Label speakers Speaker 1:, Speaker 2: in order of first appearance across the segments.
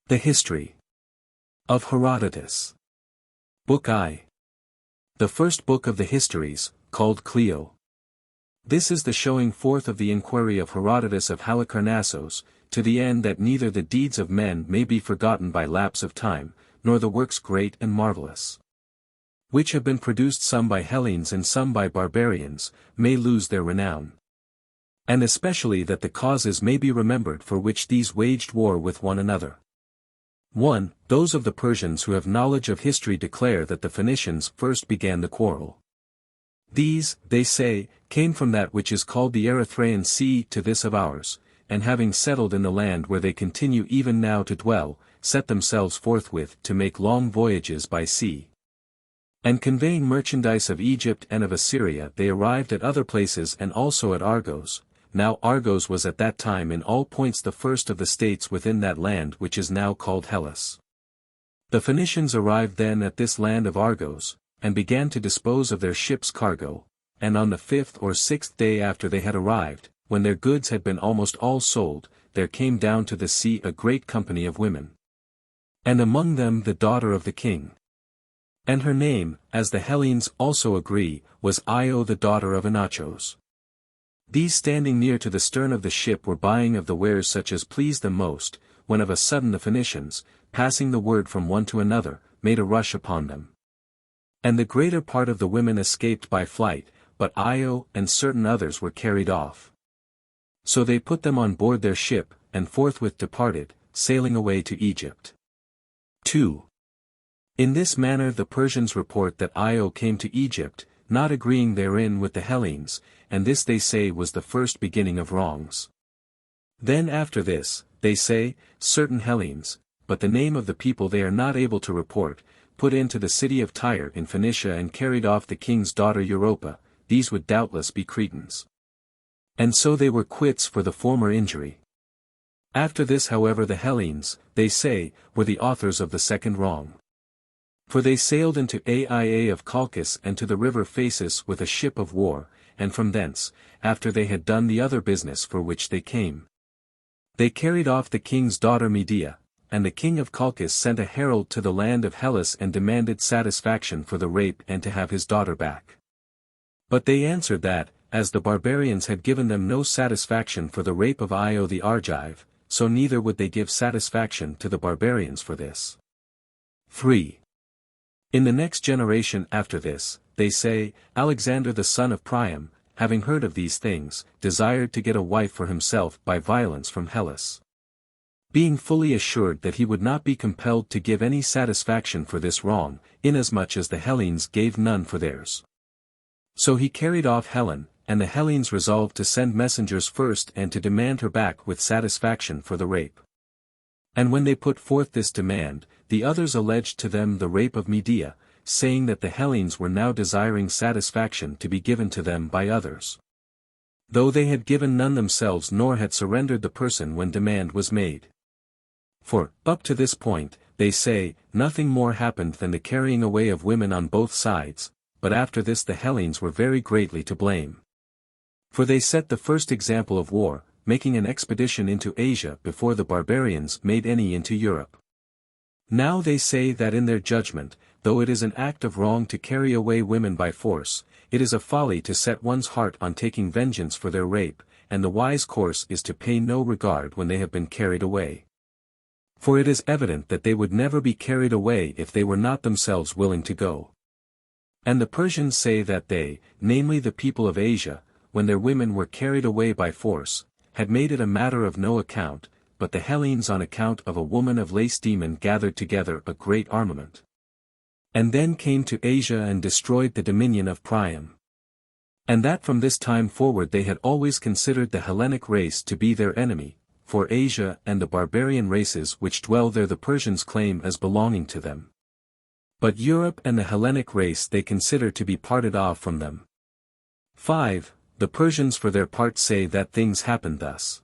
Speaker 1: The History of Herodotus. Book I. The first book of the Histories, called Clio. This is the showing forth of the inquiry of Herodotus of Halicarnassos, to the end that neither the deeds of men may be forgotten by lapse of time, nor the works great and marvellous, which have been produced some by Hellenes and some by barbarians, may lose their renown. And especially that the causes may be remembered for which these waged war with one another. 1. Those of the Persians who have knowledge of history declare that the Phoenicians first began the quarrel. These, they say, came from that which is called the Erythraean Sea to this of ours, and having settled in the land where they continue even now to dwell, set themselves forthwith to make long voyages by sea. And conveying merchandise of Egypt and of Assyria, they arrived at other places and also at Argos. Now Argos was at that time in all points the first of the states within that land which is now called Hellas. The Phoenicians arrived then at this land of Argos, and began to dispose of their ships' cargo, and on the 5th or 6th day after they had arrived, when their goods had been almost all sold, there came down to the sea a great company of women. And among them the daughter of the king. And her name, as the Hellenes also agree, was Io the daughter of Inachos. These standing near to the stern of the ship were buying of the wares such as pleased them most, when of a sudden the Phoenicians, passing the word from one to another, made a rush upon them. And the greater part of the women escaped by flight, but Io and certain others were carried off. So they put them on board their ship, and forthwith departed, sailing away to Egypt. 2. In this manner the Persians report that Io came to Egypt, not agreeing therein with the Hellenes, and this they say was the first beginning of wrongs. Then after this, they say, certain Hellenes, but the name of the people they are not able to report, put into the city of Tyre in Phoenicia and carried off the king's daughter Europa. These would doubtless be Cretans. And so they were quits for the former injury. After this however the Hellenes, they say, were the authors of the second wrong. For they sailed into Aia of Colchis and to the river Phasis with a ship of war, and from thence, after they had done the other business for which they came, they carried off the king's daughter Medea, and the king of Colchis sent a herald to the land of Hellas and demanded satisfaction for the rape and to have his daughter back. But they answered that, as the barbarians had given them no satisfaction for the rape of Io the Argive, so neither would they give satisfaction to the barbarians for this. 3. In the next generation after this, they say, Alexander the son of Priam, having heard of these things, desired to get a wife for himself by violence from Hellas. Being fully assured that he would not be compelled to give any satisfaction for this wrong, inasmuch as the Hellenes gave none for theirs. So he carried off Helen, and the Hellenes resolved to send messengers first and to demand her back with satisfaction for the rape. And when they put forth this demand, the others alleged to them the rape of Medea, saying that the Hellenes were now desiring satisfaction to be given to them by others, though they had given none themselves nor had surrendered the person when demand was made. For, up to this point, they say, nothing more happened than the carrying away of women on both sides, but after this the Hellenes were very greatly to blame. For they set the first example of war, making an expedition into Asia before the barbarians made any into Europe. Now they say that in their judgment, though it is an act of wrong to carry away women by force, it is a folly to set one's heart on taking vengeance for their rape, and the wise course is to pay no regard when they have been carried away. For it is evident that they would never be carried away if they were not themselves willing to go. And the Persians say that they, namely the people of Asia, when their women were carried away by force, had made it a matter of no account, but the Hellenes on account of a woman of Lacedaemon gathered together a great armament, and then came to Asia and destroyed the dominion of Priam. And that from this time forward they had always considered the Hellenic race to be their enemy, for Asia and the barbarian races which dwell there the Persians claim as belonging to them. But Europe and the Hellenic race they consider to be parted off from them. 5. The Persians for their part say that things happened thus.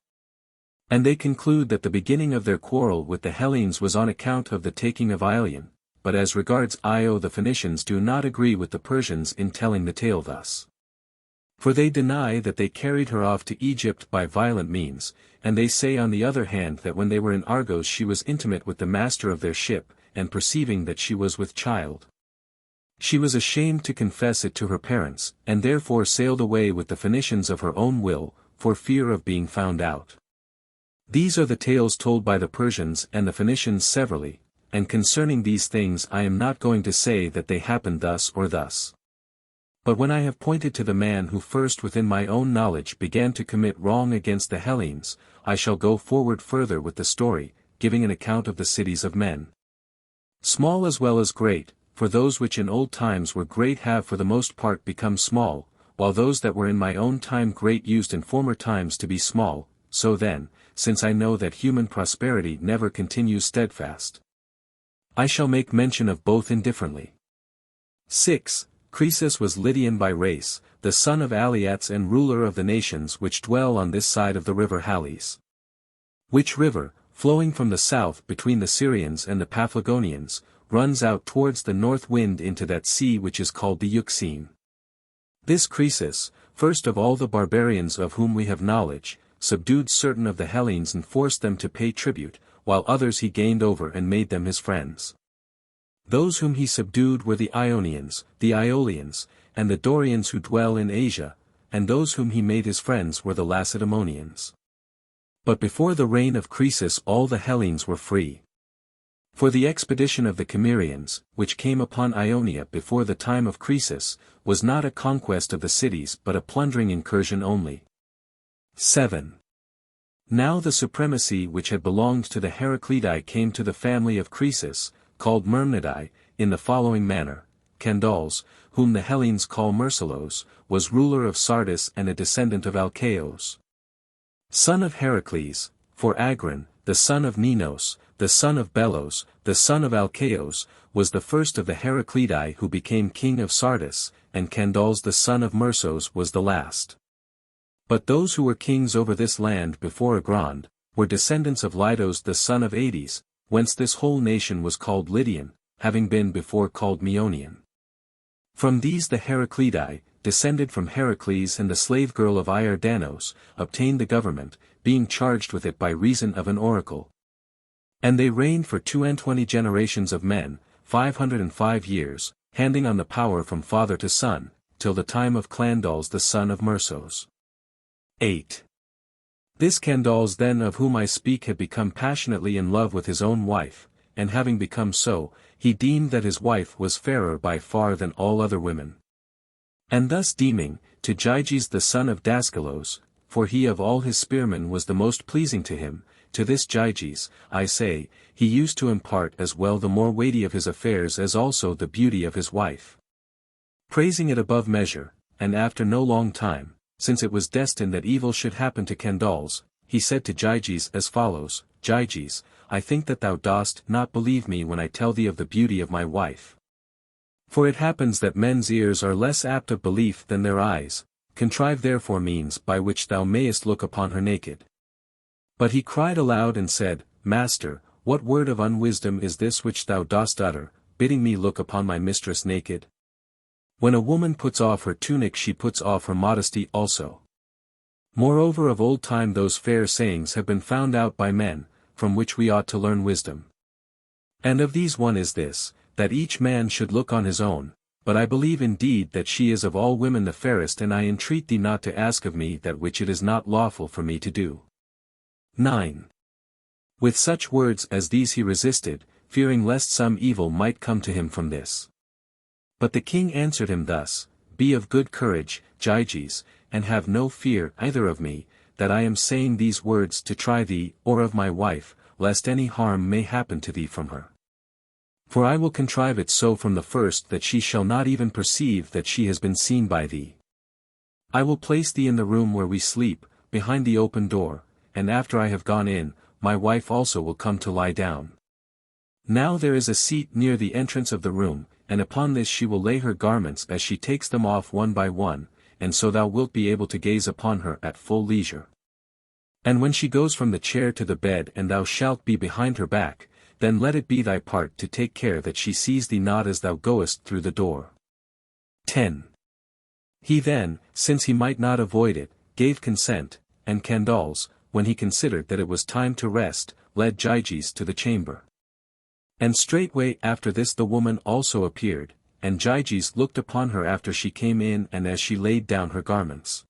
Speaker 1: And they conclude that the beginning of their quarrel with the Hellenes was on account of the taking of Ilion, but as regards Io the Phoenicians do not agree with the Persians in telling the tale thus. For they deny that they carried her off to Egypt by violent means, and they say on the other hand that when they were in Argos she was intimate with the master of their ship, and perceiving that she was with child, she was ashamed to confess it to her parents, and therefore sailed away with the Phoenicians of her own will, for fear of being found out. These are the tales told by the Persians and the Phoenicians severally, and concerning these things I am not going to say that they happened thus or thus. But when I have pointed to the man who first within my own knowledge began to commit wrong against the Hellenes, I shall go forward further with the story, giving an account of the cities of men, small as well as great, for those which in old times were great have for the most part become small, while those that were in my own time great used in former times to be small. So then, since I know that human prosperity never continues steadfast, I shall make mention of both indifferently. 6. Croesus was Lydian by race, the son of Aliates and ruler of the nations which dwell on this side of the river Halys. Which river, flowing from the south between the Syrians and the Paphlagonians, runs out towards the north wind into that sea which is called the Euxine. This Croesus, first of all the barbarians of whom we have knowledge, subdued certain of the Hellenes and forced them to pay tribute, while others he gained over and made them his friends. Those whom he subdued were the Ionians, the Aeolians, and the Dorians who dwell in Asia, and those whom he made his friends were the Lacedaemonians. But before the reign of Croesus all the Hellenes were free. For the expedition of the Cimmerians, which came upon Ionia before the time of Croesus, was not a conquest of the cities but a plundering incursion only. 7. Now the supremacy which had belonged to the Heraclidae came to the family of Croesus, called Myrmidai, in the following manner: Candaus, whom the Hellenes call Myrsilos, was ruler of Sardis and a descendant of Alcaeus, son of Heracles, for Agron, the son of Ninos, the son of Belos, the son of Alcaeus, was the first of the Heraclidae who became king of Sardis, and Candaus the son of Myrsos was the last. But those who were kings over this land before Agrand, were descendants of Lydos the son of Ades, whence this whole nation was called Lydian, having been before called Meonian. From these the Heraclidae, descended from Heracles and the slave girl of Iardanos, obtained the government, being charged with it by reason of an oracle. And they reigned for 22 generations of men, 505 years, handing on the power from father to son, till the time of Clandals the son of Myrsos. 8. This Candals then of whom I speak had become passionately in love with his own wife, and having become so, he deemed that his wife was fairer by far than all other women. And thus deeming, to Gyges the son of Dascalos, for he of all his spearmen was the most pleasing to him, to this Gyges, I say, he used to impart as well the more weighty of his affairs as also the beauty of his wife. Praising it above measure, and after no long time, since it was destined that evil should happen to Candals, he said to Gyges as follows: Gyges, I think that thou dost not believe me when I tell thee of the beauty of my wife. For it happens that men's ears are less apt of belief than their eyes, contrive therefore means by which thou mayest look upon her naked. But he cried aloud and said, Master, what word of unwisdom is this which thou dost utter, bidding me look upon my mistress naked? When a woman puts off her tunic she puts off her modesty also. Moreover of old time those fair sayings have been found out by men, from which we ought to learn wisdom. And of these one is this, that each man should look on his own, but I believe indeed that she is of all women the fairest, and I entreat thee not to ask of me that which it is not lawful for me to do. 9. With such words as these he resisted, fearing lest some evil might come to him from this. But the king answered him thus: Be of good courage, Gyges, and have no fear either of me, that I am saying these words to try thee, or of my wife, lest any harm may happen to thee from her. For I will contrive it so from the first that she shall not even perceive that she has been seen by thee. I will place thee in the room where we sleep, behind the open door, and after I have gone in, my wife also will come to lie down. Now there is a seat near the entrance of the room, and upon this she will lay her garments as she takes them off one by one, and so thou wilt be able to gaze upon her at full leisure. And when she goes from the chair to the bed and thou shalt be behind her back, then let it be thy part to take care that she sees thee not as thou goest through the door. 10. He then, since he might not avoid it, gave consent, and Candaus, when he considered that it was time to rest, led Gyges to the chamber. And straightway after this the woman also appeared, and Gyges looked upon her after she came in and as she laid down her garments.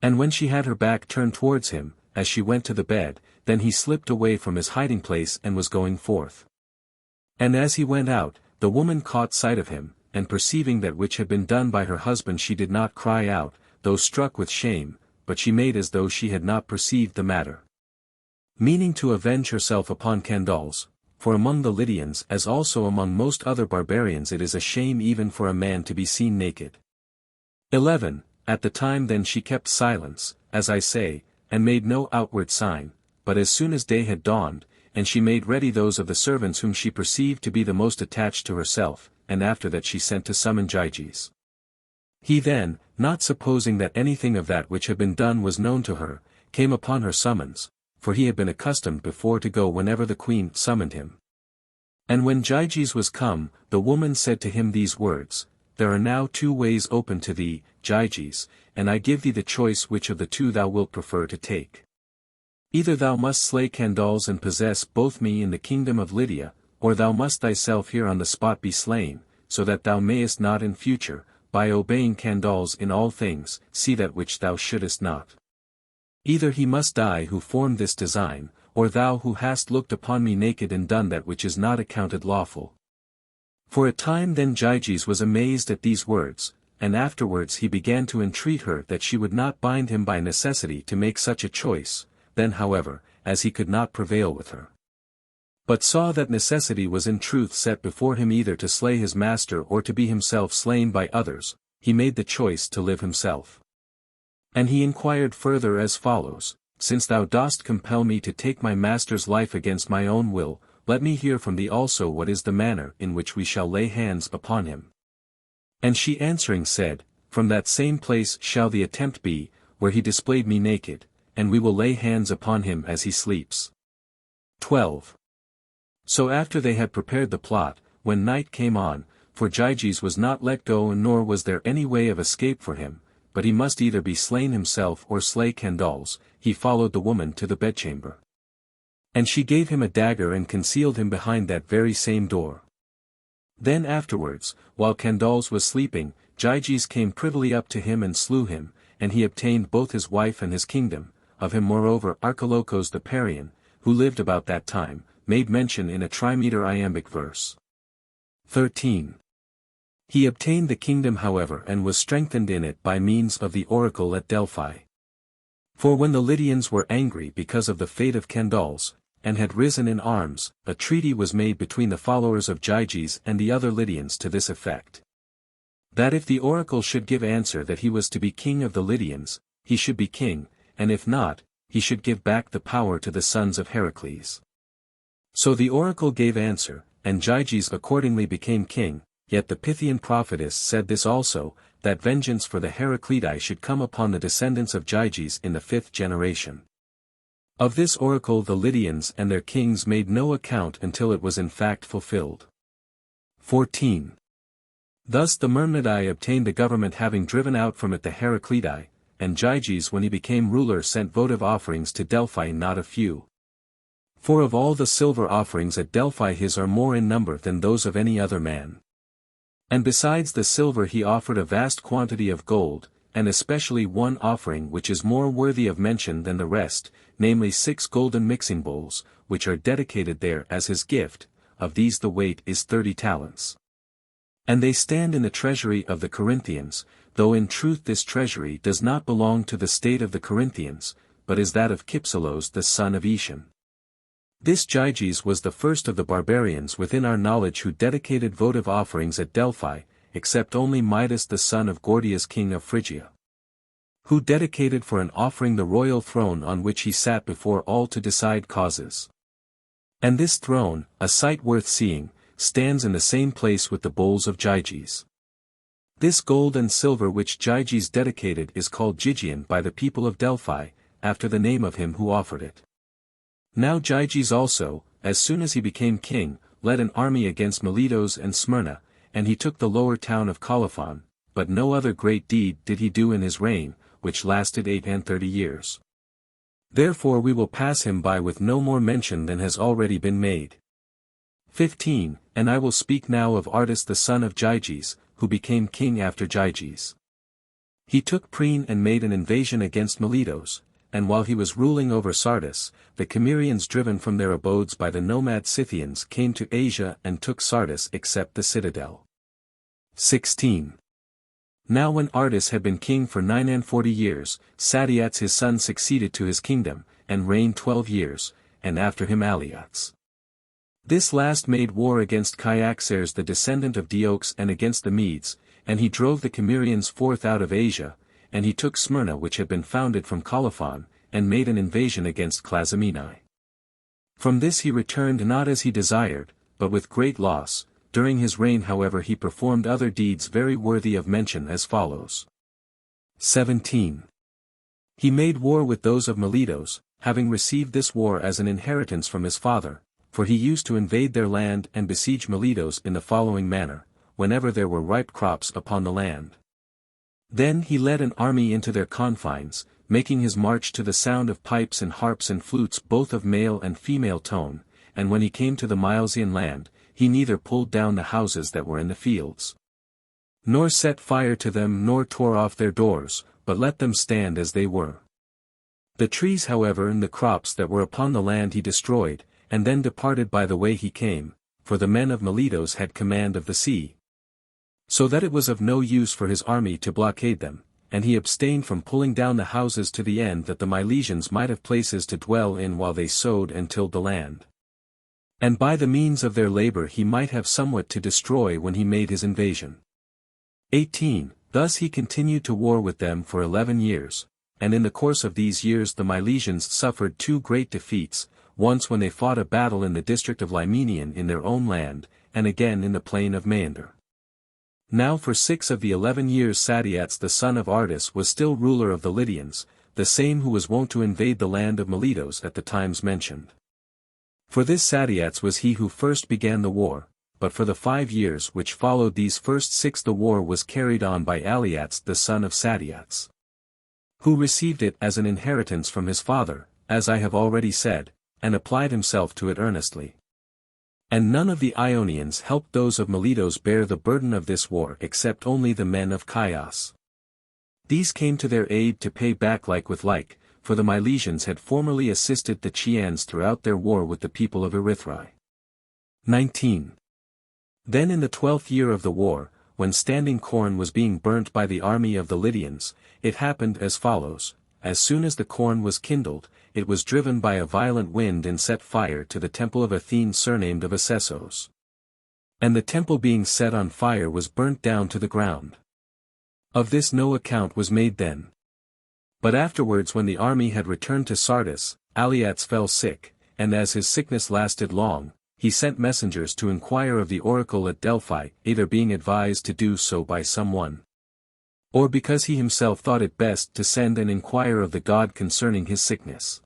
Speaker 1: And when she had her back turned towards him, as she went to the bed, then he slipped away from his hiding place and was going forth. And as he went out, the woman caught sight of him, and perceiving that which had been done by her husband she did not cry out, though struck with shame, but she made as though she had not perceived the matter. Meaning to avenge herself upon Candaus, for among the Lydians as also among most other barbarians it is a shame even for a man to be seen naked. 11. At the time then she kept silence, as I say, and made no outward sign, but as soon as day had dawned, and she made ready those of the servants whom she perceived to be the most attached to herself, and after that she sent to summon Gyges. He then, not supposing that anything of that which had been done was known to her, came upon her summons, for he had been accustomed before to go whenever the queen summoned him. And when Gyges was come, the woman said to him these words, There are now 2 ways open to thee, Gyges, and I give thee the choice which of the 2 thou wilt prefer to take. Either thou must slay Candaus and possess both me and the kingdom of Lydia, or thou must thyself here on the spot be slain, so that thou mayest not in future, by obeying Candaus in all things, see that which thou shouldest not. Either he must die who formed this design, or thou who hast looked upon me naked and done that which is not accounted lawful. For a time then Gyges was amazed at these words, and afterwards he began to entreat her that she would not bind him by necessity to make such a choice, then however, as he could not prevail with her, but saw that necessity was in truth set before him either to slay his master or to be himself slain by others, he made the choice to live himself. And he inquired further as follows, Since thou dost compel me to take my master's life against my own will, let me hear from thee also what is the manner in which we shall lay hands upon him. And she answering said, From that same place shall the attempt be, where he displayed me naked, and we will lay hands upon him as he sleeps. 12. So after they had prepared the plot, when night came on, for Gyges was not let go nor was there any way of escape for him, but he must either be slain himself or slay Candaus, he followed the woman to the bedchamber. And she gave him a dagger and concealed him behind that very same door. Then afterwards, while Candaus was sleeping, Gyges came privily up to him and slew him, and he obtained both his wife and his kingdom. Of him moreover Archilochos the Parian, who lived about that time, made mention in a trimeter iambic verse. 13. He obtained the kingdom however and was strengthened in it by means of the oracle at Delphi. For when the Lydians were angry because of the fate of Candaus, and had risen in arms, a treaty was made between the followers of Gyges and the other Lydians to this effect, that if the oracle should give answer that he was to be king of the Lydians, he should be king, and if not, he should give back the power to the sons of Heracles. So the oracle gave answer, and Gyges accordingly became king, yet the Pythian prophetess said this also, that vengeance for the Heraclidi should come upon the descendants of Gyges in the 5th generation. Of this oracle the Lydians and their kings made no account until it was in fact fulfilled. 14. Thus the Myrmidai obtained the government having driven out from it the Heraclidi, and Gyges when he became ruler sent votive offerings to Delphi not a few. For of all the silver offerings at Delphi his are more in number than those of any other man. And besides the silver he offered a vast quantity of gold, and especially one offering which is more worthy of mention than the rest, namely 6 golden mixing bowls, which are dedicated there as his gift, of these the weight is 30 talents. And they stand in the treasury of the Corinthians, though in truth this treasury does not belong to the state of the Corinthians, but is that of Kypselos the son of Aetion. This Gyges was the first of the barbarians within our knowledge who dedicated votive offerings at Delphi, except only Midas the son of Gordius king of Phrygia, who dedicated for an offering the royal throne on which he sat before all to decide causes. And this throne, a sight worth seeing, stands in the same place with the bowls of Gyges. This gold and silver which Gyges dedicated is called Gygian by the people of Delphi, after the name of him who offered it. Now Gyges also, as soon as he became king, led an army against Miletos and Smyrna, and he took the lower town of Colophon, but no other great deed did he do in his reign, which lasted 38 years. Therefore we will pass him by with no more mention than has already been made. 15. And I will speak now of Artus the son of Gyges, who became king after Gyges. He took Priene and made an invasion against Miletos, and while he was ruling over Sardis, the Cimmerians driven from their abodes by the nomad Scythians came to Asia and took Sardis except the citadel. 16. Now when Artus had been king for 49 years, Sadeates his son succeeded to his kingdom, and reigned 12 years, and after him Aliates. This last made war against Cyaxares the descendant of Deiox and against the Medes, and he drove the Cimmerians forth out of Asia, and he took Smyrna which had been founded from Colophon, and made an invasion against Clazomenae. From this he returned not as he desired, but with great loss. During his reign however he performed other deeds very worthy of mention as follows. 17. He made war with those of Miletos, having received this war as an inheritance from his father, for he used to invade their land and besiege Miletos in the following manner, whenever there were ripe crops upon the land. Then he led an army into their confines, making his march to the sound of pipes and harps and flutes both of male and female tone, and when he came to the Milesian land, he neither pulled down the houses that were in the fields, nor set fire to them nor tore off their doors, but let them stand as they were. The trees however and the crops that were upon the land he destroyed, and then departed by the way he came, for the men of Miletos had command of the sea, so that it was of no use for his army to blockade them, and he abstained from pulling down the houses to the end that the Milesians might have places to dwell in while they sowed and tilled the land. And by the means of their labor he might have somewhat to destroy when he made his invasion. 18. Thus he continued to war with them for 11 years, and in the course of these years the Milesians suffered 2 great defeats, once when they fought a battle in the district of Lymenion in their own land, and again in the plain of Maeander. Now for 6 of the 11 years Sadeates the son of Artus was still ruler of the Lydians, the same who was wont to invade the land of Miletos at the times mentioned. For this Sadeates was he who first began the war, but for the 5 years which followed these first 6 the war was carried on by Aliates the son of Sadeates, who received it as an inheritance from his father, as I have already said, and applied himself to it earnestly. And none of the Ionians helped those of Miletos bear the burden of this war except only the men of Chios. These came to their aid to pay back like with like, for the Milesians had formerly assisted the Chians throughout their war with the people of Erythrae. 19. Then in the 12th year of the war, when standing corn was being burnt by the army of the Lydians, it happened as follows: as soon as the corn was kindled, it was driven by a violent wind and set fire to the temple of Athene surnamed of Acessos. And the temple being set on fire was burnt down to the ground. Of this no account was made then. But afterwards when the army had returned to Sardis, Aliates fell sick, and as his sickness lasted long, he sent messengers to inquire of the oracle at Delphi, either being advised to do so by someone, or because he himself thought it best to send and inquire of the god concerning his sickness.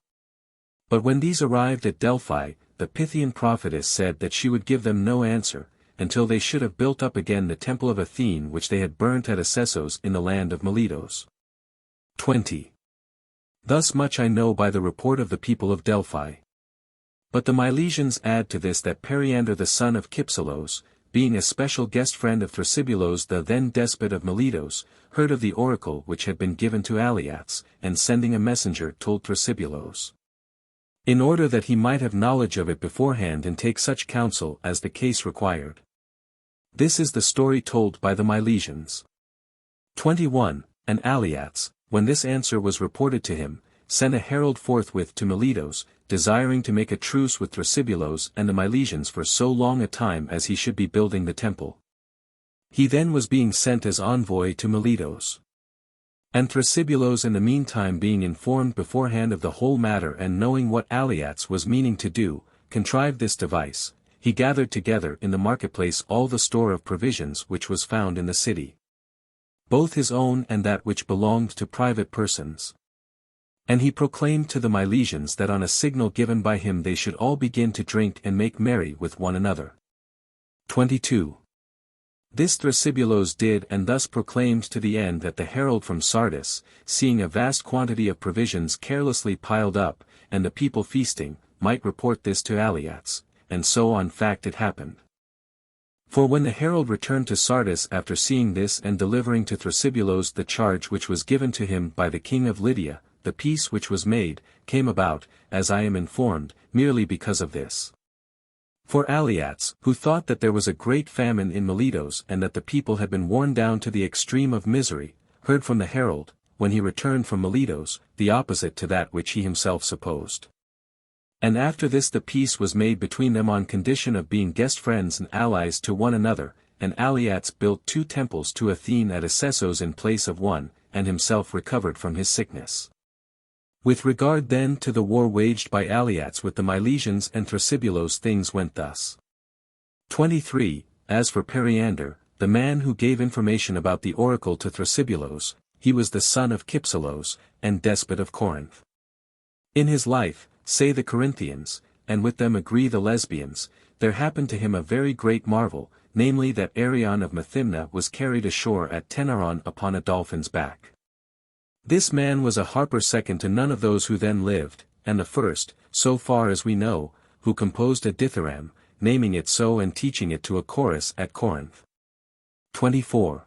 Speaker 1: But when these arrived at Delphi, the Pythian prophetess said that she would give them no answer, until they should have built up again the temple of Athene which they had burnt at Acessos in the land of Miletos. 20. Thus much I know by the report of the people of Delphi. But the Milesians add to this that Periander the son of Kypselos, being a special guest friend of Thrasybulus the then despot of Miletos, heard of the oracle which had been given to Aliates, and sending a messenger told Thrasybulus, in order that he might have knowledge of it beforehand and take such counsel as the case required. This is the story told by the Milesians. 21. And Aliates, when this answer was reported to him, sent a herald forthwith to Miletos, desiring to make a truce with Thrasybulus and the Milesians for so long a time as he should be building the temple. He then was being sent as envoy to Miletos. And Thrasybulus in the meantime being informed beforehand of the whole matter and knowing what Aliates was meaning to do, contrived this device: he gathered together in the marketplace all the store of provisions which was found in the city, both his own and that which belonged to private persons. And he proclaimed to the Milesians that on a signal given by him they should all begin to drink and make merry with one another. 22. This Thrasybulus did and thus proclaimed to the end that the herald from Sardis, seeing a vast quantity of provisions carelessly piled up, and the people feasting, might report this to Aliats, and so on fact it happened. For when the herald returned to Sardis after seeing this and delivering to Thrasybulus the charge which was given to him by the king of Lydia, the peace which was made, came about, as I am informed, merely because of this. For Aliats, who thought that there was a great famine in Miletus and that the people had been worn down to the extreme of misery, heard from the herald, when he returned from Miletus, the opposite to that which he himself supposed. And after this the peace was made between them on condition of being guest friends and allies to one another, and Aliats built 2 temples to Athene at Assesos in place of one, and himself recovered from his sickness. With regard then to the war waged by Aliats with the Milesians and Thrasybulus, things went thus. 23. As for Periander, the man who gave information about the oracle to Thrasybulus, he was the son of Kypselos, and despot of Corinth. In his life, say the Corinthians, and with them agree the Lesbians, there happened to him a very great marvel, namely that Arion of Methymna was carried ashore at Tenaron upon a dolphin's back. This man was a harper second to none of those who then lived, and the first, so far as we know, who composed a dithyramb, naming it so and teaching it to a chorus at Corinth. 24.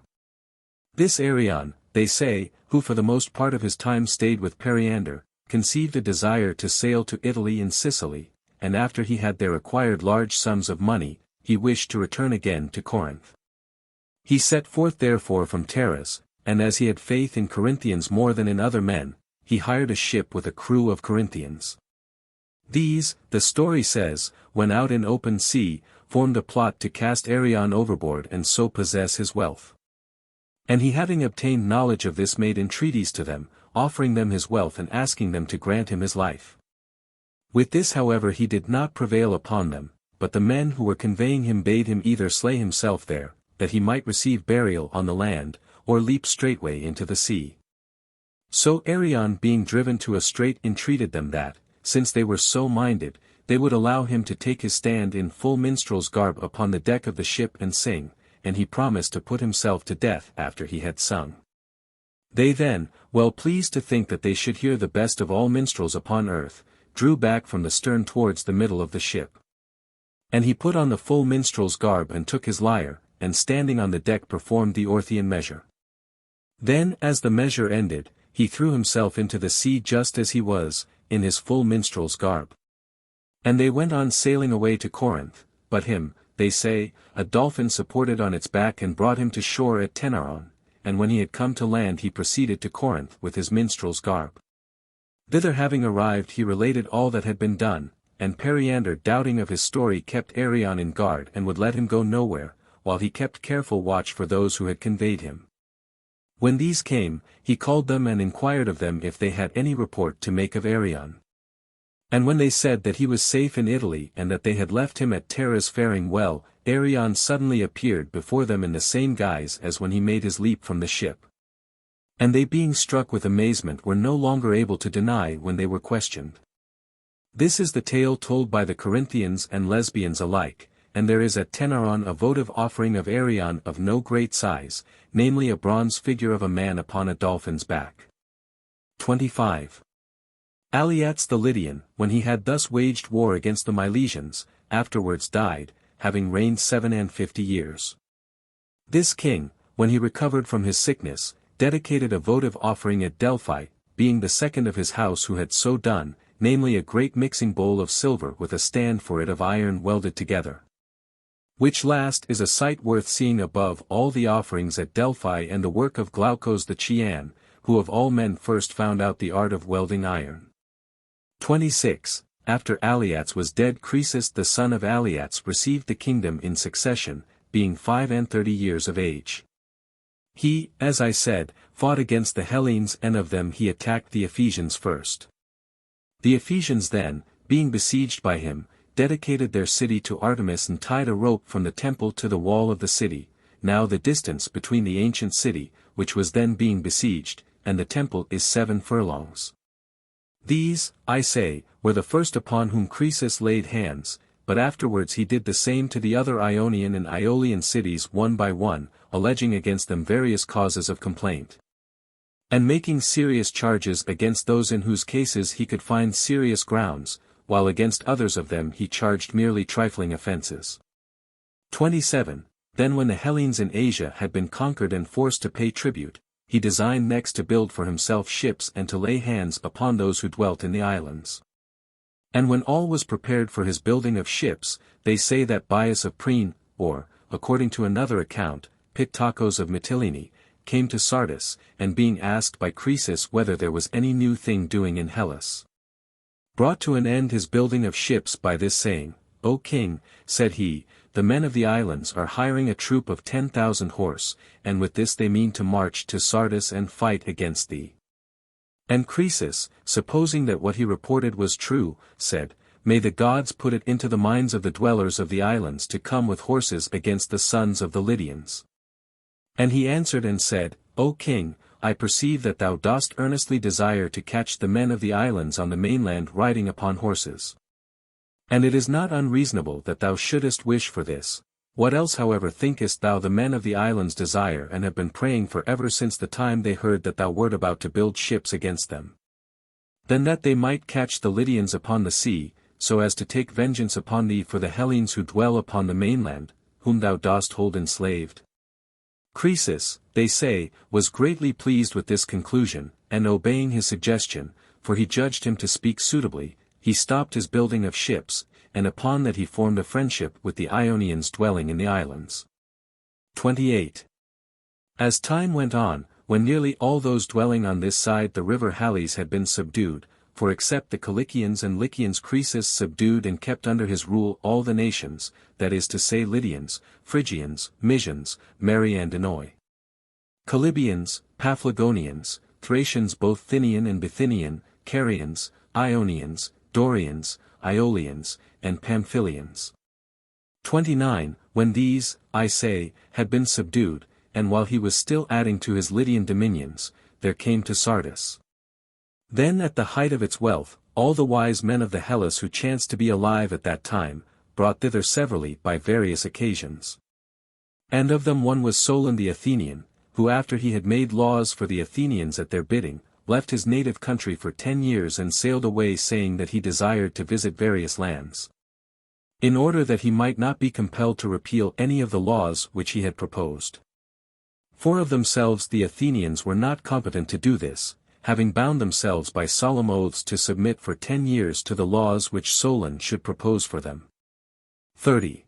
Speaker 1: This Arion, they say, who for the most part of his time stayed with Periander, conceived a desire to sail to Italy and Sicily, and after he had there acquired large sums of money, he wished to return again to Corinth. He set forth therefore from Taras, and as he had faith in Corinthians more than in other men, he hired a ship with a crew of Corinthians. These, the story says, when out in open sea, formed a plot to cast Arion overboard and so possess his wealth. And he having obtained knowledge of this made entreaties to them, offering them his wealth and asking them to grant him his life. With this however he did not prevail upon them, but the men who were conveying him bade him either slay himself there, that he might receive burial on the land, or leap straightway into the sea. So Arion being driven to a strait entreated them that, since they were so minded, they would allow him to take his stand in full minstrel's garb upon the deck of the ship and sing, and he promised to put himself to death after he had sung. They then, well pleased to think that they should hear the best of all minstrels upon earth, drew back from the stern towards the middle of the ship. And he put on the full minstrel's garb and took his lyre, and standing on the deck performed the Orthian measure. Then as the measure ended, he threw himself into the sea just as he was, in his full minstrel's garb. And they went on sailing away to Corinth, but him, they say, a dolphin supported on its back and brought him to shore at Tenaron, and when he had come to land he proceeded to Corinth with his minstrel's garb. Thither having arrived he related all that had been done, and Periander doubting of his story kept Arion in guard and would let him go nowhere, while he kept careful watch for those who had conveyed him. When these came, he called them and inquired of them if they had any report to make of Arion. And when they said that he was safe in Italy and that they had left him at Taras faring well, Arion suddenly appeared before them in the same guise as when he made his leap from the ship. And they being struck with amazement were no longer able to deny when they were questioned. This is the tale told by the Corinthians and Lesbians alike, and there is at Tenaron a votive offering of Arion of no great size, namely a bronze figure of a man upon a dolphin's back. 25. Aliats the Lydian, when he had thus waged war against the Milesians, afterwards died, having reigned 57 years. This king, when he recovered from his sickness, dedicated a votive offering at Delphi, being the second of his house who had so done, namely a great mixing bowl of silver with a stand for it of iron welded together. Which last is a sight worth seeing above all the offerings at Delphi and the work of Glaucus the Chian, who of all men first found out the art of welding iron. 26. After Aliats was dead, Croesus the son of Aliats received the kingdom in succession, being 35 years of age. He, as I said, fought against the Hellenes, and of them he attacked the Ephesians first. The Ephesians then, being besieged by him, dedicated their city to Artemis and tied a rope from the temple to the wall of the city. Now the distance between the ancient city, which was then being besieged, and the temple is 7 furlongs. These, I say, were the first upon whom Croesus laid hands, but afterwards he did the same to the other Ionian and Aeolian cities one by one, alleging against them various causes of complaint, and making serious charges against those in whose cases he could find serious grounds, while against others of them he charged merely trifling offences. 27. Then when the Hellenes in Asia had been conquered and forced to pay tribute, he designed next to build for himself ships and to lay hands upon those who dwelt in the islands. And when all was prepared for his building of ships, they say that Bias of Priene, or, according to another account, Pictacos of Mytilene, came to Sardis, and being asked by Croesus whether there was any new thing doing in Hellas, brought to an end his building of ships by this saying, "O king," said he, "the men of the islands are hiring a troop of 10,000 horse, and with this they mean to march to Sardis and fight against thee." And Croesus, supposing that what he reported was true, said, "May the gods put it into the minds of the dwellers of the islands to come with horses against the sons of the Lydians." And he answered and said, "O king, I perceive that thou dost earnestly desire to catch the men of the islands on the mainland riding upon horses. And it is not unreasonable that thou shouldest wish for this. What else however thinkest thou the men of the islands desire and have been praying for ever since the time they heard that thou wert about to build ships against them? Then that they might catch the Lydians upon the sea, so as to take vengeance upon thee for the Hellenes who dwell upon the mainland, whom thou dost hold enslaved." Croesus, they say, was greatly pleased with this conclusion, and obeying his suggestion, for he judged him to speak suitably, he stopped his building of ships, and upon that he formed a friendship with the Ionians dwelling in the islands. 28. As time went on, when nearly all those dwelling on this side the river Halys had been subdued, for except the Cilicians and Lycians Croesus subdued and kept under his rule all the nations, that is to say Lydians, Phrygians, Mysians, Mariandyni, Calibians, Paphlagonians, Thracians both Thynian and Bithynian, Carians, Ionians, Dorians, Aeolians, and Pamphylians. 29. When these, I say, had been subdued, and while he was still adding to his Lydian dominions, there came to Sardis. Then at the height of its wealth, all the wise men of the Hellas who chanced to be alive at that time, brought thither severally by various occasions. And of them one was Solon the Athenian, who after he had made laws for the Athenians at their bidding, left his native country for 10 years and sailed away saying that he desired to visit various lands, in order that he might not be compelled to repeal any of the laws which he had proposed. For of themselves the Athenians were not competent to do this, having bound themselves by solemn oaths to submit for 10 years to the laws which Solon should propose for them. 30.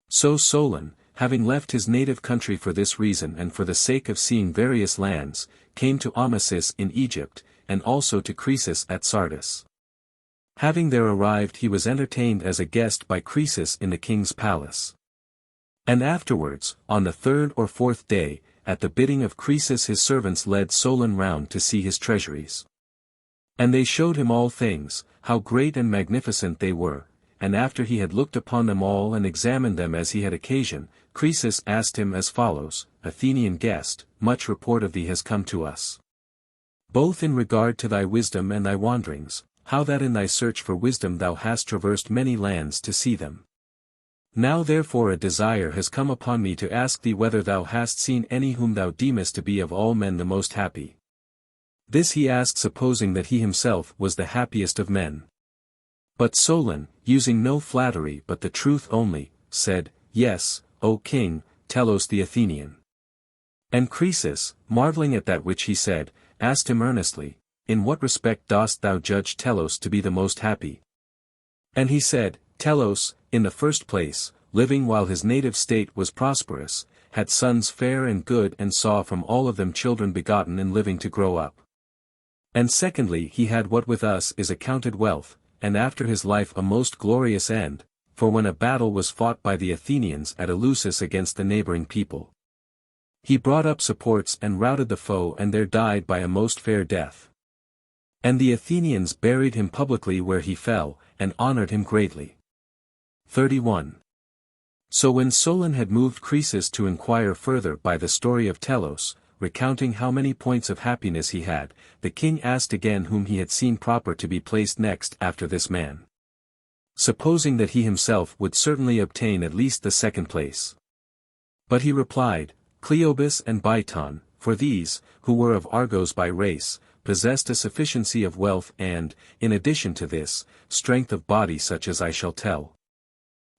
Speaker 1: So Solon, having left his native country for this reason and for the sake of seeing various lands, came to Amasis in Egypt, and also to Croesus at Sardis. Having there arrived he was entertained as a guest by Croesus in the king's palace. And afterwards, on the 3rd or 4th day, at the bidding of Croesus his servants led Solon round to see his treasuries. And they showed him all things, how great and magnificent they were, and after he had looked upon them all and examined them as he had occasion, Croesus asked him as follows, "Athenian guest, much report of thee has come to us, both in regard to thy wisdom and thy wanderings, how that in thy search for wisdom thou hast traversed many lands to see them. Now therefore a desire has come upon me to ask thee whether thou hast seen any whom thou deemest to be of all men the most happy." This he asked supposing that he himself was the happiest of men. But Solon, using no flattery but the truth only, said, "Yes, O king, Telos the Athenian." And Croesus, marveling at that which he said, asked him earnestly, "In what respect dost thou judge Telos to be the most happy?" And he said, "Telos, in the first place, living while his native state was prosperous, had sons fair and good and saw from all of them children begotten and living to grow up. And secondly he had what with us is accounted wealth, and after his life a most glorious end, for when a battle was fought by the Athenians at Eleusis against the neighboring people, he brought up supports and routed the foe and there died by a most fair death. And the Athenians buried him publicly where he fell, and honored him greatly." 31. So when Solon had moved Croesus to inquire further by the story of Telos, recounting how many points of happiness he had, the king asked again whom he had seen proper to be placed next after this man. supposing that he himself would certainly obtain at least the second place. But he replied, Cleobis and Biton, for these, who were of Argos by race, possessed a sufficiency of wealth and, in addition to this, strength of body such as I shall tell.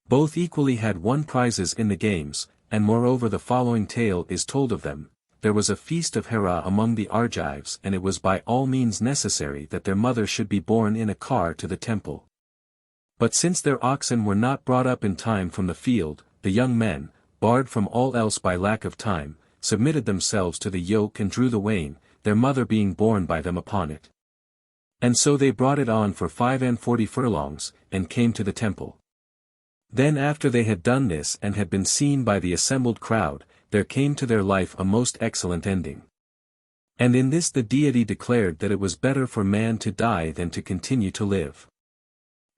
Speaker 1: Both equally had won prizes in the games, and moreover the following tale is told of them. There was a feast of Hera among the Argives, and it was by all means necessary that their mother should be borne in a car to the temple. But since their oxen were not brought up in time from the field, the young men, barred from all else by lack of time, submitted themselves to the yoke and drew the wain, their mother being borne by them upon it. And so they brought it on for 45 furlongs, and came to the temple. Then after they had done this and had been seen by the assembled crowd, there came to their life a most excellent ending. And in this the deity declared that it was better for man to die than to continue to live.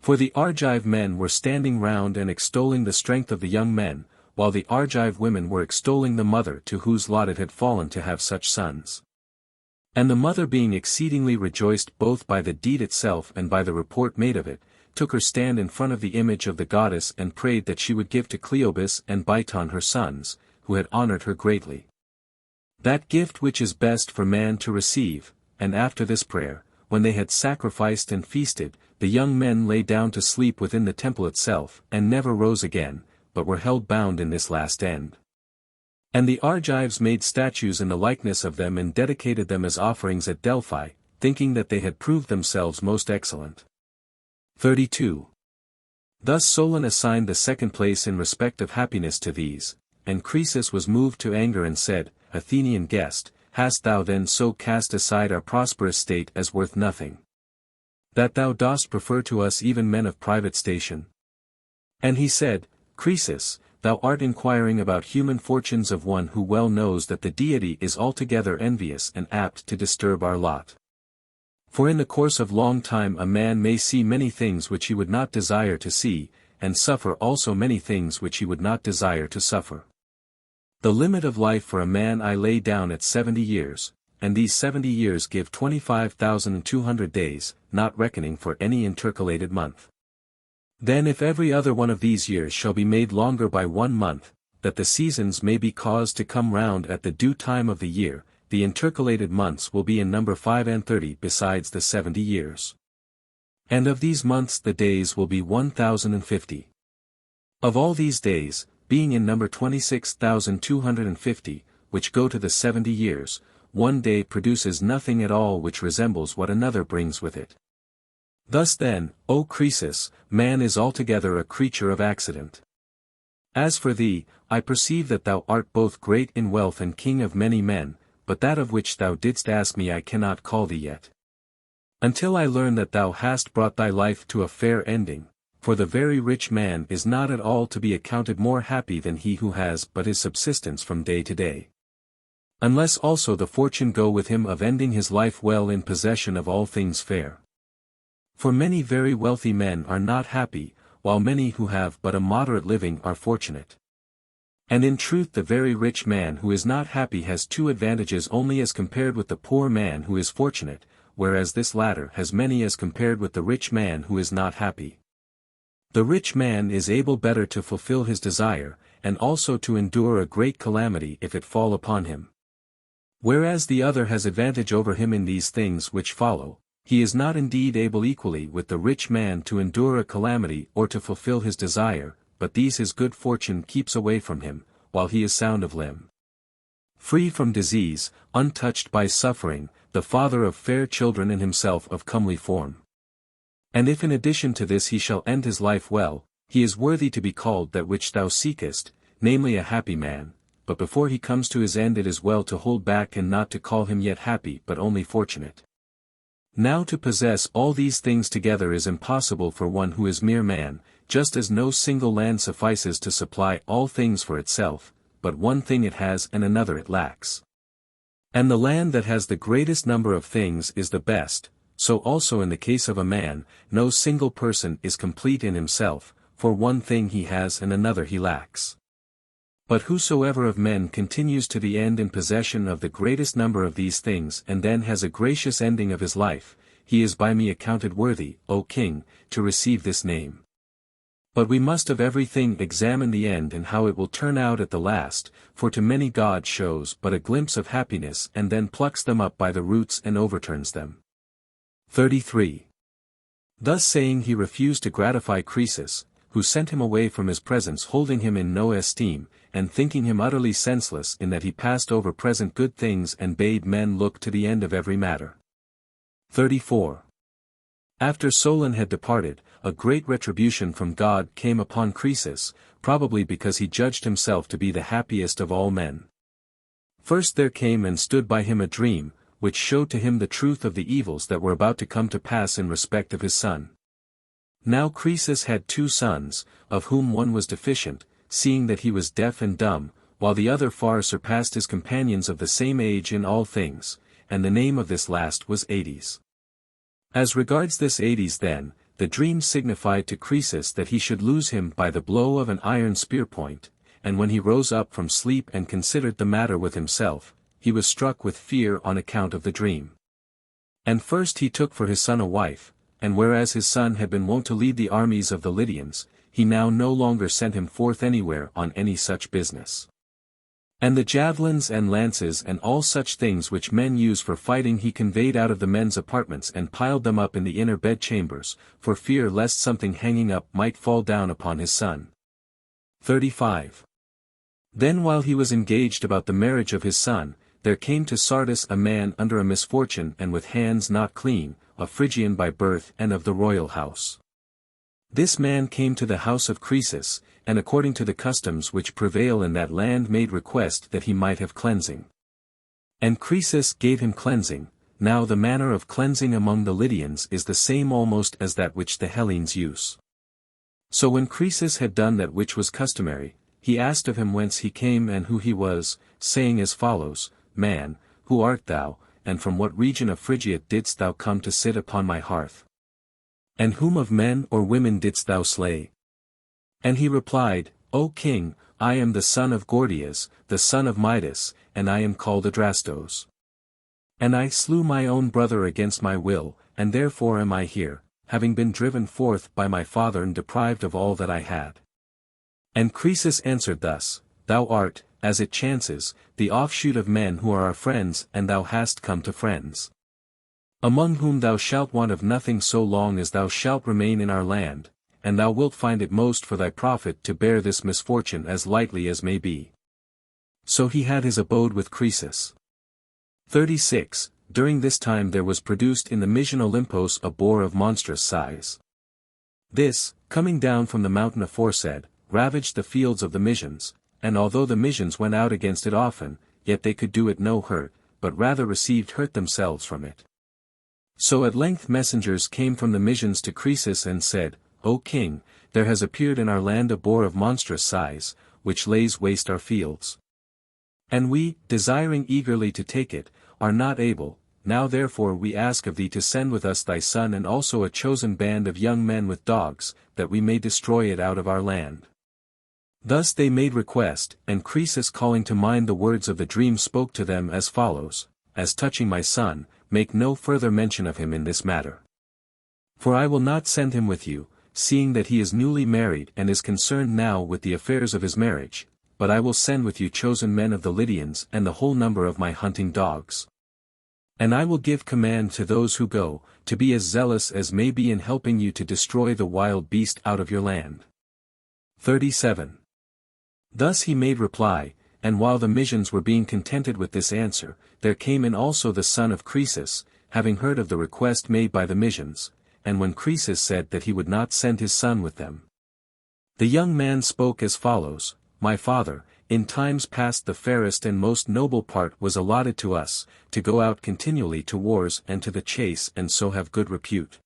Speaker 1: For the Argive men were standing round and extolling the strength of the young men, while the Argive women were extolling the mother to whose lot it had fallen to have such sons. And the mother being exceedingly rejoiced both by the deed itself and by the report made of it, took her stand in front of the image of the goddess and prayed that she would give to Cleobis and Biton her sons, who had honored her greatly. That gift which is best for man to receive, and after this prayer, when they had sacrificed and feasted, the young men lay down to sleep within the temple itself, and never rose again, but were held bound in this last end. And the Argives made statues in the likeness of them and dedicated them as offerings at Delphi, thinking that they had proved themselves most excellent. 32. Thus Solon assigned the second place in respect of happiness to these, and Croesus was moved to anger and said, Athenian guest, hast thou then so cast aside our prosperous state as worth nothing, that thou dost prefer to us even men of private station? And he said, Croesus, thou art inquiring about human fortunes of one who well knows that the deity is altogether envious and apt to disturb our lot. For in the course of long time a man may see many things which he would not desire to see, and suffer also many things which he would not desire to suffer. The limit of life for a man I lay down at 70 years, and these 70 years give 25,200 days, not reckoning for any intercalated month. Then if every other one of these years shall be made longer by 1 month, that the seasons may be caused to come round at the due time of the year, the intercalated months will be in number 35 besides the 70 years. And of these months the days will be 1,050. Of all these days, being in number 26,250, which go to the 70 years, one day produces nothing at all which resembles what another brings with it. Thus then, O Croesus, man is altogether a creature of accident. As for thee, I perceive that thou art both great in wealth and king of many men, but that of which thou didst ask me I cannot call thee yet. Until I learn that thou hast brought thy life to a fair ending, for the very rich man is not at all to be accounted more happy than he who has but his subsistence from day to day. Unless also the fortune go with him of ending his life well in possession of all things fair. For many very wealthy men are not happy, while many who have but a moderate living are fortunate. And in truth the very rich man who is not happy has two advantages only as compared with the poor man who is fortunate, whereas this latter has many as compared with the rich man who is not happy. The rich man is able better to fulfill his desire, and also to endure a great calamity if it fall upon him. Whereas the other has advantage over him in these things which follow. He is not indeed able equally with the rich man to endure a calamity or to fulfill his desire, but these his good fortune keeps away from him, while he is sound of limb. Free from disease, untouched by suffering, the father of fair children and himself of comely form. And if in addition to this he shall end his life well, he is worthy to be called that which thou seekest, namely a happy man, but before he comes to his end it is well to hold back and not to call him yet happy but only fortunate. Now to possess all these things together is impossible for one who is mere man, just as no single land suffices to supply all things for itself, but one thing it has and another it lacks. And the land that has the greatest number of things is the best, so also in the case of a man, no single person is complete in himself, for one thing he has and another he lacks. But whosoever of men continues to the end in possession of the greatest number of these things and then has a gracious ending of his life, he is by me accounted worthy, O king, to receive this name. But we must of everything examine the end and how it will turn out at the last, for to many God shows but a glimpse of happiness and then plucks them up by the roots and overturns them. 33. Thus saying he refused to gratify Croesus, who sent him away from his presence holding him in no esteem, and thinking him utterly senseless in that he passed over present good things and bade men look to the end of every matter. 34. After Solon had departed, a great retribution from God came upon Croesus, probably because he judged himself to be the happiest of all men. First there came and stood by him a dream, which showed to him the truth of the evils that were about to come to pass in respect of his son. Now Croesus had 2 sons, of whom one was deficient, seeing that he was deaf and dumb, while the other far surpassed his companions of the same age in all things, and the name of this last was Hades. As regards this Hades then, the dream signified to Croesus that he should lose him by the blow of an iron spear point, and when he rose up from sleep and considered the matter with himself, he was struck with fear on account of the dream. And first he took for his son a wife, and whereas his son had been wont to lead the armies of the Lydians, he now no longer sent him forth anywhere on any such business. And the javelins and lances and all such things which men use for fighting he conveyed out of the men's apartments and piled them up in the inner bedchambers, for fear lest something hanging up might fall down upon his son. 35. Then while he was engaged about the marriage of his son, there came to Sardis a man under a misfortune and with hands not clean, a Phrygian by birth and of the royal house. This man came to the house of Croesus, and according to the customs which prevail in that land made request that he might have cleansing. And Croesus gave him cleansing. Now the manner of cleansing among the Lydians is the same almost as that which the Hellenes use. So when Croesus had done that which was customary, he asked of him whence he came and who he was, saying as follows, Man, who art thou, and from what region of Phrygia didst thou come to sit upon my hearth? And whom of men or women didst thou slay? And he replied, O king, I am the son of Gordias, the son of Midas, and I am called Adrastos. And I slew my own brother against my will, and therefore am I here, having been driven forth by my father and deprived of all that I had. And Croesus answered thus, Thou art, as it chances, the offshoot of men who are our friends, and thou hast come to friends, among whom thou shalt want of nothing so long as thou shalt remain in our land, and thou wilt find it most for thy profit to bear this misfortune as lightly as may be. So he had his abode with Croesus. 36. During this time there was produced in the Mysian Olympos a boar of monstrous size. This, coming down from the mountain aforesaid, ravaged the fields of the Mysians, and although the Mysians went out against it often, yet they could do it no hurt, but rather received hurt themselves from it. So at length messengers came from the Mysians to Croesus and said, O king, there has appeared in our land a boar of monstrous size, which lays waste our fields. And we, desiring eagerly to take it, are not able. Now therefore we ask of thee to send with us thy son and also a chosen band of young men with dogs, that we may destroy it out of our land. Thus they made request, and Croesus calling to mind the words of the dream spoke to them as follows, As touching my son, make no further mention of him in this matter. For I will not send him with you, seeing that he is newly married and is concerned now with the affairs of his marriage, but I will send with you chosen men of the Lydians and the whole number of my hunting dogs. And I will give command to those who go, to be as zealous as may be in helping you to destroy the wild beast out of your land. 37. Thus he made reply, and while the Mysians were being contented with this answer, there came in also the son of Croesus, having heard of the request made by the Mysians, and when Croesus said that he would not send his son with them, the young man spoke as follows, My father, in times past the fairest and most noble part was allotted to us, to go out continually to wars and to the chase and so have good repute.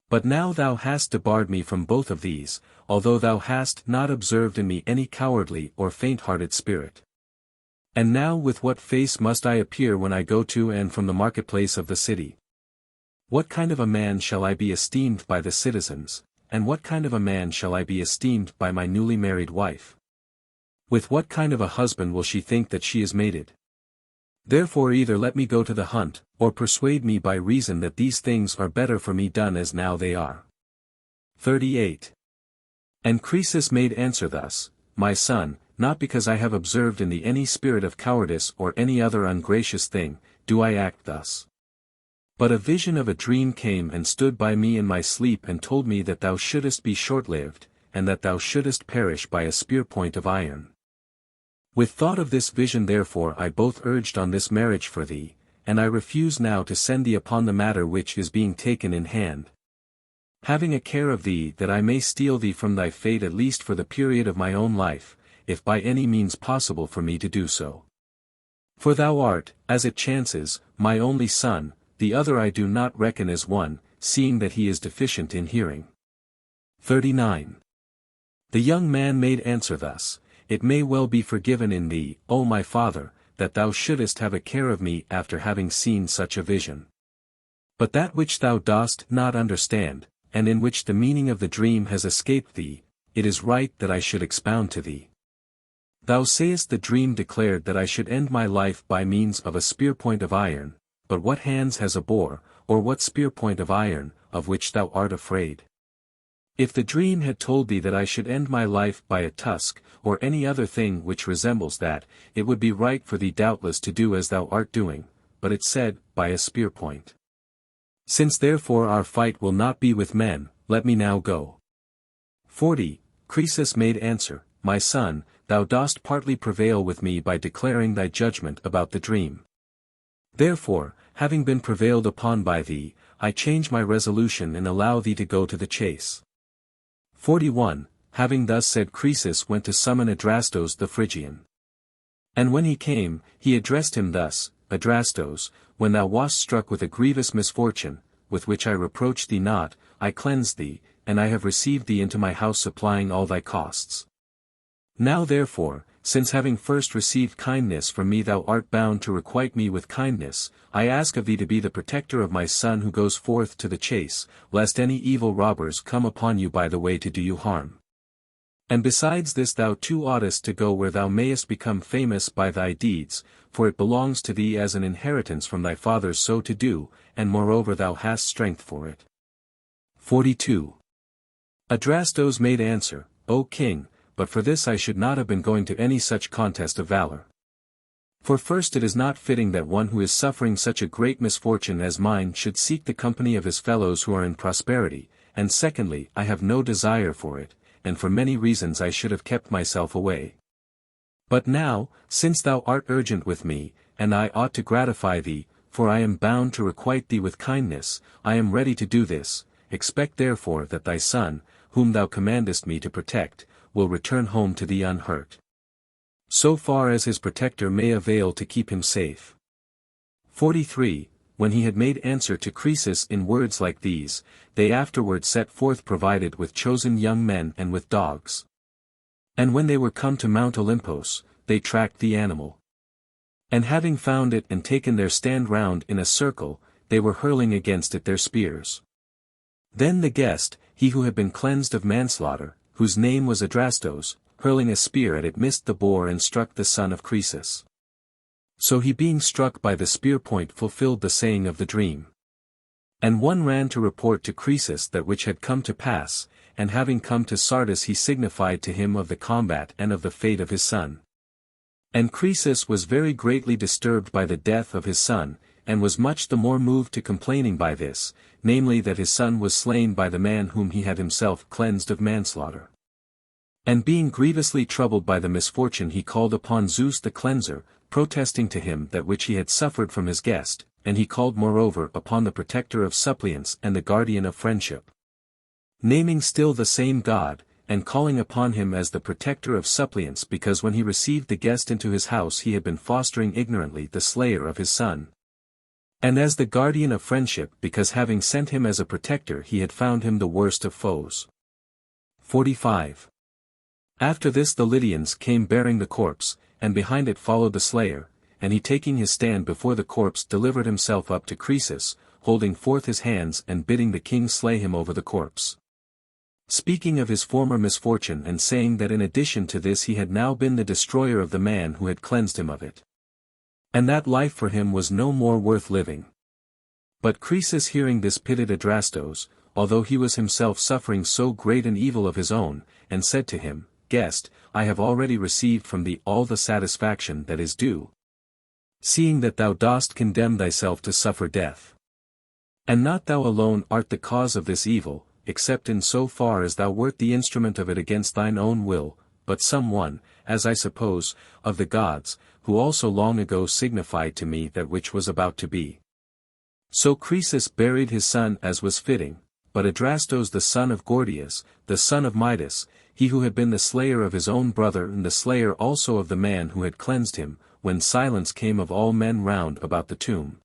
Speaker 1: But now thou hast debarred me from both of these, although thou hast not observed in me any cowardly or faint-hearted spirit. And now with what face must I appear when I go to and from the marketplace of the city? What kind of a man shall I be esteemed by the citizens, and what kind of a man shall I be esteemed by my newly married wife? With what kind of a husband will she think that she is mated? Therefore either let me go to the hunt, or persuade me by reason that these things are better for me done as now they are. 38. And Croesus made answer thus, My son, not because I have observed in thee any spirit of cowardice or any other ungracious thing, do I act thus. But a vision of a dream came and stood by me in my sleep and told me that thou shouldest be short-lived, and that thou shouldest perish by a spear-point of iron. With thought of this vision therefore I both urged on this marriage for thee, and I refuse now to send thee upon the matter which is being taken in hand. Having a care of thee that I may steal thee from thy fate at least for the period of my own life, if by any means possible for me to do so. For thou art, as it chances, my only son, the other I do not reckon as one, seeing that he is deficient in hearing. 39. The young man made answer thus, It may well be forgiven in thee, O my father, that thou shouldest have a care of me after having seen such a vision. But that which thou dost not understand, and in which the meaning of the dream has escaped thee, it is right that I should expound to thee. Thou sayest the dream declared that I should end my life by means of a spear-point of iron, but what hands has a boar, or what spear-point of iron, of which thou art afraid? If the dream had told thee that I should end my life by a tusk, or any other thing which resembles that, it would be right for thee doubtless to do as thou art doing, but it said, by a spear-point. Since therefore our fight will not be with men, let me now go. 40. Croesus made answer, My son, thou dost partly prevail with me by declaring thy judgment about the dream. Therefore, having been prevailed upon by thee, I change my resolution and allow thee to go to the chase. 41. Having thus said Croesus went to summon Adrastos the Phrygian. And when he came, he addressed him thus, Adrastos, when thou wast struck with a grievous misfortune, with which I reproach thee not, I cleansed thee, and I have received thee into my house supplying all thy costs. Now therefore, since having first received kindness from me thou art bound to requite me with kindness, I ask of thee to be the protector of my son who goes forth to the chase, lest any evil robbers come upon you by the way to do you harm. And besides this thou too oughtest to go where thou mayest become famous by thy deeds, for it belongs to thee as an inheritance from thy fathers so to do, and moreover thou hast strength for it. 42. Adrastos made answer, O king, but for this I should not have been going to any such contest of valor. For first it is not fitting that one who is suffering such a great misfortune as mine should seek the company of his fellows who are in prosperity, and secondly I have no desire for it, and for many reasons I should have kept myself away. But now, since thou art urgent with me, and I ought to gratify thee, for I am bound to requite thee with kindness, I am ready to do this, expect therefore that thy son, whom thou commandest me to protect, will return home to thee unhurt. So far as his protector may avail to keep him safe. 43. When he had made answer to Croesus in words like these, they afterward set forth provided with chosen young men and with dogs. And when they were come to Mount Olympos, they tracked the animal. And having found it and taken their stand round in a circle, they were hurling against it their spears. Then the guest, he who had been cleansed of manslaughter, whose name was Adrastos, hurling a spear at it missed the boar and struck the son of Croesus. So he being struck by the spear point fulfilled the saying of the dream. And one ran to report to Croesus that which had come to pass, and having come to Sardis he signified to him of the combat and of the fate of his son. And Croesus was very greatly disturbed by the death of his son, and was much the more moved to complaining by this, namely that his son was slain by the man whom he had himself cleansed of manslaughter. And being grievously troubled by the misfortune he called upon Zeus the cleanser, protesting to him that which he had suffered from his guest, and he called moreover upon the protector of suppliants and the guardian of friendship. Naming still the same God, and calling upon him as the protector of suppliants because when he received the guest into his house he had been fostering ignorantly the slayer of his son. And as the guardian of friendship because having sent him as a protector he had found him the worst of foes. 45. After this the Lydians came bearing the corpse, and behind it followed the slayer, and he taking his stand before the corpse delivered himself up to Croesus, holding forth his hands and bidding the king slay him over the corpse. Speaking of his former misfortune and saying that in addition to this he had now been the destroyer of the man who had cleansed him of it. And that life for him was no more worth living. But Croesus hearing this pitied Adrastos, although he was himself suffering so great an evil of his own, and said to him, Guest, I have already received from thee all the satisfaction that is due, seeing that thou dost condemn thyself to suffer death. And not thou alone art the cause of this evil, except in so far as thou wert the instrument of it against thine own will, but some one, as I suppose, of the gods, who also long ago signified to me that which was about to be. So Croesus buried his son as was fitting, but Adrastos the son of Gordias, the son of Midas, he who had been the slayer of his own brother and the slayer also of the man who had cleansed him, when silence came of all men round about the tomb,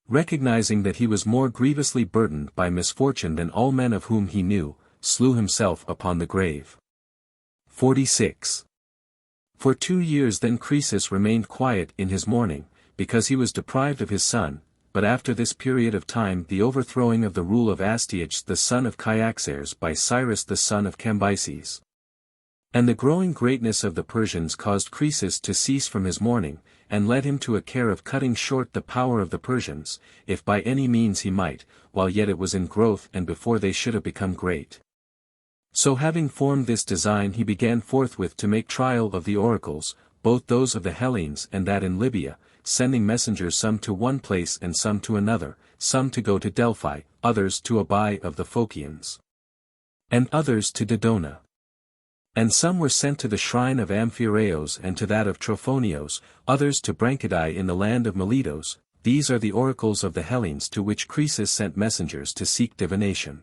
Speaker 1: recognizing that he was more grievously burdened by misfortune than all men of whom he knew, slew himself upon the grave. 46. For 2 years then Croesus remained quiet in his mourning, because he was deprived of his son, but after this period of time the overthrowing of the rule of Astyages the son of Cyaxares by Cyrus the son of Cambyses, and the growing greatness of the Persians caused Croesus to cease from his mourning, and led him to a care of cutting short the power of the Persians, if by any means he might, while yet it was in growth and before they should have become great. So having formed this design he began forthwith to make trial of the oracles, both those of the Hellenes and that in Libya, sending messengers some to one place and some to another, some to go to Delphi, others to Abai of the Phocians, and others to Dodona. And some were sent to the shrine of Amphiaraos and to that of Trophonios, others to Branchidae in the land of Miletos. These are the oracles of the Hellenes to which Croesus sent messengers to seek divination.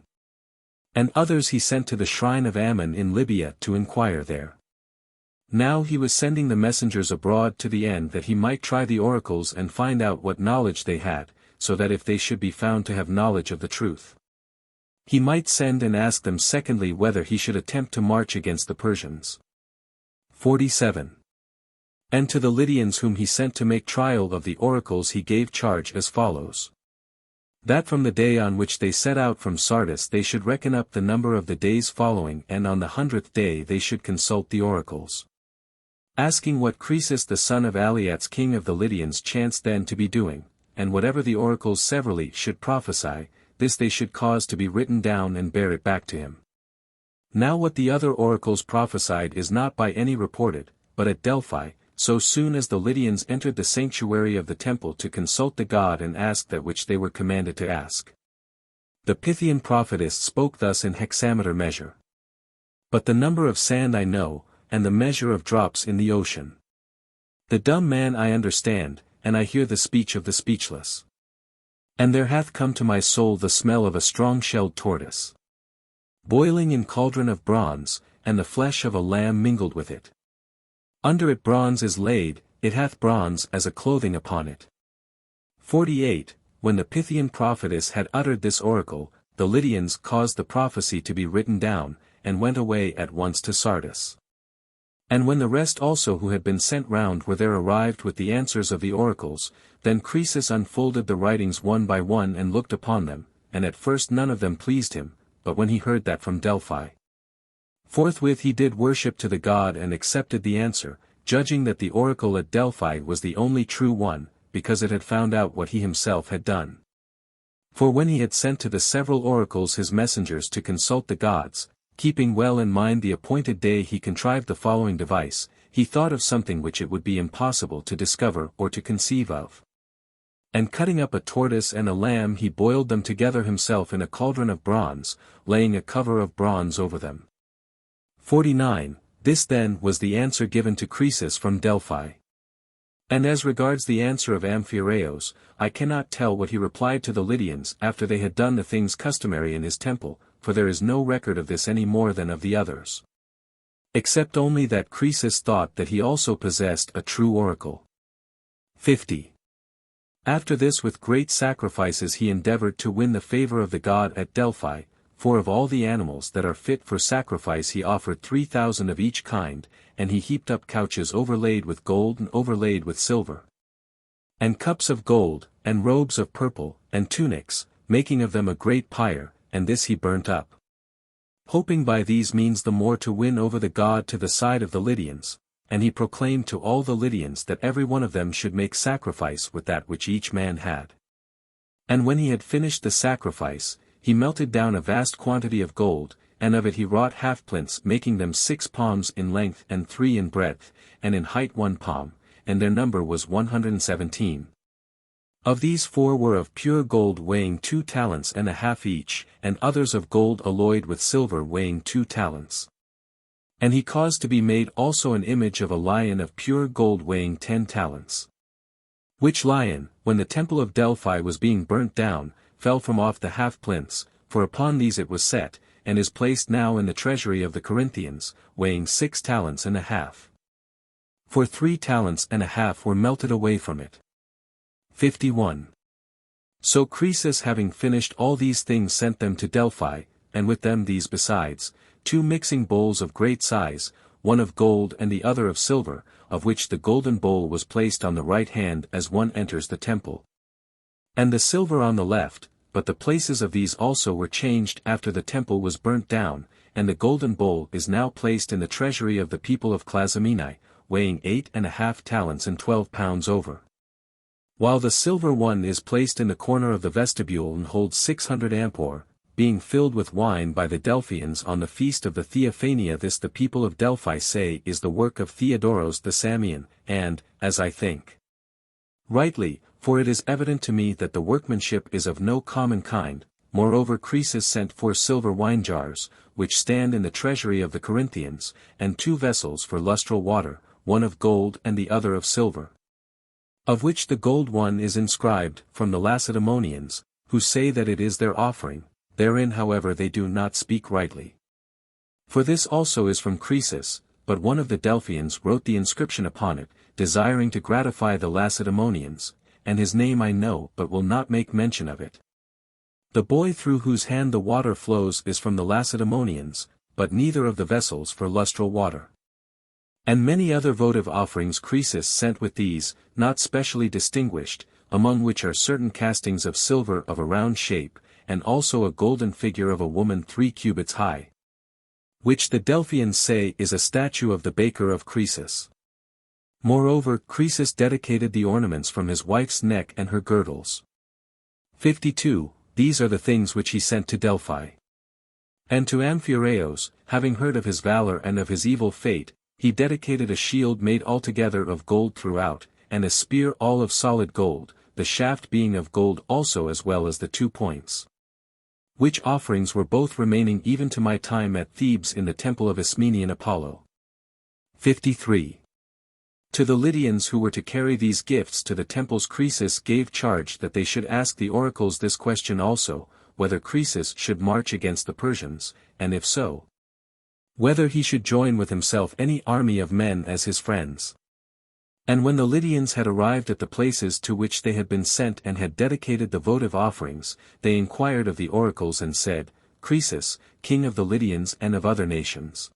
Speaker 1: And others he sent to the shrine of Ammon in Libya to inquire there. Now he was sending the messengers abroad to the end that he might try the oracles and find out what knowledge they had, so that if they should be found to have knowledge of the truth, he might send and ask them secondly whether he should attempt to march against the Persians. 47. And to the Lydians whom he sent to make trial of the oracles he gave charge as follows. That from the day on which they set out from Sardis they should reckon up the number of the days following, and on the 100th day they should consult the oracles, asking what Croesus the son of Aliates king of the Lydians chanced then to be doing, and whatever the oracles severally should prophesy, this they should cause to be written down and bear it back to him. Now what the other oracles prophesied is not by any reported, but at Delphi, so soon as the Lydians entered the sanctuary of the temple to consult the god and ask that which they were commanded to ask. The Pythian prophetess spoke thus in hexameter measure. But the number of sand I know, and the measure of drops in the ocean. The dumb man I understand, and I hear the speech of the speechless. And there hath come to my soul the smell of a strong-shelled tortoise, boiling in cauldron of bronze, and the flesh of a lamb mingled with it. Under it bronze is laid, it hath bronze as a clothing upon it. 48. When the Pythian prophetess had uttered this oracle, the Lydians caused the prophecy to be written down, and went away at once to Sardis. And when the rest also who had been sent round were there arrived with the answers of the oracles, then Croesus unfolded the writings one by one and looked upon them, and at first none of them pleased him, but when he heard that from Delphi, forthwith he did worship to the god and accepted the answer, judging that the oracle at Delphi was the only true one, because it had found out what he himself had done. For when he had sent to the several oracles his messengers to consult the gods, keeping well in mind the appointed day he contrived the following device, he thought of something which it would be impossible to discover or to conceive of. And cutting up a tortoise and a lamb he boiled them together himself in a cauldron of bronze, laying a cover of bronze over them. 49. This then was the answer given to Croesus from Delphi. And as regards the answer of Amphiaraos, I cannot tell what he replied to the Lydians after they had done the things customary in his temple, for there is no record of this any more than of the others, except only that Croesus thought that he also possessed a true oracle. 50. After this with great sacrifices he endeavored to win the favor of the god at Delphi, for of all the animals that are fit for sacrifice he offered 3,000 of each kind, and he heaped up couches overlaid with gold and overlaid with silver, and cups of gold, and robes of purple, and tunics, making of them a great pyre, and this he burnt up, hoping by these means the more to win over the god to the side of the Lydians, and he proclaimed to all the Lydians that every one of them should make sacrifice with that which each man had. And when he had finished the sacrifice, he melted down a vast quantity of gold, and of it he wrought half-plinths making them 6 palms in length and 3 in breadth, and in height 1 palm, and their number was 117. Of these 4 were of pure gold weighing 2 talents and a half each, and others of gold alloyed with silver weighing 2 talents. And he caused to be made also an image of a lion of pure gold weighing 10 talents. Which lion, when the temple of Delphi was being burnt down, fell from off the half-plinths, for upon these it was set, and is placed now in the treasury of the Corinthians, weighing 6 talents and a half. For 3 talents and a half were melted away from it. 51. So Croesus having finished all these things sent them to Delphi, and with them these besides, 2 mixing bowls of great size, one of gold and the other of silver, of which the golden bowl was placed on the right hand as one enters the temple, and the silver on the left, but the places of these also were changed after the temple was burnt down, and the golden bowl is now placed in the treasury of the people of Clazomenae, weighing 8.5 talents and 12 pounds over. While the silver one is placed in the corner of the vestibule and holds 600 ampore, being filled with wine by the Delphians on the feast of the Theophania. This the people of Delphi say is the work of Theodoros the Samian, and, as I think, rightly, for it is evident to me that the workmanship is of no common kind. Moreover Croesus sent 4 silver wine jars, which stand in the treasury of the Corinthians, and 2 vessels for lustral water, one of gold and the other of silver, of which the gold one is inscribed, from the Lacedaemonians, who say that it is their offering, therein however they do not speak rightly. For this also is from Croesus, but one of the Delphians wrote the inscription upon it, desiring to gratify the Lacedaemonians, and his name I know but will not make mention of it. The boy through whose hand the water flows is from the Lacedaemonians, but neither of the vessels for lustral water. And many other votive offerings Croesus sent with these, not specially distinguished, among which are certain castings of silver of a round shape, and also a golden figure of a woman 3 cubits high, which the Delphians say is a statue of the baker of Croesus. Moreover Croesus dedicated the ornaments from his wife's neck and her girdles. 52. These are the things which he sent to Delphi. And to Amphiaraos, having heard of his valor and of his evil fate, he dedicated a shield made altogether of gold throughout, and a spear all of solid gold, the shaft being of gold also as well as the 2 points. Which offerings were both remaining even to my time at Thebes in the temple of Ismenian Apollo. 53. To the Lydians who were to carry these gifts to the temples Croesus gave charge that they should ask the oracles this question also, whether Croesus should march against the Persians, and if so, whether he should join with himself any army of men as his friends. And when the Lydians had arrived at the places to which they had been sent and had dedicated the votive offerings, they inquired of the oracles and said, Croesus, king of the Lydians and of other nations,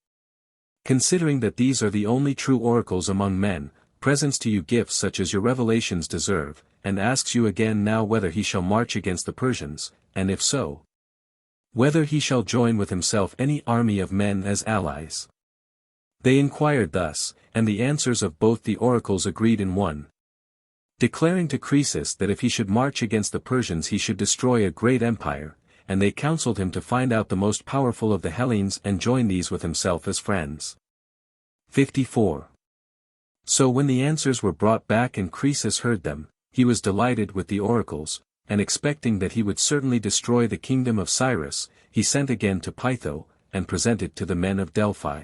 Speaker 1: considering that these are the only true oracles among men, presents to you gifts such as your revelations deserve, and asks you again now whether he shall march against the Persians, and if so, whether he shall join with himself any army of men as allies. They inquired thus, and the answers of both the oracles agreed in one, declaring to Croesus that if he should march against the Persians he should destroy a great empire, and they counseled him to find out the most powerful of the Hellenes and join these with himself as friends. 54. So when the answers were brought back and Croesus heard them, he was delighted with the oracles, and expecting that he would certainly destroy the kingdom of Cyrus, he sent again to Pytho, and presented to the men of Delphi,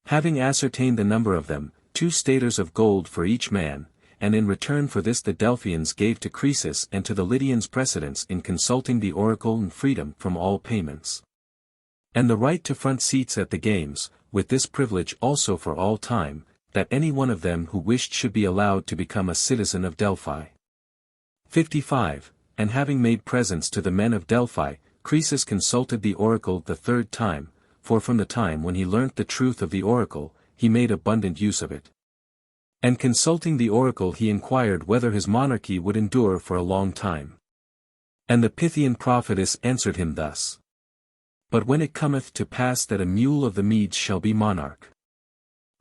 Speaker 1: having ascertained the number of them, 2 staters of gold for each man, and in return for this the Delphians gave to Croesus and to the Lydians precedence in consulting the oracle and freedom from all payments, and the right to front seats at the games, with this privilege also for all time, that any one of them who wished should be allowed to become a citizen of Delphi. 55. And having made presents to the men of Delphi, Croesus consulted the oracle the 3rd time, for from the time when he learnt the truth of the oracle, he made abundant use of it. And consulting the oracle he inquired whether his monarchy would endure for a long time. And the Pythian prophetess answered him thus. But when it cometh to pass that a mule of the Medes shall be monarch,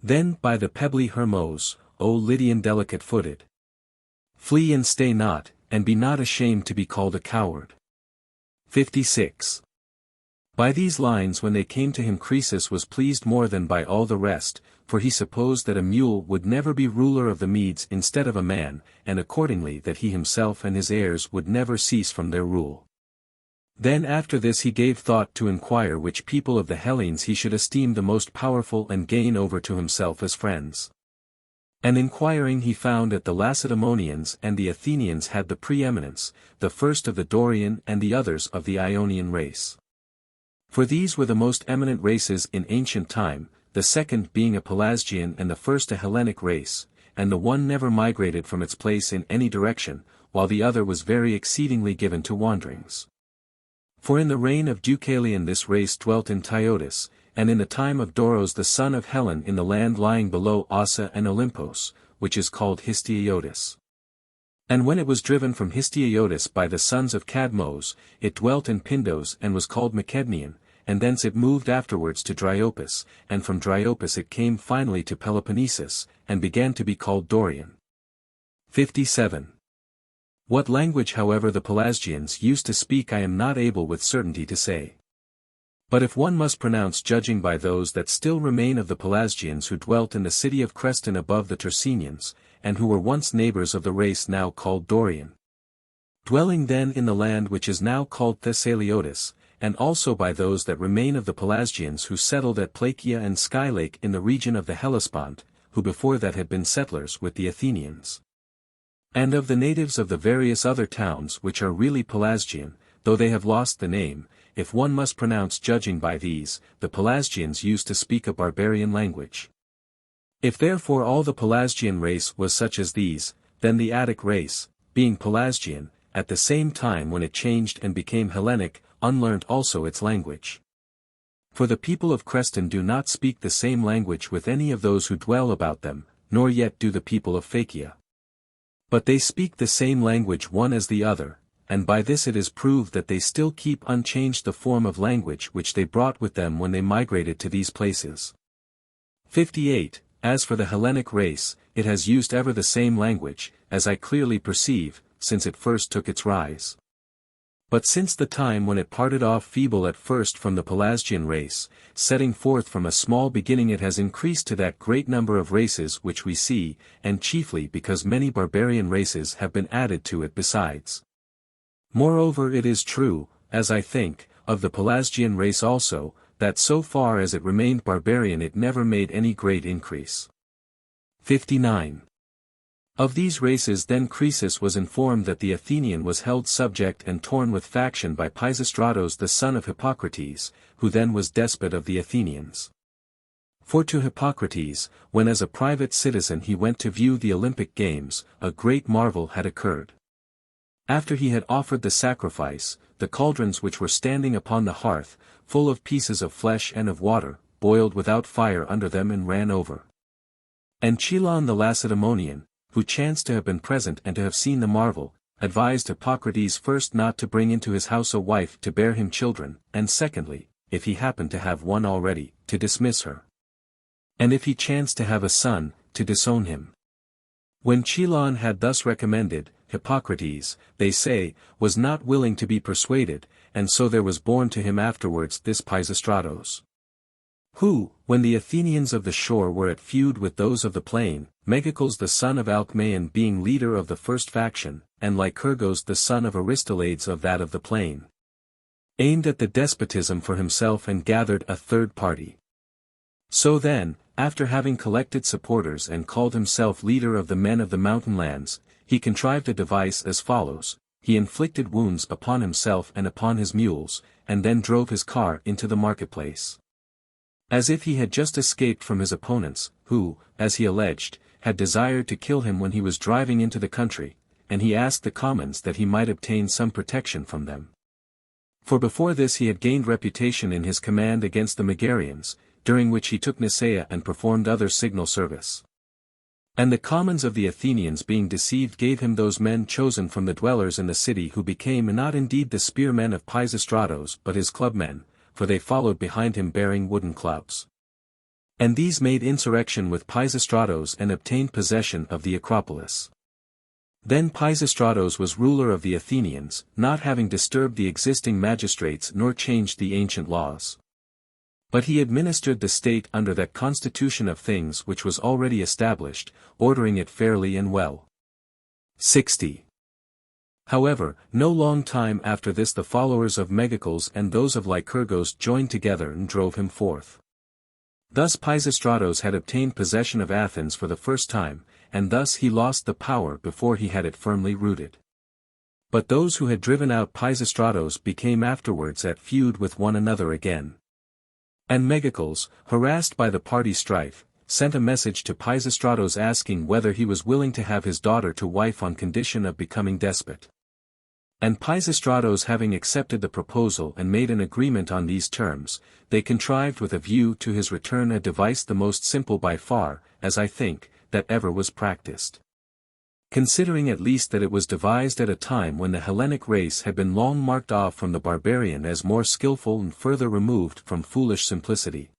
Speaker 1: then by the pebbly Hermos, O Lydian delicate-footed, flee and stay not, and be not ashamed to be called a coward. 56. By these lines when they came to him Croesus was pleased more than by all the rest, for he supposed that a mule would never be ruler of the Medes instead of a man, and accordingly that he himself and his heirs would never cease from their rule. Then after this he gave thought to inquire which people of the Hellenes he should esteem the most powerful and gain over to himself as friends. And inquiring he found that the Lacedaemonians and the Athenians had the preeminence, the first of the Dorian and the others of the Ionian race. For these were the most eminent races in ancient time, the second being a Pelasgian and the first a Hellenic race, and the one never migrated from its place in any direction, while the other was very exceedingly given to wanderings. For in the reign of Deucalion this race dwelt in Tyotis, and in the time of Doros the son of Hellen in the land lying below Ossa and Olympos, which is called Histiaiotis. And when it was driven from Histiaiotis by the sons of Cadmos, it dwelt in Pindos and was called Macednian, and thence it moved afterwards to Dryopus, and from Dryopus it came finally to Peloponnesus, and began to be called Dorian. 57. What language however the Pelasgians used to speak I am not able with certainty to say. But if one must pronounce judging by those that still remain of the Pelasgians who dwelt in the city of Creston above the Tersenians, and who were once neighbors of the race now called Dorian, dwelling then in the land which is now called Thessaliotis, and also by those that remain of the Pelasgians who settled at Placia and Skylake in the region of the Hellespont, who before that had been settlers with the Athenians. And of the natives of the various other towns which are really Pelasgian, though they have lost the name, if one must pronounce judging by these, the Pelasgians used to speak a barbarian language. If therefore all the Pelasgian race was such as these, then the Attic race, being Pelasgian, at the same time when it changed and became Hellenic, unlearnt also its language. For the people of Creston do not speak the same language with any of those who dwell about them, nor yet do the people of Phakia. But they speak the same language one as the other, and by this it is proved that they still keep unchanged the form of language which they brought with them when they migrated to these places. 58. As for the Hellenic race, it has used ever the same language, as I clearly perceive, since it first took its rise. But since the time when it parted off feeble at first from the Pelasgian race, setting forth from a small beginning it has increased to that great number of races which we see, and chiefly because many barbarian races have been added to it besides. Moreover it is true, as I think, of the Pelasgian race also, that so far as it remained barbarian it never made any great increase. 59. Of these races then Croesus was informed that the Athenian was held subject and torn with faction by Pisistratos the son of Hippocrates, who then was despot of the Athenians. For to Hippocrates, when as a private citizen he went to view the Olympic games, a great marvel had occurred. After he had offered the sacrifice, the cauldrons which were standing upon the hearth, full of pieces of flesh and of water, boiled without fire under them and ran over. And Chelon the Lacedaemonian, who chanced to have been present and to have seen the marvel, advised Hippocrates first not to bring into his house a wife to bear him children, and secondly, if he happened to have one already, to dismiss her. And if he chanced to have a son, to disown him. When Chelon had thus recommended, Hippocrates, they say, was not willing to be persuaded, and so there was born to him afterwards this Pisistratos. Who, when the Athenians of the shore were at feud with those of the plain, Megacles the son of Alcmaeon being leader of the first faction, and Lycurgos the son of Aristolades of that of the plain, aimed at the despotism for himself and gathered a third party. So then, after having collected supporters and called himself leader of the men of the mountain lands, he contrived a device as follows: he inflicted wounds upon himself and upon his mules, and then drove his car into the marketplace. As if he had just escaped from his opponents, who, as he alleged, had desired to kill him when he was driving into the country, and he asked the commons that he might obtain some protection from them. For before this he had gained reputation in his command against the Megarians, during which he took Nisaea and performed other signal service. And the commons of the Athenians being deceived gave him those men chosen from the dwellers in the city who became not indeed the spearmen of Pisistratos but his clubmen, for they followed behind him bearing wooden clubs. And these made insurrection with Pisistratos and obtained possession of the Acropolis. Then Pisistratos was ruler of the Athenians, not having disturbed the existing magistrates nor changed the ancient laws. But he administered the state under that constitution of things which was already established, ordering it fairly and well. 60. However, no long time after this the followers of Megacles and those of Lycurgos joined together and drove him forth. Thus Pisistratos had obtained possession of Athens for the first time, and thus he lost the power before he had it firmly rooted. But those who had driven out Pisistratos became afterwards at feud with one another again. And Megacles, harassed by the party strife, sent a message to Pisistratos asking whether he was willing to have his daughter to wife on condition of becoming despot. And Pisistratos having accepted the proposal and made an agreement on these terms, they contrived with a view to his return a device the most simple by far, as I think, that ever was practiced. Considering at least that it was devised at a time when the Hellenic race had been long marked off from the barbarian as more skillful and further removed from foolish simplicity.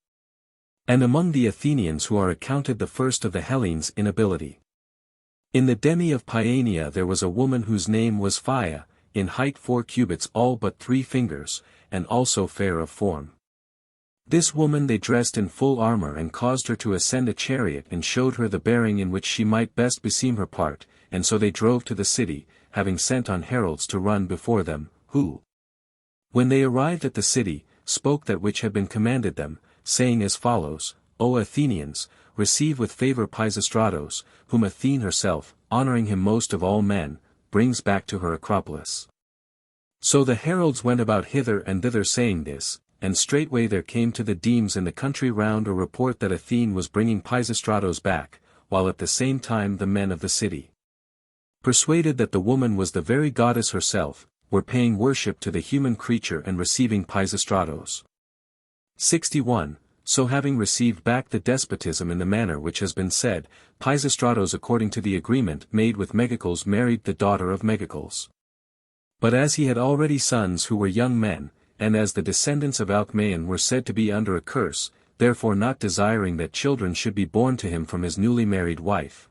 Speaker 1: And among the Athenians who are accounted the first of the Hellenes in ability. In the demi of Paeania there was a woman whose name was Phaia, in height 4 cubits all but 3 fingers, and also fair of form. This woman they dressed in full armor and caused her to ascend a chariot and showed her the bearing in which she might best beseem her part, and so they drove to the city, having sent on heralds to run before them, who, when they arrived at the city, spoke that which had been commanded them, saying as follows: O Athenians, receive with favor Pisistratos, whom Athene herself, honoring him most of all men, brings back to her Acropolis. So the heralds went about hither and thither saying this, and straightway there came to the demes in the country round a report that Athene was bringing Pisistratos back, while at the same time the men of the city, persuaded that the woman was the very goddess herself, were paying worship to the human creature and receiving Pisistratos. 61. So having received back the despotism in the manner which has been said, Pisistratos according to the agreement made with Megacles married the daughter of Megacles. But as he had already sons who were young men, and as the descendants of Alcmaeon were said to be under a curse, therefore not desiring that children should be born to him from his newly married wife,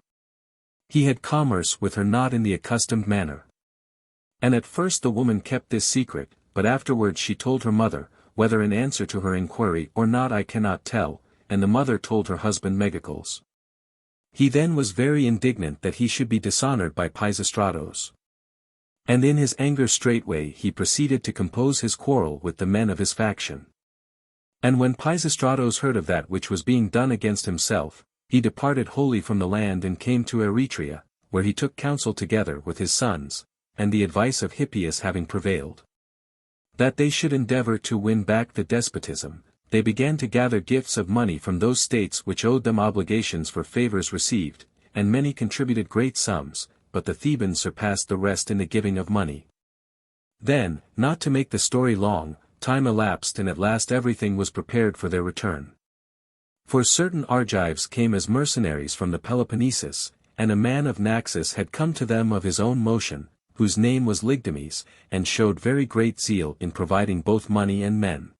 Speaker 1: he had commerce with her not in the accustomed manner. And at first the woman kept this secret, but afterwards she told her mother, whether in answer to her inquiry or not I cannot tell, and the mother told her husband Megacles. He then was very indignant that he should be dishonored by Pisistratos. And in his anger straightway he proceeded to compose his quarrel with the men of his faction. And when Pisistratos heard of that which was being done against himself, he departed wholly from the land and came to Eretria, where he took counsel together with his sons, and the advice of Hippias having prevailed, that they should endeavor to win back the despotism, they began to gather gifts of money from those states which owed them obligations for favors received, and many contributed great sums, but the Thebans surpassed the rest in the giving of money. Then, not to make the story long, time elapsed and at last everything was prepared for their return. For certain Argives came as mercenaries from the Peloponnesus, and a man of Naxos had come to them of his own motion, whose name was Lygdamis, and showed very great zeal in providing both money and men.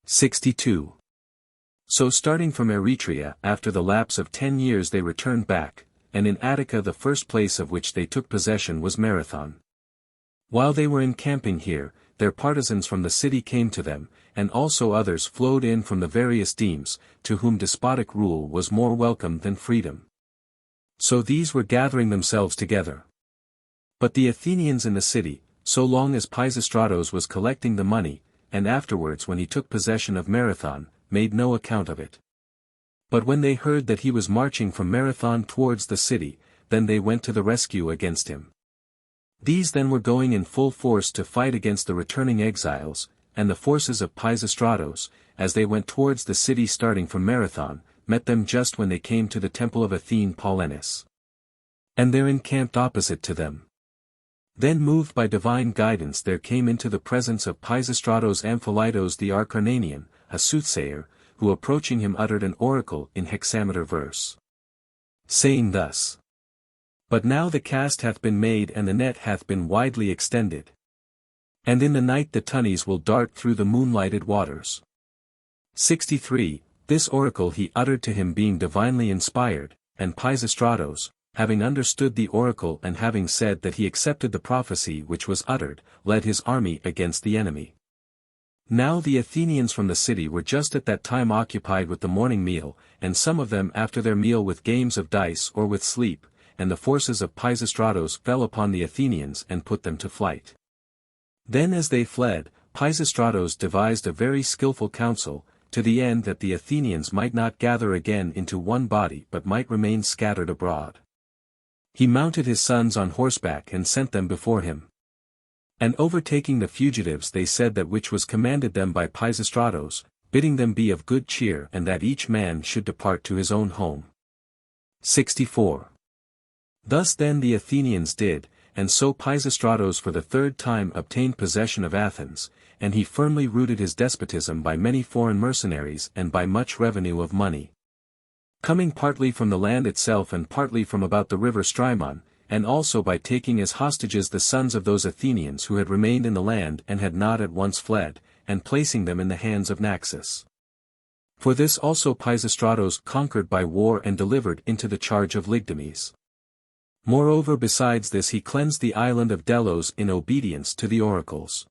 Speaker 1: 62. So starting from Eretria after the lapse of 10 years they returned back, and in Attica the first place of which they took possession was Marathon. While they were encamping here, their partisans from the city came to them, and also others flowed in from the various demes, to whom despotic rule was more welcome than freedom. So these were gathering themselves together. But the Athenians in the city, so long as Pisistratos was collecting the money, and afterwards when he took possession of Marathon, made no account of it. But when they heard that he was marching from Marathon towards the city, then they went to the rescue against him. These then were going in full force to fight against the returning exiles, and the forces of Pisistratos, as they went towards the city starting from Marathon, met them just when they came to the temple of Athene Paulinus. And there encamped opposite to them. Then moved by divine guidance there came into the presence of Pisistratos Amphilytos the Acarnanian, a soothsayer, who approaching him uttered an oracle in hexameter verse, saying thus: But now the cast hath been made and the net hath been widely extended. And in the night the tunnies will dart through the moonlighted waters. 63. This oracle he uttered to him being divinely inspired, and Pisistratos, having understood the oracle and having said that he accepted the prophecy which was uttered, led his army against the enemy. Now the Athenians from the city were just at that time occupied with the morning meal, and some of them after their meal with games of dice or with sleep, and the forces of Pisistratos fell upon the Athenians and put them to flight. Then as they fled, Pisistratos devised a very skillful counsel, to the end that the Athenians might not gather again into one body but might remain scattered abroad. He mounted his sons on horseback and sent them before him. And overtaking the fugitives they said that which was commanded them by Pisistratos, bidding them be of good cheer and that each man should depart to his own home. 64. Thus then the Athenians did, and so Pisistratos for the third time obtained possession of Athens, and he firmly rooted his despotism by many foreign mercenaries and by much revenue of money, coming partly from the land itself and partly from about the river Strymon, and also by taking as hostages the sons of those Athenians who had remained in the land and had not at once fled, and placing them in the hands of Naxos. For this also Pisistratos conquered by war and delivered into the charge of Lygdames. Moreover besides this he cleansed the island of Delos in obedience to the oracles.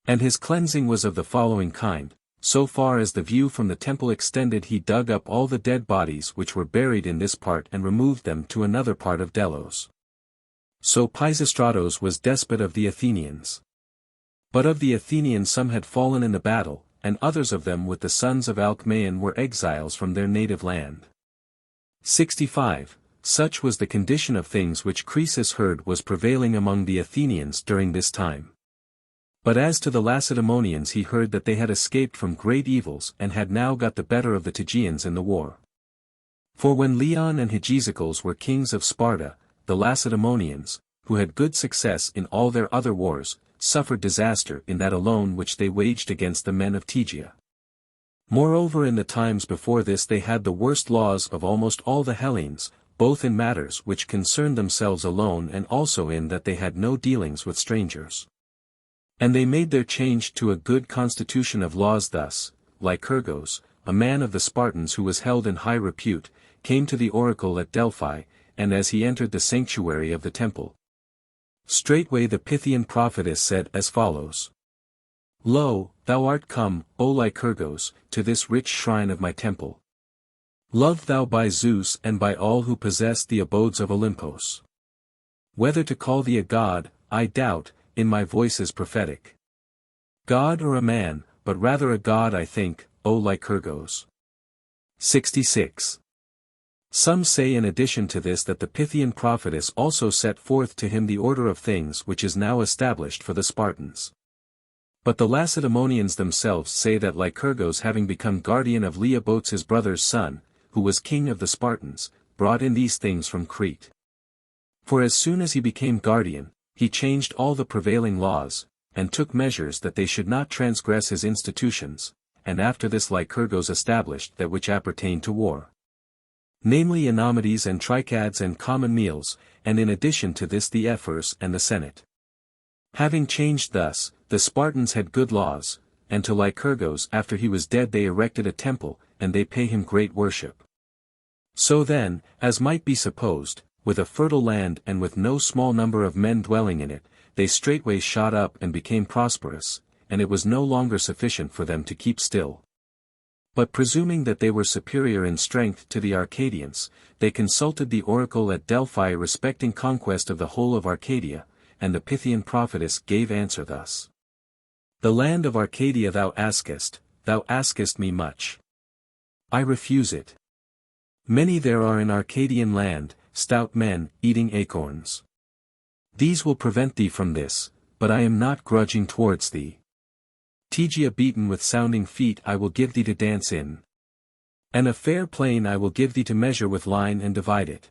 Speaker 1: And his cleansing was of the following kind: so far as the view from the temple extended he dug up all the dead bodies which were buried in this part and removed them to another part of Delos. So Pisistratos was despot of the Athenians. But of the Athenians some had fallen in the battle, and others of them with the sons of Alcmaeon were exiles from their native land. 65. Such was the condition of things which Croesus heard was prevailing among the Athenians during this time. But as to the Lacedaemonians he heard that they had escaped from great evils and had now got the better of the Tegeans in the war. For when Leon and Hygieicles were kings of Sparta, the Lacedaemonians, who had good success in all their other wars, suffered disaster in that alone which they waged against the men of Tegea. Moreover in the times before this they had the worst laws of almost all the Hellenes, both in matters which concerned themselves alone and also in that they had no dealings with strangers. And they made their change to a good constitution of laws thus: Lycurgos, a man of the Spartans who was held in high repute, came to the oracle at Delphi, and as he entered the sanctuary of the temple, straightway the Pythian prophetess said as follows: Lo, thou art come, O Lycurgos, to this rich shrine of my temple. Loved thou by Zeus and by all who possess the abodes of Olympos. Whether to call thee a god, I doubt, in my voice is prophetic. God or a man, but rather a god I think, O Lycurgos. 66. Some say in addition to this that the Pythian prophetess also set forth to him the order of things which is now established for the Spartans. But the Lacedaemonians themselves say that Lycurgos having become guardian of Leobotes his brother's son, who was king of the Spartans, brought in these things from Crete. For as soon as he became guardian, he changed all the prevailing laws, and took measures that they should not transgress his institutions, and after this Lycurgos established that which appertained to war, namely Enomides and Tricads and common meals, and in addition to this the ephors and the senate. Having changed thus, the Spartans had good laws, and to Lycurgos after he was dead they erected a temple, and they pay him great worship. So then, as might be supposed, with a fertile land and with no small number of men dwelling in it, they straightway shot up and became prosperous, and it was no longer sufficient for them to keep still. But presuming that they were superior in strength to the Arcadians, they consulted the oracle at Delphi respecting conquest of the whole of Arcadia, and the Pythian prophetess gave answer thus: The land of Arcadia thou askest me much. I refuse it. Many there are in Arcadian land, stout men, eating acorns. These will prevent thee from this, but I am not grudging towards thee. Tegea beaten with sounding feet I will give thee to dance in. And a fair plain I will give thee to measure with line and divide it.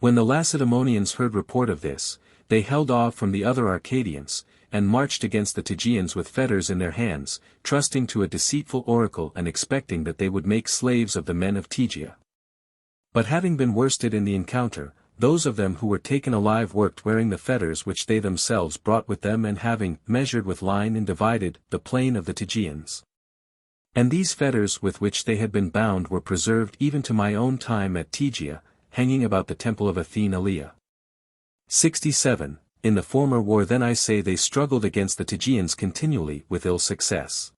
Speaker 1: When the Lacedaemonians heard report of this, they held off from the other Arcadians, and marched against the Tegeans with fetters in their hands, trusting to a deceitful oracle and expecting that they would make slaves of the men of Tegea. But having been worsted in the encounter, those of them who were taken alive worked wearing the fetters which they themselves brought with them and having measured with line and divided the plain of the Tegeans. And these fetters with which they had been bound were preserved even to my own time at Tegea, hanging about the temple of Athene Alia. 67. In the former war then I say they struggled against the Tegeans continually with ill success.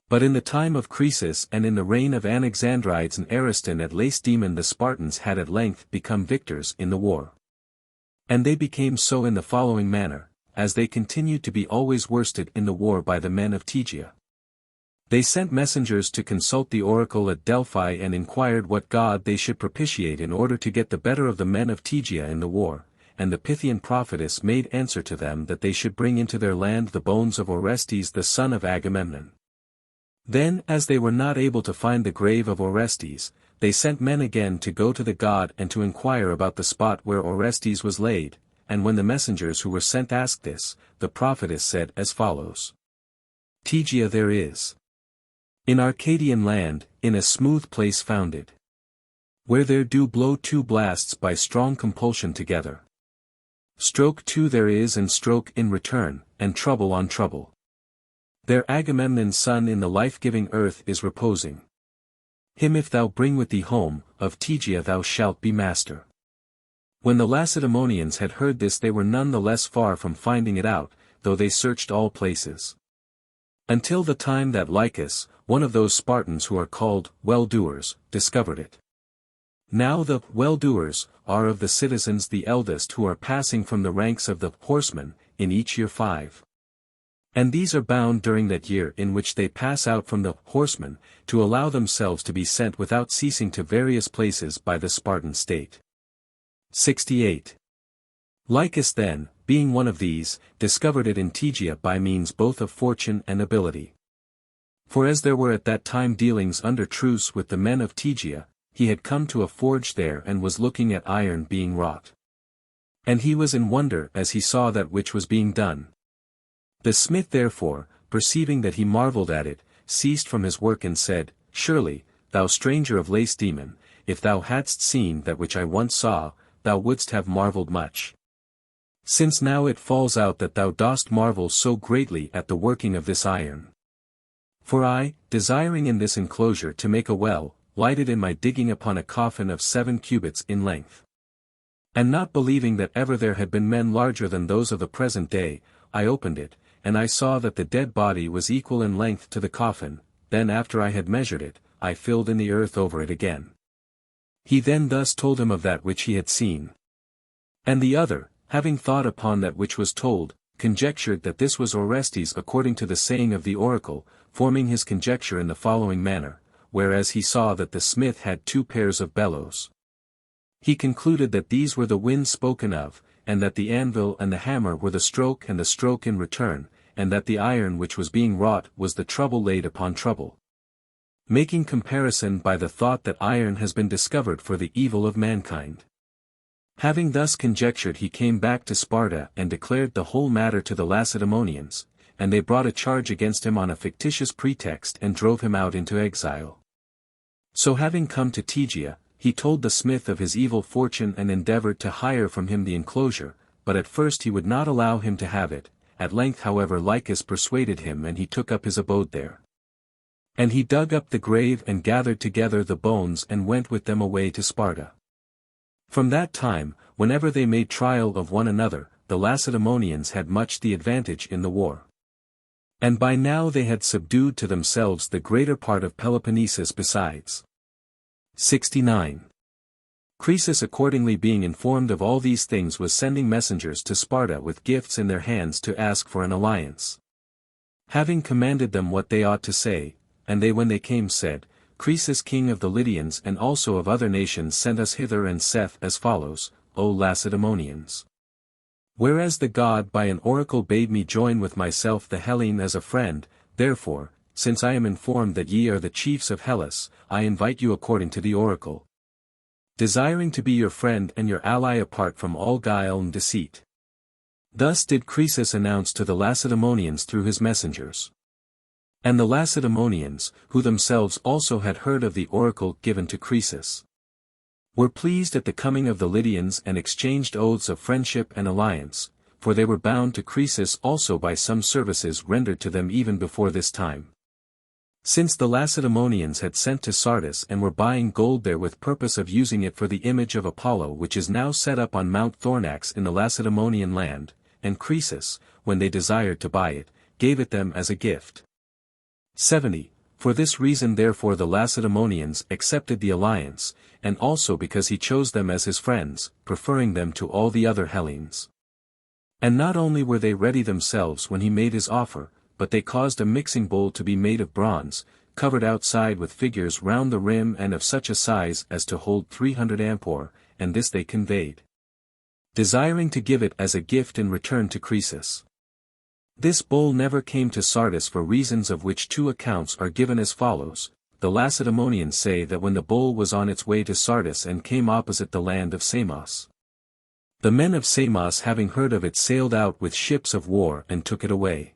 Speaker 1: But in the time of Croesus and in the reign of Anaxandrides and Ariston at Lacedaemon the Spartans had at length become victors in the war. And they became so in the following manner, as they continued to be always worsted in the war by the men of Tegea. They sent messengers to consult the oracle at Delphi and inquired what god they should propitiate in order to get the better of the men of Tegea in the war, and the Pythian prophetess made answer to them that they should bring into their land the bones of Orestes the son of Agamemnon. Then as they were not able to find the grave of Orestes, they sent men again to go to the god and to inquire about the spot where Orestes was laid, and when the messengers who were sent asked this, the prophetess said as follows. Tegea there is. In Arcadian land, in a smooth place founded. Where there do blow two blasts by strong compulsion together. Stroke two there is and stroke in return, and trouble on trouble. There Agamemnon's son in the life-giving earth is reposing. Him if thou bring with thee home, of Tegea thou shalt be master. When the Lacedaemonians had heard this they were none the less far from finding it out, though they searched all places. Until the time that Lycus, one of those Spartans who are called well-doers, discovered it. Now the well-doers are of the citizens the eldest who are passing from the ranks of the horsemen, in each year 5. And these are bound during that year in which they pass out from the horsemen, to allow themselves to be sent without ceasing to various places by the Spartan state. 68. Lycus then, being one of these, discovered it in Tegea by means both of fortune and ability. For as there were at that time dealings under truce with the men of Tegea, he had come to a forge there and was looking at iron being wrought. And he was in wonder as he saw that which was being done. The smith therefore, perceiving that he marveled at it, ceased from his work and said, Surely, thou stranger of Lacedaemon, if thou hadst seen that which I once saw, thou wouldst have marveled much. Since now it falls out that thou dost marvel so greatly at the working of this iron. For I, desiring in this enclosure to make a well, lighted in my digging upon a coffin of 7 cubits in length. And not believing that ever there had been men larger than those of the present day, I opened it, and I saw that the dead body was equal in length to the coffin. Then after I had measured it, I filled in the earth over it again. He then thus told him of that which he had seen. And the other, having thought upon that which was told, conjectured that this was Orestes according to the saying of the oracle, forming his conjecture in the following manner, whereas he saw that the smith had 2 pairs of bellows. He concluded that these were the winds spoken of, and that the anvil and the hammer were the stroke and the stroke in return, and that the iron which was being wrought was the trouble laid upon trouble. Making comparison by the thought that iron has been discovered for the evil of mankind. Having thus conjectured he came back to Sparta and declared the whole matter to the Lacedaemonians, and they brought a charge against him on a fictitious pretext and drove him out into exile. So having come to Tegea, he told the smith of his evil fortune and endeavored to hire from him the enclosure, but at first he would not allow him to have it. At length however Lycus persuaded him and he took up his abode there. And he dug up the grave and gathered together the bones and went with them away to Sparta. From that time, whenever they made trial of one another, the Lacedaemonians had much the advantage in the war. And by now they had subdued to themselves the greater part of Peloponnesus besides. 69. Croesus accordingly being informed of all these things was sending messengers to Sparta with gifts in their hands to ask for an alliance. Having commanded them what they ought to say, and they when they came said, Croesus king of the Lydians and also of other nations sent us hither and saith as follows, O Lacedaemonians. Whereas the god by an oracle bade me join with myself the Hellene as a friend, therefore, since I am informed that ye are the chiefs of Hellas, I invite you according to the oracle. Desiring to be your friend and your ally apart from all guile and deceit. Thus did Croesus announce to the Lacedaemonians through his messengers. And the Lacedaemonians, who themselves also had heard of the oracle given to Croesus, were pleased at the coming of the Lydians and exchanged oaths of friendship and alliance, for they were bound to Croesus also by some services rendered to them even before this time. Since the Lacedaemonians had sent to Sardis and were buying gold there with purpose of using it for the image of Apollo which is now set up on Mount Thornax in the Lacedaemonian land, and Croesus, when they desired to buy it, gave it them as a gift. 70. For this reason therefore the Lacedaemonians accepted the alliance, and also because he chose them as his friends, preferring them to all the other Hellenes. And not only were they ready themselves when he made his offer, but they caused a mixing bowl to be made of bronze, covered outside with figures round the rim and of such a size as to hold 300 ampore, and this they conveyed, desiring to give it as a gift in return to Croesus. This bowl never came to Sardis for reasons of which two accounts are given as follows. The Lacedaemonians say that when the bowl was on its way to Sardis and came opposite the land of Samos, the men of Samos having heard of it sailed out with ships of war and took it away.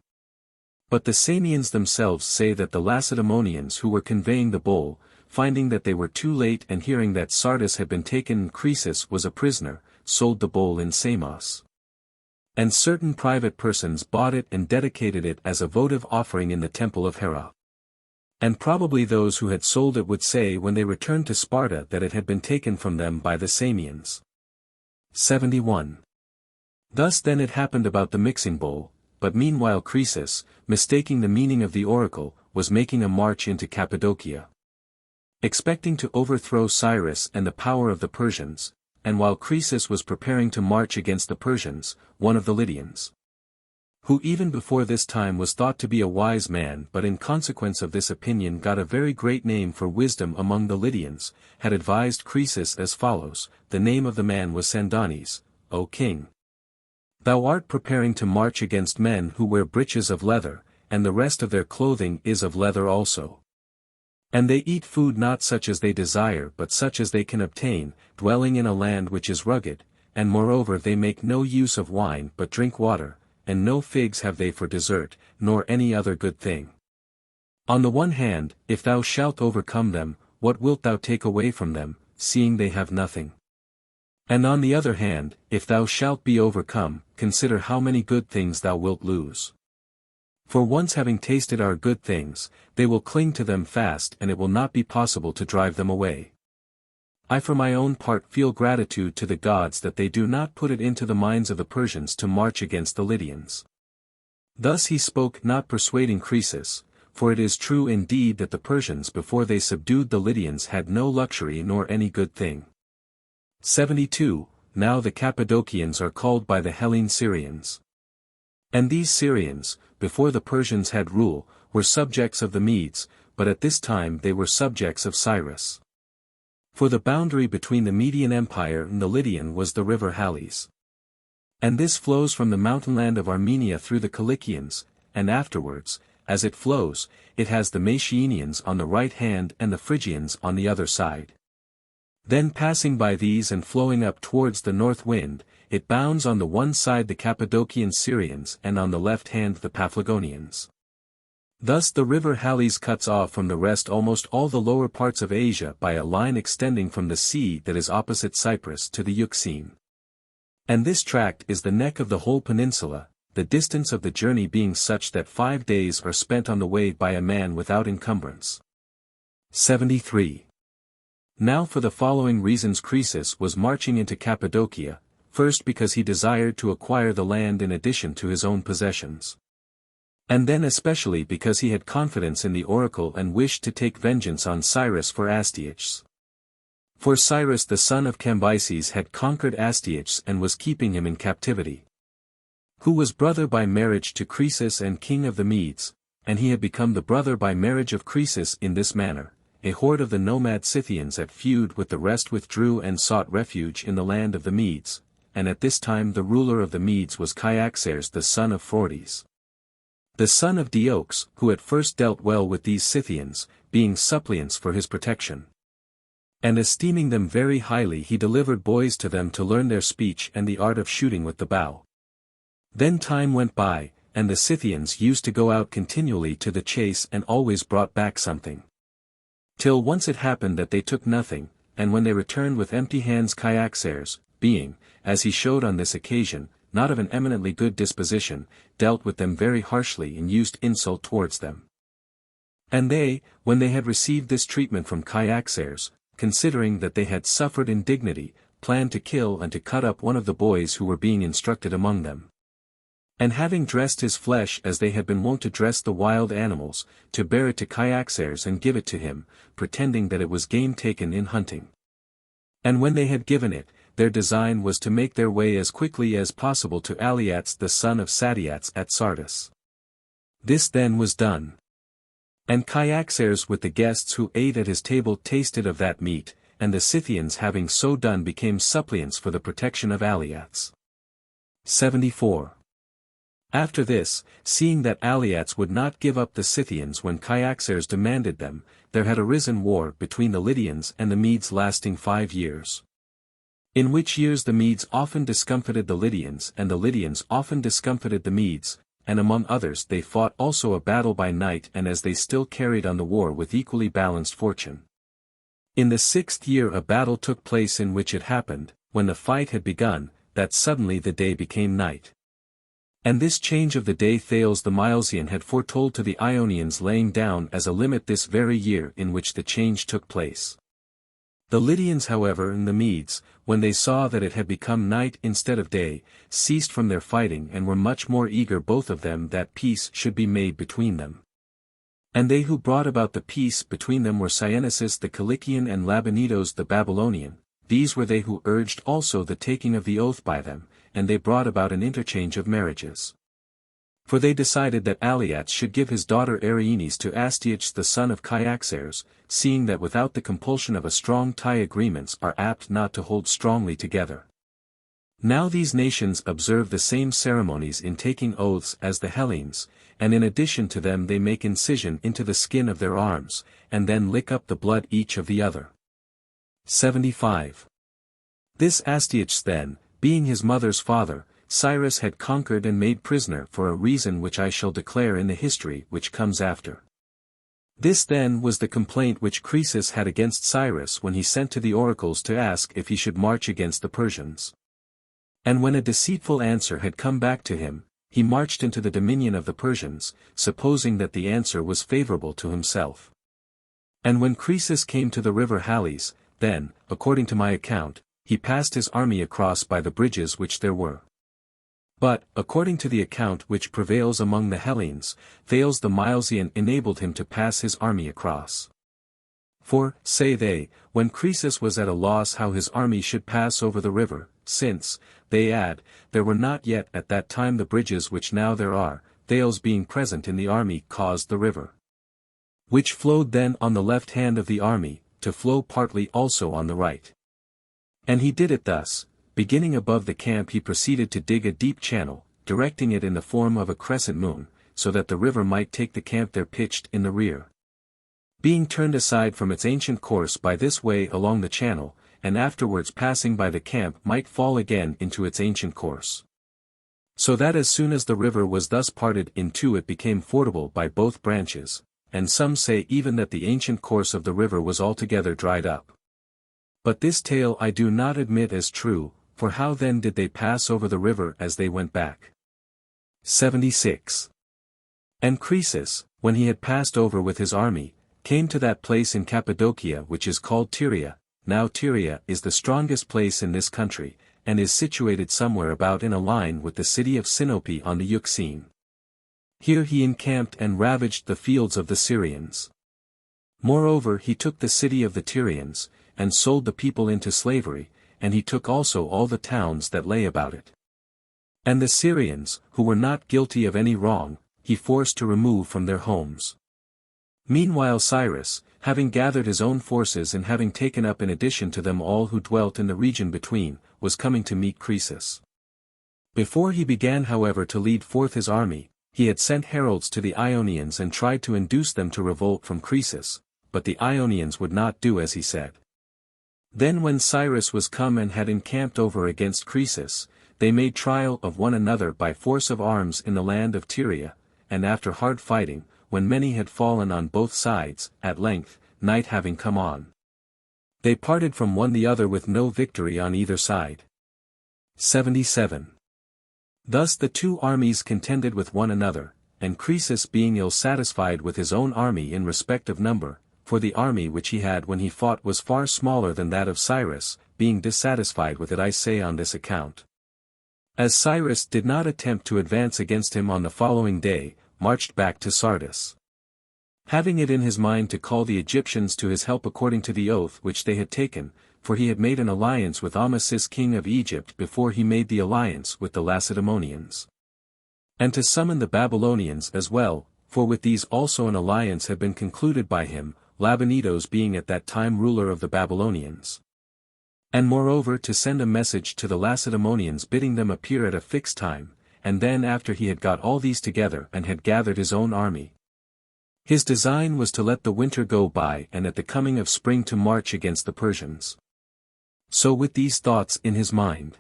Speaker 1: But the Samians themselves say that the Lacedaemonians who were conveying the bowl, finding that they were too late and hearing that Sardis had been taken and Croesus was a prisoner, sold the bowl in Samos. And certain private persons bought it and dedicated it as a votive offering in the temple of Hera. And probably those who had sold it would say when they returned to Sparta that it had been taken from them by the Samians. 71. Thus then it happened about the mixing bowl, but meanwhile Croesus, mistaking the meaning of the oracle, was making a march into Cappadocia, expecting to overthrow Cyrus and the power of the Persians, and while Croesus was preparing to march against the Persians, one of the Lydians, who even before this time was thought to be a wise man but in consequence of this opinion got a very great name for wisdom among the Lydians, had advised Croesus as follows. The name of the man was Sandanes. O king, thou art preparing to march against men who wear breeches of leather, and the rest of their clothing is of leather also. And they eat food not such as they desire but such as they can obtain, dwelling in a land which is rugged, and moreover they make no use of wine but drink water, and no figs have they for dessert, nor any other good thing. On the one hand, if thou shalt overcome them, what wilt thou take away from them, seeing they have nothing? And on the other hand, if thou shalt be overcome, consider how many good things thou wilt lose. For once having tasted our good things, they will cling to them fast and it will not be possible to drive them away. I for my own part feel gratitude to the gods that they do not put it into the minds of the Persians to march against the Lydians. Thus he spoke not persuading Croesus, for it is true indeed that the Persians before they subdued the Lydians had no luxury nor any good thing. 72. Now the Cappadocians are called by the Hellene Syrians. And these Syrians, before the Persians had rule, were subjects of the Medes, but at this time they were subjects of Cyrus. For the boundary between the Median Empire and the Lydian was the river Halys. And this flows from the mountainland of Armenia through the Cilicians, and afterwards, as it flows, it has the Maecenaeans on the right hand and the Phrygians on the other side. Then passing by these and flowing up towards the north wind, it bounds on the one side the Cappadocian Syrians and on the left hand the Paphlagonians. Thus the river Halys cuts off from the rest almost all the lower parts of Asia by a line extending from the sea that is opposite Cyprus to the Euxine. And this tract is the neck of the whole peninsula, the distance of the journey being such that 5 days are spent on the way by a man without encumbrance. 73. Now for the following reasons Croesus was marching into Cappadocia, first because he desired to acquire the land in addition to his own possessions. And then especially because he had confidence in the oracle and wished to take vengeance on Cyrus for Astyages. For Cyrus the son of Cambyses had conquered Astyages and was keeping him in captivity, who was brother by marriage to Croesus and king of the Medes, and he had become the brother by marriage of Croesus in this manner. A horde of the nomad Scythians at feud with the rest withdrew and sought refuge in the land of the Medes, and at this time the ruler of the Medes was Cyaxares the son of Phordes, the son of Deiox, who at first dealt well with these Scythians, being suppliants for his protection. And esteeming them very highly he delivered boys to them to learn their speech and the art of shooting with the bow. Then time went by, and the Scythians used to go out continually to the chase and always brought back something. Till once it happened that they took nothing, and when they returned with empty hands Cyaxares, being, as he showed on this occasion, not of an eminently good disposition, dealt with them very harshly and used insult towards them. And they, when they had received this treatment from Cyaxares, considering that they had suffered indignity, planned to kill and to cut up one of the boys who were being instructed among them. And having dressed his flesh as they had been wont to dress the wild animals, to bear it to Cyaxares and give it to him, pretending that it was game taken in hunting. And when they had given it, their design was to make their way as quickly as possible to Aliats the son of Sadeats at Sardis. This then was done. And Cyaxares with the guests who ate at his table tasted of that meat, and the Scythians having so done became suppliants for the protection of Aliats. 74. After this, seeing that Aliats would not give up the Scythians when Cyaxares demanded them, there had arisen war between the Lydians and the Medes lasting 5 years. In which years the Medes often discomfited the Lydians and the Lydians often discomfited the Medes, and among others they fought also a battle by night and as they still carried on the war with equally balanced fortune. In the 6th year a battle took place in which it happened, when the fight had begun, that suddenly the day became night. And this change of the day Thales the Milesian had foretold to the Ionians, laying down as a limit this very year in which the change took place. The Lydians however and the Medes, when they saw that it had become night instead of day, ceased from their fighting and were much more eager both of them that peace should be made between them. And they who brought about the peace between them were Cynesis the Cilician and Labanidos the Babylonian. These were they who urged also the taking of the oath by them, and they brought about an interchange of marriages. For they decided that Aliats should give his daughter Arienes to Astyages the son of Cyaxares, seeing that without the compulsion of a strong tie agreements are apt not to hold strongly together. Now these nations observe the same ceremonies in taking oaths as the Hellenes, and in addition to them they make incision into the skin of their arms, and then lick up the blood each of the other. 75. This Astyages then, being his mother's father, Cyrus had conquered and made prisoner for a reason which I shall declare in the history which comes after. This then was the complaint which Croesus had against Cyrus when he sent to the oracles to ask if he should march against the Persians. And when a deceitful answer had come back to him, he marched into the dominion of the Persians, supposing that the answer was favorable to himself. And when Croesus came to the river Halys, then, according to my account, he passed his army across by the bridges which there were. But, according to the account which prevails among the Hellenes, Thales the Milesian enabled him to pass his army across. For, say they, when Croesus was at a loss how his army should pass over the river, since, they add, there were not yet at that time the bridges which now there are, Thales being present in the army caused the river, which flowed then on the left hand of the army, to flow partly also on the right. And he did it thus. Beginning above the camp he proceeded to dig a deep channel, directing it in the form of a crescent moon, so that the river might take the camp there pitched in the rear. Being turned aside from its ancient course by this way along the channel, and afterwards passing by the camp might fall again into its ancient course. So that as soon as the river was thus parted in two it became fordable by both branches, and some say even that the ancient course of the river was altogether dried up. But this tale I do not admit as true, for how then did they pass over the river as they went back? 76. And Croesus, when he had passed over with his army, came to that place in Cappadocia which is called Tyria. Now Tyria is the strongest place in this country, and is situated somewhere about in a line with the city of Sinope on the Euxine. Here he encamped and ravaged the fields of the Syrians. Moreover he took the city of the Tyrians, and sold the people into slavery, and he took also all the towns that lay about it. And the Syrians, who were not guilty of any wrong, he forced to remove from their homes. Meanwhile Cyrus, having gathered his own forces and having taken up in addition to them all who dwelt in the region between, was coming to meet Croesus. Before he began however to lead forth his army, he had sent heralds to the Ionians and tried to induce them to revolt from Croesus, but the Ionians would not do as he said. Then when Cyrus was come and had encamped over against Croesus, they made trial of one another by force of arms in the land of Tyria, and after hard fighting, when many had fallen on both sides, at length, night having come on, they parted from one the other with no victory on either side. 77. Thus the two armies contended with one another, and Croesus being ill-satisfied with his own army in respect of number, for the army which he had when he fought was far smaller than that of Cyrus, being dissatisfied with it I say on this account. As Cyrus did not attempt to advance against him on the following day, marched back to Sardis. Having it in his mind to call the Egyptians to his help according to the oath which they had taken, for he had made an alliance with Amasis king of Egypt before he made the alliance with the Lacedaemonians. And to summon the Babylonians as well, for with these also an alliance had been concluded by him, Labynetos being at that time ruler of the Babylonians. And moreover to send a message to the Lacedaemonians bidding them appear at a fixed time, and then after he had got all these together and had gathered his own army. His design was to let the winter go by and at the coming of spring to march against the Persians. So with these thoughts in his mind,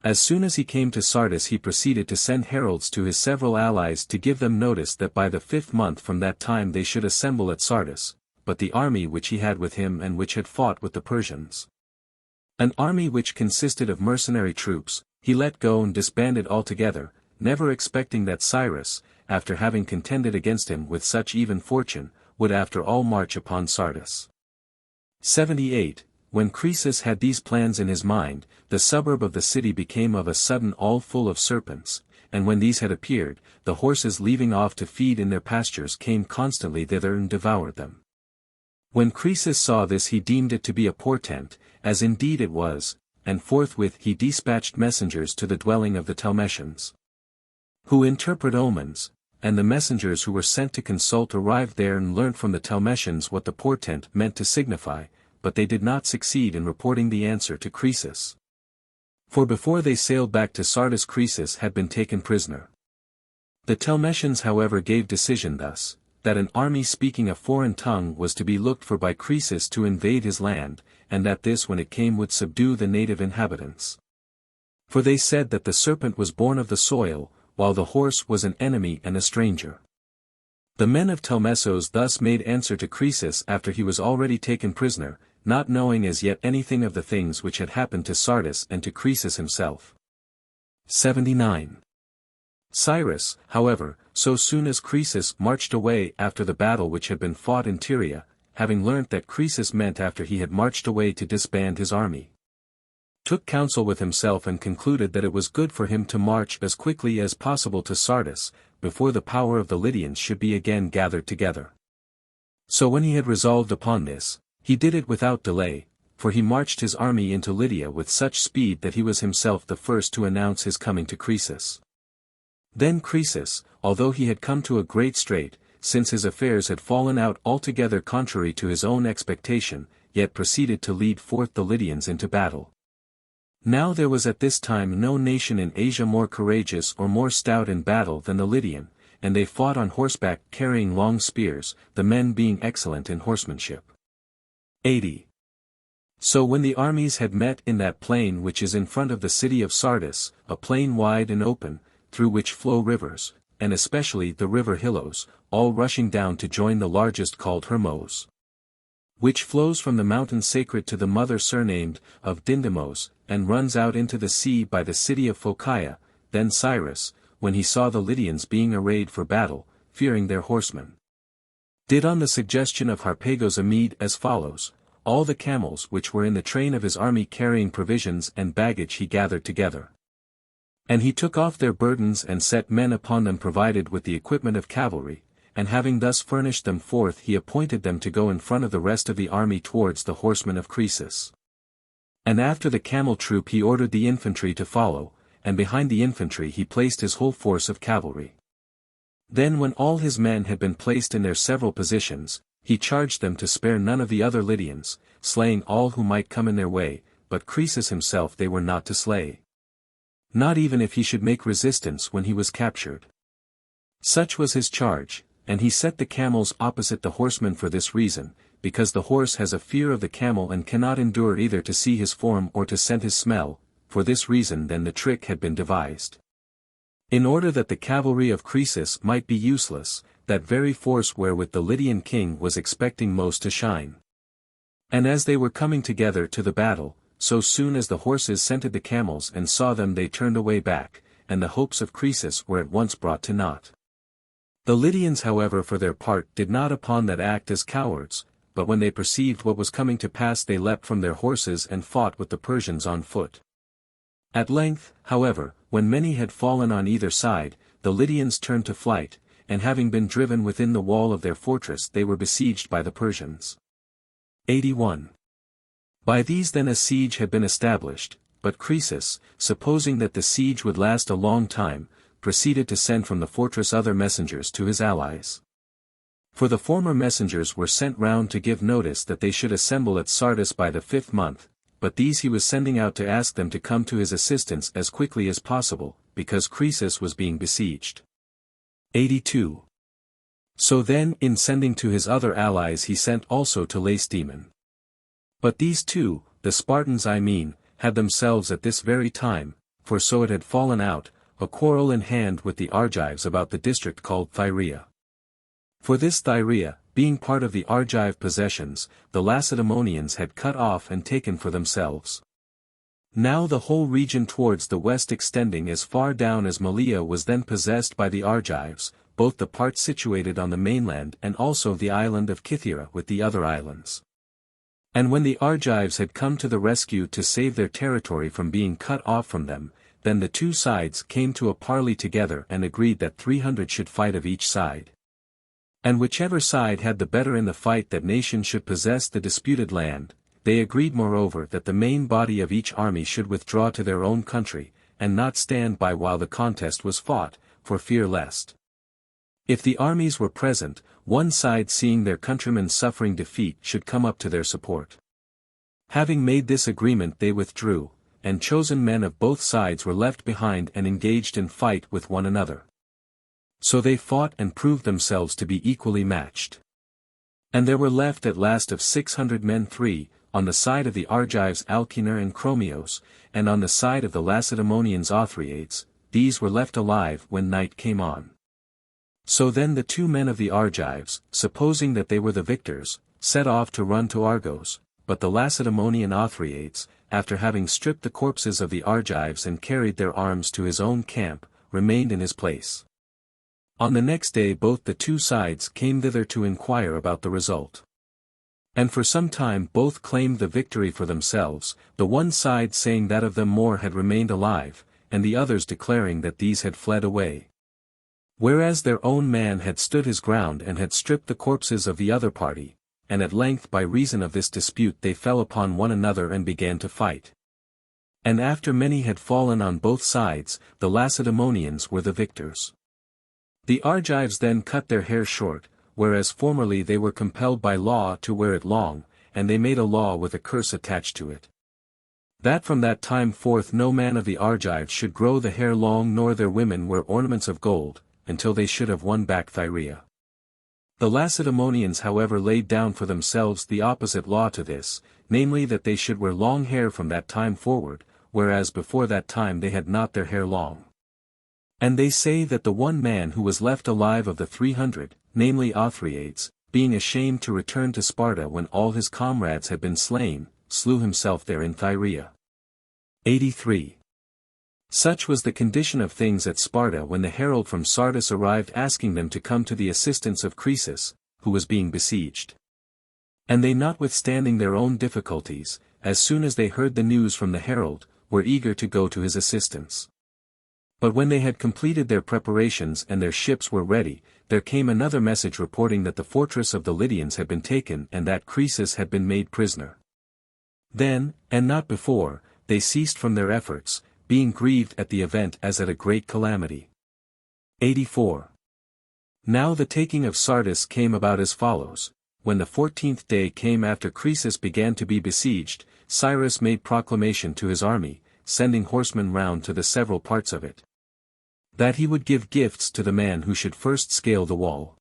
Speaker 1: as soon as he came to Sardis he proceeded to send heralds to his several allies to give them notice that by the 5th month from that time they should assemble at Sardis, but the army which he had with him and which had fought with the Persians, an army which consisted of mercenary troops, he let go and disbanded altogether, never expecting that Cyrus, after having contended against him with such even fortune, would after all march upon Sardis. 78. When Croesus had these plans in his mind, the suburb of the city became of a sudden all full of serpents, and when these had appeared, the horses leaving off to feed in their pastures came constantly thither and devoured them. When Croesus saw this he deemed it to be a portent, as indeed it was, and forthwith he dispatched messengers to the dwelling of the Telmessians, who interpret omens, and the messengers who were sent to consult arrived there and learnt from the Telmessians what the portent meant to signify, but they did not succeed in reporting the answer to Croesus. For before they sailed back to Sardis Croesus had been taken prisoner. The Telmessians however gave decision thus, that an army speaking a foreign tongue was to be looked for by Croesus to invade his land, and that this when it came would subdue the native inhabitants. For they said that the serpent was born of the soil, while the horse was an enemy and a stranger. The men of Telmessos thus made answer to Croesus after he was already taken prisoner, not knowing as yet anything of the things which had happened to Sardis and to Croesus himself. 79. Cyrus, however, so soon as Croesus marched away after the battle which had been fought in Tyria, having learnt that Croesus meant after he had marched away to disband his army, took counsel with himself and concluded that it was good for him to march as quickly as possible to Sardis, before the power of the Lydians should be again gathered together. So when he had resolved upon this, he did it without delay, for he marched his army into Lydia with such speed that he was himself the first to announce his coming to Croesus. Then Croesus, although he had come to a great strait, since his affairs had fallen out altogether contrary to his own expectation, yet proceeded to lead forth the Lydians into battle. Now there was at this time no nation in Asia more courageous or more stout in battle than the Lydian, and they fought on horseback carrying long spears, the men being excellent in horsemanship. 80. So when the armies had met in that plain which is in front of the city of Sardis, a plain wide and open, through which flow rivers, and especially the river Hylos, all rushing down to join the largest called Hermos, which flows from the mountain sacred to the mother surnamed of Dindymos, and runs out into the sea by the city of Phocaea, then Cyrus, when he saw the Lydians being arrayed for battle, fearing their horsemen, did on the suggestion of Harpagos a Mede as follows: all the camels which were in the train of his army carrying provisions and baggage he gathered together. And he took off their burdens and set men upon them provided with the equipment of cavalry, and having thus furnished them forth he appointed them to go in front of the rest of the army towards the horsemen of Croesus. And after the camel troop he ordered the infantry to follow, and behind the infantry he placed his whole force of cavalry. Then when all his men had been placed in their several positions, he charged them to spare none of the other Lydians, slaying all who might come in their way, but Croesus himself they were not to slay, not even if he should make resistance when he was captured. Such was his charge, and he set the camels opposite the horsemen for this reason, because the horse has a fear of the camel and cannot endure either to see his form or to scent his smell. For this reason then the trick had been devised, in order that the cavalry of Croesus might be useless, that very force wherewith the Lydian king was expecting most to shine. And as they were coming together to the battle, so soon as the horses scented the camels and saw them they turned away back, and the hopes of Croesus were at once brought to naught. The Lydians however for their part did not upon that act as cowards, but when they perceived what was coming to pass they leapt from their horses and fought with the Persians on foot. At length, however, when many had fallen on either side, the Lydians turned to flight, and having been driven within the wall of their fortress they were besieged by the Persians. 81. By these then a siege had been established, but Croesus, supposing that the siege would last a long time, proceeded to send from the fortress other messengers to his allies. For the former messengers were sent round to give notice that they should assemble at Sardis by the 5th month, but these he was sending out to ask them to come to his assistance as quickly as possible, because Croesus was being besieged. 82. So then in sending to his other allies he sent also to Lacedaemon. But these two, the Spartans I mean, had themselves at this very time, for so it had fallen out, a quarrel in hand with the Argives about the district called Thyrea. For this Thyrea, being part of the Argive possessions, the Lacedaemonians had cut off and taken for themselves. Now the whole region towards the west extending as far down as Malea was then possessed by the Argives, both the part situated on the mainland and also the island of Cythera with the other islands. And when the Argives had come to the rescue to save their territory from being cut off from them, then the two sides came to a parley together and agreed that 300 should fight of each side. And whichever side had the better in the fight that nation should possess the disputed land, they agreed moreover that the main body of each army should withdraw to their own country, and not stand by while the contest was fought, for fear lest, if the armies were present, one side seeing their countrymen suffering defeat should come up to their support. Having made this agreement they withdrew, and chosen men of both sides were left behind and engaged in fight with one another. So they fought and proved themselves to be equally matched. And there were left at last of 600 men 3, on the side of the Argives Alciner and Chromios, and on the side of the Lacedaemonians Othryades, these were left alive when night came on. So then the 2 men of the Argives, supposing that they were the victors, set off to run to Argos, but the Lacedaemonian Othryades, after having stripped the corpses of the Argives and carried their arms to his own camp, remained in his place. On the next day both the two sides came thither to inquire about the result. And for some time both claimed the victory for themselves, the one side saying that of them more had remained alive, and the others declaring that these had fled away. Whereas their own man had stood his ground and had stripped the corpses of the other party, and at length by reason of this dispute they fell upon one another and began to fight. And after many had fallen on both sides, the Lacedaemonians were the victors. The Argives then cut their hair short, whereas formerly they were compelled by law to wear it long, and they made a law with a curse attached to it, that from that time forth no man of the Argives should grow the hair long nor their women wear ornaments of gold, until they should have won back Thyrea. The Lacedaemonians however laid down for themselves the opposite law to this, namely that they should wear long hair from that time forward, whereas before that time they had not their hair long. And they say that the one man who was left alive of the 300, namely Othryades, being ashamed to return to Sparta when all his comrades had been slain, slew himself there in Thyrea. 83. Such was the condition of things at Sparta when the herald from Sardis arrived asking them to come to the assistance of Croesus, who was being besieged. And they notwithstanding their own difficulties, as soon as they heard the news from the herald, were eager to go to his assistance. But when they had completed their preparations and their ships were ready, there came another message reporting that the fortress of the Lydians had been taken and that Croesus had been made prisoner. Then, and not before, they ceased from their efforts, being grieved at the event as at a great calamity. 84. Now the taking of Sardis came about as follows. When the 14th day came after Croesus began to be besieged, Cyrus made proclamation to his army, sending horsemen round to the several parts of it, that he would give gifts to the man who should first scale the wall.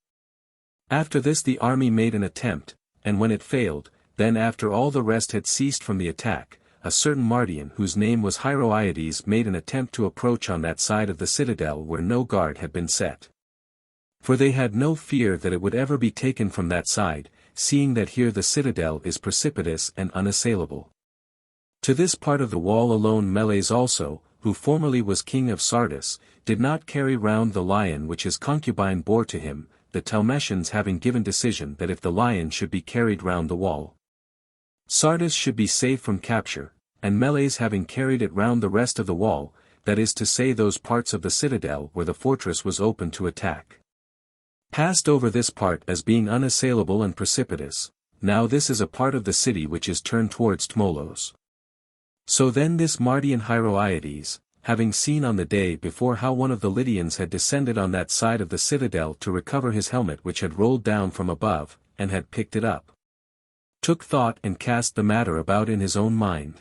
Speaker 1: After this the army made an attempt, and when it failed, then after all the rest had ceased from the attack, a certain Mardian whose name was Hieroiades made an attempt to approach on that side of the citadel where no guard had been set. For they had no fear that it would ever be taken from that side, seeing that here the citadel is precipitous and unassailable. To this part of the wall alone Meles also, who formerly was king of Sardis, did not carry round the lion which his concubine bore to him, the Telmessians having given decision that if the lion should be carried round the wall, Sardis should be safe from capture, and Meles having carried it round the rest of the wall, that is to say those parts of the citadel where the fortress was open to attack, passed over this part as being unassailable and precipitous. Now this is a part of the city which is turned towards Tmolos. So then this Mardian Hieroiades, having seen on the day before how one of the Lydians had descended on that side of the citadel to recover his helmet which had rolled down from above, and had picked it up, took thought and cast the matter about in his own mind.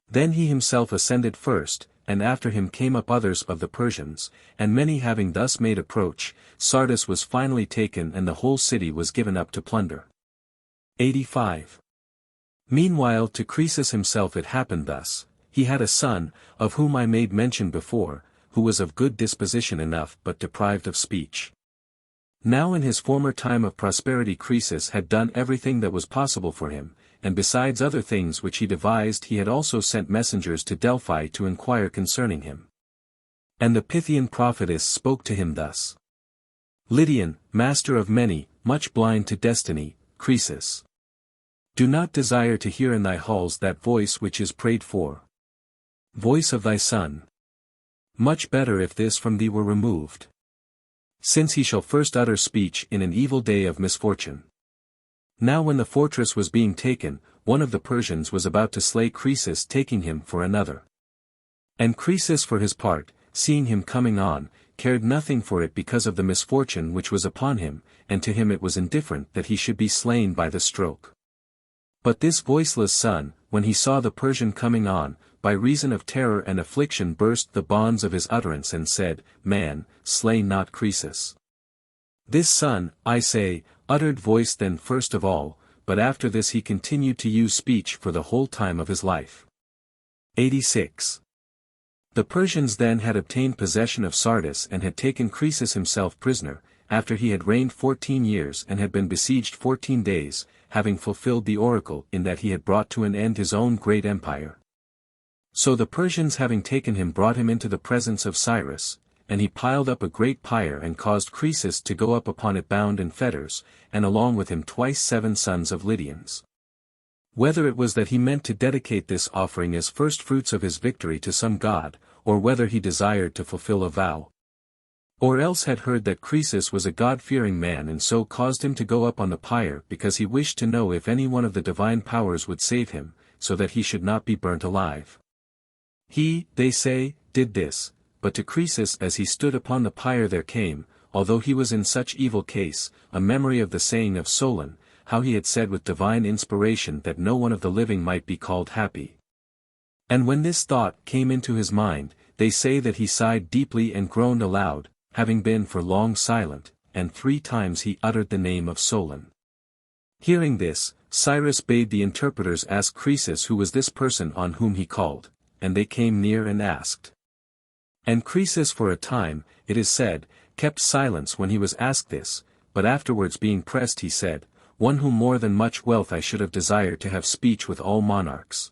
Speaker 1: Then he himself ascended first, and after him came up others of the Persians, and many having thus made approach, Sardis was finally taken and the whole city was given up to plunder. 85. Meanwhile to Croesus himself it happened thus: he had a son, of whom I made mention before, who was of good disposition enough but deprived of speech. Now in his former time of prosperity Croesus had done everything that was possible for him, and besides other things which he devised he had also sent messengers to Delphi to inquire concerning him. And the Pythian prophetess spoke to him thus: Lydian, master of many, much blind to destiny, Croesus, do not desire to hear in thy halls that voice which is prayed for, voice of thy son. Much better if this from thee were removed, since he shall first utter speech in an evil day of misfortune. Now when the fortress was being taken, one of the Persians was about to slay Croesus, taking him for another. And Croesus for his part, seeing him coming on, cared nothing for it because of the misfortune which was upon him, and to him it was indifferent that he should be slain by the stroke. But this voiceless son, when he saw the Persian coming on, by reason of terror and affliction burst the bonds of his utterance and said, Man, slay not Croesus. This son, I say, uttered voice then first of all, but after this he continued to use speech for the whole time of his life. 86. The Persians then had obtained possession of Sardis and had taken Croesus himself prisoner, after he had reigned 14 years and had been besieged 14 days, having fulfilled the oracle in that he had brought to an end his own great empire. So the Persians having taken him brought him into the presence of Cyrus, and he piled up a great pyre and caused Croesus to go up upon it bound in fetters, and along with him twice 7 sons of Lydians. Whether it was that he meant to dedicate this offering as first fruits of his victory to some god, or whether he desired to fulfill a vow, or else had heard that Croesus was a God-fearing man and so caused him to go up on the pyre because he wished to know if any one of the divine powers would save him, so that he should not be burnt alive. He, they say, did this, but to Croesus as he stood upon the pyre there came, although he was in such evil case, a memory of the saying of Solon, how he had said with divine inspiration that no one of the living might be called happy. And when this thought came into his mind, they say that he sighed deeply and groaned aloud, having been for long silent, and 3 times he uttered the name of Solon. Hearing this, Cyrus bade the interpreters ask Croesus who was this person on whom he called, and they came near and asked. And Croesus for a time, it is said, kept silence when he was asked this, but afterwards being pressed he said, One whom more than much wealth I should have desired to have speech with all monarchs.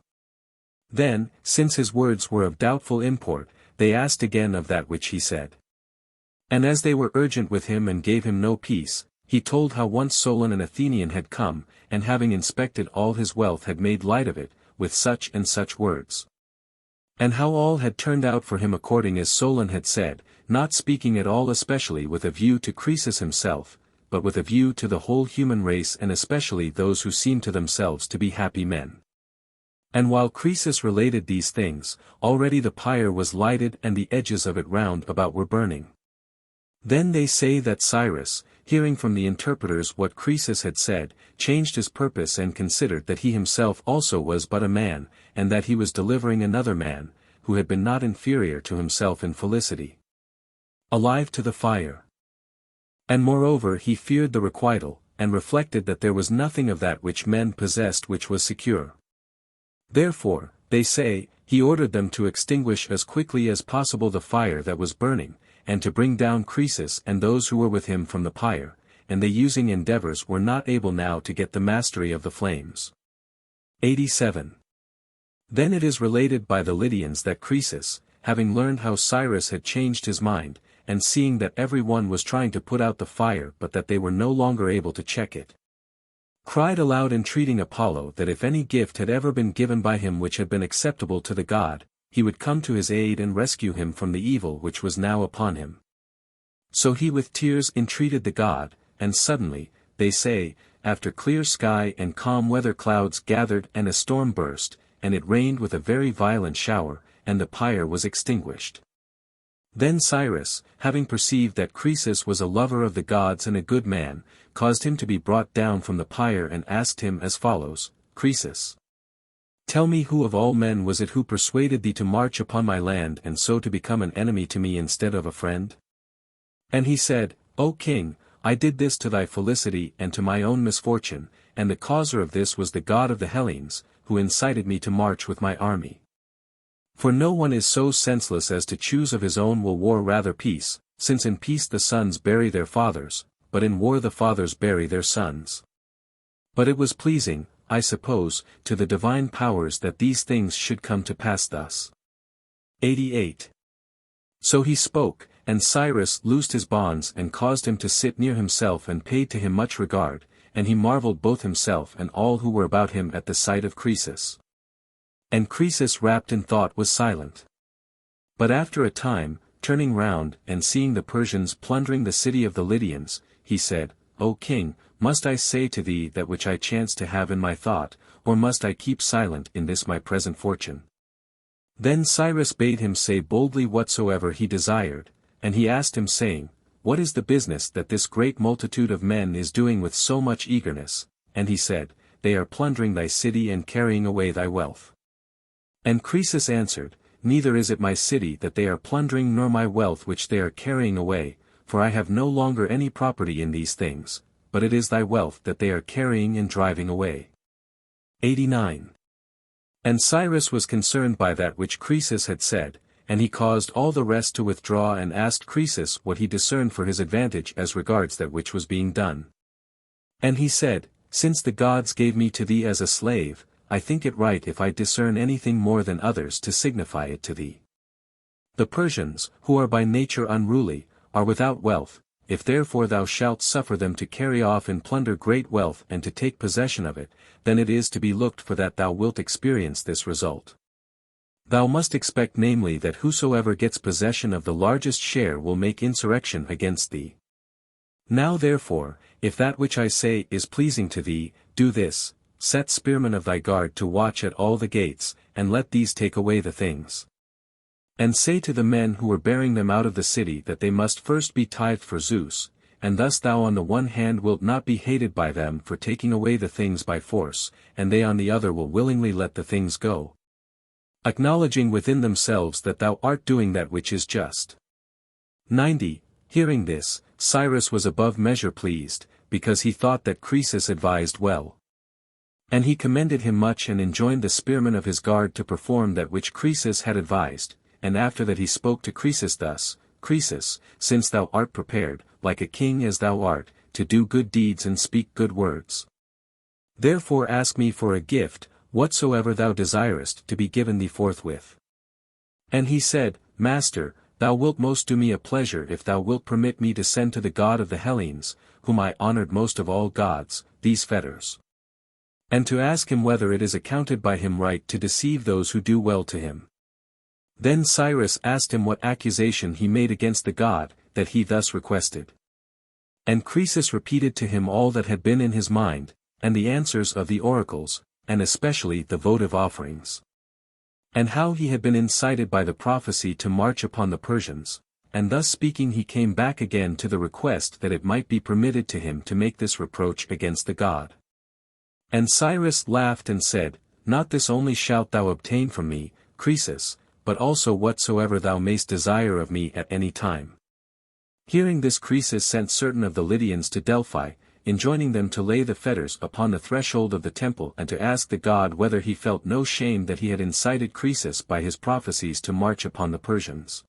Speaker 1: Then, since his words were of doubtful import, they asked again of that which he said. And as they were urgent with him and gave him no peace, he told how once Solon an Athenian had come, and having inspected all his wealth had made light of it, with such and such words. And how all had turned out for him according as Solon had said, not speaking at all especially with a view to Croesus himself, but with a view to the whole human race and especially those who seemed to themselves to be happy men. And while Croesus related these things, already the pyre was lighted and the edges of it round about were burning. Then they say that Cyrus, hearing from the interpreters what Croesus had said, changed his purpose and considered that he himself also was but a man, and that he was delivering another man, who had been not inferior to himself in felicity, alive to the fire. And moreover he feared the requital, and reflected that there was nothing of that which men possessed which was secure. Therefore, they say, he ordered them to extinguish as quickly as possible the fire that was burning, and to bring down Croesus and those who were with him from the pyre, and they using endeavors were not able now to get the mastery of the flames. 87. Then it is related by the Lydians that Croesus, having learned how Cyrus had changed his mind, and seeing that every one was trying to put out the fire but that they were no longer able to check it, cried aloud entreating Apollo that if any gift had ever been given by him which had been acceptable to the god, he would come to his aid and rescue him from the evil which was now upon him. So he with tears entreated the god, and suddenly, they say, after clear sky and calm weather clouds gathered and a storm burst, and it rained with a very violent shower, and the pyre was extinguished. Then Cyrus, having perceived that Croesus was a lover of the gods and a good man, caused him to be brought down from the pyre and asked him as follows, Croesus, tell me who of all men was it who persuaded thee to march upon my land and so to become an enemy to me instead of a friend? And he said, O king, I did this to thy felicity and to my own misfortune, and the causer of this was the god of the Hellenes, who incited me to march with my army. For no one is so senseless as to choose of his own will war rather peace, since in peace the sons bury their fathers, but in war the fathers bury their sons. But it was pleasing, I suppose, to the divine powers that these things should come to pass thus. 88. So he spoke, and Cyrus loosed his bonds and caused him to sit near himself and paid to him much regard, and he marveled both himself and all who were about him at the sight of Croesus. And Croesus wrapped in thought was silent. But after a time, turning round and seeing the Persians plundering the city of the Lydians, he said, O king, must I say to thee that which I chance to have in my thought, or must I keep silent in this my present fortune? Then Cyrus bade him say boldly whatsoever he desired, and he asked him saying, What is the business that this great multitude of men is doing with so much eagerness? And he said, They are plundering thy city and carrying away thy wealth. And Croesus answered, Neither is it my city that they are plundering nor my wealth which they are carrying away, for I have no longer any property in these things, but it is thy wealth that they are carrying and driving away. 89. And Cyrus was concerned by that which Croesus had said, and he caused all the rest to withdraw and asked Croesus what he discerned for his advantage as regards that which was being done. And he said, Since the gods gave me to thee as a slave, I think it right if I discern anything more than others to signify it to thee. The Persians, who are by nature unruly, are without wealth, if therefore thou shalt suffer them to carry off and plunder great wealth and to take possession of it, then it is to be looked for that thou wilt experience this result. Thou must expect namely that whosoever gets possession of the largest share will make insurrection against thee. Now therefore, if that which I say is pleasing to thee, do this, set spearmen of thy guard to watch at all the gates, and let these take away the things. And say to the men who are bearing them out of the city that they must first be tithed for Zeus, and thus thou on the one hand wilt not be hated by them for taking away the things by force, and they on the other will willingly let the things go, acknowledging within themselves that thou art doing that which is just. 90. Hearing this, Cyrus was above measure pleased, because he thought that Croesus advised well. And he commended him much and enjoined the spearmen of his guard to perform that which Croesus had advised, and after that he spoke to Croesus thus, Croesus, since thou art prepared, like a king as thou art, to do good deeds and speak good words, therefore ask me for a gift, whatsoever thou desirest to be given thee forthwith. And he said, Master, thou wilt most do me a pleasure if thou wilt permit me to send to the god of the Hellenes, whom I honored most of all gods, these fetters. And to ask him whether it is accounted by him right to deceive those who do well to him. Then Cyrus asked him what accusation he made against the god, that he thus requested. And Croesus repeated to him all that had been in his mind, and the answers of the oracles, and especially the votive offerings. And how he had been incited by the prophecy to march upon the Persians, and thus speaking he came back again to the request that it might be permitted to him to make this reproach against the god. And Cyrus laughed and said, Not this only shalt thou obtain from me, Croesus, but also whatsoever thou mayst desire of me at any time. Hearing this Croesus sent certain of the Lydians to Delphi, enjoining them to lay the fetters upon the threshold of the temple and to ask the god whether he felt no shame that he had incited Croesus by his prophecies to march upon the Persians.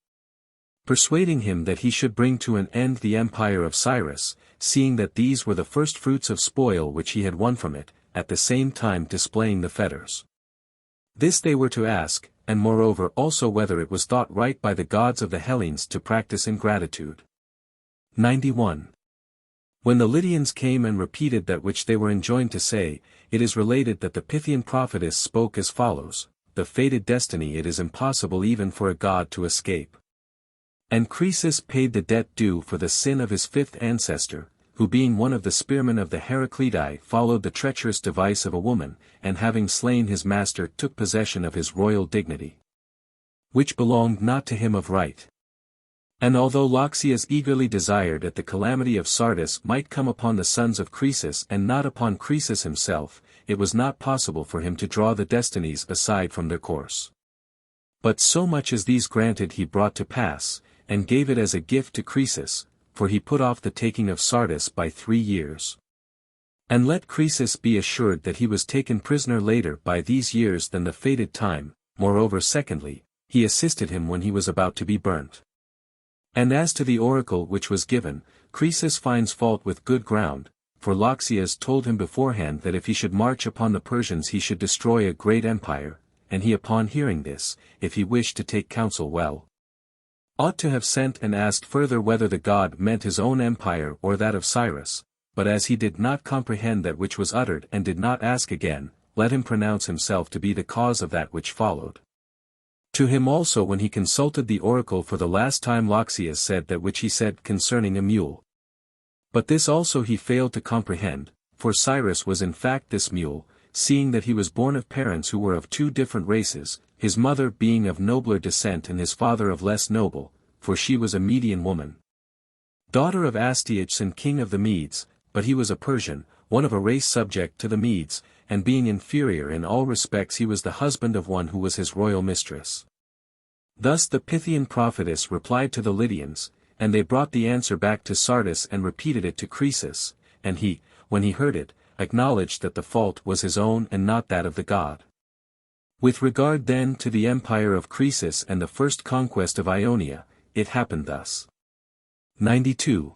Speaker 1: Persuading him that he should bring to an end the empire of Cyrus, seeing that these were the first fruits of spoil which he had won from it, at the same time displaying the fetters. This they were to ask, and moreover also whether it was thought right by the gods of the Hellenes to practice ingratitude. 91. When the Lydians came and repeated that which they were enjoined to say, it is related that the Pythian prophetess spoke as follows: the fated destiny it is impossible even for a god to escape. And Croesus paid the debt due for the sin of his fifth ancestor, who being one of the spearmen of the Heraclidae followed the treacherous device of a woman, and having slain his master took possession of his royal dignity, which belonged not to him of right. And although Loxias eagerly desired that the calamity of Sardis might come upon the sons of Croesus and not upon Croesus himself, it was not possible for him to draw the destinies aside from their course. But so much as these granted he brought to pass, and gave it as a gift to Croesus, for he put off the taking of Sardis by 3 years. And let Croesus be assured that he was taken prisoner later by these years than the fated time. Moreover, secondly, he assisted him when he was about to be burnt. And as to the oracle which was given, Croesus finds fault with good ground, for Loxias told him beforehand that if he should march upon the Persians he should destroy a great empire, and he upon hearing this, if he wished to take counsel well, ought to have sent and asked further whether the god meant his own empire or that of Cyrus, but as he did not comprehend that which was uttered and did not ask again, let him pronounce himself to be the cause of that which followed. To him also when he consulted the oracle for the last time Loxias said that which he said concerning a mule. But this also he failed to comprehend, for Cyrus was in fact this mule, seeing that he was born of parents who were of 2 different races, his mother being of nobler descent and his father of less noble, for she was a Median woman, daughter of Astyages king of the Medes, but he was a Persian, one of a race subject to the Medes, and being inferior in all respects he was the husband of one who was his royal mistress. Thus the Pythian prophetess replied to the Lydians, and they brought the answer back to Sardis and repeated it to Croesus, and he, when he heard it, acknowledged that the fault was his own and not that of the god. With regard then to the empire of Croesus and the first conquest of Ionia, it happened thus. 92.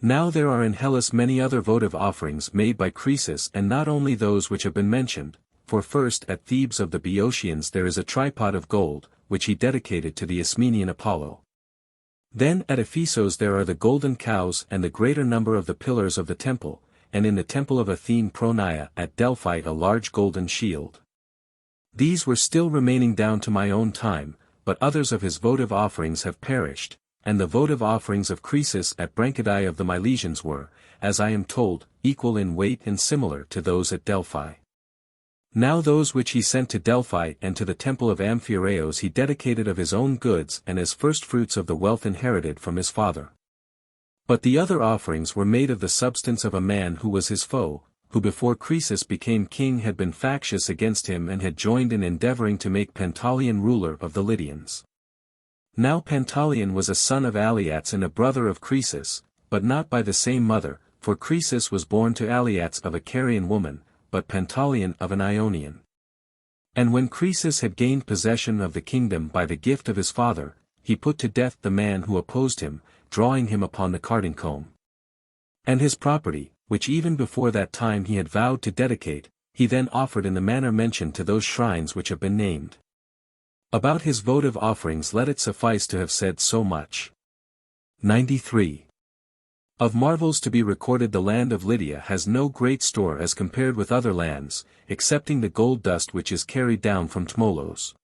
Speaker 1: Now there are in Hellas many other votive offerings made by Croesus, and not only those which have been mentioned, for first at Thebes of the Boeotians there is a tripod of gold, which he dedicated to the Ismenian Apollo. Then at Ephesus there are the golden cows and the greater number of the pillars of the temple, and in the temple of Athene Pronaia at Delphi a large golden shield. These were still remaining down to my own time, but others of his votive offerings have perished, and the votive offerings of Croesus at Branchidae of the Milesians were, as I am told, equal in weight and similar to those at Delphi. Now those which he sent to Delphi and to the temple of Amphiaraos he dedicated of his own goods and as firstfruits of the wealth inherited from his father. But the other offerings were made of the substance of a man who was his foe, who before Croesus became king had been factious against him and had joined in endeavoring to make Pantaleon ruler of the Lydians. Now Pantaleon was a son of Aliates and a brother of Croesus, but not by the same mother, for Croesus was born to Aliates of a Carian woman, but Pantaleon of an Ionian. And when Croesus had gained possession of the kingdom by the gift of his father, he put to death the man who opposed him, drawing him upon the carding comb. And his property, which even before that time he had vowed to dedicate, he then offered in the manner mentioned to those shrines which have been named. About his votive offerings let it suffice to have said so much. 93. Of marvels to be recorded the land of Lydia has no great store as compared with other lands, excepting the gold dust which is carried down from Tmolos.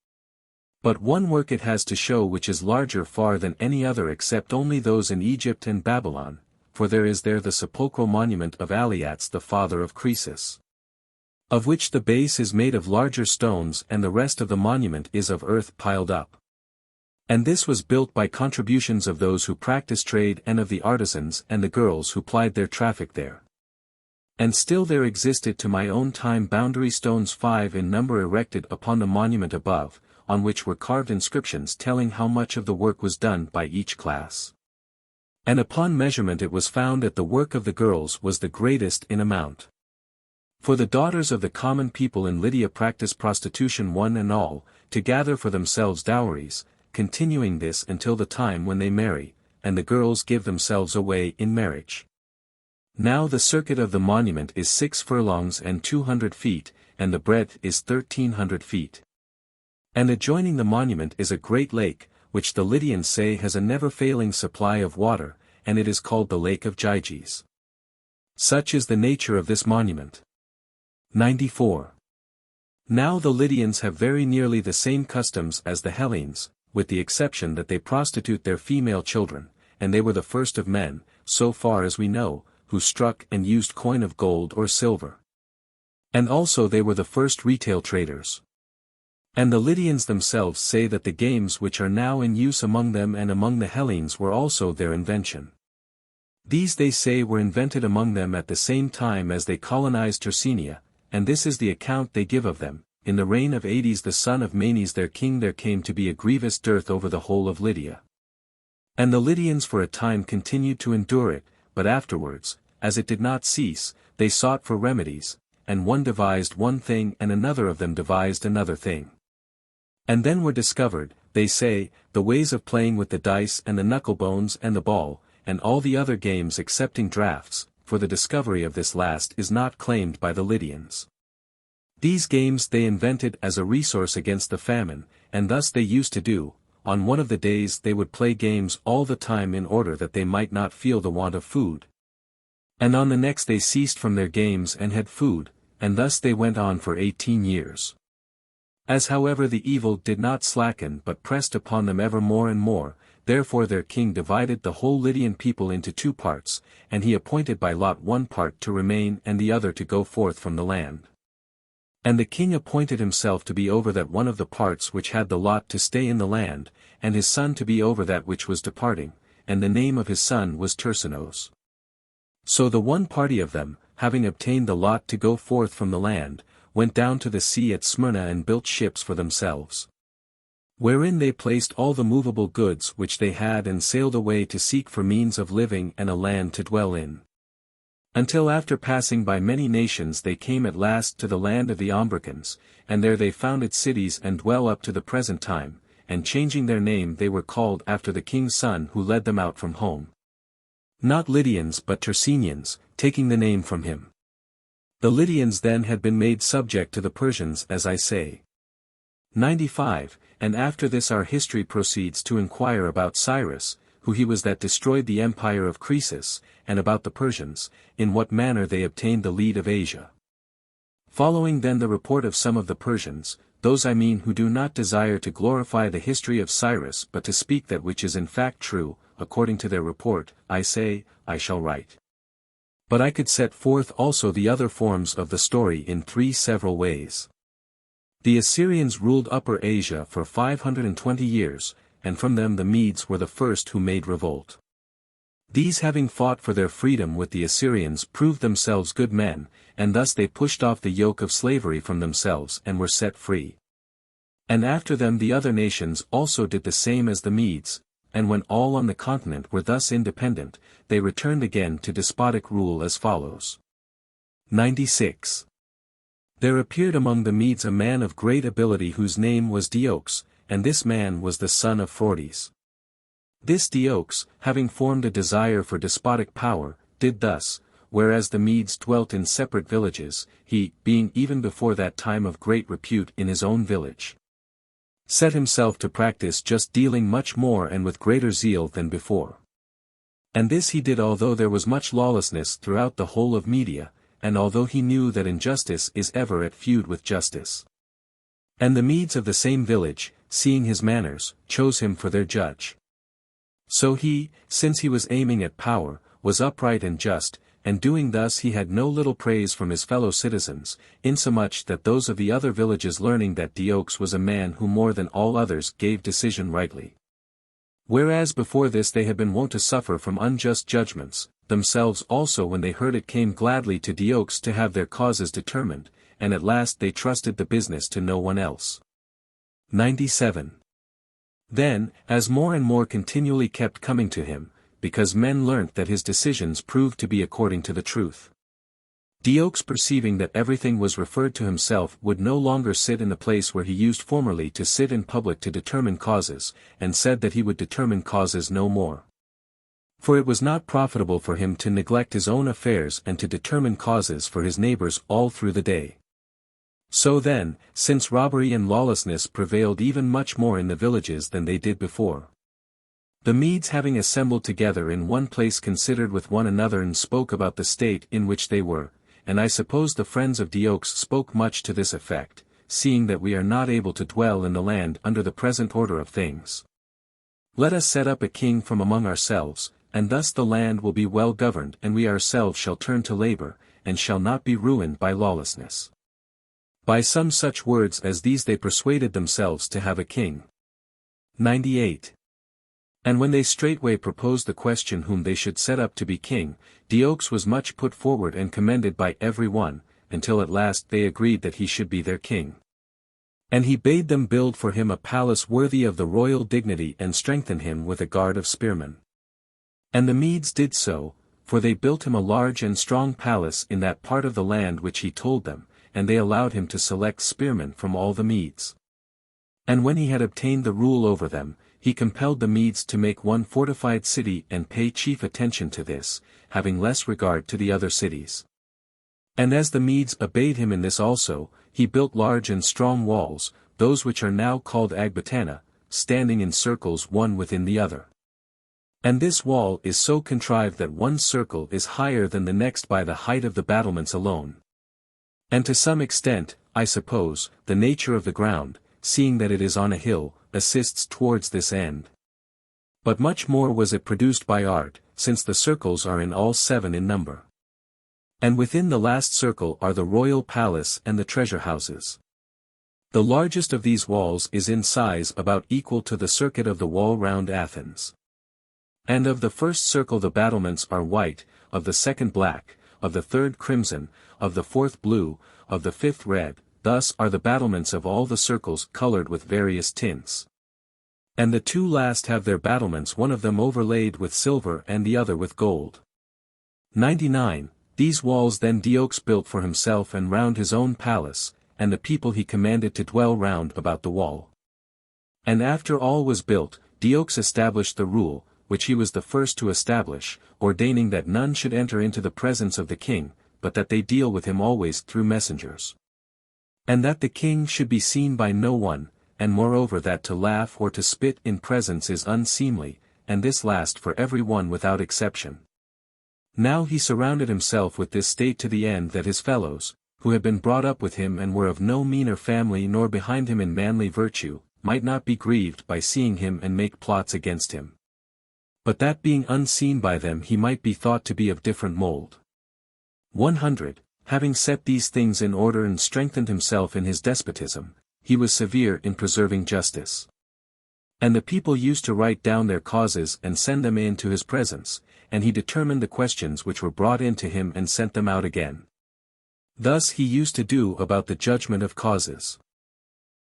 Speaker 1: But one work it has to show which is larger far than any other except only those in Egypt and Babylon, for there is there the sepulchral monument of Aliates the father of Croesus, of which the base is made of larger stones and the rest of the monument is of earth piled up. And this was built by contributions of those who practice trade and of the artisans and the girls who plied their traffic there. And still there existed to my own time boundary stones 5 in number erected upon the monument above, on which were carved inscriptions telling how much of the work was done by each class. And upon measurement it was found that the work of the girls was the greatest in amount. For the daughters of the common people in Lydia practice prostitution one and all, to gather for themselves dowries, continuing this until the time when they marry, and the girls give themselves away in marriage. Now the circuit of the monument is 6 furlongs and 200 feet, and the breadth is 1300 feet. And adjoining the monument is a great lake, which the Lydians say has a never-failing supply of water, and it is called the Lake of Gyges. Such is the nature of this monument. 94. Now the Lydians have very nearly the same customs as the Hellenes, with the exception that they prostitute their female children, and they were the first of men, so far as we know, who struck and used coin of gold or silver. And also they were the first retail traders. And the Lydians themselves say that the games which are now in use among them and among the Hellenes were also their invention. These they say were invented among them at the same time as they colonized Tersinia, and this is the account they give of them. In the reign of Aedes the son of Manes their king there came to be a grievous dearth over the whole of Lydia. And the Lydians for a time continued to endure it, but afterwards, as it did not cease, they sought for remedies, and one devised one thing and another of them devised another thing. And then were discovered, they say, the ways of playing with the dice and the knucklebones and the ball, and all the other games excepting draughts, for the discovery of this last is not claimed by the Lydians. These games they invented as a resource against the famine, and thus they used to do. On one of the days they would play games all the time in order that they might not feel the want of food. And on the next they ceased from their games and had food, and thus they went on for 18 years. As however the evil did not slacken but pressed upon them ever more and more, therefore their king divided the whole Lydian people into two parts, and he appointed by lot one part to remain and the other to go forth from the land. And the king appointed himself to be over that one of the parts which had the lot to stay in the land, and his son to be over that which was departing, and the name of his son was Tersinos. So the one party of them, having obtained the lot to go forth from the land, went down to the sea at Smyrna and built ships for themselves, wherein they placed all the movable goods which they had and sailed away to seek for means of living and a land to dwell in. Until after passing by many nations they came at last to the land of the Ambracans, and there they founded cities and dwell up to the present time, and changing their name they were called after the king's son who led them out from home. Not Lydians but Tersenians, taking the name from him. The Lydians then had been made subject to the Persians as I say. 95, and after this our history proceeds to inquire about Cyrus, who he was that destroyed the empire of Croesus, and about the Persians, in what manner they obtained the lead of Asia. Following then the report of some of the Persians, those I mean who do not desire to glorify the history of Cyrus but to speak that which is in fact true, according to their report, I say, I shall write. But I could set forth also the other forms of the story in three several ways. The Assyrians ruled Upper Asia for 520 years, and from them the Medes were the first who made revolt. These having fought for their freedom with the Assyrians proved themselves good men, and thus they pushed off the yoke of slavery from themselves and were set free. And after them the other nations also did the same as the Medes, and when all on the continent were thus independent, they returned again to despotic rule as follows. 96. There appeared among the Medes a man of great ability whose name was Diox, and this man was the son of Phordes. This Diox, having formed a desire for despotic power, did thus, whereas the Medes dwelt in separate villages, he, being even before that time of great repute in his own village, set himself to practice just dealing much more and with greater zeal than before. And this he did although there was much lawlessness throughout the whole of Media, and although he knew that injustice is ever at feud with justice. And the Medes of the same village, seeing his manners, chose him for their judge. So he, since he was aiming at power, was upright and just, and doing thus he had no little praise from his fellow citizens, insomuch that those of the other villages learning that Diox was a man who more than all others gave decision rightly. Whereas before this they had been wont to suffer from unjust judgments, themselves also when they heard it came gladly to Diox to have their causes determined, and at last they trusted the business to no one else. 97. Then, as more and more continually kept coming to him, because men learnt that his decisions proved to be according to the truth, Diox perceiving that everything was referred to himself would no longer sit in the place where he used formerly to sit in public to determine causes, and said that he would determine causes no more. For it was not profitable for him to neglect his own affairs and to determine causes for his neighbors all through the day. So then, since robbery and lawlessness prevailed even much more in the villages than they did before, the Medes having assembled together in one place considered with one another and spoke about the state in which they were, and I suppose the friends of Diox spoke much to this effect, seeing that we are not able to dwell in the land under the present order of things. Let us set up a king from among ourselves, and thus the land will be well governed and we ourselves shall turn to labor, and shall not be ruined by lawlessness. By some such words as these they persuaded themselves to have a king. 98. And when they straightway proposed the question whom they should set up to be king, Diox was much put forward and commended by every one, until at last they agreed that he should be their king. And he bade them build for him a palace worthy of the royal dignity and strengthen him with a guard of spearmen. And the Medes did so, for they built him a large and strong palace in that part of the land which he told them, and they allowed him to select spearmen from all the Medes. And when he had obtained the rule over them, he compelled the Medes to make one fortified city and pay chief attention to this, having less regard to the other cities. And as the Medes obeyed him in this also, he built large and strong walls, those which are now called Agbatana, standing in circles one within the other. And this wall is so contrived that one circle is higher than the next by the height of the battlements alone. And to some extent, I suppose, the nature of the ground, seeing that it is on a hill, assists towards this end. But much more was it produced by art, since the circles are in all 7 in number. And within the last circle are the royal palace and the treasure houses. The largest of these walls is in size about equal to the circuit of the wall round Athens. And of the first circle the battlements are white, of the second black, of the third crimson, of the fourth blue, of the fifth red, thus are the battlements of all the circles colored with various tints. And the 2 last have their battlements one of them overlaid with silver and the other with gold. 99. These walls then Diox built for himself and round his own palace, and the people he commanded to dwell round about the wall. And after all was built, Diox established the rule, which he was the first to establish, ordaining that none should enter into the presence of the king, but that they deal with him always through messengers. And that the king should be seen by no one, and moreover that to laugh or to spit in presence is unseemly, and this last for every one without exception. Now he surrounded himself with this state to the end that his fellows, who had been brought up with him and were of no meaner family nor behind him in manly virtue, might not be grieved by seeing him and make plots against him. But that being unseen by them he might be thought to be of different mold. 100. Having set these things in order and strengthened himself in his despotism, he was severe in preserving justice. And the people used to write down their causes and send them in to his presence, and he determined the questions which were brought in to him and sent them out again. Thus he used to do about the judgment of causes.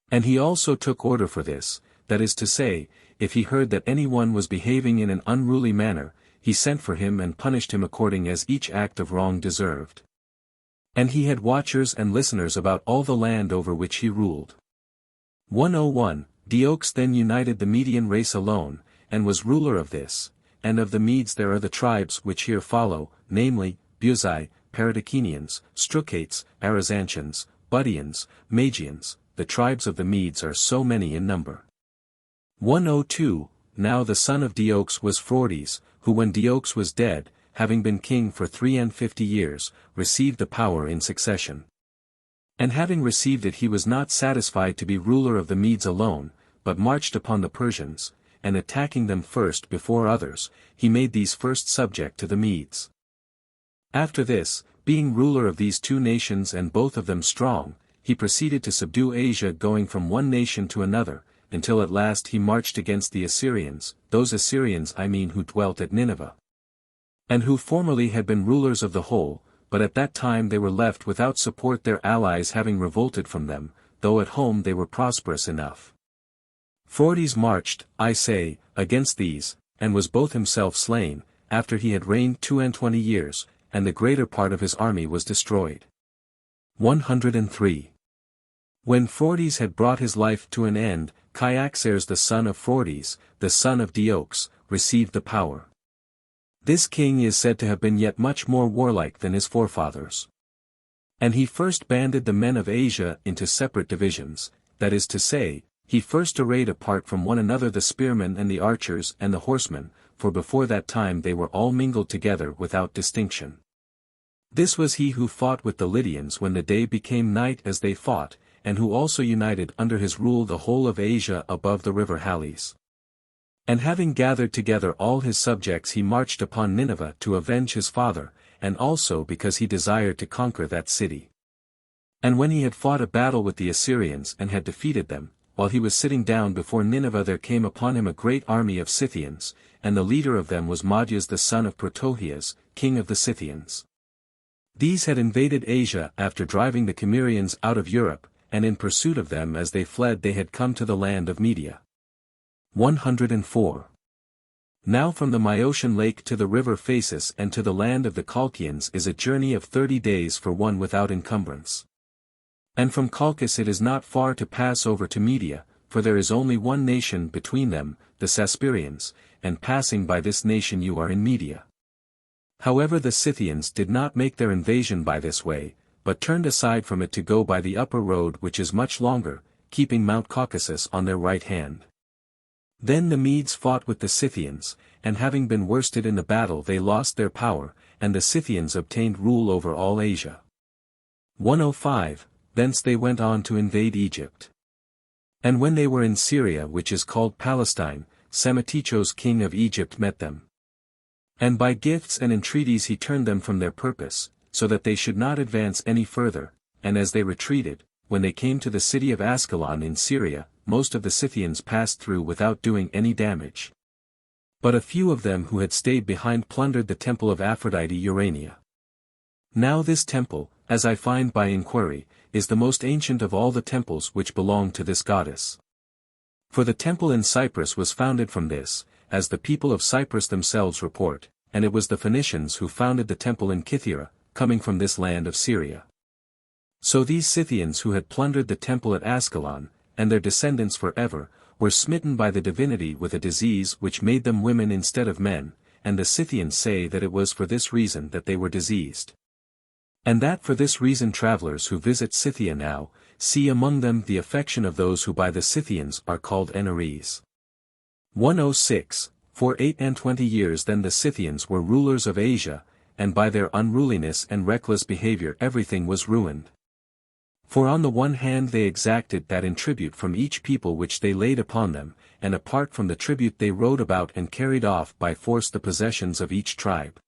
Speaker 1: And he also took order for this, that is to say, if he heard that any one was behaving in an unruly manner, he sent for him and punished him according as each act of wrong deserved. And he had watchers and listeners about all the land over which he ruled. 101. Diox then united the Median race alone, and was ruler of this, and of the Medes there are the tribes which here follow, namely, Buzai, Paradicenians, Strucates, Arazantians, Budians, Magians. The tribes of the Medes are so many in number. 102. Now the son of Diox was Phordes, who when Diox was dead, having been king for 53 years, received the power in succession. And having received it he was not satisfied to be ruler of the Medes alone, but marched upon the Persians, and attacking them first before others, he made these first subject to the Medes. After this, being ruler of these 2 nations and both of them strong, he proceeded to subdue Asia going from one nation to another, until at last he marched against the Assyrians, those Assyrians I mean who dwelt at Nineveh. And who formerly had been rulers of the whole, but at that time they were left without support their allies having revolted from them, though at home they were prosperous enough. Phordes marched, I say, against these, and was both himself slain, after he had reigned 22 years, and the greater part of his army was destroyed. 103. When Phordes had brought his life to an end, Cyaxares the son of Phordes, the son of Diox, received the power. This king is said to have been yet much more warlike than his forefathers. And he first banded the men of Asia into separate divisions, that is to say, he first arrayed apart from one another the spearmen and the archers and the horsemen, for before that time they were all mingled together without distinction. This was he who fought with the Lydians when the day became night as they fought, and who also united under his rule the whole of Asia above the river Halys. And having gathered together all his subjects he marched upon Nineveh to avenge his father, and also because he desired to conquer that city. And when he had fought a battle with the Assyrians and had defeated them, while he was sitting down before Nineveh there came upon him a great army of Scythians, and the leader of them was Maugeas the son of Protohias, king of the Scythians. These had invaded Asia after driving the Cimmerians out of Europe, and in pursuit of them as they fled they had come to the land of Media. 104. Now from the Myosian lake to the river Phasis and to the land of the Colchians is a journey of 30 days for one without encumbrance. And from Colchis it is not far to pass over to Media, for there is only one nation between them, the Saspirians, and passing by this nation you are in Media. However the Scythians did not make their invasion by this way, but turned aside from it to go by the upper road which is much longer, keeping Mount Caucasus on their right hand. Then the Medes fought with the Scythians, and having been worsted in the battle they lost their power, and the Scythians obtained rule over all Asia. 105, Thence they went on to invade Egypt. And when they were in Syria which is called Palestine, Psammetichos king of Egypt met them. And by gifts and entreaties he turned them from their purpose, so that they should not advance any further, and as they retreated, when they came to the city of Ascalon in Syria, most of the Scythians passed through without doing any damage. But a few of them who had stayed behind plundered the temple of Aphrodite Urania. Now this temple, as I find by inquiry, is the most ancient of all the temples which belong to this goddess. For the temple in Cyprus was founded from this, as the people of Cyprus themselves report, and it was the Phoenicians who founded the temple in Kythera, coming from this land of Syria. So these Scythians who had plundered the temple at Ascalon, and their descendants forever, were smitten by the divinity with a disease which made them women instead of men, and the Scythians say that it was for this reason that they were diseased. And that for this reason travelers who visit Scythia now, see among them the affection of those who by the Scythians are called Enares. 106, For 28 years then the Scythians were rulers of Asia, and by their unruliness and reckless behavior everything was ruined. For on the one hand they exacted that in tribute from each people which they laid upon them, and apart from the tribute they rode about and carried off by force the possessions of each tribe.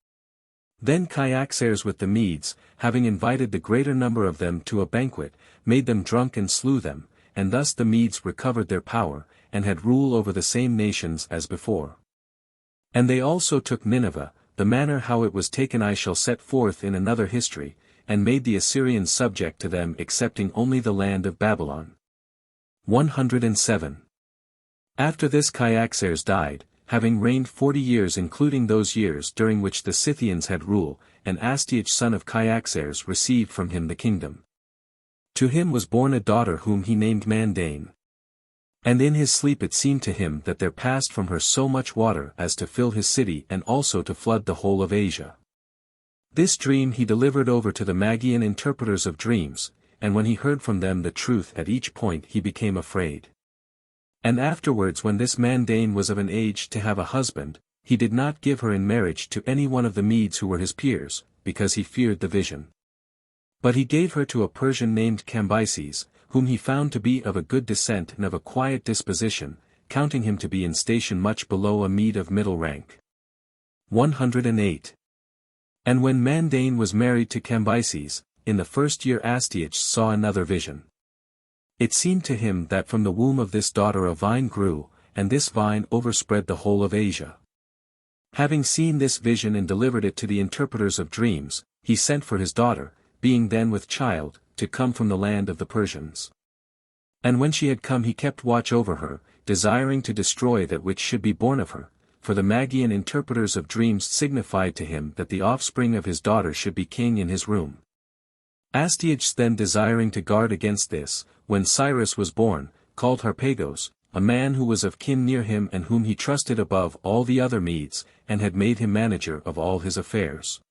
Speaker 1: Then Cyaxares with the Medes, having invited the greater number of them to a banquet, made them drunk and slew them, and thus the Medes recovered their power, and had rule over the same nations as before. And they also took Nineveh, the manner how it was taken I shall set forth in another history, and made the Assyrians subject to them excepting only the land of Babylon. 107. After this Cyaxares died, having reigned 40 years including those years during which the Scythians had rule, and Astyages son of Cyaxares received from him the kingdom. To him was born a daughter whom he named Mandane. And in his sleep it seemed to him that there passed from her so much water as to fill his city and also to flood the whole of Asia. This dream he delivered over to the Magian interpreters of dreams, and when he heard from them the truth at each point he became afraid. And afterwards when this Mandane was of an age to have a husband, he did not give her in marriage to any one of the Medes who were his peers, because he feared the vision. But he gave her to a Persian named Cambyses, whom he found to be of a good descent and of a quiet disposition, counting him to be in station much below a Mede of middle rank. 108. And when Mandane was married to Cambyses, in the first year Astyages saw another vision. It seemed to him that from the womb of this daughter a vine grew, and this vine overspread the whole of Asia. Having seen this vision and delivered it to the interpreters of dreams, he sent for his daughter, being then with child, to come from the land of the Persians. And when she had come he kept watch over her, desiring to destroy that which should be born of her, for the Magian interpreters of dreams signified to him that the offspring of his daughter should be king in his room. Astyages then desiring to guard against this, when Cyrus was born, called Harpagos, a man who was of kin near him and whom he trusted above all the other Medes, and had made him manager of all his affairs.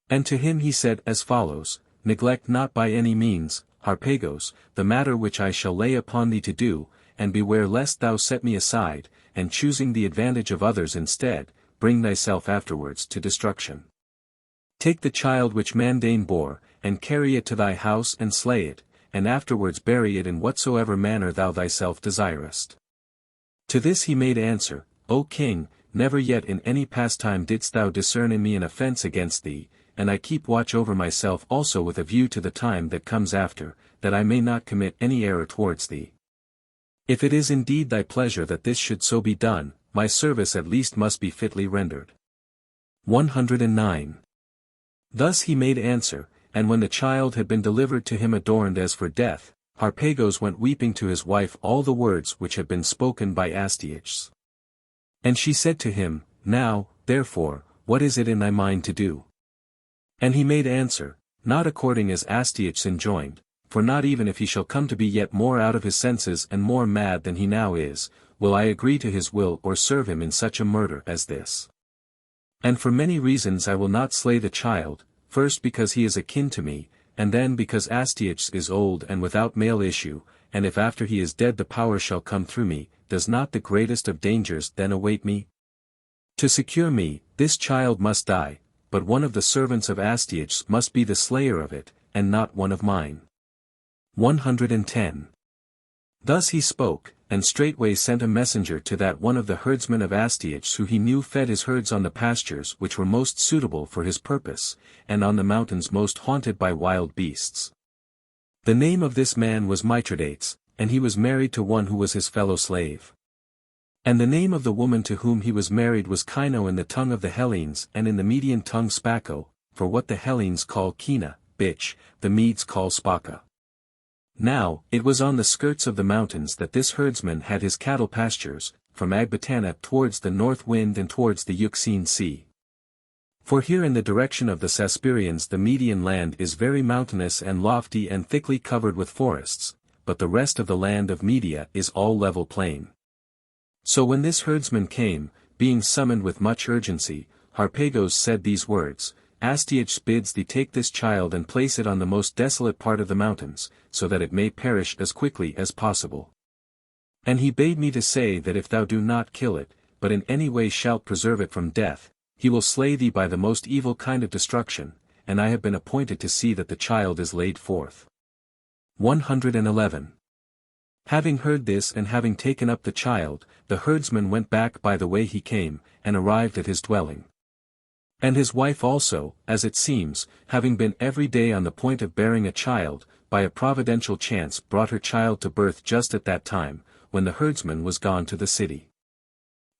Speaker 1: And to him he said as follows, neglect not by any means, Harpagos, the matter which I shall lay upon thee to do, and beware lest thou set me aside, and choosing the advantage of others instead, bring thyself afterwards to destruction. Take the child which Mandane bore, and carry it to thy house and slay it, and afterwards bury it in whatsoever manner thou thyself desirest. To this he made answer, O king, never yet in any pastime didst thou discern in me an offence against thee, and I keep watch over myself also with a view to the time that comes after, that I may not commit any error towards thee. If it is indeed thy pleasure that this should so be done, my service at least must be fitly rendered. 109. Thus he made answer, and when the child had been delivered to him adorned as for death, Harpagos went weeping to his wife all the words which had been spoken by Astyages. And she said to him, Now, therefore, what is it in thy mind to do? And he made answer, Not according as Astyages enjoined, for not even if he shall come to be yet more out of his senses and more mad than he now is, will I agree to his will or serve him in such a murder as this. And for many reasons I will not slay the child, first because he is akin to me, and then because Astyages is old and without male issue, and if after he is dead the power shall come through me, does not the greatest of dangers then await me? To secure me, this child must die, but one of the servants of Astyages must be the slayer of it, and not one of mine. 110. Thus he spoke, and straightway sent a messenger to that one of the herdsmen of Astyages who he knew fed his herds on the pastures which were most suitable for his purpose, and on the mountains most haunted by wild beasts. The name of this man was Mithridates, and he was married to one who was his fellow slave. And the name of the woman to whom he was married was Clio in the tongue of the Hellenes and in the Median tongue Spaco, for what the Hellenes call Kina, bitch, the Medes call Spaka. Now, it was on the skirts of the mountains that this herdsman had his cattle pastures, from Ecbatana towards the north wind and towards the Euxine Sea. For here in the direction of the Saspirians the Median land is very mountainous and lofty and thickly covered with forests, but the rest of the land of Media is all level plain. So when this herdsman came, being summoned with much urgency, Harpagos said these words, Astyages bids thee take this child and place it on the most desolate part of the mountains, so that it may perish as quickly as possible. And he bade me to say that if thou do not kill it, but in any way shalt preserve it from death, he will slay thee by the most evil kind of destruction, and I have been appointed to see that the child is laid forth. 111. Having heard this and having taken up the child, the herdsman went back by the way he came, and arrived at his dwelling. And his wife also, as it seems, having been every day on the point of bearing a child, by a providential chance brought her child to birth just at that time, when the herdsman was gone to the city.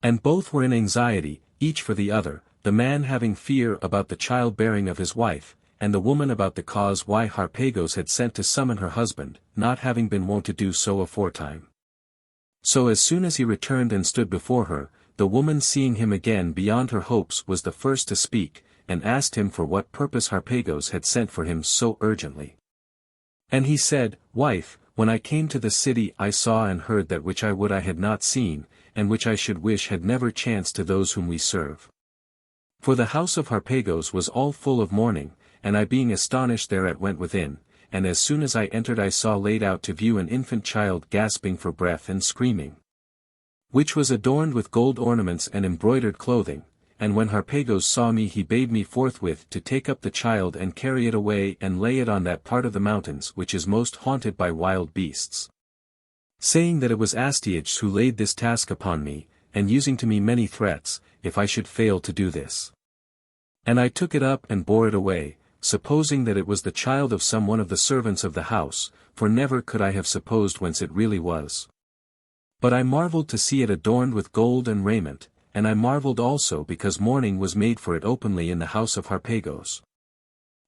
Speaker 1: And both were in anxiety, each for the other, the man having fear about the childbearing of his wife, and the woman about the cause why Harpagos had sent to summon her husband, not having been wont to do so aforetime. So as soon as he returned and stood before her, the woman seeing him again beyond her hopes was the first to speak, and asked him for what purpose Harpagos had sent for him so urgently. And he said, Wife, when I came to the city I saw and heard that which I would I had not seen, and which I should wish had never chanced to those whom we serve. For the house of Harpagos was all full of mourning, and I being astonished thereat went within, and as soon as I entered I saw laid out to view an infant child gasping for breath and screaming, which was adorned with gold ornaments and embroidered clothing, and when Harpagos saw me he bade me forthwith to take up the child and carry it away and lay it on that part of the mountains which is most haunted by wild beasts. Saying that it was Astyages who laid this task upon me, and using to me many threats, if I should fail to do this. And I took it up and bore it away, supposing that it was the child of some one of the servants of the house, for never could I have supposed whence it really was. But I marveled to see it adorned with gold and raiment, and I marveled also because mourning was made for it openly in the house of Harpagos.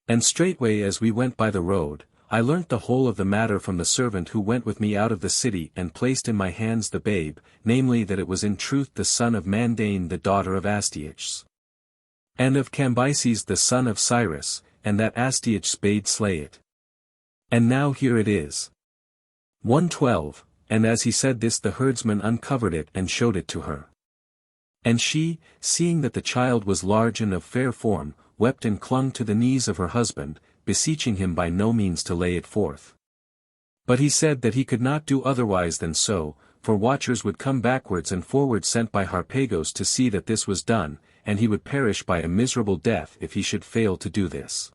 Speaker 1: And straightway as we went by the road, I learnt the whole of the matter from the servant who went with me out of the city and placed in my hands the babe, namely that it was in truth the son of Mandane the daughter of Astyages, and of Cambyses the son of Cyrus, and that Astyages bade slay it. And now here it is. 112. And as he said this the herdsman uncovered it and showed it to her. And she, seeing that the child was large and of fair form, wept and clung to the knees of her husband, beseeching him by no means to lay it forth. But he said that he could not do otherwise than so, for watchers would come backwards and forwards sent by Harpagos to see that this was done, and he would perish by a miserable death if he should fail to do this.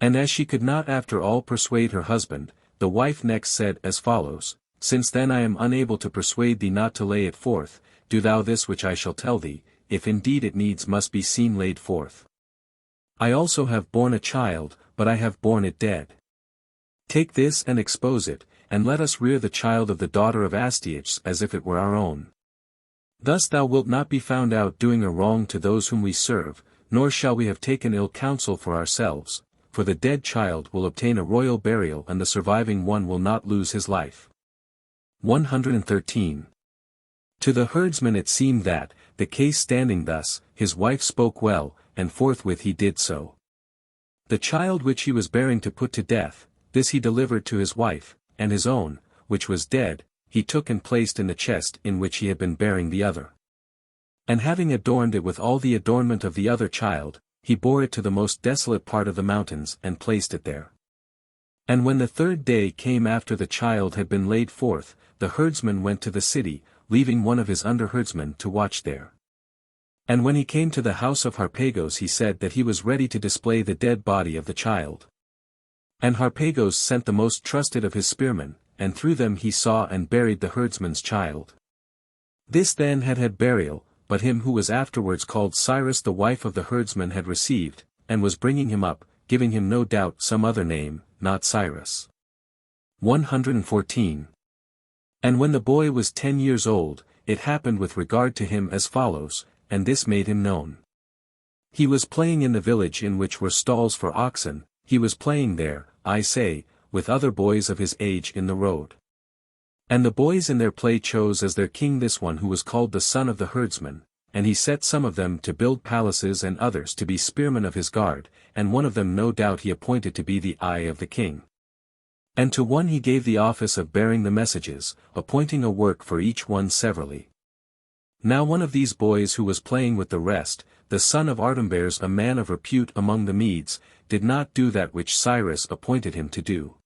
Speaker 1: And as she could not after all persuade her husband, the wife next said as follows, Since then I am unable to persuade thee not to lay it forth, do thou this which I shall tell thee, if indeed it needs must be seen laid forth. I also have borne a child, but I have borne it dead. Take this and expose it, and let us rear the child of the daughter of Astyages as if it were our own. Thus thou wilt not be found out doing a wrong to those whom we serve, nor shall we have taken ill counsel for ourselves, for the dead child will obtain a royal burial and the surviving one will not lose his life. 113. To the herdsman it seemed that, the case standing thus, his wife spoke well, and forthwith he did so. The child which he was bearing to put to death, this he delivered to his wife, and his own, which was dead, he took and placed in the chest in which he had been bearing the other. And having adorned it with all the adornment of the other child, he bore it to the most desolate part of the mountains and placed it there. And when the third day came after the child had been laid forth, the herdsman went to the city, leaving one of his under-herdsmen to watch there. And when he came to the house of Harpagos he said that he was ready to display the dead body of the child. And Harpagos sent the most trusted of his spearmen, and through them he saw and buried the herdsman's child. This then had burial, but him who was afterwards called Cyrus the wife of the herdsman had received, and was bringing him up, giving him no doubt some other name, not Cyrus. 114. And when the boy was 10 years old, it happened with regard to him as follows, and this made him known. He was playing in the village in which were stalls for oxen, he was playing there, I say, with other boys of his age in the road. And the boys in their play chose as their king this one who was called the son of the herdsman, and he set some of them to build palaces and others to be spearmen of his guard, and one of them no doubt he appointed to be the eye of the king. And to one he gave the office of bearing the messages, appointing a work for each one severally. Now one of these boys who was playing with the rest, the son of Artambares a man of repute among the Medes, did not do that which Cyrus appointed him to do.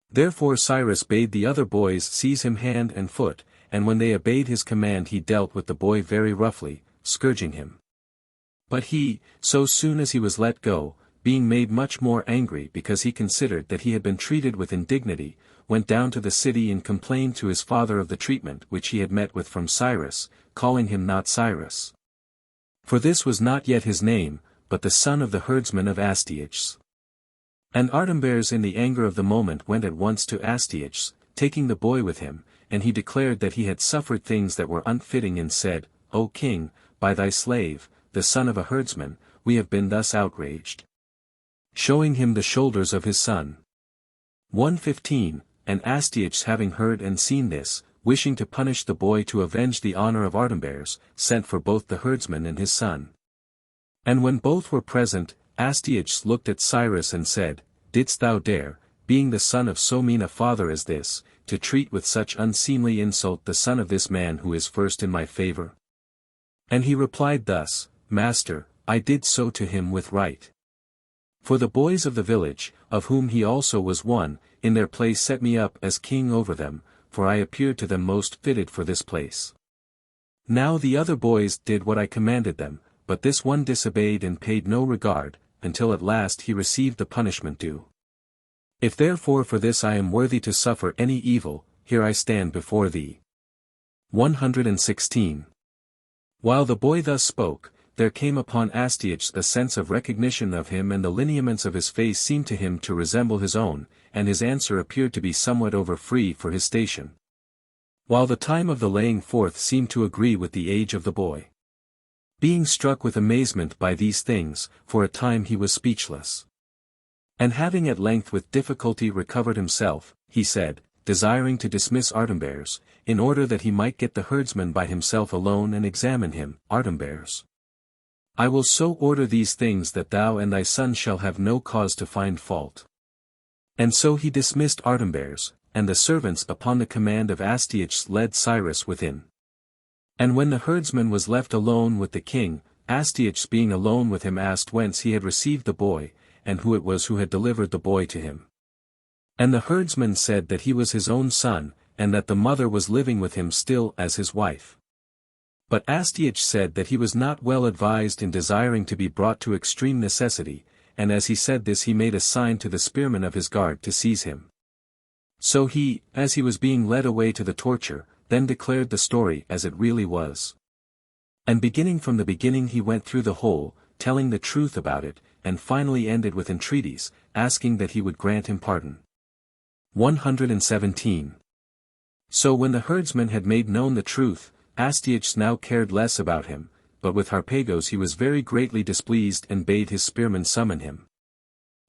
Speaker 1: Therefore Cyrus bade the other boys seize him hand and foot, and when they obeyed his command he dealt with the boy very roughly, scourging him. But he, so soon as he was let go, being made much more angry because he considered that he had been treated with indignity, went down to the city and complained to his father of the treatment which he had met with from Cyrus, calling him not Cyrus. For this was not yet his name, but the son of the herdsman of Astyages. And Artambares in the anger of the moment went at once to Astyages, taking the boy with him, and he declared that he had suffered things that were unfitting and said, O king, by thy slave, the son of a herdsman, we have been thus outraged. Showing him the shoulders of his son. 115, and Astyages having heard and seen this, wishing to punish the boy to avenge the honor of Artambares, sent for both the herdsman and his son. And when both were present, Astyages looked at Cyrus and said, Didst thou dare, being the son of so mean a father as this, to treat with such unseemly insult the son of this man who is first in my favor? And he replied thus, Master, I did so to him with right. For the boys of the village, of whom he also was one, in their place set me up as king over them, for I appeared to them most fitted for this place. Now the other boys did what I commanded them, but this one disobeyed and paid no regard, until at last he received the punishment due. If therefore for this I am worthy to suffer any evil, here I stand before thee. 116. While the boy thus spoke, there came upon Astyages a sense of recognition of him, and the lineaments of his face seemed to him to resemble his own, and his answer appeared to be somewhat over free for his station. While the time of the laying forth seemed to agree with the age of the boy. Being struck with amazement by these things, for a time he was speechless. And having at length with difficulty recovered himself, he said, desiring to dismiss Artambares, in order that he might get the herdsman by himself alone and examine him, Artambares. I will so order these things that thou and thy son shall have no cause to find fault. And so he dismissed Artambares, and the servants upon the command of Astyages led Cyrus within. And when the herdsman was left alone with the king, Astyages being alone with him asked whence he had received the boy, and who it was who had delivered the boy to him. And the herdsman said that he was his own son, and that the mother was living with him still as his wife. But Astyages said that he was not well advised in desiring to be brought to extreme necessity, and as he said this he made a sign to the spearmen of his guard to seize him. So he, as he was being led away to the torture, then declared the story as it really was. And beginning from the beginning he went through the whole, telling the truth about it, and finally ended with entreaties, asking that he would grant him pardon. 117. So when the herdsman had made known the truth, Astyages now cared less about him, but with Harpagos he was very greatly displeased and bade his spearmen summon him.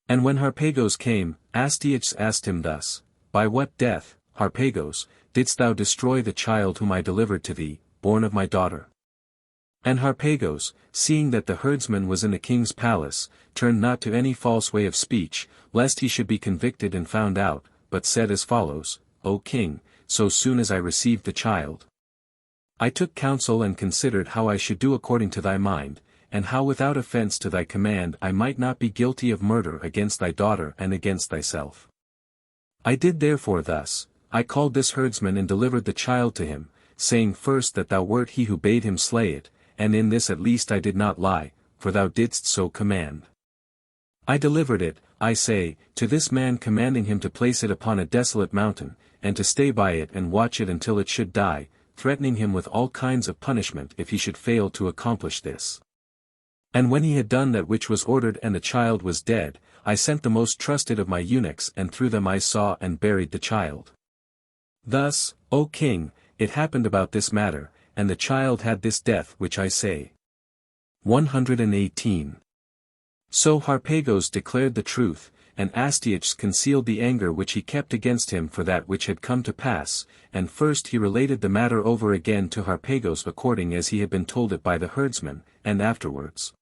Speaker 1: And when Harpagos came, Astyages asked him thus, By what death, Harpagos, didst thou destroy the child whom I delivered to thee, born of my daughter? And Harpagos, seeing that the herdsman was in the king's palace, turned not to any false way of speech, lest he should be convicted and found out, but said as follows, O king, so soon as I received the child, I took counsel and considered how I should do according to thy mind, and how without offense to thy command I might not be guilty of murder against thy daughter and against thyself. I did therefore thus, I called this herdsman and delivered the child to him, saying first that thou wert he who bade him slay it, and in this at least I did not lie, for thou didst so command. I delivered it, I say, to this man commanding him to place it upon a desolate mountain, and to stay by it and watch it until it should die, threatening him with all kinds of punishment if he should fail to accomplish this. And when he had done that which was ordered and the child was dead, I sent the most trusted of my eunuchs and through them I saw and buried the child. Thus, O king, it happened about this matter, and the child had this death which I say. 118. So Harpagos declared the truth, and Astyages concealed the anger which he kept against him for that which had come to pass, and first he related the matter over again to Harpagos according as he had been told it by the herdsman, and afterwards.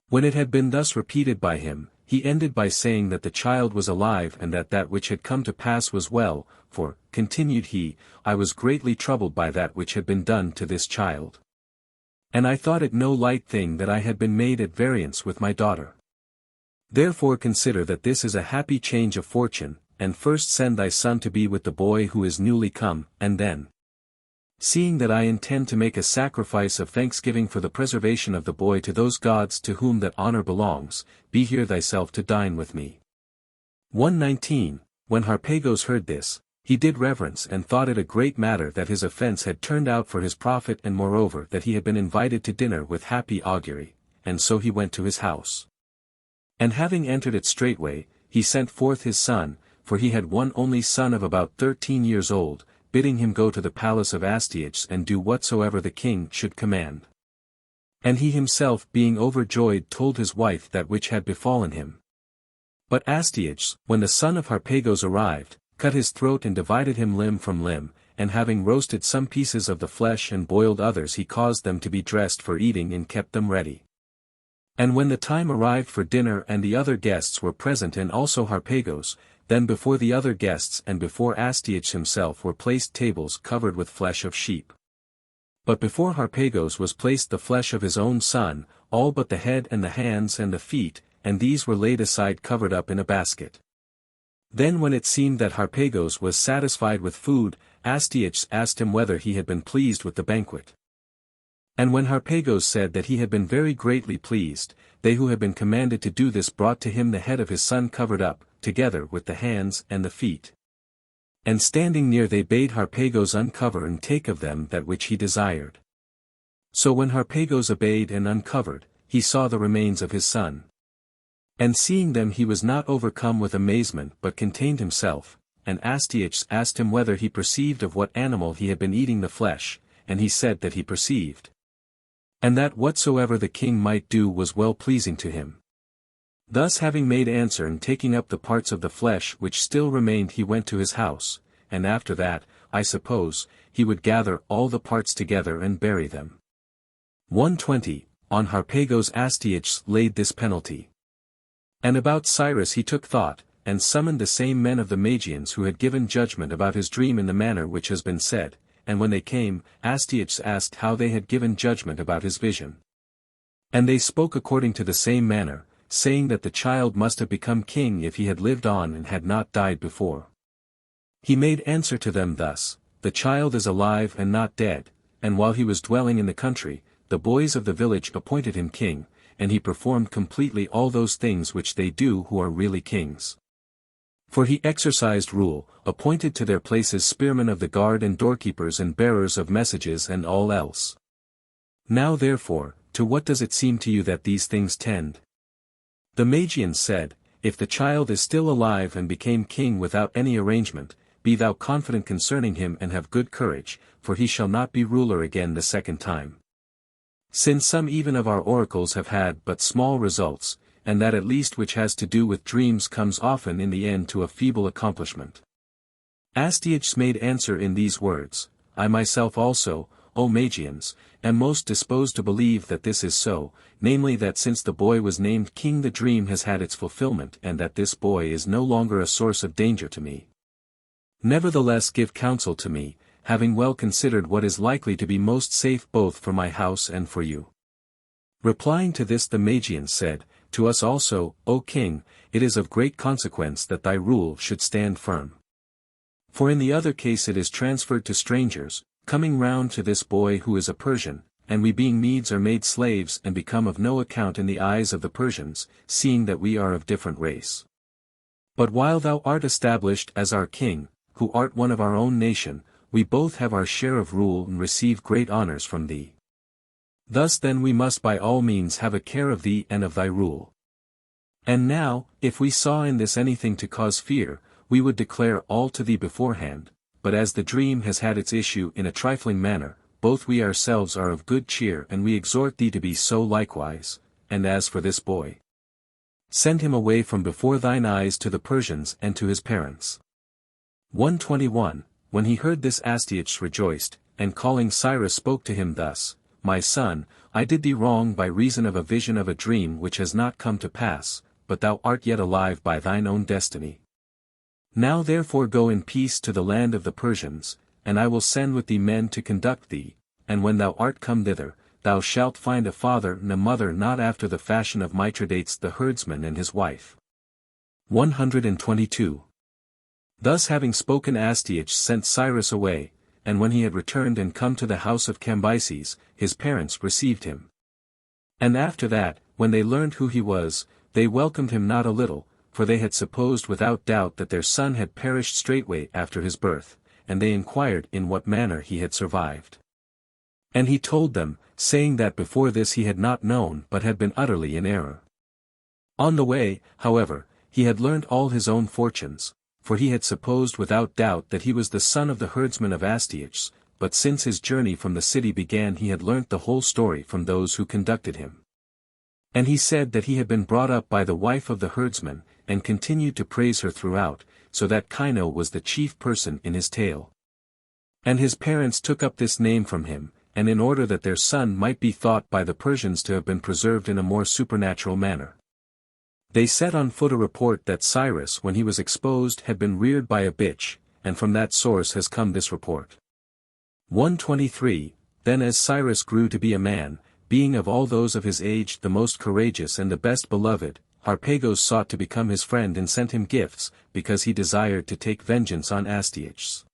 Speaker 1: When it had been thus repeated by him, he ended by saying that the child was alive and that that which had come to pass was well, for, continued he, I was greatly troubled by that which had been done to this child. And I thought it no light thing that I had been made at variance with my daughter. Therefore consider that this is a happy change of fortune, and first send thy son to be with the boy who is newly come, and then, seeing that I intend to make a sacrifice of thanksgiving for the preservation of the boy to those gods to whom that honor belongs, be here thyself to dine with me. 119. When Harpagos heard this, he did reverence and thought it a great matter that his offense had turned out for his profit and moreover that he had been invited to dinner with happy augury, and so he went to his house. And having entered it straightway, he sent forth his son, for he had one only son of about 13 years old, bidding him go to the palace of Astyages and do whatsoever the king should command. And he himself being overjoyed told his wife that which had befallen him. But Astyages, when the son of Harpagos arrived, cut his throat and divided him limb from limb, and having roasted some pieces of the flesh and boiled others he caused them to be dressed for eating and kept them ready. And when the time arrived for dinner and the other guests were present and also Harpagos, then before the other guests and before Astyages himself were placed tables covered with flesh of sheep. But before Harpagos was placed the flesh of his own son, all but the head and the hands and the feet, and these were laid aside covered up in a basket. Then when it seemed that Harpagos was satisfied with food, Astyages asked him whether he had been pleased with the banquet. And when Harpagos said that he had been very greatly pleased, they who had been commanded to do this brought to him the head of his son covered up, together with the hands and the feet. And standing near they bade Harpagos uncover and take of them that which he desired. So when Harpagos obeyed and uncovered, he saw the remains of his son. And seeing them he was not overcome with amazement but contained himself, and Astyages asked him whether he perceived of what animal he had been eating the flesh, and he said that he perceived. And that whatsoever the king might do was well pleasing to him. Thus having made answer and taking up the parts of the flesh which still remained he went to his house, and after that, I suppose, he would gather all the parts together and bury them. 120. On Harpagos Astyages laid this penalty. And about Cyrus he took thought, and summoned the same men of the Magians who had given judgment about his dream in the manner which has been said, and when they came, Astyages asked how they had given judgment about his vision. And they spoke according to the same manner, saying that the child must have become king if he had lived on and had not died before. He made answer to them thus, "The child is alive and not dead," and while he was dwelling in the country, the boys of the village appointed him king, and he performed completely all those things which they do who are really kings. For he exercised rule, appointed to their places spearmen of the guard and doorkeepers and bearers of messages and all else. Now therefore, to what does it seem to you that these things tend? The Magians said, "If the child is still alive and became king without any arrangement, be thou confident concerning him and have good courage, for he shall not be ruler again the second time. Since some even of our oracles have had but small results, and that at least which has to do with dreams comes often in the end to a feeble accomplishment." Astyages made answer in these words, "I myself also, O Magians, am most disposed to believe that this is so, namely that since the boy was named king the dream has had its fulfillment and that this boy is no longer a source of danger to me. Nevertheless give counsel to me, having well considered what is likely to be most safe both for my house and for you." Replying to this the Magians said, "To us also, O king, it is of great consequence that thy rule should stand firm. For in the other case it is transferred to strangers, coming round to this boy who is a Persian, and we being Medes are made slaves and become of no account in the eyes of the Persians, seeing that we are of different race. But while thou art established as our king, who art one of our own nation, we both have our share of rule and receive great honors from thee. Thus then we must by all means have a care of thee and of thy rule. And now, if we saw in this anything to cause fear, we would declare all to thee beforehand, but as the dream has had its issue in a trifling manner, both we ourselves are of good cheer and we exhort thee to be so likewise, and as for this boy, send him away from before thine eyes to the Persians and to his parents." 121, When he heard this Astyages rejoiced, and calling Cyrus spoke to him thus, "My son, I did thee wrong by reason of a vision of a dream which has not come to pass, but thou art yet alive by thine own destiny. Now therefore go in peace to the land of the Persians, and I will send with thee men to conduct thee, and when thou art come thither, thou shalt find a father and a mother not after the fashion of Mithridates the herdsman and his wife." 122. Thus having spoken Astyages sent Cyrus away, and when he had returned and come to the house of Cambyses, his parents received him. And after that, when they learned who he was, they welcomed him not a little, for they had supposed without doubt that their son had perished straightway after his birth, and they inquired in what manner he had survived. And he told them, saying that before this he had not known but had been utterly in error. On the way, however, he had learnt all his own fortunes, for he had supposed without doubt that he was the son of the herdsman of Astyages, but since his journey from the city began he had learnt the whole story from those who conducted him. And he said that he had been brought up by the wife of the herdsman, and continued to praise her throughout, so that Clio was the chief person in his tale. And his parents took up this name from him, and in order that their son might be thought by the Persians to have been preserved in a more supernatural manner, they set on foot a report that Cyrus when he was exposed had been reared by a bitch, and from that source has come this report. 123, Then as Cyrus grew to be a man, being of all those of his age the most courageous and the best beloved, Harpagos sought to become his friend and sent him gifts, because he desired to take vengeance on Astyages.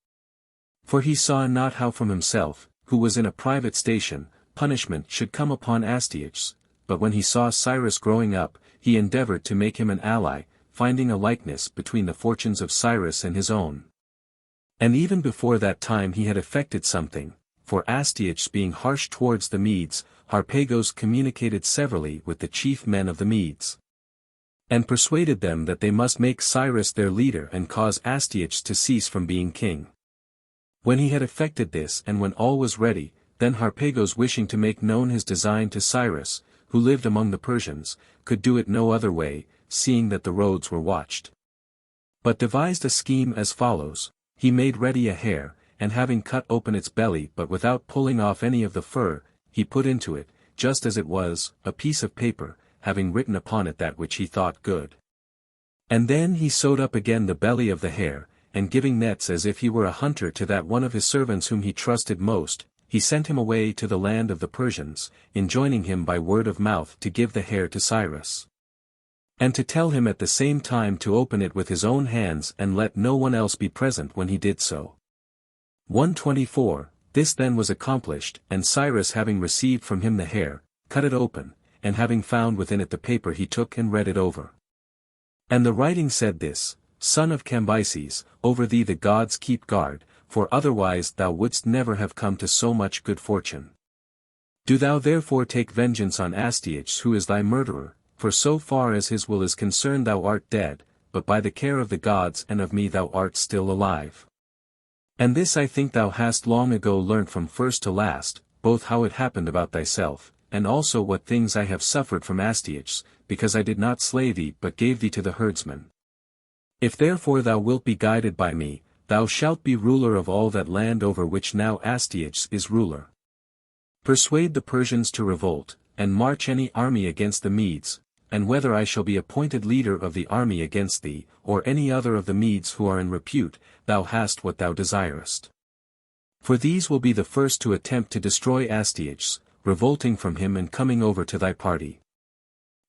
Speaker 1: For he saw not how from himself, who was in a private station, punishment should come upon Astyages, but when he saw Cyrus growing up, he endeavored to make him an ally, finding a likeness between the fortunes of Cyrus and his own. And even before that time he had effected something, for Astyages being harsh towards the Medes, Harpagos communicated severally with the chief men of the Medes, and persuaded them that they must make Cyrus their leader and cause Astyages to cease from being king. When he had effected this and when all was ready, then Harpagos wishing to make known his design to Cyrus, who lived among the Persians, could do it no other way, seeing that the roads were watched, but devised a scheme as follows. He made ready a hare, and having cut open its belly but without pulling off any of the fur, he put into it, just as it was, a piece of paper, having written upon it that which he thought good. And then he sewed up again the belly of the hare, and giving nets as if he were a hunter to that one of his servants whom he trusted most, he sent him away to the land of the Persians, enjoining him by word of mouth to give the hare to Cyrus. And to tell him at the same time to open it with his own hands and let no one else be present when he did so. 124. This then was accomplished, and Cyrus having received from him the hair, cut it open, and having found within it the paper he took and read it over. And the writing said this, Son of Cambyses, over thee the gods keep guard, for otherwise thou wouldst never have come to so much good fortune. Do thou therefore take vengeance on Astyages who is thy murderer, for so far as his will is concerned thou art dead, but by the care of the gods and of me thou art still alive. And this I think thou hast long ago learnt from first to last, both how it happened about thyself, and also what things I have suffered from Astyages, because I did not slay thee but gave thee to the herdsmen. If therefore thou wilt be guided by me, thou shalt be ruler of all that land over which now Astyages is ruler. Persuade the Persians to revolt, and march any army against the Medes, and whether I shall be appointed leader of the army against thee, or any other of the Medes who are in repute, thou hast what thou desirest. For these will be the first to attempt to destroy Astyages, revolting from him and coming over to thy party.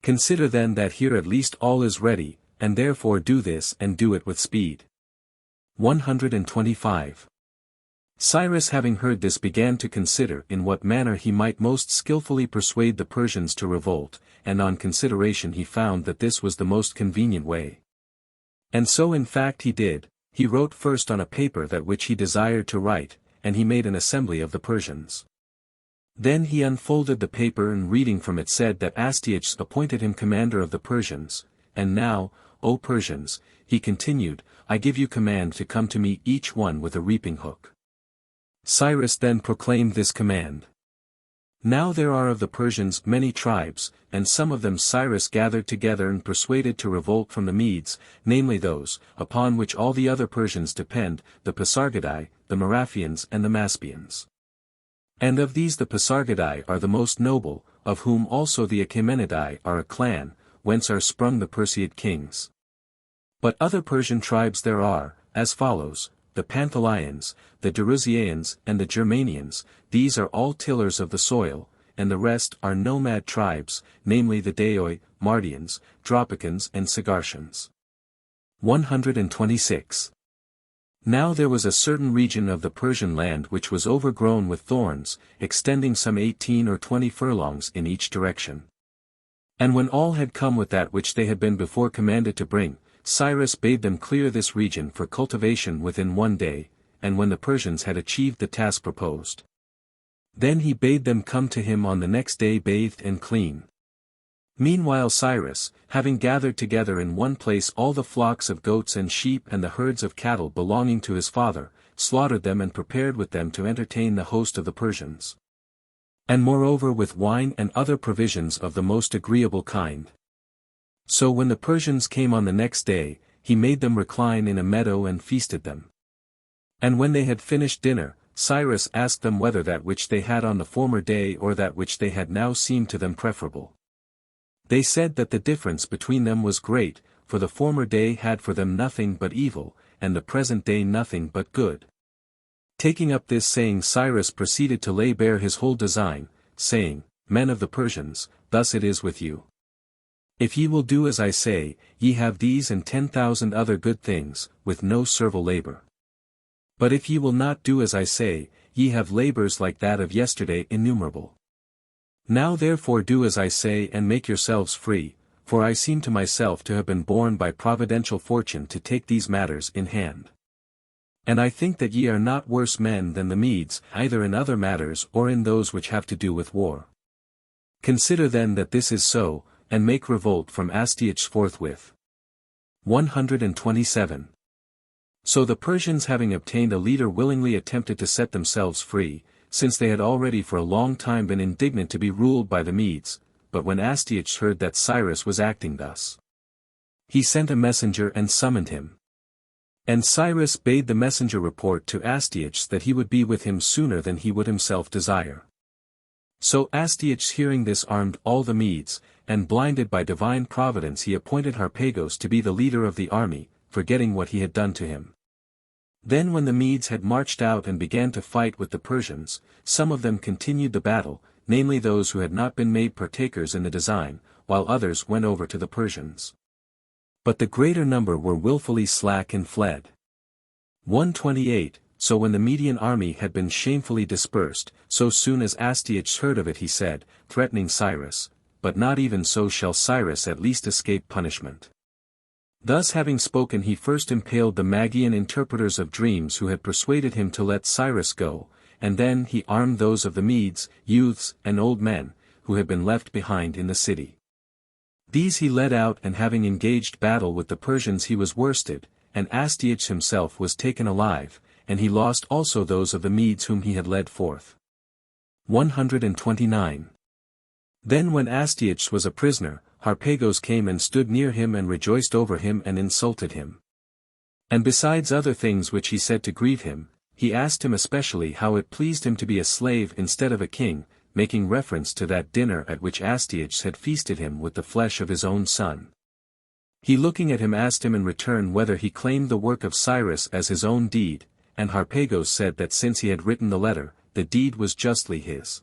Speaker 1: Consider then that here at least all is ready, and therefore do this and do it with speed. 125. Cyrus having heard this began to consider in what manner he might most skillfully persuade the Persians to revolt, and on consideration he found that this was the most convenient way. And so in fact he did. He wrote first on a paper that which he desired to write, and he made an assembly of the Persians. Then he unfolded the paper and reading from it said that Astyages appointed him commander of the Persians, and now, O Persians, he continued, I give you command to come to me each one with a reaping hook. Cyrus then proclaimed this command. Now there are of the Persians many tribes, and some of them Cyrus gathered together and persuaded to revolt from the Medes, namely those, upon which all the other Persians depend, the Pasargadae, the Marathians and the Maspians. And of these the Pasargadae are the most noble, of whom also the Achaemenidae are a clan, whence are sprung the Perseid kings. But other Persian tribes there are, as follows, the Panthalians, the Darusians and the Germanians, these are all tillers of the soil, and the rest are nomad tribes, namely the Daoi, Mardians, Dropicans and Sagartians. 126. Now there was a certain region of the Persian land which was overgrown with thorns, extending some 18 or 20 furlongs in each direction. And when all had come with that which they had been before commanded to bring, Cyrus bade them clear this region for cultivation within 1 day, and when the Persians had achieved the task proposed, then he bade them come to him on the next day bathed and clean. Meanwhile Cyrus, having gathered together in one place all the flocks of goats and sheep and the herds of cattle belonging to his father, slaughtered them and prepared with them to entertain the host of the Persians. And moreover with wine and other provisions of the most agreeable kind. So when the Persians came on the next day, he made them recline in a meadow and feasted them. And when they had finished dinner, Cyrus asked them whether that which they had on the former day or that which they had now seemed to them preferable. They said that the difference between them was great, for the former day had for them nothing but evil, and the present day nothing but good. Taking up this saying Cyrus proceeded to lay bare his whole design, saying, Men of the Persians, thus it is with you. If ye will do as I say, ye have these and 10,000 other good things, with no servile labor. But if ye will not do as I say, ye have labors like that of yesterday innumerable. Now therefore do as I say and make yourselves free, for I seem to myself to have been born by providential fortune to take these matters in hand. And I think that ye are not worse men than the Medes, either in other matters or in those which have to do with war. Consider then that this is so, and make revolt from Astyages forthwith. 127. So the Persians having obtained a leader willingly attempted to set themselves free, since they had already for a long time been indignant to be ruled by the Medes, but when Astyages heard that Cyrus was acting thus, he sent a messenger and summoned him. And Cyrus bade the messenger report to Astyages that he would be with him sooner than he would himself desire. So Astyages hearing this armed all the Medes, and blinded by divine providence he appointed Harpagos to be the leader of the army, forgetting what he had done to him. Then when the Medes had marched out and began to fight with the Persians, some of them continued the battle, namely those who had not been made partakers in the design, while others went over to the Persians. But the greater number were willfully slack and fled. 128. So when the Median army had been shamefully dispersed, so soon as Astyages heard of it he said, threatening Cyrus, but not even so shall Cyrus at least escape punishment. Thus having spoken he first impaled the Magian interpreters of dreams who had persuaded him to let Cyrus go, and then he armed those of the Medes, youths and old men, who had been left behind in the city. These he led out and having engaged battle with the Persians he was worsted, and Astyages himself was taken alive, and he lost also those of the Medes whom he had led forth. 129. Then when Astyages was a prisoner, Harpagos came and stood near him and rejoiced over him and insulted him. And besides other things which he said to grieve him, he asked him especially how it pleased him to be a slave instead of a king, making reference to that dinner at which Astyages had feasted him with the flesh of his own son. He looking at him asked him in return whether he claimed the work of Cyrus as his own deed, and Harpagos said that since he had written the letter, the deed was justly his.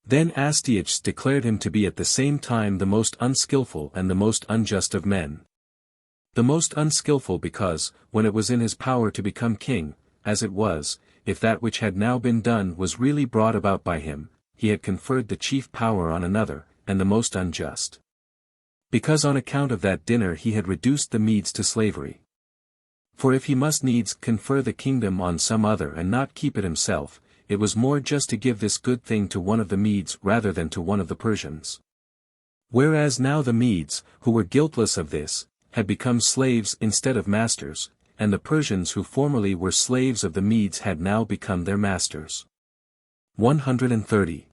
Speaker 1: Then Astyages declared him to be at the same time the most unskilful and the most unjust of men. The most unskilful because, when it was in his power to become king, as it was, if that which had now been done was really brought about by him, he had conferred the chief power on another, and the most unjust. Because on account of that dinner he had reduced the Medes to slavery. For if he must needs confer the kingdom on some other and not keep it himself, it was more just to give this good thing to one of the Medes rather than to one of the Persians. Whereas now the Medes, who were guiltless of this, had become slaves instead of masters, and the Persians who formerly were slaves of the Medes had now become their masters. 130.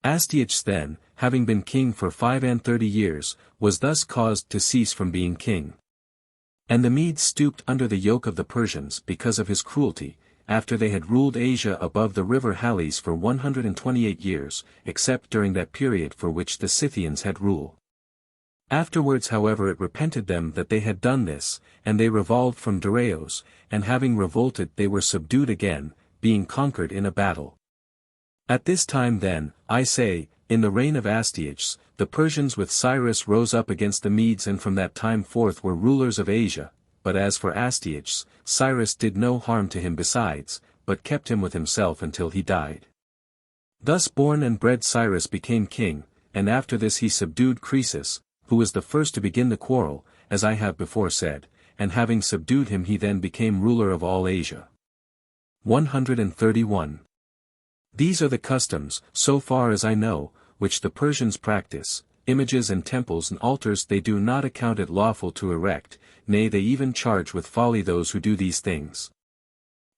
Speaker 1: Astyages then, having been king for 35 years, was thus caused to cease from being king. And the Medes stooped under the yoke of the Persians because of his cruelty, after they had ruled Asia above the river Halys for 128 years, except during that period for which the Scythians had rule. Afterwards however it repented them that they had done this, and they revolved from Daraeos, and having revolted they were subdued again, being conquered in a battle. At this time then, I say, in the reign of Astyages, the Persians with Cyrus rose up against the Medes and from that time forth were rulers of Asia, but as for Astyages, Cyrus did no harm to him besides, but kept him with himself until he died. Thus born and bred Cyrus became king, and after this he subdued Croesus, who was the first to begin the quarrel, as I have before said, and having subdued him he then became ruler of all Asia. 131. These are the customs, so far as I know, which the Persians practice. Images and temples and altars they do not account it lawful to erect, nay they even charge with folly those who do these things.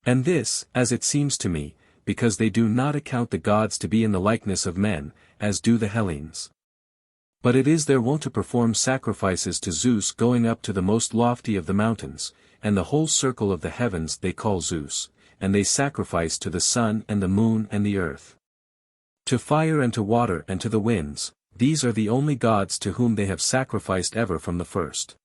Speaker 1: And this, as it seems to me, because they do not account the gods to be in the likeness of men, as do the Hellenes. But it is their wont to perform sacrifices to Zeus going up to the most lofty of the mountains, and the whole circle of the heavens they call Zeus, and they sacrifice to the sun and the moon and the earth. To fire and to water and to the winds, these are the only gods to whom they have sacrificed ever from the first.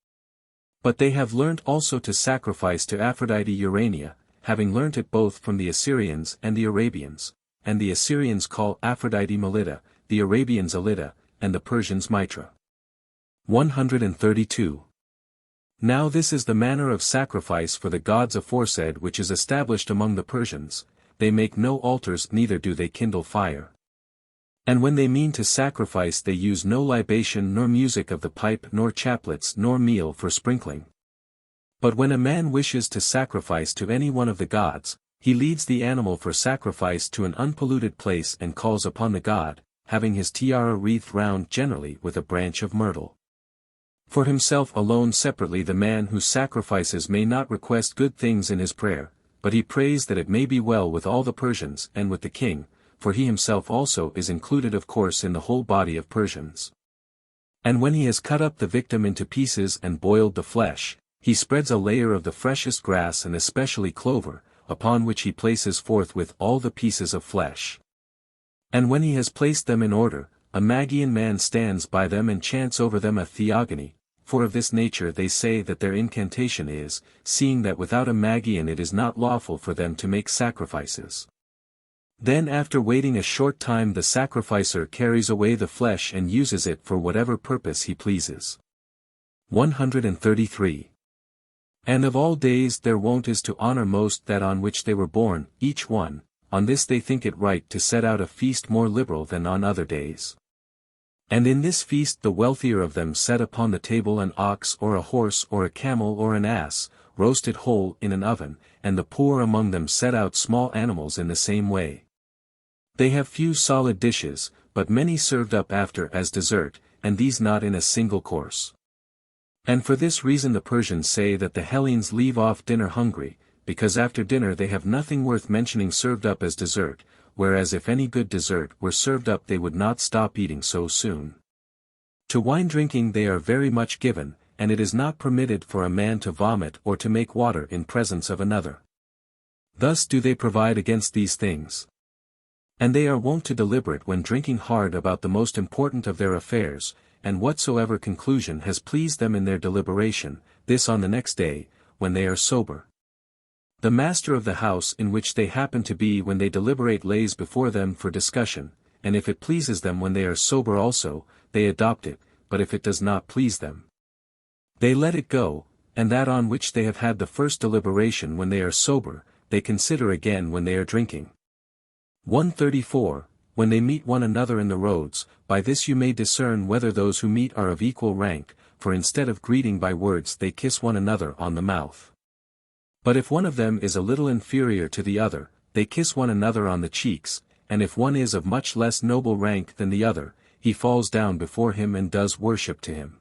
Speaker 1: But they have learnt also to sacrifice to Aphrodite Urania, having learnt it both from the Assyrians and the Arabians, and the Assyrians call Aphrodite Melita, the Arabians Alida, and the Persians Mitra. 132. Now this is the manner of sacrifice for the gods aforesaid which is established among the Persians, they make no altars neither do they kindle fire. And when they mean to sacrifice they use no libation nor music of the pipe nor chaplets nor meal for sprinkling. But when a man wishes to sacrifice to any one of the gods, he leads the animal for sacrifice to an unpolluted place and calls upon the god, having his tiara wreathed round generally with a branch of myrtle. For himself alone separately the man who sacrifices may not request good things in his prayer, but he prays that it may be well with all the Persians and with the king, for he himself also is included of course in the whole body of Persians. And when he has cut up the victim into pieces and boiled the flesh, he spreads a layer of the freshest grass and especially clover, upon which he places forthwith all the pieces of flesh. And when he has placed them in order, a Magian man stands by them and chants over them a theogony, for of this nature they say that their incantation is, seeing that without a Magian it is not lawful for them to make sacrifices. Then after waiting a short time the sacrificer carries away the flesh and uses it for whatever purpose he pleases. 133. And of all days their wont is to honor most that on which they were born, each one, on this they think it right to set out a feast more liberal than on other days. And in this feast the wealthier of them set upon the table an ox or a horse or a camel or an ass, roasted whole in an oven, and the poor among them set out small animals in the same way. They have few solid dishes, but many served up after as dessert, and these not in a single course. And for this reason the Persians say that the Hellenes leave off dinner hungry, because after dinner they have nothing worth mentioning served up as dessert, whereas if any good dessert were served up they would not stop eating so soon. To wine drinking they are very much given, and it is not permitted for a man to vomit or to make water in presence of another. Thus do they provide against these things. And they are wont to deliberate when drinking hard about the most important of their affairs, and whatsoever conclusion has pleased them in their deliberation, this on the next day, when they are sober. The master of the house in which they happen to be when they deliberate lays before them for discussion, and if it pleases them when they are sober also, they adopt it, but if it does not please them, they let it go, and that on which they have had the first deliberation when they are sober, they consider again when they are drinking. 134. When they meet one another in the roads, by this you may discern whether those who meet are of equal rank, for instead of greeting by words they kiss one another on the mouth. But if one of them is a little inferior to the other, they kiss one another on the cheeks, and if one is of much less noble rank than the other, he falls down before him and does worship to him.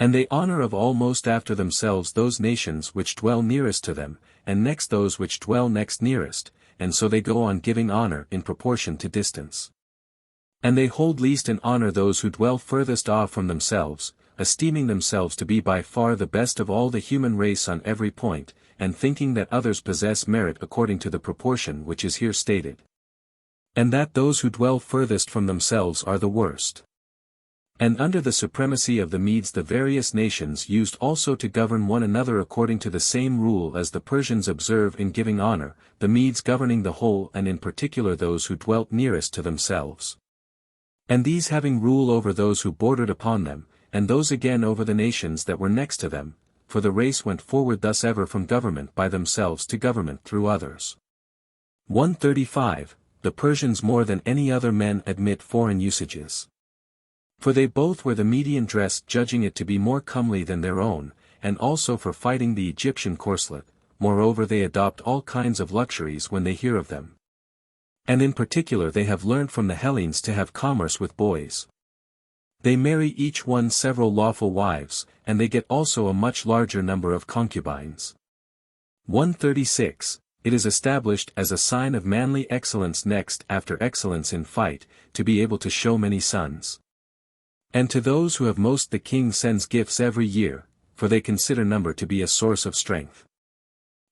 Speaker 1: And they honor of all most after themselves those nations which dwell nearest to them, and next those which dwell next nearest, and so they go on giving honor in proportion to distance. And they hold least in honor those who dwell furthest off from themselves, esteeming themselves to be by far the best of all the human race on every point, and thinking that others possess merit according to the proportion which is here stated. And that those who dwell furthest from themselves are the worst. And under the supremacy of the Medes the various nations used also to govern one another according to the same rule as the Persians observe in giving honor, the Medes governing the whole and in particular those who dwelt nearest to themselves. And these having rule over those who bordered upon them, and those again over the nations that were next to them, for the race went forward thus ever from government by themselves to government through others. 135. The Persians more than any other men admit foreign usages. For they both wear the Median dress judging it to be more comely than their own, and also for fighting the Egyptian corslet, moreover they adopt all kinds of luxuries when they hear of them. And in particular they have learnt from the Hellenes to have commerce with boys. They marry each one several lawful wives, and they get also a much larger number of concubines. 136. It is established as a sign of manly excellence next after excellence in fight, to be able to show many sons. And to those who have most the king sends gifts every year, for they consider number to be a source of strength.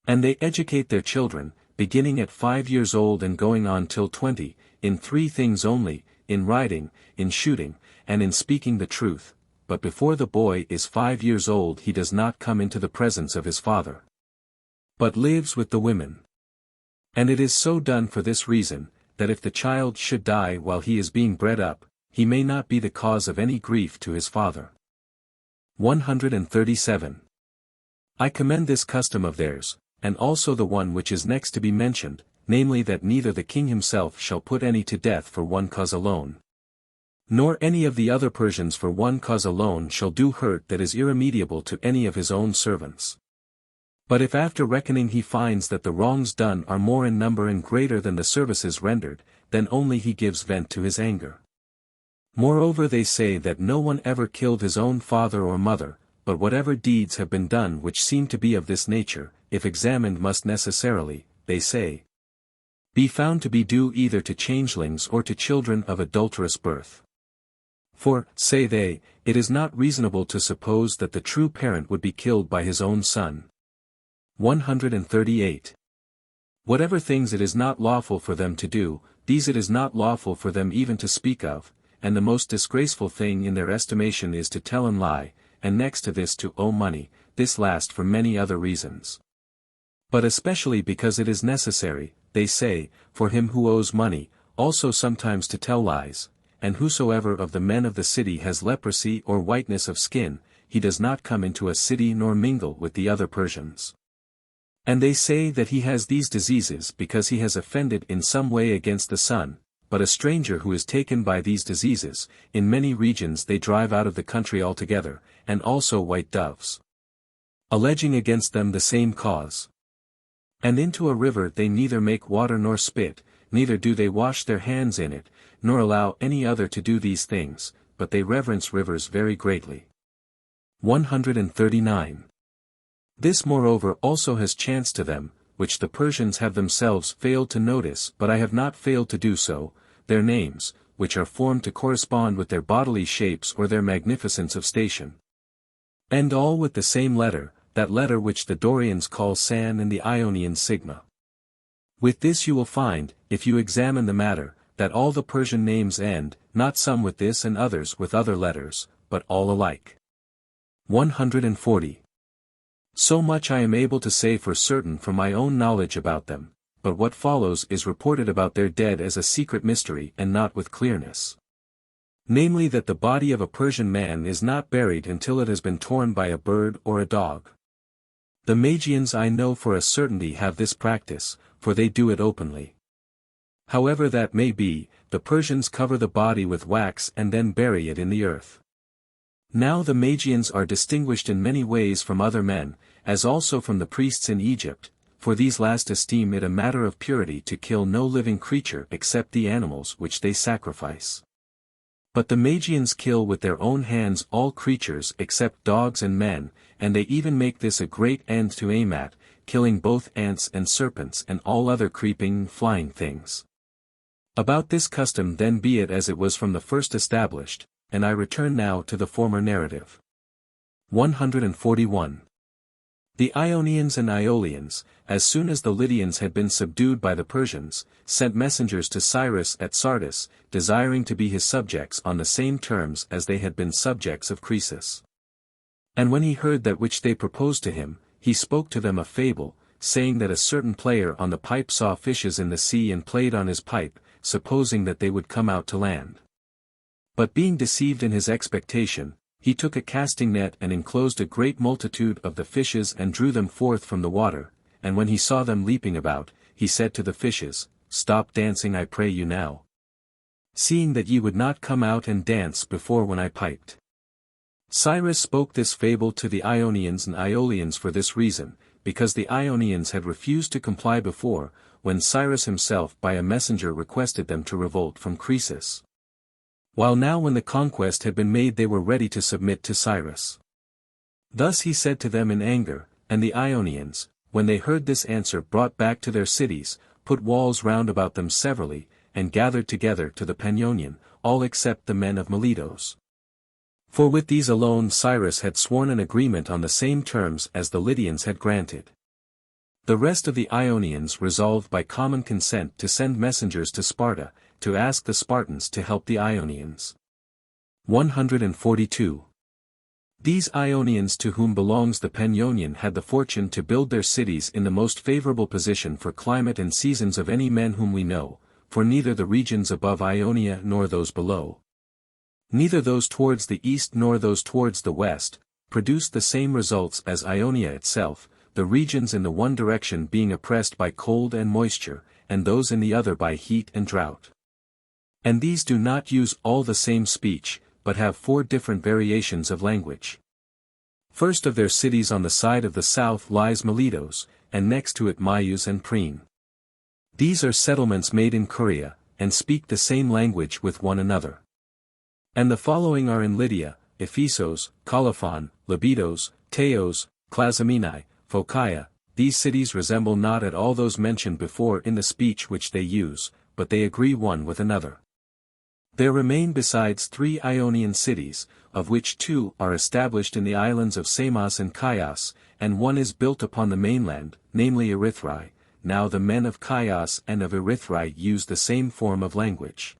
Speaker 1: And they educate their children, beginning at 5 years old and going on till 20, in 3 things only, in riding, in shooting, and in speaking the truth, but before the boy is 5 years old he does not come into the presence of his father, but lives with the women. And it is so done for this reason, that if the child should die while he is being bred up, he may not be the cause of any grief to his father. 137. I commend this custom of theirs, and also the one which is next to be mentioned, namely that neither the king himself shall put any to death for one cause alone, nor any of the other Persians for one cause alone shall do hurt that is irremediable to any of his own servants. But if after reckoning he finds that the wrongs done are more in number and greater than the services rendered, then only he gives vent to his anger. Moreover they say that no one ever killed his own father or mother, but whatever deeds have been done which seem to be of this nature, if examined must necessarily, they say, be found to be due either to changelings or to children of adulterous birth. For, say they, it is not reasonable to suppose that the true parent would be killed by his own son. 138. Whatever things it is not lawful for them to do, these it is not lawful for them even to speak of, and the most disgraceful thing in their estimation is to tell and lie, and next to this to owe money, this last for many other reasons. But especially because it is necessary, they say, for him who owes money, also sometimes to tell lies, and whosoever of the men of the city has leprosy or whiteness of skin, he does not come into a city nor mingle with the other Persians. And they say that he has these diseases because he has offended in some way against the sun, but a stranger who is taken by these diseases, in many regions they drive out of the country altogether, and also white doves. Alleging against them the same cause. And into a river they neither make water nor spit, neither do they wash their hands in it, nor allow any other to do these things, but they reverence rivers very greatly. 139. This moreover also has chanced to them, which the Persians have themselves failed to notice, but I have not failed to do so, their names, which are formed to correspond with their bodily shapes or their magnificence of station. And all with the same letter, that letter which the Dorians call San and the Ionians Sigma. With this you will find, if you examine the matter, that all the Persian names end, not some with this and others with other letters, but all alike. 140. So much I am able to say for certain from my own knowledge about them, but what follows is reported about their dead as a secret mystery and not with clearness. Namely that the body of a Persian man is not buried until it has been torn by a bird or a dog. The Magians I know for a certainty have this practice, for they do it openly. However that may be, the Persians cover the body with wax and then bury it in the earth. Now the Magians are distinguished in many ways from other men, as also from the priests in Egypt, for these last esteem it a matter of purity to kill no living creature except the animals which they sacrifice. But the Magians kill with their own hands all creatures except dogs and men, and they even make this a great end to aim at, killing both ants and serpents and all other creeping, flying things. About this custom then be it as it was from the first established, and I return now to the former narrative. 141. The Ionians and Aeolians, as soon as the Lydians had been subdued by the Persians, sent messengers to Cyrus at Sardis, desiring to be his subjects on the same terms as they had been subjects of Croesus. And when he heard that which they proposed to him, he spoke to them a fable, saying that a certain player on the pipe saw fishes in the sea and played on his pipe, supposing that they would come out to land. But being deceived in his expectation, he took a casting net and enclosed a great multitude of the fishes and drew them forth from the water, and when he saw them leaping about, he said to the fishes, Stop dancing I pray you now. Seeing that ye would not come out and dance before when I piped. Cyrus spoke this fable to the Ionians and Aeolians for this reason, because the Ionians had refused to comply before, when Cyrus himself by a messenger requested them to revolt from Croesus. While now when the conquest had been made they were ready to submit to Cyrus. Thus he said to them in anger, and the Ionians, when they heard this answer brought back to their cities, put walls round about them severally, and gathered together to the Pannonian, all except the men of Miletos. For with these alone Cyrus had sworn an agreement on the same terms as the Lydians had granted. The rest of the Ionians resolved by common consent to send messengers to Sparta, to ask the Spartans to help the Ionians. 142. These Ionians to whom belongs the Pannonian had the fortune to build their cities in the most favorable position for climate and seasons of any men whom we know, for neither the regions above Ionia nor those below, neither those towards the east nor those towards the west, produced the same results as Ionia itself, the regions in the one direction being oppressed by cold and moisture, and those in the other by heat and drought. And these do not use all the same speech, but have 4 different variations of language. First of their cities on the side of the south lies Miletos, and next to it Myus and Priene. These are settlements made in Curia, and speak the same language with one another. And the following are in Lydia, Ephesos, Colophon, Libidos, Teos, Clazomenae, Phocaea. These cities resemble not at all those mentioned before in the speech which they use, but they agree one with another. There remain besides 3 Ionian cities, of which 2 are established in the islands of Samos and Chios, and one is built upon the mainland, namely Erythrae. Now the men of Chios and of Erythrae use the same form of language.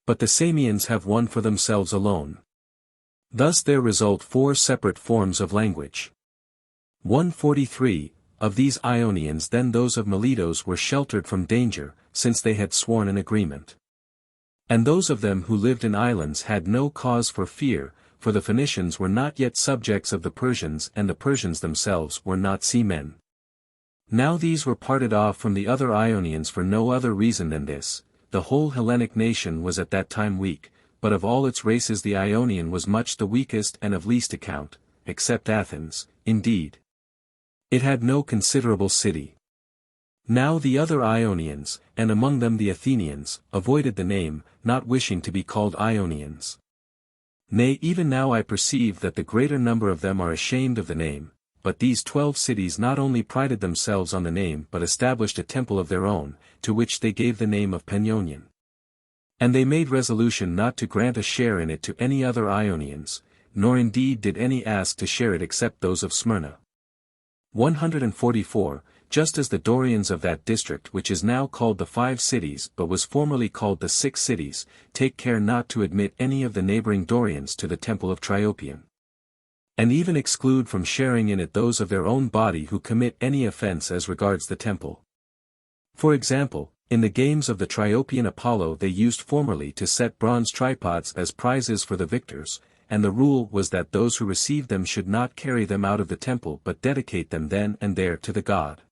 Speaker 1: But the Samians have one for themselves alone. Thus there result 4 separate forms of language. 143. Of these Ionians then those of Miletos were sheltered from danger, since they had sworn an agreement. And those of them who lived in islands had no cause for fear, for the Phoenicians were not yet subjects of the Persians and the Persians themselves were not seamen. Now these were parted off from the other Ionians for no other reason than this: the whole Hellenic nation was at that time weak, but of all its races the Ionian was much the weakest and of least account, except Athens, indeed. It had no considerable city. Now the other Ionians, and among them the Athenians, avoided the name, not wishing to be called Ionians. Nay, even now I perceive that the greater number of them are ashamed of the name, but these 12 cities not only prided themselves on the name but established a temple of their own, to which they gave the name of Panionion. And they made resolution not to grant a share in it to any other Ionians, nor indeed did any ask to share it except those of Smyrna. 144, just as the Dorians of that district which is now called the 5 cities but was formerly called the 6 cities, take care not to admit any of the neighboring Dorians to the temple of Triopian. And even exclude from sharing in it those of their own body who commit any offense as regards the temple. For example, in the games of the Triopian Apollo they used formerly to set bronze tripods as prizes for the victors, and the rule was that those who received them should not carry them out of the temple but dedicate them then and there to the god.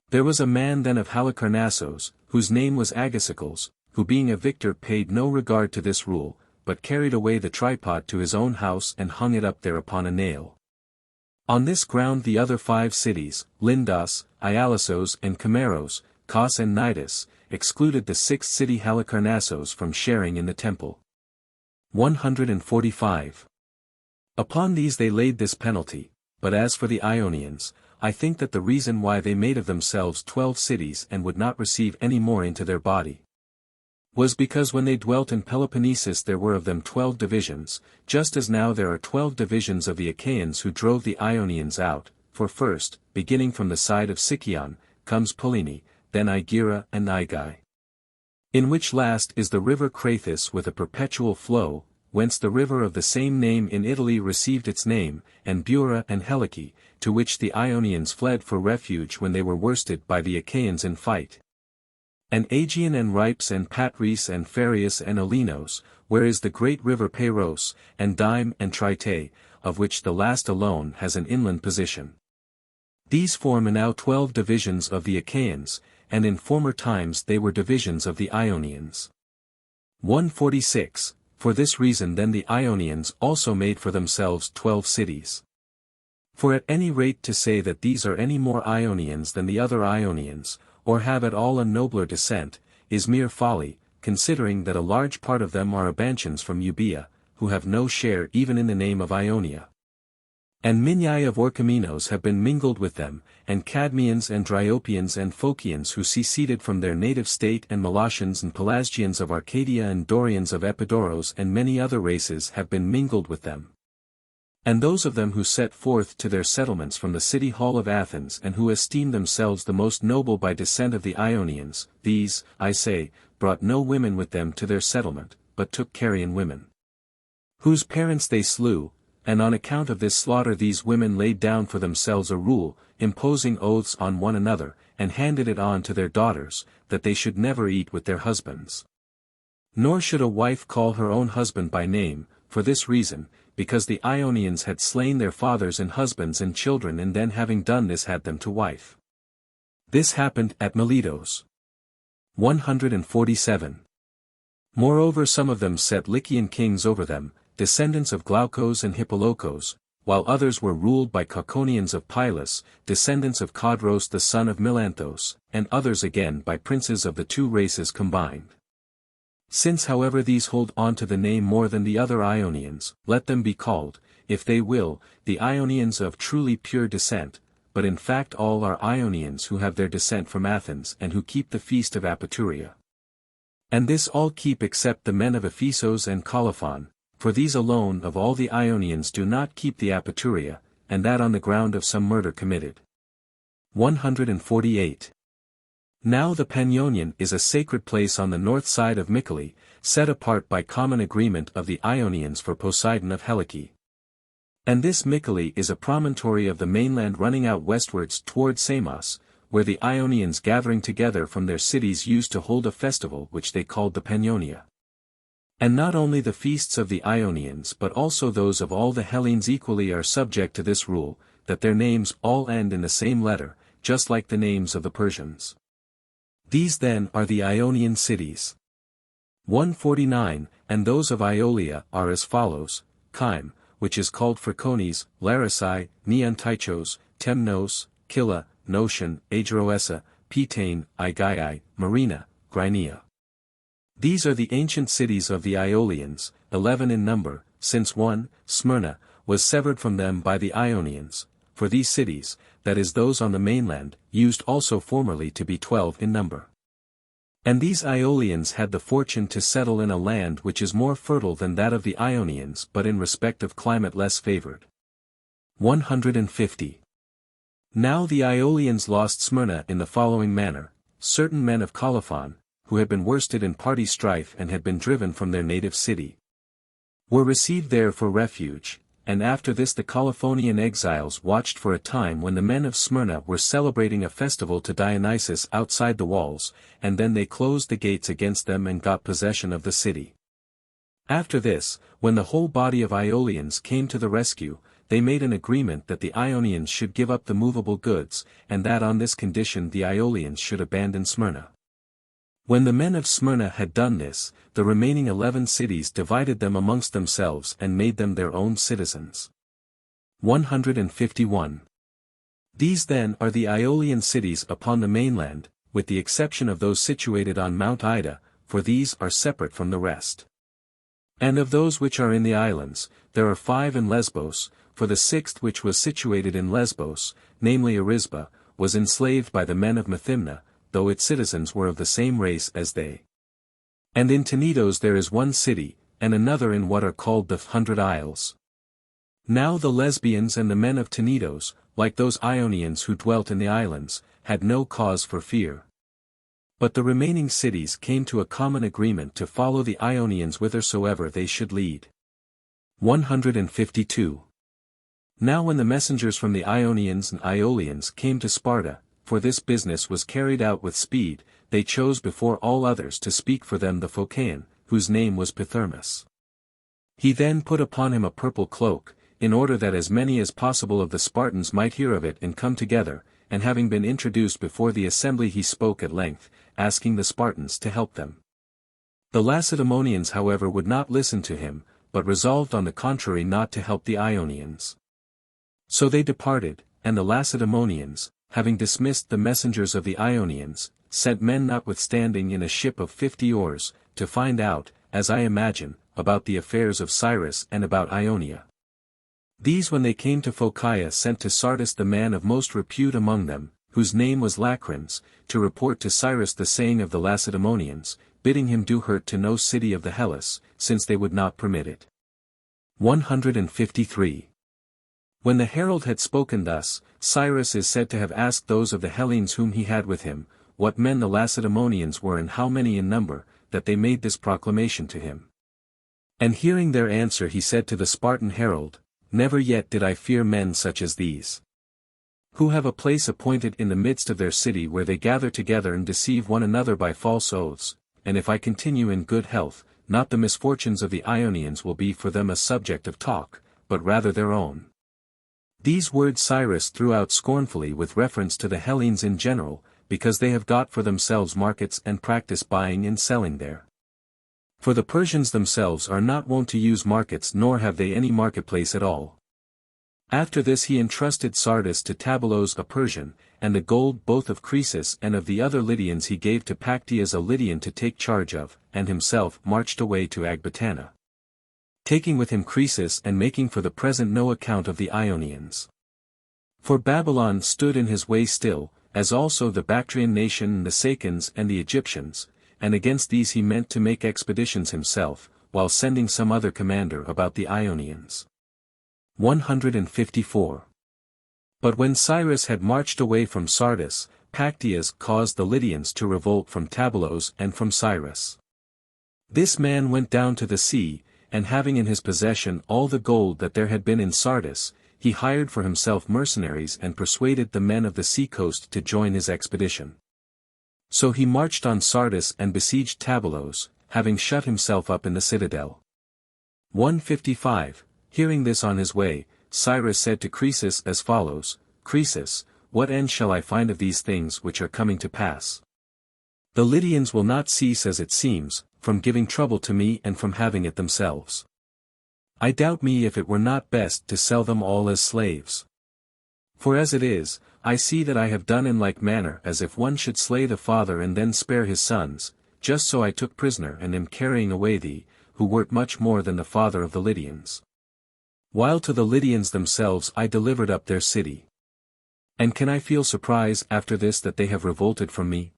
Speaker 1: There was a man then of Halicarnassos, whose name was Agasicles, who being a victor paid no regard to this rule, but carried away the tripod to his own house and hung it up there upon a nail. On this ground the other 5 cities, Lindos, Ialissos and Chimeros, Kos and Cnidus, excluded the 6th city Halicarnassos from sharing in the temple. 145. Upon these they laid this penalty, but as for the Ionians, I think that the reason why they made of themselves 12 cities and would not receive any more into their body, was because when they dwelt in Peloponnesus there were of them 12 divisions, just as now there are 12 divisions of the Achaeans who drove the Ionians out, for first, beginning from the side of Sicyon, comes Pallene, then Igira and Igai. In which last is the river Crathis with a perpetual flow, whence the river of the same name in Italy received its name, and Bura and Helice, to which the Ionians fled for refuge when they were worsted by the Achaeans in fight. And Aegean and Ripes and Patris and Phareus and Olinos, where is the great river Peiros, and Dyme and Trite, of which the last alone has an inland position. These form now 12 divisions of the Achaeans, and in former times they were divisions of the Ionians. 146. For this reason then the Ionians also made for themselves 12 cities. For at any rate to say that these are any more Ionians than the other Ionians, or have at all a nobler descent, is mere folly, considering that a large part of them are Abantians from Euboea, who have no share even in the name of Ionia. And Minyae of Orchomenos have been mingled with them, and Cadmeans and Dryopians and Phocians who seceded from their native state, and Molossians and Pelasgians of Arcadia and Dorians of Epidaurus and many other races have been mingled with them. And those of them who set forth to their settlements from the city hall of Athens and who esteem themselves the most noble by descent of the Ionians, these, I say, brought no women with them to their settlement, but took Carian women, whose parents they slew, and on account of this slaughter these women laid down for themselves a rule, imposing oaths on one another, and handed it on to their daughters, that they should never eat with their husbands. Nor should a wife call her own husband by name, for this reason, because the Ionians had slain their fathers and husbands and children, and then having done this had them to wife. This happened at Miletos. 147. Moreover some of them set Lycian kings over them, descendants of Glaukos and Hippolokos, while others were ruled by Cauconians of Pylus, descendants of Codros the son of Melanthos, and others again by princes of the 2 races combined. Since however these hold on to the name more than the other Ionians, let them be called, if they will, the Ionians of truly pure descent, but in fact all are Ionians who have their descent from Athens and who keep the feast of Apaturia. And this all keep except the men of Ephesos and Colophon, for these alone of all the Ionians do not keep the Apaturia, and that on the ground of some murder committed. 148. Now the Panionion is a sacred place on the north side of Mycale, set apart by common agreement of the Ionians for Poseidon of Helice. And this Mycale is a promontory of the mainland running out westwards toward Samos, where the Ionians gathering together from their cities used to hold a festival which they called the Pannonia. And not only the feasts of the Ionians but also those of all the Hellenes equally are subject to this rule, that their names all end in the same letter, just like the names of the Persians. These then are the Ionian cities. 149, and those of Iolia are as follows: Kyme, which is called Phrcones, Larissae, Neontychos, Temnos, Killa, Notion, Ageroessa, Pitane, Aigai, Marina, Grynea. These are the ancient cities of the Iolians, 11 in number, since one, Smyrna, was severed from them by the Ionians, for these cities, that is those on the mainland, used also formerly to be 12 in number. And these Iolians had the fortune to settle in a land which is more fertile than that of the Ionians but in respect of climate less favored. 150. Now the Iolians lost Smyrna in the following manner: certain men of Colophon, who had been worsted in party strife and had been driven from their native city, were received there for refuge, and after this the Colophonian exiles watched for a time when the men of Smyrna were celebrating a festival to Dionysus outside the walls, and then they closed the gates against them and got possession of the city. After this, when the whole body of Iolians came to the rescue, they made an agreement that the Ionians should give up the movable goods, and that on this condition the Iolians should abandon Smyrna. When the men of Smyrna had done this, the remaining 11 cities divided them amongst themselves and made them their own citizens. 151. These then are the Iolian cities upon the mainland, with the exception of those situated on Mount Ida, for these are separate from the rest. And of those which are in the islands, there are 5 in Lesbos, for the 6th which was situated in Lesbos, namely Arisba, was enslaved by the men of Methymna, though its citizens were of the same race as they. And in Tenedos there is 1 city, and another in what are called the 100 Isles. Now the Lesbians and the men of Tenedos, like those Ionians who dwelt in the islands, had no cause for fear. But the remaining cities came to a common agreement to follow the Ionians whithersoever they should lead. 152. Now when the messengers from the Ionians and Iolians came to Sparta, for this business was carried out with speed, they chose before all others to speak for them the Phocian, whose name was Pithermus. He then put upon him a purple cloak, in order that as many as possible of the Spartans might hear of it and come together, and having been introduced before the assembly he spoke at length, asking the Spartans to help them. The Lacedaemonians however would not listen to him, but resolved on the contrary not to help the Ionians. So they departed, and the Lacedaemonians, having dismissed the messengers of the Ionians, sent men notwithstanding in a ship of 50 oars, to find out, as I imagine, about the affairs of Cyrus and about Ionia. These when they came to Phocaea sent to Sardis the man of most repute among them, whose name was Lacrens, to report to Cyrus the saying of the Lacedaemonians, bidding him do hurt to no city of the Hellas, since they would not permit it. 153. When the herald had spoken thus, Cyrus is said to have asked those of the Hellenes whom he had with him, what men the Lacedaemonians were and how many in number, that they made this proclamation to him. And hearing their answer he said to the Spartan herald, Never yet did I fear men such as these, who have a place appointed in the midst of their city where they gather together and deceive one another by false oaths, and if I continue in good health, not the misfortunes of the Ionians will be for them a subject of talk, but rather their own. These words Cyrus threw out scornfully with reference to the Hellenes in general, because they have got for themselves markets and practice buying and selling there. For the Persians themselves are not wont to use markets nor have they any marketplace at all. After this he entrusted Sardis to Tabelos a Persian, and the gold both of Croesus and of the other Lydians he gave to Pactias a Lydian to take charge of, and himself marched away to Ecbatana, taking with him Croesus and making for the present no account of the Ionians. For Babylon stood in his way still, as also the Bactrian nation and the Sacans and the Egyptians, and against these he meant to make expeditions himself, while sending some other commander about the Ionians. 154. But when Cyrus had marched away from Sardis, Pactias caused the Lydians to revolt from Tabelos and from Cyrus. This man went down to the sea, and having in his possession all the gold that there had been in Sardis, he hired for himself mercenaries and persuaded the men of the sea-coast to join his expedition. So he marched on Sardis and besieged Tabelos, having shut himself up in the citadel. 155. Hearing this on his way, Cyrus said to Croesus as follows, Croesus, what end shall I find of these things which are coming to pass? The Lydians will not cease as it seems, from giving trouble to me and from having it themselves. I doubt me if it were not best to sell them all as slaves. For as it is, I see that I have done in like manner as if one should slay the father and then spare his sons, just so I took prisoner and am carrying away thee, who wert much more than the father of the Lydians. While to the Lydians themselves I delivered up their city. And can I feel surprise after this that they have revolted from me?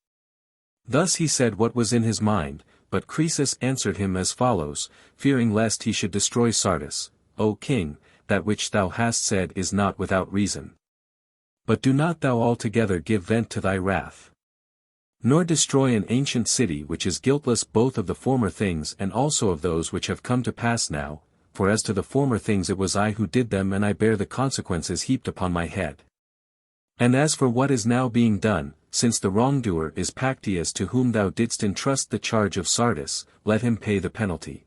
Speaker 1: Thus he said what was in his mind, but Croesus answered him as follows, fearing lest he should destroy Sardis, O king, that which thou hast said is not without reason. But do not thou altogether give vent to thy wrath. Nor destroy an ancient city which is guiltless both of the former things and also of those which have come to pass now, for as to the former things it was I who did them and I bear the consequences heaped upon my head. And as for what is now being done, since the wrongdoer is Pactyas to whom thou didst entrust the charge of Sardis, let him pay the penalty.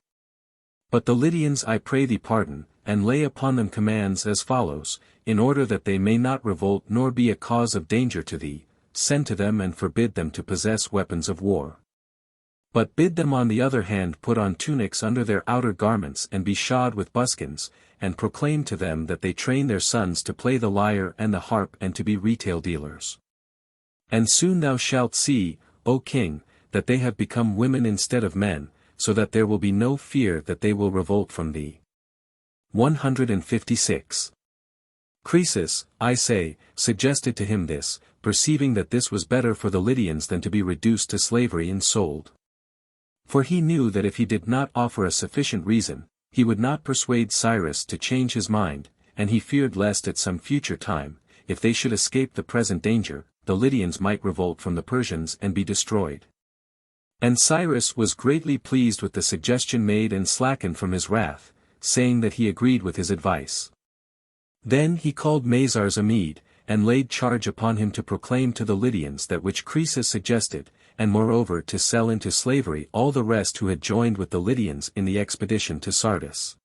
Speaker 1: But the Lydians I pray thee pardon, and lay upon them commands as follows, in order that they may not revolt nor be a cause of danger to thee, send to them and forbid them to possess weapons of war. But bid them on the other hand put on tunics under their outer garments and be shod with buskins, and proclaim to them that they train their sons to play the lyre and the harp and to be retail dealers. And soon thou shalt see, O king, that they have become women instead of men, so that there will be no fear that they will revolt from thee. 156. Croesus, I say, suggested to him this, perceiving that this was better for the Lydians than to be reduced to slavery and sold. For he knew that if he did not offer a sufficient reason, he would not persuade Cyrus to change his mind, and he feared lest at some future time, if they should escape the present danger, the Lydians might revolt from the Persians and be destroyed. And Cyrus was greatly pleased with the suggestion made and slackened from his wrath, saying that he agreed with his advice. Then he called Mazars a Mede, and laid charge upon him to proclaim to the Lydians that which Croesus suggested, and moreover to sell into slavery all the rest who had joined with the Lydians in the expedition to Sardis.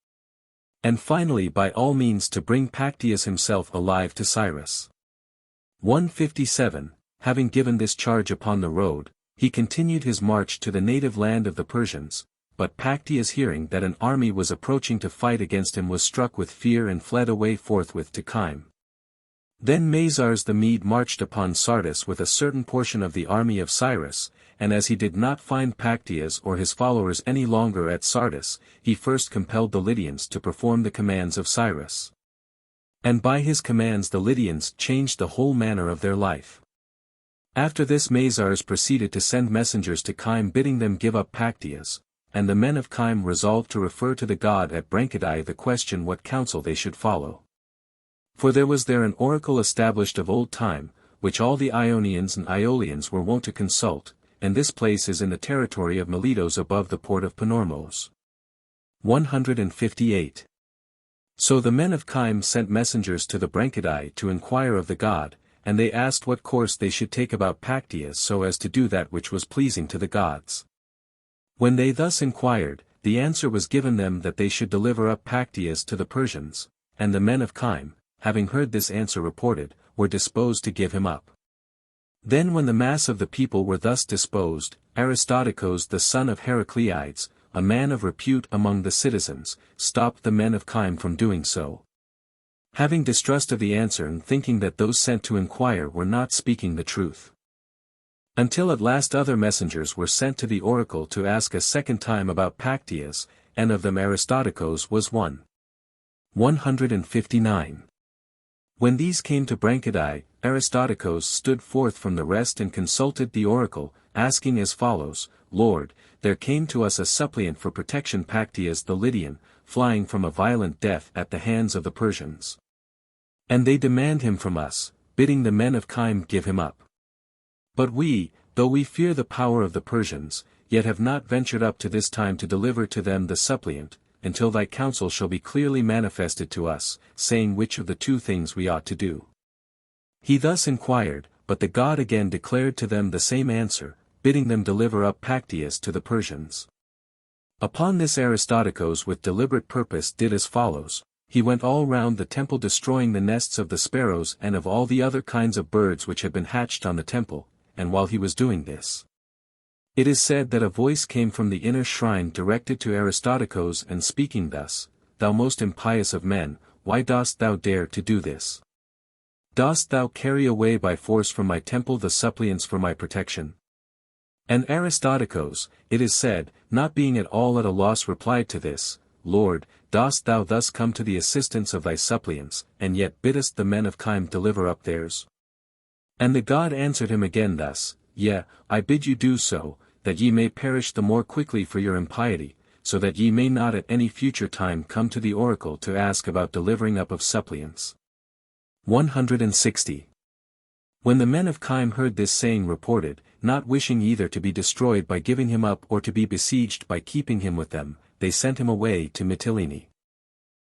Speaker 1: And finally by all means to bring Pactyas himself alive to Cyrus. 157. Having given this charge upon the road, he continued his march to the native land of the Persians, but Pactyas hearing that an army was approaching to fight against him was struck with fear and fled away forthwith to Kyme. Then Mazars the Mede marched upon Sardis with a certain portion of the army of Cyrus, and as he did not find Pactyas or his followers any longer at Sardis, he first compelled the Lydians to perform the commands of Cyrus. And by his commands the Lydians changed the whole manner of their life. After this Mazars proceeded to send messengers to Kyme bidding them give up Pactyas, and the men of Kyme resolved to refer to the god at Branchidae the question what counsel they should follow. For there was there an oracle established of old time, which all the Ionians and Aeolians were wont to consult, and this place is in the territory of Miletos above the port of Panormos. 158. So the men of Kyme sent messengers to the Branchidae to inquire of the god, and they asked what course they should take about Pactyas so as to do that which was pleasing to the gods. When they thus inquired, the answer was given them that they should deliver up Pactyas to the Persians, and the men of Kyme, having heard this answer reported, were disposed to give him up. Then when the mass of the people were thus disposed, Aristodicus the son of Heracleides, a man of repute among the citizens, stopped the men of Kyme from doing so. Having distrust of the answer and thinking that those sent to inquire were not speaking the truth. Until at last other messengers were sent to the oracle to ask a second time about Pactyas, and of them Aristodicus was one. 159. When these came to Branchidae, Aristodicus stood forth from the rest and consulted the oracle, asking as follows, Lord, there came to us a suppliant for protection Pactyas the Lydian, flying from a violent death at the hands of the Persians. And they demand him from us, bidding the men of Kyme give him up. But we, though we fear the power of the Persians, yet have not ventured up to this time to deliver to them the suppliant, until thy counsel shall be clearly manifested to us, saying which of the two things we ought to do. He thus inquired, but the god again declared to them the same answer, bidding them deliver up Pactyas to the Persians. Upon this Aristodicus with deliberate purpose did as follows: he went all round the temple destroying the nests of the sparrows and of all the other kinds of birds which had been hatched on the temple, and while he was doing this, it is said that a voice came from the inner shrine directed to Aristodicus and speaking thus: "Thou most impious of men, why dost thou dare to do this? Dost thou carry away by force from my temple the suppliants for my protection?" And Aristodicus, it is said, not being at all at a loss replied to this: "Lord, dost thou thus come to the assistance of thy suppliants, and yet biddest the men of Chyme deliver up theirs?" And the god answered him again thus: "Yea, I bid you do so, that ye may perish the more quickly for your impiety, so that ye may not at any future time come to the oracle to ask about delivering up of suppliants." 160. When the men of Chyme heard this saying reported, not wishing either to be destroyed by giving him up or to be besieged by keeping him with them, they sent him away to Mytilene.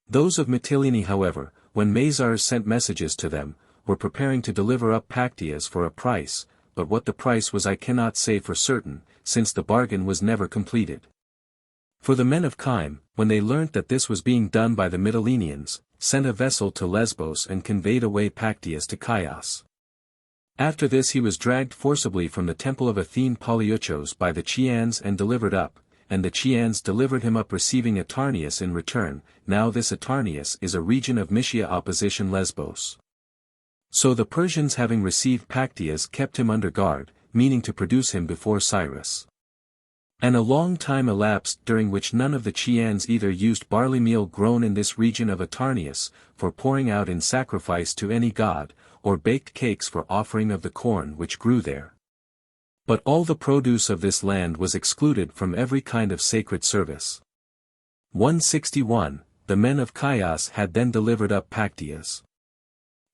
Speaker 1: Those of Mytilene however, when Mazars sent messages to them, were preparing to deliver up Pactias for a price, but what the price was I cannot say for certain, since the bargain was never completed. For the men of Chyme, when they learnt that this was being done by the Mytileneans, sent a vessel to Lesbos and conveyed away Pactias to Chios. After this he was dragged forcibly from the temple of Athene Poliuchos by the Chians and delivered up, and the Chians delivered him up receiving Atarneus in return. Now this Atarneus is a region of Mysia opposition Lesbos. So the Persians having received Pactias kept him under guard, meaning to produce him before Cyrus. And a long time elapsed during which none of the Chians either used barley meal grown in this region of Atarneus, for pouring out in sacrifice to any god, or baked cakes for offering of the corn which grew there. But all the produce of this land was excluded from every kind of sacred service. 161. The men of Chios had then delivered up Pactias.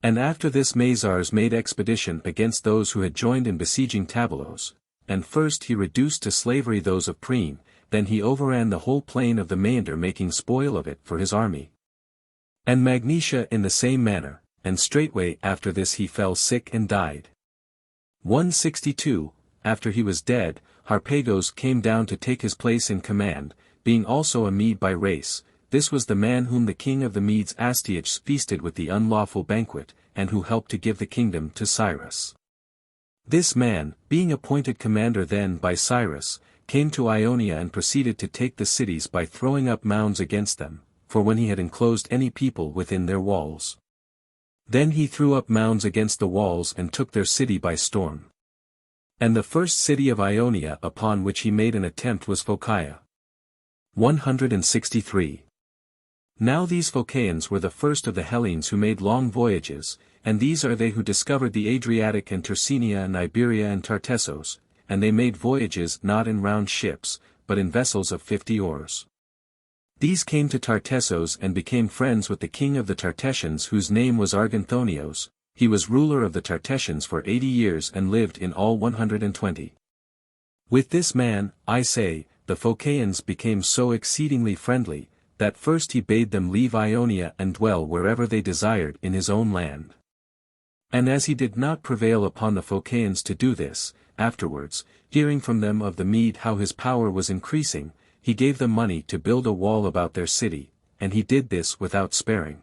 Speaker 1: And after this Mazars made expedition against those who had joined in besieging Tabalos, and first he reduced to slavery those of Priam, then he overran the whole plain of the Maeander making spoil of it for his army. And Magnesia in the same manner, and straightway after this he fell sick and died. 162. After he was dead, Harpagos came down to take his place in command, being also a Mede by race. This was the man whom the king of the Medes Astyages feasted with the unlawful banquet, and who helped to give the kingdom to Cyrus. This man, being appointed commander then by Cyrus, came to Ionia and proceeded to take the cities by throwing up mounds against them, for when he had enclosed any people within their walls, then he threw up mounds against the walls and took their city by storm. And the first city of Ionia upon which he made an attempt was Phocaea. 163. Now these Phocaeans were the first of the Hellenes who made long voyages, and these are they who discovered the Adriatic and Tercenia and Iberia and Tartessos, and they made voyages not in round ships, but in vessels of 50 oars. These came to Tartessos and became friends with the king of the Tartessians whose name was Arganthonios. He was ruler of the Tartessians for 80 years and lived in all 120. With this man, I say, the Phocaeans became so exceedingly friendly, that first he bade them leave Ionia and dwell wherever they desired in his own land. And as he did not prevail upon the Phocaeans to do this, afterwards, hearing from them of the Mede how his power was increasing, he gave them money to build a wall about their city, and he did this without sparing.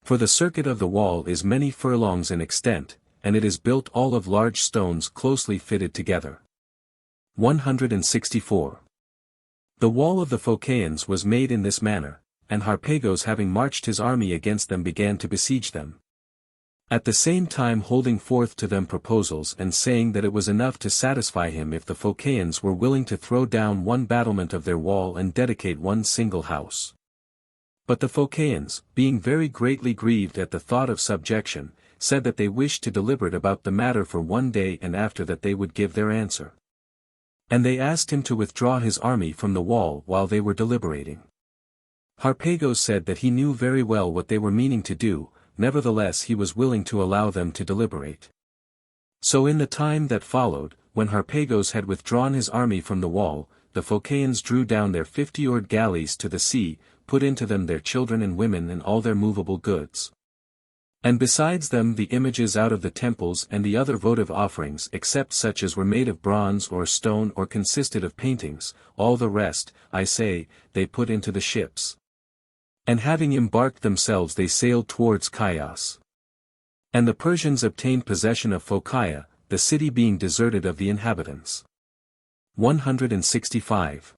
Speaker 1: For the circuit of the wall is many furlongs in extent, and it is built all of large stones closely fitted together. 164. The wall of the Phocaeans was made in this manner, and Harpagos having marched his army against them began to besiege them. At the same time holding forth to them proposals and saying that it was enough to satisfy him if the Phocaeans were willing to throw down one battlement of their wall and dedicate one single house. But the Phocaeans, being very greatly grieved at the thought of subjection, said that they wished to deliberate about the matter for one day and after that they would give their answer. And they asked him to withdraw his army from the wall while they were deliberating. Harpagos said that he knew very well what they were meaning to do, nevertheless he was willing to allow them to deliberate. So in the time that followed, when Harpagos had withdrawn his army from the wall, the Phocaeans drew down their 50-oared galleys to the sea, put into them their children and women and all their movable goods. And besides them the images out of the temples and the other votive offerings except such as were made of bronze or stone or consisted of paintings, all the rest, I say, they put into the ships. And having embarked themselves they sailed towards Chios. And the Persians obtained possession of Phocaea, the city being deserted of the inhabitants. 165.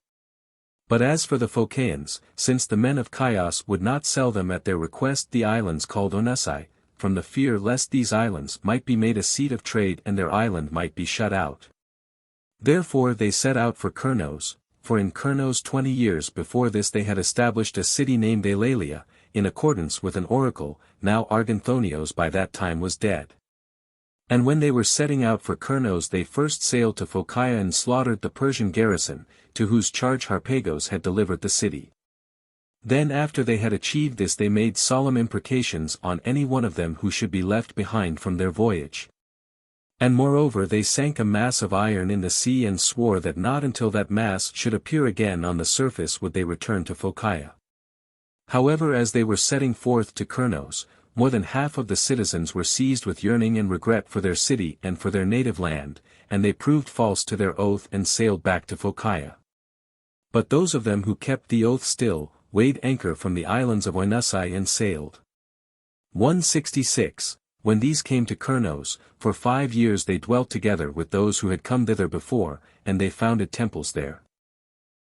Speaker 1: But as for the Phocaeans, since the men of Chios would not sell them at their request the islands called Onusai, from the fear lest these islands might be made a seat of trade and their island might be shut out. Therefore they set out for Kurnos, for in Kurnos 20 years before this they had established a city named Eulalia, in accordance with an oracle. Now Arganthonios by that time was dead. And when they were setting out for Kurnos they first sailed to Phocaea and slaughtered the Persian garrison, to whose charge Harpagos had delivered the city. Then after they had achieved this they made solemn imprecations on any one of them who should be left behind from their voyage. And moreover they sank a mass of iron in the sea and swore that not until that mass should appear again on the surface would they return to Phocaea. However, as they were setting forth to Kurnos, more than half of the citizens were seized with yearning and regret for their city and for their native land, and they proved false to their oath and sailed back to Phocaea. But those of them who kept the oath still, weighed anchor from the islands of Oinusai and sailed. 166. When these came to Kurnos, for 5 years they dwelt together with those who had come thither before, and they founded temples there.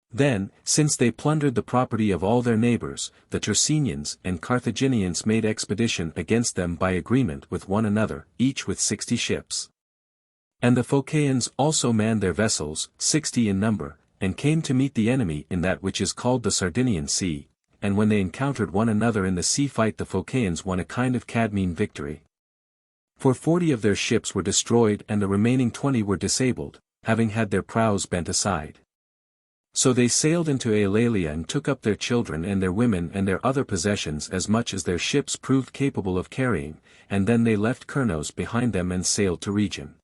Speaker 1: Then, since they plundered the property of all their neighbors, the Tersenians and Carthaginians made expedition against them by agreement with one another, each with 60 ships. And the Phocaeans also manned their vessels, 60 in number, and came to meet the enemy in that which is called the Sardinian Sea, and when they encountered one another in the sea fight the Phocaeans won a kind of Cadmean victory. For 40 of their ships were destroyed and the remaining 20 were disabled, having had their prows bent aside. So they sailed into Eulalia and took up their children and their women and their other possessions as much as their ships proved capable of carrying, and then they left Kurnos behind them and sailed to Rhegium.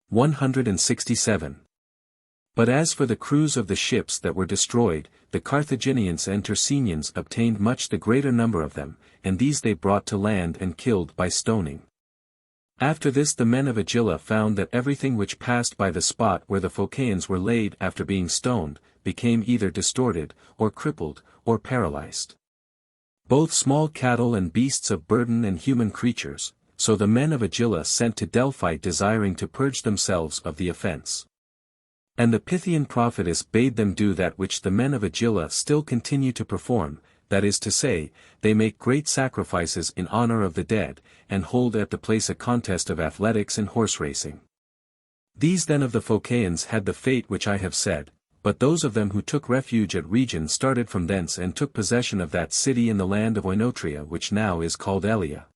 Speaker 1: 167. But as for the crews of the ships that were destroyed, the Carthaginians and Tersenians obtained much the greater number of them, and these they brought to land and killed by stoning. After this the men of Agylla found that everything which passed by the spot where the Phocaeans were laid after being stoned, became either distorted, or crippled, or paralyzed. Both small cattle and beasts of burden and human creatures, so the men of Agylla sent to Delphi desiring to purge themselves of the offense. And the Pythian prophetess bade them do that which the men of Agylla still continue to perform, that is to say, they make great sacrifices in honor of the dead, and hold at the place a contest of athletics and horse racing. These then of the Phocaeans had the fate which I have said, but those of them who took refuge at Rhegium started from thence and took possession of that city in the land of Oinotria which now is called Elia.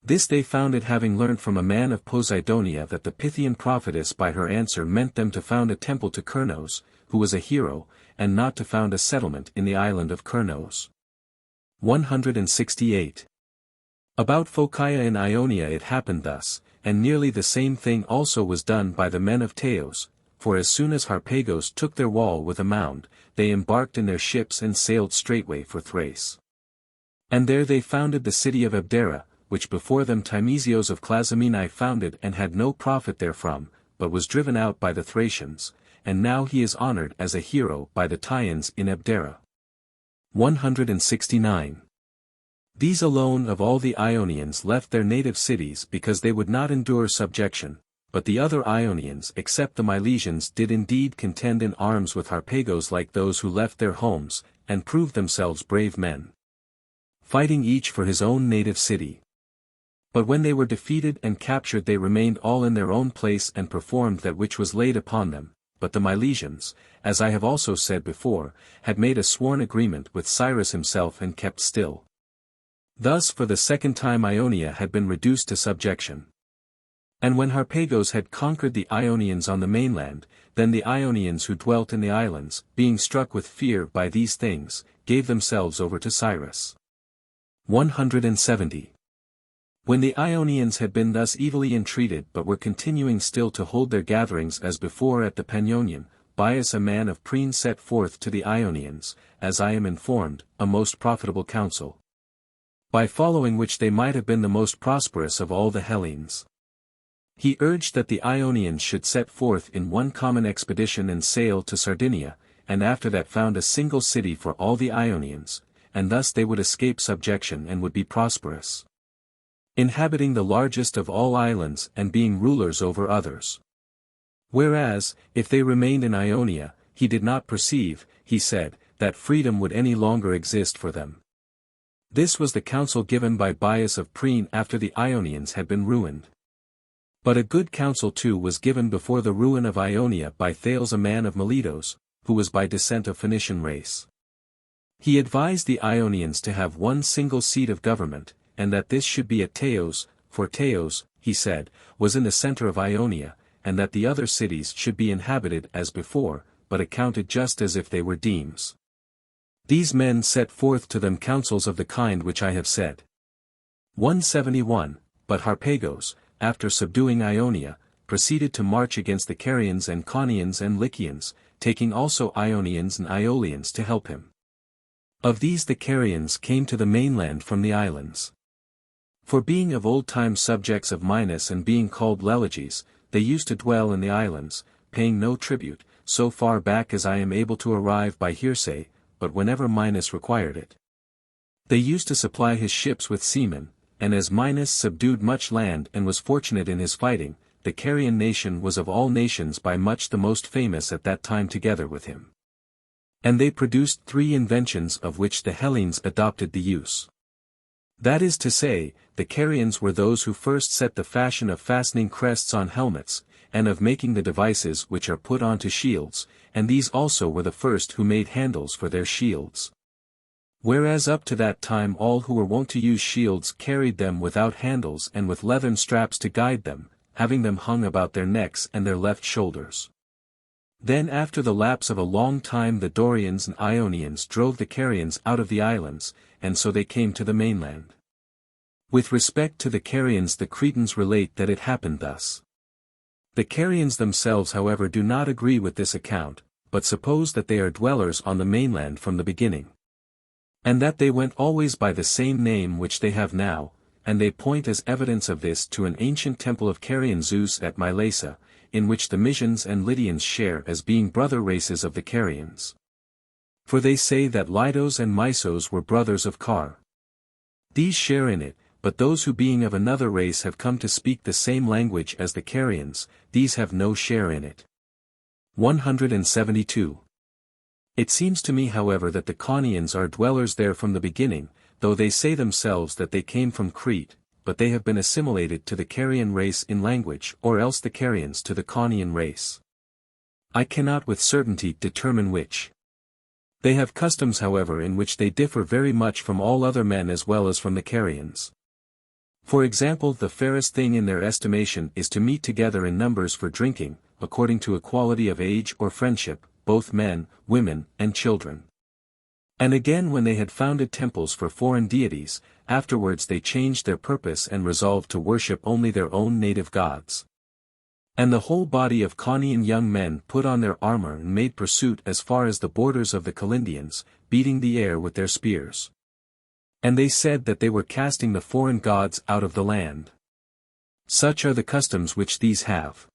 Speaker 1: This they founded having learnt from a man of Poseidonia that the Pythian prophetess by her answer meant them to found a temple to Kurnos, who was a hero, and not to found a settlement in the island of Kurnos. 168. About Phocaea in Ionia it happened thus, and nearly the same thing also was done by the men of Teos, for as soon as Harpagos took their wall with a mound, they embarked in their ships and sailed straightway for Thrace. And there they founded the city of Abdera, which before them Timesios of Clazomenae founded and had no profit therefrom, but was driven out by the Thracians, and now he is honored as a hero by the Taians in Abdera. 169. These alone of all the Ionians left their native cities because they would not endure subjection, but the other Ionians except the Milesians did indeed contend in arms with Harpagos like those who left their homes, and proved themselves brave men, fighting each for his own native city. But when they were defeated and captured they remained all in their own place and performed that which was laid upon them. But the Milesians, as I have also said before, had made a sworn agreement with Cyrus himself and kept still. Thus for the second time Ionia had been reduced to subjection. And when Harpagos had conquered the Ionians on the mainland, then the Ionians who dwelt in the islands, being struck with fear by these things, gave themselves over to Cyrus. 170. When the Ionians had been thus evilly entreated but were continuing still to hold their gatherings as before at the Pannonium, Bias a man of Priene set forth to the Ionians, as I am informed, a most profitable counsel. by following which they might have been the most prosperous of all the Hellenes. He urged that the Ionians should set forth in one common expedition and sail to Sardinia, and after that found a single city for all the Ionians, and thus they would escape subjection and would be prosperous, inhabiting the largest of all islands and being rulers over others. Whereas, if they remained in Ionia, he did not perceive, he said, that freedom would any longer exist for them. This was the counsel given by Bias of Priene after the Ionians had been ruined. But a good counsel too was given before the ruin of Ionia by Thales, a man of Miletos, who was by descent of Phoenician race. He advised the Ionians to have one single seat of government, and that this should be at Teos, for Teos, he said, was in the center of Ionia, and that the other cities should be inhabited as before, but accounted just as if they were demes. These men set forth to them counsels of the kind which I have said. 171, but Harpagos, after subduing Ionia, proceeded to march against the Carians and Conians and Lycians, taking also Ionians and Aeolians to help him. Of these the Carians came to the mainland from the islands. For being of old time subjects of Minos and being called Leleges, they used to dwell in the islands, paying no tribute, so far back as I am able to arrive by hearsay, but whenever Minos required it. They used to supply his ships with seamen, and as Minos subdued much land and was fortunate in his fighting, the Carian nation was of all nations by much the most famous at that time together with him. And they produced 3 inventions of which the Hellenes adopted the use. That is to say, the Carians were those who first set the fashion of fastening crests on helmets, and of making the devices which are put onto shields, and these also were the first who made handles for their shields. Whereas up to that time all who were wont to use shields carried them without handles and with leathern straps to guide them, having them hung about their necks and their left shoulders. Then after the lapse of a long time the Dorians and Ionians drove the Carians out of the islands, and so they came to the mainland. With respect to the Carians the Cretans relate that it happened thus. The Carians themselves however do not agree with this account, but suppose that they are dwellers on the mainland from the beginning. And that they went always by the same name which they have now, and they point as evidence of this to an ancient temple of Carian Zeus at Mylasa, in which the Mysians and Lydians share as being brother races of the Carians. For they say that Lydos and Mysos were brothers of Car. These share in it, but those who being of another race have come to speak the same language as the Carians, these have no share in it. 172. It seems to me however that the Conians are dwellers there from the beginning, though they say themselves that they came from Crete, but they have been assimilated to the Carian race in language or else the Carians to the Conian race. I cannot with certainty determine which. They have customs however in which they differ very much from all other men as well as from the Carians. For example, the fairest thing in their estimation is to meet together in numbers for drinking, according to equality of age or friendship, both men, women, and children. And again when they had founded temples for foreign deities, afterwards they changed their purpose and resolved to worship only their own native gods. And the whole body of Conian young men put on their armor and made pursuit as far as the borders of the Calindians, beating the air with their spears. And they said that they were casting the foreign gods out of the land. Such are the customs which these have.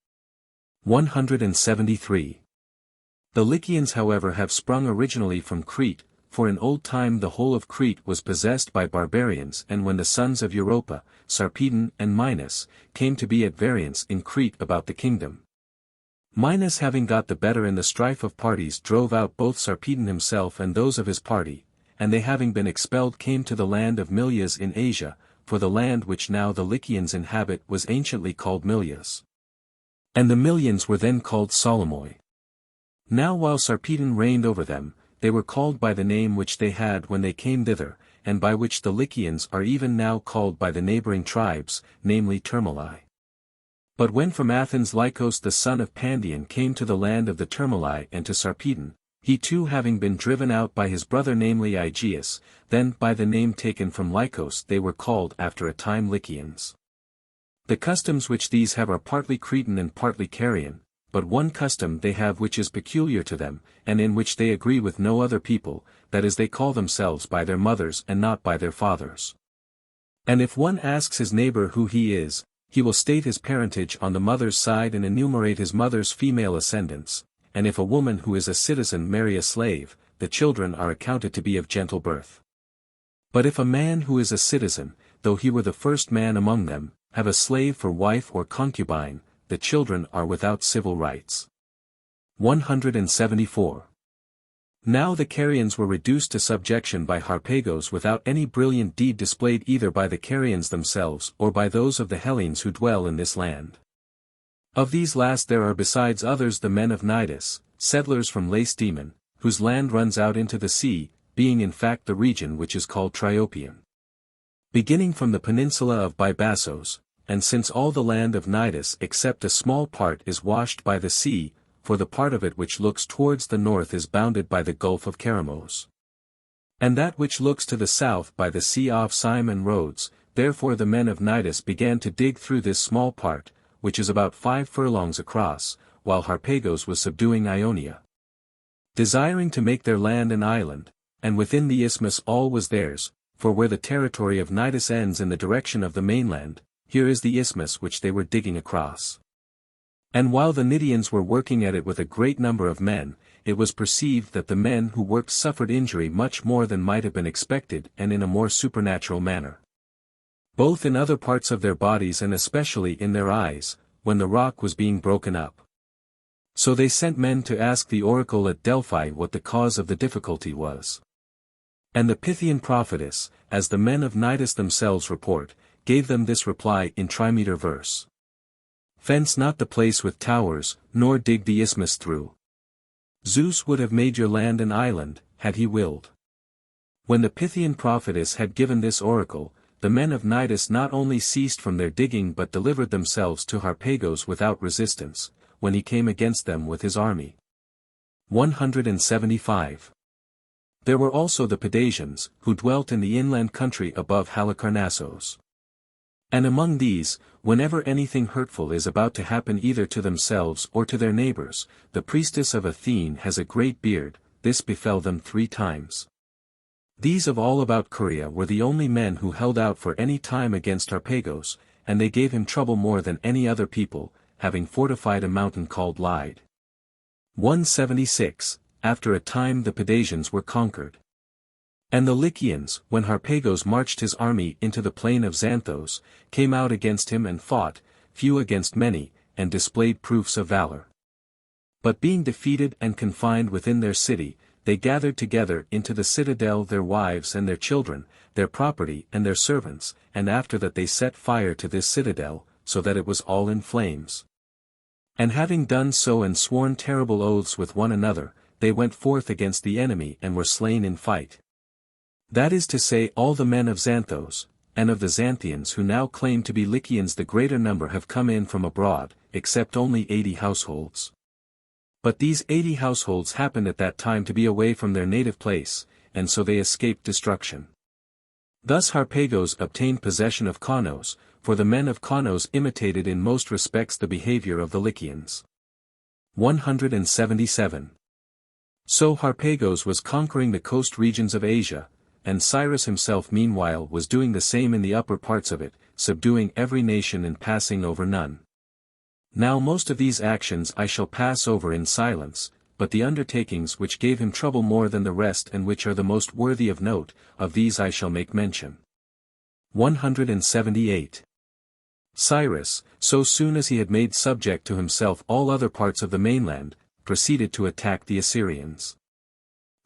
Speaker 1: 173. The Lycians however have sprung originally from Crete, for in old time the whole of Crete was possessed by barbarians, and when the sons of Europa, Sarpedon and Minos, came to be at variance in Crete about the kingdom, Minos having got the better in the strife of parties drove out both Sarpedon himself and those of his party, and they having been expelled came to the land of Milyas in Asia, for the land which now the Lycians inhabit was anciently called Milyas. And the Mylians were then called Solomoi. Now while Sarpedon reigned over them, they were called by the name which they had when they came thither, and by which the Lycians are even now called by the neighboring tribes, namely Termali. But when from Athens Lycos the son of Pandion came to the land of the Termali and to Sarpedon, he too having been driven out by his brother namely Aegeus, then by the name taken from Lycos they were called after a time Lycians. The customs which these have are partly Cretan and partly Carian, but one custom they have which is peculiar to them, and in which they agree with no other people, that is they call themselves by their mothers and not by their fathers. And if one asks his neighbor who he is, he will state his parentage on the mother's side and enumerate his mother's female ascendants, and if a woman who is a citizen marry a slave, the children are accounted to be of gentle birth. But if a man who is a citizen, though he were the first man among them, have a slave for wife or concubine, the children are without civil rights. 174. Now the Carians were reduced to subjection by Harpagos without any brilliant deed displayed either by the Carians themselves or by those of the Hellenes who dwell in this land. Of these last there are besides others the men of Cnidus, settlers from Lacedaemon, whose land runs out into the sea, being in fact the region which is called Triopian. Beginning from the peninsula of Bybassos, and since all the land of Cnidus except a small part is washed by the sea, for the part of it which looks towards the north is bounded by the Gulf of Keramos. And that which looks to the south by the Sea of Syme and Rhodes, therefore the men of Cnidus began to dig through this small part, which is about 5 furlongs across, while Harpagos was subduing Ionia. Desiring to make their land an island, and within the isthmus all was theirs, for where the territory of Cnidus ends in the direction of the mainland, here is the isthmus which they were digging across. And while the Cnidians were working at it with a great number of men, it was perceived that the men who worked suffered injury much more than might have been expected and in a more supernatural manner. Both in other parts of their bodies and especially in their eyes, when the rock was being broken up. So they sent men to ask the oracle at Delphi what the cause of the difficulty was. And the Pythian prophetess, as the men of Cnidus themselves report, gave them this reply in trimeter verse. Fence not the place with towers, nor dig the isthmus through. Zeus would have made your land an island, had he willed. When the Pythian prophetess had given this oracle, the men of Cnidus not only ceased from their digging but delivered themselves to Harpagos without resistance, when he came against them with his army. 175. There were also the Pedasians, who dwelt in the inland country above Halicarnassos. And among these, whenever anything hurtful is about to happen either to themselves or to their neighbors, the priestess of Athene has a great beard. This befell them 3 times. These of all about Curia were the only men who held out for any time against Harpagos, and they gave him trouble more than any other people, having fortified a mountain called Lyde. 176. After a time the Pedasians were conquered. And the Lycians, when Harpagos marched his army into the plain of Xanthos, came out against him and fought, few against many, and displayed proofs of valor. But being defeated and confined within their city, they gathered together into the citadel their wives and their children, their property and their servants, and after that they set fire to this citadel, so that it was all in flames. And having done so and sworn terrible oaths with one another, they went forth against the enemy and were slain in fight. That is to say all the men of Xanthos, and of the Xanthians who now claim to be Lycians the greater number have come in from abroad, except only 80 households. But these 80 households happened at that time to be away from their native place, and so they escaped destruction. Thus Harpagos obtained possession of Conos, for the men of Conos imitated in most respects the behavior of the Lycians. 177. So Harpagos was conquering the coast regions of Asia, and Cyrus himself meanwhile was doing the same in the upper parts of it, subduing every nation and passing over none. Now most of these actions I shall pass over in silence, but the undertakings which gave him trouble more than the rest and which are the most worthy of note, of these I shall make mention. 178. Cyrus, so soon as he had made subject to himself all other parts of the mainland, proceeded to attack the Assyrians.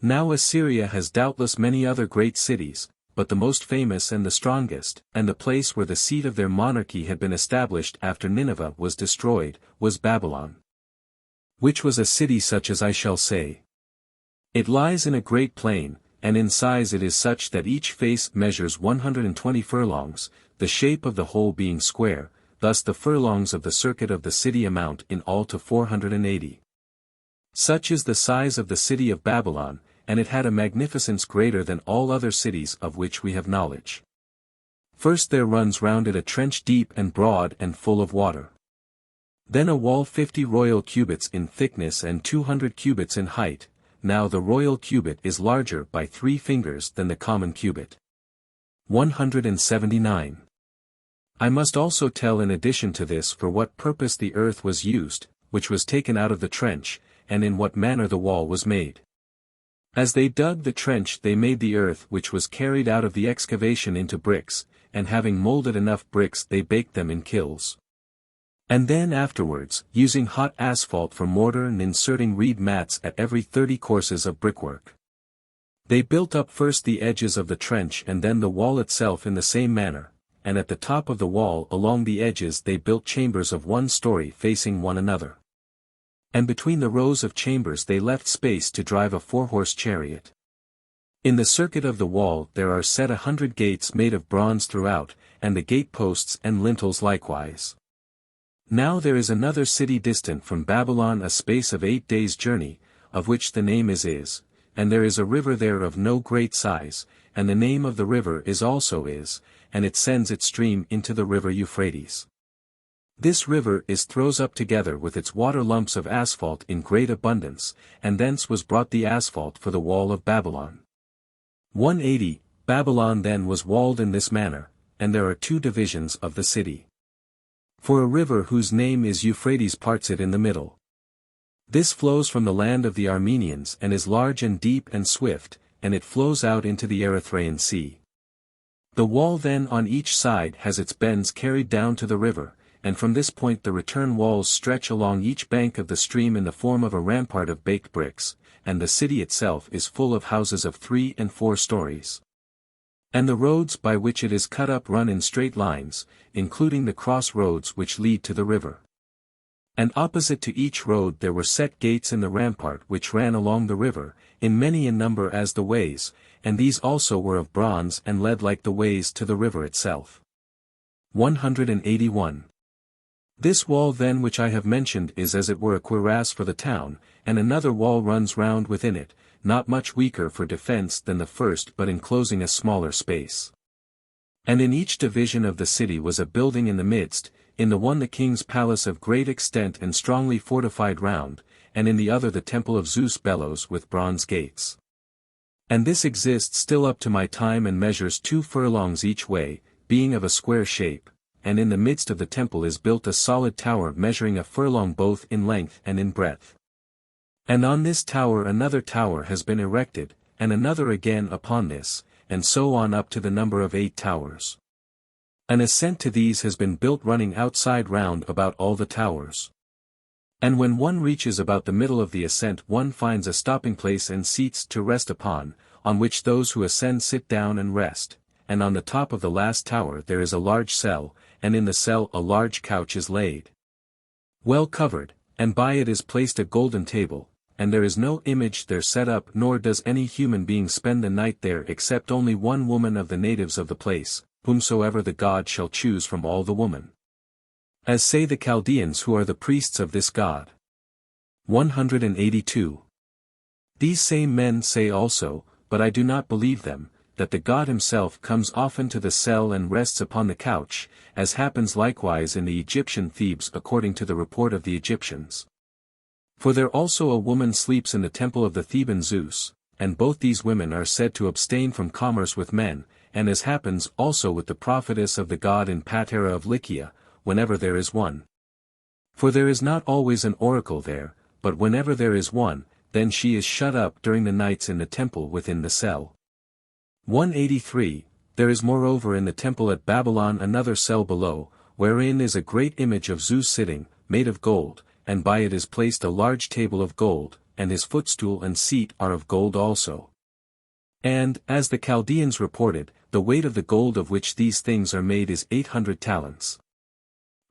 Speaker 1: Now Assyria has doubtless many other great cities, but the most famous and the strongest, and the place where the seat of their monarchy had been established after Nineveh was destroyed, was Babylon. Which was a city such as I shall say. It lies in a great plain, and in size it is such that each face measures 120 furlongs, the shape of the whole being square, thus the furlongs of the circuit of the city amount in all to 480. Such is the size of the city of Babylon, and it had a magnificence greater than all other cities of which we have knowledge. First there runs round it a trench deep and broad and full of water. Then a wall 50 royal cubits in thickness and 200 cubits in height. Now the royal cubit is larger by 3 fingers than the common cubit. 179. I must also tell in addition to this for what purpose the earth was used, which was taken out of the trench, and in what manner the wall was made. As they dug the trench they made the earth which was carried out of the excavation into bricks, and having molded enough bricks they baked them in kilns. And then afterwards, using hot asphalt for mortar and inserting reed mats at every 30 courses of brickwork. They built up first the edges of the trench and then the wall itself in the same manner, and at the top of the wall along the edges they built chambers of 1 story facing one another. And between the rows of chambers they left space to drive a 4-horse chariot. In the circuit of the wall there are set 100 gates made of bronze throughout, and the gate posts and lintels likewise. Now there is another city distant from Babylon a space of 8 days' journey, of which the name is, and there is a river there of no great size, and the name of the river is also Is, and it sends its stream into the river Euphrates. This river is throws up together with its water lumps of asphalt in great abundance, and thence was brought the asphalt for the wall of Babylon. 180. Babylon then was walled in this manner, and there are 2 divisions of the city. For a river whose name is Euphrates parts it in the middle. This flows from the land of the Armenians and is large and deep and swift, and it flows out into the Erythraean Sea. The wall then on each side has its bends carried down to the river, and from this point the return walls stretch along each bank of the stream in the form of a rampart of baked bricks, and the city itself is full of houses of 3 and 4 stories. And the roads by which it is cut up run in straight lines, including the cross roads which lead to the river. And opposite to each road there were set gates in the rampart which ran along the river, in many in number as the ways, and these also were of bronze and led like the ways to the river itself. 181. This wall then which I have mentioned is as it were a cuirass for the town, and another wall runs round within it, not much weaker for defense than the first but enclosing a smaller space. And in each division of the city was a building in the midst, in the one the king's palace of great extent and strongly fortified round, and in the other the temple of Zeus Bellows with bronze gates. And this exists still up to my time and measures 2 furlongs each way, being of a square shape, and in the midst of the temple is built a solid tower measuring a furlong both in length and in breadth. And on this tower another tower has been erected, and another again upon this, and so on up to the number of 8 towers. An ascent to these has been built running outside round about all the towers. And when one reaches about the middle of the ascent one finds a stopping place and seats to rest upon, on which those who ascend sit down and rest, and on the top of the last tower there is a large cell, and in the cell a large couch is laid, well covered, and by it is placed a golden table, and there is no image there set up nor does any human being spend the night there except only one woman of the natives of the place, whomsoever the god shall choose from all the women. As say the Chaldeans who are the priests of this god. 182. These same men say also, but I do not believe them, that the god himself comes often to the cell and rests upon the couch, as happens likewise in the Egyptian Thebes according to the report of the Egyptians. For there also a woman sleeps in the temple of the Theban Zeus, and both these women are said to abstain from commerce with men, and as happens also with the prophetess of the god in Patera of Lycia, whenever there is one. For there is not always an oracle there, but whenever there is one, then she is shut up during the nights in the temple within the cell. 183. There is moreover in the temple at Babylon another cell below, wherein is a great image of Zeus sitting, made of gold, and by it is placed a large table of gold, and his footstool and seat are of gold also. And, as the Chaldeans reported, the weight of the gold of which these things are made is 800 talents.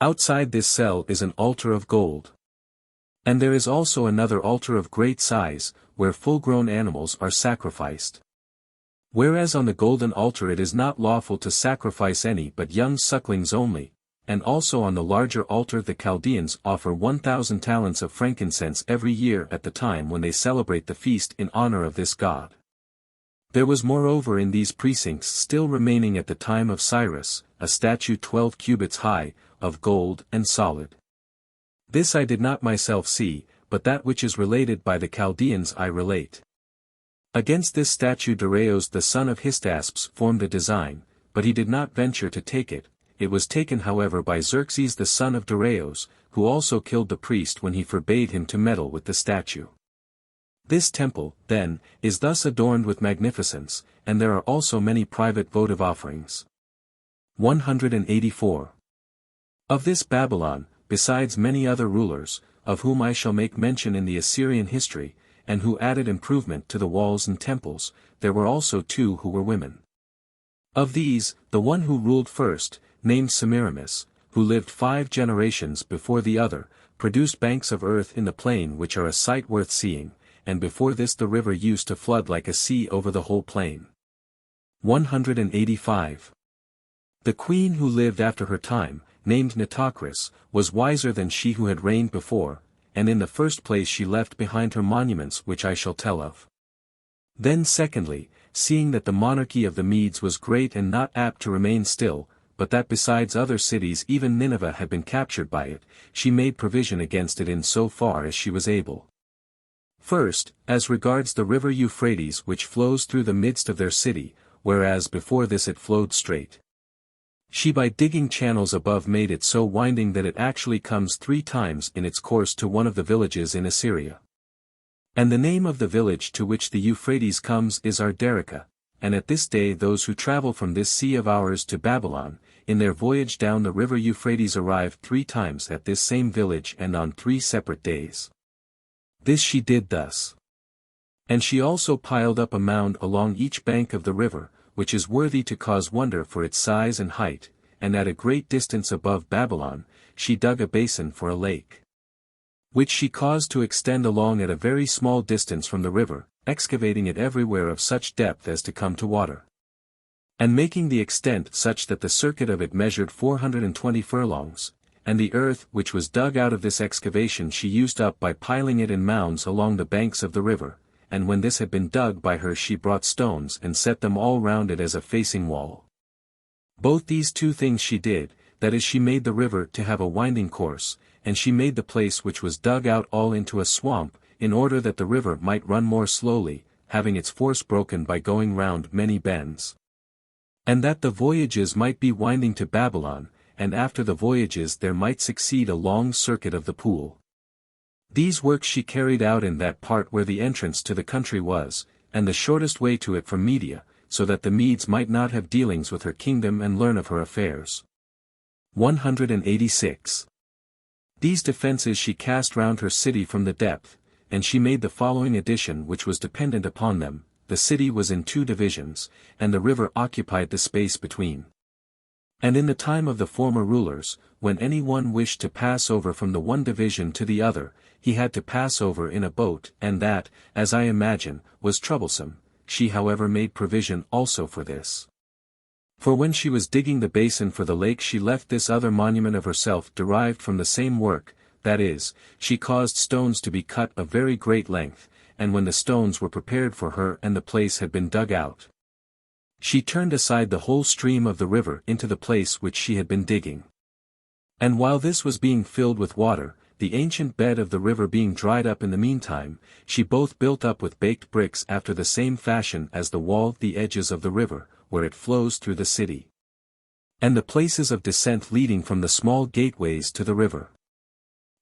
Speaker 1: Outside this cell is an altar of gold. And there is also another altar of great size, where full-grown animals are sacrificed. Whereas on the golden altar it is not lawful to sacrifice any but young sucklings only, and also on the larger altar the Chaldeans offer 1,000 talents of frankincense every year at the time when they celebrate the feast in honor of this god. There was moreover in these precincts still remaining at the time of Cyrus, a statue 12 cubits high, of gold and solid. This I did not myself see, but that which is related by the Chaldeans I relate. Against this statue Dareios the son of Hystaspes formed the design, but he did not venture to take it. It was taken however by Xerxes the son of Darius, who also killed the priest when he forbade him to meddle with the statue. This temple, then, is thus adorned with magnificence, and there are also many private votive offerings. 184. Of this Babylon, besides many other rulers, of whom I shall make mention in the Assyrian history, and who added improvement to the walls and temples, there were also 2 who were women. Of these, the one who ruled first, named Semiramis, who lived 5 generations before the other, produced banks of earth in the plain which are a sight worth seeing, and before this the river used to flood like a sea over the whole plain. 185. The queen who lived after her time, named Nitocris, was wiser than she who had reigned before, and in the first place she left behind her monuments which I shall tell of. Then secondly, seeing that the monarchy of the Medes was great and not apt to remain still, but that besides other cities even Nineveh had been captured by it, she made provision against it in so far as she was able. First, as regards the river Euphrates which flows through the midst of their city, whereas before this it flowed straight. She by digging channels above made it so winding that it actually comes 3 times in its course to one of the villages in Assyria. And the name of the village to which the Euphrates comes is Arderica, and at this day those who travel from this sea of ours to Babylon, in their voyage down the river Euphrates arrive 3 times at this same village and on 3 separate days. This she did thus. And she also piled up a mound along each bank of the river, which is worthy to cause wonder for its size and height, and at a great distance above Babylon, she dug a basin for a lake, which she caused to extend along at a very small distance from the river, excavating it everywhere of such depth as to come to water, and making the extent such that the circuit of it measured 420 furlongs, and the earth which was dug out of this excavation she used up by piling it in mounds along the banks of the river, and when this had been dug by her she brought stones and set them all round it as a facing wall. Both these 2 things she did, that is she made the river to have a winding course, and she made the place which was dug out all into a swamp, in order that the river might run more slowly, having its force broken by going round many bends. And that the voyages might be winding to Babylon, and after the voyages there might succeed a long circuit of the pool. These works she carried out in that part where the entrance to the country was, and the shortest way to it from Media, so that the Medes might not have dealings with her kingdom and learn of her affairs. 186. These defences she cast round her city from the depth, and she made the following addition which was dependent upon them: the city was in 2 divisions, and the river occupied the space between. And in the time of the former rulers, when any one wished to pass over from the one division to the other, he had to pass over in a boat, and that, as I imagine, was troublesome. She however made provision also for this. For when she was digging the basin for the lake she left this other monument of herself derived from the same work, that is, she caused stones to be cut of very great length, and when the stones were prepared for her and the place had been dug out, she turned aside the whole stream of the river into the place which she had been digging. And while this was being filled with water, the ancient bed of the river being dried up in the meantime, she both built up with baked bricks after the same fashion as the wall the edges of the river, where it flows through the city, and the places of descent leading from the small gateways to the river.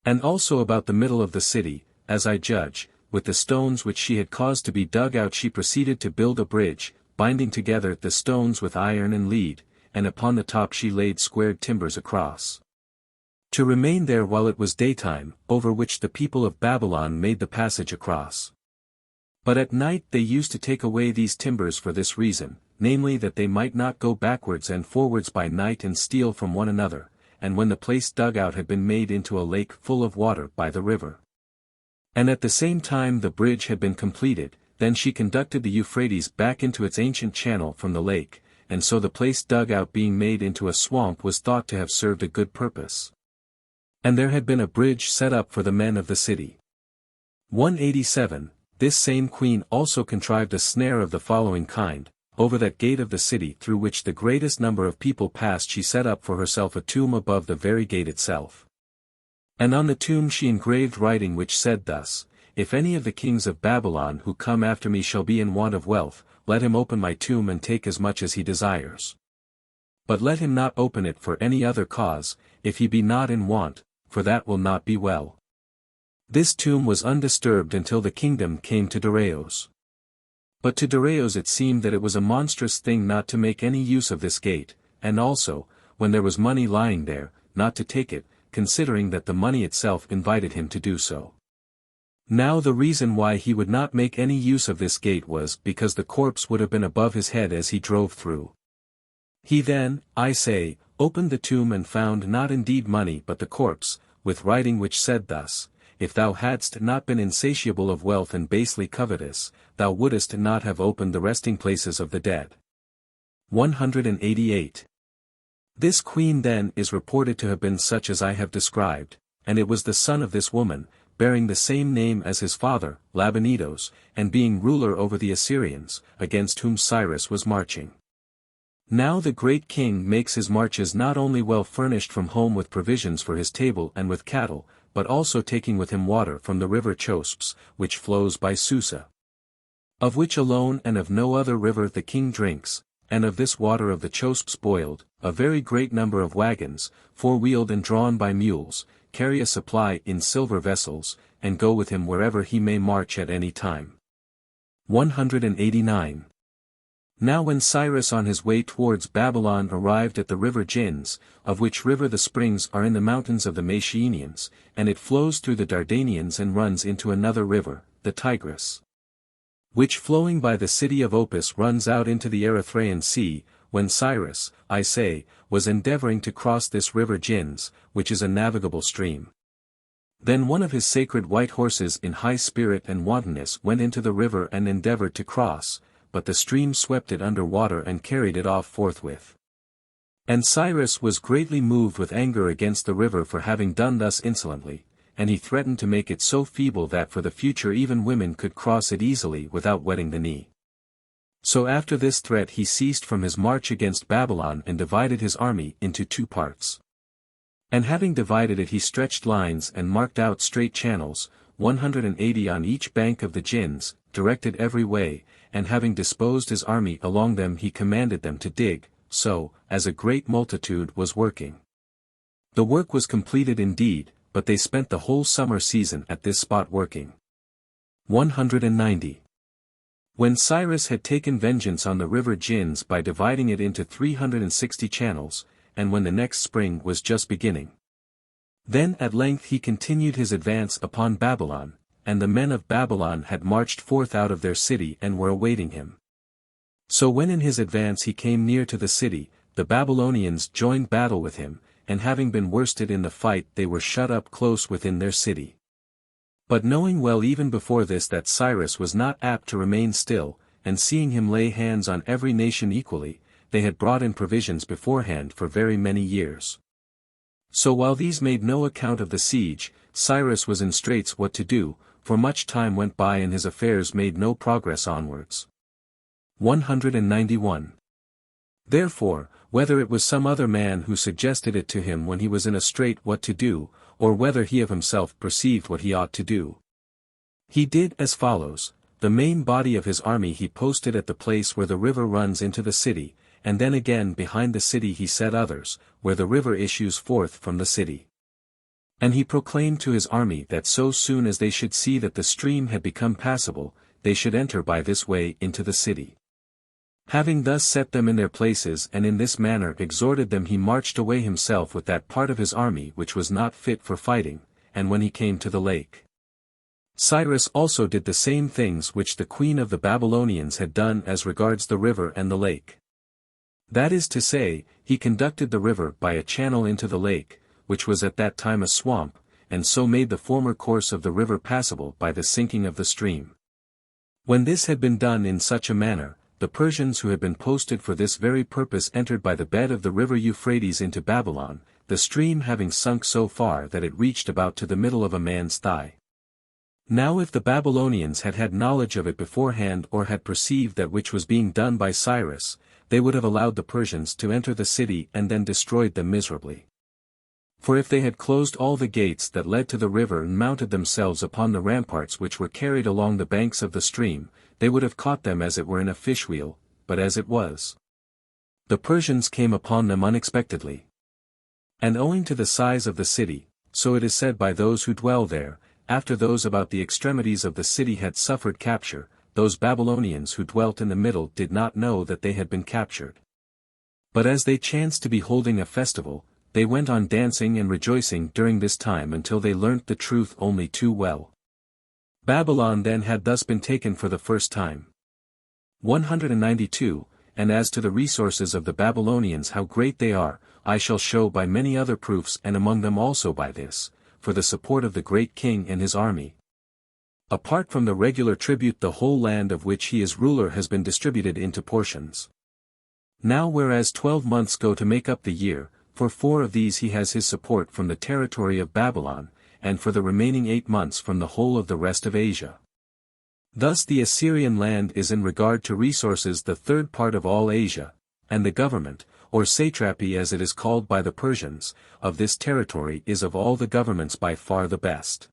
Speaker 1: And also about the middle of the city, as I judge, with the stones which she had caused to be dug out she proceeded to build a bridge, binding together the stones with iron and lead, and upon the top she laid squared timbers across, to remain there while it was daytime, over which the people of Babylon made the passage across. But at night they used to take away these timbers for this reason, namely that they might not go backwards and forwards by night and steal from one another, and when the place dug out had been made into a lake full of water by the river, and at the same time the bridge had been completed, then she conducted the Euphrates back into its ancient channel from the lake, and so the place dug out being made into a swamp was thought to have served a good purpose. And there had been a bridge set up for the men of the city. 187. This same queen also contrived a snare of the following kind: over that gate of the city through which the greatest number of people passed she set up for herself a tomb above the very gate itself. And on the tomb she engraved writing which said thus: If any of the kings of Babylon who come after me shall be in want of wealth, let him open my tomb and take as much as he desires. But let him not open it for any other cause, if he be not in want, for that will not be well. This tomb was undisturbed until the kingdom came to Darius. But to Darius it seemed that it was a monstrous thing not to make any use of this gate, and also, when there was money lying there, not to take it, considering that the money itself invited him to do so. Now the reason why he would not make any use of this gate was because the corpse would have been above his head as he drove through. He then, I say, opened the tomb and found not indeed money but the corpse, with writing which said thus, If thou hadst not been insatiable of wealth and basely covetous, thou wouldest not have opened the resting places of the dead. 188. This queen then is reported to have been such as I have described, and it was the son of this woman, bearing the same name as his father, Labanidos, and being ruler over the Assyrians, against whom Cyrus was marching. Now the great king makes his marches not only well furnished from home with provisions for his table and with cattle, but also taking with him water from the river Chosps, which flows by Susa. Of which alone and of no other river the king drinks, and of this water of the Chosps boiled, a very great number of wagons, four-wheeled and drawn by mules, carry a supply in silver vessels, and go with him wherever he may march at any time. 189. Now when Cyrus on his way towards Babylon arrived at the river Gins, of which river the springs are in the mountains of the Meshianians, and it flows through the Dardanians and runs into another river, the Tigris, which flowing by the city of Opis runs out into the Erythraean Sea, when Cyrus, I say, was endeavoring to cross this river Gins, which is a navigable stream. Then one of his sacred white horses in high spirit and wantonness went into the river and endeavored to cross, but the stream swept it under water and carried it off forthwith. And Cyrus was greatly moved with anger against the river for having done thus insolently, and he threatened to make it so feeble that for the future even women could cross it easily without wetting the knee. So after this threat he ceased from his march against Babylon and divided his army into two parts. And having divided it he stretched lines and marked out straight channels, 180 on each bank of the Gins, directed every way, and having disposed his army along them he commanded them to dig, so, as a great multitude was working. The work was completed indeed, but they spent the whole summer season at this spot working. 190. When Cyrus had taken vengeance on the river Gins by dividing it into 360 channels, and when the next spring was just beginning, then at length he continued his advance upon Babylon, and the men of Babylon had marched forth out of their city and were awaiting him. So when in his advance he came near to the city, the Babylonians joined battle with him, and having been worsted in the fight they were shut up close within their city. But knowing well even before this that Cyrus was not apt to remain still, and seeing him lay hands on every nation equally, they had brought in provisions beforehand for very many years. So while these made no account of the siege, Cyrus was in straits what to do, for much time went by and his affairs made no progress onwards. 191. Therefore, whether it was some other man who suggested it to him when he was in a strait what to do, or whether he of himself perceived what he ought to do, he did as follows: the main body of his army he posted at the place where the river runs into the city, and then again behind the city he set others, where the river issues forth from the city. And he proclaimed to his army that so soon as they should see that the stream had become passable, they should enter by this way into the city. Having thus set them in their places and in this manner exhorted them, he marched away himself with that part of his army which was not fit for fighting, and when he came to the lake, Cyrus also did the same things which the queen of the Babylonians had done as regards the river and the lake. That is to say, he conducted the river by a channel into the lake, which was at that time a swamp, and so made the former course of the river passable by the sinking of the stream. When this had been done in such a manner, the Persians who had been posted for this very purpose entered by the bed of the river Euphrates into Babylon, the stream having sunk so far that it reached about to the middle of a man's thigh. Now if the Babylonians had had knowledge of it beforehand or had perceived that which was being done by Cyrus, they would have allowed the Persians to enter the city and then destroyed them miserably. For if they had closed all the gates that led to the river and mounted themselves upon the ramparts which were carried along the banks of the stream, they would have caught them as it were in a fishwheel, but as it was, the Persians came upon them unexpectedly. And owing to the size of the city, so it is said by those who dwell there, after those about the extremities of the city had suffered capture, those Babylonians who dwelt in the middle did not know that they had been captured. But as they chanced to be holding a festival, they went on dancing and rejoicing during this time until they learnt the truth only too well. Babylon then had thus been taken for the first time. 192, And as to the resources of the Babylonians how great they are, I shall show by many other proofs and among them also by this, for the support of the great king and his army. Apart from the regular tribute the whole land of which he is ruler has been distributed into portions. Now whereas 12 months go to make up the year, for 4 of these he has his support from the territory of Babylon, and for the remaining 8 months from the whole of the rest of Asia. Thus the Assyrian land is in regard to resources the third part of all Asia, and the government, or satrapy as it is called by the Persians, of this territory is of all the governments by far the best.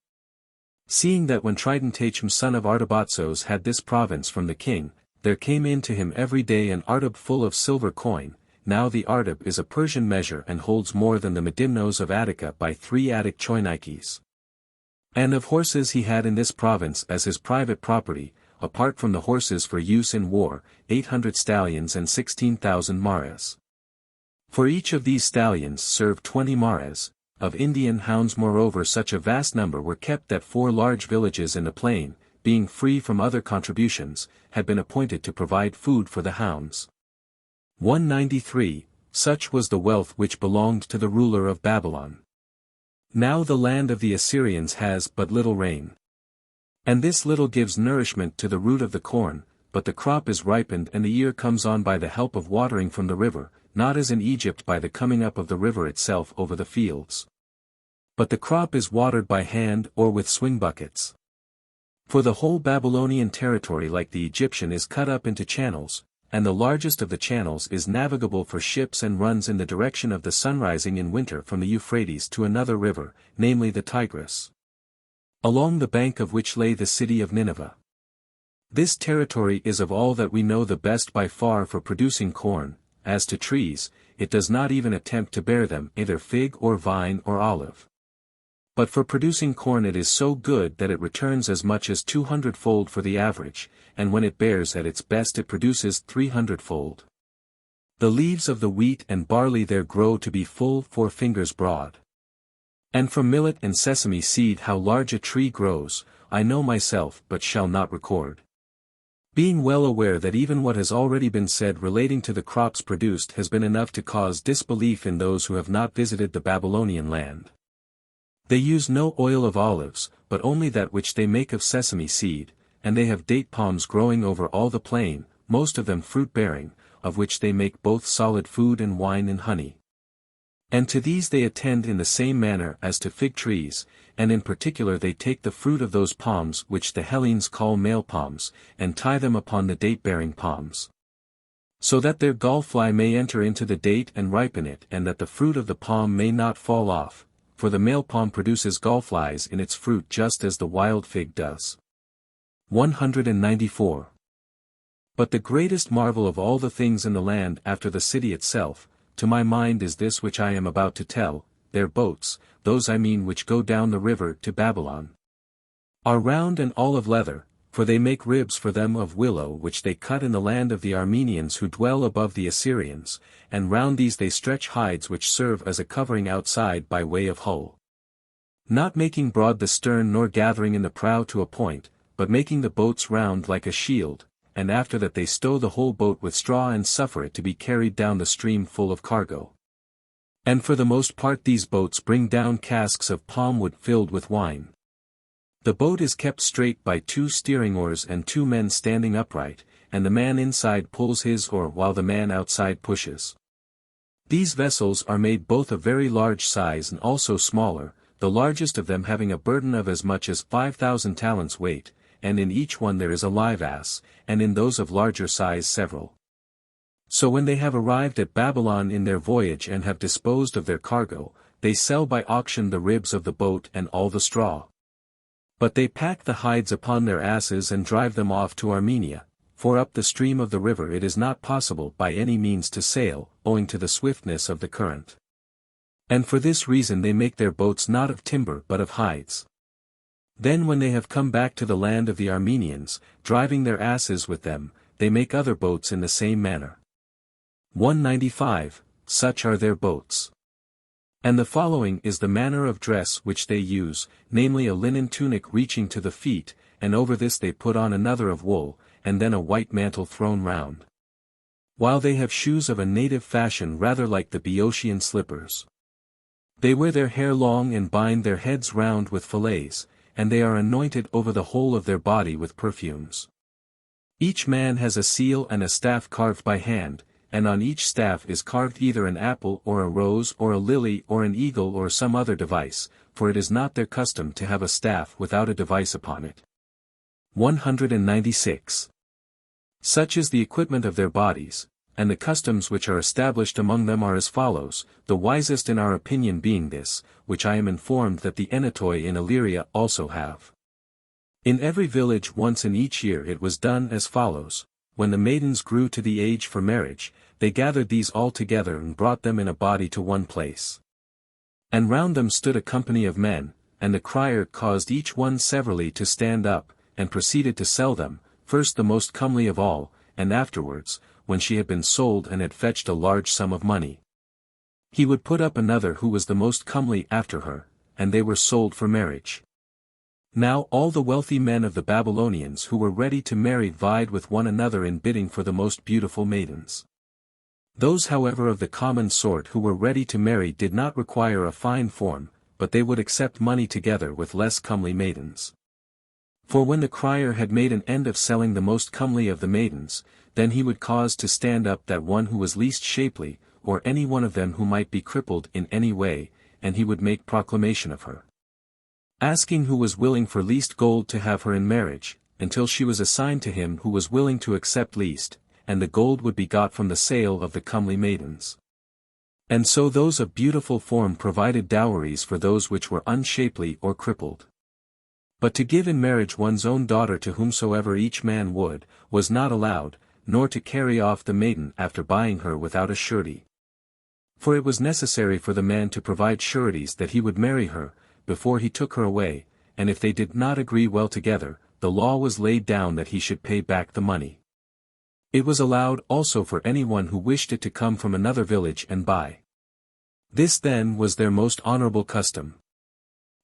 Speaker 1: Seeing that when Tridentachum son of Artabatzos had this province from the king, there came in to him every day an artab full of silver coin. Now the artab is a Persian measure and holds more than the medimnos of Attica by 3 Attic choinikes. And of horses he had in this province as his private property, apart from the horses for use in war, 800 stallions and 16,000 mares. For each of these stallions served 20 mares. Of Indian hounds moreover such a vast number were kept that 4 large villages in the plain, being free from other contributions, had been appointed to provide food for the hounds. 193, Such was the wealth which belonged to the ruler of Babylon. Now the land of the Assyrians has but little rain. And this little gives nourishment to the root of the corn, but the crop is ripened and the year comes on by the help of watering from the river, not as in Egypt by the coming up of the river itself over the fields. But the crop is watered by hand or with swing buckets. For the whole Babylonian territory like the Egyptian is cut up into channels, and the largest of the channels is navigable for ships and runs in the direction of the sunrising in winter from the Euphrates to another river, namely the Tigris, along the bank of which lay the city of Nineveh. This territory is of all that we know the best by far for producing corn. As to trees, it does not even attempt to bear them either fig or vine or olive. But for producing corn it is so good that it returns as much as 200-fold for the average, and when it bears at its best it produces 300-fold. The leaves of the wheat and barley there grow to be full 4 fingers broad. And from millet and sesame seed how large a tree grows, I know myself but shall not record. Being well aware that even what has already been said relating to the crops produced has been enough to cause disbelief in those who have not visited the Babylonian land. They use no oil of olives, but only that which they make of sesame seed, and they have date palms growing over all the plain, most of them fruit-bearing, of which they make both solid food and wine and honey. And to these they attend in the same manner as to fig trees, and in particular they take the fruit of those palms which the Hellenes call male palms, and tie them upon the date-bearing palms, so that their gallfly may enter into the date and ripen it and that the fruit of the palm may not fall off, for the male palm produces gallflies in its fruit just as the wild fig does. 194. But the greatest marvel of all the things in the land after the city itself, to my mind is this which I am about to tell. Their boats, those I mean which go down the river to Babylon, are round and all of leather, for they make ribs for them of willow which they cut in the land of the Armenians who dwell above the Assyrians, and round these they stretch hides which serve as a covering outside by way of hull. Not making broad the stern nor gathering in the prow to a point, but making the boats round like a shield, and after that they stow the whole boat with straw and suffer it to be carried down the stream full of cargo. And for the most part these boats bring down casks of palm wood filled with wine. The boat is kept straight by 2 steering oars and 2 men standing upright, and the man inside pulls his oar while the man outside pushes. These vessels are made both of very large size and also smaller, the largest of them having a burden of as much as 5,000 talents weight, and in each one there is a live ass, and in those of larger size several. So when they have arrived at Babylon in their voyage and have disposed of their cargo, they sell by auction the ribs of the boat and all the straw. But they pack the hides upon their asses and drive them off to Armenia, for up the stream of the river it is not possible by any means to sail, owing to the swiftness of the current. And for this reason they make their boats not of timber but of hides. Then when they have come back to the land of the Armenians, driving their asses with them, they make other boats in the same manner. 195, such are their boats. And the following is the manner of dress which they use, namely a linen tunic reaching to the feet, and over this they put on another of wool, and then a white mantle thrown round. While they have shoes of a native fashion rather like the Boeotian slippers. They wear their hair long and bind their heads round with fillets, and they are anointed over the whole of their body with perfumes. Each man has a seal and a staff carved by hand, and on each staff is carved either an apple or a rose or a lily or an eagle or some other device, for it is not their custom to have a staff without a device upon it. 196. Such is the equipment of their bodies, and the customs which are established among them are as follows, the wisest in our opinion being this, which I am informed that the Enetoi in Illyria also have. In every village once in each year it was done as follows: when the maidens grew to the age for marriage, they gathered these all together and brought them in a body to one place. And round them stood a company of men, and the crier caused each one severally to stand up, and proceeded to sell them, first the most comely of all, and afterwards, when she had been sold and had fetched a large sum of money, he would put up another who was the most comely after her, and they were sold for marriage. Now all the wealthy men of the Babylonians who were ready to marry vied with one another in bidding for the most beautiful maidens. Those however of the common sort who were ready to marry did not require a fine form, but they would accept money together with less comely maidens. For when the crier had made an end of selling the most comely of the maidens, then he would cause to stand up that one who was least shapely, or any one of them who might be crippled in any way, and he would make proclamation of her, asking who was willing for least gold to have her in marriage, until she was assigned to him who was willing to accept least, and the gold would be got from the sale of the comely maidens. And so those of beautiful form provided dowries for those which were unshapely or crippled. But to give in marriage one's own daughter to whomsoever each man would, was not allowed, nor to carry off the maiden after buying her without a surety. For it was necessary for the man to provide sureties that he would marry her, before he took her away, and if they did not agree well together, the law was laid down that he should pay back the money. It was allowed also for anyone who wished it to come from another village and buy. This then was their most honorable custom.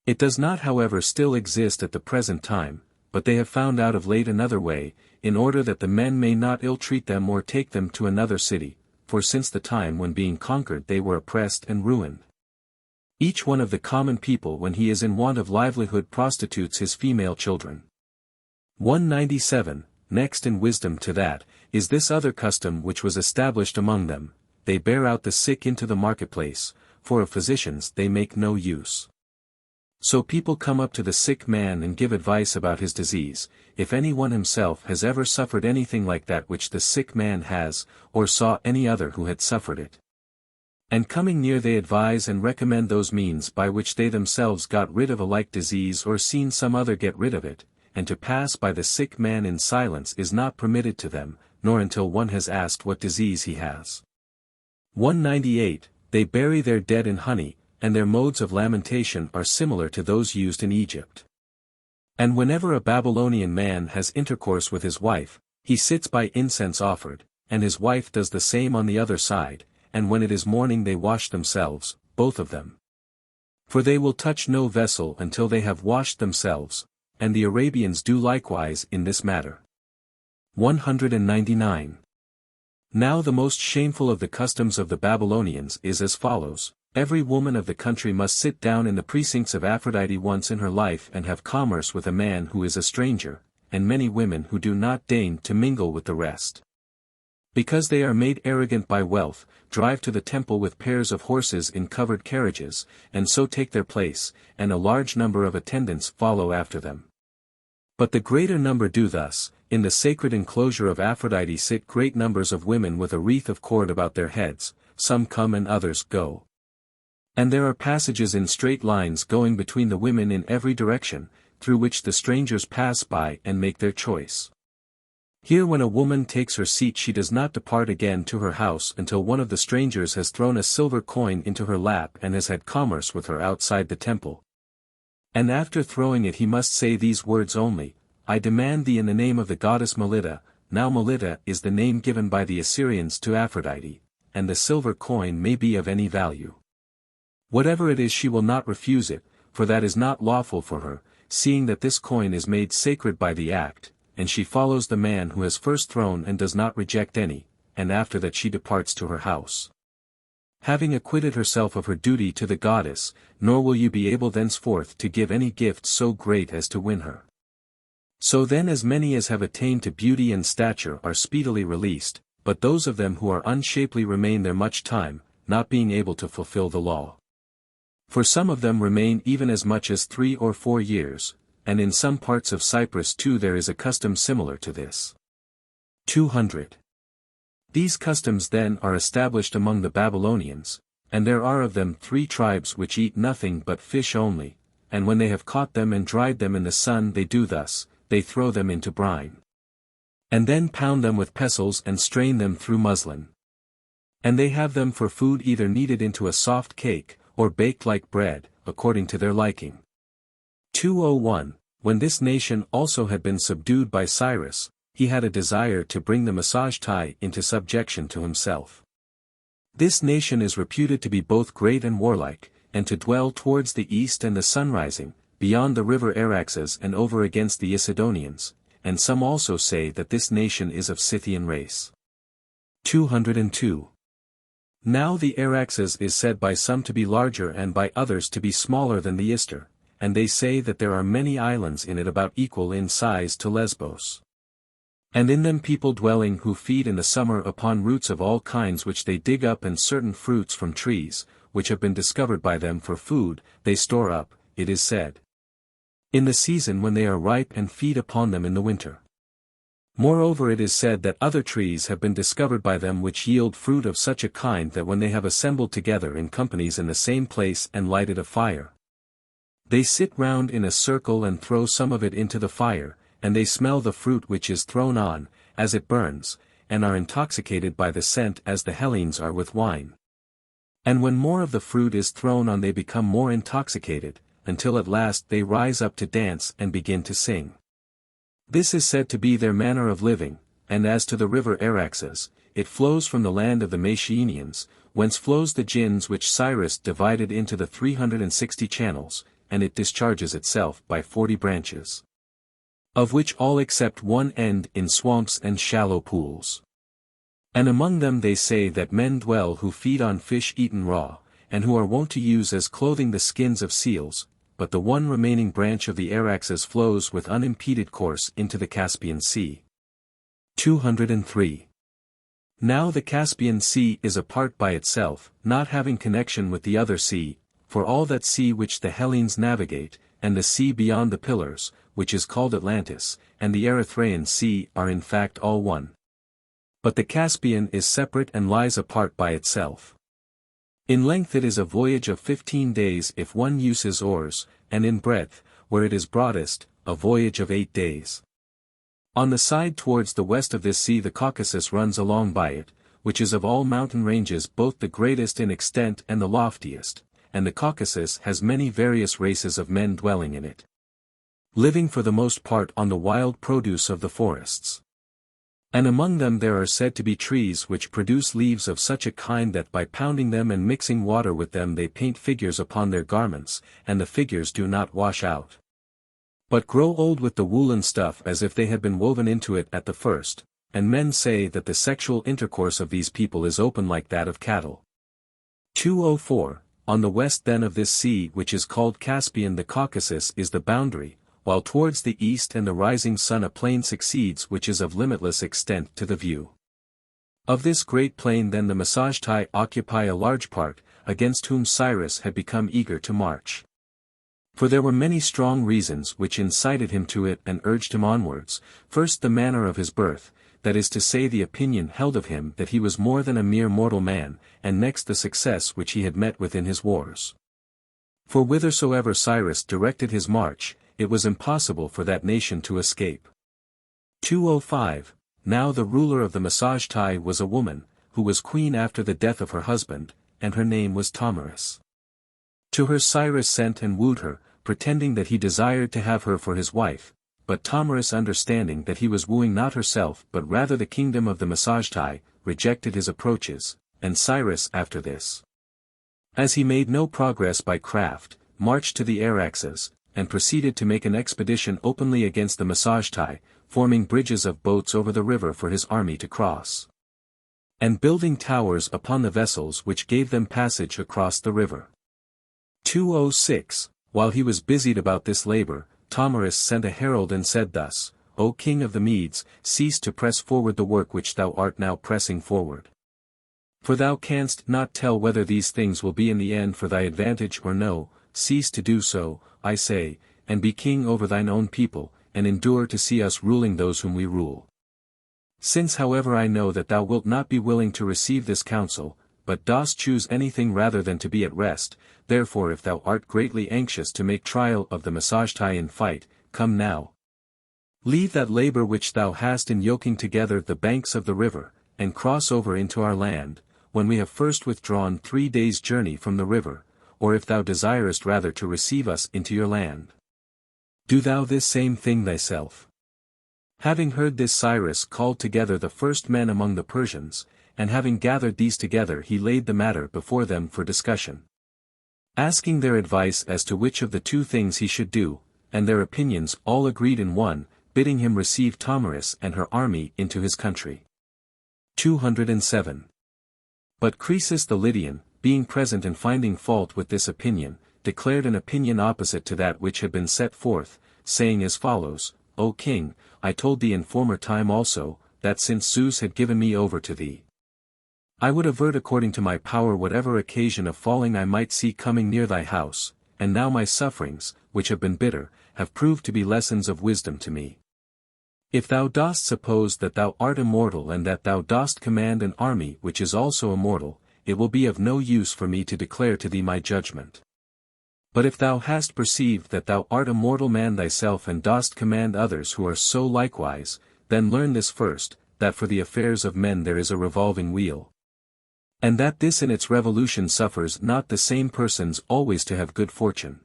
Speaker 1: It does not however still exist at the present time, but they have found out of late another way, in order that the men may not ill-treat them or take them to another city, for since the time when being conquered they were oppressed and ruined. Each one of the common people when he is in want of livelihood prostitutes his female children. 197, next in wisdom to that, is this other custom which was established among them, they bear out the sick into the marketplace, for of physicians they make no use. So people come up to the sick man and give advice about his disease, if any one himself has ever suffered anything like that which the sick man has, or saw any other who had suffered it. And coming near they advise and recommend those means by which they themselves got rid of a like disease or seen some other get rid of it, and to pass by the sick man in silence is not permitted to them, nor until one has asked what disease he has. 198, they bury their dead in honey, and their modes of lamentation are similar to those used in Egypt. And whenever a Babylonian man has intercourse with his wife, he sits by incense offered, and his wife does the same on the other side, and when it is morning they wash themselves, both of them. For they will touch no vessel until they have washed themselves, and the Arabians do likewise in this matter. 199. Now the most shameful of the customs of the Babylonians is as follows: every woman of the country must sit down in the precincts of Aphrodite once in her life and have commerce with a man who is a stranger, and many women who do not deign to mingle with the rest, because they are made arrogant by wealth, drive to the temple with pairs of horses in covered carriages, and so take their place, and a large number of attendants follow after them. But the greater number do thus: in the sacred enclosure of Aphrodite sit great numbers of women with a wreath of cord about their heads, some come and others go. And there are passages in straight lines going between the women in every direction, through which the strangers pass by and make their choice. Here when a woman takes her seat she does not depart again to her house until one of the strangers has thrown a silver coin into her lap and has had commerce with her outside the temple. And after throwing it he must say these words only, I demand thee in the name of the goddess Melita. Now Melita is the name given by the Assyrians to Aphrodite, and the silver coin may be of any value. Whatever it is she will not refuse it, for that is not lawful for her, seeing that this coin is made sacred by the act, and she follows the man who has first thrown and does not reject any, and after that she departs to her house. Having acquitted herself of her duty to the goddess, nor will you be able thenceforth to give any gift so great as to win her. So then as many as have attained to beauty and stature are speedily released, but those of them who are unshapely remain there much time, not being able to fulfill the law. For some of them remain even as much as 3 or 4 years, and in some parts of Cyprus too there is a custom similar to this. 200. These customs then are established among the Babylonians, and there are of them 3 tribes which eat nothing but fish only, and when they have caught them and dried them in the sun they do thus, they throw them into brine. And then pound them with pestles and strain them through muslin. And they have them for food either kneaded into a soft cake, or baked like bread, according to their liking. 201. When this nation also had been subdued by Cyrus, he had a desire to bring the Massagetai into subjection to himself. This nation is reputed to be both great and warlike, and to dwell towards the east and the sunrising, beyond the river Araxes and over against the Isidonians, and some also say that this nation is of Scythian race. 202. Now the Araxes is said by some to be larger and by others to be smaller than the Ister, and they say that there are many islands in it about equal in size to Lesbos. And in them people dwelling who feed in the summer upon roots of all kinds which they dig up and certain fruits from trees, which have been discovered by them for food, they store up, it is said, in the season when they are ripe and feed upon them in the winter. Moreover it is said that other trees have been discovered by them which yield fruit of such a kind that when they have assembled together in companies in the same place and lighted a fire, they sit round in a circle and throw some of it into the fire, and they smell the fruit which is thrown on, as it burns, and are intoxicated by the scent as the Hellenes are with wine. And when more of the fruit is thrown on they become more intoxicated, until at last they rise up to dance and begin to sing. This is said to be their manner of living, and as to the river Araxes, it flows from the land of the Machaenians, whence flows the Gins which Cyrus divided into the 360 channels, and it discharges itself by 40 branches, of which all except one end in swamps and shallow pools. And among them they say that men dwell who feed on fish eaten raw, and who are wont to use as clothing the skins of seals, but the one remaining branch of the Araxes flows with unimpeded course into the Caspian Sea. 203. Now the Caspian Sea is a part by itself, not having connection with the other sea, for all that sea which the Hellenes navigate, and the sea beyond the Pillars, which is called Atlantis, and the Erythraean Sea are in fact all one. But the Caspian is separate and lies apart by itself. In length it is a voyage of 15 days if one uses oars, and in breadth, where it is broadest, a voyage of 8 days. On the side towards the west of this sea the Caucasus runs along by it, which is of all mountain ranges both the greatest in extent and the loftiest, and the Caucasus has many various races of men dwelling in it, living for the most part on the wild produce of the forests. And among them there are said to be trees which produce leaves of such a kind that by pounding them and mixing water with them they paint figures upon their garments, and the figures do not wash out, but grow old with the woolen stuff as if they had been woven into it at the first, and men say that the sexual intercourse of these people is open like that of cattle. 204. On the west then of this sea which is called Caspian the Caucasus is the boundary, while towards the east and the rising sun a plain succeeds which is of limitless extent to the view. Of this great plain then the Massagetai occupy a large part, against whom Cyrus had become eager to march. For there were many strong reasons which incited him to it and urged him onwards, first the manner of his birth, that is to say the opinion held of him that he was more than a mere mortal man, and next the success which he had met with in his wars. For whithersoever Cyrus directed his march, it was impossible for that nation to escape. 205. Now the ruler of the Massagetai was a woman, who was queen after the death of her husband, and her name was Tomarus. To her Cyrus sent and wooed her, pretending that he desired to have her for his wife, but Tomarus, understanding that he was wooing not herself but rather the kingdom of the Massagetai, rejected his approaches, and Cyrus after this, as he made no progress by craft, marched to the Araxes, and proceeded to make an expedition openly against the Massagetai, forming bridges of boats over the river for his army to cross, and building towers upon the vessels which gave them passage across the river. 206. While he was busied about this labor, Tomarus sent a herald and said thus, O king of the Medes, cease to press forward the work which thou art now pressing forward. For thou canst not tell whether these things will be in the end for thy advantage or no. Cease to do so, I say, and be king over thine own people, and endure to see us ruling those whom we rule. Since however I know that thou wilt not be willing to receive this counsel, but dost choose anything rather than to be at rest, therefore if thou art greatly anxious to make trial of the Massagetai in fight, come now. Leave that labor which thou hast in yoking together the banks of the river, and cross over into our land, when we have first withdrawn 3 days' journey from the river, or if thou desirest rather to receive us into your land, do thou this same thing thyself. Having heard this, Cyrus called together the first men among the Persians, and having gathered these together he laid the matter before them for discussion, asking their advice as to which of the two things he should do, and their opinions all agreed in one, bidding him receive Tomarus and her army into his country. 207. But Croesus the Lydian, being present and finding fault with this opinion, declared an opinion opposite to that which had been set forth, saying as follows, O king, I told thee in former time also, that since Zeus had given me over to thee, I would avert according to my power whatever occasion of falling I might see coming near thy house, and now my sufferings, which have been bitter, have proved to be lessons of wisdom to me. If thou dost suppose that thou art immortal and that thou dost command an army which is also immortal, it will be of no use for me to declare to thee my judgment. But if thou hast perceived that thou art a mortal man thyself and dost command others who are so likewise, then learn this first, that for the affairs of men there is a revolving wheel, and that this in its revolution suffers not the same persons always to have good fortune.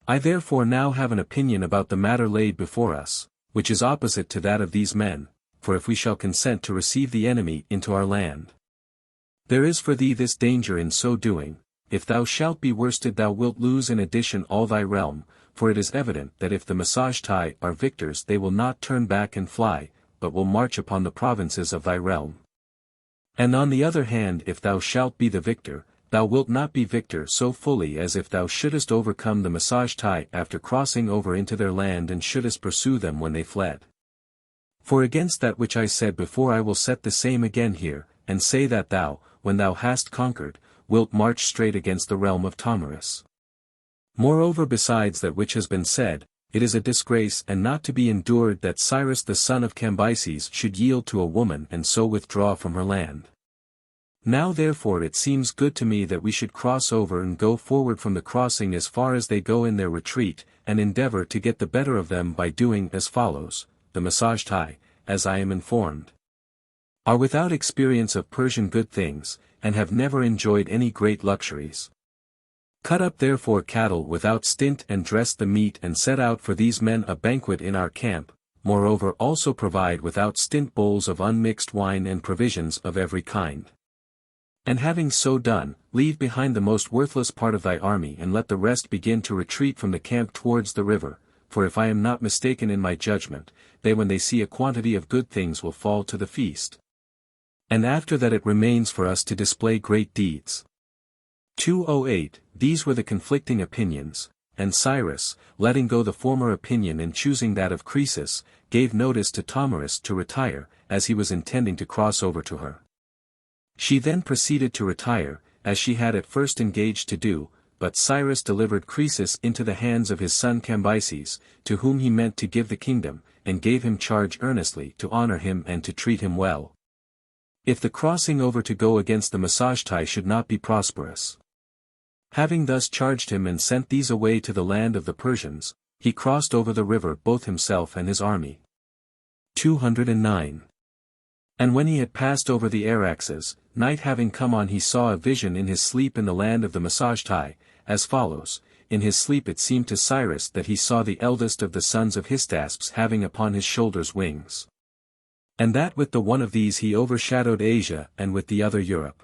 Speaker 1: I therefore now have an opinion about the matter laid before us, which is opposite to that of these men, for if we shall consent to receive the enemy into our land, there is for thee this danger in so doing, if thou shalt be worsted thou wilt lose in addition all thy realm, for it is evident that if the Massagetai are victors they will not turn back and fly, but will march upon the provinces of thy realm. And on the other hand if thou shalt be the victor, thou wilt not be victor so fully as if thou shouldest overcome the Massagetai after crossing over into their land and shouldest pursue them when they fled. For against that which I said before I will set the same again here, and say that thou, when thou hast conquered, wilt march straight against the realm of Tomarus. Moreover besides that which has been said, it is a disgrace and not to be endured that Cyrus the son of Cambyses should yield to a woman and so withdraw from her land. Now therefore it seems good to me that we should cross over and go forward from the crossing as far as they go in their retreat, and endeavor to get the better of them by doing as follows. The Massagetai, as I am informed, are without experience of Persian good things, and have never enjoyed any great luxuries. Cut up therefore cattle without stint and dress the meat and set out for these men a banquet in our camp, moreover also provide without stint bowls of unmixed wine and provisions of every kind. And having so done, leave behind the most worthless part of thy army and let the rest begin to retreat from the camp towards the river, for if I am not mistaken in my judgment, they when they see a quantity of good things will fall to the feast. And after that it remains for us to display great deeds. 208. These were the conflicting opinions, and Cyrus, letting go the former opinion and choosing that of Croesus, gave notice to Tomarus to retire, as he was intending to cross over to her. She then proceeded to retire, as she had at first engaged to do, but Cyrus delivered Croesus into the hands of his son Cambyses, to whom he meant to give the kingdom, and gave him charge earnestly to honor him and to treat him well, if the crossing over to go against the Massagetai should not be prosperous. Having thus charged him and sent these away to the land of the Persians, he crossed over the river both himself and his army. 209. And when he had passed over the Araxes, night having come on, he saw a vision in his sleep in the land of the Masajtai, as follows. In his sleep it seemed to Cyrus that he saw the eldest of the sons of Histasps having upon his shoulders wings. And that with the one of these he overshadowed Asia and with the other Europe.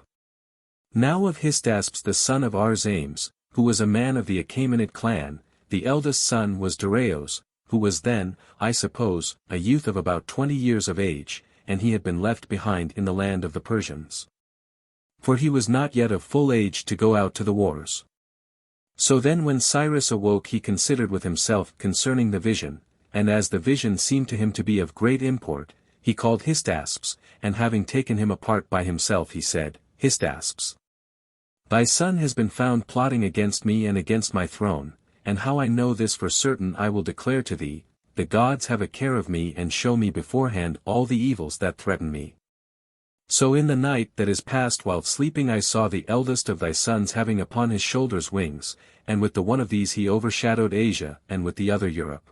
Speaker 1: Now of Histasps the son of Arzames, who was a man of the Achaemenid clan, the eldest son was Dareios, who was then, I suppose, a youth of about 20 years of age, and he had been left behind in the land of the Persians. For he was not yet of full age to go out to the wars. So then when Cyrus awoke he considered with himself concerning the vision, and as the vision seemed to him to be of great import, he called Histasps, and having taken him apart by himself he said, Histasps, thy son has been found plotting against me and against my throne, and how I know this for certain I will declare to thee. The gods have a care of me and show me beforehand all the evils that threaten me. So in the night that is past while sleeping I saw the eldest of thy sons having upon his shoulders wings, and with the one of these he overshadowed Asia and with the other Europe.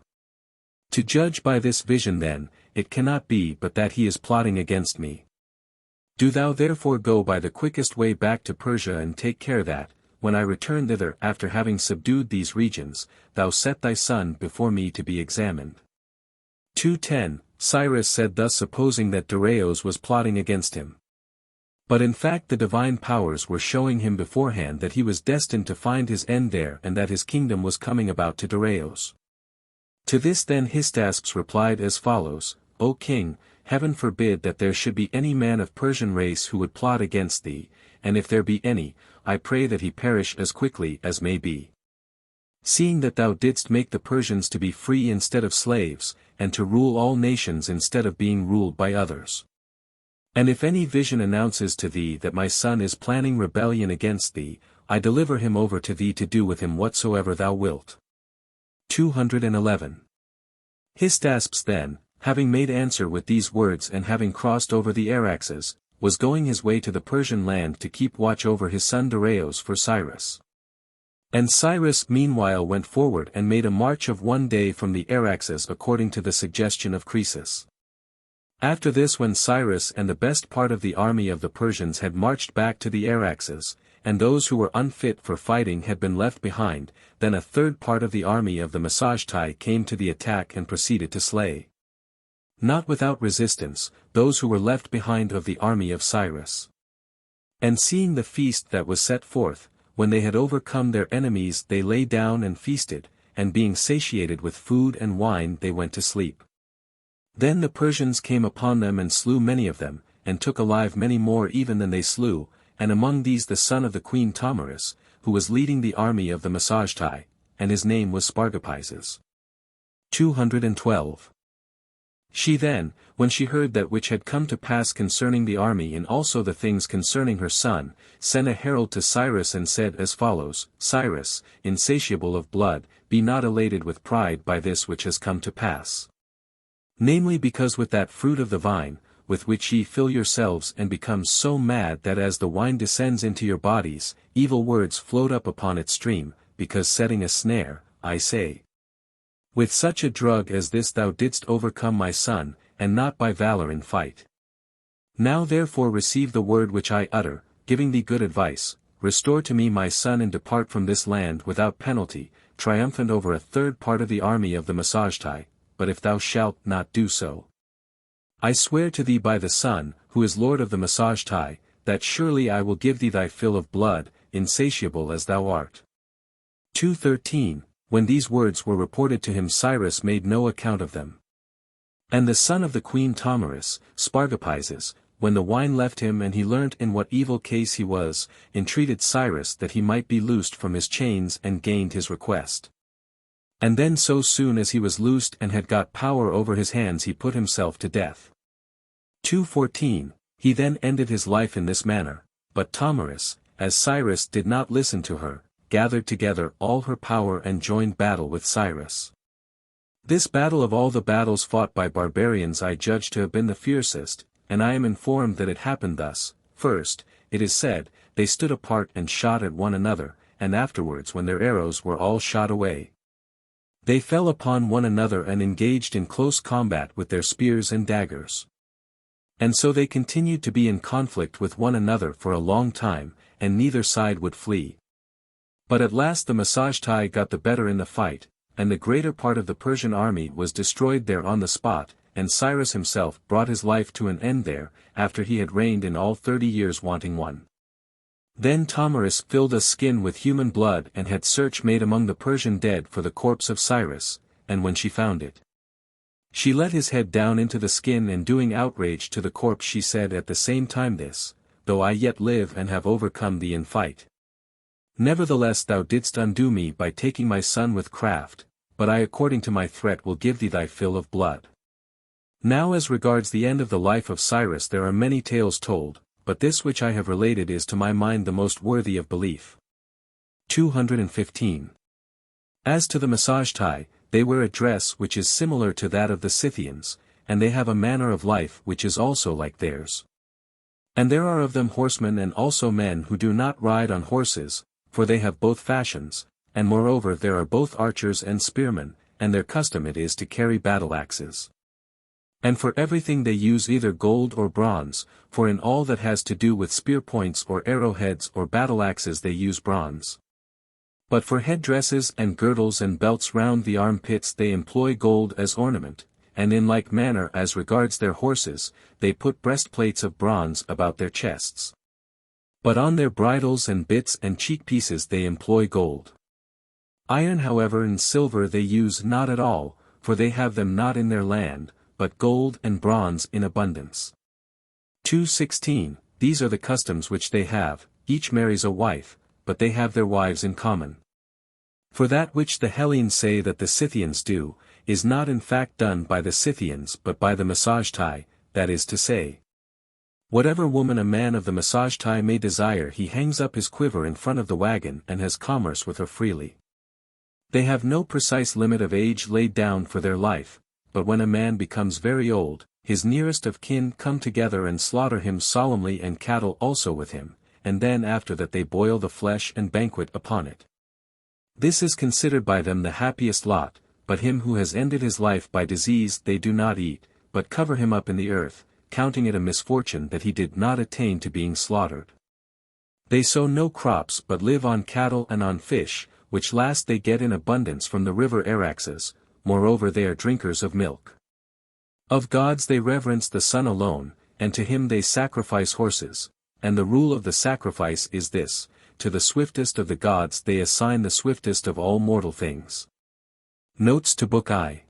Speaker 1: To judge by this vision then, it cannot be but that he is plotting against me. Do thou therefore go by the quickest way back to Persia and take care that, when I return thither after having subdued these regions, thou set thy son before me to be examined. 2:10 Cyrus said thus supposing that Dareios was plotting against him. But in fact the divine powers were showing him beforehand that he was destined to find his end there and that his kingdom was coming about to Dareios. To this then Histasps replied as follows, O king, heaven forbid that there should be any man of Persian race who would plot against thee, and if there be any, I pray that he perish as quickly as may be. Seeing that thou didst make the Persians to be free instead of slaves, and to rule all nations instead of being ruled by others. And if any vision announces to thee that my son is planning rebellion against thee, I deliver him over to thee to do with him whatsoever thou wilt. 211. Histasps then, having made answer with these words and having crossed over the Araxes, was going his way to the Persian land to keep watch over his son Dareios for Cyrus. And Cyrus meanwhile went forward and made a march of 1 day from the Araxes according to the suggestion of Croesus. After this when Cyrus and the best part of the army of the Persians had marched back to the Araxes, and those who were unfit for fighting had been left behind, then a third part of the army of the Masajtai came to the attack and proceeded to slay, not without resistance, those who were left behind of the army of Cyrus. And seeing the feast that was set forth, when they had overcome their enemies they lay down and feasted, and being satiated with food and wine they went to sleep. Then the Persians came upon them and slew many of them, and took alive many more even than they slew, and among these the son of the queen Tomarus, who was leading the army of the Masajtai, and his name was Spargapises. 212. She then, when she heard that which had come to pass concerning the army and also the things concerning her son, sent a herald to Cyrus and said as follows, Cyrus, insatiable of blood, be not elated with pride by this which has come to pass. Namely because with that fruit of the vine, with which ye fill yourselves and become so mad that as the wine descends into your bodies, evil words float up upon its stream, because setting a snare, I say. With such a drug as this thou didst overcome my son, and not by valor in fight. Now therefore receive the word which I utter, giving thee good advice, restore to me my son and depart from this land without penalty, triumphant over a third part of the army of the Masajtai, but if thou shalt not do so, I swear to thee by the Sun, who is Lord of the Masajtai, that surely I will give thee thy fill of blood, insatiable as thou art. 2:13 When these words were reported to him Cyrus made no account of them. And the son of the queen Tomarus, Spargapises, when the wine left him and he learnt in what evil case he was, entreated Cyrus that he might be loosed from his chains and gained his request. And then so soon as he was loosed and had got power over his hands he put himself to death. 2:14 He then ended his life in this manner, but Tomarus, as Cyrus did not listen to her, gathered together all her power and joined battle with Cyrus. This battle of all the battles fought by barbarians I judge to have been the fiercest, and I am informed that it happened thus. First, it is said, they stood apart and shot at one another, and afterwards when their arrows were all shot away, they fell upon one another and engaged in close combat with their spears and daggers. And so they continued to be in conflict with one another for a long time, and neither side would flee. But at last the Massagetai got the better in the fight, and the greater part of the Persian army was destroyed there on the spot, and Cyrus himself brought his life to an end there, after he had reigned in all 30 years wanting one. Then Tomarus filled a skin with human blood and had search made among the Persian dead for the corpse of Cyrus, and when she found it, she let his head down into the skin, and doing outrage to the corpse she said at the same time, this, though I yet live and have overcome thee in fight. Nevertheless thou didst undo me by taking my son with craft, but I according to my threat will give thee thy fill of blood. Now as regards the end of the life of Cyrus there are many tales told, but this which I have related is to my mind the most worthy of belief. 215. As to the Massagetai, they wear a dress which is similar to that of the Scythians, and they have a manner of life which is also like theirs. And there are of them horsemen and also men who do not ride on horses, for they have both fashions, and moreover there are both archers and spearmen, and their custom it is to carry battle-axes. And for everything they use either gold or bronze, for in all that has to do with spear points or arrowheads or battle-axes they use bronze. But for headdresses and girdles and belts round the armpits they employ gold as ornament, and in like manner as regards their horses, they put breastplates of bronze about their chests. But on their bridles and bits and cheek-pieces they employ gold. Iron however and silver they use not at all, for they have them not in their land, but gold and bronze in abundance. 216. These are the customs which they have, each marries a wife, but they have their wives in common. For that which the Hellenes say that the Scythians do, is not in fact done by the Scythians but by the Massagetai, that is to say, whatever woman a man of the Massagetai may desire he hangs up his quiver in front of the wagon and has commerce with her freely. They have no precise limit of age laid down for their life, but when a man becomes very old, his nearest of kin come together and slaughter him solemnly and cattle also with him, and then after that they boil the flesh and banquet upon it. This is considered by them the happiest lot, but him who has ended his life by disease they do not eat, but cover him up in the earth, counting it a misfortune that he did not attain to being slaughtered. They sow no crops but live on cattle and on fish, which last they get in abundance from the river Araxes, moreover they are drinkers of milk. Of gods they reverence the sun alone, and to him they sacrifice horses, and the rule of the sacrifice is this, to the swiftest of the gods they assign the swiftest of all mortal things. Notes to Book I.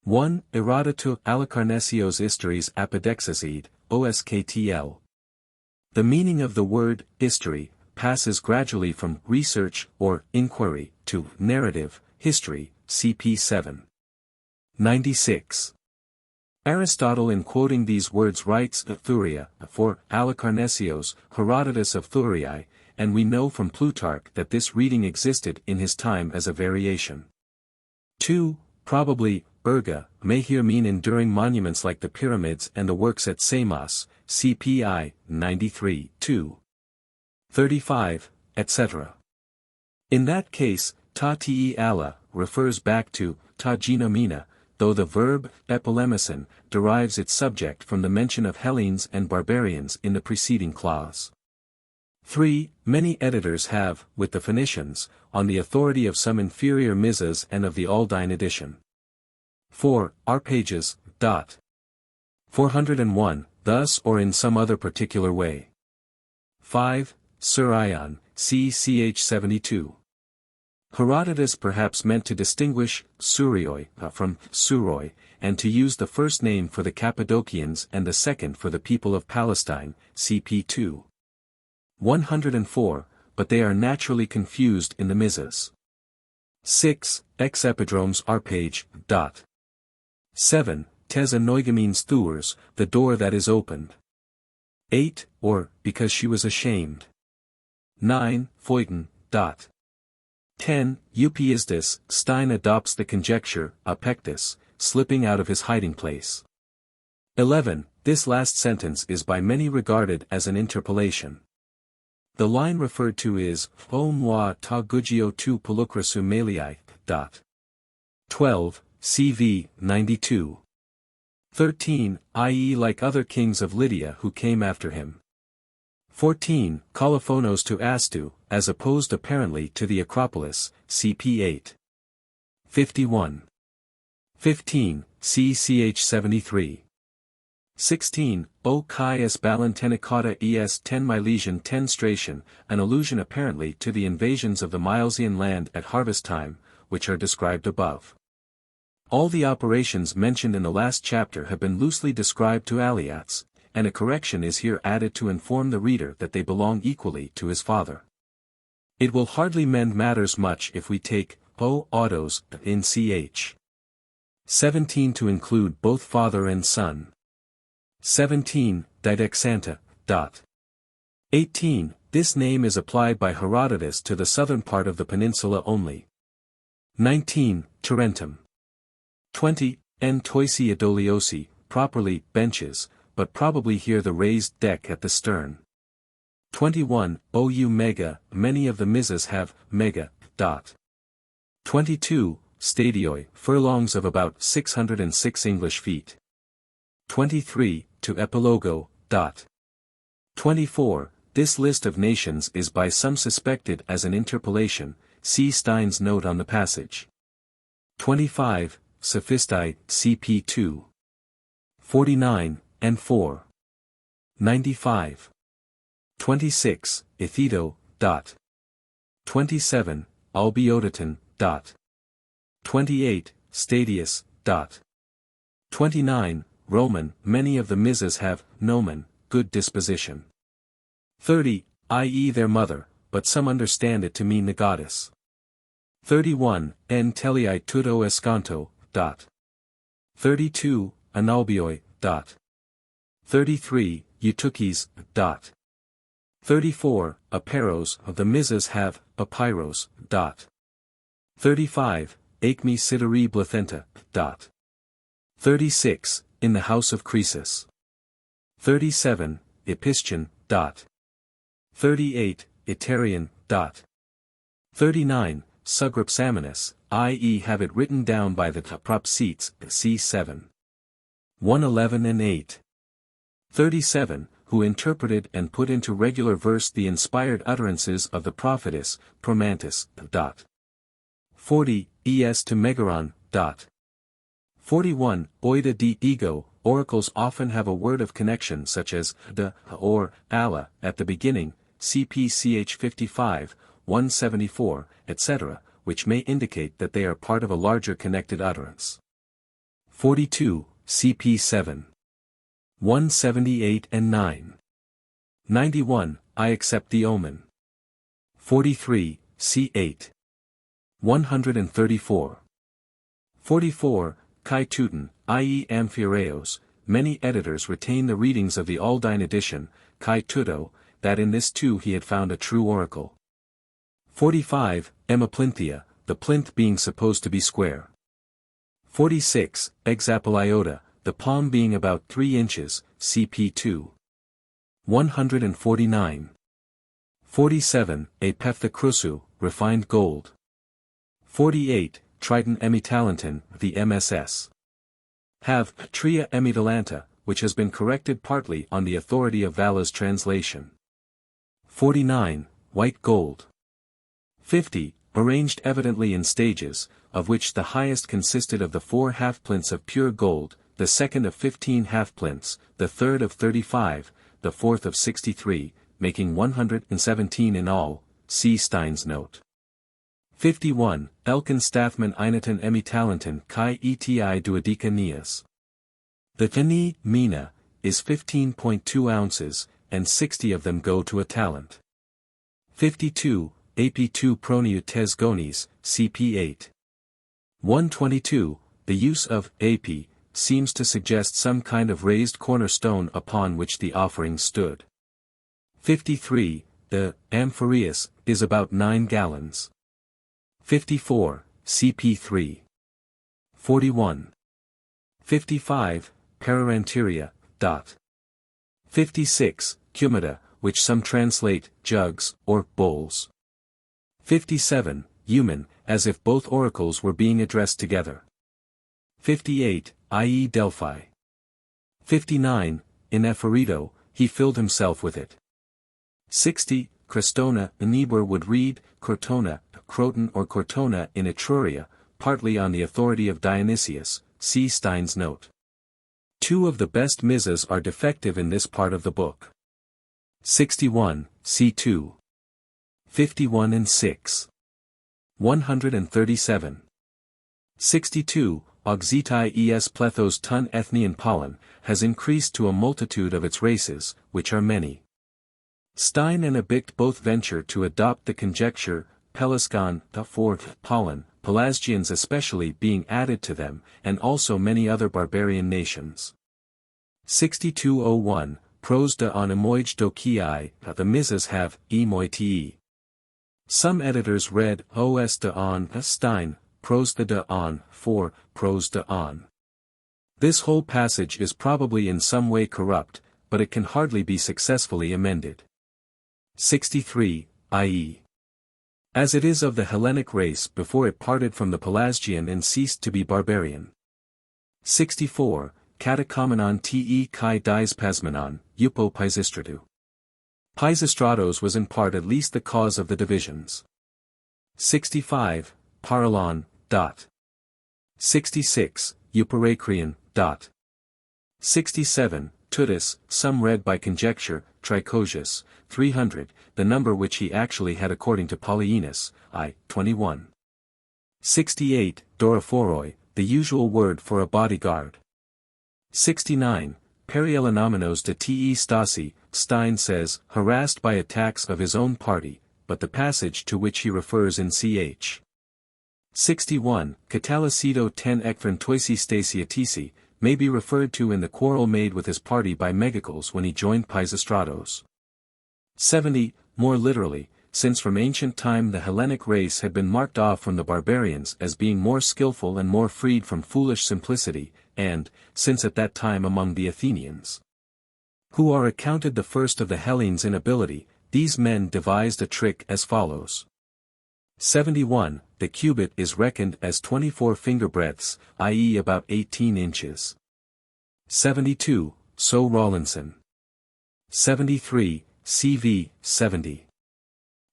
Speaker 1: 1. Herodotus Alicarnessios Histories Apodexasid, OSKTL. The meaning of the word, history, passes gradually from research or inquiry to narrative, history, CP 7. 96. Aristotle in quoting these words writes Thuria, for Alicarnessios, Herodotus of Thurii, and we know from Plutarch that this reading existed in his time as a variation. 2. Probably, Urga, may here mean enduring monuments like the pyramids and the works at Samos, CPI, 93, 2. 35, etc. In that case, ta te ala, refers back to ta genomina, though the verb epolemesin derives its subject from the mention of Hellenes and barbarians in the preceding clause. 3. Many editors have, with the Phoenicians, on the authority of some inferior Muses and of the Aldine edition. 4. Our pages, 401, thus or in some other particular way. 5. Sir Ion, ch 72. Herodotus perhaps meant to distinguish Surioi from Suroi, and to use the first name for the Cappadocians and the second for the people of Palestine, CP 2. 104, but they are naturally confused in the Muses. 6. Ex epidromes are page. 7. Tes anoigamines thuers, the door that is opened. 8. Or, because she was ashamed. 9. Phoiton. 10. Eupiistus, Stein adopts the conjecture, apectus, slipping out of his hiding place. 11. This last sentence is by many regarded as an interpolation. The line referred to is, O moi ta gugio tu pulchrasu meliai. 12. CV, 92. 13, i.e. like other kings of Lydia who came after him. 14, Kolophonos to Astu, as opposed apparently to the Acropolis, cp 8. 51. 15, ch 73. 16, O Chi es Balantenicata es 10 Milesian 10 Stratian, an allusion apparently to the invasions of the Milesian land at harvest time, which are described above. All the operations mentioned in the last chapter have been loosely described to Aliats, and a correction is here added to inform the reader that they belong equally to his father. It will hardly mend matters much if we take O autos in ch 17 to include both father and son. 17, Didexanta. 18, this name is applied by Herodotus to the southern part of the peninsula only. 19, Tarentum. 20, En toisi adoliosi, properly, benches, but probably here the raised deck at the stern. 21, Ou mega, many of the Muses have, mega. 22, Stadioi, furlongs of about 606 English feet. 23, to Epilogo. 24, this list of nations is by some suspected as an interpolation, see Stein's note on the passage. 25, Sophistae, cp 2. 49, and 4. 95. 26, Itheto. 27, Albiotitan. 28, Stadius. 29, Roman, many of the Muses have, nomen, good disposition. 30, i.e. their mother, but some understand it to mean the goddess. 31, En telei tuto escanto. 32, Analbioi. 33, Eutukes. 34, Aperos of the Muses have, Apeiros. 35, Acme Sideri Blethenta. 36, in the house of Croesus. 37, Epistion. 38, Iterian. 39, Sugrapsaminus, i.e. have it written down by the propseats, c7. 111 and 8. 37, who interpreted and put into regular verse the inspired utterances of the prophetess, Promantis. 40, es to Megaron. 41, oida de ego, oracles often have a word of connection such as de, or, alla, at the beginning, cp ch 55, 174, etc., which may indicate that they are part of a larger connected utterance. 42, cp 7. 178 and 9. 91, I accept the omen. 43, c 8. 134. 44, Kai Tutin, i.e. Amphiaraos, many editors retain the readings of the Aldine edition, Kai Tuto, that in this too he had found a true oracle. 45, Emaplinthia, the plinth being supposed to be square. 46, Exapoliota, the palm being about 3 inches, cp 2. 149. 47, Epepthacrusu, refined gold. 48, Triton Emitalanton, the MSS. Have, Tria Emitalanta, which has been corrected partly on the authority of Vala's translation. 49, White gold. 50, arranged evidently in stages, of which the highest consisted of the 4 half-plinths of pure gold, the second of 15 half-plinths, the third of 35, the fourth of 63, making 117 in all, see Stein's note. 51, Elkin Stathman Einaton Emitalanton Chi Eti Duodica Neas. The Tani, Mina, is 15.2 ounces, and 60 of them go to a talent. 52, AP2 Proniu Tesgonis, cp 8. 122, the use of AP seems to suggest some kind of raised cornerstone upon which the offering stood. 53, the amphoreus is about 9 gallons. 54, cp 3. 41. 55, Pararanteria. 56, Cumida, which some translate, jugs, or bowls. 57, Eumen, as if both oracles were being addressed together. 58, i.e. Delphi. 59. In Ephrito, he filled himself with it. 60. Crestona, Niebuhr would read, Crotona, Croton or Cortona in Etruria, partly on the authority of Dionysius, see Stein's note. Two of the best Muses are defective in this part of the book. 61, c2. 51 and 6. 137. 62. Auxitai es plethos ton ethnian pollen, has increased to a multitude of its races, which are many. Stein and Abicht both venture to adopt the conjecture, Pelasgon, for pollen, Pelasgians especially being added to them, and also many other barbarian nations. 6201, Pros de on emoij dokiai, the Muses have, emoite. Some editors read, os de on, Stein, pros de on, for, pros de on. This whole passage is probably in some way corrupt, but it can hardly be successfully amended. 63, i.e. as it is of the Hellenic race before it parted from the Pelasgian and ceased to be barbarian. 64, Katechomenon te kai dispasmenon, eupo Pisistratou. Pisistratos was in part at least the cause of the divisions. 65, Paralon, dot. 66, Euparakrion, dot. 67, Tutus, some read by conjecture, Tricosius, 300, the number which he actually had according to Polyaenus, I, 21. 68, Dorophoroi, the usual word for a bodyguard. 69, Perielanomenos de te Stasi, Stein says, harassed by attacks of his own party, but the passage to which he refers in ch. 61, Catalicido ten ekphron toisi stasiatisi, may be referred to in the quarrel made with his party by Megacles when he joined Pisistratos. 70, more literally, since from ancient time the Hellenic race had been marked off from the barbarians as being more skillful and more freed from foolish simplicity, and, since at that time among the Athenians, who are accounted the first of the Hellenes in ability, these men devised a trick as follows. 71, the cubit is reckoned as 24 finger breadths, i.e. about 18 inches. 72, So Rawlinson. 73, CV, 70.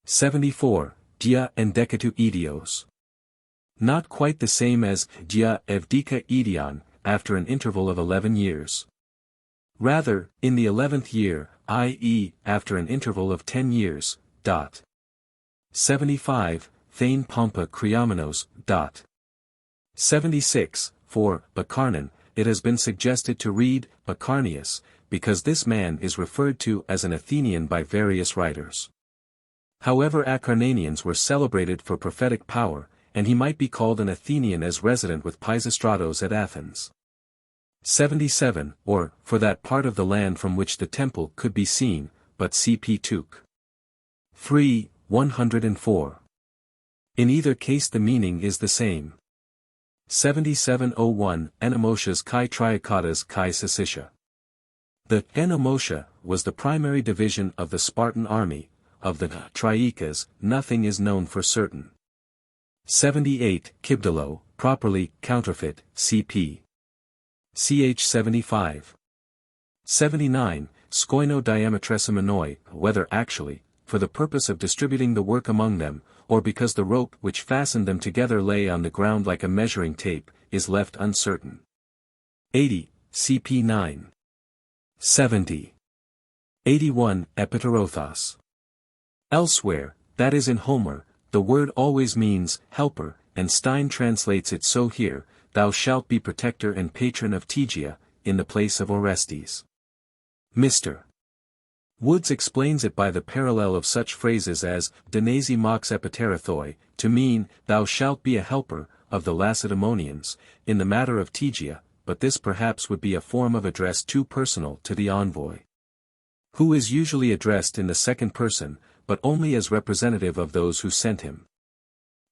Speaker 1: 74, dia endecatu idios. Not quite the same as dia evdika idion, after an interval of 11 years. Rather, in the 11th year, i.e., after an interval of 10 years, dot. 75, Thane Pompa Creomenos, dot. 76, for Bacarnon, it has been suggested to read Bacarnius, because this man is referred to as an Athenian by various writers. However, Acarnanians were celebrated for prophetic power, and he might be called an Athenian as resident with Pisistratos at Athens. 77, or, for that part of the land from which the temple could be seen, but cp Tuk. 3, 104. In either case the meaning is the same. 7701, Enomotias kai Triacotas kai Sicitia. The Enomotia was the primary division of the Spartan army. Of the Triacas, nothing is known for certain. 78, Kibdalo, properly, counterfeit, cp. Ch 75. 79, Skoino diametresemenoi, whether actually, for the purpose of distributing the work among them, or because the rope which fastened them together lay on the ground like a measuring tape, is left uncertain. 80, cp 9. 70. 81, Epiterothos. Elsewhere, that is in Homer, the word always means helper, and Stein translates it so here, thou shalt be protector and patron of Tegia, in the place of Orestes. Mr. Woods explains it by the parallel of such phrases as, Denesi mox epiterethoi, to mean, thou shalt be a helper, of the Lacedaemonians, in the matter of Tegia, but this perhaps would be a form of address too personal to the envoy, who is usually addressed in the second person, but only as representative of those who sent him.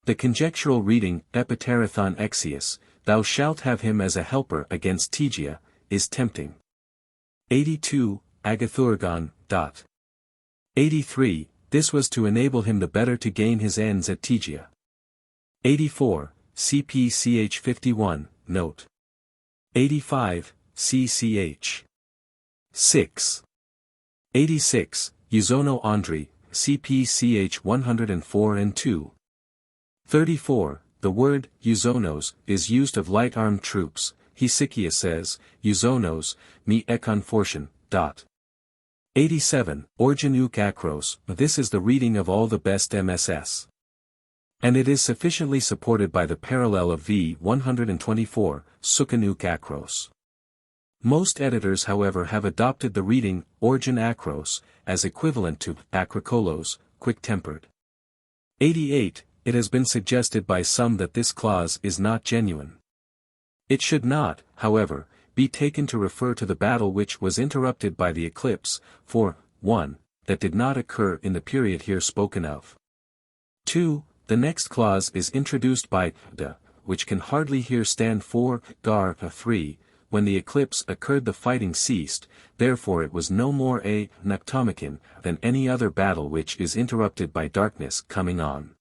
Speaker 1: The conjectural reading, Epiterethon exius, thou shalt have him as a helper against Tegia, is tempting. 82, Agathorgon, dot. 83, this was to enable him the better to gain his ends at Tegia. 84, CPCH 51, note. 85, CCH. 6. 86, Usono Andri, CPCH 104 and 2. 34, the word, Usonos, is used of light-armed troops. Hesychius says, Usonos, me ekon fortune. 87, Origin uk akros, this is the reading of all the best MSS. And it is sufficiently supported by the parallel of v. 124, Sukan uk akros. Most editors however have adopted the reading, Origin akros, as equivalent to, akrikolos, quick-tempered. 88, it has been suggested by some that this clause is not genuine. It should not, however, be taken to refer to the battle which was interrupted by the eclipse, for, 1, that did not occur in the period here spoken of. 2, the next clause is introduced by the, which can hardly here stand for, gar, 3, when the eclipse occurred the fighting ceased, therefore it was no more a noctomachon than any other battle which is interrupted by darkness coming on.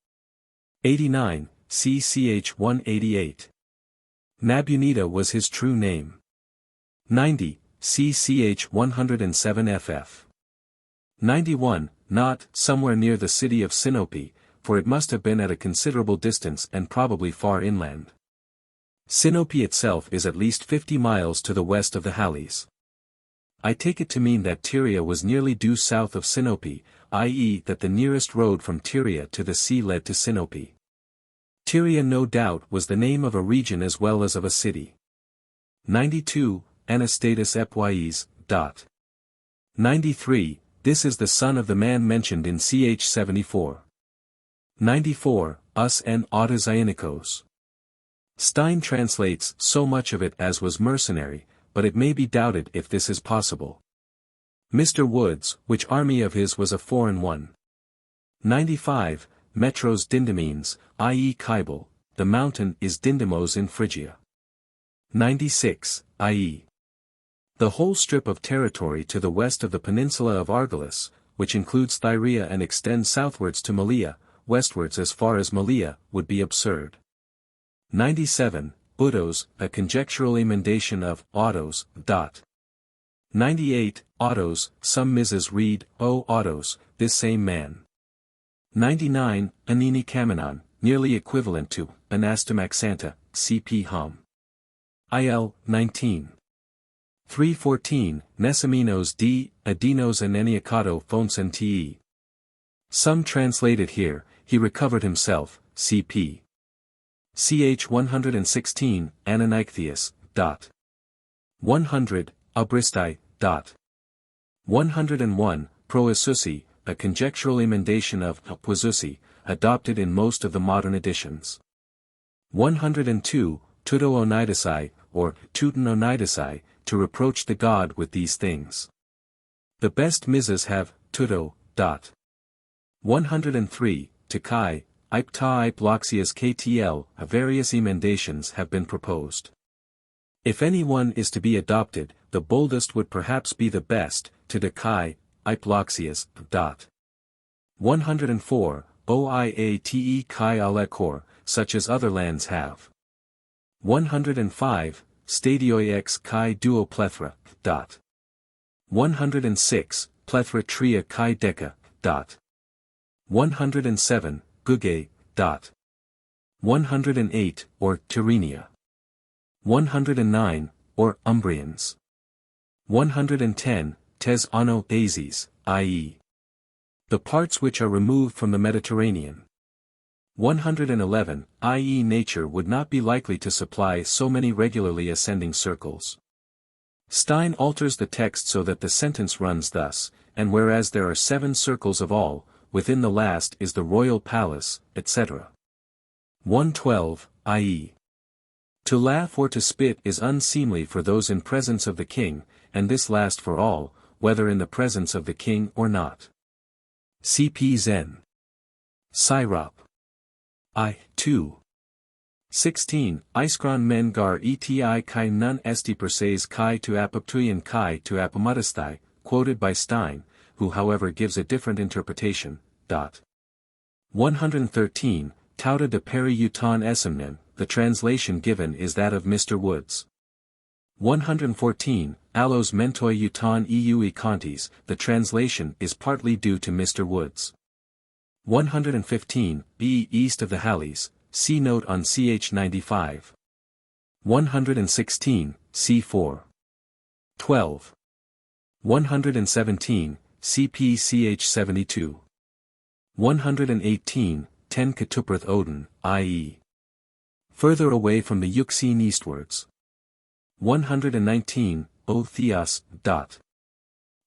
Speaker 1: 89, CCH 188. Nabunida was his true name. 90, CCH 107 FF. 91, not somewhere near the city of Sinope, for it must have been at a considerable distance and probably far inland. Sinope itself is at least 50 miles to the west of the Halys. I take it to mean that Tyria was nearly due south of Sinope, i.e. that the nearest road from Tyria to the sea led to Sinope. Tyria no doubt was the name of a region as well as of a city. 92, Anastatus Epyes. 93, this is the son of the man mentioned in ch 74. 94, us and Autozionikos. Stein translates so much of it as was mercenary, but it may be doubted if this is possible. Mr. Woods, which army of his was a foreign one? 95, Metros Dindamenes, i.e. Kybele, the mountain is Dindymos in Phrygia. 96, i.e. the whole strip of territory to the west of the peninsula of Argolis, which includes Thyrea and extends southwards to Malea, westwards as far as Malea, would be absurd. 97, Utos, a conjectural emendation of autos. 98, autos, some Mises read, O autos, this same man. 99, Anini Kamenon, nearly equivalent to, Anastomaxanta, cp hom. IL, 19. 314, Nesaminos d, Adinos Aneniakato Fonsen te. Some translate it here, he recovered himself, cp. Ch 116, Ananichthius. 100, Abristai. 101, Proisusi, a conjectural emendation of Apuzusi, adopted in most of the modern editions. 102, Tuto Onidasai, or Teuton Onidasai, to reproach the god with these things. The best Mises have, Tuto. 103, Takai, Ipta Iploxias KTL, various emendations have been proposed. If any one is to be adopted, the boldest would perhaps be the best, to Takai, Iploxias. 104, Oiate Kai Alekor, such as other lands have. 105, Stadioix Kai Duo Plethra. 106, Plethra Tria Kai Deca. 107, Guge. 108, or Tyrrhenia. 109, or Umbrians. 110, Tes Ano Azes, i.e. the parts which are removed from the Mediterranean. 111, i.e. nature would not be likely to supply so many regularly ascending circles. Stein alters the text so that the sentence runs thus, and whereas there are 7 circles of all, within the last is the royal palace, etc. 112, i.e. to laugh or to spit is unseemly for those in presence of the king, and this last for all, whether in the presence of the king or not. Cp. Zen. Sirop. I. 2. 16. Iskron men gar eti kai nun esti perses kai to apoptuian kai to apomatasthai, quoted by Stein, who however gives a different interpretation. 113. Tauta de peri uton esimnen, the translation given is that of Mr. Woods. 114, Allos mentoi euton eu econtes, the translation is partly due to Mr. Woods. 115, east of the Halles, see note on ch 95. 116, c4. 12. 117, cp ch 72. 118, 10 Ketuprath Odin, i.e. further away from the Euxine eastwards. 119, O Theos.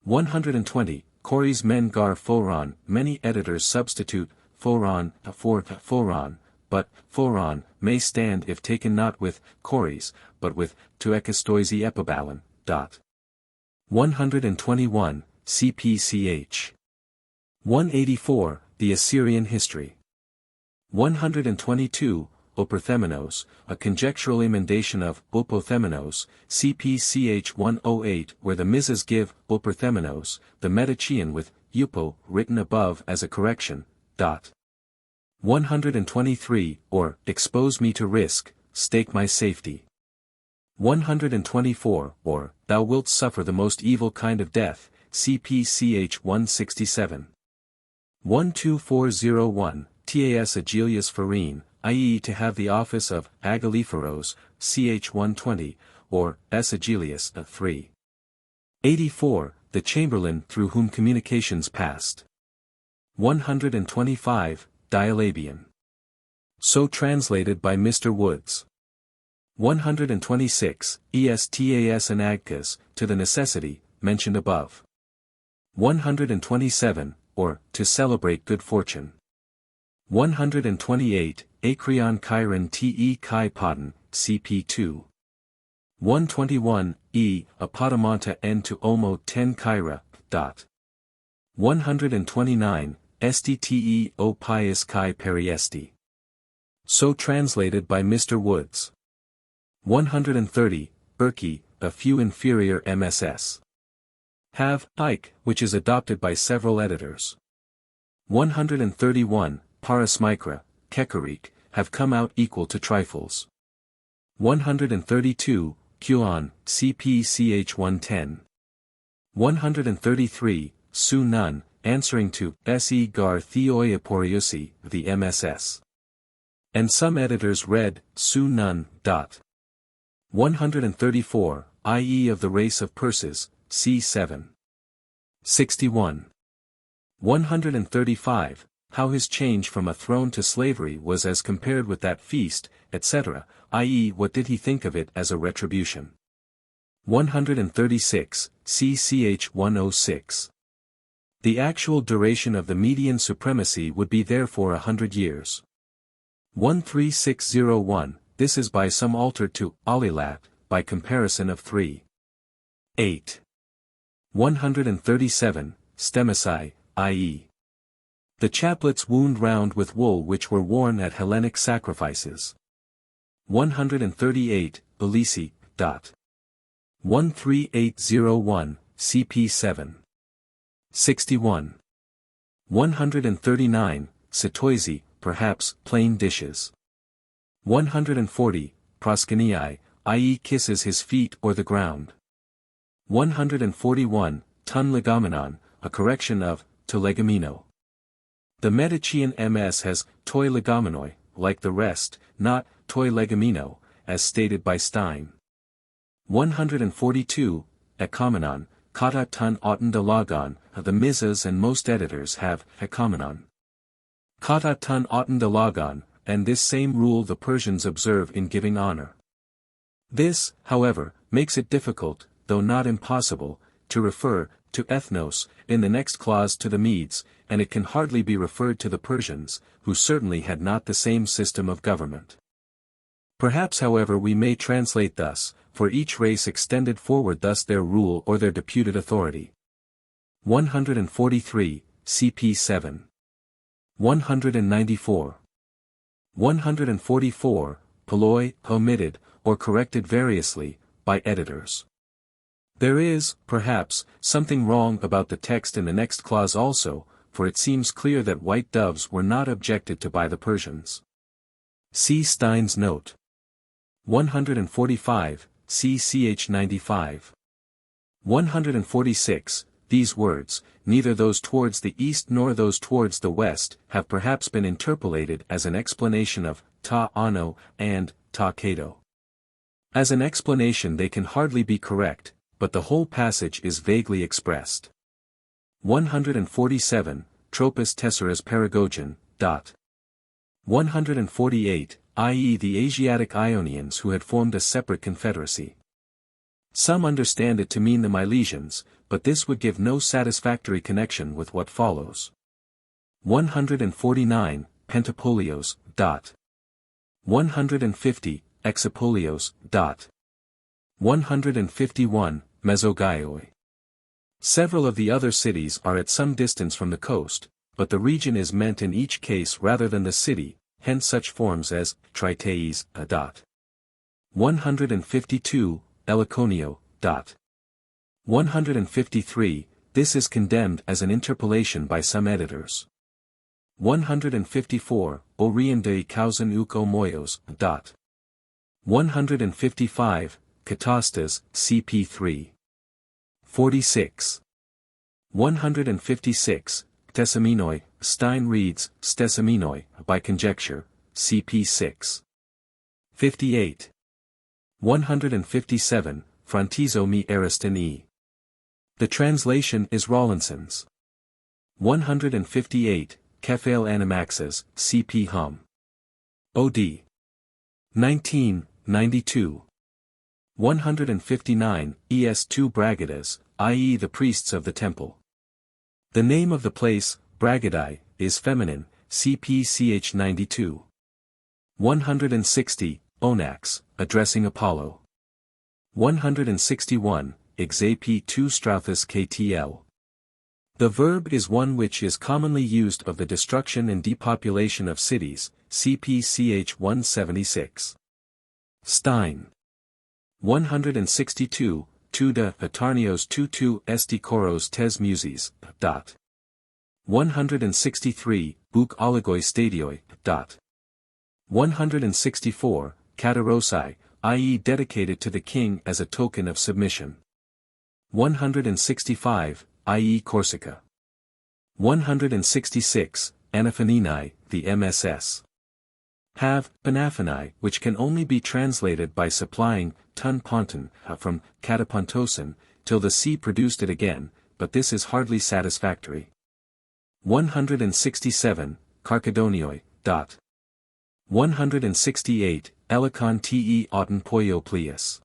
Speaker 1: 120, Coris men gar phoron, many editors substitute phoron for phoron, but phoron may stand if taken not with Coris, but with to ekistoisi epibalon. 121, cpch. 184, the Assyrian history. 122, Operthemenos, a conjectural emendation of Opothemenos, cpch 108, where the Muses give Operthemenos, the Medicean with Upo written above as a correction. 123, or, expose me to risk, stake my safety. 124, or, thou wilt suffer the most evil kind of death, cpch 167. 12401, tas Agelius Farine, i.e. to have the office of Agaliferos, ch 120, or s Agelius 3. 84, the chamberlain through whom communications passed. 125, Dialabian. So translated by Mr. Woods. 126, Estas and Agkas, to the necessity, mentioned above. 127, or, to celebrate good fortune. 128, Acreon Chiron te Chi Podan, cp2. 121, Apodamonta n to Omo 10 Chira. 129, Stte o Pius Chi Periesti. So translated by Mr. Woods. 130, Berkey, a few inferior MSS. Have, Ike, which is adopted by several editors. 131, Parasmicra, Kekarik, have come out equal to trifles. 132, Kuon, cpch 110. 133, Su Nun, answering to Se gar Theoi Aporiusi, the MSS. And some editors read, Su Nun. 134, i.e. of the race of Perses, c7. 61. 135, how his change from a throne to slavery was as compared with that feast, etc., i.e. what did he think of it as a retribution. 136, cch 106. The actual duration of the Median supremacy would be therefore 100 years. 13601, this is by some altered to Alilat, by comparison of 3. 8. 137, Stemesai, i.e. the chaplets wound round with wool which were worn at Hellenic sacrifices. 138, Belisi. 13801, cp7. 61. 139, Satoisi, perhaps, plain dishes. 140, Proskenii, i.e. kisses his feet or the ground. 141, Tun legomenon, a correction of, to legamino. The Medicean MS has, toi legomenoi, like the rest, not, toi legamino, as stated by Stein. 142, Ekomenon, kata tun auton de logon, the Muses and most editors have, Ekomenon. Kata tun auton de logon, and this same rule the Persians observe in giving honor. This, however, makes it difficult, though not impossible, to refer, to ethnos, in the next clause to the Medes, and it can hardly be referred to the Persians, who certainly had not the same system of government. Perhaps however we may translate thus, for each race extended forward thus their rule or their deputed authority. 143, cp7. 194. 144, Poloi, omitted, or corrected variously, by editors. There is, perhaps, something wrong about the text in the next clause also, for it seems clear that white doves were not objected to by the Persians. See Stein's note. 145, ch 95. 146, these words, neither those towards the east nor those towards the west, have perhaps been interpolated as an explanation of ta ano and ta kato. As an explanation they can hardly be correct, but the whole passage is vaguely expressed. 147, tropos tesseras paragogen. 148, i.e. the Asiatic Ionians who had formed a separate confederacy. Some understand it to mean the Milesians, but this would give no satisfactory connection with what follows. 149, Pentapolios. 150, Exapolios. 151, Mesogaioi. Several of the other cities are at some distance from the coast, but the region is meant in each case rather than the city, hence such forms as Triteis. 152, Elaconio. 153, this is condemned as an interpolation by some editors. 154, Orion de Causan Uco Moyos. 155, Catastas, cp 3. 46. 156, Tessaminoi, Stein reads, Stessaminoi, by conjecture, cp 6. 58. 157, Frontizo mi Aristini. The translation is Rawlinson's. 158, Kephael Animaxes, cp hum. Od. 19, 92. 159, es2 Bragadas, i.e. the priests of the temple. The name of the place, Bragadae, is feminine, cp ch 92. 160, Onax, addressing Apollo. 161, Exap 2 Strauthus ktl. The verb is one which is commonly used of the destruction and depopulation of cities, cp ch 176. Stein. 162, Tuda Atarnios 22 Estikoros tes Muses. 163, Buk Oligoi Stadioi. 164, Katarosai, i.e. dedicated to the king as a token of submission. 165, i.e. Corsica. 166, Anaphaninai, the MSS. Have, Panaphani, which can only be translated by supplying, tun ponton, from katapontosin, till the sea produced it again, but this is hardly satisfactory. 167, Carcadonioi. 168, Elikon te auton poiopleus.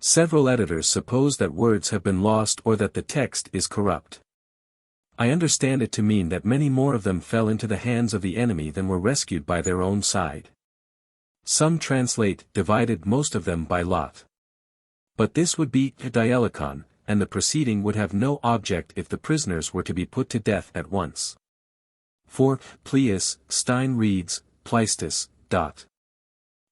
Speaker 1: Several editors suppose that words have been lost or that the text is corrupt. I understand it to mean that many more of them fell into the hands of the enemy than were rescued by their own side. Some translate, divided most of them by lot. But this would be Dielikon, and the proceeding would have no object if the prisoners were to be put to death at once. For, Pleus, Stein reads, Pleistus.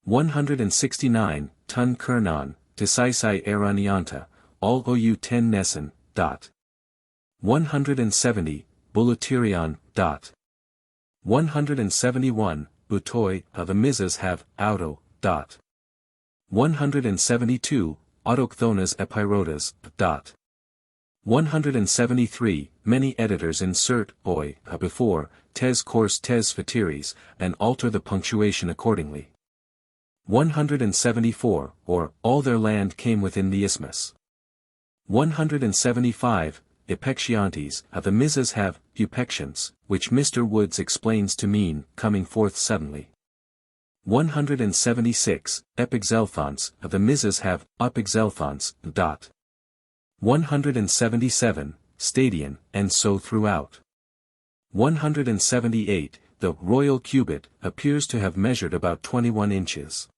Speaker 1: 169, Tun Kernon, Decisai Eranianta, all ou ten Nessen. 170, Bulatirion. 171, Butoi, the Mises have, auto. 172, Autochthonas Epirotas. 173, many editors insert, oi, before, tes course tes fatiris, and alter the punctuation accordingly. 174, or, all their land came within the isthmus. 175, Epexiantes, the Mises have, Eupectians, which Mr. Woods explains to mean, coming forth suddenly. 176, Epixelphons, the Mises have, Upexelphons. 177, Stadion, and so throughout. 178, the royal cubit, appears to have measured about 21 inches.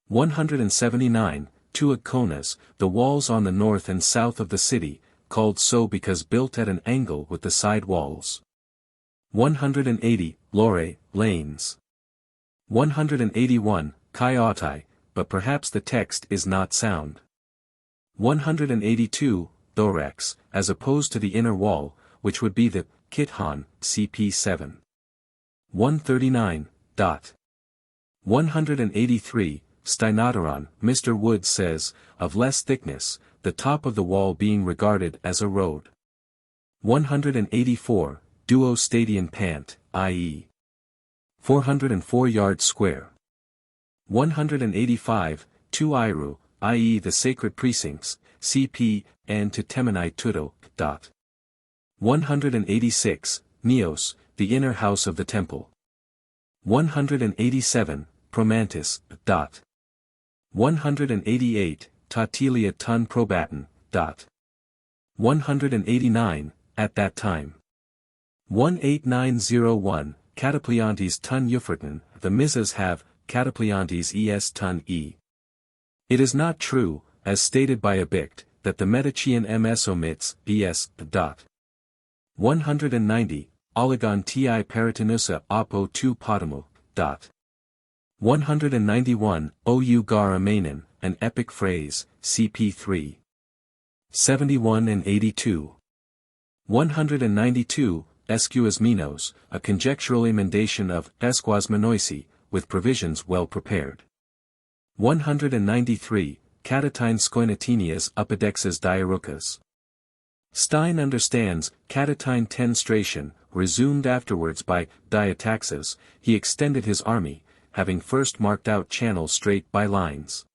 Speaker 1: 179, Tuaconas, the walls on the north and south of the city, called so because built at an angle with the side walls. 180, Lore, lanes. 181, Kaiautai, but perhaps the text is not sound. 182, Thorax, as opposed to the inner wall, which would be the Kithan, cp 7. 139, 183, Steinoteron, Mr. Wood says, of less thickness, the top of the wall being regarded as a road. 184, duo stadion pant, i.e. 404 yards square. 185, tu iru, i.e. the sacred precincts, cp. and to temenai tudo. 186, neos, the inner house of the temple. 187, promantis. 188, tatilia ton probaton. 189, at that time. 18901, catapleontes ton eupherton, the Muses have, catapleontes es ton e. It is not true, as stated by Abict, that the Medicean ms omits, es. 190, oligon ti peritinusa apo tu potamu. 191, ou gar amainen, an epic phrase, cp 3. 71 and 82. 192, esquasminos, a conjectural emendation of esquasmenoisi, with provisions well prepared. 193, catatine skoinatinias upidexes diarucas. Stein understands, catatine tenstration, resumed afterwards by Diataxes, he extended his army, having first marked out channels straight by lines.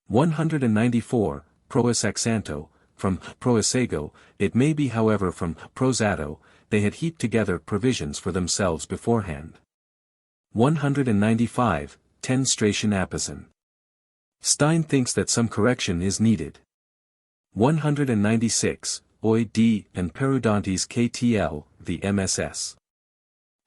Speaker 1: 194, proasaxanto, from proasago, it may be however from prosato, they had heaped together provisions for themselves beforehand. 195, tenstration apison. Stein thinks that some correction is needed. 196, oi d and perudontes ktl, the MSS.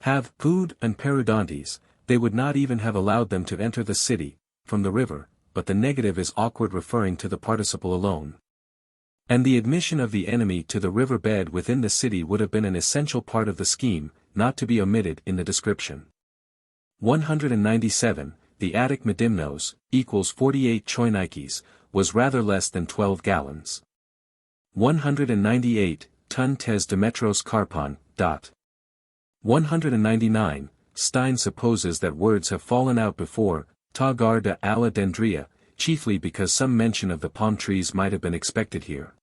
Speaker 1: Have food and perudontes, they would not even have allowed them to enter the city, from the river, but the negative is awkward referring to the participle alone. And the admission of the enemy to the river bed within the city would have been an essential part of the scheme, not to be omitted in the description. 197, the Attic Medimnos, equals 48 choinikes, was rather less than 12 gallons. 198, ton tes Demetros Carpon. 199, Stein supposes that words have fallen out before, tagar de alla dendria, chiefly because some mention of the palm trees might have been expected here.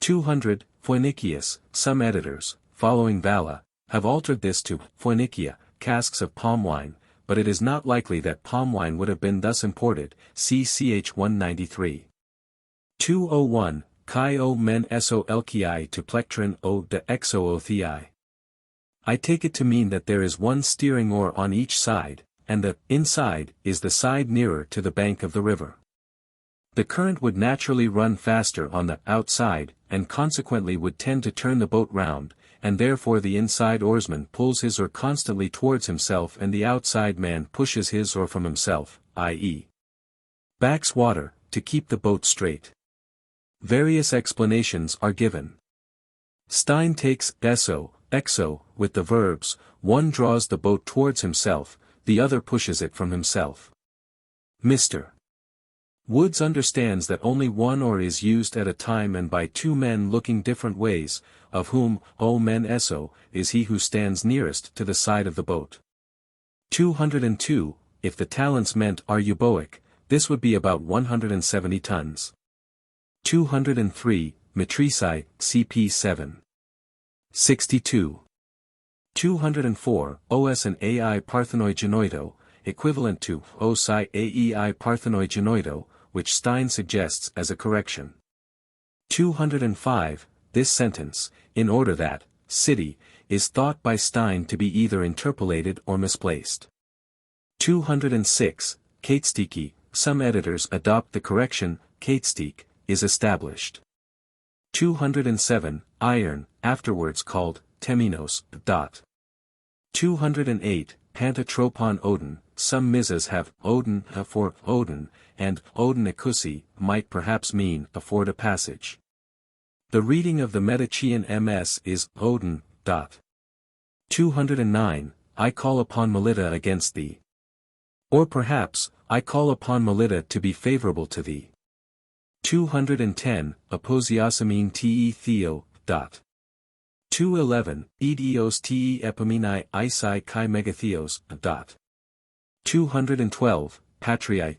Speaker 1: 200, Phoenicius, some editors, following Valla, have altered this to Phoenicia, casks of palm wine, but it is not likely that palm wine would have been thus imported, see ch 193. 201, kai o men eso elkii to plectron o de exoothei. I take it to mean that there is one steering oar on each side, and the inside is the side nearer to the bank of the river. The current would naturally run faster on the outside, and consequently would tend to turn the boat round, and therefore the inside oarsman pulls his oar constantly towards himself and the outside man pushes his oar from himself, i.e. backs water, to keep the boat straight. Various explanations are given. Stein takes exo, with the verbs, one draws the boat towards himself, the other pushes it from himself. Mr. Woods understands that only one oar is used at a time and by two men looking different ways, of whom, o men eso, is he who stands nearest to the side of the boat. 202, if the talents meant are euboic, this would be about 170 tons. 203, Matrici, cp 7. 62. 204, os and ai parthenoi genoito, equivalent to osi aei parthenoi genoito, which Stein suggests as a correction. 205, this sentence, in order that, city, is thought by Stein to be either interpolated or misplaced. 206, katestiki, some editors adopt the correction, katestik, is established. 207, iron, afterwards called, teminos. 208, Pantatropon Odin, some Muses have Odin for Odin, and Odin ekusi might perhaps mean afford a passage. The reading of the Medicean ms is Odin. 209, I call upon Melita against thee. Or perhaps, I call upon Melita to be favorable to thee. 210, Aposiasamine te theo. 211, Eidios te epimenai isai kai megatheos. 212, Patriae,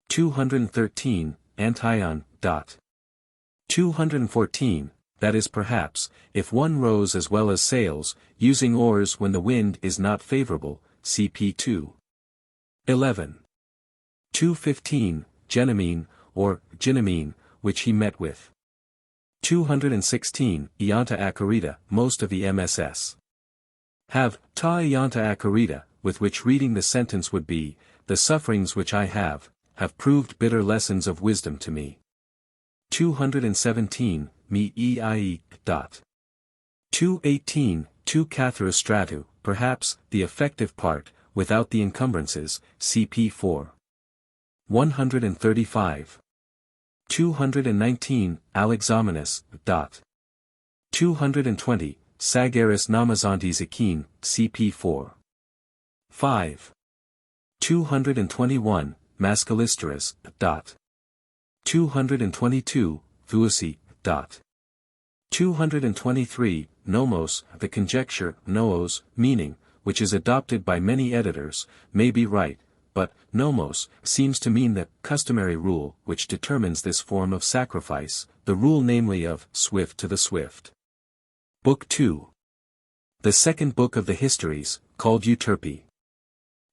Speaker 1: 213, Antion. 214, that is perhaps, if one rows as well as sails, using oars when the wind is not favorable, cp 2. 11. 215, Genomene, or Ginomene, which he met with. 216, Ianta Acarita, most of the MSS. Have, ta Ianta Acarita, with which reading the sentence would be, the sufferings which I have proved bitter lessons of wisdom to me. 217, me ei. 218, tu katharostratu, perhaps, the effective part, without the encumbrances, cp 4. 135. 219, Alexamenus. 220, Sagaris Namazantes Akin, cp 4. 5. 221, Mascalisteras. 222, Thuasi. 223, Nomos, the conjecture, noos, meaning, which is adopted by many editors, may be right, but, nomos, seems to mean the customary rule which determines this form of sacrifice, the rule namely of swift to the swift. Book 2. The second book of the Histories, called Euterpe.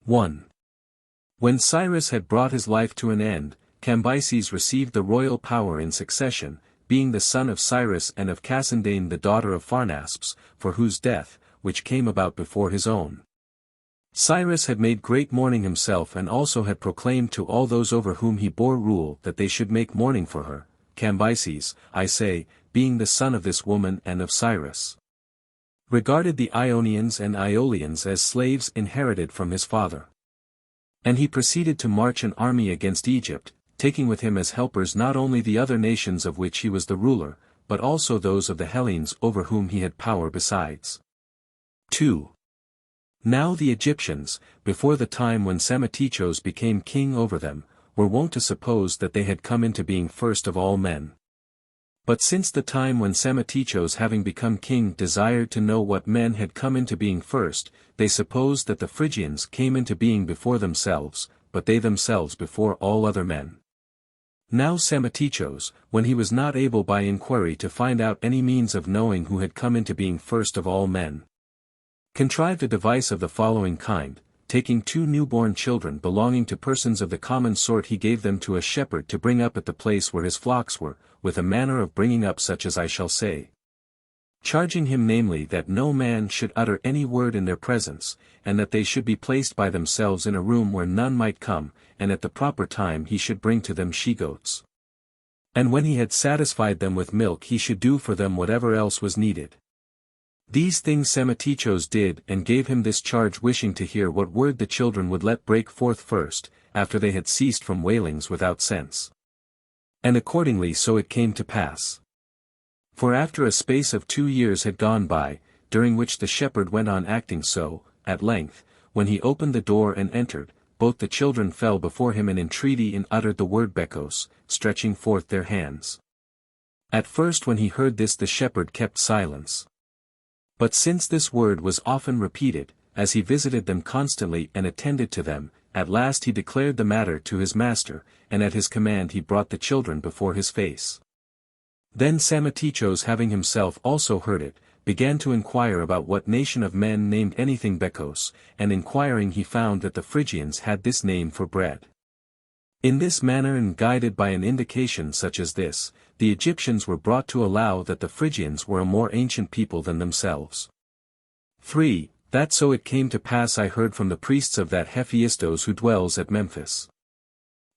Speaker 1: 1. When Cyrus had brought his life to an end, Cambyses received the royal power in succession, being the son of Cyrus and of Cassandane the daughter of Pharnaspes, for whose death, which came about before his own. Cyrus had made great mourning himself and also had proclaimed to all those over whom he bore rule that they should make mourning for her, Cambyses, I say, being the son of this woman and of Cyrus, regarded the Ionians and Aeolians as slaves inherited from his father. And he proceeded to march an army against Egypt, taking with him as helpers not only the other nations of which he was the ruler, but also those of the Hellenes over whom he had power besides. 2. Now the Egyptians, before the time when Psammetichos became king over them, were wont to suppose that they had come into being first of all men. But since the time when Psammetichos having become king desired to know what men had come into being first, they supposed that the Phrygians came into being before themselves, but they themselves before all other men. Now Psammetichos, when he was not able by inquiry to find out any means of knowing who had come into being first of all men, contrived a device of the following kind: taking 2 newborn children belonging to persons of the common sort, he gave them to a shepherd to bring up at the place where his flocks were, with a manner of bringing up such as I shall say. Charging him namely that no man should utter any word in their presence, and that they should be placed by themselves in a room where none might come, and at the proper time he should bring to them she-goats. And when he had satisfied them with milk he should do for them whatever else was needed. These things Psammetichos did and gave him this charge, wishing to hear what word the children would let break forth first, after they had ceased from wailings without sense. And accordingly so it came to pass. For after a space of 2 years had gone by, during which the shepherd went on acting so, at length, when he opened the door and entered, both the children fell before him in entreaty and uttered the word Bekos, stretching forth their hands. At first when he heard this the shepherd kept silence. But since this word was often repeated, as he visited them constantly and attended to them, at last he declared the matter to his master, and at his command he brought the children before his face. Then Psammetichos, having himself also heard it, began to inquire about what nation of men named anything Bekos, and inquiring he found that the Phrygians had this name for bread. In this manner, and guided by an indication such as this, the Egyptians were brought to allow that the Phrygians were a more ancient people than themselves. 3. That so it came to pass I heard from the priests of that Hephaestos who dwells at Memphis.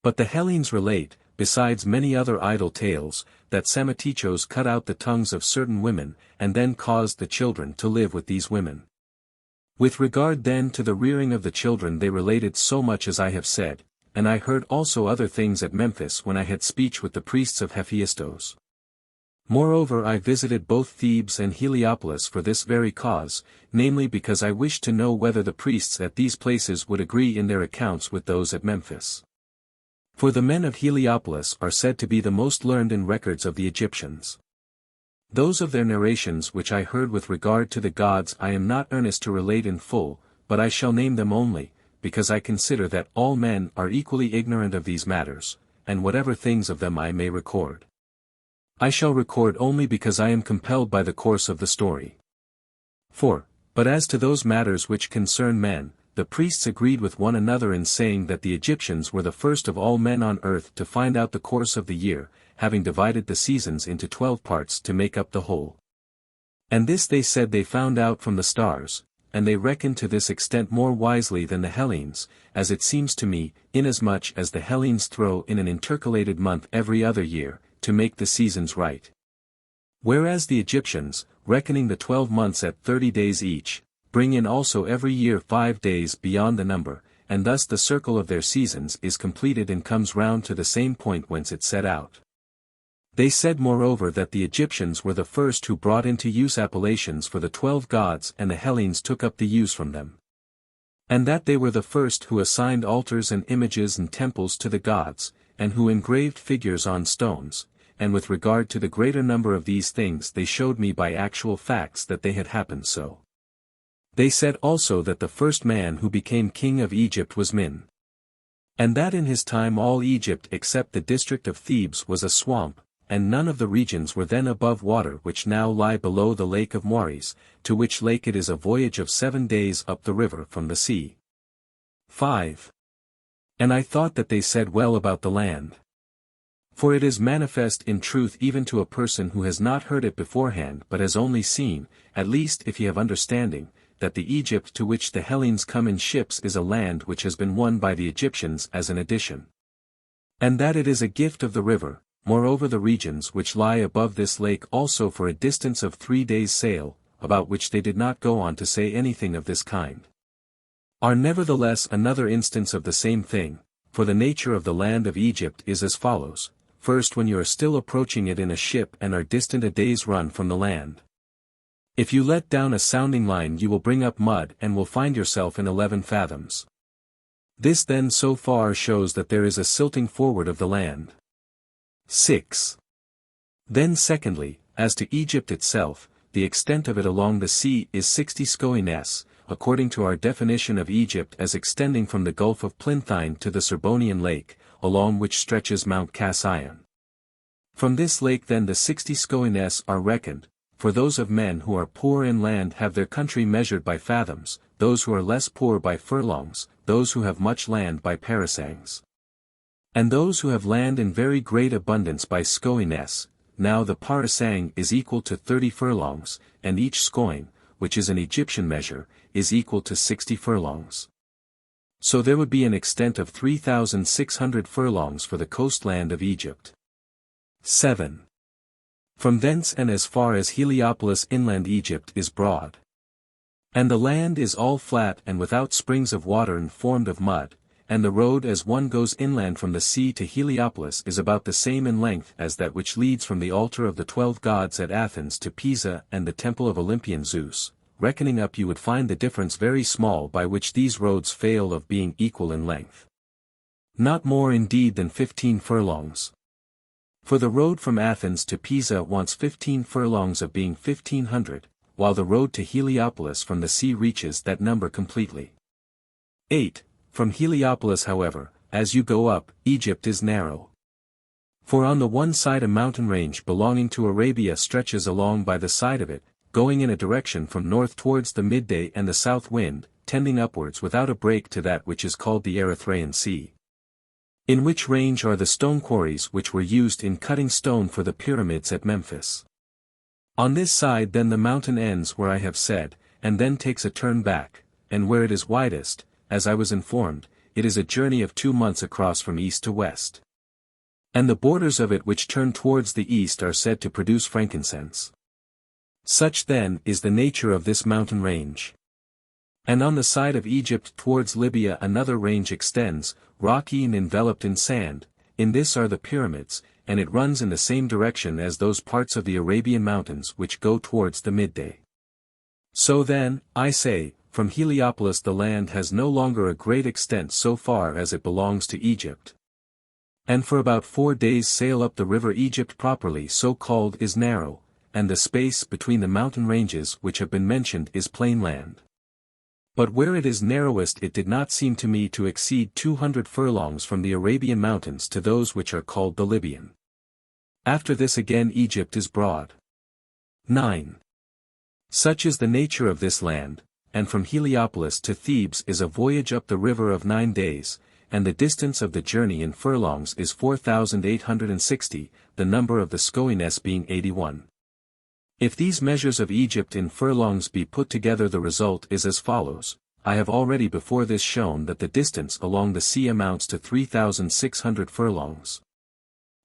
Speaker 1: But the Hellenes relate, besides many other idle tales, that Psammetichos cut out the tongues of certain women, and then caused the children to live with these women. With regard then to the rearing of the children they related so much as I have said, and I heard also other things at Memphis when I had speech with the priests of Hephaestos. Moreover I visited both Thebes and Heliopolis for this very cause, namely because I wished to know whether the priests at these places would agree in their accounts with those at Memphis. For the men of Heliopolis are said to be the most learned in records of the Egyptians. Those of their narrations which I heard with regard to the gods I am not earnest to relate in full, but I shall name them only, because I consider that all men are equally ignorant of these matters, and whatever things of them I may record, I shall record only because I am compelled by the course of the story. 4. But as to those matters which concern men, the priests agreed with one another in saying that the Egyptians were the first of all men on earth to find out the course of the year, having divided the seasons into 12 parts to make up the whole. And this they said they found out from the stars, and they reckoned to this extent more wisely than the Hellenes, as it seems to me, inasmuch as the Hellenes throw in an intercalated month every other year, to make the seasons right. Whereas the Egyptians, reckoning the 12 months at 30 days each, bring in also every year 5 days beyond the number, and thus the circle of their seasons is completed and comes round to the same point whence it set out. They said moreover that the Egyptians were the first who brought into use appellations for the 12 gods and the Hellenes took up the use from them. And that they were the first who assigned altars and images and temples to the gods, and who engraved figures on stones, and with regard to the greater number of these things they showed me by actual facts that they had happened so. They said also that the first man who became king of Egypt was Min. And that in his time all Egypt except the district of Thebes was a swamp, and none of the regions were then above water which now lie below the lake of Moeris, to which lake it is a voyage of 7 days up the river from the sea. 5. And I thought that they said well about the land. For it is manifest in truth even to a person who has not heard it beforehand but has only seen, at least if he have understanding, that the Egypt to which the Hellenes come in ships is a land which has been won by the Egyptians as an addition. And that it is a gift of the river, moreover the regions which lie above this lake also for a distance of 3 days' sail, about which they did not go on to say anything of this kind, are nevertheless another instance of the same thing, for the nature of the land of Egypt is as follows. First, when you are still approaching it in a ship and are distant a day's run from the land, if you let down a sounding line you will bring up mud and will find yourself in 11 fathoms. This then so far shows that there is a silting forward of the land. 6. Then secondly, as to Egypt itself, the extent of it along the sea is 60 skoines, according to our definition of Egypt as extending from the Gulf of Plinthine to the Serbonian lake, along which stretches Mount Cassian. From this lake then the 60 skoines are reckoned, for those of men who are poor in land have their country measured by fathoms, those who are less poor by furlongs, those who have much land by parasangs. And those who have land in very great abundance by skoines. Now the parasang is equal to 30 furlongs, and each skoin, which is an Egyptian measure, is equal to 60 furlongs. So there would be an extent of 3,600 furlongs for the coastland of Egypt. 7. From thence and as far as Heliopolis inland Egypt is broad. And the land is all flat and without springs of water and formed of mud, and the road as one goes inland from the sea to Heliopolis is about the same in length as that which leads from the altar of the 12 gods at Athens to Pisa and the temple of Olympian Zeus. Reckoning up you would find the difference very small by which these roads fail of being equal in length. Not more indeed than 15 furlongs. For the road from Athens to Pisa wants 15 furlongs of being 1,500, while the road to Heliopolis from the sea reaches that number completely. 8. From Heliopolis however, as you go up, Egypt is narrow. For on the one side a mountain range belonging to Arabia stretches along by the side of it, going in a direction from north towards the midday and the south wind, tending upwards without a break to that which is called the Erythraean Sea. In which range are the stone quarries which were used in cutting stone for the pyramids at Memphis. On this side then the mountain ends where I have said, and then takes a turn back, and where it is widest, as I was informed, it is a journey of 2 months across from east to west. And the borders of it which turn towards the east are said to produce frankincense. Such then is the nature of this mountain range. And on the side of Egypt towards Libya another range extends, rocky and enveloped in sand, in this are the pyramids, and it runs in the same direction as those parts of the Arabian mountains which go towards the midday. So then, I say, from Heliopolis the land has no longer a great extent so far as it belongs to Egypt. And for about 4 days' sail up the river Egypt properly so called is narrow, and the space between the mountain ranges which have been mentioned is plain land. But where it is narrowest it did not seem to me to exceed 200 furlongs from the Arabian mountains to those which are called the Libyan. After this again Egypt is broad. 9. Such is the nature of this land, and from Heliopolis to Thebes is a voyage up the river of 9 days, and the distance of the journey in furlongs is 4,860, the number of the Scoines being 81. If these measures of Egypt in furlongs be put together, the result is as follows. I have already before this shown that the distance along the sea amounts to 3,600 furlongs.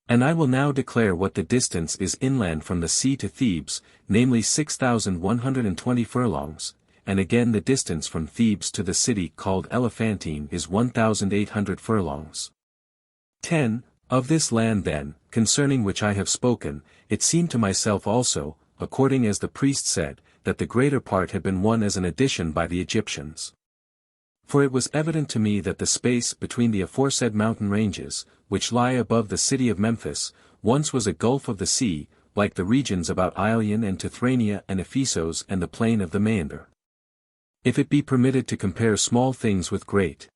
Speaker 1: And I will now declare what the distance is inland from the sea to Thebes, namely 6,120 furlongs, and again the distance from Thebes to the city called Elephantine is 1,800 furlongs. 10. Of this land then, concerning which I have spoken, it seemed to myself also, according as the priest said, that the greater part had been won as an addition by the Egyptians. For it was evident to me that the space between the aforesaid mountain ranges, which lie above the city of Memphis, once was a gulf of the sea, like the regions about Ilion and Tithrania and Ephesos and the plain of the Maeander. If it be permitted to compare small things with great.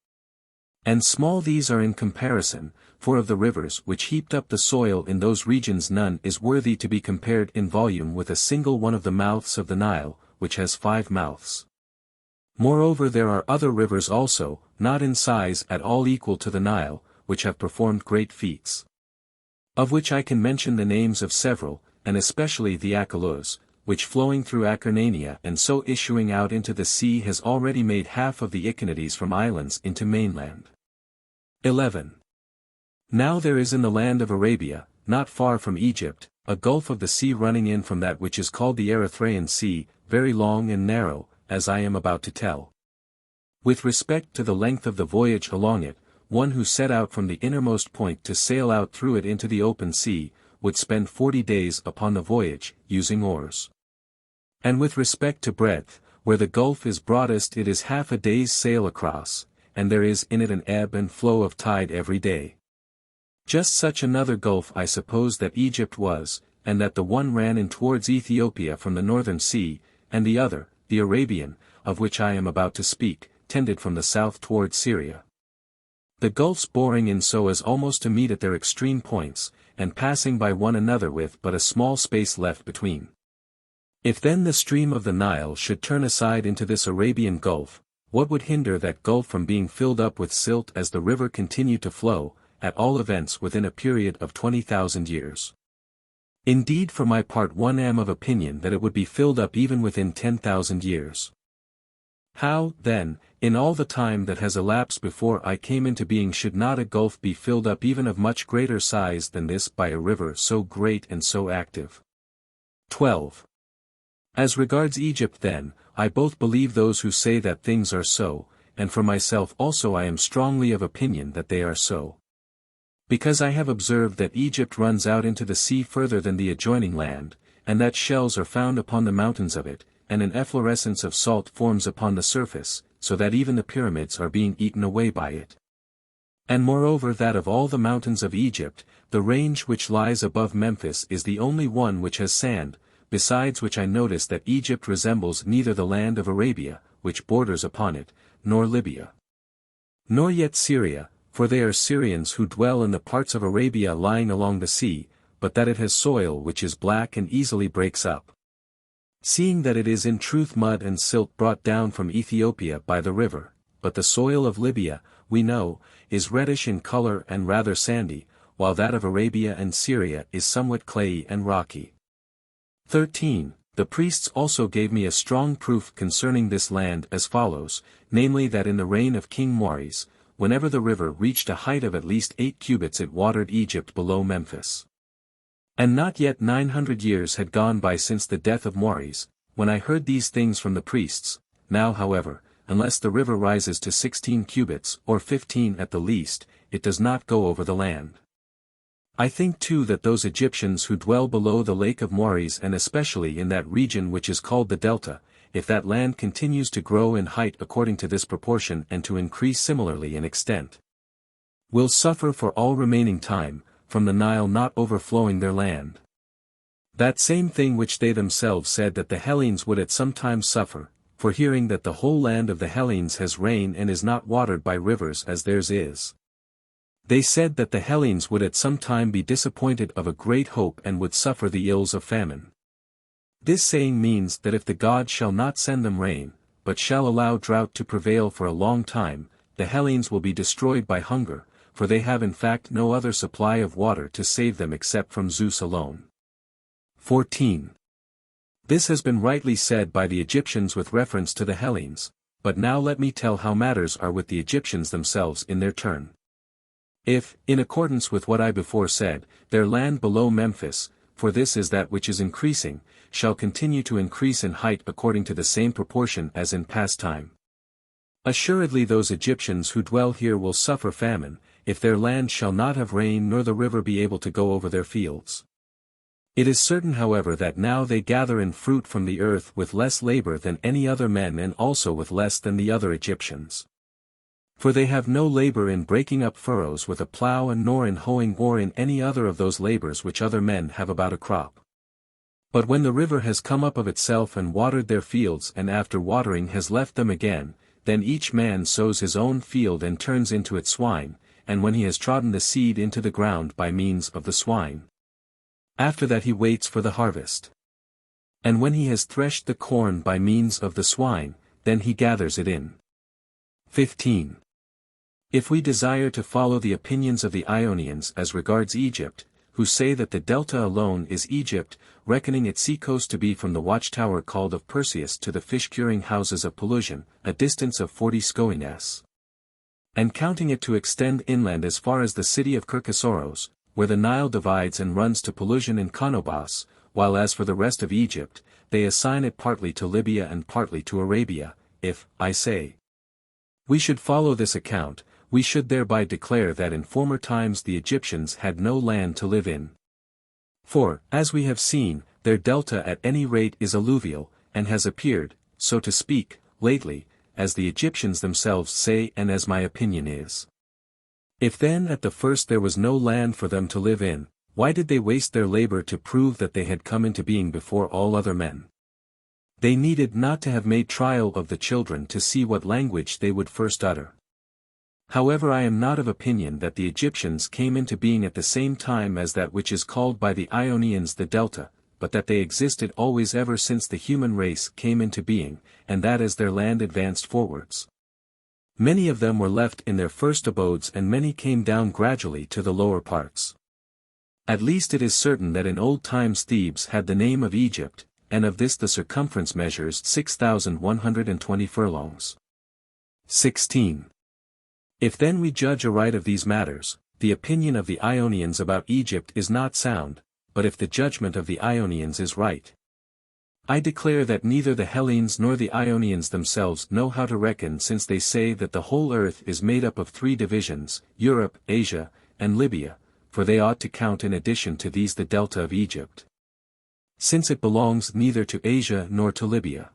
Speaker 1: And small these are in comparison, for of the rivers which heaped up the soil in those regions none is worthy to be compared in volume with a single one of the mouths of the Nile, which has 5 mouths. Moreover there are other rivers also, not in size at all equal to the Nile, which have performed great feats. Of which I can mention the names of several, and especially the Achelous, which flowing through Acarnania and so issuing out into the sea has already made half of the Echinides from islands into mainland. 11. Now there is in the land of Arabia, not far from Egypt, a gulf of the sea running in from that which is called the Erythraean Sea, very long and narrow, as I am about to tell. With respect to the length of the voyage along it, one who set out from the innermost point to sail out through it into the open sea, would spend 40 days upon the voyage, using oars. And with respect to breadth, where the gulf is broadest it is half a day's sail across, and there is in it an ebb and flow of tide every day. Just such another gulf I suppose that Egypt was, and that the one ran in towards Ethiopia from the northern sea, and the other, the Arabian, of which I am about to speak, tended from the south towards Syria. The gulfs boring in so as almost to meet at their extreme points, and passing by one another with but a small space left between. If then the stream of the Nile should turn aside into this Arabian Gulf, what would hinder that gulf from being filled up with silt as the river continued to flow, at all events within a period of 20,000 years? Indeed for my part one am of opinion that it would be filled up even within 10,000 years. How, then, in all the time that has elapsed before I came into being should not a gulf be filled up even of much greater size than this by a river so great and so active? 12. As regards Egypt then, I both believe those who say that things are so, and for myself also I am strongly of opinion that they are so. Because I have observed that Egypt runs out into the sea further than the adjoining land, and that shells are found upon the mountains of it, and an efflorescence of salt forms upon the surface, so that even the pyramids are being eaten away by it. And moreover that of all the mountains of Egypt, the range which lies above Memphis is the only one which has sand, besides which I notice that Egypt resembles neither the land of Arabia, which borders upon it, nor Libya. Nor yet Syria, for they are Syrians who dwell in the parts of Arabia lying along the sea, but that it has soil which is black and easily breaks up. Seeing that it is in truth mud and silt brought down from Ethiopia by the river, but the soil of Libya, we know, is reddish in color and rather sandy, while that of Arabia and Syria is somewhat clayey and rocky. 13. The priests also gave me a strong proof concerning this land as follows, namely that in the reign of King Maurice, whenever the river reached a height of at least 8 cubits it watered Egypt below Memphis. And not yet 900 years had gone by since the death of Maurice, when I heard these things from the priests. Now however, unless the river rises to 16 cubits or 15 at the least, it does not go over the land. I think too that those Egyptians who dwell below the lake of Maurice and especially in that region which is called the Delta, if that land continues to grow in height according to this proportion and to increase similarly in extent, will suffer for all remaining time, from the Nile not overflowing their land. That same thing which they themselves said that the Hellenes would at some time suffer, for hearing that the whole land of the Hellenes has rain and is not watered by rivers as theirs is. They said that the Hellenes would at some time be disappointed of a great hope and would suffer the ills of famine. This saying means that if the gods shall not send them rain, but shall allow drought to prevail for a long time, the Hellenes will be destroyed by hunger, for they have in fact no other supply of water to save them except from Zeus alone. 14. This has been rightly said by the Egyptians with reference to the Hellenes, but now let me tell how matters are with the Egyptians themselves in their turn. If, in accordance with what I before said, their land below Memphis, for this is that which is increasing, shall continue to increase in height according to the same proportion as in past time. Assuredly those Egyptians who dwell here will suffer famine, if their land shall not have rain nor the river be able to go over their fields. It is certain however that now they gather in fruit from the earth with less labor than any other men and also with less than the other Egyptians. For they have no labor in breaking up furrows with a plough and nor in hoeing or in any other of those labors which other men have about a crop. But when the river has come up of itself and watered their fields and after watering has left them again, then each man sows his own field and turns into it swine, and when he has trodden the seed into the ground by means of the swine. After that he waits for the harvest. And when he has threshed the corn by means of the swine, then he gathers it in. 15. If we desire to follow the opinions of the Ionians as regards Egypt, who say that the delta alone is Egypt, reckoning its seacoast to be from the watchtower called of Perseus to the fish-curing houses of Pelusium, a distance of 40 skoines. And counting it to extend inland as far as the city of Kirkosoros, where the Nile divides and runs to Pelusium and Conobos, while as for the rest of Egypt, they assign it partly to Libya and partly to Arabia, if, I say, we should follow this account, we should thereby declare that in former times the Egyptians had no land to live in. For, as we have seen, their delta at any rate is alluvial, and has appeared, so to speak, lately, as the Egyptians themselves say and as my opinion is. If then at the first there was no land for them to live in, why did they waste their labor to prove that they had come into being before all other men? They needed not to have made trial of the children to see what language they would first utter. However, I am not of opinion that the Egyptians came into being at the same time as that which is called by the Ionians the Delta, but that they existed always ever since the human race came into being, and that as their land advanced forwards. Many of them were left in their first abodes and many came down gradually to the lower parts. At least it is certain that in old times Thebes had the name of Egypt, and of this the circumference measures 6,120 furlongs. 16. If then we judge aright of these matters, the opinion of the Ionians about Egypt is not sound, but if the judgment of the Ionians is right. I declare that neither the Hellenes nor the Ionians themselves know how to reckon, since they say that the whole earth is made up of 3 divisions, Europe, Asia, and Libya, for they ought to count in addition to these the delta of Egypt, since it belongs neither to Asia nor to Libya.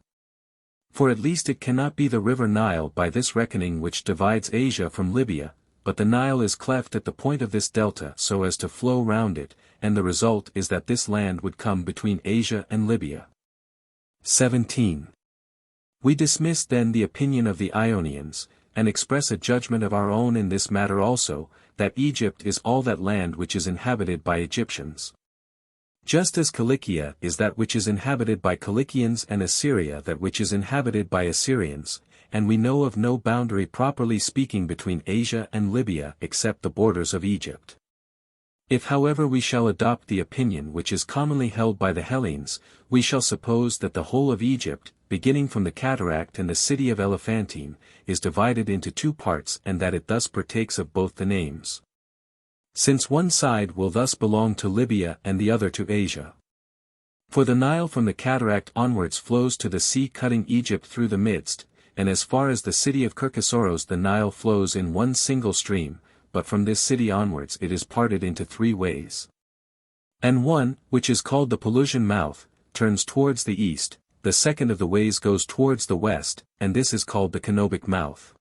Speaker 1: For at least it cannot be the river Nile by this reckoning which divides Asia from Libya, but the Nile is cleft at the point of this delta so as to flow round it, and the result is that this land would come between Asia and Libya. 17. We dismiss then the opinion of the Ionians, and express a judgment of our own in this matter also, that Egypt is all that land which is inhabited by Egyptians. Just as Cilicia is that which is inhabited by Cilicians and Assyria that which is inhabited by Assyrians, and we know of no boundary properly speaking between Asia and Libya except the borders of Egypt. If however we shall adopt the opinion which is commonly held by the Hellenes, we shall suppose that the whole of Egypt, beginning from the cataract and the city of Elephantine, is divided into 2 parts and that it thus partakes of both the names. Since one side will thus belong to Libya and the other to Asia. For the Nile from the cataract onwards flows to the sea cutting Egypt through the midst, and as far as the city of Kirkosoros the Nile flows in one single stream, but from this city onwards it is parted into 3 ways. And one, which is called the Pelusian mouth, turns towards the east, the second of the ways goes towards the west, and this is called the Canobic mouth.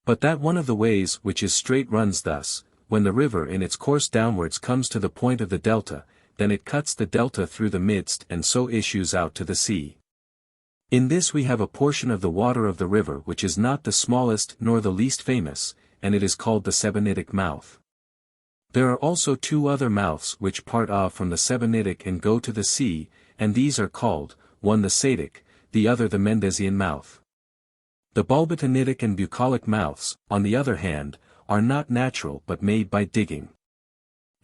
Speaker 1: But that one of the ways which is straight runs thus: when the river in its course downwards comes to the point of the delta, then it cuts the delta through the midst and so issues out to the sea. In this we have a portion of the water of the river which is not the smallest nor the least famous, and it is called the Sebennytic mouth. There are also two other mouths which part off from the Sebennytic and go to the sea, and these are called, one the Saitic, the other the Mendesian mouth. The Bulbitonitic and Bucolic mouths, on the other hand, are not natural but made by digging.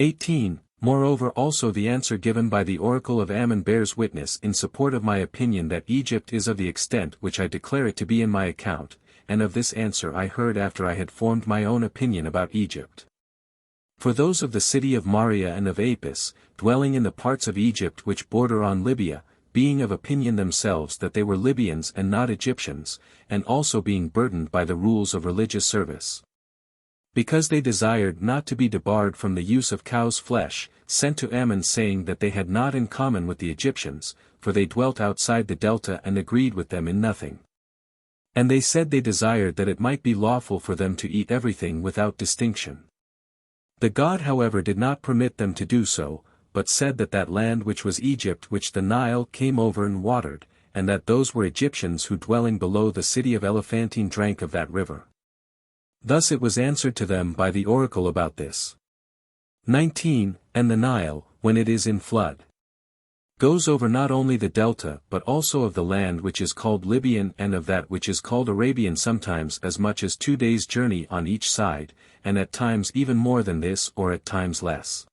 Speaker 1: 18. Moreover also the answer given by the oracle of Ammon bears witness in support of my opinion that Egypt is of the extent which I declare it to be in my account, and of this answer I heard after I had formed my own opinion about Egypt. For those of the city of Maria and of Apis, dwelling in the parts of Egypt which border on Libya, being of opinion themselves that they were Libyans and not Egyptians, and also being burdened by the rules of religious service. Because they desired not to be debarred from the use of cow's flesh, sent to Ammon saying that they had not in common with the Egyptians, for they dwelt outside the delta and agreed with them in nothing. And they said they desired that it might be lawful for them to eat everything without distinction. The god however did not permit them to do so, but said that that land which was Egypt which the Nile came over and watered, and that those were Egyptians who dwelling below the city of Elephantine drank of that river. Thus it was answered to them by the oracle about this. 19. And the Nile, when it is in flood, goes over not only the delta but also of the land which is called Libyan and of that which is called Arabian sometimes as much as 2 days' journey on each side, and at times even more than this or at times less.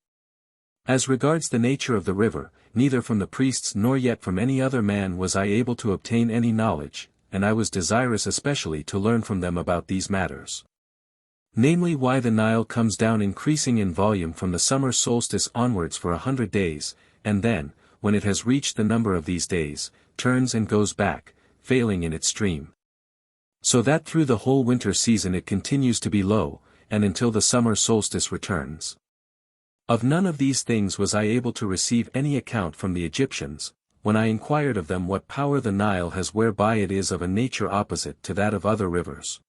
Speaker 1: As regards the nature of the river, neither from the priests nor yet from any other man was I able to obtain any knowledge, and I was desirous especially to learn from them about these matters. Namely why the Nile comes down increasing in volume from the summer solstice onwards for 100 days, and then, when it has reached the number of these days, turns and goes back, failing in its stream. So that through the whole winter season it continues to be low, and until the summer solstice returns. Of none of these things was I able to receive any account from the Egyptians, when I inquired of them what power the Nile has whereby it is of a nature opposite to that of other rivers.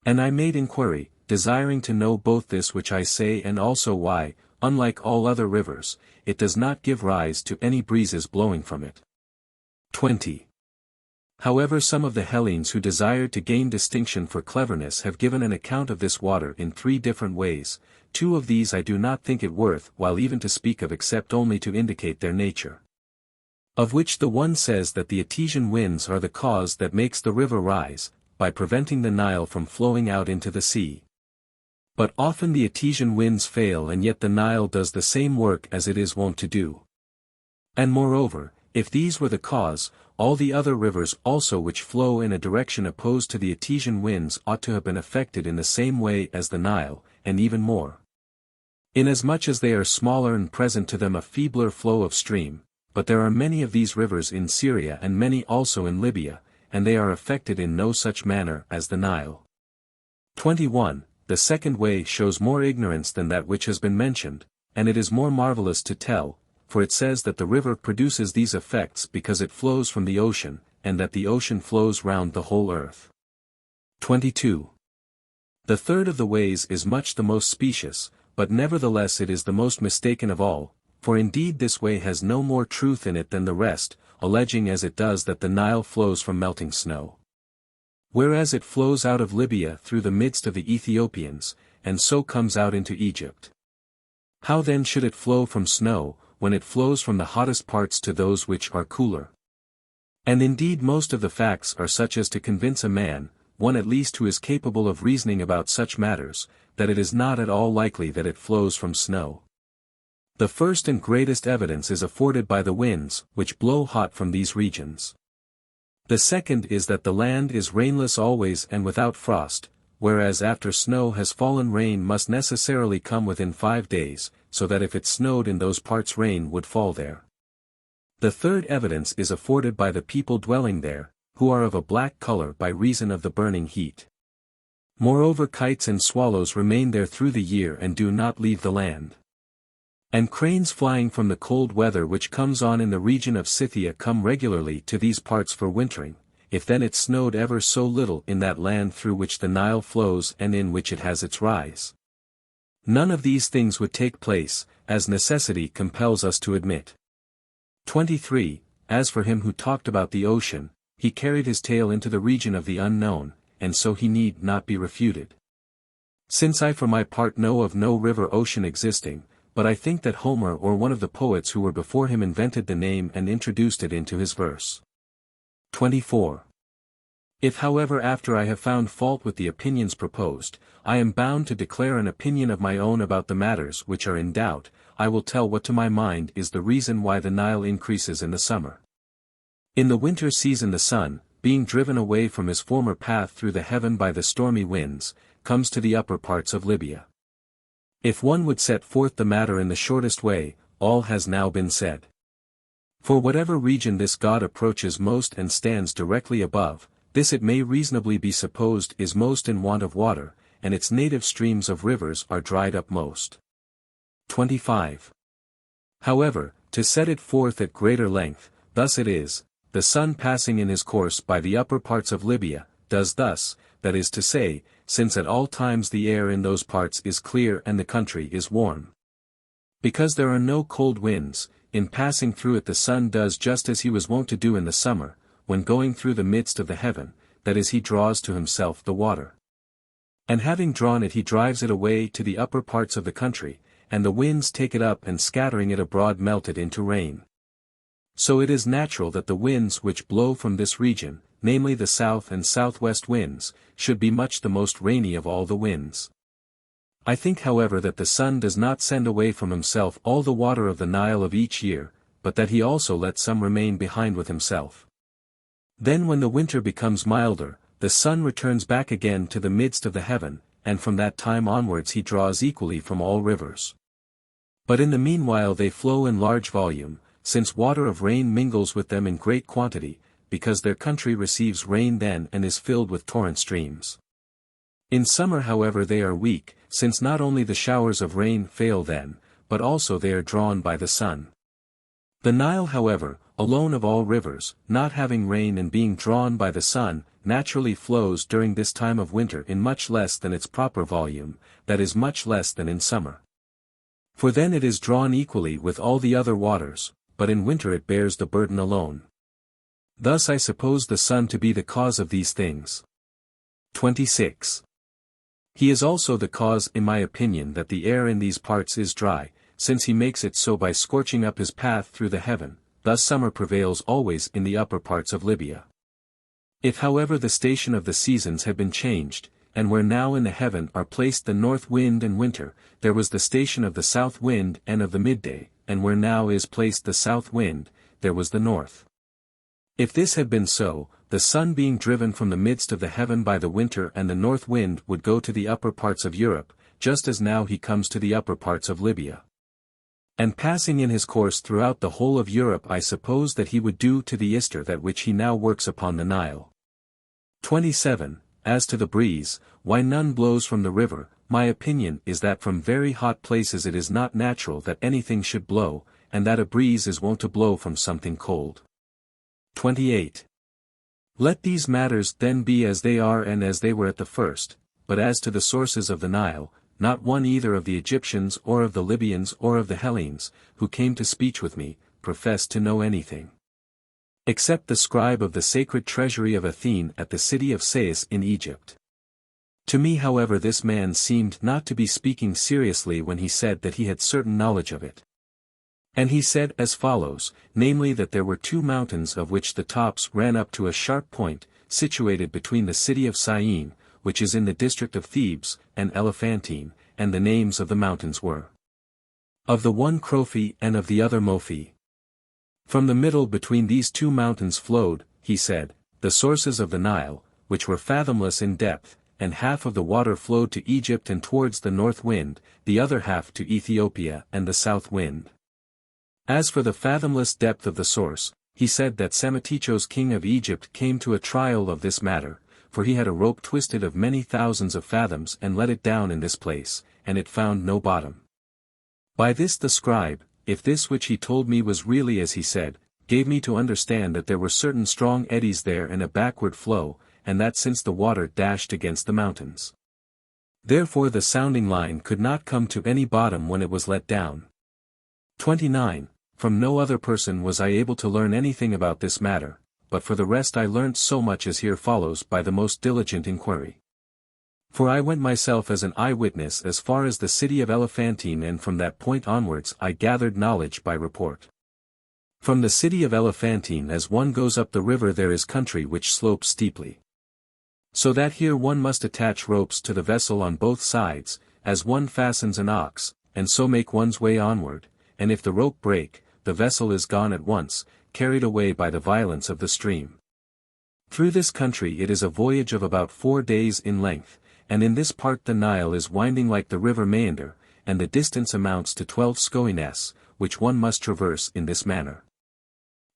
Speaker 1: And I made inquiry, desiring to know both this which I say and also why, unlike all other rivers, it does not give rise to any breezes blowing from it. 20. However some of the Hellenes who desired to gain distinction for cleverness have given an account of this water in 3 different ways. 2 of these I do not think it worth while even to speak of except only to indicate their nature. Of which the one says that the Etesian winds are the cause that makes the river rise, by preventing the Nile from flowing out into the sea. But often the Etesian winds fail and yet the Nile does the same work as it is wont to do. And moreover, if these were the cause, all the other rivers also which flow in a direction opposed to the Etesian winds ought to have been affected in the same way as the Nile, and even more. Inasmuch as they are smaller and present to them a feebler flow of stream, but there are many of these rivers in Syria and many also in Libya, and they are affected in no such manner as the Nile. 21. The second way shows more ignorance than that which has been mentioned, and it is more marvelous to tell, for it says that the river produces these effects because it flows from the ocean, and that the ocean flows round the whole earth. 22. The third of the ways is much the most specious, but nevertheless it is the most mistaken of all, for indeed this way has no more truth in it than the rest, alleging as it does that the Nile flows from melting snow. Whereas it flows out of Libya through the midst of the Ethiopians, and so comes out into Egypt. How then should it flow from snow, when it flows from the hottest parts to those which are cooler? And indeed most of the facts are such as to convince a man, one at least who is capable of reasoning about such matters, that it is not at all likely that it flows from snow. The first and greatest evidence is afforded by the winds, which blow hot from these regions. The second is that the land is rainless always and without frost, whereas after snow has fallen rain must necessarily come within 5 days, so that if it snowed in those parts rain would fall there. The third evidence is afforded by the people dwelling there, who are of a black color by reason of the burning heat. Moreover kites and swallows remain there through the year and do not leave the land. And cranes flying from the cold weather which comes on in the region of Scythia come regularly to these parts for wintering, if then it snowed ever so little in that land through which the Nile flows and in which it has its rise. None of these things would take place, as necessity compels us to admit. 23. As for him who talked about the ocean, he carried his tale into the region of the unknown, and so he need not be refuted. Since I for my part know of no river ocean existing, but I think that Homer or one of the poets who were before him invented the name and introduced it into his verse. 24. If however after I have found fault with the opinions proposed, I am bound to declare an opinion of my own about the matters which are in doubt, I will tell what to my mind is the reason why the Nile increases in the summer. In the winter season the sun, being driven away from his former path through the heaven by the stormy winds, comes to the upper parts of Libya. If one would set forth the matter in the shortest way, all has now been said. For whatever region this god approaches most and stands directly above, this it may reasonably be supposed is most in want of water, and its native streams of rivers are dried up most. 25. However, to set it forth at greater length, thus it is, the sun passing in his course by the upper parts of Libya, does thus, that is to say, since at all times the air in those parts is clear and the country is warm. Because there are no cold winds, in passing through it the sun does just as he was wont to do in the summer, when going through the midst of the heaven, that is he draws to himself the water. And having drawn it he drives it away to the upper parts of the country, and the winds take it up and scattering it abroad melt it into rain. So it is natural that the winds which blow from this region, namely the south and southwest winds, should be much the most rainy of all the winds. I think however that the sun does not send away from himself all the water of the Nile of each year, but that he also lets some remain behind with himself. Then when the winter becomes milder, the sun returns back again to the midst of the heaven, and from that time onwards he draws equally from all rivers. But in the meanwhile they flow in large volume, since water of rain mingles with them in great quantity, because their country receives rain then and is filled with torrent streams. In summer however they are weak, since not only the showers of rain fail then, but also they are drawn by the sun. The Nile however, alone of all rivers, not having rain and being drawn by the sun, naturally flows during this time of winter in much less than its proper volume, that is much less than in summer. For then it is drawn equally with all the other waters, but in winter it bears the burden alone. Thus I suppose the sun to be the cause of these things. 26. He is also the cause in my opinion that the air in these parts is dry, since he makes it so by scorching up his path through the heaven, thus summer prevails always in the upper parts of Libya. If however the station of the seasons had been changed, and where now in the heaven are placed the north wind and winter, there was the station of the south wind and of the midday, and where now is placed the south wind, there was the north. If this had been so, the sun being driven from the midst of the heaven by the winter and the north wind would go to the upper parts of Europe, just as now he comes to the upper parts of Libya. And passing in his course throughout the whole of Europe I suppose that he would do to the Ister that which he now works upon the Nile. 27. As to the breeze, why none blows from the river, my opinion is that from very hot places it is not natural that anything should blow, and that a breeze is wont to blow from something cold. 28. Let these matters then be as they are and as they were at the first, but as to the sources of the Nile, not one either of the Egyptians or of the Libyans or of the Hellenes, who came to speech with me, professed to know anything. Except the scribe of the sacred treasury of Athene at the city of Sais in Egypt. To me however this man seemed not to be speaking seriously when he said that he had certain knowledge of it. And he said as follows, namely that there were two mountains of which the tops ran up to a sharp point, situated between the city of Syene, which is in the district of Thebes, and Elephantine, and the names of the mountains were of the one Crophi and of the other Mophi. From the middle between these two mountains flowed, he said, the sources of the Nile, which were fathomless in depth, and half of the water flowed to Egypt and towards the north wind, the other half to Ethiopia and the south wind. As for the fathomless depth of the source, he said that Psammetichos king of Egypt came to a trial of this matter, for he had a rope twisted of many thousands of fathoms and let it down in this place, and it found no bottom. By this the scribe, if this which he told me was really as he said, gave me to understand that there were certain strong eddies there and a backward flow, and that since the water dashed against the mountains, therefore the sounding line could not come to any bottom when it was let down. 29. From no other person was I able to learn anything about this matter, but for the rest I learnt so much as here follows by the most diligent inquiry. For I went myself as an eye-witness as far as the city of Elephantine, and from that point onwards I gathered knowledge by report. From the city of Elephantine as one goes up the river there is country which slopes steeply. So that here one must attach ropes to the vessel on both sides, as one fastens an ox, and so make one's way onward, and if the rope break, the vessel is gone at once, carried away by the violence of the stream. Through this country it is a voyage of about 4 days in length, and in this part the Nile is winding like the river Meander, and the distance amounts to 12 skoines, which one must traverse in this manner.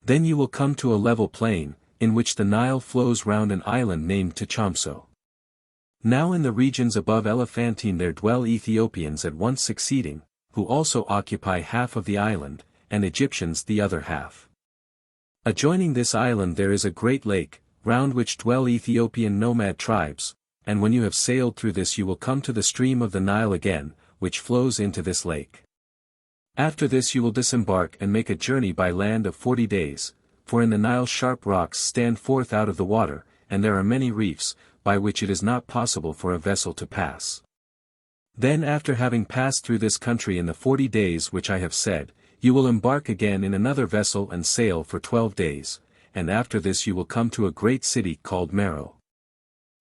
Speaker 1: Then you will come to a level plain, in which the Nile flows round an island named Techamso. Now in the regions above Elephantine there dwell Ethiopians at once succeeding, who also occupy half of the island, and Egyptians the other half. Adjoining this island there is a great lake, round which dwell Ethiopian nomad tribes, and when you have sailed through this you will come to the stream of the Nile again, which flows into this lake. After this you will disembark and make a journey by land of 40 days, for in the Nile sharp rocks stand forth out of the water, and there are many reefs, by which it is not possible for a vessel to pass. Then after having passed through this country in the 40 days which I have said, you will embark again in another vessel and sail for 12 days, and after this you will come to a great city called Meroe.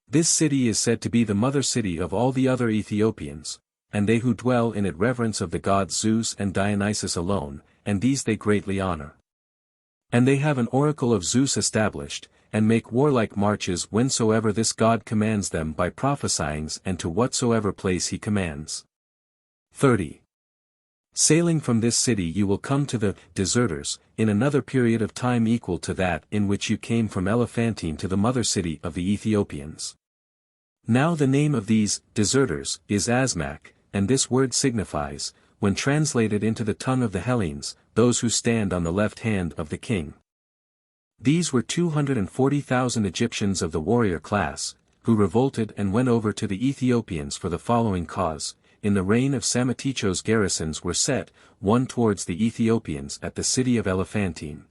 Speaker 1: This city is said to be the mother city of all the other Ethiopians, and they who dwell in it reverence of the gods Zeus and Dionysus alone, and these they greatly honor. And they have an oracle of Zeus established, and make warlike marches whensoever this god commands them by prophesyings and to whatsoever place he commands. 30. Sailing from this city you will come to the deserters, in another period of time equal to that in which you came from Elephantine to the mother city of the Ethiopians. Now the name of these deserters is Asmak, and this word signifies, when translated into the tongue of the Hellenes, those who stand on the left hand of the king. These were 240,000 Egyptians of the warrior class, who revolted and went over to the Ethiopians for the following cause. In the reign of Psammetichos garrisons were set, one towards the Ethiopians at the city of Elephantine,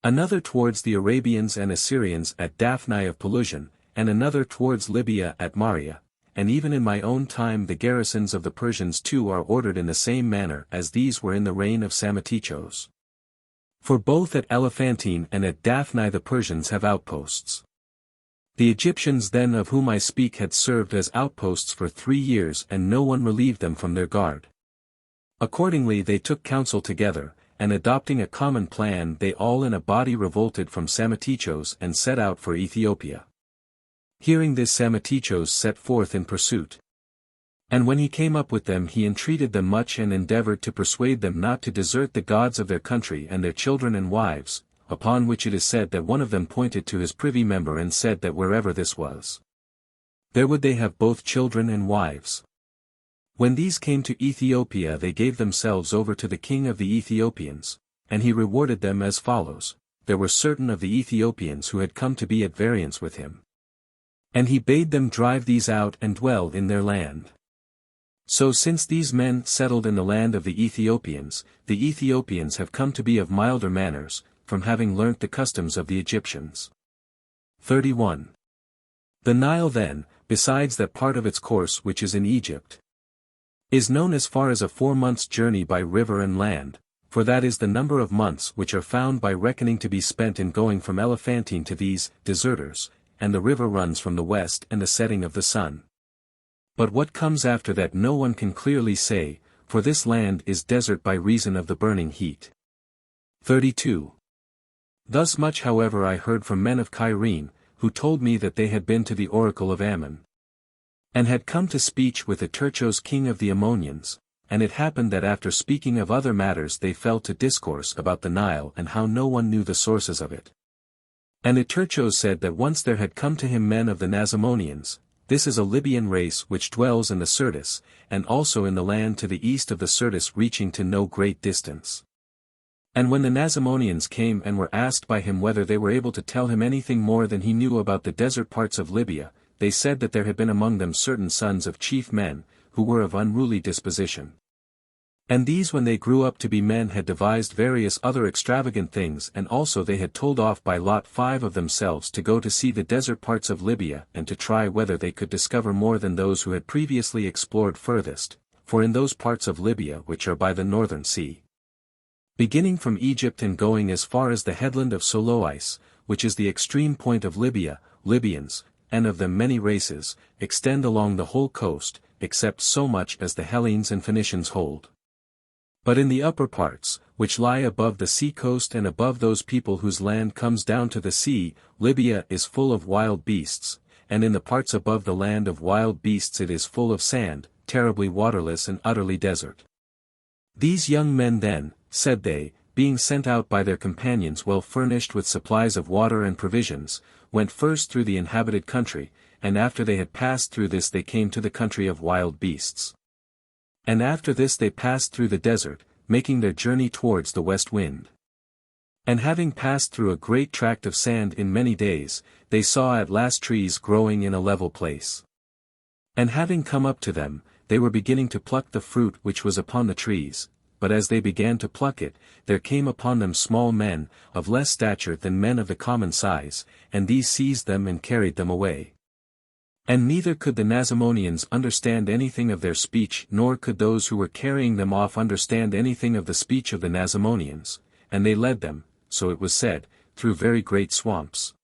Speaker 1: another towards the Arabians and Assyrians at Daphne of Pelusium, and another towards Libya at Maria, and even in my own time the garrisons of the Persians too are ordered in the same manner as these were in the reign of Psammetichos. For both at Elephantine and at Daphne the Persians have outposts. The Egyptians then of whom I speak had served as outposts for 3 years and no one relieved them from their guard. Accordingly they took counsel together, and adopting a common plan they all in a body revolted from Psammetichos and set out for Ethiopia. Hearing this Psammetichos set forth in pursuit. And when he came up with them he entreated them much and endeavored to persuade them not to desert the gods of their country and their children and wives, upon which it is said that one of them pointed to his privy member and said that wherever this was, there would they have both children and wives. When these came to Ethiopia they gave themselves over to the king of the Ethiopians, and he rewarded them as follows. There were certain of the Ethiopians who had come to be at variance with him, and he bade them drive these out and dwell in their land. So since these men settled in the land of the Ethiopians have come to be of milder manners, from having learnt the customs of the Egyptians. 31. The Nile then, besides that part of its course which is in Egypt, is known as far as a 4 months' journey by river and land, for that is the number of months which are found by reckoning to be spent in going from Elephantine to these deserters, and the river runs from the west and the setting of the sun. But what comes after that no one can clearly say, for this land is desert by reason of the burning heat. 32. Thus much however I heard from men of Cyrene, who told me that they had been to the oracle of Ammon, and had come to speech with Eteurchos king of the Ammonians, and it happened that after speaking of other matters they fell to discourse about the Nile and how no one knew the sources of it. And Eteurchos said that once there had come to him men of the Nasamonians, this is a Libyan race which dwells in the Syrtis, and also in the land to the east of the Syrtis reaching to no great distance. And when the Nasamonians came and were asked by him whether they were able to tell him anything more than he knew about the desert parts of Libya, they said that there had been among them certain sons of chief men, who were of unruly disposition. And these when they grew up to be men had devised various other extravagant things, and also they had told off by lot 5 of themselves to go to see the desert parts of Libya and to try whether they could discover more than those who had previously explored furthest, for in those parts of Libya which are by the northern sea, beginning from Egypt and going as far as the headland of Solois, which is the extreme point of Libya, Libyans, and of them many races, extend along the whole coast, except so much as the Hellenes and Phoenicians hold. But in the upper parts, which lie above the sea coast and above those people whose land comes down to the sea, Libya is full of wild beasts, and in the parts above the land of wild beasts it is full of sand, terribly waterless and utterly desert. These young men then, said they, being sent out by their companions well furnished with supplies of water and provisions, went first through the inhabited country, and after they had passed through this they came to the country of wild beasts. And after this they passed through the desert, making their journey towards the west wind. And having passed through a great tract of sand in many days, they saw at last trees growing in a level place. And having come up to them, they were beginning to pluck the fruit which was upon the trees, but as they began to pluck it, there came upon them small men, of less stature than men of the common size, and these seized them and carried them away. And neither could the Nasamonians understand anything of their speech, nor could those who were carrying them off understand anything of the speech of the Nasamonians, and they led them, so it was said, through very great swamps.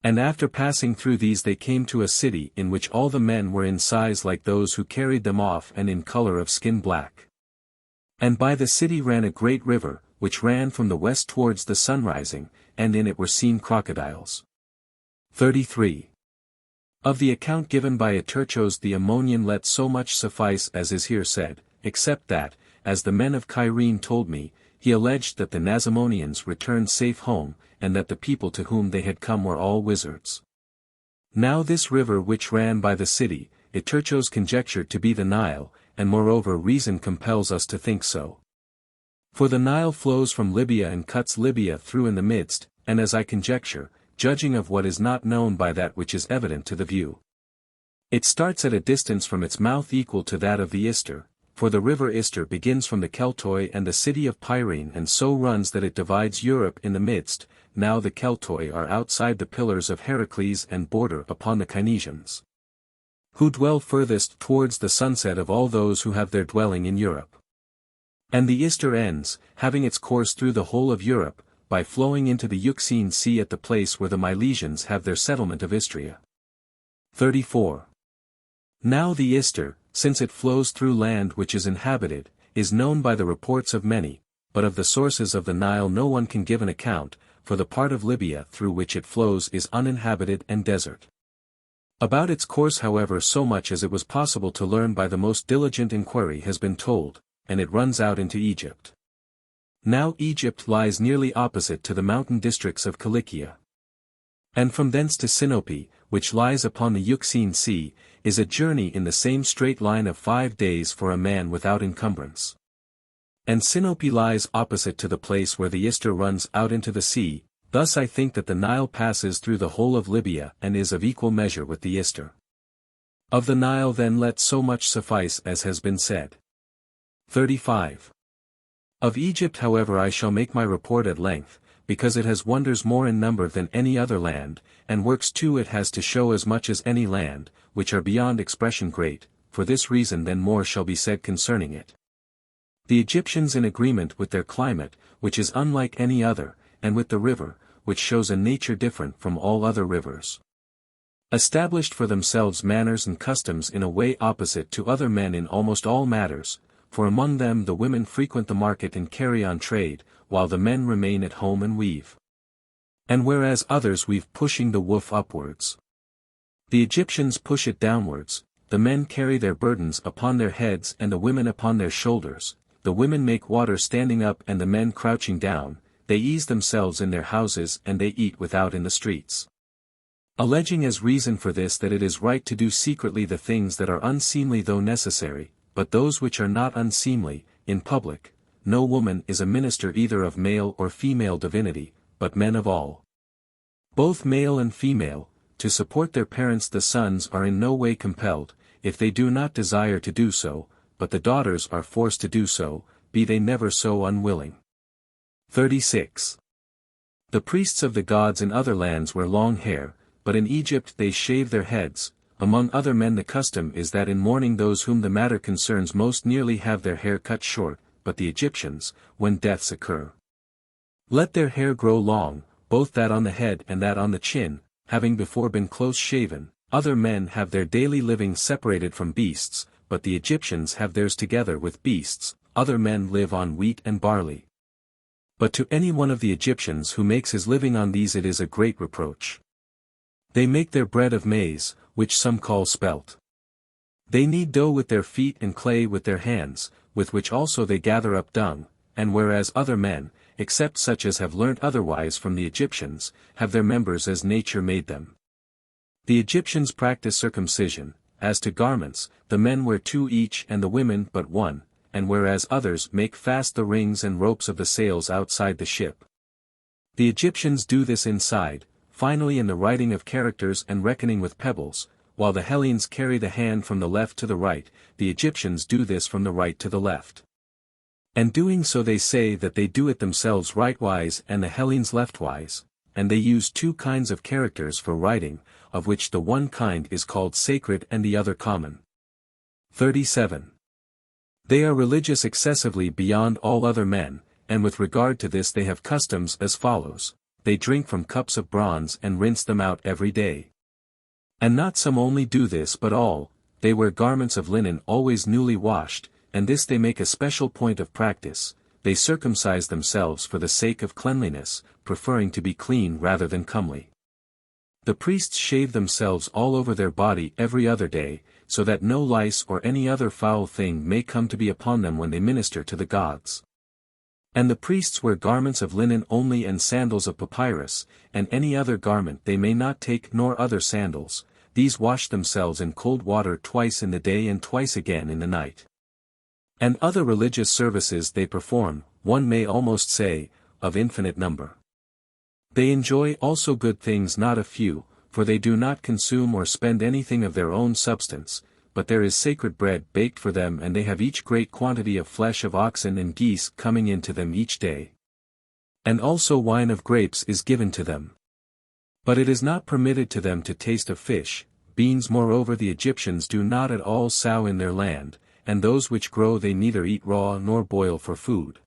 Speaker 1: And after passing through these they came to a city in which all the men were in size like those who carried them off and in color of skin black. And by the city ran a great river, which ran from the west towards the sun rising, and in it were seen crocodiles. 33. Of the account given by Eteurchos the Ammonian let so much suffice as is here said, except that, as the men of Cyrene told me, he alleged that the Nasamonians returned safe home, and that the people to whom they had come were all wizards. Now this river which ran by the city, Eteurchos conjectured to be the Nile, and moreover reason compels us to think so. For the Nile flows from Libya and cuts Libya through in the midst, and as I conjecture, judging of what is not known by that which is evident to the view, it starts at a distance from its mouth equal to that of the Ister, for the river Ister begins from the Keltoi and the city of Pyrene and so runs that it divides Europe in the midst. Now the Keltoi are outside the pillars of Heracles and border upon the Cynesians, who dwell furthest towards the sunset of all those who have their dwelling in Europe. And the Ister ends, having its course through the whole of Europe, by flowing into the Euxine Sea at the place where the Milesians have their settlement of Istria. 34. Now the Ister, since it flows through land which is inhabited, is known by the reports of many, but of the sources of the Nile no one can give an account, for the part of Libya through which it flows is uninhabited and desert. About its course however so much as it was possible to learn by the most diligent inquiry has been told, and it runs out into Egypt. Now Egypt lies nearly opposite to the mountain districts of Cilicia. And from thence to Sinope, which lies upon the Euxine Sea, is a journey in the same straight line of 5 days for a man without encumbrance. And Sinope lies opposite to the place where the Ister runs out into the sea, thus I think that the Nile passes through the whole of Libya and is of equal measure with the Ister. Of the Nile then let so much suffice as has been said. 35. Of Egypt however I shall make my report at length, because it has wonders more in number than any other land, and works too it has to show as much as any land, which are beyond expression great, for this reason then more shall be said concerning it. The Egyptians in agreement with their climate, which is unlike any other, and with the river, which shows a nature different from all other rivers, established for themselves manners and customs in a way opposite to other men in almost all matters, for among them the women frequent the market and carry on trade, while the men remain at home and weave. And whereas others weave pushing the woof upwards, the Egyptians push it downwards, the men carry their burdens upon their heads and the women upon their shoulders, the women make water standing up and the men crouching down, they ease themselves in their houses and they eat without in the streets. Alleging as reason for this that it is right to do secretly the things that are unseemly though necessary, but those which are not unseemly, in public. No woman is a minister either of male or female divinity, but men of all, both male and female, to support their parents. The sons are in no way compelled, if they do not desire to do so, but the daughters are forced to do so, be they never so unwilling. 36. The priests of the gods in other lands wear long hair, but in Egypt they shave their heads. Among other men the custom is that in mourning those whom the matter concerns most nearly have their hair cut short, but the Egyptians, when deaths occur, let their hair grow long, both that on the head and that on the chin, having before been close shaven. Other men have their daily living separated from beasts, but the Egyptians have theirs together with beasts. Other men live on wheat and barley. But to any one of the Egyptians who makes his living on these it is a great reproach. They make their bread of maize, which some call spelt. They knead dough with their feet and clay with their hands, with which also they gather up dung, and whereas other men, except such as have learnt otherwise from the Egyptians, have their members as nature made them. The Egyptians practice circumcision. As to garments, the men wear 2 each and the women but 1, and whereas others make fast the rings and ropes of the sails outside the ship, the Egyptians do this inside. Finally, in the writing of characters and reckoning with pebbles, while the Hellenes carry the hand from the left to the right, the Egyptians do this from the right to the left. And doing so they say that they do it themselves rightwise and the Hellenes leftwise, and they use 2 kinds of characters for writing, of which the one kind is called sacred and the other common. 37. They are religious excessively beyond all other men, and with regard to this they have customs as follows: they drink from cups of bronze and rinse them out every day. And not some only do this but all. They wear garments of linen always newly washed, and this they make a special point of practice. They circumcise themselves for the sake of cleanliness, preferring to be clean rather than comely. The priests shave themselves all over their body every other day, so that no lice or any other foul thing may come to be upon them when they minister to the gods. And the priests wear garments of linen only and sandals of papyrus, and any other garment they may not take nor other sandals. These wash themselves in cold water twice in the day and twice again in the night. And other religious services they perform, one may almost say, of infinite number. They enjoy also good things not a few, for they do not consume or spend anything of their own substance, but there is sacred bread baked for them and they have each great quantity of flesh of oxen and geese coming in to them each day. And also wine of grapes is given to them. But it is not permitted to them to taste of fish. Beans moreover the Egyptians do not at all sow in their land, and those which grow they neither eat raw nor boil for food.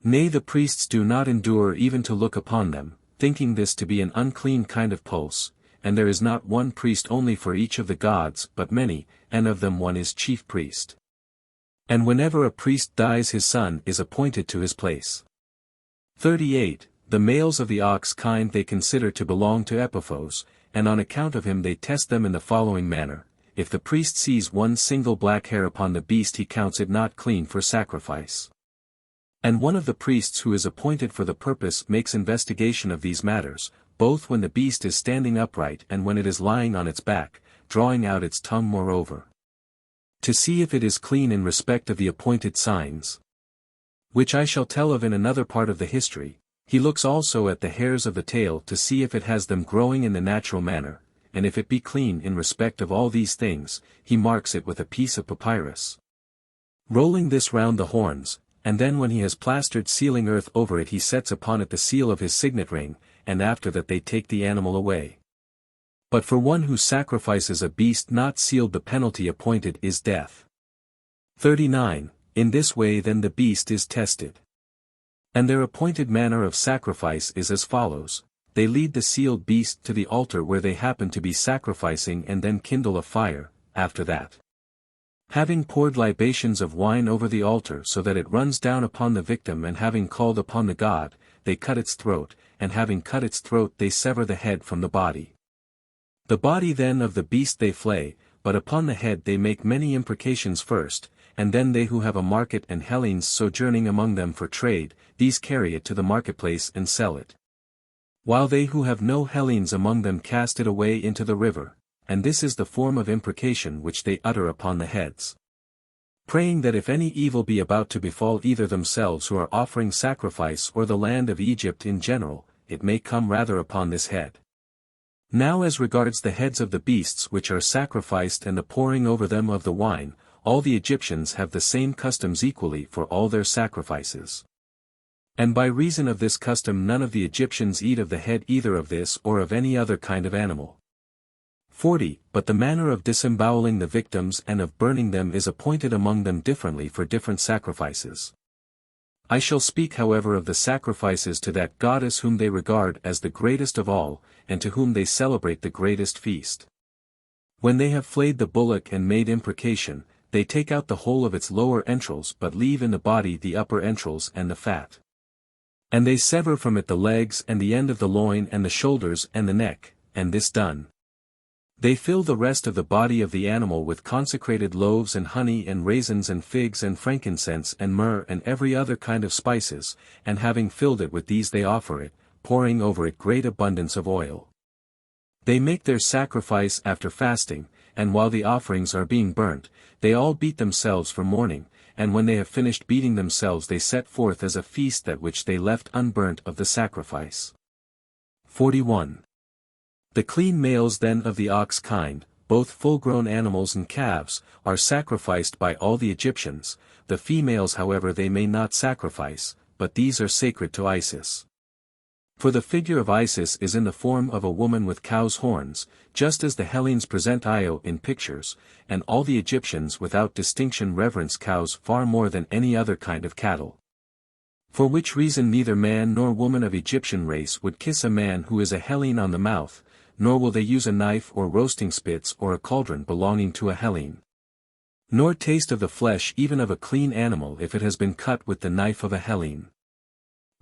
Speaker 1: Nay, the priests do not endure even to look upon them, thinking this to be an unclean kind of pulse, and there is not one priest only for each of the gods but many, and of them one is chief priest. And whenever a priest dies his son is appointed to his place. 38. The males of the ox kind they consider to belong to Epiphos, and on account of him they test them in the following manner: if the priest sees one single black hair upon the beast he counts it not clean for sacrifice. And one of the priests who is appointed for the purpose makes investigation of these matters, both when the beast is standing upright and when it is lying on its back, drawing out its tongue moreover, to see if it is clean in respect of the appointed signs, which I shall tell of in another part of the history. He looks also at the hairs of the tail to see if it has them growing in the natural manner, and if it be clean in respect of all these things, he marks it with a piece of papyrus, rolling this round the horns, and then when he has plastered sealing earth over it he sets upon it the seal of his signet ring, and after that they take the animal away. But for one who sacrifices a beast not sealed the penalty appointed is death. 39. In this way then the beast is tested. And their appointed manner of sacrifice is as follows: they lead the sealed beast to the altar where they happen to be sacrificing and then kindle a fire. After that, having poured libations of wine over the altar so that it runs down upon the victim, and having called upon the god, they cut its throat, and having cut its throat they sever the head from the body. The body then of the beast they flay, but upon the head they make many imprecations first, and then they who have a market and Hellenes sojourning among them for trade, these carry it to the marketplace and sell it. While they who have no Hellenes among them cast it away into the river. And this is the form of imprecation which they utter upon the heads, praying that if any evil be about to befall either themselves who are offering sacrifice or the land of Egypt in general, it may come rather upon this head. Now as regards the heads of the beasts which are sacrificed and the pouring over them of the wine, all the Egyptians have the same customs equally for all their sacrifices. And by reason of this custom none of the Egyptians eat of the head either of this or of any other kind of animal. 40. But the manner of disemboweling the victims and of burning them is appointed among them differently for different sacrifices. I shall speak however of the sacrifices to that goddess whom they regard as the greatest of all, and to whom they celebrate the greatest feast. When they have flayed the bullock and made imprecation, they take out the whole of its lower entrails but leave in the body the upper entrails and the fat. And they sever from it the legs and the end of the loin and the shoulders and the neck, and this done, they fill the rest of the body of the animal with consecrated loaves and honey and raisins and figs and frankincense and myrrh and every other kind of spices, and having filled it with these they offer it, pouring over it great abundance of oil. They make their sacrifice after fasting, and while the offerings are being burnt, they all beat themselves for mourning, and when they have finished beating themselves they set forth as a feast that which they left unburnt of the sacrifice. 41. The clean males then of the ox kind, both full-grown animals and calves, are sacrificed by all the Egyptians, the females however they may not sacrifice, but these are sacred to Isis. For the figure of Isis is in the form of a woman with cow's horns, just as the Hellenes present Io in pictures, and all the Egyptians without distinction reverence cows far more than any other kind of cattle. For which reason neither man nor woman of Egyptian race would kiss a man who is a Hellene on the mouth, nor will they use a knife or roasting spits or a cauldron belonging to a Hellene. Nor taste of the flesh even of a clean animal if it has been cut with the knife of a Hellene.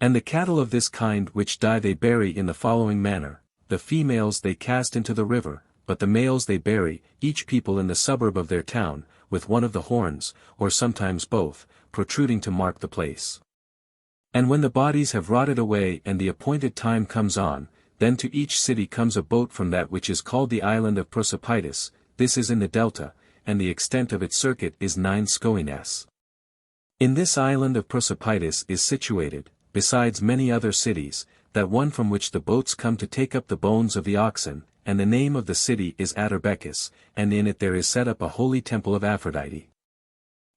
Speaker 1: And the cattle of this kind which die they bury in the following manner: the females they cast into the river, but the males they bury, each people in the suburb of their town, with one of the horns, or sometimes both, protruding to mark the place. And when the bodies have rotted away and the appointed time comes on, then to each city comes a boat from that which is called the island of Prosopitis, this is in the delta, and the extent of its circuit is 9 skoines. In this island of Prosopitis is situated, besides many other cities, that one from which the boats come to take up the bones of the oxen, and the name of the city is Aterbekis, and in it there is set up a holy temple of Aphrodite.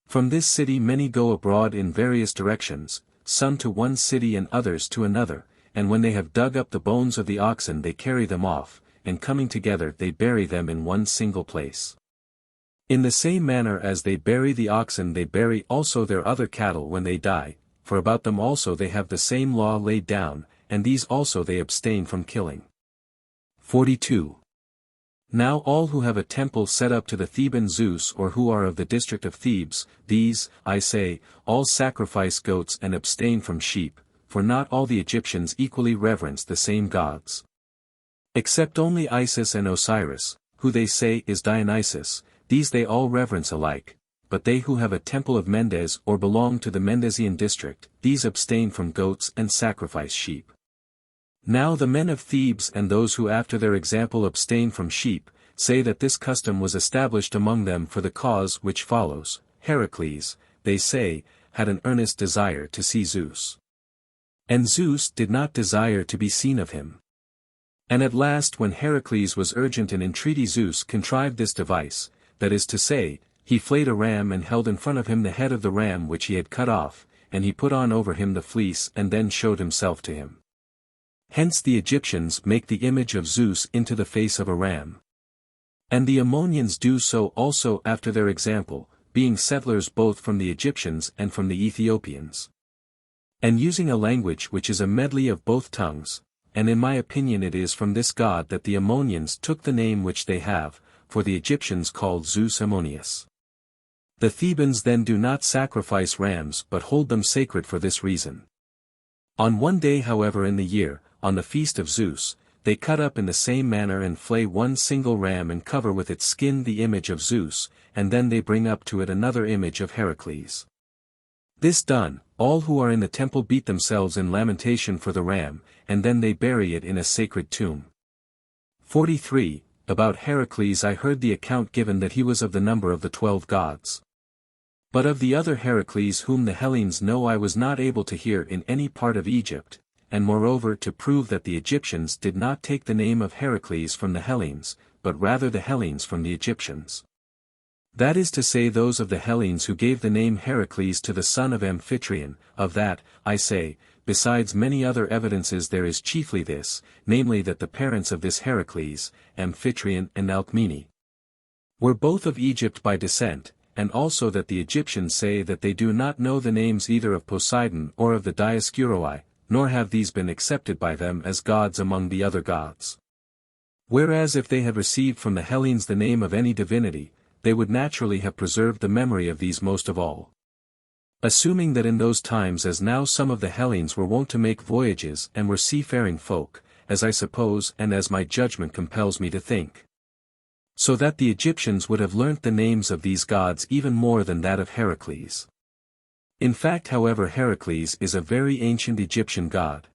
Speaker 1: From this city many go abroad in various directions, some to one city and others to another, and when they have dug up the bones of the oxen they carry them off, and coming together they bury them in one single place. In the same manner as they bury the oxen they bury also their other cattle when they die, for about them also they have the same law laid down, and these also they abstain from killing. 42. Now all who have a temple set up to the Theban Zeus or who are of the district of Thebes, these, I say, all sacrifice goats and abstain from sheep, for not all the Egyptians equally reverence the same gods. Except only Isis and Osiris, who they say is Dionysus, these they all reverence alike, but they who have a temple of Mendes or belong to the Mendesian district, these abstain from goats and sacrifice sheep. Now the men of Thebes and those who after their example abstain from sheep, say that this custom was established among them for the cause which follows: Heracles, they say, had an earnest desire to see Zeus. And Zeus did not desire to be seen of him. And at last when Heracles was urgent in entreaty Zeus contrived this device, that is to say, he flayed a ram and held in front of him the head of the ram which he had cut off, and he put on over him the fleece and then showed himself to him. Hence the Egyptians make the image of Zeus into the face of a ram. And the Ammonians do so also after their example, being settlers both from the Egyptians and from the Ethiopians. And using a language which is a medley of both tongues, and in my opinion it is from this god that the Ammonians took the name which they have, for the Egyptians called Zeus Ammonius. The Thebans then do not sacrifice rams but hold them sacred for this reason. On one day however in the year, on the feast of Zeus, they cut up in the same manner and flay one single ram and cover with its skin the image of Zeus, and then they bring up to it another image of Heracles. This done, all who are in the temple beat themselves in lamentation for the ram, and then they bury it in a sacred tomb. 43. About Heracles I heard the account given that he was of the number of the 12 gods. But of the other Heracles whom the Hellenes know I was not able to hear in any part of Egypt, and moreover to prove that the Egyptians did not take the name of Heracles from the Hellenes, but rather the Hellenes from the Egyptians. That is to say those of the Hellenes who gave the name Heracles to the son of Amphitryon. Of that, I say, besides many other evidences there is chiefly this, namely that the parents of this Heracles, Amphitryon and Alcmene, were both of Egypt by descent, and also that the Egyptians say that they do not know the names either of Poseidon or of the Dioscuroi, nor have these been accepted by them as gods among the other gods. Whereas if they had received from the Hellenes the name of any divinity, they would naturally have preserved the memory of these most of all. Assuming that in those times as now some of the Hellenes were wont to make voyages and were seafaring folk, as I suppose and as my judgment compels me to think, so that the Egyptians would have learnt the names of these gods even more than that of Heracles. In fact, however, Heracles is a very ancient Egyptian god.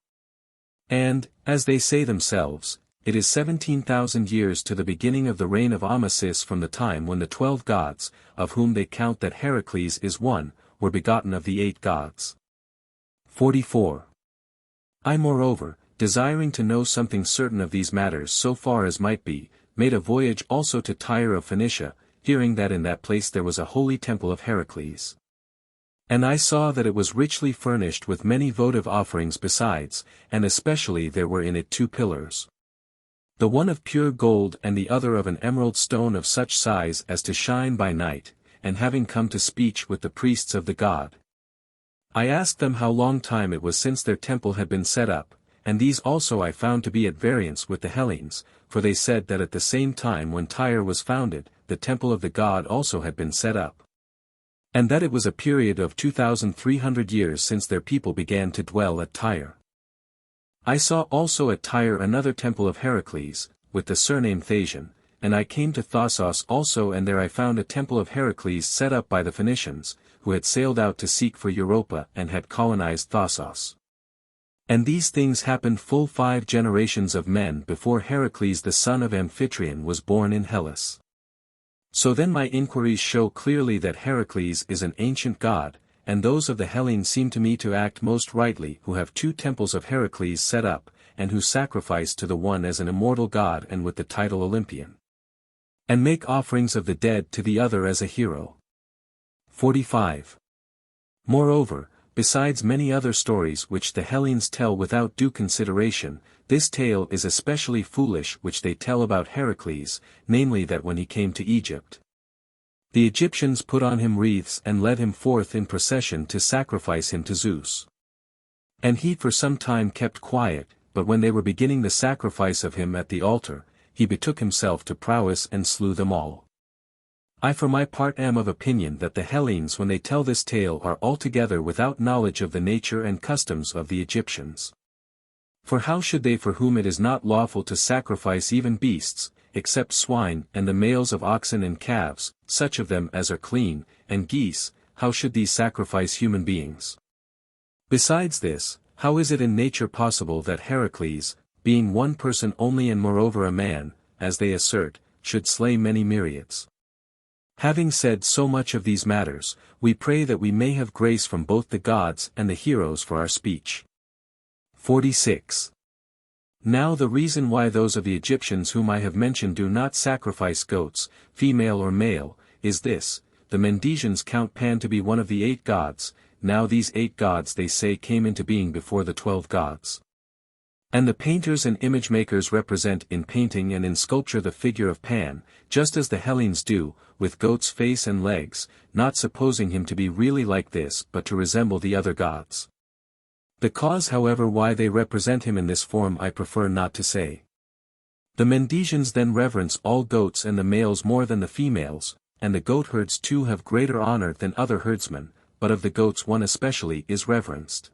Speaker 1: And, as they say themselves, it is 17,000 years to the beginning of the reign of Amasis from the time when the 12 gods, of whom they count that Heracles is one, were begotten of the 8 gods. 44. I moreover, desiring to know something certain of these matters so far as might be, made a voyage also to Tyre of Phoenicia, hearing that in that place there was a holy temple of Heracles. And I saw that it was richly furnished with many votive offerings besides, and especially there were in it 2 pillars. The one of pure gold and the other of an emerald stone of such size as to shine by night, and having come to speech with the priests of the god, I asked them how long time it was since their temple had been set up, and these also I found to be at variance with the Hellenes, for they said that at the same time when Tyre was founded, the temple of the god also had been set up, and that it was a period of 2,300 years since their people began to dwell at Tyre. I saw also at Tyre another temple of Heracles, with the surname Thasian, and I came to Thassos also, and there I found a temple of Heracles set up by the Phoenicians, who had sailed out to seek for Europa and had colonized Thassos. And these things happened full 5 generations of men before Heracles the son of Amphitryon was born in Hellas. So then my inquiries show clearly that Heracles is an ancient god, and those of the Hellenes seem to me to act most rightly who have 2 temples of Heracles set up, and who sacrifice to the one as an immortal god and with the title Olympian, and make offerings of the dead to the other as a hero. 45. Moreover, besides many other stories which the Hellenes tell without due consideration, this tale is especially foolish which they tell about Heracles, namely that when he came to Egypt, the Egyptians put on him wreaths and led him forth in procession to sacrifice him to Zeus. And he for some time kept quiet, but when they were beginning the sacrifice of him at the altar, he betook himself to prowess and slew them all. I for my part am of opinion that the Hellenes when they tell this tale are altogether without knowledge of the nature and customs of the Egyptians. For how should they, for whom it is not lawful to sacrifice even beasts, except swine and the males of oxen and calves, such of them as are clean, and geese, how should these sacrifice human beings? Besides this, how is it in nature possible that Heracles, being one person only and moreover a man, as they assert, should slay many myriads? Having said so much of these matters, we pray that we may have grace from both the gods and the heroes for our speech. 46. Now the reason why those of the Egyptians whom I have mentioned do not sacrifice goats, female or male, is this: the Mendesians count Pan to be one of the 8 gods. Now these 8 gods they say came into being before the 12 gods. And the painters and image makers represent in painting and in sculpture the figure of Pan, just as the Hellenes do, with goat's face and legs, not supposing him to be really like this but to resemble the other gods. The cause however why they represent him in this form I prefer not to say. The Mendesians then reverence all goats and the males more than the females, and the goatherds too have greater honor than other herdsmen, but of the goats one especially is reverenced.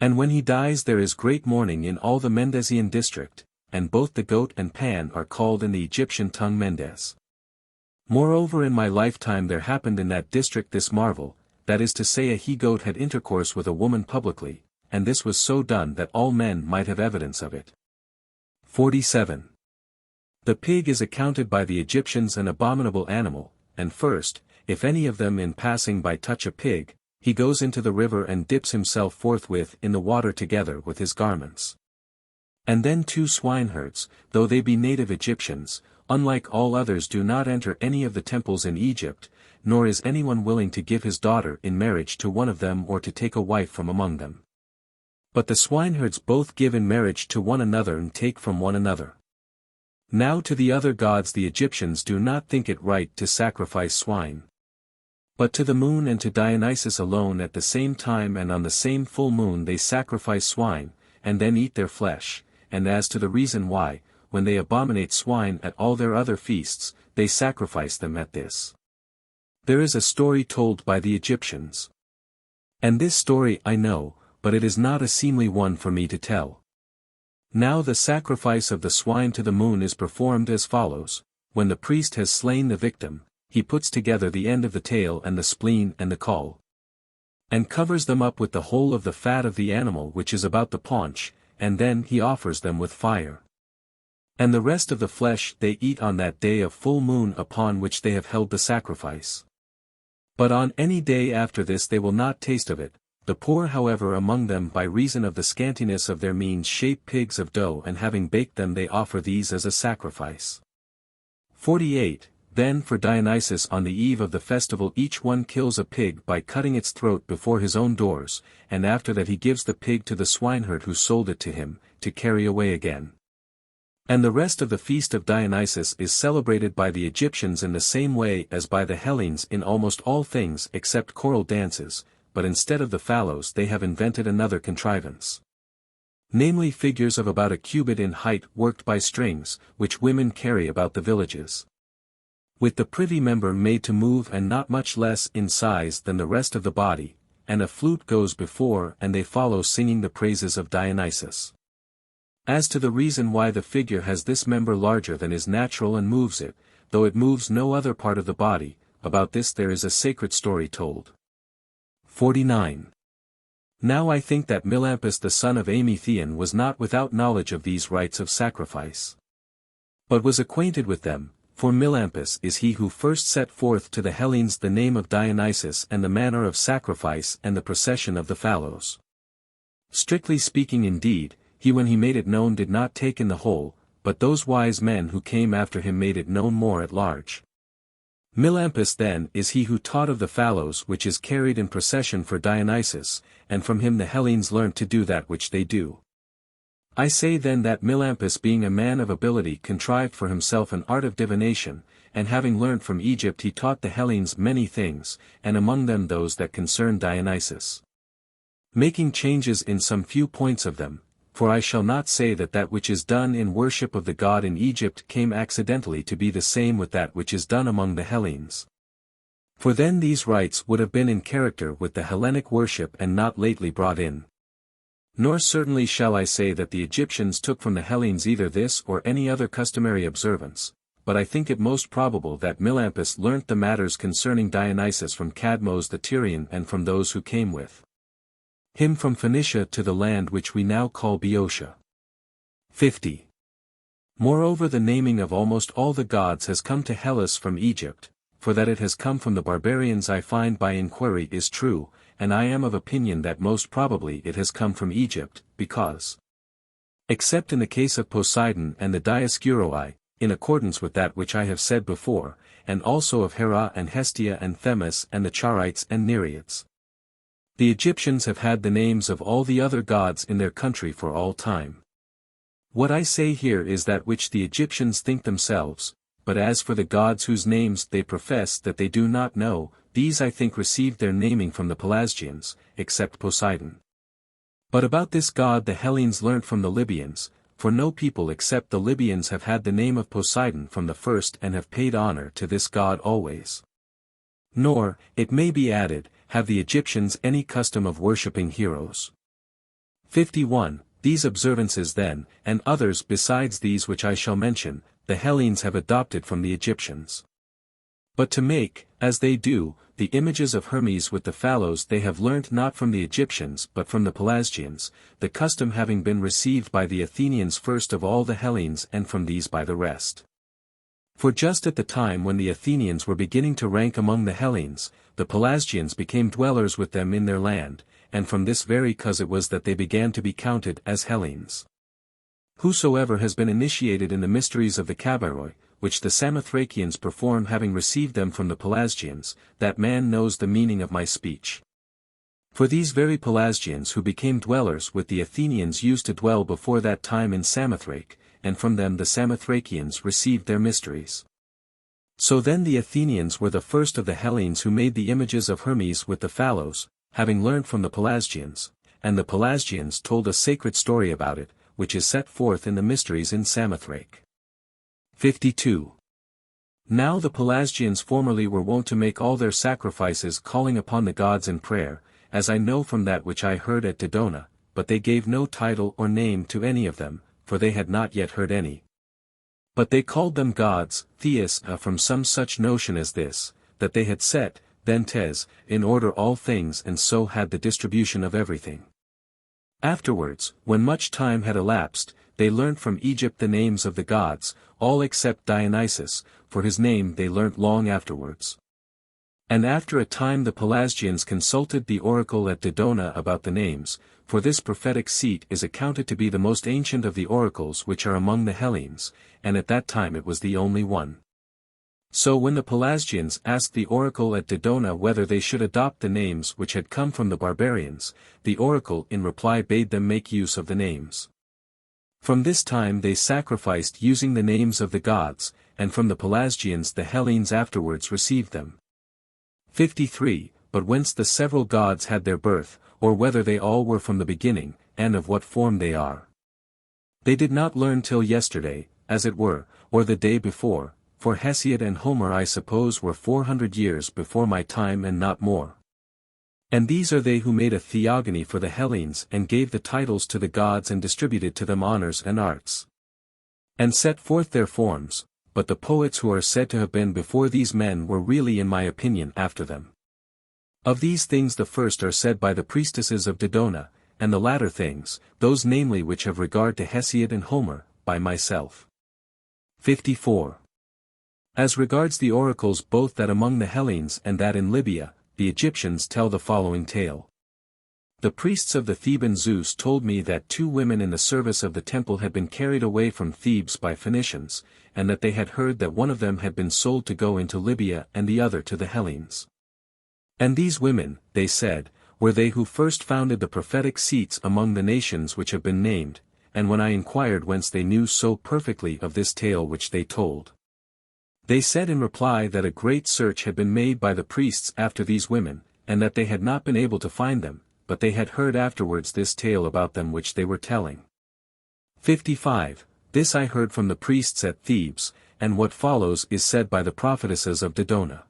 Speaker 1: And when he dies there is great mourning in all the Mendesian district, and both the goat and Pan are called in the Egyptian tongue Mendes. Moreover in my lifetime there happened in that district this marvel, that is to say a he-goat had intercourse with a woman publicly, and this was so done that all men might have evidence of it. 47. The pig is accounted by the Egyptians an abominable animal, and first, if any of them in passing by touch a pig, he goes into the river and dips himself forthwith in the water together with his garments. And then 2 swineherds, though they be native Egyptians, unlike all others, do not enter any of the temples in Egypt, nor is anyone willing to give his daughter in marriage to one of them or to take a wife from among them. But the swineherds both give in marriage to one another and take from one another. Now to the other gods the Egyptians do not think it right to sacrifice swine. But to the moon and to Dionysus alone at the same time and on the same full moon they sacrifice swine, and then eat their flesh, and as to the reason why, when they abominate swine at all their other feasts, they sacrifice them at this. There is a story told by the Egyptians. And this story I know, but it is not a seemly one for me to tell. Now the sacrifice of the swine to the moon is performed as follows: when the priest has slain the victim, he puts together the end of the tail and the spleen and the caul, and covers them up with the whole of the fat of the animal which is about the paunch, and then he offers them with fire. And the rest of the flesh they eat on that day of full moon upon which they have held the sacrifice. But on any day after this they will not taste of it. The poor however among them by reason of the scantiness of their means shape pigs of dough, and having baked them they offer these as a sacrifice. 48. Then for Dionysus on the eve of the festival each one kills a pig by cutting its throat before his own doors, and after that he gives the pig to the swineherd who sold it to him, to carry away again. And the rest of the feast of Dionysus is celebrated by the Egyptians in the same way as by the Hellenes in almost all things except choral dances, but instead of the phallos they have invented another contrivance. Namely figures of about a cubit in height worked by strings, which women carry about the villages. With the privy member made to move and not much less in size than the rest of the body, and a flute goes before and they follow singing the praises of Dionysus. As to the reason why the figure has this member larger than is natural and moves it, though it moves no other part of the body, about this there is a sacred story told. 49. Now I think that Melampus the son of Ametheon was not without knowledge of these rites of sacrifice, but was acquainted with them, for Melampus is he who first set forth to the Hellenes the name of Dionysus and the manner of sacrifice and the procession of the phallos. Strictly speaking indeed, he when he made it known did not take in the whole, but those wise men who came after him made it known more at large. Melampus then is he who taught of the phallos which is carried in procession for Dionysus, and from him the Hellenes learnt to do that which they do. I say then that Melampus being a man of ability contrived for himself an art of divination, and having learnt from Egypt he taught the Hellenes many things, and among them those that concern Dionysus. Making changes in some few points of them, for I shall not say that that which is done in worship of the god in Egypt came accidentally to be the same with that which is done among the Hellenes. For then these rites would have been in character with the Hellenic worship and not lately brought in. Nor certainly shall I say that the Egyptians took from the Hellenes either this or any other customary observance, but I think it most probable that Melampus learnt the matters concerning Dionysus from Cadmos the Tyrian and from those who came with him from Phoenicia to the land which we now call Boeotia. 50. Moreover the naming of almost all the gods has come to Hellas from Egypt, for that it has come from the barbarians I find by inquiry is true, and I am of opinion that most probably it has come from Egypt, because, except in the case of Poseidon and the Dioscuroi, in accordance with that which I have said before, and also of Hera and Hestia and Themis and the Charites and Nereids, the Egyptians have had the names of all the other gods in their country for all time. What I say here is that which the Egyptians think themselves, but as for the gods whose names they profess that they do not know, these I think received their naming from the Pelasgians, except Poseidon. But about this god the Hellenes learnt from the Libyans, for no people except the Libyans have had the name of Poseidon from the first and have paid honor to this god always. Nor, it may be added, have the Egyptians any custom of worshipping heroes. 51. These observances then, and others besides these which I shall mention, the Hellenes have adopted from the Egyptians. But to make, as they do, the images of Hermes with the phallos they have learnt not from the Egyptians but from the Pelasgians, the custom having been received by the Athenians first of all the Hellenes and from these by the rest. For just at the time when the Athenians were beginning to rank among the Hellenes, the Pelasgians became dwellers with them in their land, and from this very cause it was that they began to be counted as Hellenes. Whosoever has been initiated in the mysteries of the Cabairoi, which the Samothracians perform having received them from the Pelasgians, that man knows the meaning of my speech. For these very Pelasgians who became dwellers with the Athenians used to dwell before that time in Samothrace, and from them the Samothracians received their mysteries. So then the Athenians were the first of the Hellenes who made the images of Hermes with the phallos, having learned from the Pelasgians, and the Pelasgians told a sacred story about it, which is set forth in the Mysteries in Samothrace. 52. Now the Pelasgians formerly were wont to make all their sacrifices calling upon the gods in prayer, as I know from that which I heard at Dodona, but they gave no title or name to any of them, for they had not yet heard any. But they called them gods, theos, from some such notion as this, that they had set, then tes, in order all things and so had the distribution of everything. Afterwards, when much time had elapsed, they learnt from Egypt the names of the gods, all except Dionysus, for his name they learnt long afterwards. And after a time the Pelasgians consulted the oracle at Dodona about the names, for this prophetic seat is accounted to be the most ancient of the oracles which are among the Hellenes, and at that time it was the only one. So when the Pelasgians asked the oracle at Dodona whether they should adopt the names which had come from the barbarians, the oracle in reply bade them make use of the names. From this time they sacrificed using the names of the gods, and from the Pelasgians the Hellenes afterwards received them. 53. But whence the several gods had their birth, or whether they all were from the beginning, and of what form they are, they did not learn till yesterday, as it were, or the day before, for Hesiod and Homer I suppose were 400 years before my time and not more. And these are they who made a theogony for the Hellenes and gave the titles to the gods and distributed to them honors and arts, and set forth their forms, but the poets who are said to have been before these men were really in my opinion after them. Of these things the first are said by the priestesses of Dodona, and the latter things, those namely which have regard to Hesiod and Homer, by myself. 54. As regards the oracles both that among the Hellenes and that in Libya, the Egyptians tell the following tale. The priests of the Theban Zeus told me that 2 women in the service of the temple had been carried away from Thebes by Phoenicians, and that they had heard that one of them had been sold to go into Libya and the other to the Hellenes. And these women, they said, were they who first founded the prophetic seats among the nations which have been named, and when I inquired whence they knew so perfectly of this tale which they told, they said in reply that a great search had been made by the priests after these women, and that they had not been able to find them, but they had heard afterwards this tale about them which they were telling. 55. This I heard from the priests at Thebes, and what follows is said by the prophetesses of Dodona.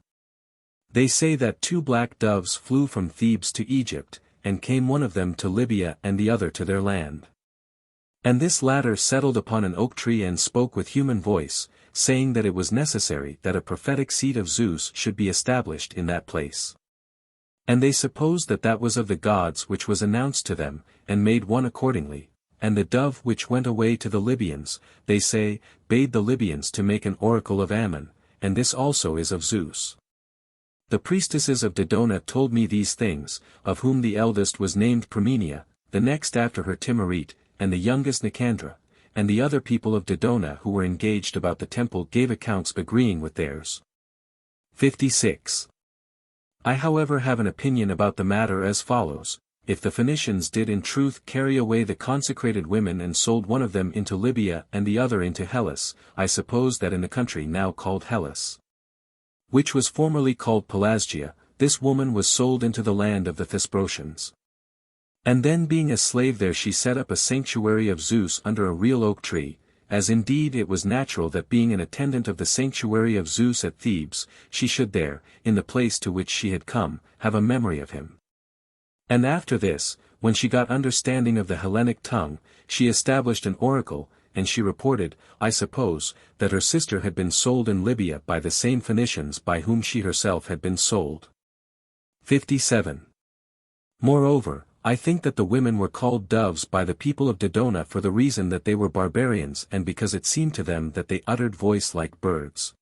Speaker 1: They say that 2 black doves flew from Thebes to Egypt, and came one of them to Libya and the other to their land. And this latter settled upon an oak tree and spoke with human voice, saying that it was necessary that a prophetic seat of Zeus should be established in that place. And they supposed that that was of the gods which was announced to them, and made one accordingly, and the dove which went away to the Libyans, they say, bade the Libyans to make an oracle of Ammon, and this also is of Zeus. The priestesses of Dodona told me these things, of whom the eldest was named Promenia, the next after her Timarete, and the youngest Nicandra, and the other people of Dodona who were engaged about the temple gave accounts agreeing with theirs. 56. I however have an opinion about the matter as follows. If the Phoenicians did in truth carry away the consecrated women and sold one of them into Libya and the other into Hellas, I suppose that in the country now called Hellas, which was formerly called Pelasgia, this woman was sold into the land of the Thesprotians. And then being a slave there she set up a sanctuary of Zeus under a real oak tree, as indeed it was natural that being an attendant of the sanctuary of Zeus at Thebes, she should there, in the place to which she had come, have a memory of him. And after this, when she got understanding of the Hellenic tongue, she established an oracle, and she reported, I suppose, that her sister had been sold in Libya by the same Phoenicians by whom she herself had been sold. 57. Moreover, I think that the women were called doves by the people of Dodona for the reason that they were barbarians and because it seemed to them that they uttered voice like birds.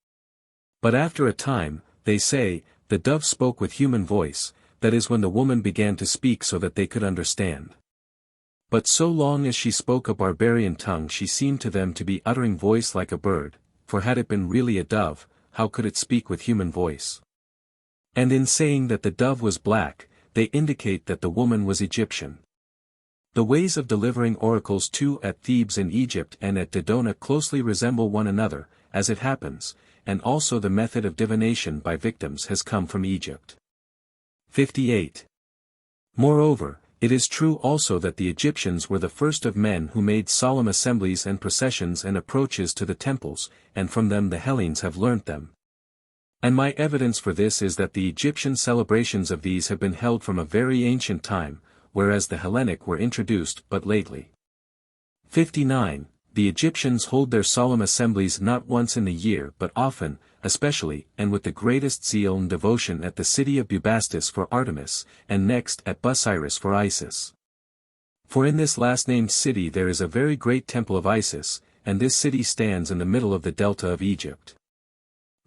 Speaker 1: But after a time, they say, the dove spoke with human voice, that is when the woman began to speak so that they could understand. But so long as she spoke a barbarian tongue she seemed to them to be uttering voice like a bird, for had it been really a dove, how could it speak with human voice? And in saying that the dove was black, they indicate that the woman was Egyptian. The ways of delivering oracles too at Thebes in Egypt and at Dodona closely resemble one another, as it happens, and also the method of divination by victims has come from Egypt. 58. Moreover, it is true also that the Egyptians were the first of men who made solemn assemblies and processions and approaches to the temples, and from them the Hellenes have learnt them. And my evidence for this is that the Egyptian celebrations of these have been held from a very ancient time, whereas the Hellenic were introduced but lately. 59. The Egyptians hold their solemn assemblies not once in the year but often, especially and with the greatest zeal and devotion at the city of Bubastis for Artemis, and next at Busiris for Isis. For in this last-named city there is a very great temple of Isis, and this city stands in the middle of the delta of Egypt.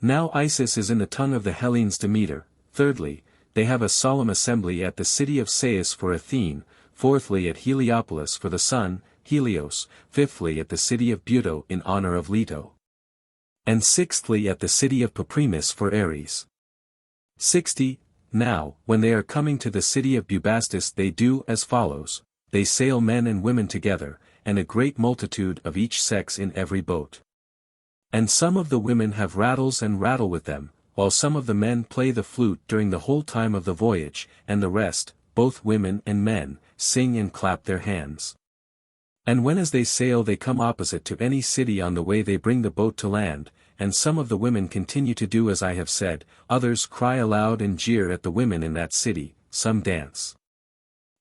Speaker 1: Now Isis is in the tongue of the Hellenes Demeter. Thirdly, they have a solemn assembly at the city of Sais for Athene, fourthly at Heliopolis for the sun, Helios, fifthly at the city of Buto in honor of Leto, and sixthly at the city of Papremis for Ares. 60. Now, when they are coming to the city of Bubastis they do as follows, they sail men and women together, and a great multitude of each sex in every boat. And some of the women have rattles and rattle with them, while some of the men play the flute during the whole time of the voyage, and the rest, both women and men, sing and clap their hands. And when as they sail they come opposite to any city on the way they bring the boat to land, and some of the women continue to do as I have said, others cry aloud and jeer at the women in that city, some dance.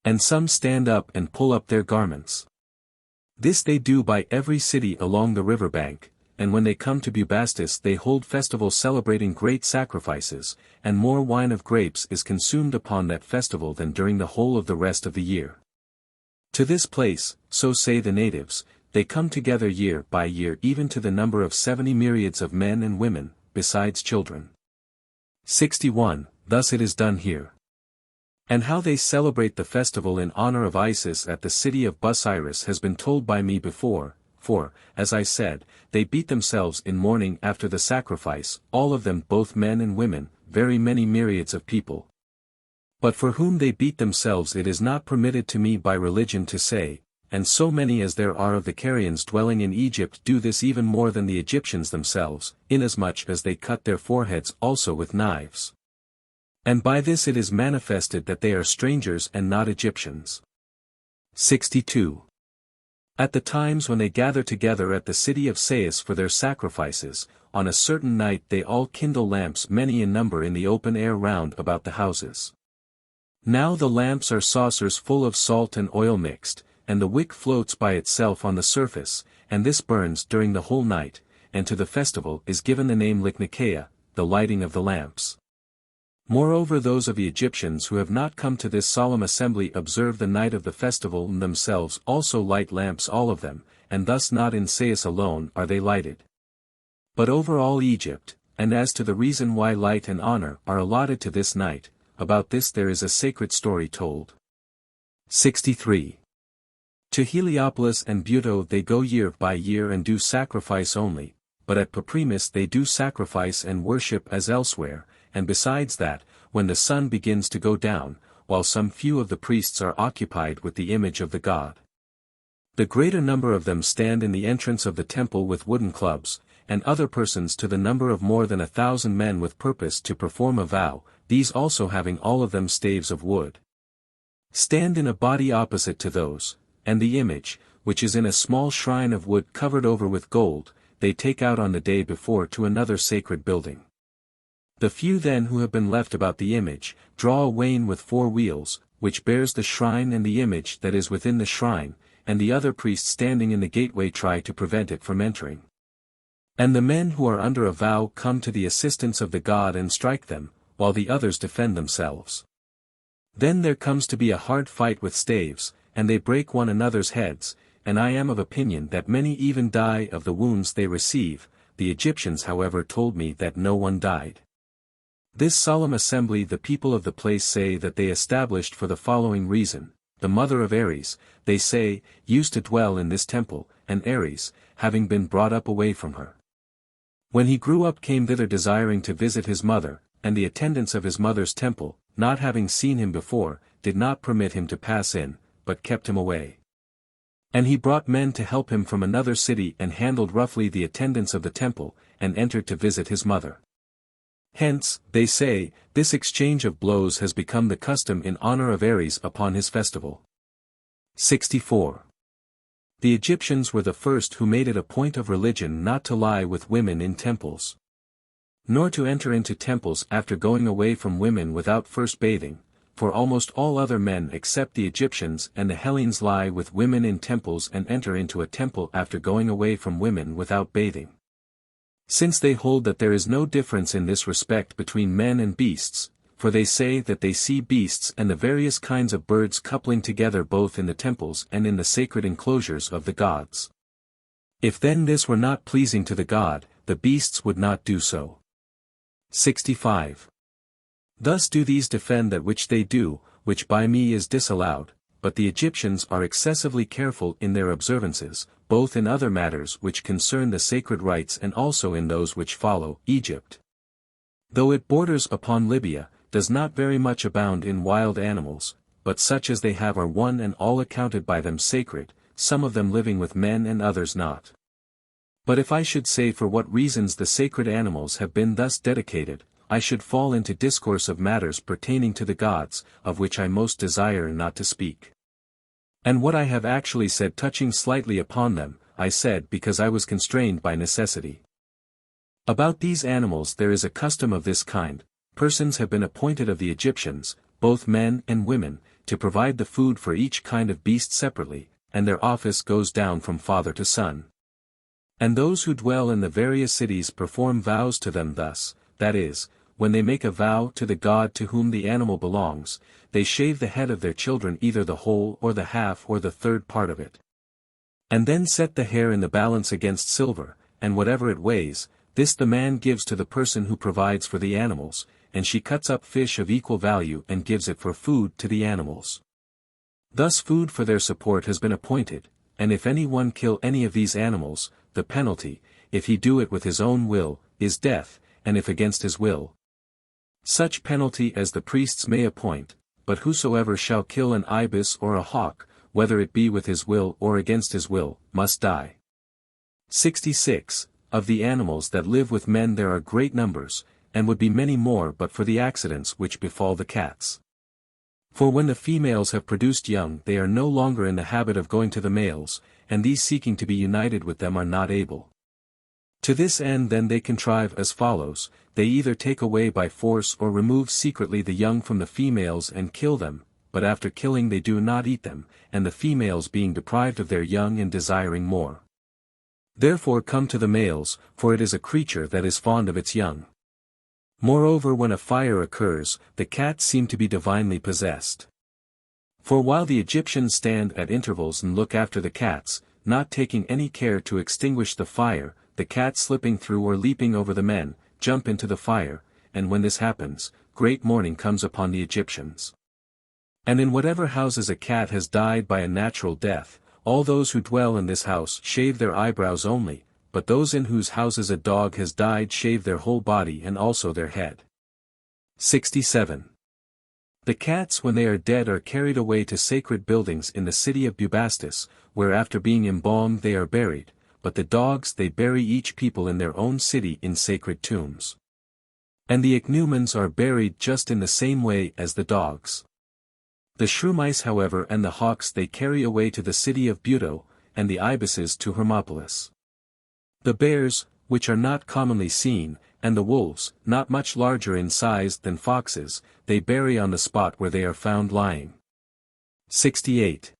Speaker 1: And some stand up and pull up their garments. This they do by every city along the river bank, and when they come to Bubastis they hold festivals celebrating great sacrifices, and more wine of grapes is consumed upon that festival than during the whole of the rest of the year. To this place, so say the natives, they come together year by year even to the number of 70 myriads of men and women, besides children. 61. Thus it is done here. And how they celebrate the festival in honor of Isis at the city of Busiris has been told by me before, for, as I said, they beat themselves in mourning after the sacrifice, all of them both men and women, very many myriads of people. But for whom they beat themselves it is not permitted to me by religion to say, and so many as there are of the Carians dwelling in Egypt do this even more than the Egyptians themselves, inasmuch as they cut their foreheads also with knives. And by this it is manifested that they are strangers and not Egyptians. 62. At the times when they gather together at the city of Sais for their sacrifices, on a certain night they all kindle lamps many in number in the open air round about the houses. Now the lamps are saucers full of salt and oil mixed, and the wick floats by itself on the surface, and this burns during the whole night, and to the festival is given the name Lychnicaea, the lighting of the lamps. Moreover those of the Egyptians who have not come to this solemn assembly observe the night of the festival and themselves also light lamps all of them, and thus not in Sais alone are they lighted, but over all Egypt. And as to the reason why light and honor are allotted to this night, about this there is a sacred story told. 63. To Heliopolis and Buto they go year by year and do sacrifice only, but at Papremis they do sacrifice and worship as elsewhere, and besides that, when the sun begins to go down, while some few of the priests are occupied with the image of the god. The greater number of them stand in the entrance of the temple with wooden clubs, and other persons to the number of more than 1,000 men with purpose to perform a vow, these also having all of them staves of wood. Stand in a body opposite to those, and the image, which is in a small shrine of wood covered over with gold, they take out on the day before to another sacred building. The few then who have been left about the image, draw a wain with 4 wheels, which bears the shrine and the image that is within the shrine, and the other priests standing in the gateway try to prevent it from entering. And the men who are under a vow come to the assistance of the god and strike them, while the others defend themselves. Then there comes to be a hard fight with staves, and they break one another's heads, and I am of opinion that many even die of the wounds they receive. The Egyptians however told me that no one died. This solemn assembly the people of the place say that they established for the following reason: the mother of Ares, they say, used to dwell in this temple, and Ares, having been brought up away from her, When he grew up came thither desiring to visit his mother, and the attendants of his mother's temple, not having seen him before, did not permit him to pass in, but kept him away. And he brought men to help him from another city and handled roughly the attendants of the temple, and entered to visit his mother. Hence, they say, this exchange of blows has become the custom in honor of Ares upon his festival. 64. The Egyptians were the first who made it a point of religion not to lie with women in temples, nor to enter into temples after going away from women without first bathing, for almost all other men except the Egyptians and the Hellenes lie with women in temples and enter into a temple after going away from women without bathing. Since they hold that there is no difference in this respect between men and beasts, for they say that they see beasts and the various kinds of birds coupling together both in the temples and in the sacred enclosures of the gods. If then this were not pleasing to the god, the beasts would not do so. 65. Thus do these defend that which they do, which by me is disallowed, but the Egyptians are excessively careful in their observances, both in other matters which concern the sacred rites and also in those which follow. Egypt, though it borders upon Libya, does not very much abound in wild animals, but such as they have are one and all accounted by them sacred, some of them living with men and others not. But if I should say for what reasons the sacred animals have been thus dedicated, I should fall into discourse of matters pertaining to the gods, of which I most desire not to speak. And what I have actually said touching slightly upon them, I said because I was constrained by necessity. About these animals there is a custom of this kind: persons have been appointed of the Egyptians, both men and women, to provide the food for each kind of beast separately, and their office goes down from father to son. And those who dwell in the various cities perform vows to them thus, that is, when they make a vow to the god to whom the animal belongs, they shave the head of their children, either the whole or the half or the third part of it. And then set the hair in the balance against silver, and whatever it weighs, this the man gives to the person who provides for the animals, and she cuts up fish of equal value and gives it for food to the animals. Thus food for their support has been appointed, and if any one kill any of these animals, the penalty, if he do it with his own will, is death, and if against his will, such penalty as the priests may appoint, but whosoever shall kill an ibis or a hawk, whether it be with his will or against his will, must die. 66. Of the animals that live with men there are great numbers, and would be many more but for the accidents which befall the cats. For when the females have produced young they are no longer in the habit of going to the males, and these seeking to be united with them are not able. To this end then they contrive as follows: they either take away by force or remove secretly the young from the females and kill them, but after killing they do not eat them, and the females being deprived of their young and desiring more, therefore come to the males, for it is a creature that is fond of its young. Moreover, when a fire occurs, the cats seem to be divinely possessed. For while the Egyptians stand at intervals and look after the cats, not taking any care to extinguish the fire, the cats slipping through or leaping over the men, jump into the fire, and when this happens, great mourning comes upon the Egyptians. And in whatever houses a cat has died by a natural death, all those who dwell in this house shave their eyebrows only, but those in whose houses a dog has died shave their whole body and also their head. 67. The cats when they are dead are carried away to sacred buildings in the city of Bubastis, where after being embalmed they are buried, but the dogs they bury each people in their own city in sacred tombs. And the ichneumons are buried just in the same way as the dogs. The shrew mice however and the hawks they carry away to the city of Buto, and the ibises to Hermopolis. The bears, which are not commonly seen, and the wolves, not much larger in size than foxes, they bury on the spot where they are found lying. 68.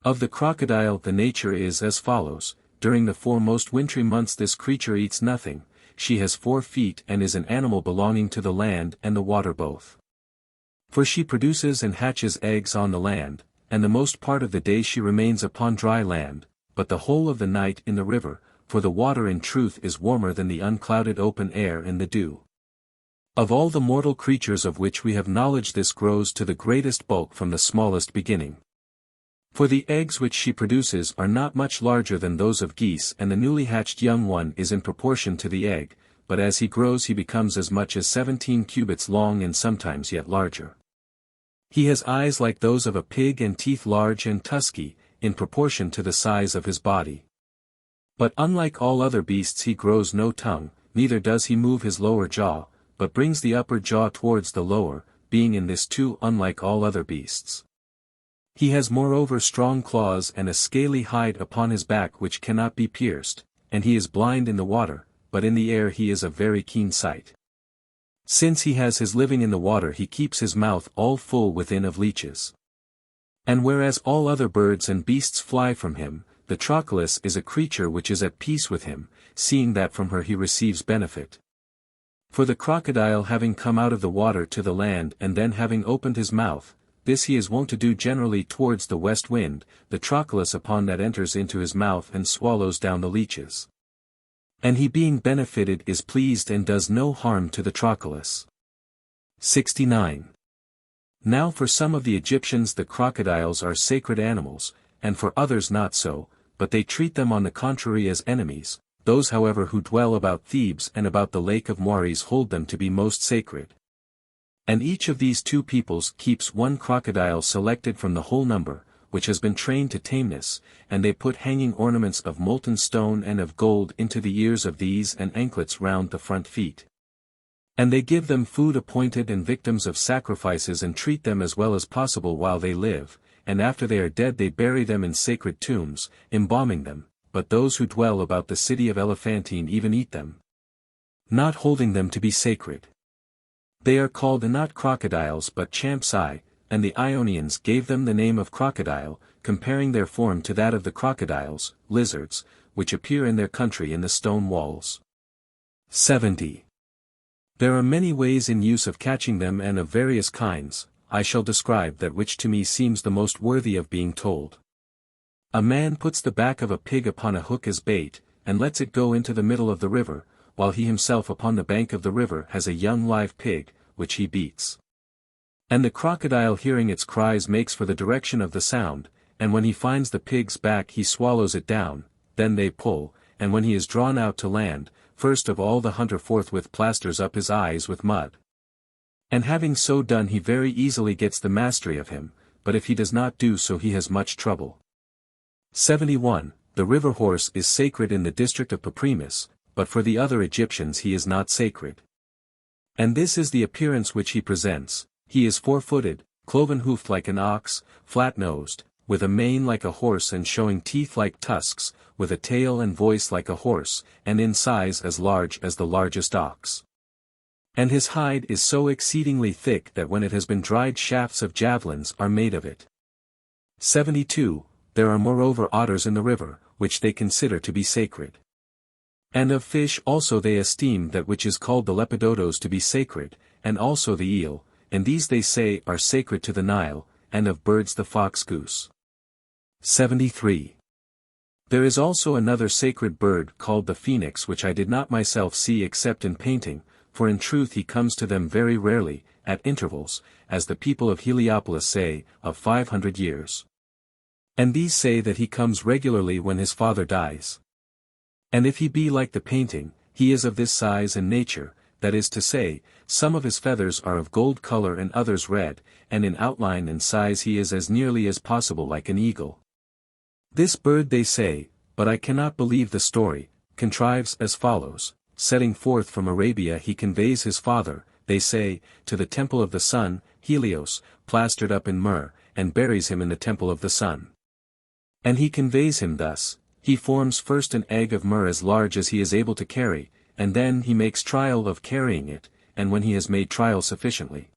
Speaker 1: Of the crocodile the nature is as follows: during the 4 most wintry months this creature eats nothing, she has 4 feet and is an animal belonging to the land and the water both. For she produces and hatches eggs on the land, and the most part of the day she remains upon dry land, but the whole of the night in the river, for the water in truth is warmer than the unclouded open air and the dew. Of all the mortal creatures of which we have knowledge this grows to the greatest bulk from the smallest beginning. For the eggs which she produces are not much larger than those of geese, and the newly hatched young one is in proportion to the egg, but as he grows he becomes as much as 17 cubits long and sometimes yet larger. He has eyes like those of a pig and teeth large and tusky, in proportion to the size of his body. But unlike all other beasts he grows no tongue, neither does he move his lower jaw, but brings the upper jaw towards the lower, being in this too unlike all other beasts. He has moreover strong claws and a scaly hide upon his back which cannot be pierced, and he is blind in the water, but in the air he is of very keen sight. Since he has his living in the water he keeps his mouth all full within of leeches. And whereas all other birds and beasts fly from him, the trochilus is a creature which is at peace with him, seeing that from her he receives benefit. For the crocodile having come out of the water to the land and then having opened his mouth, this he is wont to do generally towards the west wind, the trochilus upon that enters into his mouth and swallows down the leeches. And he being benefited is pleased and does no harm to the trochilus. 69. Now for some of the Egyptians the crocodiles are sacred animals, and for others not so, but they treat them on the contrary as enemies. Those however who dwell about Thebes and about the lake of Moeris hold them to be most sacred. And each of these two peoples keeps one crocodile selected from the whole number, which has been trained to tameness, and they put hanging ornaments of molten stone and of gold into the ears of these and anklets round the front feet. And they give them food appointed and victims of sacrifices and treat them as well as possible while they live, and after they are dead they bury them in sacred tombs, embalming them, but those who dwell about the city of Elephantine even eat them, not holding them to be sacred. They are called not crocodiles but champsi, and the Ionians gave them the name of crocodile, comparing their form to that of the crocodiles, lizards, which appear in their country in the stone walls. 70. There are many ways in use of catching them and of various kinds. I shall describe that which to me seems the most worthy of being told. A man puts the back of a pig upon a hook as bait, and lets it go into the middle of the river, while he himself upon the bank of the river has a young live pig, which he beats. And the crocodile hearing its cries makes for the direction of the sound, and when he finds the pig's back he swallows it down, then they pull, and when he is drawn out to land, first of all the hunter forthwith plasters up his eyes with mud. And having so done he very easily gets the mastery of him, but if he does not do so he has much trouble. 71. The river horse is sacred in the district of Papremis, but for the other Egyptians he is not sacred. And this is the appearance which he presents. He is four-footed, cloven-hoofed like an ox, flat-nosed, with a mane like a horse and showing teeth like tusks, with a tail and voice like a horse, and in size as large as the largest ox. And his hide is so exceedingly thick that when it has been dried shafts of javelins are made of it. 72. There are moreover otters in the river, which they consider to be sacred. And of fish also they esteem that which is called the lepidotos to be sacred, and also the eel, and these they say are sacred to the Nile, and of birds the fox-goose. 73. There is also another sacred bird called the phoenix which I did not myself see except in painting, for in truth he comes to them very rarely, at intervals, as the people of Heliopolis say, of 500 years. And these say that he comes regularly when his father dies. And if he be like the painting, he is of this size and nature, that is to say, some of his feathers are of gold color and others red, and in outline and size he is as nearly as possible like an eagle. This bird they say, but I cannot believe the story, contrives as follows: setting forth from Arabia he conveys his father, they say, to the temple of the sun, Helios, plastered up in myrrh, and buries him in the temple of the sun. And he conveys him thus: he forms first an egg of myrrh as large as he is able to carry, and then he makes trial of carrying it, and when he has made trial sufficiently,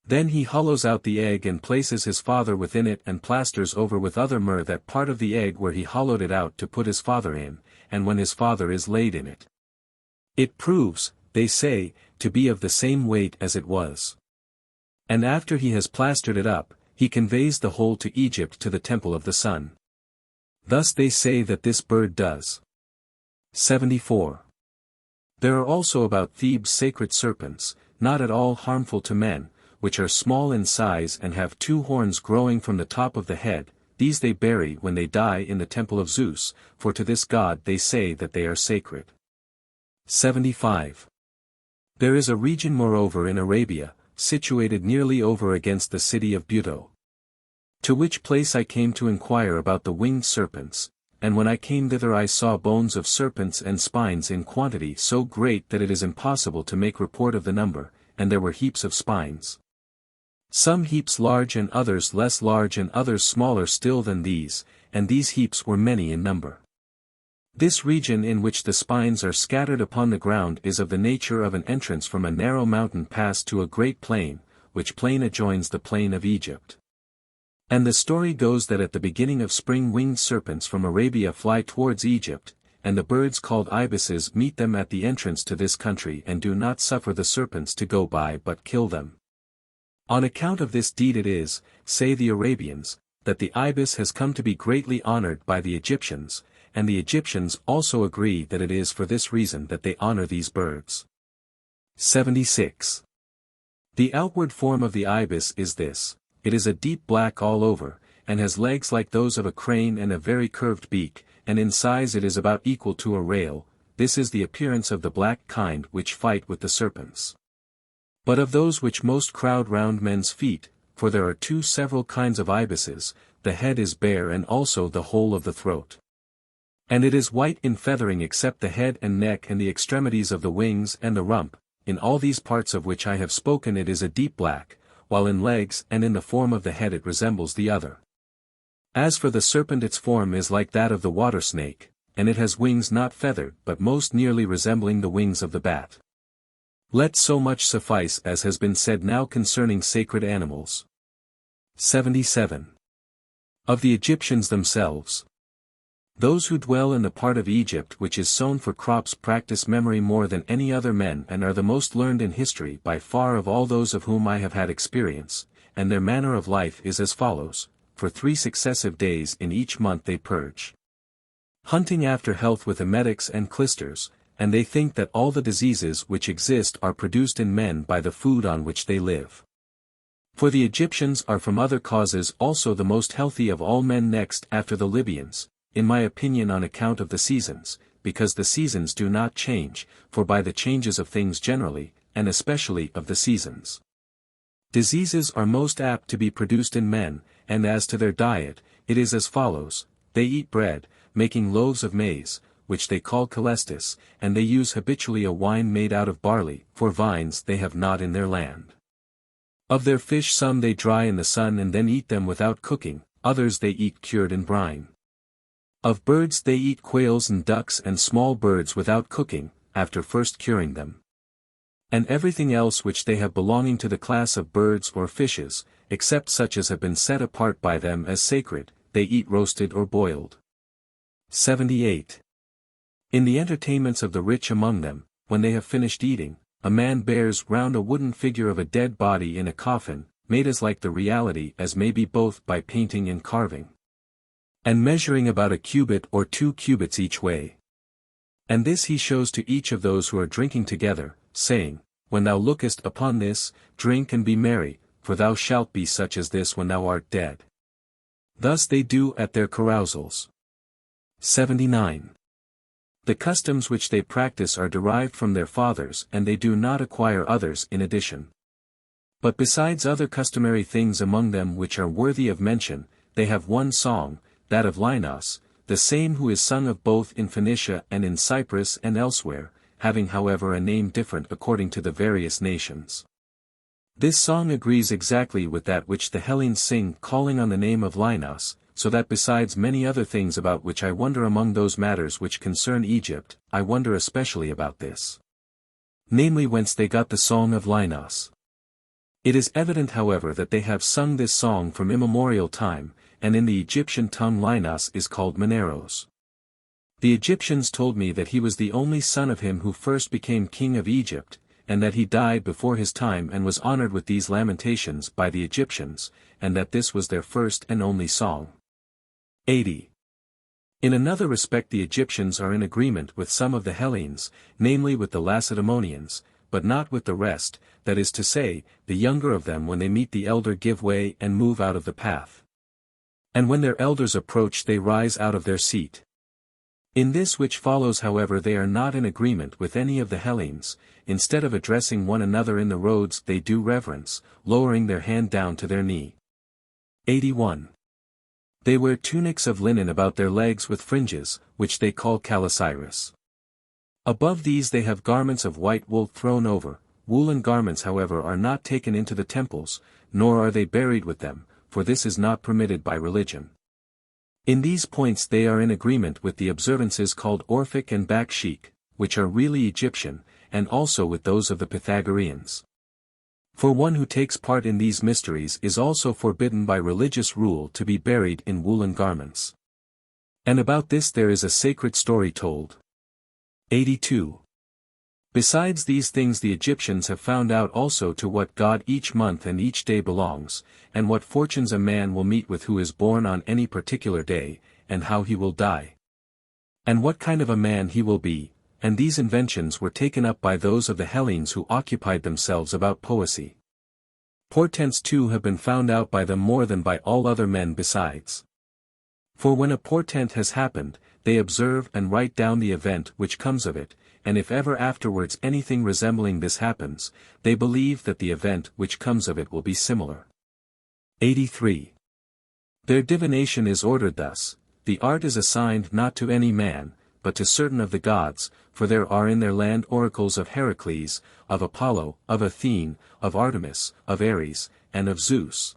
Speaker 1: then he hollows out the egg and places his father within it and plasters over with other myrrh that part of the egg where he hollowed it out to put his father in, and when his father is laid in it, it proves, they say, to be of the same weight as it was. And after he has plastered it up, he conveys the whole to Egypt to the temple of the sun. Thus they say that this bird does. 74. There are also about Thebes sacred serpents, not at all harmful to men, which are small in size and have two horns growing from the top of the head. these they bury when they die in the temple of Zeus, for to this god they say that they are sacred. 75. There is a region moreover in Arabia, situated nearly over against the city of Buto. To which place I came to inquire about the winged serpents, and when I came thither I saw bones of serpents and spines in quantity so great that it is impossible to make report of the number, and there were heaps of spines. Some heaps large and others less large and others smaller still than these, and these heaps were many in number. This region in which the spines are scattered upon the ground is of the nature of an entrance from a narrow mountain pass to a great plain, which plain adjoins the plain of Egypt. And the story goes that at the beginning of spring winged serpents from Arabia fly towards Egypt, and the birds called ibises meet them at the entrance to this country and do not suffer the serpents to go by but kill them. On account of this deed it is, say the Arabians, that the ibis has come to be greatly honored by the Egyptians, and the Egyptians also agree that it is for this reason that they honor these birds. 76. The outward form of the ibis is this: it is a deep black all over, and has legs like those of a crane and a very curved beak, and in size it is about equal to a rail. This is the appearance of the black kind which fight with the serpents. But of those which most crowd round men's feet, for there are two several kinds of ibises, the head is bare and also the whole of the throat. And it is white in feathering except the head and neck and the extremities of the wings and the rump, in all these parts of which I have spoken it is a deep black, while in legs and in the form of the head it resembles the other. As for the serpent its form is like that of the water snake, and it has wings not feathered but most nearly resembling the wings of the bat. Let so much suffice as has been said now concerning sacred animals. 77. Of the Egyptians themselves. Those who dwell in the part of Egypt which is sown for crops practice memory more than any other men and are the most learned in history by far of all those of whom I have had experience, and their manner of life is as follows: for 3 successive days in each month they purge, hunting after health with emetics and clysters, and they think that all the diseases which exist are produced in men by the food on which they live. For the Egyptians are from other causes also the most healthy of all men next after the Libyans, in my opinion on account of the seasons, because the seasons do not change, for by the changes of things generally, and especially of the seasons, diseases are most apt to be produced in men, and as to their diet, it is as follows: they eat bread, making loaves of maize, which they call cholestis, and they use habitually a wine made out of barley, for vines they have not in their land. Of their fish some they dry in the sun and then eat them without cooking, others they eat cured in brine. Of birds they eat quails and ducks and small birds without cooking, after first curing them. And everything else which they have belonging to the class of birds or fishes, except such as have been set apart by them as sacred, they eat roasted or boiled. 78. In the entertainments of the rich among them, when they have finished eating, a man bears round a wooden figure of a dead body in a coffin, made as like the reality as may be both by painting and carving, and measuring about a cubit or 2 cubits each way. And this he shows to each of those who are drinking together, saying, When thou lookest upon this, drink and be merry, for thou shalt be such as this when thou art dead. Thus they do at their carousals. 79. The customs which they practice are derived from their fathers and they do not acquire others in addition. But besides other customary things among them which are worthy of mention, they have one song, that of Linos, the same who is sung of both in Phoenicia and in Cyprus and elsewhere, having however a name different according to the various nations. This song agrees exactly with that which the Hellenes sing calling on the name of Linos, so that besides many other things about which I wonder among those matters which concern Egypt, I wonder especially about this. Namely whence they got the song of Linos. It is evident however that they have sung this song from immemorial time, and in the Egyptian tongue Linos is called Maneros. The Egyptians told me that he was the only son of him who first became king of Egypt, and that he died before his time and was honored with these lamentations by the Egyptians, and that this was their first and only song. 80. In another respect the Egyptians are in agreement with some of the Hellenes, namely with the Lacedaemonians, but not with the rest, that is to say, the younger of them when they meet the elder give way and move out of the path. And when their elders approach they rise out of their seat. In this which follows however they are not in agreement with any of the Hellenes, instead of addressing one another in the roads they do reverence, lowering their hand down to their knee. 81. They wear tunics of linen about their legs with fringes, which they call calasiris. Above these they have garments of white wool thrown over. Woolen garments however are not taken into the temples, nor are they buried with them, for this is not permitted by religion. In these points they are in agreement with the observances called Orphic and Bakshik, which are really Egyptian, and also with those of the Pythagoreans. For one who takes part in these mysteries is also forbidden by religious rule to be buried in woolen garments. And about this there is a sacred story told. 82. Besides these things the Egyptians have found out also to what god each month and each day belongs, and what fortunes a man will meet with who is born on any particular day, and how he will die. And what kind of a man he will be, and these inventions were taken up by those of the Hellenes who occupied themselves about poesy. Portents too have been found out by them more than by all other men besides. For when a portent has happened, they observe and write down the event which comes of it, and if ever afterwards anything resembling this happens, they believe that the event which comes of it will be similar. 83. Their divination is ordered thus: the art is assigned not to any man, but to certain of the gods, for there are in their land oracles of Heracles, of Apollo, of Athene, of Artemis, of Ares, and of Zeus.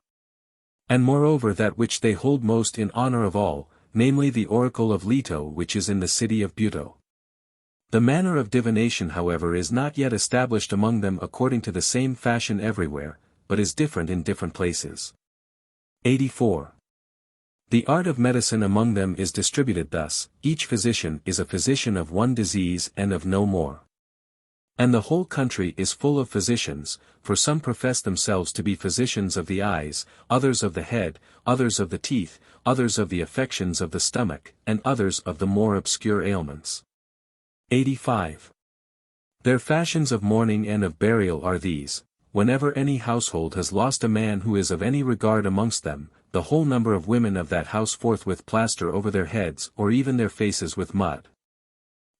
Speaker 1: And moreover that which they hold most in honor of all, namely the oracle of Leto which is in the city of Buto. The manner of divination however is not yet established among them according to the same fashion everywhere, but is different in different places. 84. The art of medicine among them is distributed thus: each physician is a physician of one disease and of no more. And the whole country is full of physicians, for some profess themselves to be physicians of the eyes, others of the head, others of the teeth, others of the affections of the stomach, and others of the more obscure ailments. 85. Their fashions of mourning and of burial are these: whenever any household has lost a man who is of any regard amongst them, the whole number of women of that house forthwith plaster over their heads or even their faces with mud.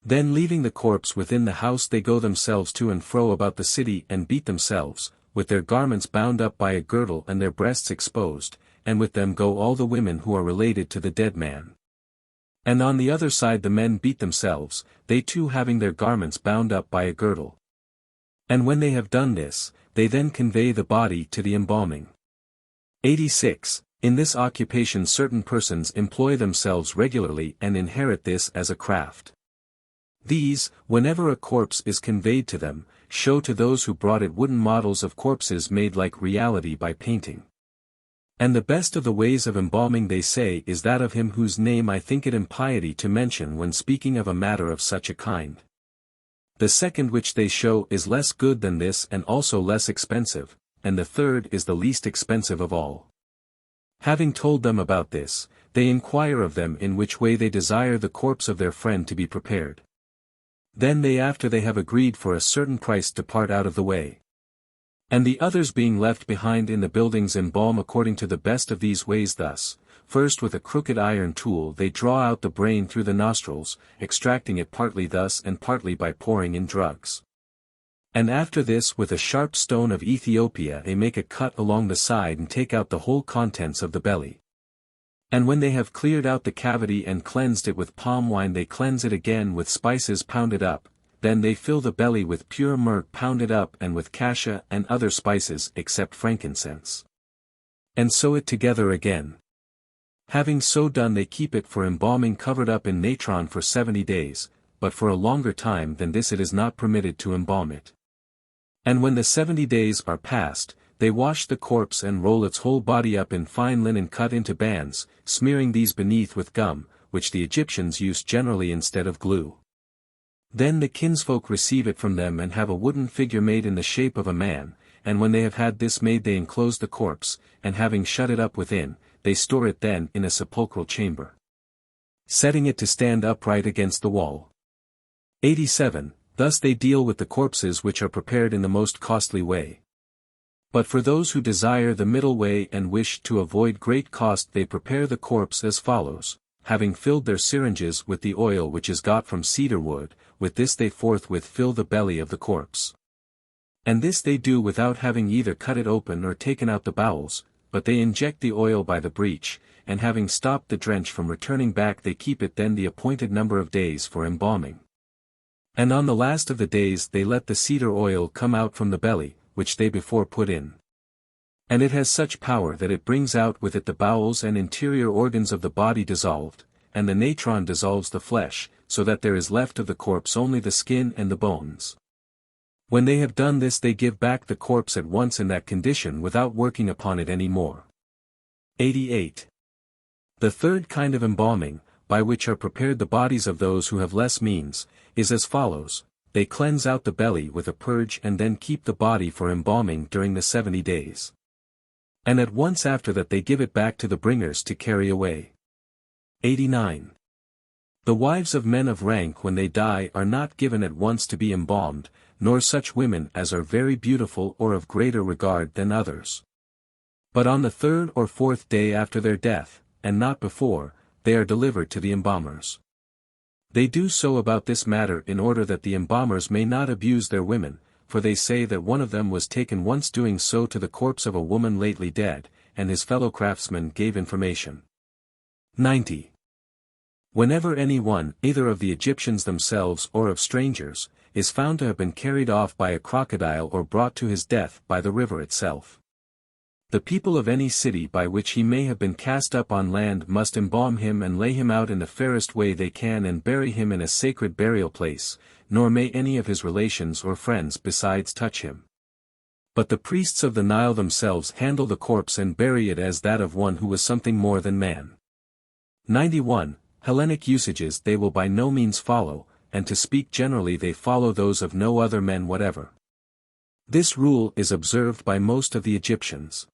Speaker 1: Then leaving the corpse within the house they go themselves to and fro about the city and beat themselves, with their garments bound up by a girdle and their breasts exposed, and with them go all the women who are related to the dead man. And on the other side the men beat themselves, they too having their garments bound up by a girdle. And when they have done this, they then convey the body to the embalming. 86. In this occupation certain persons employ themselves regularly and inherit this as a craft. These, whenever a corpse is conveyed to them, show to those who brought it wooden models of corpses made like reality by painting. And the best of the ways of embalming they say is that of him whose name I think it impiety to mention when speaking of a matter of such a kind. The second which they show is less good than this and also less expensive, and the third is the least expensive of all. Having told them about this, they inquire of them in which way they desire the corpse of their friend to be prepared. Then they after they have agreed for a certain price depart out of the way. And the others being left behind in the buildings embalm according to the best of these ways thus: first with a crooked iron tool they draw out the brain through the nostrils, extracting it partly thus and partly by pouring in drugs. And after this with a sharp stone of Ethiopia they make a cut along the side and take out the whole contents of the belly. And when they have cleared out the cavity and cleansed it with palm wine they cleanse it again with spices pounded up. Then they fill the belly with pure myrrh pounded up and with cassia and other spices except frankincense. And sew it together again. Having so done they keep it for embalming covered up in natron for 70 days, but for a longer time than this it is not permitted to embalm it. And when the 70 days are past, they wash the corpse and roll its whole body up in fine linen cut into bands, smearing these beneath with gum, which the Egyptians use generally instead of glue. Then the kinsfolk receive it from them and have a wooden figure made in the shape of a man, and when they have had this made they enclose the corpse, and having shut it up within, they store it then in a sepulchral chamber, setting it to stand upright against the wall. 87. Thus they deal with the corpses which are prepared in the most costly way. But for those who desire the middle way and wish to avoid great cost, they prepare the corpse as follows: having filled their syringes with the oil which is got from cedar wood, with this they forthwith fill the belly of the corpse. And this they do without having either cut it open or taken out the bowels, but they inject the oil by the breach, and having stopped the drench from returning back, they keep it then the appointed number of days for embalming. And on the last of the days they let the cedar oil come out from the belly, which they before put in. And it has such power that it brings out with it the bowels and interior organs of the body dissolved, and the natron dissolves the flesh, so that there is left of the corpse only the skin and the bones. When they have done this, they give back the corpse at once in that condition without working upon it any more. 88. The third kind of embalming, by which are prepared the bodies of those who have less means, is as follows: they cleanse out the belly with a purge and then keep the body for embalming during the 70 days. And at once after that they give it back to the bringers to carry away. 89. The wives of men of rank when they die are not given at once to be embalmed, nor such women as are very beautiful or of greater regard than others. But on the third or fourth day after their death, and not before, they are delivered to the embalmers. They do so about this matter in order that the embalmers may not abuse their women, for they say that one of them was taken once doing so to the corpse of a woman lately dead, and his fellow craftsmen gave information. 90. Whenever any one, either of the Egyptians themselves or of strangers, is found to have been carried off by a crocodile or brought to his death by the river itself, the people of any city by which he may have been cast up on land must embalm him and lay him out in the fairest way they can and bury him in a sacred burial place, nor may any of his relations or friends besides touch him. But the priests of the Nile themselves handle the corpse and bury it as that of one who was something more than man. 91. Hellenic usages they will by no means follow, and to speak generally they follow those of no other men whatever. This rule is observed by most of the Egyptians.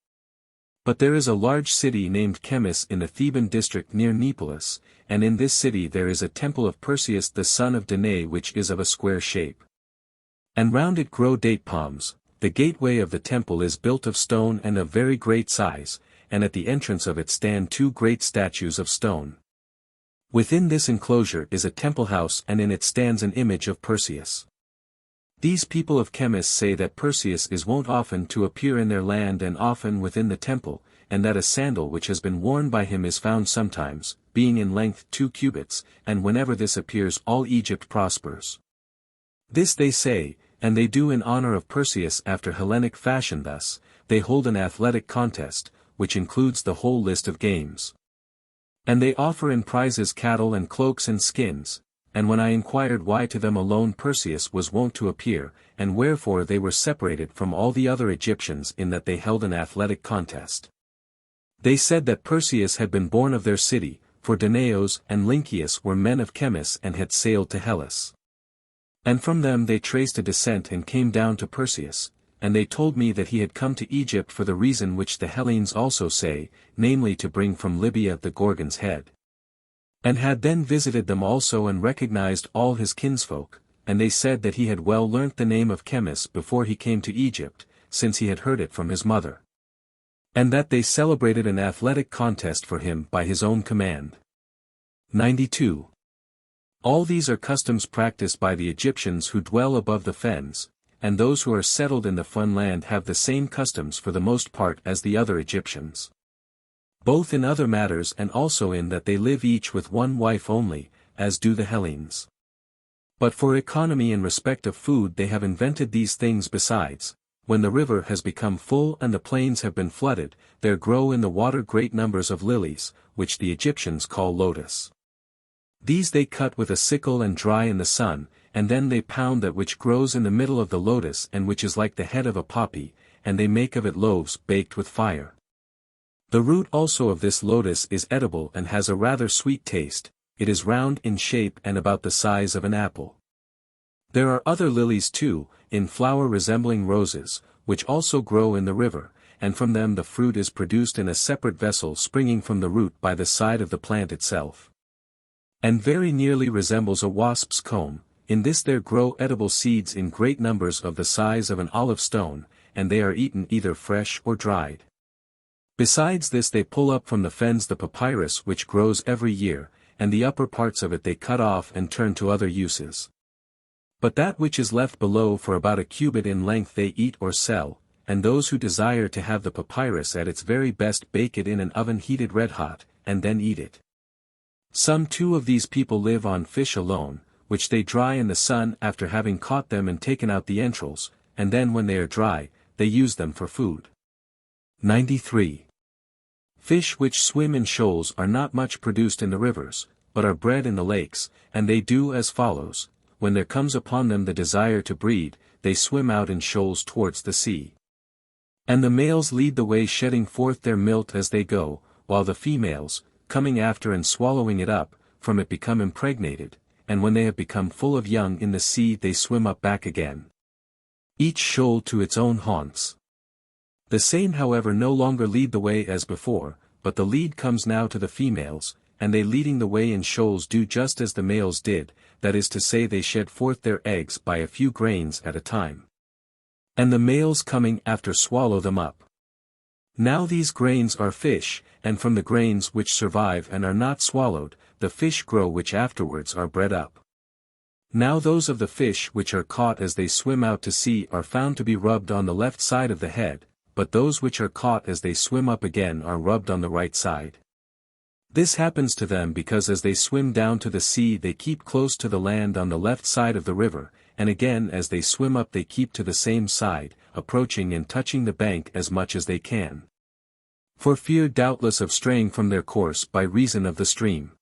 Speaker 1: But there is a large city named Chemis in the Theban district near Neapolis, and in this city there is a temple of Perseus the son of Danae which is of a square shape. And round it grow date palms. The gateway of the temple is built of stone and of very great size, and at the entrance of it stand two great statues of stone. Within this enclosure is a temple house and in it stands an image of Perseus. These people of Chemis say that Perseus is wont often to appear in their land and often within the temple, and that a sandal which has been worn by him is found sometimes, being in length 2 cubits, and whenever this appears all Egypt prospers. This they say, and they do in honor of Perseus after Hellenic fashion. Thus, they hold an athletic contest, which includes the whole list of games. And they offer in prizes cattle and cloaks and skins. And when I inquired why to them alone Perseus was wont to appear, and wherefore they were separated from all the other Egyptians in that they held an athletic contest, they said that Perseus had been born of their city, for Danaeos and Lynceus were men of Chemis and had sailed to Hellas. And from them they traced a descent and came down to Perseus, and they told me that he had come to Egypt for the reason which the Hellenes also say, namely to bring from Libya the Gorgon's head. And had then visited them also and recognized all his kinsfolk, and they said that he had well learnt the name of Chemis before he came to Egypt, since he had heard it from his mother. And that they celebrated an athletic contest for him by his own command. 92. All these are customs practiced by the Egyptians who dwell above the fens, and those who are settled in the fun land have the same customs for the most part as the other Egyptians. Both in other matters and also in that they live each with one wife only, as do the Hellenes. But for economy in respect of food they have invented these things besides. When the river has become full and the plains have been flooded, there grow in the water great numbers of lilies, which the Egyptians call lotus. These they cut with a sickle and dry in the sun, and then they pound that which grows in the middle of the lotus and which is like the head of a poppy, and they make of it loaves baked with fire. The root also of this lotus is edible and has a rather sweet taste. It is round in shape and about the size of an apple. There are other lilies too, in flower resembling roses, which also grow in the river, and from them the fruit is produced in a separate vessel springing from the root by the side of the plant itself. And very nearly resembles a wasp's comb. In this there grow edible seeds in great numbers of the size of an olive stone, and they are eaten either fresh or dried. Besides this they pull up from the fens the papyrus which grows every year, and the upper parts of it they cut off and turn to other uses. But that which is left below for about a cubit in length they eat or sell, and those who desire to have the papyrus at its very best bake it in an oven heated red hot, and then eat it. Some too of these people live on fish alone, which they dry in the sun after having caught them and taken out the entrails, and then when they are dry, they use them for food. 93. Fish which swim in shoals are not much produced in the rivers, but are bred in the lakes, and they do as follows: when there comes upon them the desire to breed, they swim out in shoals towards the sea. And the males lead the way shedding forth their milk as they go, while the females, coming after and swallowing it up, from it become impregnated, and when they have become full of young in the sea they swim up back again. Each shoal to its own haunts. The same however no longer lead the way as before, but the lead comes now to the females, and they leading the way in shoals do just as the males did, that is to say they shed forth their eggs by a few grains at a time. And the males coming after swallow them up. Now these grains are fish, and from the grains which survive and are not swallowed, the fish grow which afterwards are bred up. Now those of the fish which are caught as they swim out to sea are found to be rubbed on the left side of the head, but those which are caught as they swim up again are rubbed on the right side. This happens to them because as they swim down to the sea they keep close to the land on the left side of the river, and again as they swim up they keep to the same side, approaching and touching the bank as much as they can. For fear doubtless of straying from their course by reason of the stream.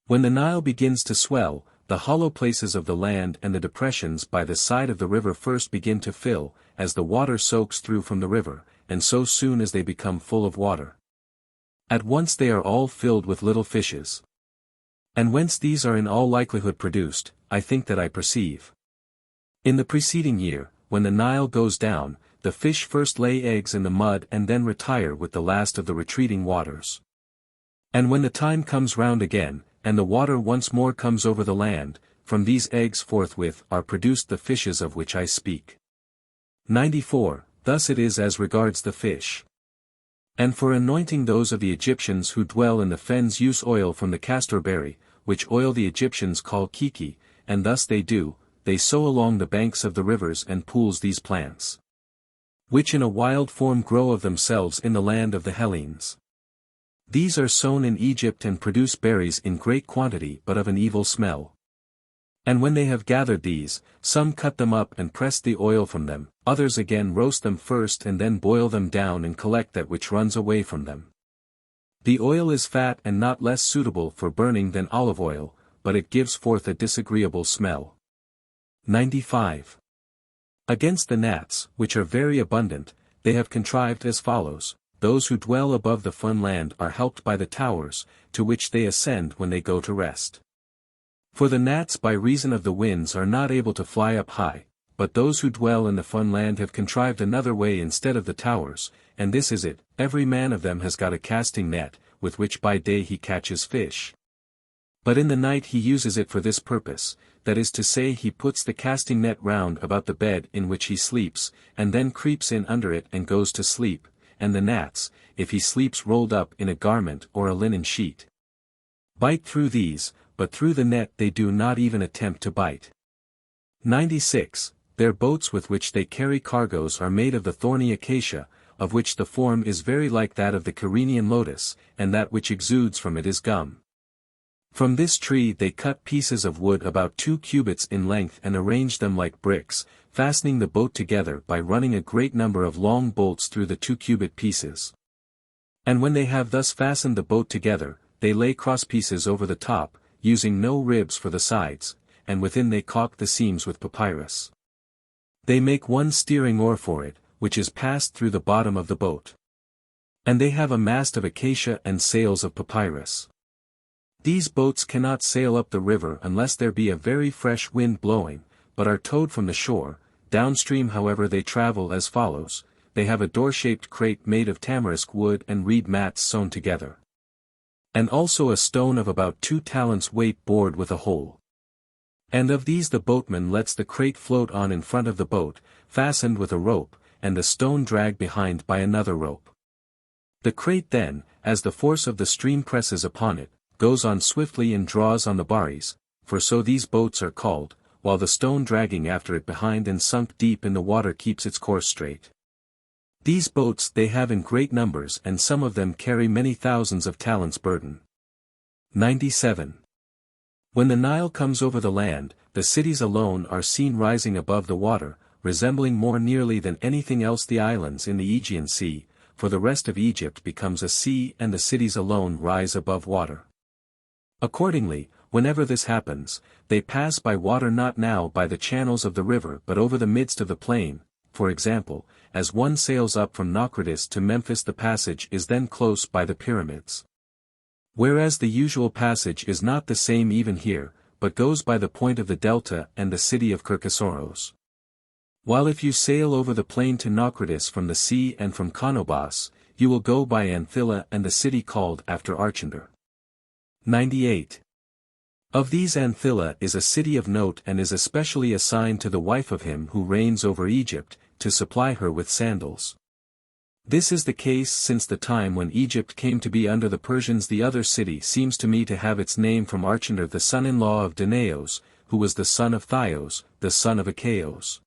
Speaker 1: When the Nile begins to swell, the hollow places of the land and the depressions by the side of the river first begin to fill, as the water soaks through from the river, and so soon as they become full of water, at once they are all filled with little fishes. And whence these are in all likelihood produced, I think that I perceive. In the preceding year, when the Nile goes down, the fish first lay eggs in the mud and then retire with the last of the retreating waters. And when the time comes round again, and the water once more comes over the land, from these eggs forthwith are produced the fishes of which I speak. 94. Thus it is as regards the fish. And for anointing those of the Egyptians who dwell in the fens use oil from the castor berry, which oil the Egyptians call kiki, and thus they do, they sow along the banks of the rivers and pools these plants, which in a wild form grow of themselves in the land of the Hellenes. These are sown in Egypt and produce berries in great quantity but of an evil smell. And when they have gathered these, some cut them up and press the oil from them, others again roast them first and then boil them down and collect that which runs away from them. The oil is fat and not less suitable for burning than olive oil, but it gives forth a disagreeable smell. 95. Against the gnats, which are very abundant, they have contrived as follows: those who dwell above the fun land are helped by the towers, to which they ascend when they go to rest. For the gnats by reason of the winds are not able to fly up high, but those who dwell in the fun land have contrived another way instead of the towers, and this is it: every man of them has got a casting net, with which by day he catches fish. But in the night he uses it for this purpose, that is to say he puts the casting net round about the bed in which he sleeps, and then creeps in under it and goes to sleep, and the gnats, if he sleeps rolled up in a garment or a linen sheet, bite through these, but through the net they do not even attempt to bite. 96. Their boats with which they carry cargoes are made of the thorny acacia, of which the form is very like that of the Kyrenian lotus, and that which exudes from it is gum. From this tree they cut pieces of wood about 2 cubits in length and arrange them like bricks, fastening the boat together by running a great number of long bolts through the 2-cubit pieces. And when they have thus fastened the boat together, they lay cross pieces over the top, using no ribs for the sides, and within they caulk the seams with papyrus. They make one steering oar for it, which is passed through the bottom of the boat. And they have a mast of acacia and sails of papyrus. These boats cannot sail up the river unless there be a very fresh wind blowing, but are towed from the shore. Downstream however they travel as follows: they have a door-shaped crate made of tamarisk wood and reed mats sewn together, and also a stone of about 2 talents weight bored with a hole. And of these the boatman lets the crate float on in front of the boat, fastened with a rope, and the stone dragged behind by another rope. The crate then, as the force of the stream presses upon it, goes on swiftly and draws on the barries, for so these boats are called, while the stone dragging after it behind and sunk deep in the water keeps its course straight. These boats they have in great numbers, and some of them carry many thousands of talents burden. 97. When the Nile comes over the land, the cities alone are seen rising above the water, resembling more nearly than anything else the islands in the Aegean Sea, for the rest of Egypt becomes a sea and the cities alone rise above water. Accordingly, whenever this happens, they pass by water not now by the channels of the river but over the midst of the plain. For example, as one sails up from Naucratis to Memphis, the passage is then close by the pyramids. Whereas the usual passage is not the same even here, but goes by the point of the delta and the city of Kirkosoros. While if you sail over the plain to Naucratis from the sea and from Conobos, you will go by Anthilla and the city called after Archander. 98. Of these Anthilla is a city of note and is especially assigned to the wife of him who reigns over Egypt, to supply her with sandals. This is the case since the time when Egypt came to be under the Persians. The other city seems to me to have its name from Archander, the son-in-law of Danaos, who was the son of Thios, the son of Achaeos.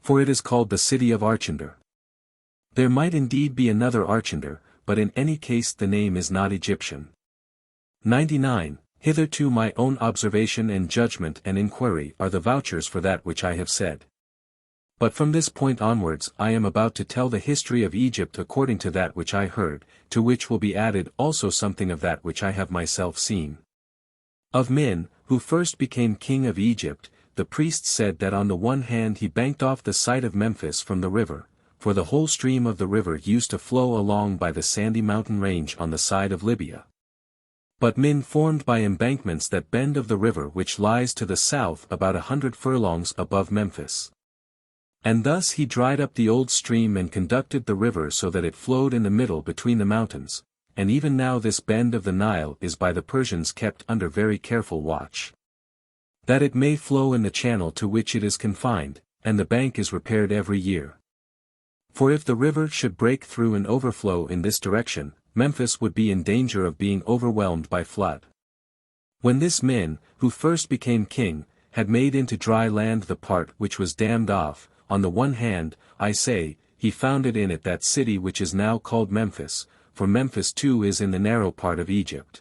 Speaker 1: For it is called the city of Archander. There might indeed be another Archander, but in any case the name is not Egyptian. 99. Hitherto my own observation and judgment and inquiry are the vouchers for that which I have said. But from this point onwards I am about to tell the history of Egypt according to that which I heard, to which will be added also something of that which I have myself seen. Of Min, who first became king of Egypt, the priests said that on the one hand he banked off the site of Memphis from the river, for the whole stream of the river used to flow along by the sandy mountain range on the side of Libya. But Min formed by embankments that bend of the river which lies to the south about 100 furlongs above Memphis. And thus he dried up the old stream and conducted the river so that it flowed in the middle between the mountains, and even now this bend of the Nile is by the Persians kept under very careful watch, that it may flow in the channel to which it is confined, and the bank is repaired every year. For if the river should break through and overflow in this direction, Memphis would be in danger of being overwhelmed by flood. When this Min, who first became king, had made into dry land the part which was dammed off, on the one hand, I say, he founded in it that city which is now called Memphis, for Memphis too is in the narrow part of Egypt.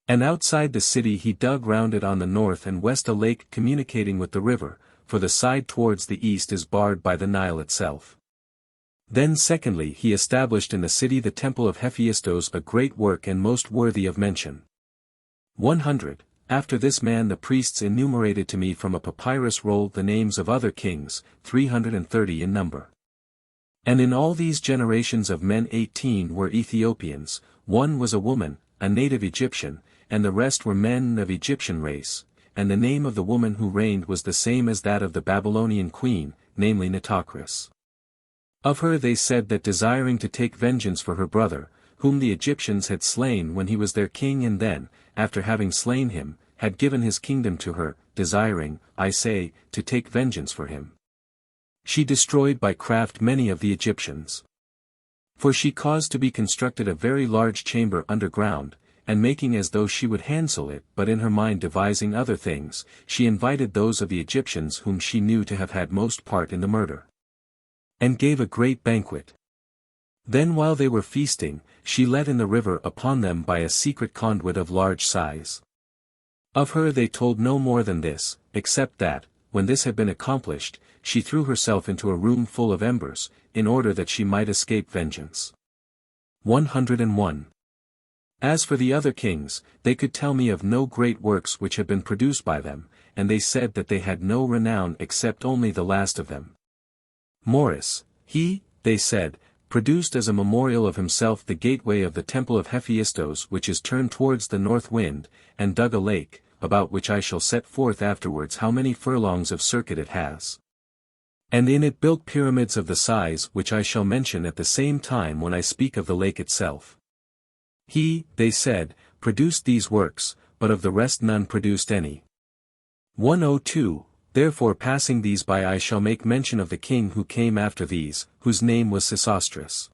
Speaker 1: And outside the city he dug round it on the north and west a lake communicating with the river, for the side towards the east is barred by the Nile itself. Then secondly he established in the city the temple of Hephaestos, a great work and most worthy of mention. 100. After this man the priests enumerated to me from a papyrus roll the names of other kings, 330 in number. And in all these generations of men 18 were Ethiopians, one was a woman, a native Egyptian, and the rest were men of Egyptian race, and the name of the woman who reigned was the same as that of the Babylonian queen, namely Nitocris. Of her they said that desiring to take vengeance for her brother, whom the Egyptians had slain when he was their king, and then, after having slain him, had given his kingdom to her, desiring, I say, to take vengeance for him, she destroyed by craft many of the Egyptians. For she caused to be constructed a very large chamber underground, and making as though she would handsel it, but in her mind devising other things, she invited those of the Egyptians whom she knew to have had most part in the murder, and gave a great banquet. Then while they were feasting, she let in the river upon them by a secret conduit of large size. Of her they told no more than this, except that, when this had been accomplished, she threw herself into a room full of embers, in order that she might escape vengeance. 101. As for the other kings, they could tell me of no great works which had been produced by them, and they said that they had no renown except only the last of them. Morris, he, they said, produced as a memorial of himself the gateway of the temple of Hephaestos which is turned towards the north wind, and dug a lake, about which I shall set forth afterwards how many furlongs of circuit it has. And in it built pyramids of the size which I shall mention at the same time when I speak of the lake itself. He, they said, produced these works, but of the rest none produced any. 102. therefore passing these by I shall make mention of the king who came after these, whose name was Sesostris.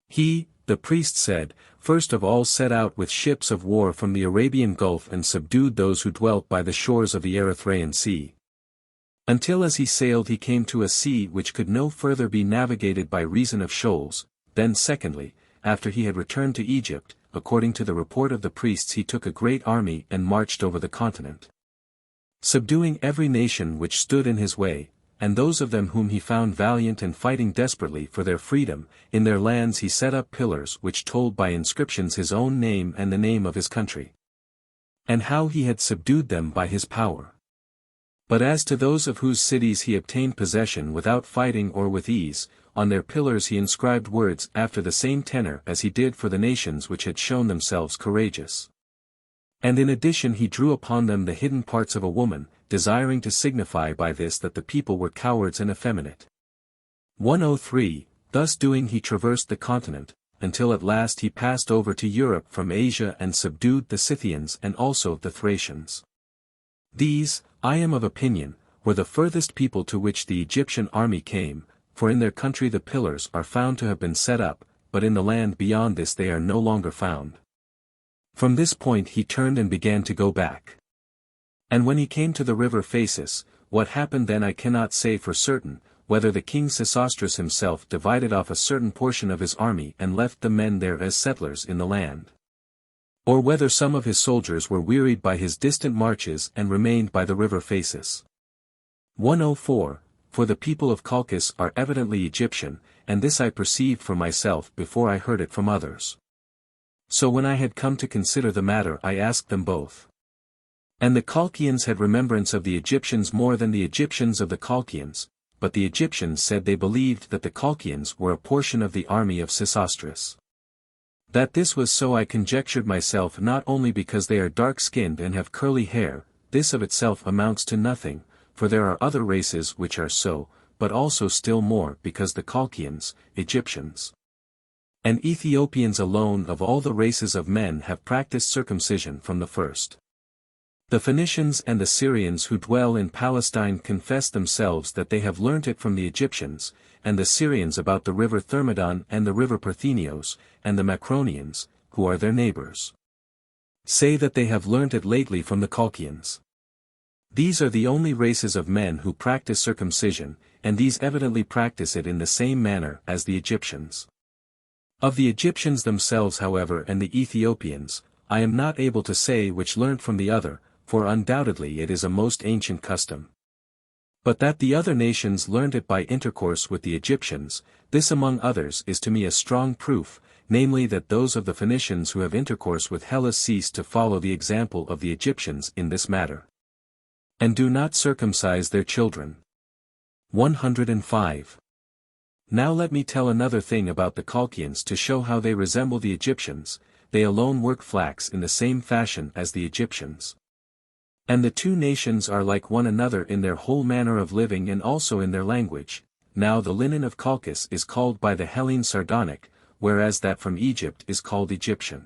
Speaker 1: He, the priest said, first of all set out with ships of war from the Arabian Gulf and subdued those who dwelt by the shores of the Erythraean Sea. Until as he sailed he came to a sea which could no further be navigated by reason of shoals. Then secondly, after he had returned to Egypt, according to the report of the priests he took a great army and marched over the continent, subduing every nation which stood in his way, and those of them whom he found valiant and fighting desperately for their freedom. In their lands he set up pillars which told by inscriptions his own name and the name of his country, and how he had subdued them by his power. But as to those of whose cities he obtained possession without fighting or with ease, on their pillars he inscribed words after the same tenor as he did for the nations which had shown themselves courageous. And in addition he drew upon them the hidden parts of a woman, desiring to signify by this that the people were cowards and effeminate. 103, thus doing he traversed the continent, until at last he passed over to Europe from Asia and subdued the Scythians and also the Thracians. These, I am of opinion, were the furthest people to which the Egyptian army came, for in their country the pillars are found to have been set up, but in the land beyond this they are no longer found. From this point he turned and began to go back. And when he came to the river Phasis, what happened then I cannot say for certain, whether the king Sesostris himself divided off a certain portion of his army and left the men there as settlers in the land, or whether some of his soldiers were wearied by his distant marches and remained by the river Phasis. 104, for the people of Colchis are evidently Egyptian, and this I perceived for myself before I heard it from others. So when I had come to consider the matter I asked them both. And the Colchians had remembrance of the Egyptians more than the Egyptians of the Colchians, but the Egyptians said they believed that the Colchians were a portion of the army of Sesostris. That this was so I conjectured myself, not only because they are dark-skinned and have curly hair, this of itself amounts to nothing, for there are other races which are so, but also still more because the Colchians, Egyptians, and Ethiopians alone of all the races of men have practiced circumcision from the first. The Phoenicians and the Syrians who dwell in Palestine confess themselves that they have learnt it from the Egyptians, and the Syrians about the river Thermodon and the river Parthenios, and the Macronians, who are their neighbors, say that they have learnt it lately from the Colchians. These are the only races of men who practice circumcision, and these evidently practice it in the same manner as the Egyptians. Of the Egyptians themselves however and the Ethiopians, I am not able to say which learnt from the other, for undoubtedly it is a most ancient custom. But that the other nations learned it by intercourse with the Egyptians, this among others is to me a strong proof, namely that those of the Phoenicians who have intercourse with Hellas cease to follow the example of the Egyptians in this matter, and do not circumcise their children. 105. Now let me tell another thing about the Colchians to show how they resemble the Egyptians. They alone work flax in the same fashion as the Egyptians. And the two nations are like one another in their whole manner of living and also in their language. Now the linen of Colchis is called by the Hellenes Sardonic, whereas that from Egypt is called Egyptian.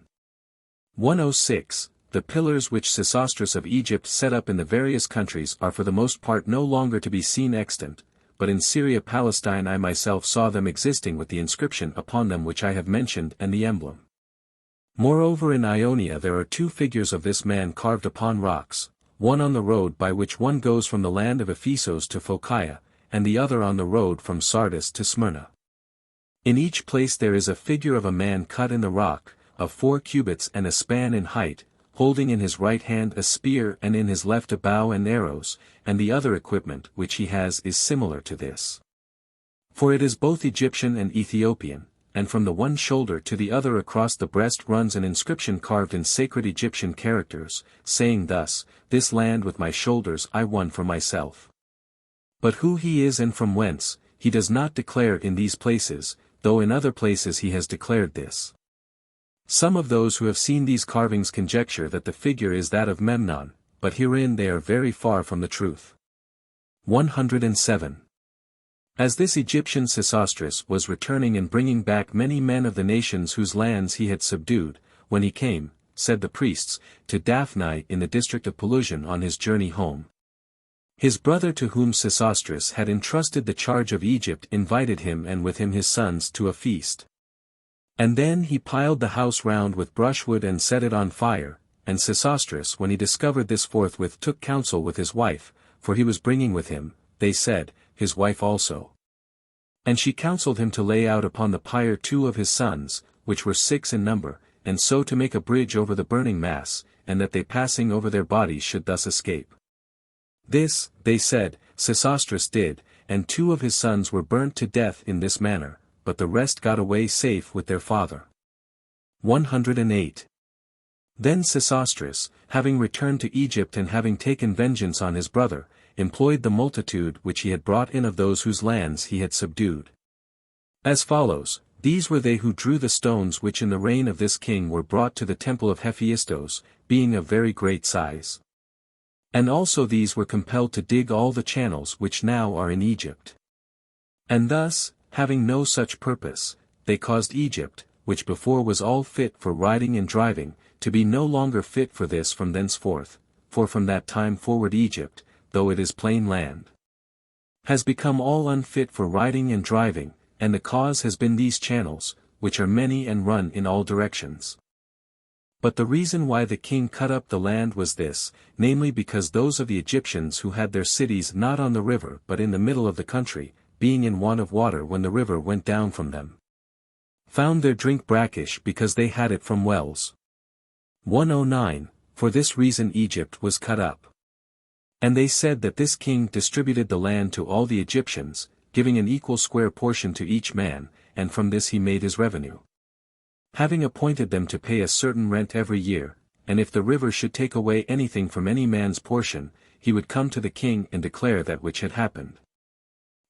Speaker 1: 106. The pillars which Sesostris of Egypt set up in the various countries are for the most part no longer to be seen extant, but in Syria-Palestine I myself saw them existing with the inscription upon them which I have mentioned and the emblem. Moreover in Ionia there are two figures of this man carved upon rocks, one on the road by which one goes from the land of Ephesos to Phocaea, and the other on the road from Sardis to Smyrna. In each place there is a figure of a man cut in the rock, of 4 cubits and a span in height, holding in his right hand a spear and in his left a bow and arrows, and the other equipment which he has is similar to this. For it is both Egyptian and Ethiopian, and from the one shoulder to the other across the breast runs an inscription carved in sacred Egyptian characters, saying thus, "This land with my shoulders I won for myself." But who he is and from whence, he does not declare in these places, though in other places he has declared this. Some of those who have seen these carvings conjecture that the figure is that of Memnon, but herein they are very far from the truth. 107. As this Egyptian Sesostris was returning and bringing back many men of the nations whose lands he had subdued, when he came, said the priests, to Daphne in the district of Pelusium on his journey home, His brother to whom Sesostris had entrusted the charge of Egypt invited him and with him his sons to a feast. And then he piled the house round with brushwood and set it on fire, and Sesostris when he discovered this forthwith took counsel with his wife, for he was bringing with him, they said, his wife also. And she counselled him to lay out upon the pyre 2 of his sons, which were 6 in number, and so to make a bridge over the burning mass, and that they passing over their bodies should thus escape. This, they said, Sesostris did, and 2 of his sons were burnt to death in this manner, but the rest got away safe with their father. 108. Then Sesostris, having returned to Egypt and having taken vengeance on his brother, employed the multitude which he had brought in of those whose lands he had subdued. As follows, these were they who drew the stones which in the reign of this king were brought to the temple of Hephaestos, being of very great size. And also these were compelled to dig all the channels which now are in Egypt. And thus, having no such purpose, they caused Egypt, which before was all fit for riding and driving, to be no longer fit for this from thenceforth, for from that time forward Egypt, though it is plain land, has become all unfit for riding and driving, and the cause has been these channels, which are many and run in all directions. But the reason why the king cut up the land was this, namely because those of the Egyptians who had their cities not on the river but in the middle of the country, being in want of water when the river went down from them, found their drink brackish because they had it from wells. 109, For this reason Egypt was cut up. And they said that this king distributed the land to all the Egyptians, giving an equal square portion to each man, and from this he made his revenue. Having appointed them to pay a certain rent every year, and if the river should take away anything from any man's portion, he would come to the king and declare that which had happened.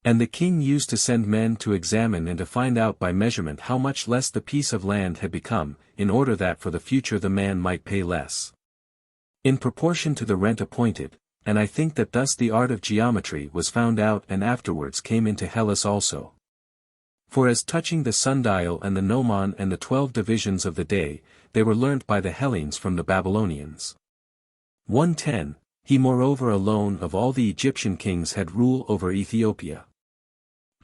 Speaker 1: And the king used to send men to examine and to find out by measurement how much less the piece of land had become, in order that for the future the man might pay less, in proportion to the rent appointed. And I think that thus the art of geometry was found out and afterwards came into Hellas also. For as touching the sundial and the gnomon and the 12 divisions of the day, they were learnt by the Hellenes from the Babylonians. 110, He moreover alone of all the Egyptian kings had rule over Ethiopia.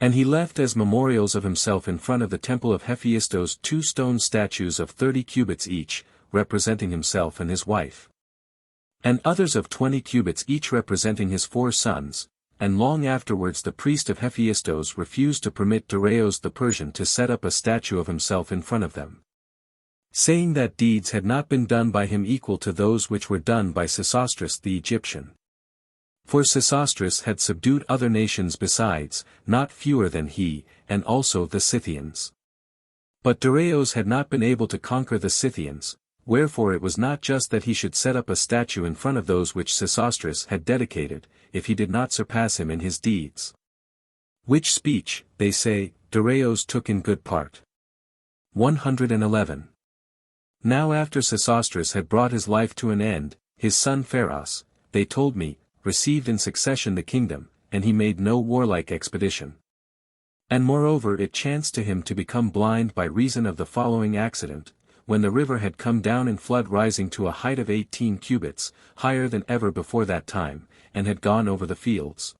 Speaker 1: And he left as memorials of himself in front of the temple of Hephaestos 2 stone statues of 30 cubits each, representing himself and his wife. And others of 20 cubits each representing his 4 sons, and long afterwards the priest of Hephaestos refused to permit Darius the Persian to set up a statue of himself in front of them, saying that deeds had not been done by him equal to those which were done by Sesostris the Egyptian. For Sesostris had subdued other nations besides, not fewer than he, and also the Scythians. But Darius had not been able to conquer the Scythians, wherefore it was not just that he should set up a statue in front of those which Sesostris had dedicated, if he did not surpass him in his deeds. Which speech, they say, Darius took in good part. 111. Now after Sesostris had brought his life to an end, his son Pharos, they told me, received in succession the kingdom, and he made no warlike expedition. And moreover it chanced to him to become blind by reason of the following accident, when the river had come down in flood rising to a height of 18 cubits, higher than ever before that time, and had gone over the fields.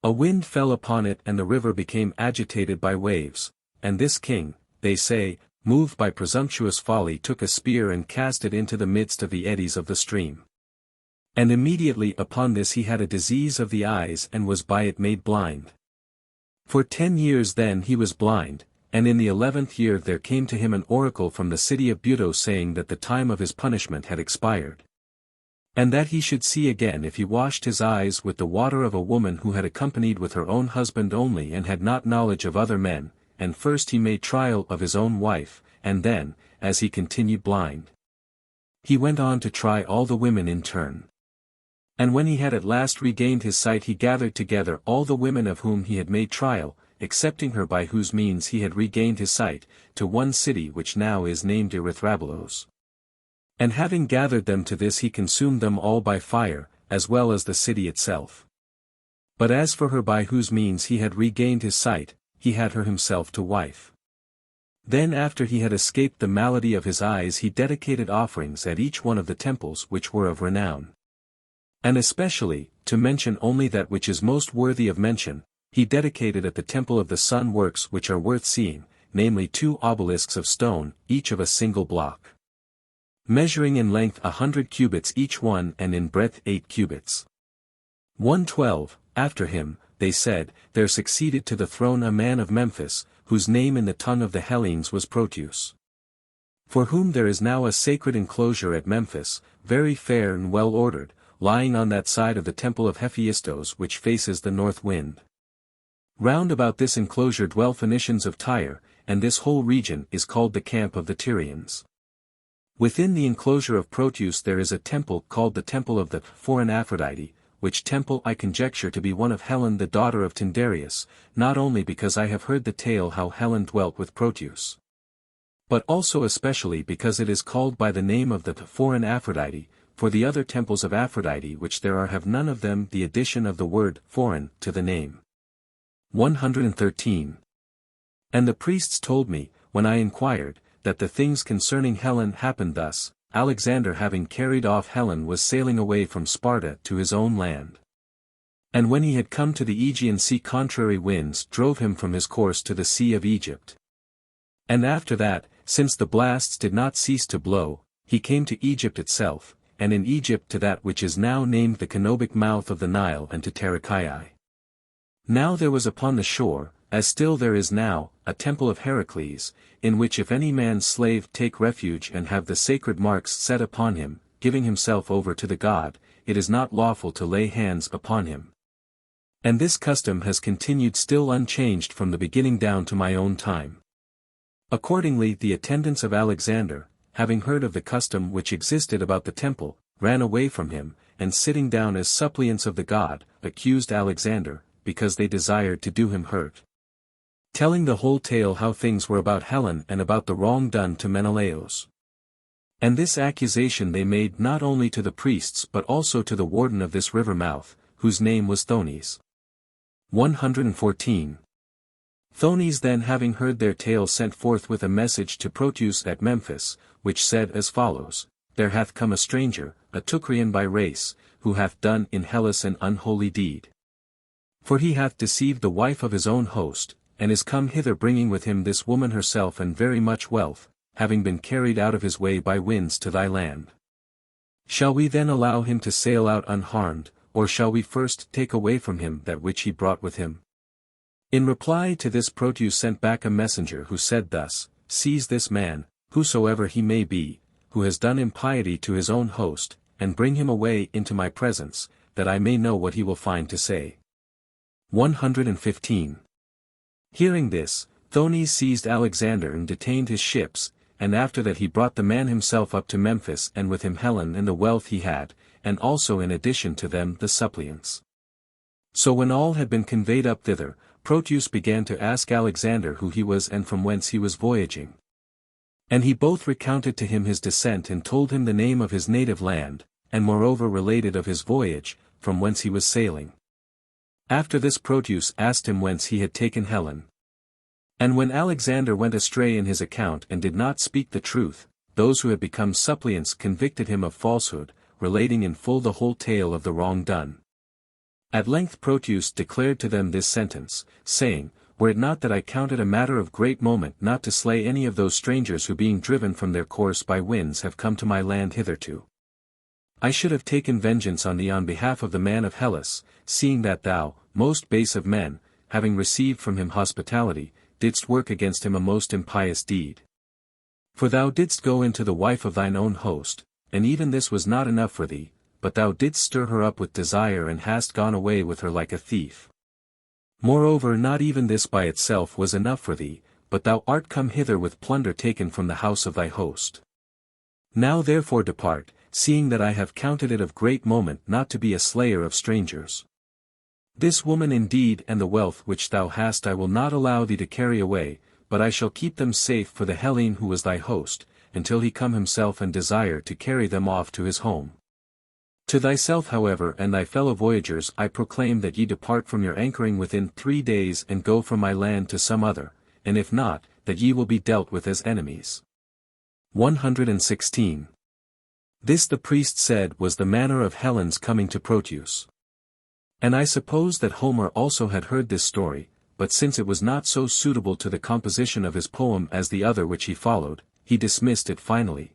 Speaker 1: A wind fell upon it and the river became agitated by waves, and this king, they say, moved by presumptuous folly took a spear and cast it into the midst of the eddies of the stream. And immediately upon this he had a disease of the eyes and was by it made blind. For 10 years then he was blind, and in the 11th year there came to him an oracle from the city of Buto saying that the time of his punishment had expired, and that he should see again if he washed his eyes with the water of a woman who had accompanied with her own husband only and had not knowledge of other men, and first he made trial of his own wife, and then, as he continued blind, he went on to try all the women in turn. And when he had at last regained his sight he gathered together all the women of whom he had made trial, excepting her by whose means he had regained his sight, to one city which now is named Erythrabalos. And having gathered them to this he consumed them all by fire, as well as the city itself. But as for her by whose means he had regained his sight, he had her himself to wife. Then after he had escaped the malady of his eyes he dedicated offerings at each one of the temples which were of renown. And especially, to mention only that which is most worthy of mention, he dedicated at the temple of the sun works which are worth seeing, namely 2 obelisks of stone, each of a single block, measuring in length 100 cubits each one and in breadth 8 cubits. 112, after him, they said, there succeeded to the throne a man of Memphis, whose name in the tongue of the Hellenes was Proteus, for whom there is now a sacred enclosure at Memphis, very fair and well ordered, lying on that side of the temple of Hephaestos which faces the north wind. Round about this enclosure dwell Phoenicians of Tyre, and this whole region is called the camp of the Tyrians. Within the enclosure of Proteus there is a temple called the temple of the foreign Aphrodite, which temple I conjecture to be one of Helen the daughter of Tyndareus, not only because I have heard the tale how Helen dwelt with Proteus, but also especially because it is called by the name of the foreign Aphrodite, for the other temples of Aphrodite which there are have none of them the addition of the word foreign to the name. 113. And the priests told me, when I inquired, that the things concerning Helen happened thus: Alexander having carried off Helen was sailing away from Sparta to his own land. And when he had come to the Aegean Sea contrary winds drove him from his course to the Sea of Egypt. And after that, since the blasts did not cease to blow, he came to Egypt itself, and in Egypt to that which is now named the Canobic mouth of the Nile and to Tarichaea. Now there was upon the shore, as still there is now, a temple of Heracles, in which if any man's slave take refuge and have the sacred marks set upon him, giving himself over to the god, it is not lawful to lay hands upon him. And this custom has continued still unchanged from the beginning down to my own time. Accordingly the attendants of Alexander, having heard of the custom which existed about the temple, ran away from him, and sitting down as suppliants of the god, accused Alexander, because they desired to do him hurt, telling the whole tale how things were about Helen and about the wrong done to Menelaus. And this accusation they made not only to the priests but also to the warden of this river mouth, whose name was Thonis. 114. Thonis then having heard their tale sent forth with a message to Proteus at Memphis, which said as follows: There hath come a stranger, a Teucrian by race, who hath done in Hellas an unholy deed. For he hath deceived the wife of his own host, and is come hither bringing with him this woman herself and very much wealth, having been carried out of his way by winds to thy land. Shall we then allow him to sail out unharmed, or shall we first take away from him that which he brought with him? In reply to this Proteus sent back a messenger who said thus: Seize this man, whosoever he may be, who has done impiety to his own host, and bring him away into my presence, that I may know what he will find to say. 115. Hearing this, Thonis seized Alexander and detained his ships, and after that he brought the man himself up to Memphis and with him Helen and the wealth he had, and also in addition to them the suppliants. So when all had been conveyed up thither, Proteus began to ask Alexander who he was and from whence he was voyaging. And he both recounted to him his descent and told him the name of his native land, and moreover related of his voyage, from whence he was sailing. After this Proteus asked him whence he had taken Helen. And when Alexander went astray in his account and did not speak the truth, those who had become suppliants convicted him of falsehood, relating in full the whole tale of the wrong done. At length Proteus declared to them this sentence, saying, Were it not that I count it a matter of great moment not to slay any of those strangers who being driven from their course by winds have come to my land hitherto, I should have taken vengeance on thee on behalf of the man of Hellas, seeing that thou, most base of men, having received from him hospitality, didst work against him a most impious deed. For thou didst go into the wife of thine own host, and even this was not enough for thee, but thou didst stir her up with desire and hast gone away with her like a thief. Moreover not even this by itself was enough for thee, but thou art come hither with plunder taken from the house of thy host. Now therefore depart, seeing that I have counted it of great moment not to be a slayer of strangers. This woman indeed and the wealth which thou hast I will not allow thee to carry away, but I shall keep them safe for the Hellene who was thy host, until he come himself and desire to carry them off to his home. To thyself however and thy fellow voyagers I proclaim that ye depart from your anchoring within 3 days and go from my land to some other, and if not, that ye will be dealt with as enemies. 116. This the priest said was the manner of Helen's coming to Proteus. And I suppose that Homer also had heard this story, but since it was not so suitable to the composition of his poem as the other which he followed, he dismissed it finally,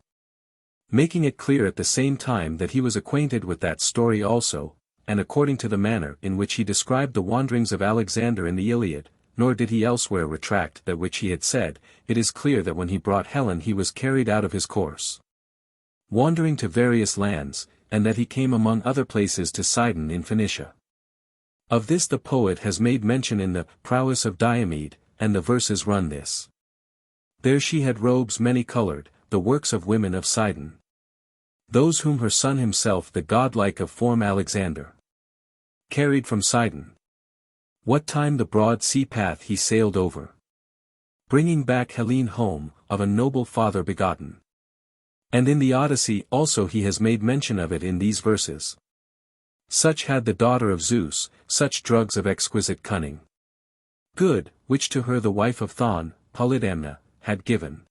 Speaker 1: making it clear at the same time that he was acquainted with that story also, and according to the manner in which he described the wanderings of Alexander in the Iliad, nor did he elsewhere retract that which he had said, it is clear that when he brought Helen he was carried out of his course, wandering to various lands, and that he came among other places to Sidon in Phoenicia. Of this the poet has made mention in the Prowess of Diomed, and the verses run this. There she had robes many-colored, the works of women of Sidon. Those whom her son himself the godlike of form Alexander carried from Sidon. What time the broad sea path he sailed over, bringing back Helene home, of a noble father begotten. And in the Odyssey also he has made mention of it in these verses. Such had the daughter of Zeus, such drugs of exquisite cunning. Good, which to her the wife of Thon, Polydamna, had given.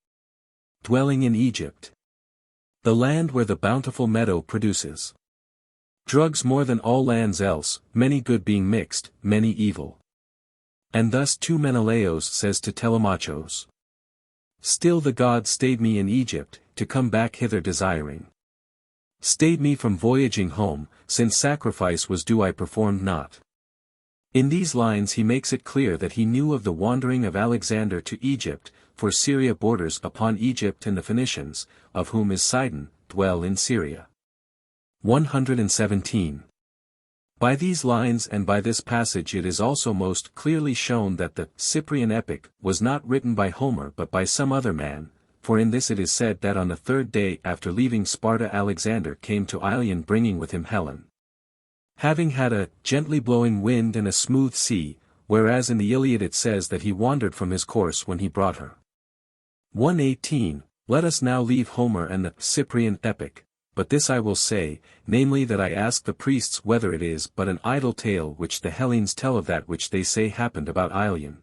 Speaker 1: Dwelling in Egypt, the land where the bountiful meadow produces drugs more than all lands else, many good being mixed, many evil. And thus too Menelaus says to Telemachus. Still the god stayed me in Egypt, to come back hither desiring. Stayed me from voyaging home, since sacrifice was due I performed not. In these lines he makes it clear that he knew of the wandering of Alexander to Egypt, for Syria borders upon Egypt, and the Phoenicians, of whom is Sidon, dwell in Syria. 117. By these lines and by this passage it is also most clearly shown that the Cyprian epic was not written by Homer but by some other man, for in this it is said that on the third day after leaving Sparta Alexander came to Ilion bringing with him Helen, having had a gently blowing wind and a smooth sea, whereas in the Iliad it says that he wandered from his course when he brought her. 118. Let us now leave Homer and the Cyprian epic, but this I will say, namely that I ask the priests whether it is but an idle tale which the Hellenes tell of that which they say happened about Ilion.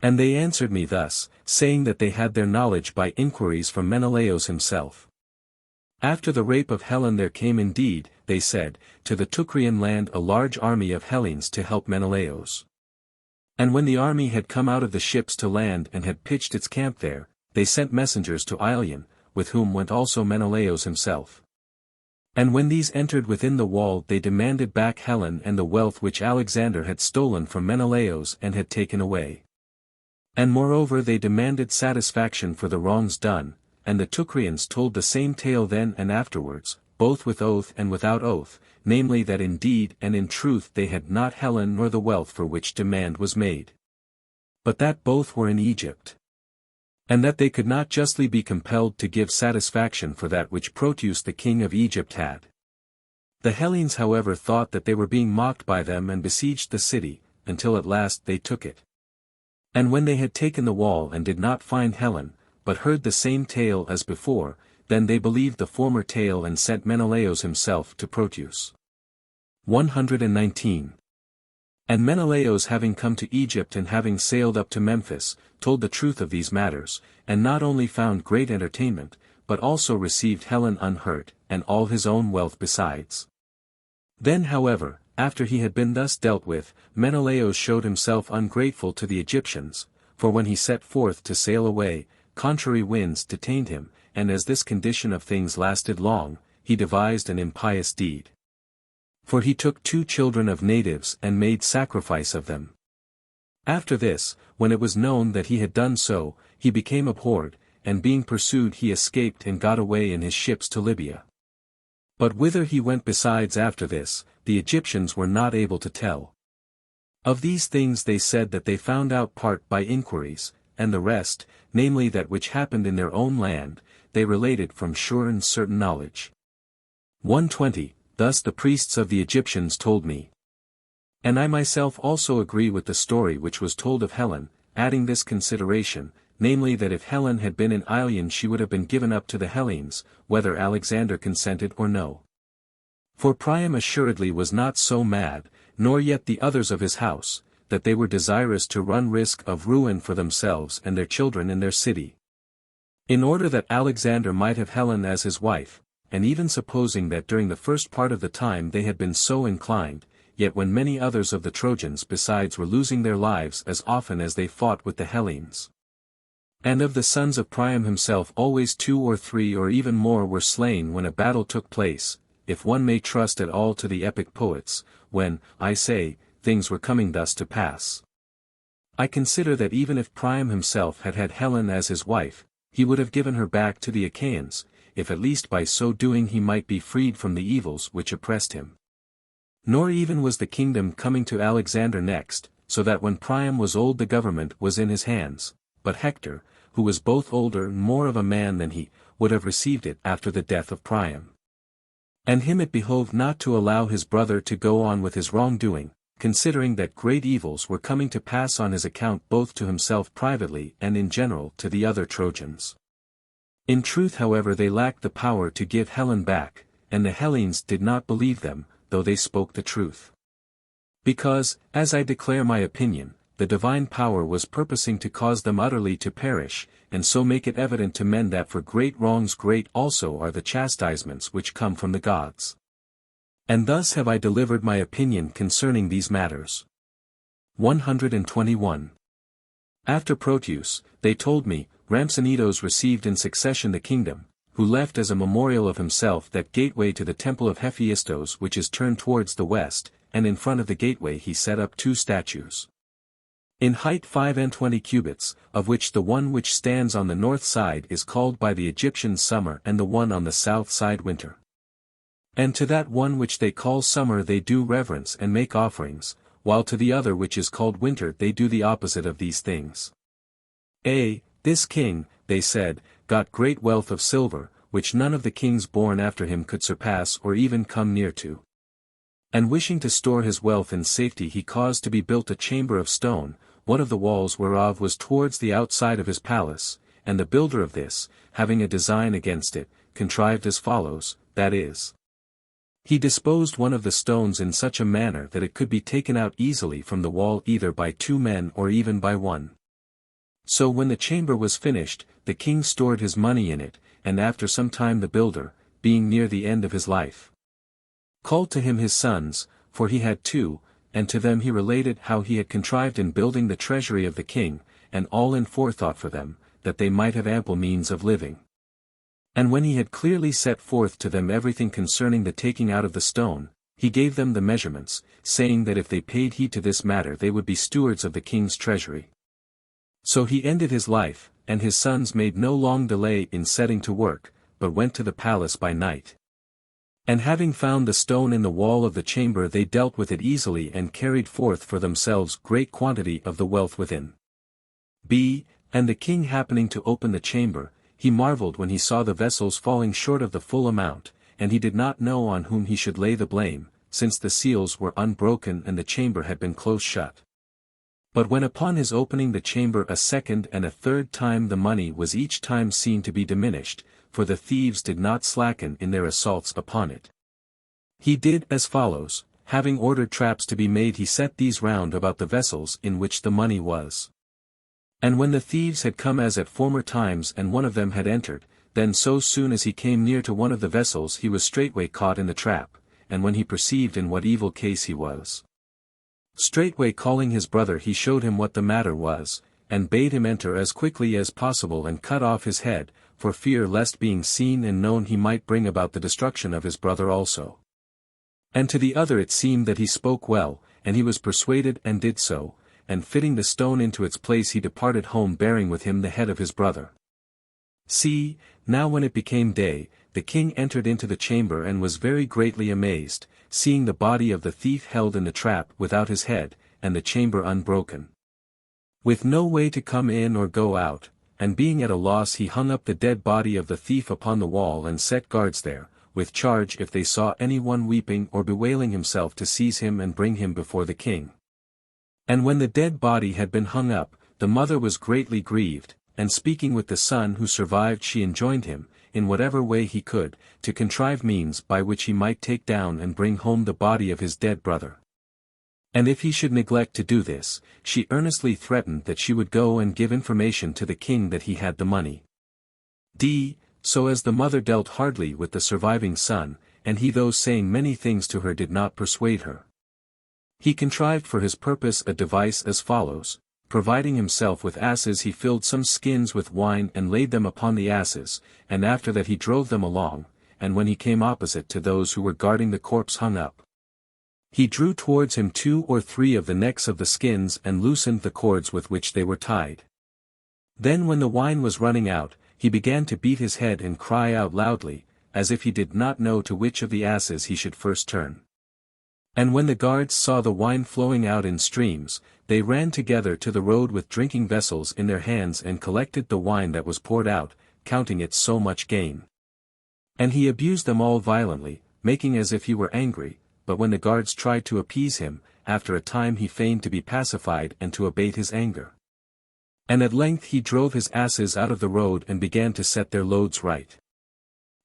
Speaker 1: And they answered me thus, saying that they had their knowledge by inquiries from Menelaus himself. After the rape of Helen there came indeed, they said, to the Teucrian land a large army of Hellenes to help Menelaus. And when the army had come out of the ships to land and had pitched its camp there, they sent messengers to Ilion, with whom went also Menelaus himself. And when these entered within the wall they demanded back Helen and the wealth which Alexander had stolen from Menelaus and had taken away. And moreover they demanded satisfaction for the wrongs done, and the Teucrians told the same tale then and afterwards, both with oath and without oath, namely that indeed and in truth they had not Helen nor the wealth for which demand was made, but that both were in Egypt, and that they could not justly be compelled to give satisfaction for that which Proteus the king of Egypt had. The Hellenes however thought that they were being mocked by them and besieged the city, until at last they took it. And when they had taken the wall and did not find Helen, but heard the same tale as before, then they believed the former tale and sent Menelaus himself to Proteus. 119. And Menelaus having come to Egypt and having sailed up to Memphis, told the truth of these matters, and not only found great entertainment, but also received Helen unhurt, and all his own wealth besides. Then however, after he had been thus dealt with, Menelaus showed himself ungrateful to the Egyptians, for when he set forth to sail away, contrary winds detained him, and as this condition of things lasted long, he devised an impious deed. For he took 2 children of natives and made sacrifice of them. After this, when it was known that he had done so, he became abhorred, and being pursued he escaped and got away in his ships to Libya. But whither he went besides after this, the Egyptians were not able to tell. Of these things they said that they found out part by inquiries, and the rest, namely that which happened in their own land, they related from sure and certain knowledge. 120. Thus the priests of the Egyptians told me. And I myself also agree with the story which was told of Helen, adding this consideration, namely that if Helen had been in Ilion she would have been given up to the Hellenes, whether Alexander consented or no. For Priam assuredly was not so mad, nor yet the others of his house, that they were desirous to run risk of ruin for themselves and their children in their city. In order that Alexander might have Helen as his wife, and even supposing that during the first part of the time they had been so inclined, yet when many others of the Trojans besides were losing their lives as often as they fought with the Hellenes. And of the sons of Priam himself always 2 or 3 or even more were slain when a battle took place, if one may trust at all to the epic poets, when, I say, things were coming thus to pass. I consider that even if Priam himself had had Helen as his wife, he would have given her back to the Achaeans, if at least by so doing he might be freed from the evils which oppressed him. Nor even was the kingdom coming to Alexander next, so that when Priam was old the government was in his hands, but Hector, who was both older and more of a man than he, would have received it after the death of Priam. And him it behoved not to allow his brother to go on with his wrongdoing, considering that great evils were coming to pass on his account both to himself privately and in general to the other Trojans. In truth however they lacked the power to give Helen back, and the Hellenes did not believe them, though they spoke the truth. Because, as I declare my opinion, the divine power was purposing to cause them utterly to perish, and so make it evident to men that for great wrongs great also are the chastisements which come from the gods. And thus have I delivered my opinion concerning these matters. 121. After Proteus, they told me, Rhampsinitos received in succession the kingdom, who left as a memorial of himself that gateway to the temple of Hephaestos which is turned towards the west, and in front of the gateway he set up 2 statues. In height 25 cubits, of which the one which stands on the north side is called by the Egyptians summer and the one on the south side winter. And to that one which they call summer they do reverence and make offerings, while to the other which is called winter they do the opposite of these things. This king, they said, got great wealth of silver, which none of the kings born after him could surpass or even come near to. And wishing to store his wealth in safety he caused to be built a chamber of stone, one of the walls whereof was towards the outside of his palace, and the builder of this, having a design against it, contrived as follows, that is, he disposed one of the stones in such a manner that it could be taken out easily from the wall either by 2 men or even by one. So when the chamber was finished, the king stored his money in it, and after some time the builder, being near the end of his life, called to him his sons, for he had 2, and to them he related how he had contrived in building the treasury of the king, and all in forethought for them, that they might have ample means of living. And when he had clearly set forth to them everything concerning the taking out of the stone, he gave them the measurements, saying that if they paid heed to this matter they would be stewards of the king's treasury. So he ended his life, and his sons made no long delay in setting to work, but went to the palace by night. And having found the stone in the wall of the chamber they dealt with it easily and carried forth for themselves great quantity of the wealth within. And the king happening to open the chamber, he marveled when he saw the vessels falling short of the full amount, and he did not know on whom he should lay the blame, since the seals were unbroken and the chamber had been close shut. But when upon his opening the chamber a second and a third time the money was each time seen to be diminished, for the thieves did not slacken in their assaults upon it. He did as follows, having ordered traps to be made he set these round about the vessels in which the money was. And when the thieves had come as at former times and one of them had entered, then so soon as he came near to one of the vessels he was straightway caught in the trap, and when he perceived in what evil case he was, straightway calling his brother he showed him what the matter was, and bade him enter as quickly as possible and cut off his head, for fear lest being seen and known he might bring about the destruction of his brother also. And to the other it seemed that he spoke well, and he was persuaded and did so, and fitting the stone into its place he departed home bearing with him the head of his brother. Now when it became day, the king entered into the chamber and was very greatly amazed, seeing the body of the thief held in the trap without his head, and the chamber unbroken, with no way to come in or go out, and being at a loss he hung up the dead body of the thief upon the wall and set guards there, with charge if they saw any one weeping or bewailing himself to seize him and bring him before the king. And when the dead body had been hung up, the mother was greatly grieved, and speaking with the son who survived she enjoined him, in whatever way he could, to contrive means by which he might take down and bring home the body of his dead brother. And if he should neglect to do this, she earnestly threatened that she would go and give information to the king that he had the money. so as the mother dealt hardly with the surviving son, and he though saying many things to her did not persuade her. He contrived for his purpose a device as follows: providing himself with asses, he filled some skins with wine and laid them upon the asses, and after that he drove them along, and when he came opposite to those who were guarding the corpse hung up, he drew towards him 2 or 3 of the necks of the skins and loosened the cords with which they were tied. Then when the wine was running out, he began to beat his head and cry out loudly, as if he did not know to which of the asses he should first turn. And when the guards saw the wine flowing out in streams, they ran together to the road with drinking vessels in their hands and collected the wine that was poured out, counting it so much gain. And he abused them all violently, making as if he were angry, but when the guards tried to appease him, after a time he feigned to be pacified and to abate his anger. And at length he drove his asses out of the road and began to set their loads right.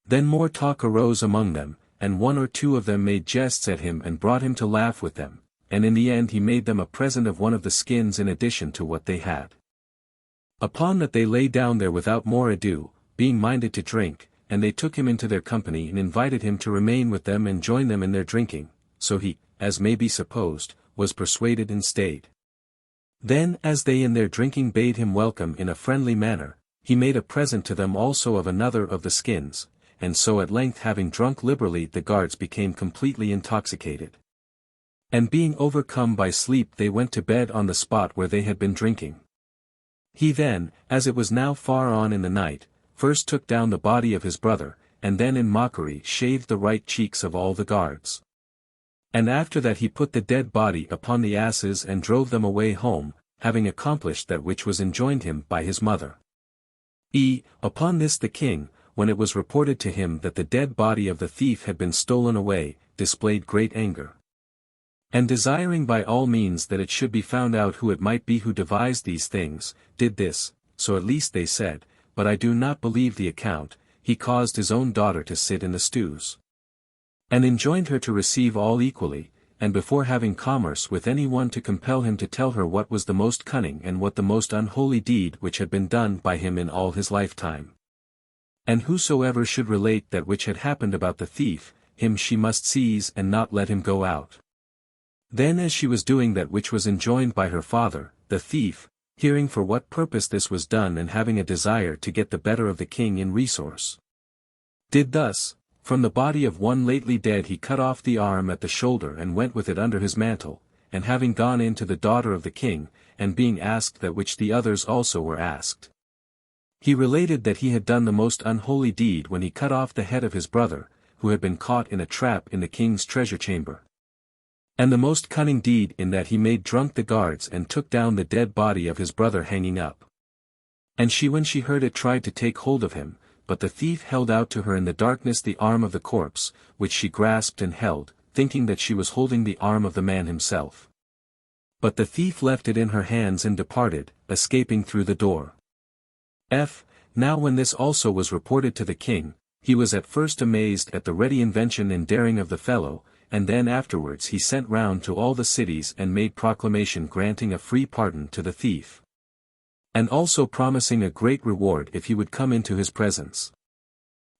Speaker 1: Then more talk arose among them, and 1 or 2 of them made jests at him and brought him to laugh with them, and in the end he made them a present of one of the skins in addition to what they had. Upon that they lay down there without more ado, being minded to drink, and they took him into their company and invited him to remain with them and join them in their drinking, so he, as may be supposed, was persuaded and stayed. Then as they in their drinking bade him welcome in a friendly manner, he made a present to them also of another of the skins, and so at length having drunk liberally the guards became completely intoxicated. And being overcome by sleep they went to bed on the spot where they had been drinking. He then, as it was now far on in the night, first took down the body of his brother, and then in mockery shaved the right cheeks of all the guards. And after that he put the dead body upon the asses and drove them away home, having accomplished that which was enjoined him by his mother. Upon this the king, when it was reported to him that the dead body of the thief had been stolen away, displayed great anger. And desiring by all means that it should be found out who it might be who devised these things, did this, so at least they said, but I do not believe the account, he caused his own daughter to sit in the stews. And enjoined her to receive all equally, and before having commerce with any one to compel him to tell her what was the most cunning and what the most unholy deed which had been done by him in all his lifetime. And whosoever should relate that which had happened about the thief, him she must seize and not let him go out. Then as she was doing that which was enjoined by her father, the thief, hearing for what purpose this was done and having a desire to get the better of the king in resource, did thus: from the body of one lately dead he cut off the arm at the shoulder and went with it under his mantle, and having gone in to the daughter of the king, and being asked that which the others also were asked, he related that he had done the most unholy deed when he cut off the head of his brother, who had been caught in a trap in the king's treasure chamber. And the most cunning deed in that he made drunk the guards and took down the dead body of his brother hanging up. And she when she heard it tried to take hold of him, but the thief held out to her in the darkness the arm of the corpse, which she grasped and held, thinking that she was holding the arm of the man himself. But the thief left it in her hands and departed, escaping through the door. Now when this also was reported to the king, he was at first amazed at the ready invention and daring of the fellow, and then afterwards he sent round to all the cities and made proclamation granting a free pardon to the thief, and also promising a great reward if he would come into his presence.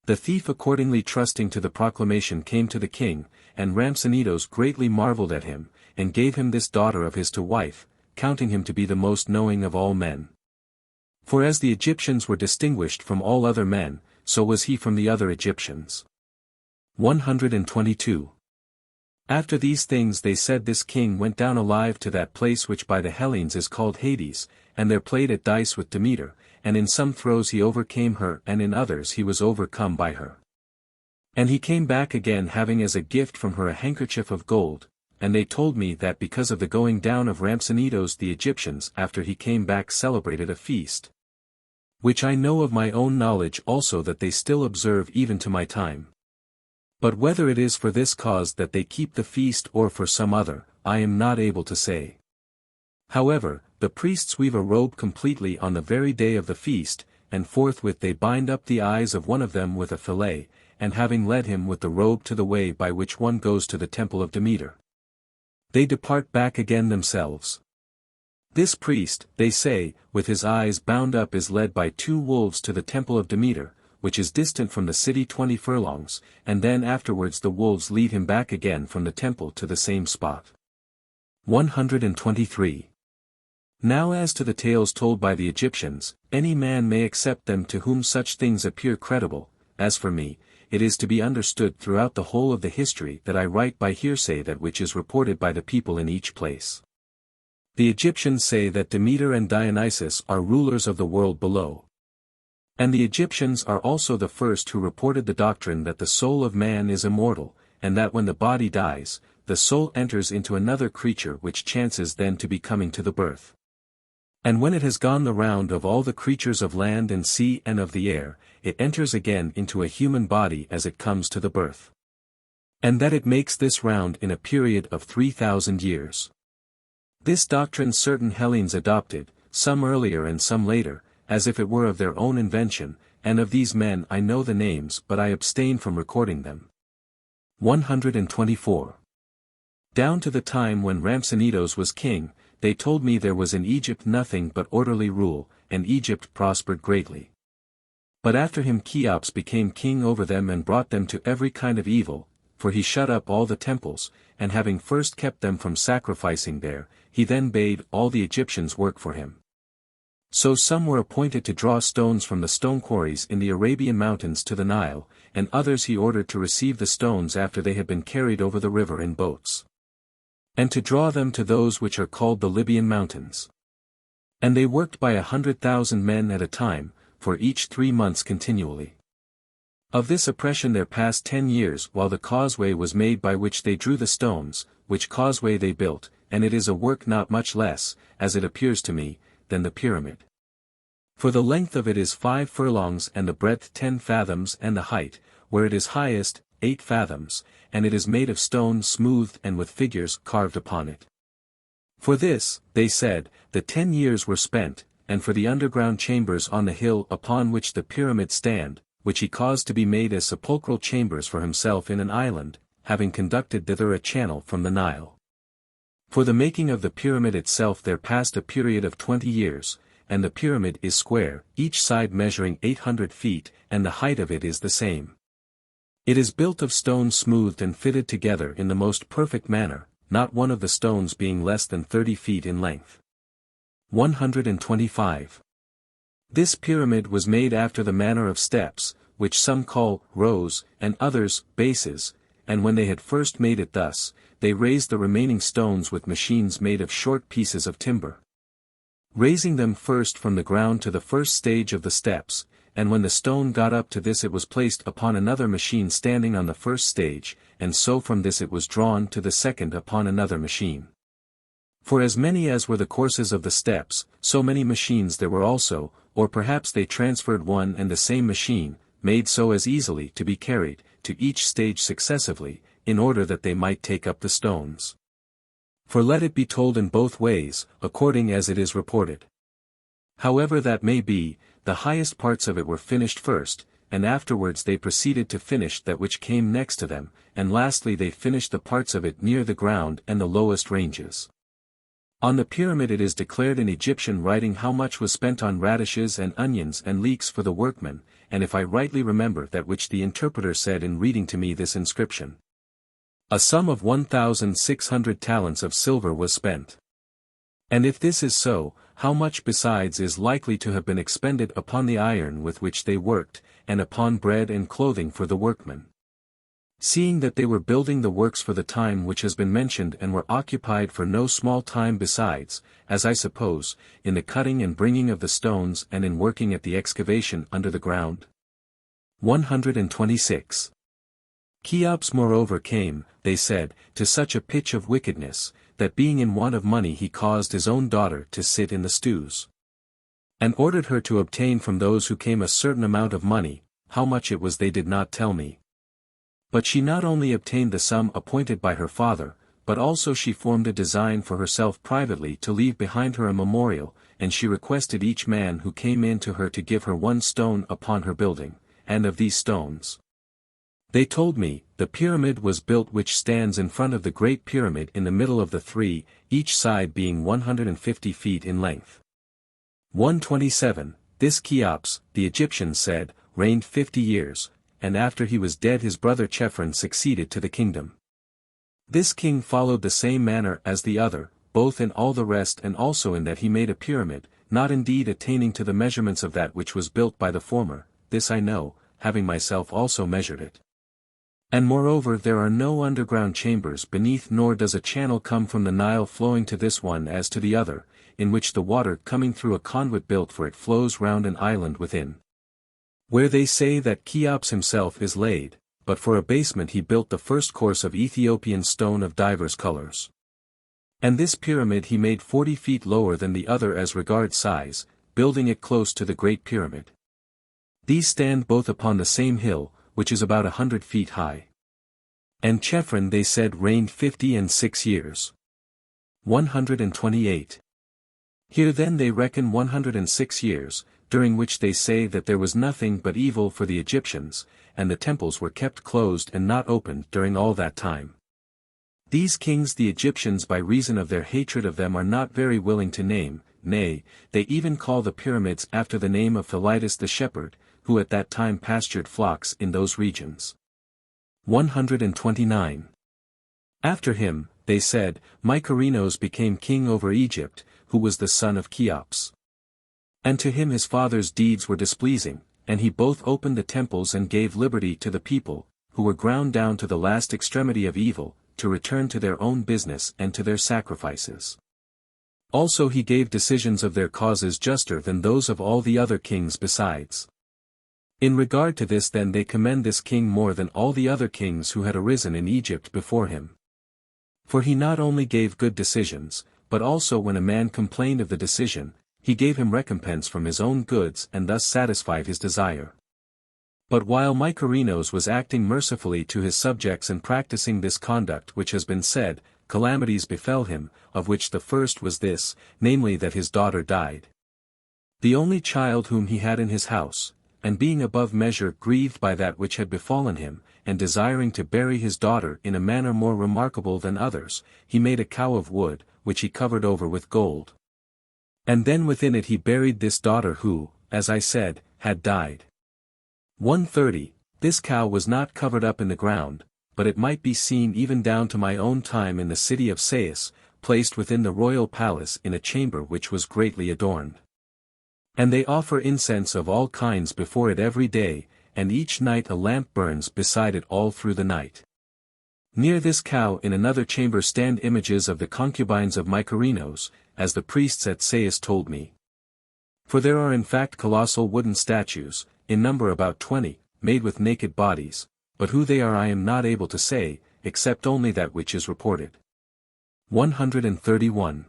Speaker 1: The thief accordingly trusting to the proclamation came to the king, and Rhampsinitos greatly marveled at him, and gave him this daughter of his to wife, counting him to be the most knowing of all men. For as the Egyptians were distinguished from all other men, so was he from the other Egyptians. 122. After these things they said this king went down alive to that place which by the Hellenes is called Hades, and there played at dice with Demeter, and in some throws he overcame her and in others he was overcome by her. And he came back again having as a gift from her a handkerchief of gold, and they told me that because of the going down of Rhampsinitos the Egyptians after he came back celebrated a feast, which I know of my own knowledge also that they still observe even to my time. But whether it is for this cause that they keep the feast or for some other, I am not able to say. However, the priests weave a robe completely on the very day of the feast, and forthwith they bind up the eyes of one of them with a fillet, and having led him with the robe to the way by which one goes to the temple of Demeter, they depart back again themselves. This priest, they say, with his eyes bound up is led by 2 wolves to the temple of Demeter, which is distant from the city 20 furlongs, and then afterwards the wolves lead him back again from the temple to the same spot. 123. Now as to the tales told by the Egyptians, any man may accept them to whom such things appear credible. As for me, it is to be understood throughout the whole of the history that I write by hearsay that which is reported by the people in each place. The Egyptians say that Demeter and Dionysus are rulers of the world below. And the Egyptians are also the first who reported the doctrine that the soul of man is immortal, and that when the body dies, the soul enters into another creature which chances then to be coming to the birth. And when it has gone the round of all the creatures of land and sea and of the air, it enters again into a human body as it comes to the birth. And that it makes this round in a period of 3,000 years. This doctrine certain Hellenes adopted, some earlier and some later, as if it were of their own invention, and of these men I know the names but I abstain from recording them. 124. Down to the time when Rhampsinitos was king, they told me there was in Egypt nothing but orderly rule, and Egypt prospered greatly. But after him Cheops became king over them and brought them to every kind of evil, for he shut up all the temples, and having first kept them from sacrificing there, he then bade all the Egyptians work for him. So some were appointed to draw stones from the stone quarries in the Arabian mountains to the Nile, and others he ordered to receive the stones after they had been carried over the river in boats. And to draw them to those which are called the Libyan mountains. And they worked by 100,000 men at a time, for each 3 months continually. Of this oppression there passed 10 years while the causeway was made by which they drew the stones, which causeway they built, and it is a work not much less, as it appears to me, than the pyramid. For the length of it is 5 furlongs and the breadth 10 fathoms and the height, where it is highest, 8 fathoms, and it is made of stone smoothed and with figures carved upon it. For this, they said, the 10 years were spent, and for the underground chambers on the hill upon which the pyramid stand, which he caused to be made as sepulchral chambers for himself in an island, having conducted thither a channel from the Nile. For the making of the pyramid itself there passed a period of 20 years, and the pyramid is square, each side measuring 800 feet, and the height of it is the same. It is built of stone smoothed and fitted together in the most perfect manner, not one of the stones being less than 30 feet in length. 125. This pyramid was made after the manner of steps, which some call rows, and others bases, and when they had first made it thus, they raised the remaining stones with machines made of short pieces of timber. Raising them first from the ground to the first stage of the steps, and when the stone got up to this it was placed upon another machine standing on the first stage, and so from this it was drawn to the second upon another machine. For as many as were the courses of the steps, so many machines there were also, or perhaps they transferred one and the same machine, made so as easily to be carried, to each stage successively, in order that they might take up the stones. For let it be told in both ways, according as it is reported. However that may be, the highest parts of it were finished first, and afterwards they proceeded to finish that which came next to them, and lastly they finished the parts of it near the ground and the lowest ranges. On the pyramid it is declared in Egyptian writing how much was spent on radishes and onions and leeks for the workmen, and if I rightly remember that which the interpreter said in reading to me this inscription. A sum of 1,600 talents of silver was spent. And if this is so, how much besides is likely to have been expended upon the iron with which they worked, and upon bread and clothing for the workmen? Seeing that they were building the works for the time which has been mentioned and were occupied for no small time besides, as I suppose, in the cutting and bringing of the stones and in working at the excavation under the ground. 126. Cheops moreover came, they said, to such a pitch of wickedness, that being in want of money he caused his own daughter to sit in the stews. And ordered her to obtain from those who came a certain amount of money, how much it was they did not tell me. But she not only obtained the sum appointed by her father, but also she formed a design for herself privately to leave behind her a memorial, and she requested each man who came in to her to give her 1 stone upon her building, and of these stones. They told me, the pyramid was built which stands in front of the great pyramid in the middle of the 3, each side being 150 feet in length. 127. This Cheops, the Egyptians said, reigned 50 years, and after he was dead his brother Chephren succeeded to the kingdom. This king followed the same manner as the other, both in all the rest and also in that he made a pyramid, not indeed attaining to the measurements of that which was built by the former, this I know, having myself also measured it. And moreover there are no underground chambers beneath nor does a channel come from the Nile flowing to this one as to the other, in which the water coming through a conduit built for it flows round an island within. Where they say that Cheops himself is laid, but for a basement he built the first course of Ethiopian stone of divers colors. And this pyramid he made 40 feet lower than the other as regards size, building it close to the great pyramid. These stand both upon the same hill, which is about 100 feet high. And Chephren they said reigned 56 years. 128. Here then they reckon 106 years, during which they say that there was nothing but evil for the Egyptians, and the temples were kept closed and not opened during all that time. These kings the Egyptians by reason of their hatred of them are not very willing to name, nay, they even call the pyramids after the name of Thalitus the shepherd, who at that time pastured flocks in those regions. 129. After him, they said, Mykerinos became king over Egypt, who was the son of Cheops. And to him his father's deeds were displeasing, and he both opened the temples and gave liberty to the people, who were ground down to the last extremity of evil, to return to their own business and to their sacrifices. Also he gave decisions of their causes juster than those of all the other kings besides. In regard to this then they commend this king more than all the other kings who had arisen in Egypt before him. For he not only gave good decisions, but also when a man complained of the decision, he gave him recompense from his own goods and thus satisfied his desire. But while Mykerinos was acting mercifully to his subjects and practicing this conduct which has been said, calamities befell him, of which the first was this, namely that his daughter died. The only child whom he had in his house, and being above measure grieved by that which had befallen him, and desiring to bury his daughter in a manner more remarkable than others, he made a cow of wood, which he covered over with gold. And then within it he buried this daughter who, as I said, had died. 130. This cow was not covered up in the ground, but it might be seen even down to my own time in the city of Sais, placed within the royal palace in a chamber which was greatly adorned. And they offer incense of all kinds before it every day, and each night a lamp burns beside it all through the night. Near this cow in another chamber stand images of the concubines of Mykerinos, as the priests at Sais told me. For there are in fact colossal wooden statues, in number about 20, made with naked bodies, but who they are I am not able to say, except only that which is reported. 131.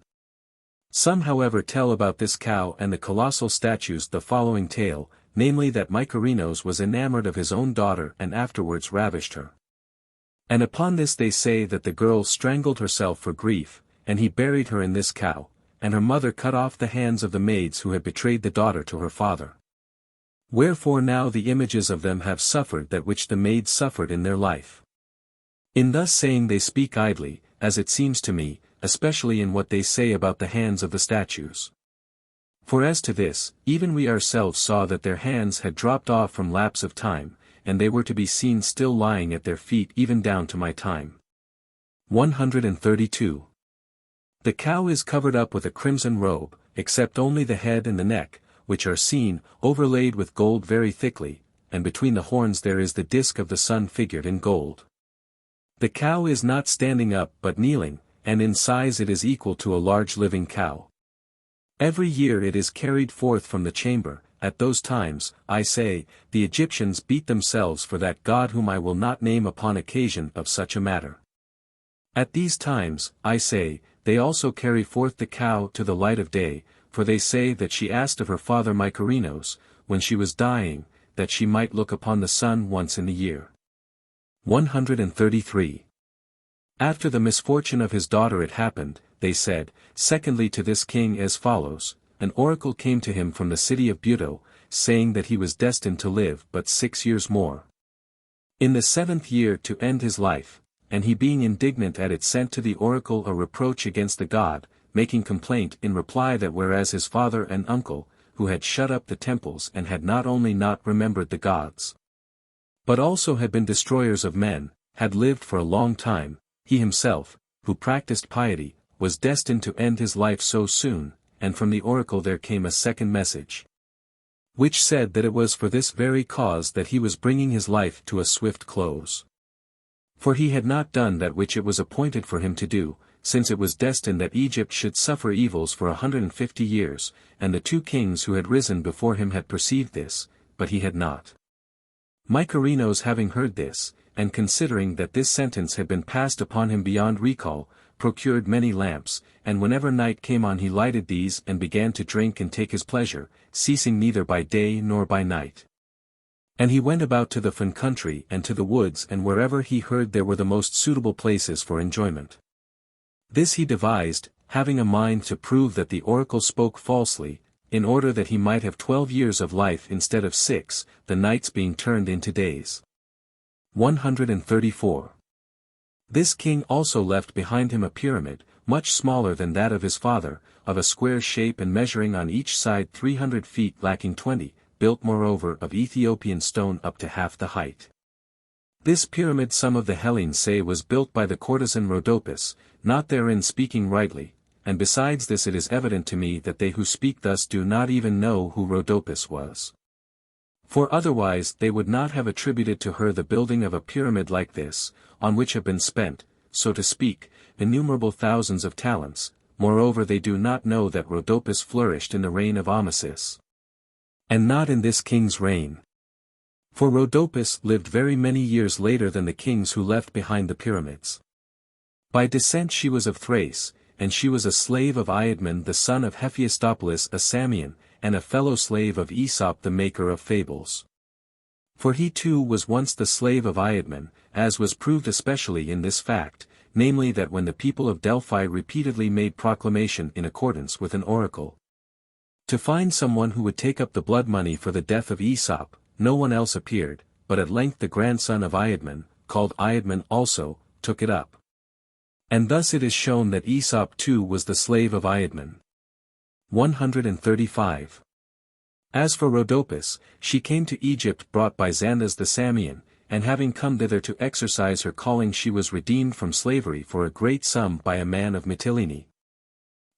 Speaker 1: Some however tell about this cow and the colossal statues the following tale, namely that Mykerinos was enamored of his own daughter and afterwards ravished her. And upon this they say that the girl strangled herself for grief, and he buried her in this cow, and her mother cut off the hands of the maids who had betrayed the daughter to her father. Wherefore now the images of them have suffered that which the maids suffered in their life. In thus saying they speak idly, as it seems to me, especially in what they say about the hands of the statues. For as to this, even we ourselves saw that their hands had dropped off from lapse of time, and they were to be seen still lying at their feet even down to my time. 132. The cow is covered up with a crimson robe, except only the head and the neck, which are seen, overlaid with gold very thickly, and between the horns there is the disk of the sun figured in gold. The cow is not standing up but kneeling, and in size it is equal to a large living cow. Every year it is carried forth from the chamber. At those times, I say, the Egyptians beat themselves for that god whom I will not name upon occasion of such a matter. At these times, I say, they also carry forth the cow to the light of day, for they say that she asked of her father Mykerinos, when she was dying, that she might look upon the sun once in the year. 133. After the misfortune of his daughter it happened, they said, secondly to this king as follows. An oracle came to him from the city of Buto, saying that he was destined to live but 6 years more. In the 7th year to end his life, and he being indignant at it sent to the oracle a reproach against the god, making complaint in reply that whereas his father and uncle, who had shut up the temples and had not only not remembered the gods, but also had been destroyers of men, had lived for a long time, he himself, who practiced piety, was destined to end his life so soon, and from the oracle there came a second message, which said that it was for this very cause that he was bringing his life to a swift close. For he had not done that which it was appointed for him to do, since it was destined that Egypt should suffer evils for 150 years, and the two kings who had risen before him had perceived this, but he had not. Mykerinos having heard this, and considering that this sentence had been passed upon him beyond recall, procured many lamps, and whenever night came on he lighted these and began to drink and take his pleasure, ceasing neither by day nor by night. And he went about to the fen country and to the woods, and wherever he heard there were the most suitable places for enjoyment. This he devised, having a mind to prove that the oracle spoke falsely, in order that he might have 12 years of life instead of 6, the nights being turned into days. 134. This king also left behind him a pyramid, much smaller than that of his father, of a square shape and measuring on each side 300 feet lacking 20, built moreover of Ethiopian stone up to half the height. This pyramid some of the Hellenes say was built by the courtesan Rhodopis, not therein speaking rightly, and besides this it is evident to me that they who speak thus do not even know who Rhodopis was. For otherwise they would not have attributed to her the building of a pyramid like this, on which have been spent, so to speak, innumerable thousands of talents. Moreover they do not know that Rhodopis flourished in the reign of Amasis, and not in this king's reign. For Rhodopis lived very many years later than the kings who left behind the pyramids. By descent she was of Thrace, and she was a slave of Iadmon the son of Hephaestopoulos a Samian, and a fellow slave of Aesop the maker of fables. For he too was once the slave of Iadmon, as was proved especially in this fact, namely that when the people of Delphi repeatedly made proclamation in accordance with an oracle, to find someone who would take up the blood money for the death of Aesop, no one else appeared, but at length the grandson of Iadmon, called Iadmon also, took it up. And thus it is shown that Aesop too was the slave of Iadmon. 135. As for Rhodopis, she came to Egypt brought by Xanthus the Samian, and having come thither to exercise her calling she was redeemed from slavery for a great sum by a man of Mytilene,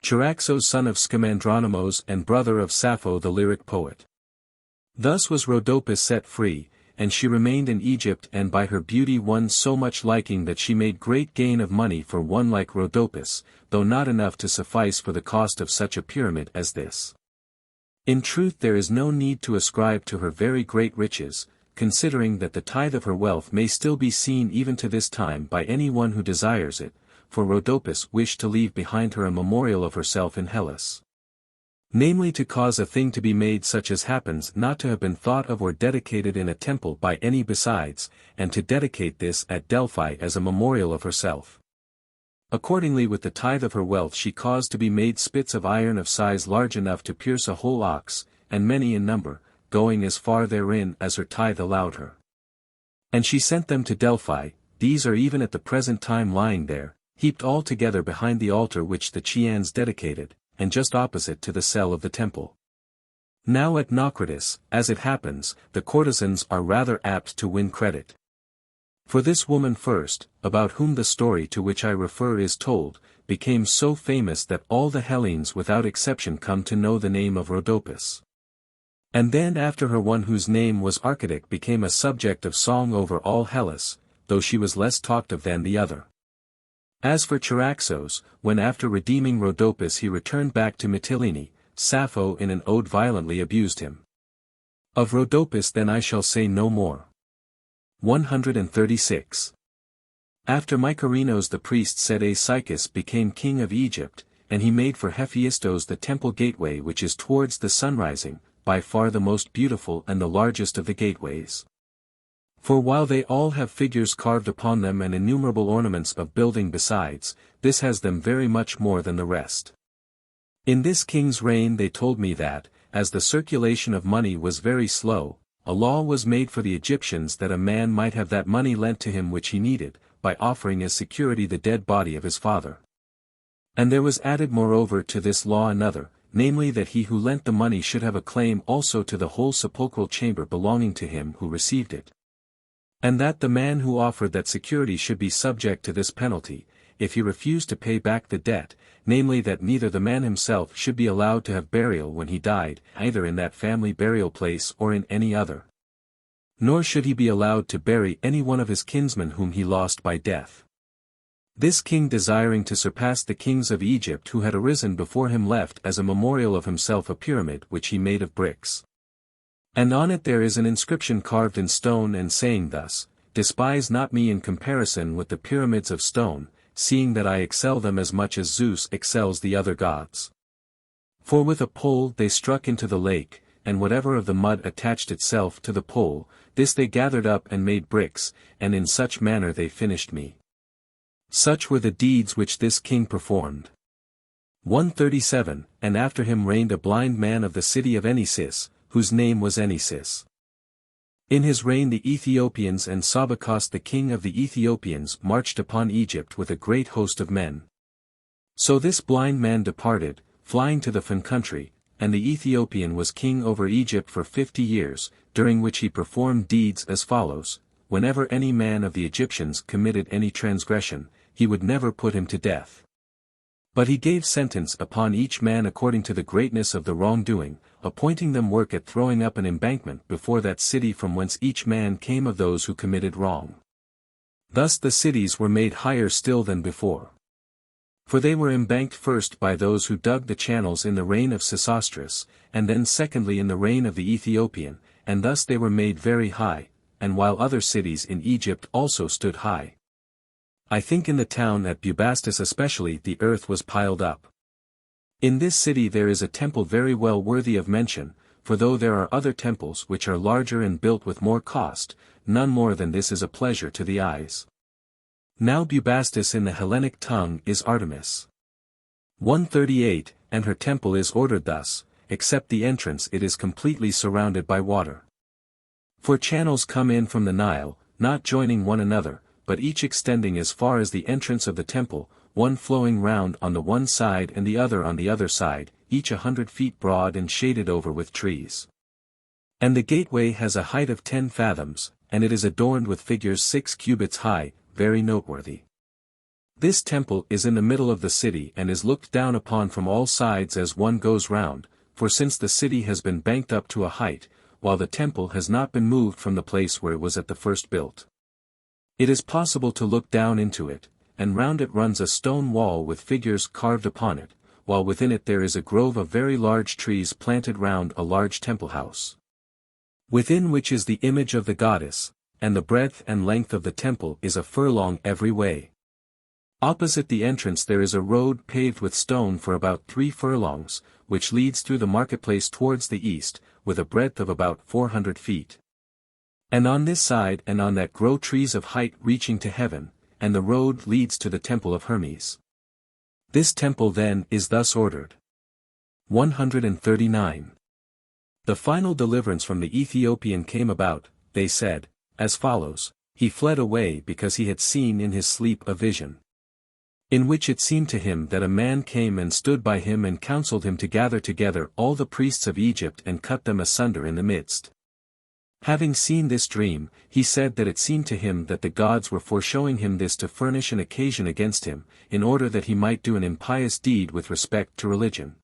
Speaker 1: Charaxos son of Scamandronymos and brother of Sappho the lyric poet. Thus was Rhodopis set free, and she remained in Egypt and by her beauty won so much liking that she made great gain of money for one like Rhodopis, though not enough to suffice for the cost of such a pyramid as this. In truth there is no need to ascribe to her very great riches, considering that the tithe of her wealth may still be seen even to this time by any one who desires it, for Rhodopis wished to leave behind her a memorial of herself in Hellas. Namely to cause a thing to be made such as happens not to have been thought of or dedicated in a temple by any besides, and to dedicate this at Delphi as a memorial of herself. Accordingly with the tithe of her wealth she caused to be made spits of iron of size large enough to pierce a whole ox, and many in number, going as far therein as her tithe allowed her. And she sent them to Delphi. These are even at the present time lying there, heaped all together behind the altar which the Chians dedicated, and just opposite to the cell of the temple. Now at Naucratis, as it happens, the courtesans are rather apt to win credit. For this woman first, about whom the story to which I refer is told, became so famous that all the Hellenes without exception come to know the name of Rhodopis. And then after her one whose name was Archedic became a subject of song over all Hellas, though she was less talked of than the other. As for Charaxos, when after redeeming Rhodopis he returned back to Mytilene, Sappho in an ode violently abused him. Of Rhodopis then I shall say no more. 136. After Mykerinos the priest said Asychus became king of Egypt, and he made for Hephaestos the temple gateway which is towards the sunrising, by far the most beautiful and the largest of the gateways. For while they all have figures carved upon them and innumerable ornaments of building besides, this has them very much more than the rest. In this king's reign they told me that, as the circulation of money was very slow, a law was made for the Egyptians that a man might have that money lent to him which he needed, by offering as security the dead body of his father. And there was added moreover to this law another, namely that he who lent the money should have a claim also to the whole sepulchral chamber belonging to him who received it. And that the man who offered that security should be subject to this penalty, if he refused to pay back the debt, namely that neither the man himself should be allowed to have burial when he died, either in that family burial place or in any other. Nor should he be allowed to bury any one of his kinsmen whom he lost by death. This king, desiring to surpass the kings of Egypt who had arisen before him, left as a memorial of himself a pyramid which he made of bricks. And on it there is an inscription carved in stone and saying thus, "Despise not me in comparison with the pyramids of stone, seeing that I excel them as much as Zeus excels the other gods. For with a pole they struck into the lake, and whatever of the mud attached itself to the pole, this they gathered up and made bricks, and in such manner they finished me." Such were the deeds which this king performed. 137, And after him reigned a blind man of the city of Enisis, whose name was Enisis. In his reign the Ethiopians and Sabakos the king of the Ethiopians marched upon Egypt with a great host of men. So this blind man departed, flying to the Fen country, and the Ethiopian was king over Egypt for 50 years, during which he performed deeds as follows: whenever any man of the Egyptians committed any transgression, he would never put him to death. But he gave sentence upon each man according to the greatness of the wrongdoing, appointing them work at throwing up an embankment before that city from whence each man came of those who committed wrong. Thus the cities were made higher still than before. For they were embanked first by those who dug the channels in the reign of Sesostris, and then secondly in the reign of the Ethiopian, and thus they were made very high, and while other cities in Egypt also stood high. I think in the town at Bubastis especially the earth was piled up. In this city there is a temple very well worthy of mention, for though there are other temples which are larger and built with more cost, none more than this is a pleasure to the eyes. Now Bubastis in the Hellenic tongue is Artemis. 138, And her temple is ordered thus, except the entrance it is completely surrounded by water. For channels come in from the Nile, not joining one another, but each extending as far as the entrance of the temple, one flowing round on the one side and the other on the other side, each 100 feet broad and shaded over with trees. And the gateway has a height of 10 fathoms, and it is adorned with figures 6 cubits high, very noteworthy. This temple is in the middle of the city and is looked down upon from all sides as one goes round, for since the city has been banked up to a height, while the temple has not been moved from the place where it was at the first built. It is possible to look down into it, and round it runs a stone wall with figures carved upon it, while within it there is a grove of very large trees planted round a large temple house, within which is the image of the goddess, and the breadth and length of the temple is a furlong every way. Opposite the entrance there is a road paved with stone for about 3 furlongs, which leads through the marketplace towards the east, with a breadth of about 400 feet. And on this side and on that grow trees of height reaching to heaven, and the road leads to the temple of Hermes. This temple then is thus ordered. 139. The final deliverance from the Ethiopian came about, they said, as follows: he fled away because he had seen in his sleep a vision, in which it seemed to him that a man came and stood by him and counseled him to gather together all the priests of Egypt and cut them asunder in the midst. Having seen this dream, he said that it seemed to him that the gods were foreshowing him this to furnish an occasion against him, in order that he might do an impious deed with respect to religion,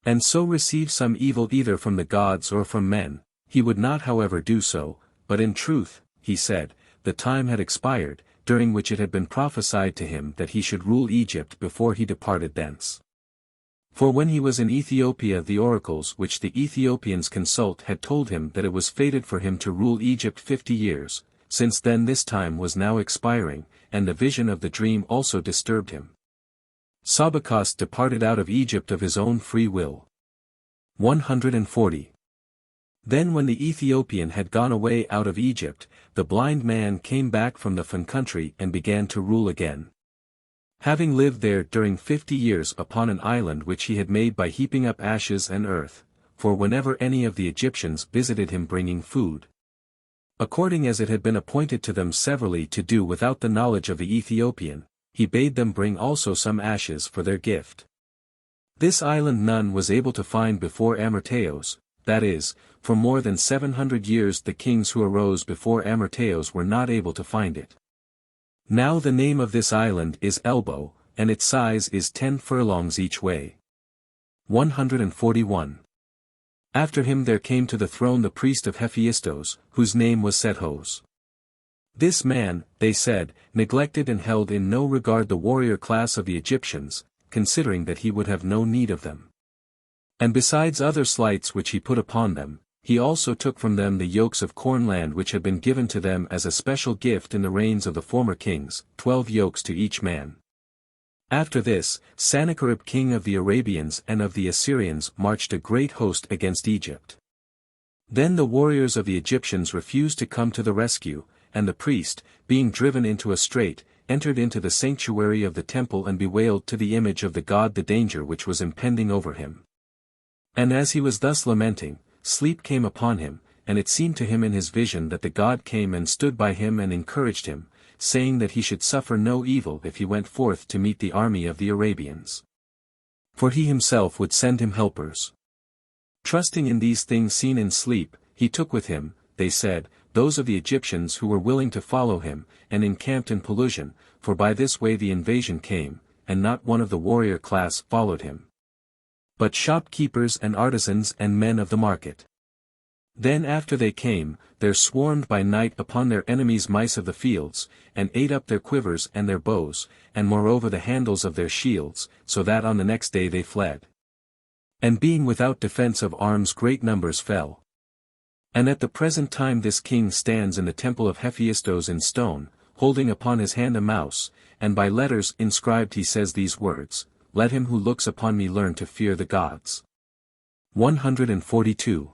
Speaker 1: and so receive some evil either from the gods or from men. He would not however do so, but in truth, he said, the time had expired, during which it had been prophesied to him that he should rule Egypt before he departed thence. For when he was in Ethiopia the oracles which the Ethiopians consult had told him that it was fated for him to rule Egypt 50 years, since then this time was now expiring, and the vision of the dream also disturbed him. Sabakos departed out of Egypt of his own free will. 140. Then when the Ethiopian had gone away out of Egypt, the blind man came back from the Fen country and began to rule again, having lived there during 50 years upon an island which he had made by heaping up ashes and earth, for whenever any of the Egyptians visited him bringing food, according as it had been appointed to them severally to do without the knowledge of the Ethiopian, he bade them bring also some ashes for their gift. This island none was able to find before Amyrtaeus, that is, for more than 700 years the kings who arose before Amyrtaeus were not able to find it. Now the name of this island is Elbo, and its size is 10 furlongs each way. 141. After him there came to the throne the priest of Hephaestos, whose name was Sethos. This man, they said, neglected and held in no regard the warrior class of the Egyptians, considering that he would have no need of them. And besides other slights which he put upon them, he also took from them the yokes of cornland which had been given to them as a special gift in the reigns of the former kings, 12 yokes to each man. After this, Sennacherib king of the Arabians and of the Assyrians marched a great host against Egypt. Then the warriors of the Egyptians refused to come to the rescue, and the priest, being driven into a strait, entered into the sanctuary of the temple and bewailed to the image of the god the danger which was impending over him. And as he was thus lamenting, sleep came upon him, and it seemed to him in his vision that the god came and stood by him and encouraged him, saying that he should suffer no evil if he went forth to meet the army of the Arabians. For he himself would send him helpers. Trusting in these things seen in sleep, he took with him, they said, those of the Egyptians who were willing to follow him, and encamped in Pelusium, for by this way the invasion came, and not one of the warrior class followed him, but shopkeepers and artisans and men of the market. Then after they came, there swarmed by night upon their enemies mice of the fields, and ate up their quivers and their bows, and moreover the handles of their shields, so that on the next day they fled. And being without defense of arms great numbers fell. And at the present time this king stands in the temple of Hephaestos in stone, holding upon his hand a mouse, and by letters inscribed he says these words, "Let him who looks upon me learn to fear the gods." 142.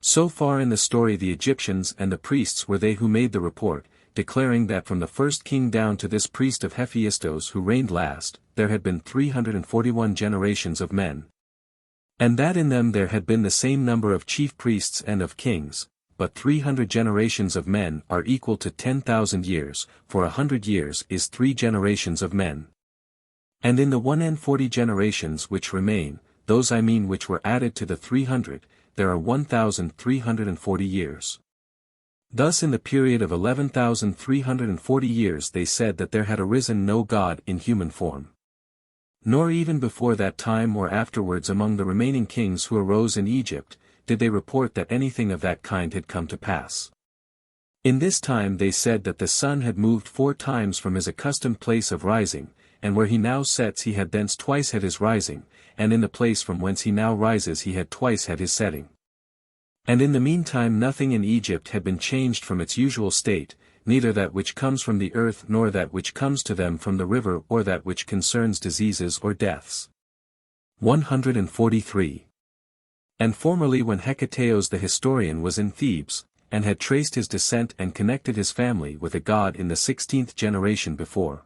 Speaker 1: So far in the story the Egyptians and the priests were they who made the report, declaring that from the first king down to this priest of Hephaestos who reigned last, there had been 341 generations of men. And that in them there had been the same number of chief priests and of kings, but 300 generations of men are equal to 10,000 years, for 100 years is 3 generations of men. And in the 140 generations which remain, those I mean which were added to the 300, there are 1,340 years. Thus in the period of 11,340 years they said that there had arisen no god in human form. Nor even before that time or afterwards among the remaining kings who arose in Egypt, did they report that anything of that kind had come to pass. In this time they said that the sun had moved 4 times from his accustomed place of rising, and where he now sets he had thence twice had his rising, and in the place from whence he now rises he had twice had his setting. And in the meantime nothing in Egypt had been changed from its usual state, neither that which comes from the earth nor that which comes to them from the river or that which concerns diseases or deaths. 143. And formerly when Hecataeus the historian was in Thebes, and had traced his descent and connected his family with a god in the 16th generation before,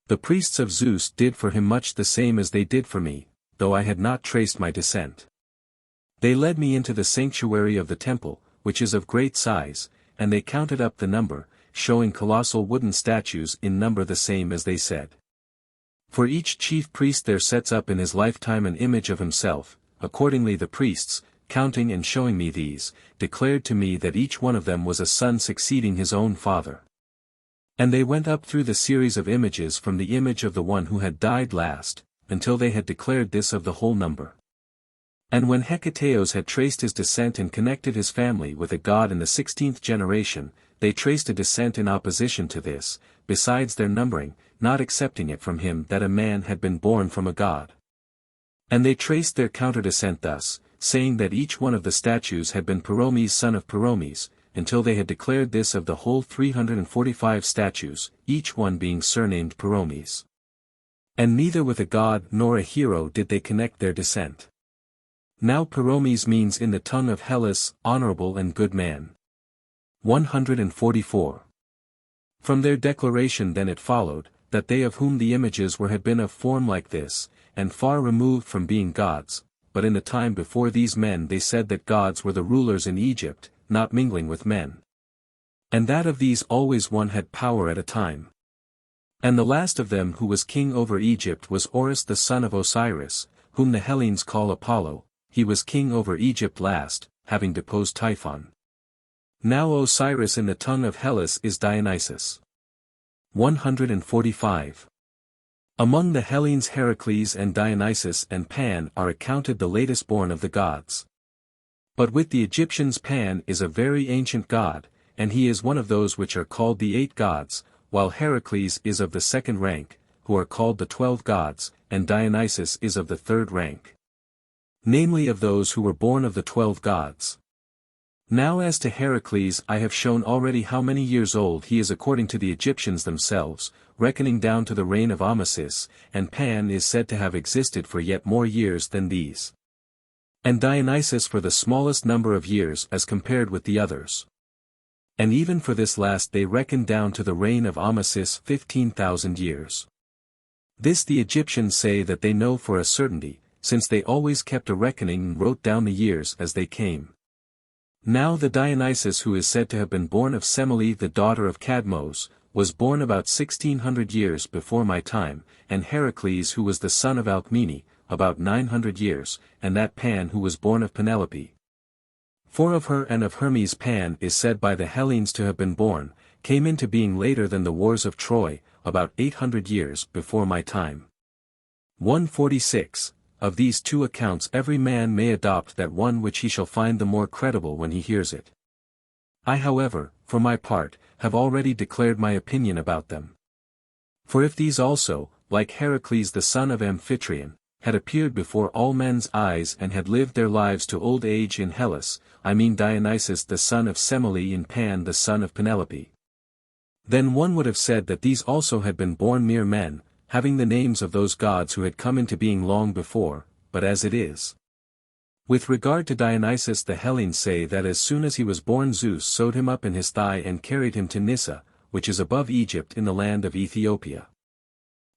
Speaker 1: the priests of Zeus did for him much the same as they did for me, though I had not traced my descent. They led me into the sanctuary of the temple, which is of great size, and they counted up the number, showing colossal wooden statues in number the same as they said. For each chief priest there sets up in his lifetime an image of himself. Accordingly the priests, counting and showing me these, declared to me that each one of them was a son succeeding his own father. And they went up through the series of images from the image of the one who had died last, until they had declared this of the whole number. And when Hecataeus had traced his descent and connected his family with a god in the 16th generation, they traced a descent in opposition to this, besides their numbering, not accepting it from him that a man had been born from a god. And they traced their counter-descent thus, saying that each one of the statues had been Peiromes son of Peiromes, until they had declared this of the whole 345 statues, each one being surnamed Peiromes. And neither with a god nor a hero did they connect their descent. Now Peiromes means in the tongue of Hellas, honorable and good man. 144. From their declaration then it followed, that they of whom the images were had been of form like this, and far removed from being gods, but in the time before these men they said that gods were the rulers in Egypt, not mingling with men. And that of these always one had power at a time. And the last of them who was king over Egypt was Horus the son of Osiris, whom the Hellenes call Apollo. He was king over Egypt last, having deposed Typhon. Now Osiris in the tongue of Hellas is Dionysus. 145. Among the Hellenes Heracles and Dionysus and Pan are accounted the latest born of the gods. But with the Egyptians Pan is a very ancient god, and he is one of those which are called the 8 gods, while Heracles is of the 2nd rank, who are called the 12 gods, and Dionysus is of the 3rd rank. Namely of those who were born of the 12 gods. Now as to Heracles I have shown already how many years old he is according to the Egyptians themselves, reckoning down to the reign of Amasis, and Pan is said to have existed for yet more years than these. And Dionysus for the smallest number of years as compared with the others. And even for this last they reckon down to the reign of Amasis 15,000 years. This the Egyptians say that they know for a certainty, since they always kept a reckoning and wrote down the years as they came. Now the Dionysus who is said to have been born of Semele the daughter of Cadmos, was born about 1600 years before my time, and Heracles who was the son of Alcmene, about 900 years, and that Pan who was born of Penelope. For of her and of Hermes Pan is said by the Hellenes to have been born, came into being later than the wars of Troy, about 800 years before my time. 146. Of these 2 accounts every man may adopt that one which he shall find the more credible when he hears it. I however, for my part, have already declared my opinion about them. For if these also, like Heracles the son of Amphitryon, had appeared before all men's eyes and had lived their lives to old age in Hellas, I mean Dionysus the son of Semele and Pan the son of Penelope. Then one would have said that these also had been born mere men, having the names of those gods who had come into being long before, but as it is. With regard to Dionysus the Hellenes say that as soon as he was born Zeus sewed him up in his thigh and carried him to Nyssa, which is above Egypt in the land of Ethiopia.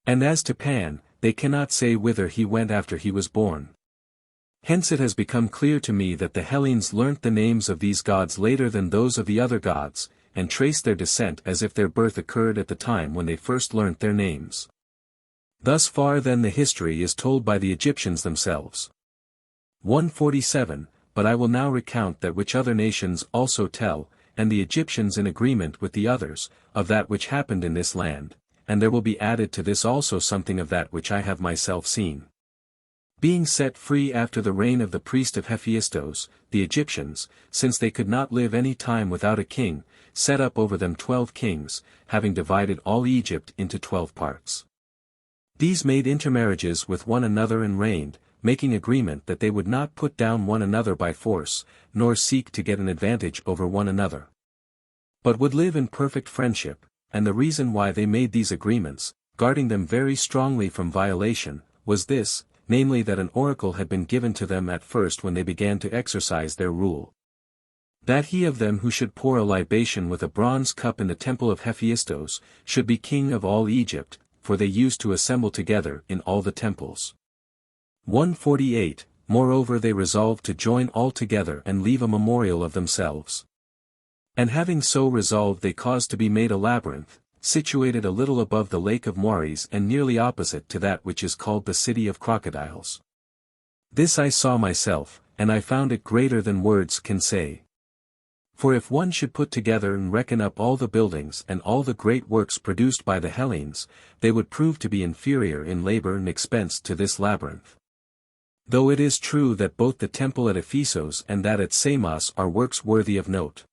Speaker 1: And as to Pan, they cannot say whither he went after he was born. Hence it has become clear to me that the Hellenes learnt the names of these gods later than those of the other gods, and traced their descent as if their birth occurred at the time when they first learnt their names. Thus far then the history is told by the Egyptians themselves. 147. But I will now recount that which other nations also tell, and the Egyptians in agreement with the others, of that which happened in this land, and there will be added to this also something of that which I have myself seen. Being set free after the reign of the priest of Hephaestos, the Egyptians, since they could not live any time without a king, set up over them 12 kings, having divided all Egypt into 12 parts. These made intermarriages with one another and reigned, making agreement that they would not put down one another by force, nor seek to get an advantage over one another, but would live in perfect friendship, and the reason why they made these agreements, guarding them very strongly from violation, was this, namely that an oracle had been given to them at first when they began to exercise their rule. That he of them who should pour a libation with a bronze cup in the temple of Hephaestos, should be king of all Egypt, for they used to assemble together in all the temples. 148. Moreover they resolved to join all together and leave a memorial of themselves. And having so resolved they caused to be made a labyrinth, situated a little above the lake of Moeris and nearly opposite to that which is called the City of Crocodiles. This I saw myself, and I found it greater than words can say. For if one should put together and reckon up all the buildings and all the great works produced by the Hellenes, they would prove to be inferior in labor and expense to this labyrinth. Though it is true that both the temple at Ephesus and that at Samos are works worthy of note.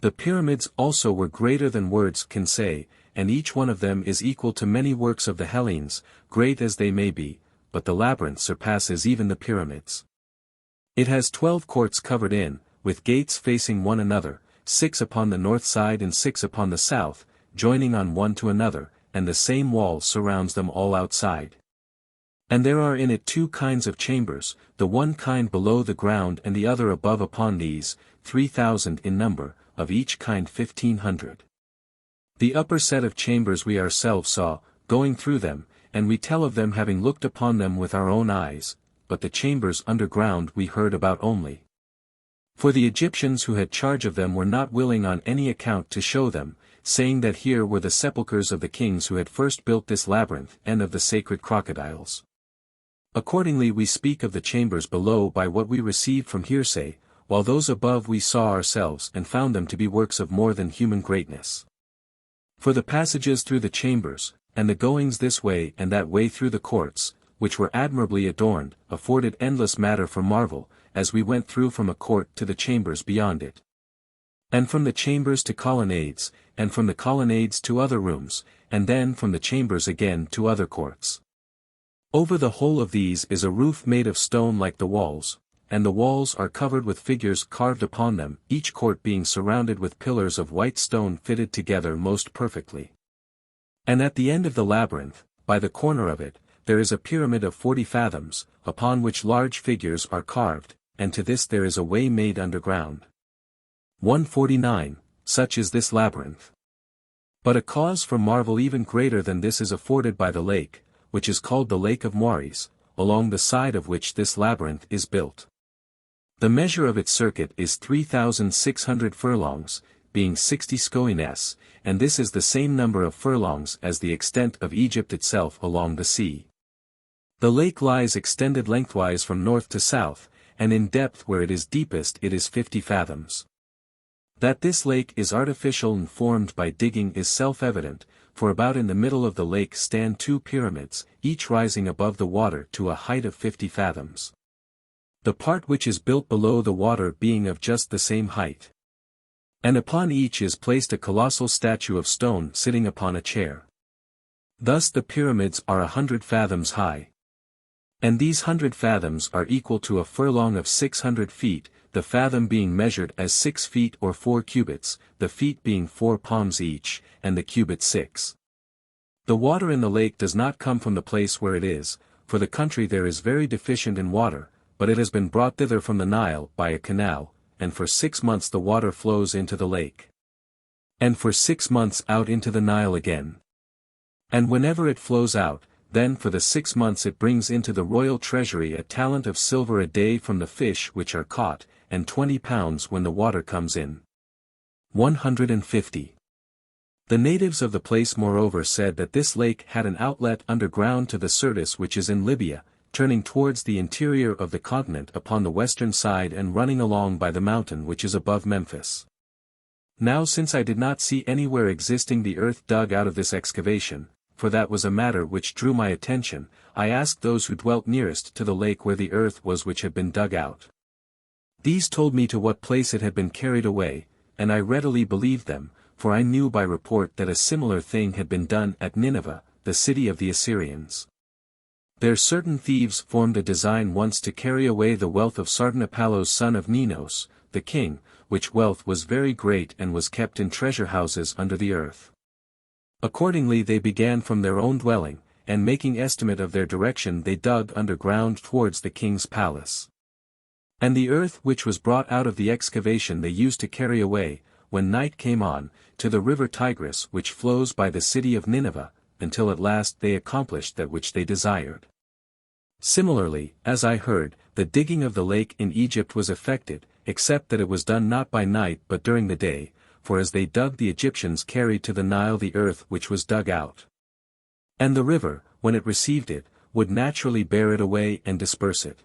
Speaker 1: The pyramids also were greater than words can say, and each one of them is equal to many works of the Hellenes, great as they may be, but the labyrinth surpasses even the pyramids. It has 12 courts covered in, with gates facing one another, 6 upon the north side and 6 upon the south, joining on one to another, and the same wall surrounds them all outside. And there are in it 2 kinds of chambers, the one kind below the ground and the other above upon these, 3,000 in number, of each kind 1,500. The upper set of chambers we ourselves saw, going through them, and we tell of them having looked upon them with our own eyes, but the chambers underground we heard about only. For the Egyptians who had charge of them were not willing on any account to show them, saying that here were the sepulchres of the kings who had first built this labyrinth and of the sacred crocodiles. Accordingly we speak of the chambers below by what we received from hearsay, while those above we saw ourselves and found them to be works of more than human greatness. For the passages through the chambers, and the goings this way and that way through the courts, which were admirably adorned, afforded endless matter for marvel, as we went through from a court to the chambers beyond it. And from the chambers to colonnades, and from the colonnades to other rooms, and then from the chambers again to other courts. Over the whole of these is a roof made of stone like the walls, and the walls are covered with figures carved upon them, each court being surrounded with pillars of white stone fitted together most perfectly. And at the end of the labyrinth, by the corner of it, there is a pyramid of 40 fathoms, upon which large figures are carved, and to this there is a way made underground. 149, such is this labyrinth. But a cause for marvel even greater than this is afforded by the lake, which is called the Lake of Moeris, along the side of which this labyrinth is built. The measure of its circuit is 3,600 furlongs, being 60 skoines, and this is the same number of furlongs as the extent of Egypt itself along the sea. The lake lies extended lengthwise from north to south, and in depth where it is deepest it is 50 fathoms. That this lake is artificial and formed by digging is self-evident, for about in the middle of the lake stand 2 pyramids, each rising above the water to a height of 50 fathoms. The part which is built below the water being of just the same height. And upon each is placed a colossal statue of stone sitting upon a chair. Thus the pyramids are 100 fathoms high. And these 100 fathoms are equal to a furlong of 600 feet, the fathom being measured as 6 feet or 4 cubits, the feet being 4 palms each, and the cubit 6. The water in the lake does not come from the place where it is, for the country there is very deficient in water, but it has been brought thither from the Nile by a canal, and for 6 months the water flows into the lake. And for 6 months out into the Nile again. And whenever it flows out, then for the 6 months it brings into the royal treasury a talent of silver a day from the fish which are caught, and 20 pounds when the water comes in. 150. The natives of the place moreover said that this lake had an outlet underground to the Syrtis which is in Libya, turning towards the interior of the continent upon the western side and running along by the mountain which is above Memphis. Now since I did not see anywhere existing the earth dug out of this excavation, for that was a matter which drew my attention, I asked those who dwelt nearest to the lake where the earth was which had been dug out. These told me to what place it had been carried away, and I readily believed them, for I knew by report that a similar thing had been done at Nineveh, the city of the Assyrians. There certain thieves formed a design once to carry away the wealth of Sardanapallos son of Ninos, the king, which wealth was very great and was kept in treasure houses under the earth. Accordingly they began from their own dwelling, and making estimate of their direction they dug underground towards the king's palace. And the earth which was brought out of the excavation they used to carry away, when night came on, to the river Tigris which flows by the city of Nineveh, until at last they accomplished that which they desired. Similarly, as I heard, the digging of the lake in Egypt was effected, except that it was done not by night but during the day, for as they dug the Egyptians carried to the Nile the earth which was dug out. And the river, when it received it, would naturally bear it away and disperse it.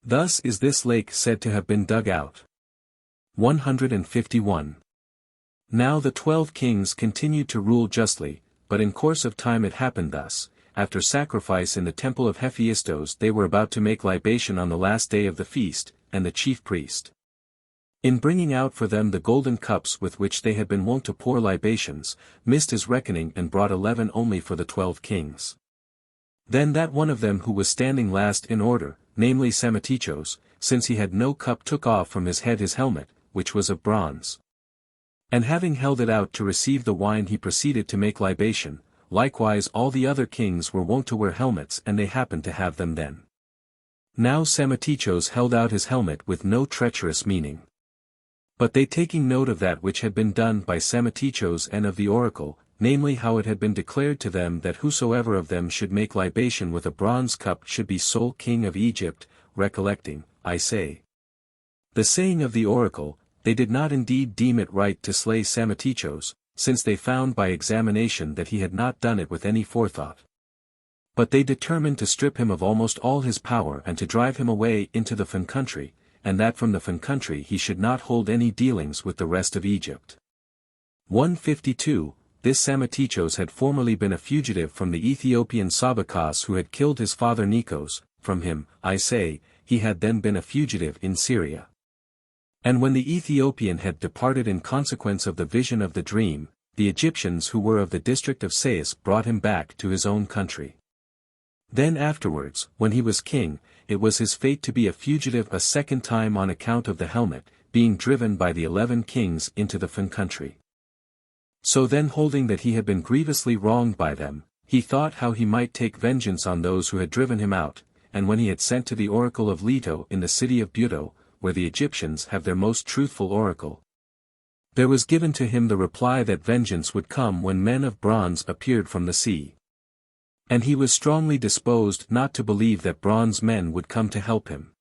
Speaker 1: Thus is this lake said to have been dug out. 151. Now the 12 kings continued to rule justly, but in course of time it happened thus: after sacrifice in the temple of Hephaestos they were about to make libation on the last day of the feast, and the chief priest, in bringing out for them the golden cups with which they had been wont to pour libations, missed his reckoning and brought 11 only for the 12 kings. Then that one of them who was standing last in order, namely Psammetichos, since he had no cup took off from his head his helmet, which was of bronze. And having held it out to receive the wine he proceeded to make libation, likewise all the other kings were wont to wear helmets and they happened to have them then. Now Psammetichos held out his helmet with no treacherous meaning. But they taking note of that which had been done by Psammetichos and of the oracle, namely how it had been declared to them that whosoever of them should make libation with a bronze cup should be sole king of Egypt, recollecting, I say, the saying of the oracle, they did not indeed deem it right to slay Psammetichos, since they found by examination that he had not done it with any forethought. But they determined to strip him of almost all his power and to drive him away into the Fen country, and that from the Fen country he should not hold any dealings with the rest of Egypt. 152. This Psammetichos had formerly been a fugitive from the Ethiopian Sabakas who had killed his father Nikos. From him, I say, he had then been a fugitive in Syria. And when the Ethiopian had departed in consequence of the vision of the dream, the Egyptians who were of the district of Sais brought him back to his own country. Then afterwards, when he was king, it was his fate to be a fugitive a second time on account of the helmet, being driven by the 11 kings into the Fen country. So then holding that he had been grievously wronged by them, he thought how he might take vengeance on those who had driven him out, and when he had sent to the oracle of Leto in the city of Buto, where the Egyptians have their most truthful oracle, there was given to him the reply that vengeance would come when men of bronze appeared from the sea. And he was strongly disposed not to believe that bronze men would come to help him.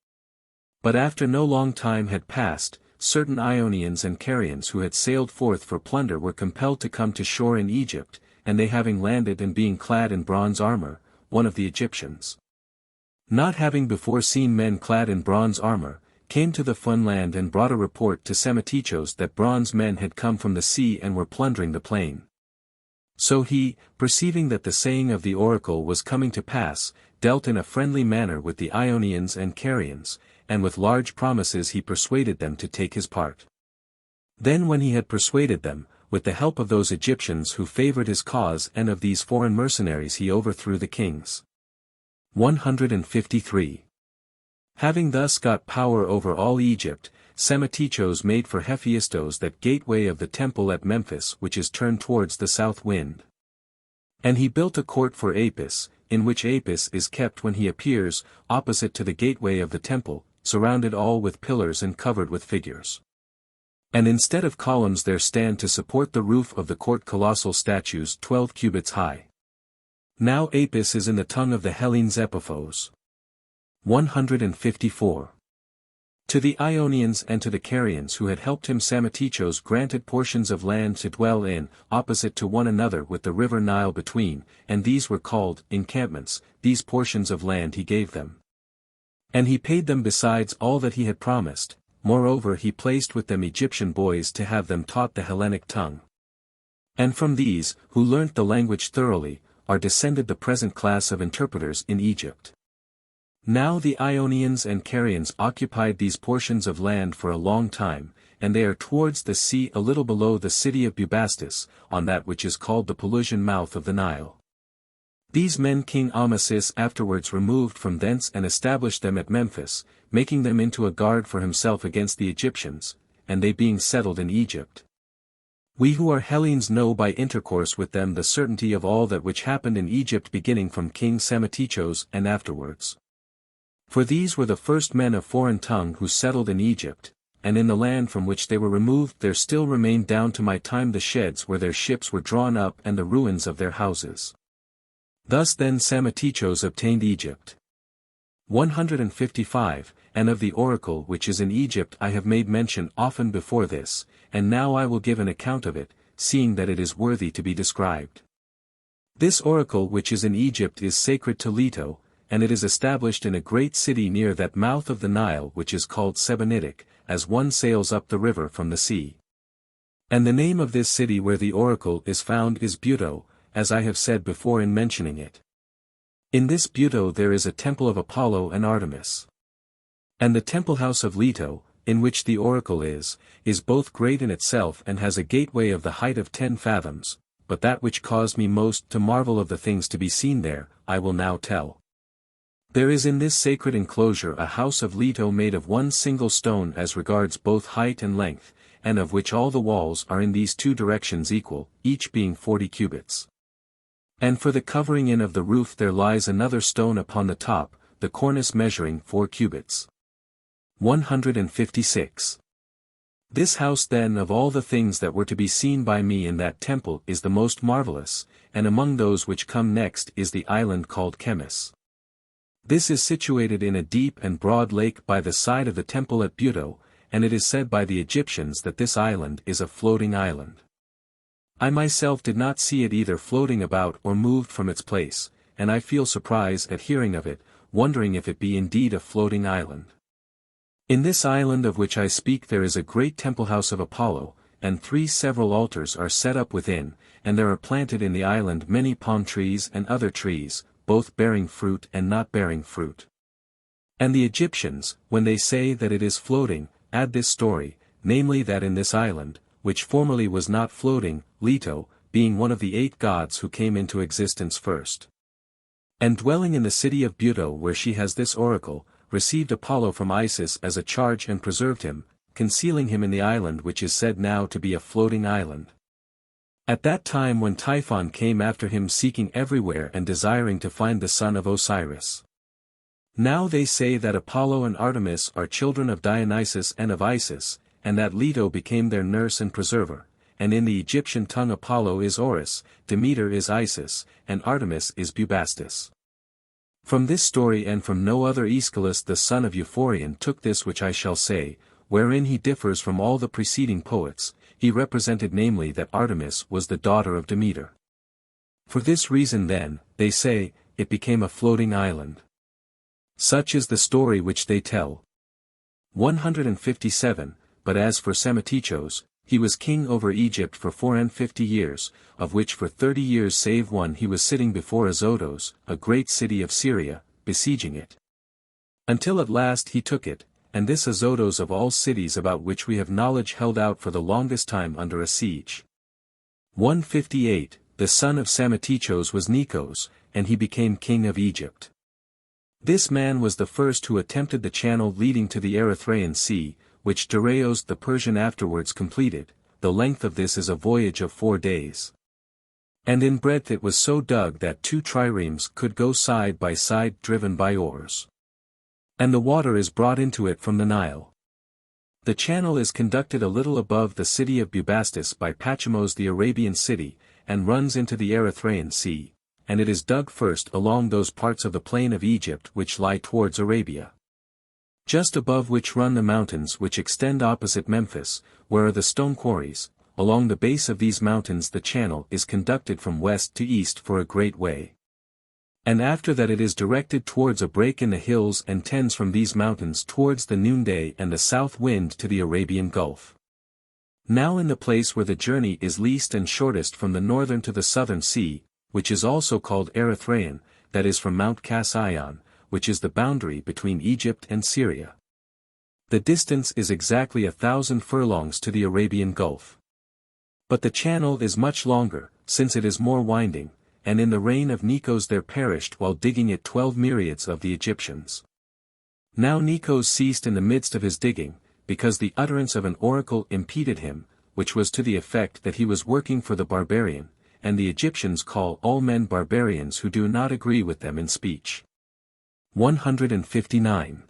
Speaker 1: But after no long time had passed, certain Ionians and Carians who had sailed forth for plunder were compelled to come to shore in Egypt, and they having landed and being clad in bronze armor, one of the Egyptians, not having before seen men clad in bronze armor, came to the Fen land and brought a report to Psammetichos that bronze men had come from the sea and were plundering the plain. So he, perceiving that the saying of the oracle was coming to pass, dealt in a friendly manner with the Ionians and Carians, and with large promises he persuaded them to take his part. Then when he had persuaded them, with the help of those Egyptians who favored his cause and of these foreign mercenaries he overthrew the kings. 153. Having thus got power over all Egypt, Psammetichos made for Hephaestos that gateway of the temple at Memphis which is turned towards the south wind. And he built a court for Apis, in which Apis is kept when he appears, opposite to the gateway of the temple, surrounded all with pillars and covered with figures. And instead of columns there stand to support the roof of the court colossal statues 12 cubits high. Now Apis is in the tongue of the Hellenes Epiphos. 154. To the Ionians and to the Carians who had helped him Psammetichos granted portions of land to dwell in, opposite to one another with the river Nile between, and these were called encampments. These portions of land he gave them. And he paid them besides all that he had promised. Moreover he placed with them Egyptian boys to have them taught the Hellenic tongue. And from these, who learnt the language thoroughly, are descended the present class of interpreters in Egypt. Now the Ionians and Carians occupied these portions of land for a long time, and they are towards the sea a little below the city of Bubastis, on that which is called the Pelusian mouth of the Nile. These men King Amasis afterwards removed from thence and established them at Memphis, making them into a guard for himself against the Egyptians, and they being settled in Egypt. We who are Hellenes know by intercourse with them the certainty of all that which happened in Egypt beginning from King Psammetichos and afterwards. For these were the first men of foreign tongue who settled in Egypt, and in the land from which they were removed there still remained down to my time the sheds where their ships were drawn up and the ruins of their houses. Thus then Psammetichos obtained Egypt. 155, and of the oracle which is in Egypt I have made mention often before this, and now I will give an account of it, seeing that it is worthy to be described. This oracle which is in Egypt is sacred to Leto, and it is established in a great city near that mouth of the Nile which is called Sebennytic, as one sails up the river from the sea. And the name of this city where the oracle is found is Buto, as I have said before in mentioning it. In this Buto there is a temple of Apollo and Artemis. And the temple house of Leto, in which the oracle is both great in itself and has a gateway of the height of 10 fathoms, but that which caused me most to marvel of the things to be seen there, I will now tell. There is in this sacred enclosure a house of Leto made of one single stone as regards both height and length, and of which all the walls are in these two directions equal, each being 40 cubits. And for the covering in of the roof there lies another stone upon the top, the cornice measuring 4 cubits. 156. This house then of all the things that were to be seen by me in that temple is the most marvelous, and among those which come next is the island called Chemis. This is situated in a deep and broad lake by the side of the temple at Buto, and it is said by the Egyptians that this island is a floating island. I myself did not see it either floating about or moved from its place, and I feel surprise at hearing of it, wondering if it be indeed a floating island. In this island of which I speak there is a great temple house of Apollo, and 3 several altars are set up within, and there are planted in the island many palm trees and other trees, both bearing fruit and not bearing fruit. And the Egyptians, when they say that it is floating, add this story, namely that in this island, which formerly was not floating, Leto, being one of the 8 gods who came into existence first, and dwelling in the city of Buto where she has this oracle, received Apollo from Isis as a charge and preserved him, concealing him in the island which is said now to be a floating island. At that time when Typhon came after him seeking everywhere and desiring to find the son of Osiris. Now they say that Apollo and Artemis are children of Dionysus and of Isis, and that Leto became their nurse and preserver, and in the Egyptian tongue Apollo is Horus, Demeter is Isis, and Artemis is Bubastis. From this story and from no other Aeschylus the son of Euphorion took this which I shall say, wherein he differs from all the preceding poets. He represented namely that Artemis was the daughter of Demeter. For this reason then, they say, it became a floating island. Such is the story which they tell. 157, But as for Psammetichos, he was king over Egypt for 54 years, of which for 30 years save one he was sitting before Azotos, a great city of Syria, besieging it. Until at last he took it, and this Azotos of all cities about which we have knowledge held out for the longest time under a siege. 158, The son of Psammetichos was Nikos, and he became king of Egypt. This man was the first who attempted the channel leading to the Erythraean Sea, which Darius the Persian afterwards completed. The length of this is a voyage of 4 days. And in breadth it was so dug that 2 triremes could go side by side driven by oars. And the water is brought into it from the Nile. The channel is conducted a little above the city of Bubastis by Pachemos the Arabian city, and runs into the Erythraean Sea, and it is dug first along those parts of the plain of Egypt which lie towards Arabia. Just above which run the mountains which extend opposite Memphis, where are the stone quarries. Along the base of these mountains the channel is conducted from west to east for a great way. And after that it is directed towards a break in the hills and tends from these mountains towards the noonday and the south wind to the Arabian Gulf. Now in the place where the journey is least and shortest from the northern to the southern sea, which is also called Erythraean, that is from Mount Cassian, which is the boundary between Egypt and Syria. The distance is exactly 1,000 furlongs to the Arabian Gulf. But the channel is much longer, since it is more winding, and in the reign of Nikos there perished while digging it 12 myriads of the Egyptians. Now Nikos ceased in the midst of his digging, because the utterance of an oracle impeded him, which was to the effect that he was working for the barbarian, and the Egyptians call all men barbarians who do not agree with them in speech. 159.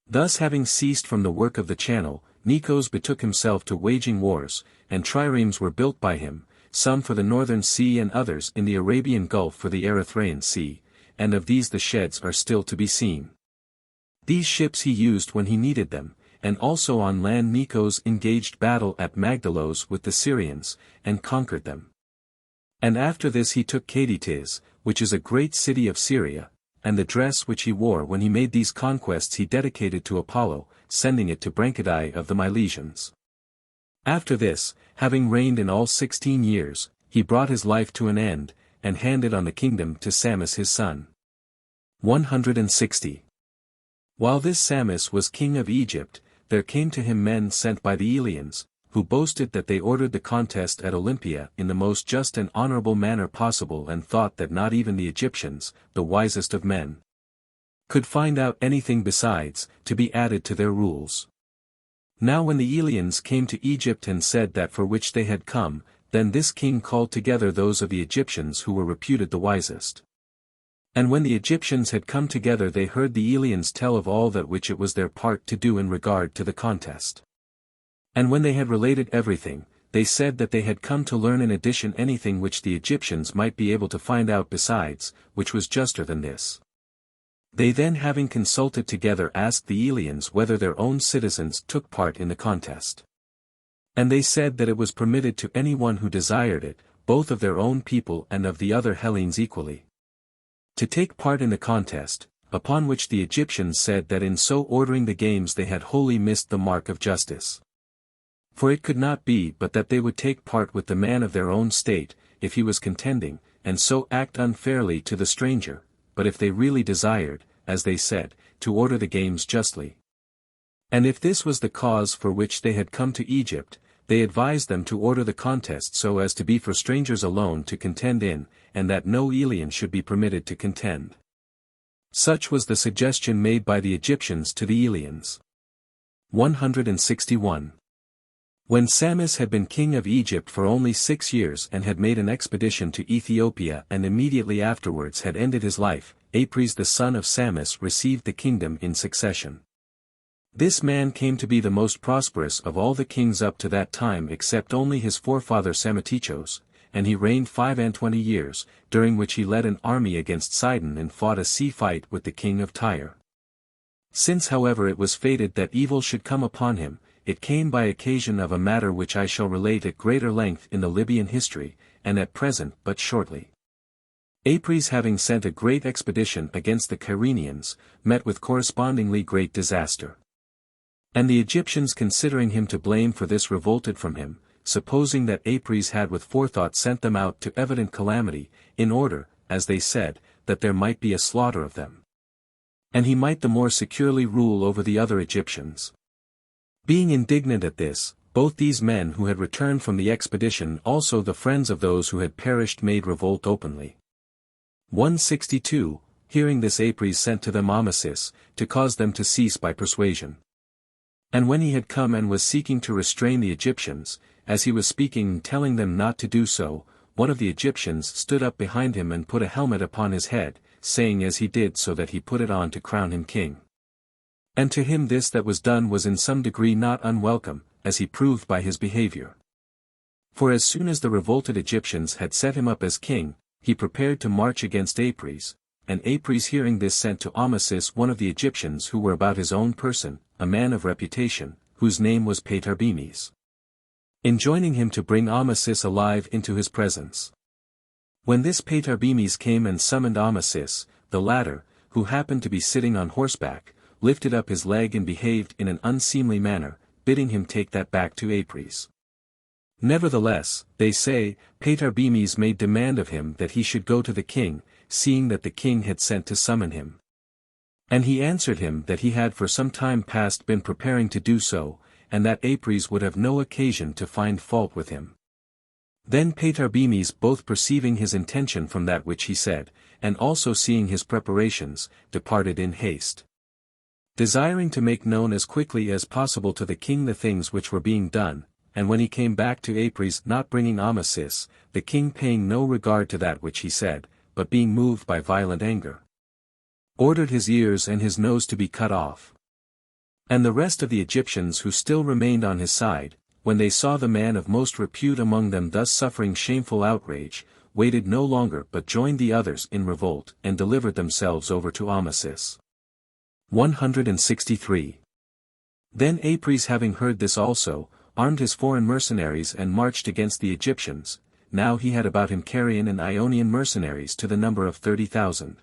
Speaker 1: Thus having ceased from the work of the channel, Nikos betook himself to waging wars, and triremes were built by him, some for the northern sea and others in the Arabian Gulf for the Erythraean Sea, and of these the sheds are still to be seen. These ships he used when he needed them, and also on land Nikos engaged battle at Magdalos with the Syrians, and conquered them. And after this he took Caditis, which is a great city of Syria, and the dress which he wore when he made these conquests he dedicated to Apollo, sending it to Branchidae of the Milesians. After this, having reigned in all 16 years, he brought his life to an end, and handed on the kingdom to Psammis his son. 160. While this Psammis was king of Egypt, there came to him men sent by the Eleans, who boasted that they ordered the contest at Olympia in the most just and honorable manner possible and thought that not even the Egyptians, the wisest of men, could find out anything besides, to be added to their rules. Now when the Eleans came to Egypt and said that for which they had come, then this king called together those of the Egyptians who were reputed the wisest. And when the Egyptians had come together they heard the Eleans tell of all that which it was their part to do in regard to the contest. And when they had related everything, they said that they had come to learn in addition anything which the Egyptians might be able to find out besides, which was juster than this. They then having consulted together asked the Eleans whether their own citizens took part in the contest. And they said that it was permitted to any one who desired it, both of their own people and of the other Hellenes equally. to take part in the contest, upon which the Egyptians said that in so ordering the games they had wholly missed the mark of justice. For it could not be but that they would take part with the man of their own state, if he was contending, and so act unfairly to the stranger, but if they really desired, as they said, to order the games justly. And if this was the cause for which they had come to Egypt, they advised them to order the contest so as to be for strangers alone to contend in, and that no alien should be permitted to contend. Such was the suggestion made by the Egyptians to the aliens. 161. When Samis had been king of Egypt for only 6 years and had made an expedition to Ethiopia and immediately afterwards had ended his life, Apries the son of Samis received the kingdom in succession. This man came to be the most prosperous of all the kings up to that time except only his forefather Psammetichos, and he reigned 25 years, during which he led an army against Sidon and fought a sea fight with the king of Tyre. Since however it was fated that evil should come upon him, it came by occasion of a matter which I shall relate at greater length in the Libyan history, and at present but shortly. Apries having sent a great expedition against the Cyrenians, met with correspondingly great disaster. And the Egyptians considering him to blame for this revolted from him, supposing that Apries had with forethought sent them out to evident calamity, in order, as they said, that there might be a slaughter of them. And he might the more securely rule over the other Egyptians. Being indignant at this, both these men who had returned from the expedition also the friends of those who had perished made revolt openly. 162, hearing this Apries sent to them Amasis, to cause them to cease by persuasion. And when he had come and was seeking to restrain the Egyptians, as he was speaking and telling them not to do so, one of the Egyptians stood up behind him and put a helmet upon his head, saying as he did so that he put it on to crown him king. And to him this that was done was in some degree not unwelcome, as he proved by his behavior. For as soon as the revolted Egyptians had set him up as king, he prepared to march against Apries, and Apries hearing this sent to Amasis one of the Egyptians who were about his own person, a man of reputation, whose name was Patarbemes, enjoining him to bring Amasis alive into his presence. When this Patarbemes came and summoned Amasis, the latter, who happened to be sitting on horseback, lifted up his leg and behaved in an unseemly manner, bidding him take that back to Apries. Nevertheless, they say, Patarbemes made demand of him that he should go to the king, seeing that the king had sent to summon him. And he answered him that he had for some time past been preparing to do so, and that Apries would have no occasion to find fault with him. Then Patarbemes both perceiving his intention from that which he said, and also seeing his preparations, departed in haste, desiring to make known as quickly as possible to the king the things which were being done, and when he came back to Apries not bringing Amasis, the king paying no regard to that which he said, but being moved by violent anger, ordered his ears and his nose to be cut off. And the rest of the Egyptians who still remained on his side, when they saw the man of most repute among them thus suffering shameful outrage, waited no longer but joined the others in revolt and delivered themselves over to Amasis. 163. Then Apries having heard this also, armed his foreign mercenaries and marched against the Egyptians. Now he had about him Carian and Ionian mercenaries to the number of 30,000.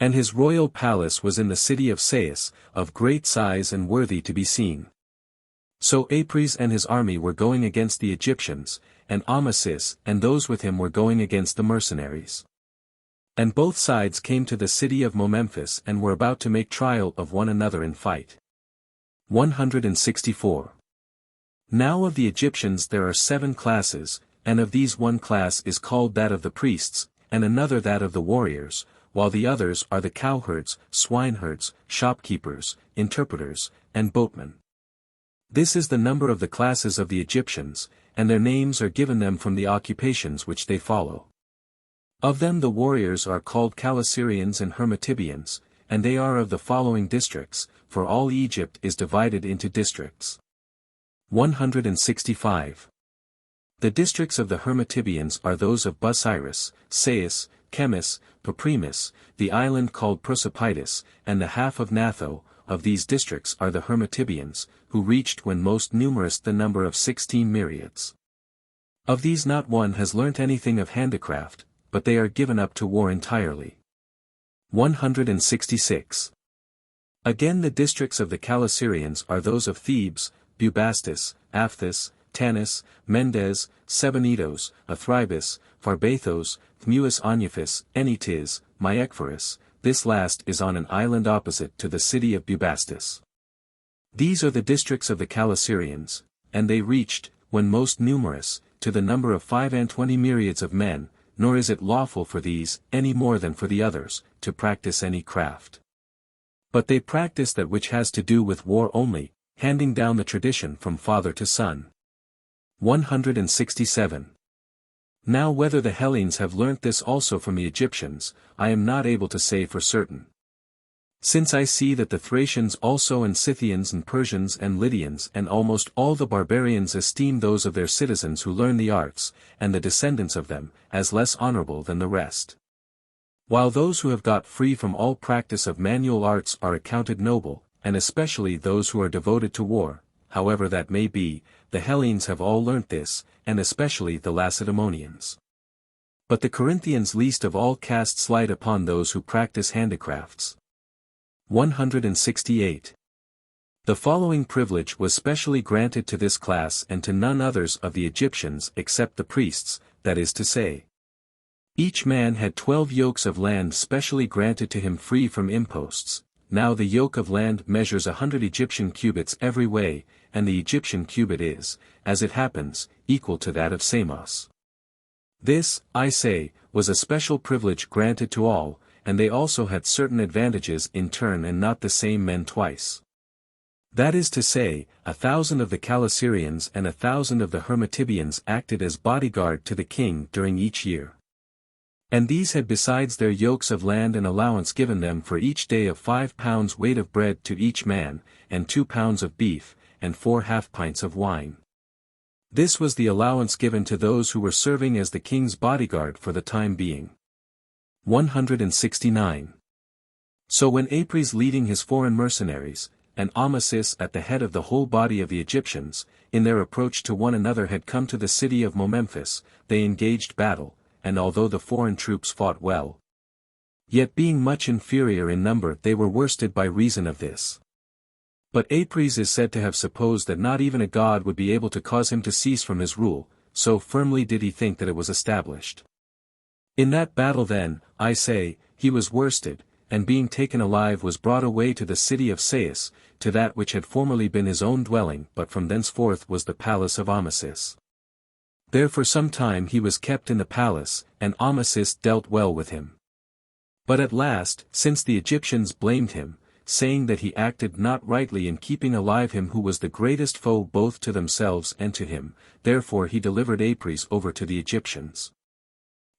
Speaker 1: And his royal palace was in the city of Sais, of great size and worthy to be seen. So Apries and his army were going against the Egyptians, and Amasis and those with him were going against the mercenaries. And both sides came to the city of Memphis and were about to make trial of one another in fight. 164. Now of the Egyptians there are 7 classes, and of these one class is called that of the priests, and another that of the warriors, while the others are the cowherds, swineherds, shopkeepers, interpreters, and boatmen. This is the number of the classes of the Egyptians, and their names are given them from the occupations which they follow. Of them the warriors are called Calasirians and Hermotybians, and they are of the following districts, for all Egypt is divided into districts. 165. The districts of the Hermotybians are those of Busiris, Sais, Chemis, Papremis, the island called Prosopitis, and the half of Natho. Of these districts are the Hermotybians, who reached when most numerous the number of 16 myriads. Of these not one has learnt anything of handicraft, but they are given up to war entirely. 166. Again, the districts of the Calasirians are those of Thebes, Bubastis, Aphthis, Tanis, Mendes, Sebennytos, Athribis, Pharbaethos, Thmuis Onyphis, Enitis, Myekphoris. This last is on an island opposite to the city of Bubastis. These are the districts of the Calasirians, and they reached, when most numerous, to the number of 25 myriads of men, nor is it lawful for these, any more than for the others, to practice any craft. But they practice that which has to do with war only, handing down the tradition from father to son. 167. Now whether the Hellenes have learnt this also from the Egyptians, I am not able to say for certain. Since I see that the Thracians also and Scythians and Persians and Lydians and almost all the barbarians esteem those of their citizens who learn the arts, and the descendants of them, as less honorable than the rest. While those who have got free from all practice of manual arts are accounted noble, and especially those who are devoted to war, however that may be, the Hellenes have all learnt this, and especially the Lacedaemonians. But the Corinthians least of all cast slight upon those who practice handicrafts. 168. The following privilege was specially granted to this class and to none others of the Egyptians except the priests, that is to say, each man had 12 yokes of land specially granted to him free from imposts. Now the yoke of land measures 100 Egyptian cubits every way, and the Egyptian cubit is, as it happens, equal to that of Samos. This, I say, was a special privilege granted to all, and they also had certain advantages in turn and not the same men twice. That is to say, 1,000 of the Calasirians and 1,000 of the Hermotybians acted as bodyguard to the king during each year. And these had besides their yokes of land an allowance given them for each day of 5 pounds weight of bread to each man, and 2 pounds of beef, and 4 half-pints of wine. This was the allowance given to those who were serving as the king's bodyguard for the time being. 169. So when Apries leading his foreign mercenaries, and Amasis at the head of the whole body of the Egyptians, in their approach to one another had come to the city of Momemphis, they engaged battle, and although the foreign troops fought well, yet being much inferior in number they were worsted by reason of this. But Apries is said to have supposed that not even a god would be able to cause him to cease from his rule, so firmly did he think that it was established. In that battle then, I say, he was worsted, and being taken alive was brought away to the city of Sais, to that which had formerly been his own dwelling but from thenceforth was the palace of Amasis. There for some time he was kept in the palace, and Amasis dealt well with him. But at last, since the Egyptians blamed him, saying that he acted not rightly in keeping alive him who was the greatest foe both to themselves and to him, therefore he delivered Apries over to the Egyptians.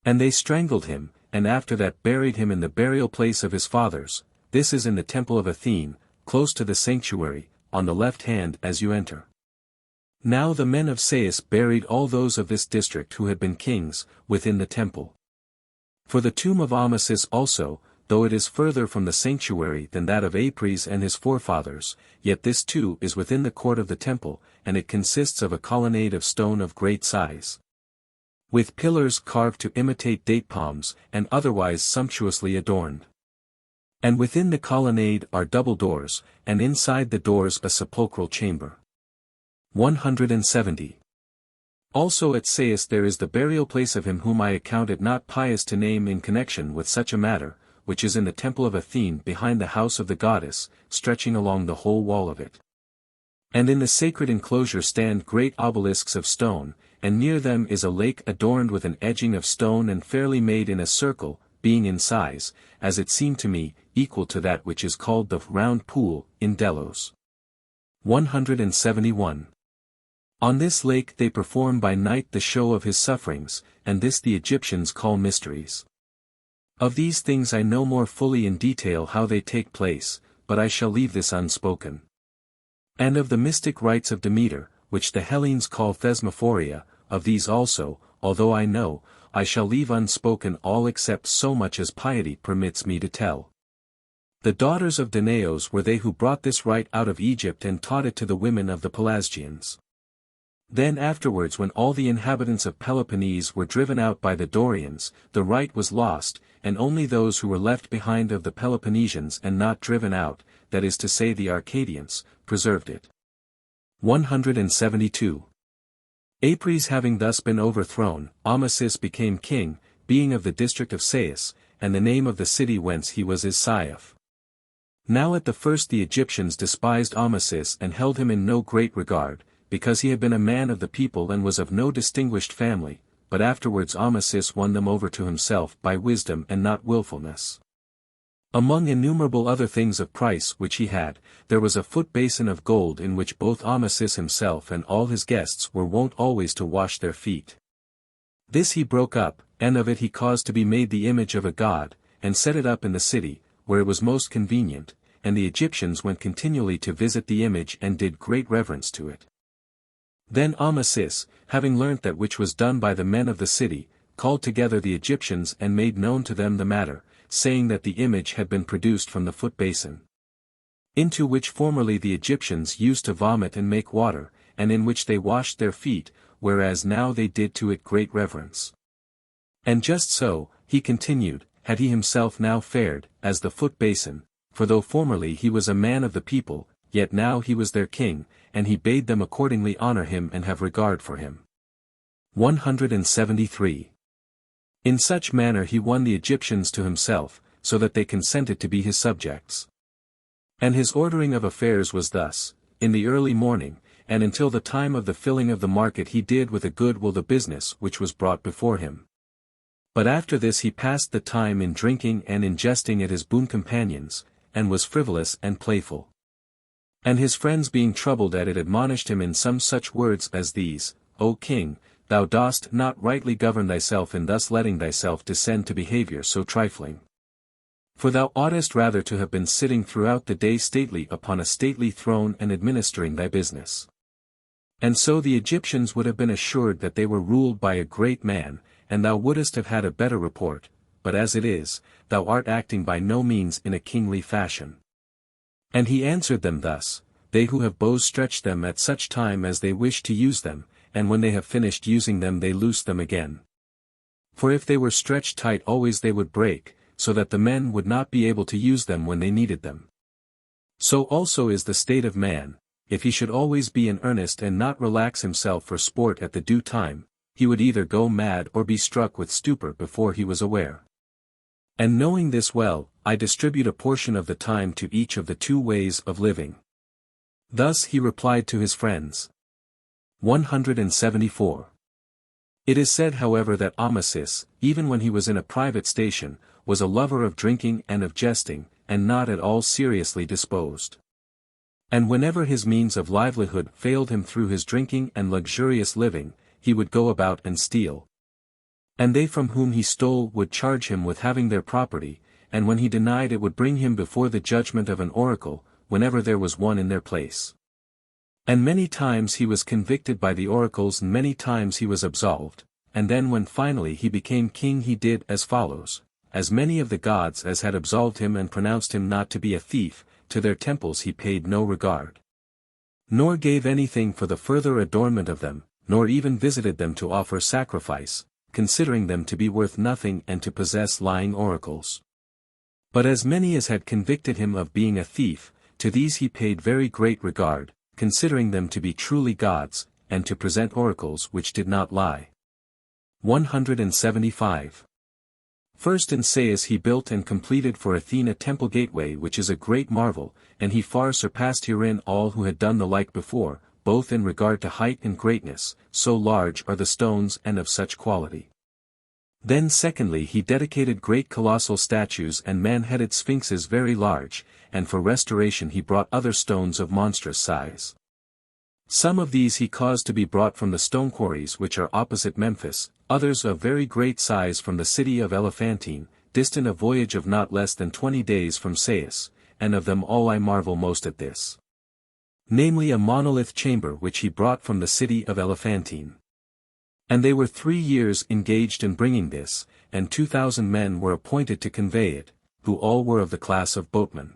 Speaker 1: And they strangled him, and after that buried him in the burial place of his fathers. This is in the temple of Athene, close to the sanctuary, on the left hand as you enter. Now the men of Sais buried all those of this district who had been kings, within the temple. For the tomb of Amasis also, though it is further from the sanctuary than that of Apries and his forefathers, yet this too is within the court of the temple, and it consists of a colonnade of stone of great size, with pillars carved to imitate date palms, and otherwise sumptuously adorned. And within the colonnade are double doors, and inside the doors a sepulchral chamber. 170. Also at Sais there is the burial place of him whom I account it not pious to name in connection with such a matter, which is in the temple of Athene behind the house of the goddess, stretching along the whole wall of it. And in the sacred enclosure stand great obelisks of stone, and near them is a lake adorned with an edging of stone and fairly made in a circle, being in size, as it seemed to me, equal to that which is called the round pool, in Delos. 171. On this lake they perform by night the show of his sufferings, and this the Egyptians call mysteries. Of these things I know more fully in detail how they take place, but I shall leave this unspoken. And of the mystic rites of Demeter, which the Hellenes call thesmophoria, of these also, although I know, I shall leave unspoken all except so much as piety permits me to tell. The daughters of Danaos were they who brought this rite out of Egypt and taught it to the women of the Pelasgians. Then afterwards when all the inhabitants of Peloponnese were driven out by the Dorians, the right was lost, and only those who were left behind of the Peloponnesians and not driven out, that is to say the Arcadians, preserved it. 172. Apries having thus been overthrown, Amasis became king, being of the district of Sais, and the name of the city whence he was is Saiaf. Now at the first the Egyptians despised Amasis and held him in no great regard, because he had been a man of the people and was of no distinguished family, but afterwards Amasis won them over to himself by wisdom and not willfulness. Among innumerable other things of price which he had, there was a foot basin of gold in which both Amasis himself and all his guests were wont always to wash their feet. This he broke up, and of it he caused to be made the image of a god, and set it up in the city, where it was most convenient, and the Egyptians went continually to visit the image and did great reverence to it. Then Amasis, having learnt that which was done by the men of the city, called together the Egyptians and made known to them the matter, saying that the image had been produced from the foot basin, into which formerly the Egyptians used to vomit and make water, and in which they washed their feet, whereas now they did to it great reverence. And just so, he continued, had he himself now fared, as the foot basin, for though formerly he was a man of the people, yet now he was their king, and he bade them accordingly honor him and have regard for him. 173. In such manner he won the Egyptians to himself, so that they consented to be his subjects. And his ordering of affairs was thus: in the early morning, and until the time of the filling of the market he did with a good will the business which was brought before him. But after this he passed the time in drinking and in jesting at his boon companions, and was frivolous and playful. And his friends being troubled at it admonished him in some such words as these: O king, thou dost not rightly govern thyself in thus letting thyself descend to behavior so trifling. For thou oughtest rather to have been sitting throughout the day stately upon a stately throne and administering thy business. And so the Egyptians would have been assured that they were ruled by a great man, and thou wouldest have had a better report, but as it is, thou art acting by no means in a kingly fashion. And he answered them thus: they who have bows stretch them at such time as they wish to use them, and when they have finished using them they loose them again. For if they were stretched tight always they would break, so that the men would not be able to use them when they needed them. So also is the state of man: if he should always be in earnest and not relax himself for sport at the due time, he would either go mad or be struck with stupor before he was aware. And knowing this well, I distribute a portion of the time to each of the two ways of living. Thus he replied to his friends. 174. It is said however that Amasis, even when he was in a private station, was a lover of drinking and of jesting, and not at all seriously disposed. And whenever his means of livelihood failed him through his drinking and luxurious living, he would go about and steal. And they from whom he stole would charge him with having their property, and when he denied it would bring him before the judgment of an oracle, whenever there was one in their place. And many times he was convicted by the oracles and many times he was absolved, and then when finally he became king he did as follows: as many of the gods as had absolved him and pronounced him not to be a thief, to their temples he paid no regard. Nor gave anything for the further adornment of them, nor even visited them to offer sacrifice, considering them to be worth nothing and to possess lying oracles. But as many as had convicted him of being a thief, to these he paid very great regard, considering them to be truly gods, and to present oracles which did not lie. 175. First in Sais he built and completed for Athena temple gateway which is a great marvel, and he far surpassed herein all who had done the like before, both in regard to height and greatness, so large are the stones and of such quality. Then secondly he dedicated great colossal statues and man-headed sphinxes very large, and for restoration he brought other stones of monstrous size. Some of these he caused to be brought from the stone quarries which are opposite Memphis, others of very great size from the city of Elephantine, distant a voyage of not less than 20 days from Sais, and of them all I marvel most at this. Namely a monolith chamber which he brought from the city of Elephantine. And they were 3 years engaged in bringing this, and 2,000 men were appointed to convey it, who all were of the class of boatmen.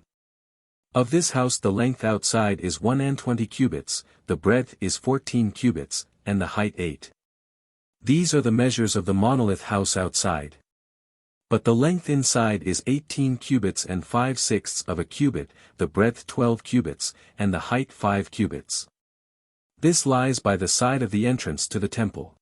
Speaker 1: Of this house the length outside is 120 cubits, the breadth is 14 cubits, and the height 8. These are the measures of the monolith house outside. But the length inside is 18 cubits and 5/6 of a cubit, the breadth 12 cubits, and the height 5 cubits. This lies by the side of the entrance to the temple.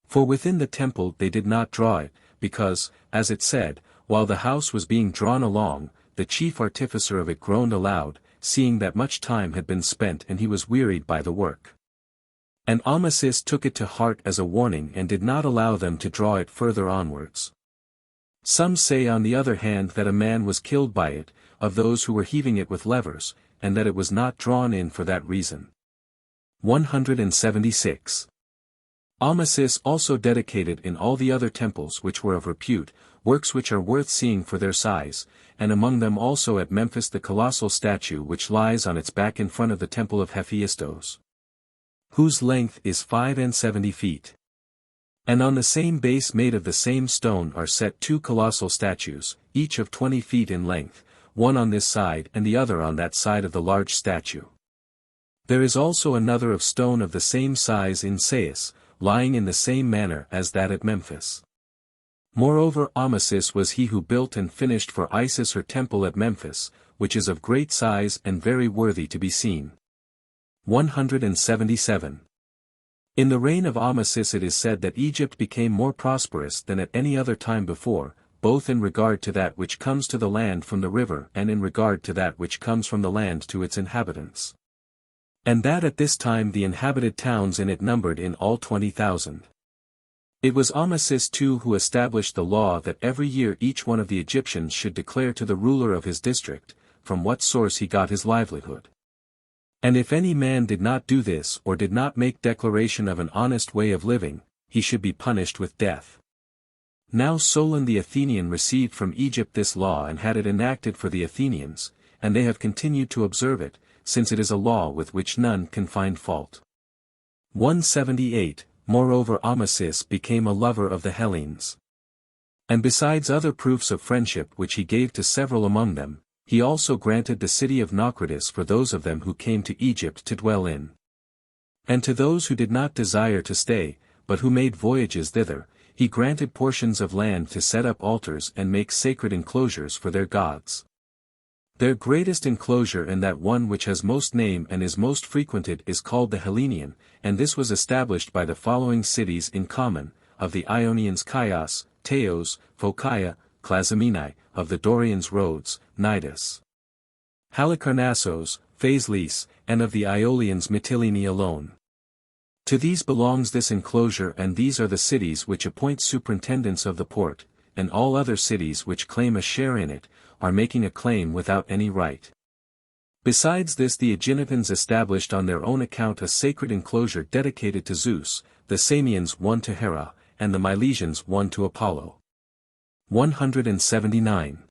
Speaker 1: For within the temple they did not draw it, because, as it said, while the house was being drawn along, the chief artificer of it groaned aloud, seeing that much time had been spent and he was wearied by the work. And Amasis took it to heart as a warning and did not allow them to draw it further onwards. Some say on the other hand that a man was killed by it, of those who were heaving it with levers, and that it was not drawn in for that reason. 176. Amasis also dedicated in all the other temples which were of repute, works which are worth seeing for their size, and among them also at Memphis the colossal statue which lies on its back in front of the temple of Hephaestos, whose length is 75 feet. And on the same base made of the same stone are set 2 colossal statues, each of 20 feet in length, one on this side and the other on that side of the large statue. There is also another of stone of the same size in Sais, lying in the same manner as that at Memphis. Moreover Amasis was he who built and finished for Isis her temple at Memphis, which is of great size and very worthy to be seen. 177. In the reign of Amasis it is said that Egypt became more prosperous than at any other time before, both in regard to that which comes to the land from the river and in regard to that which comes from the land to its inhabitants. And that at this time the inhabited towns in it numbered in all 20,000. It was Amasis too who established the law that every year each one of the Egyptians should declare to the ruler of his district, from what source he got his livelihood. And if any man did not do this or did not make declaration of an honest way of living, he should be punished with death. Now Solon the Athenian received from Egypt this law and had it enacted for the Athenians, and they have continued to observe it, since it is a law with which none can find fault. 178. Moreover Amasis became a lover of the Hellenes. And besides other proofs of friendship which he gave to several among them, he also granted the city of Naucratis for those of them who came to Egypt to dwell in. And to those who did not desire to stay, but who made voyages thither, he granted portions of land to set up altars and make sacred enclosures for their gods. Their greatest enclosure and that one which has most name and is most frequented is called the Hellenian, and this was established by the following cities in common, of the Ionians Chios, Teos, Phocaea, Clazomenae, of the Dorians Rhodes, Cnidus, Halicarnassos, Phaselis, and of the Aeolians Mytilene alone. To these belongs this enclosure and these are the cities which appoint superintendents of the port, and all other cities which claim a share in it, are making a claim without any right. Besides this the Aeginetans established on their own account a sacred enclosure dedicated to Zeus, the Samians one to Hera, and the Milesians one to Apollo. 179.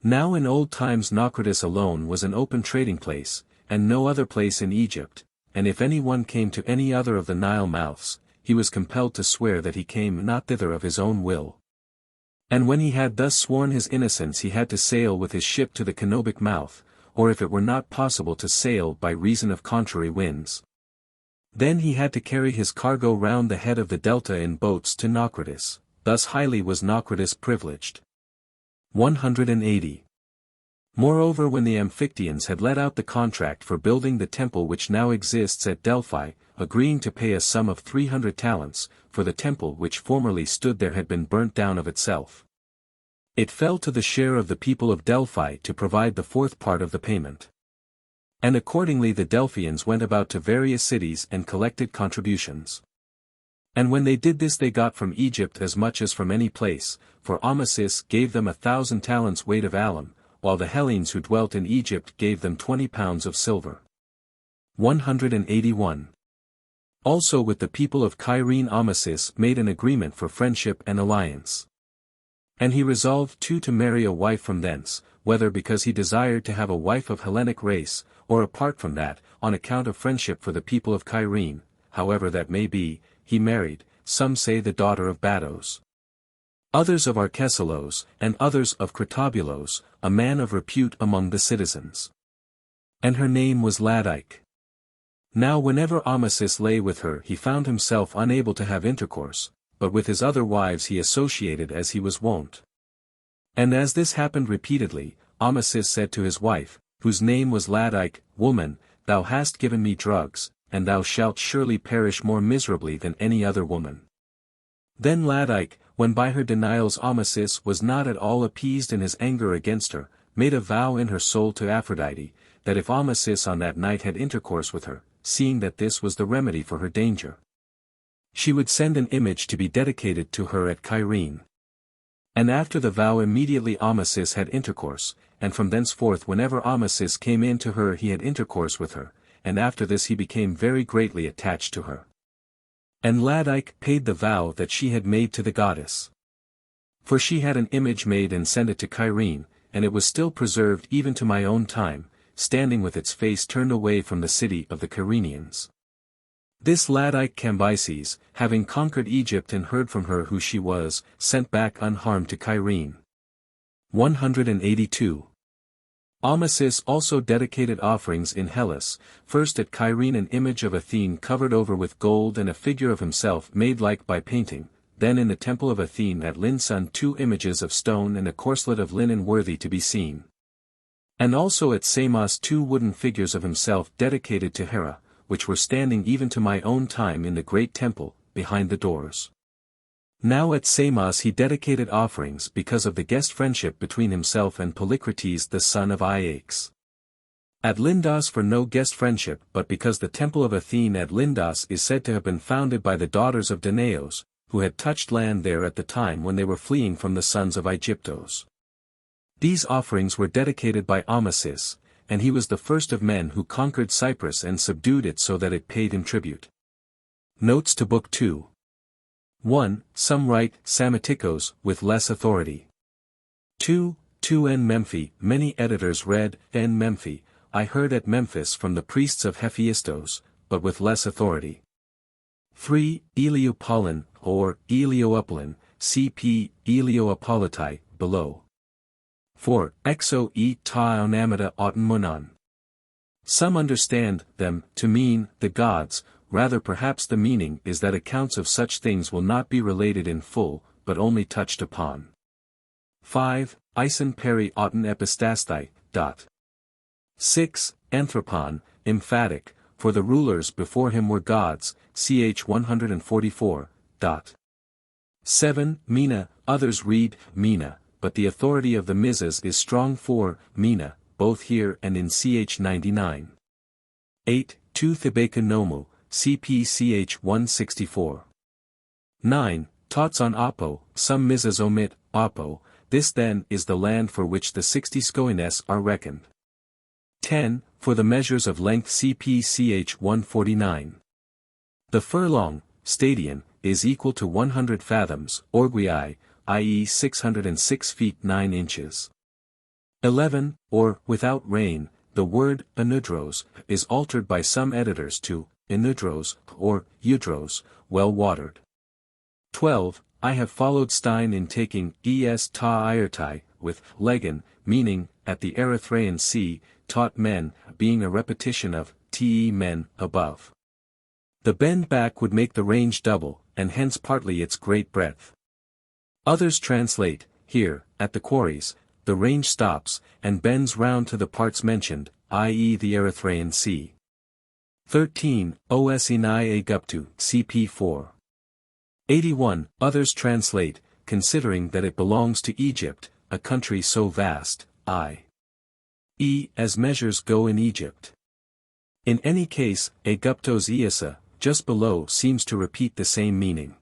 Speaker 1: Now in old times Naucratis alone was an open trading place, and no other place in Egypt, and if any one came to any other of the Nile mouths, he was compelled to swear that he came not thither of his own will. And when he had thus sworn his innocence he had to sail with his ship to the Canobic mouth, or if it were not possible to sail by reason of contrary winds, then he had to carry his cargo round the head of the delta in boats to Naucratis, thus highly was Naucratis privileged. 180. Moreover when the Amphictyons had let out the contract for building the temple which now exists at Delphi, agreeing to pay a sum of 300 talents, for the temple which formerly stood there had been burnt down of itself, it fell to the share of the people of Delphi to provide the fourth part of the payment. And accordingly the Delphians went about to various cities and collected contributions. And when they did this they got from Egypt as much as from any place, for Amasis gave them 1,000 talents weight of alum, while the Hellenes who dwelt in Egypt gave them 20 pounds of silver. 181. Also with the people of Cyrene Amasis made an agreement for friendship and alliance. And he resolved too to marry a wife from thence, whether because he desired to have a wife of Hellenic race, or apart from that, on account of friendship for the people of Cyrene, however that may be, he married, some say the daughter of Bados, others of Arcesilos, and others of Cratabulos, a man of repute among the citizens. And her name was Laodice. Now whenever Amasis lay with her he found himself unable to have intercourse, but with his other wives he associated as he was wont. And as this happened repeatedly, Amasis said to his wife, whose name was Ladike, Woman, thou hast given me drugs, and thou shalt surely perish more miserably than any other woman. Then Ladike, when by her denials Amasis was not at all appeased in his anger against her, made a vow in her soul to Aphrodite, that if Amasis on that night had intercourse with her, seeing that this was the remedy for her danger, she would send an image to be dedicated to her at Cyrene. And after the vow immediately Amasis had intercourse, and from thenceforth whenever Amasis came in to her he had intercourse with her, and after this he became very greatly attached to her. And Ladike paid the vow that she had made to the goddess. For she had an image made and sent it to Cyrene, and it was still preserved even to my own time, standing with its face turned away from the city of the Cyrenians. This Ladike Cambyses, having conquered Egypt and heard from her who she was, sent back unharmed to Cyrene. 182. Amasis also dedicated offerings in Hellas, first at Cyrene an image of Athene covered over with gold and a figure of himself made like by painting, then in the temple of Athene at Linsun 2 images of stone and a corslet of linen worthy to be seen. And also at Samos 2 wooden figures of himself dedicated to Hera, which were standing even to my own time in the great temple, behind the doors. Now at Samos he dedicated offerings because of the guest friendship between himself and Polycrates the son of Aiax. At Lindos for no guest friendship but because the temple of Athene at Lindos is said to have been founded by the daughters of Danaos, who had touched land there at the time when they were fleeing from the sons of Aegyptos. These offerings were dedicated by Amasis, and he was the first of men who conquered Cyprus and subdued it so that it paid him tribute. Notes to Book 2. 1. Some write Psammatikos with less authority. 2. En Memphi. Many editors read En Memphi, I heard at Memphis from the priests of Hephaestos, but with less authority. 3. Eliopolin, or Elioupolin, cp. Eliopolitai, below. 4. Exo e ta onamata auton. Some understand them to mean the gods, rather perhaps the meaning is that accounts of such things will not be related in full, but only touched upon. 5. Ison peri auton epistastai. 6. Anthropon, emphatic, for the rulers before him were gods, ch 144. 7. Mina, others read Mina, but the authority of the Muses is strong for Mina, both here and in ch 99. 8. Tu Thebekanomu, cp. ch 164. 9. Tots on Apo, some Muses omit Apo, this then is the land for which the 60 skoines are reckoned. 10. For the measures of length cp. ch 149. The furlong, stadion, is equal to 100 fathoms, orgui, i.e. 606 feet 9 inches. 11. Or, without rain, the word, anudros, is altered by some editors to, inudros, or, eudros, well watered. 12. I have followed Stein in taking es ta iertai, with, legan, meaning, at the Erythraean Sea, taught men, being a repetition of, te men, above. The bend back would make the range double, and hence partly its great breadth. Others translate, here, at the quarries, the range stops, and bends round to the parts mentioned, i.e. the Erythraean Sea. 13. Os inai Aegyptu, cp. 4. 81. Others translate, considering that it belongs to Egypt, a country so vast, i.e. as measures go in Egypt. In any case, Aegyptos Iasa, just below seems to repeat the same meaning.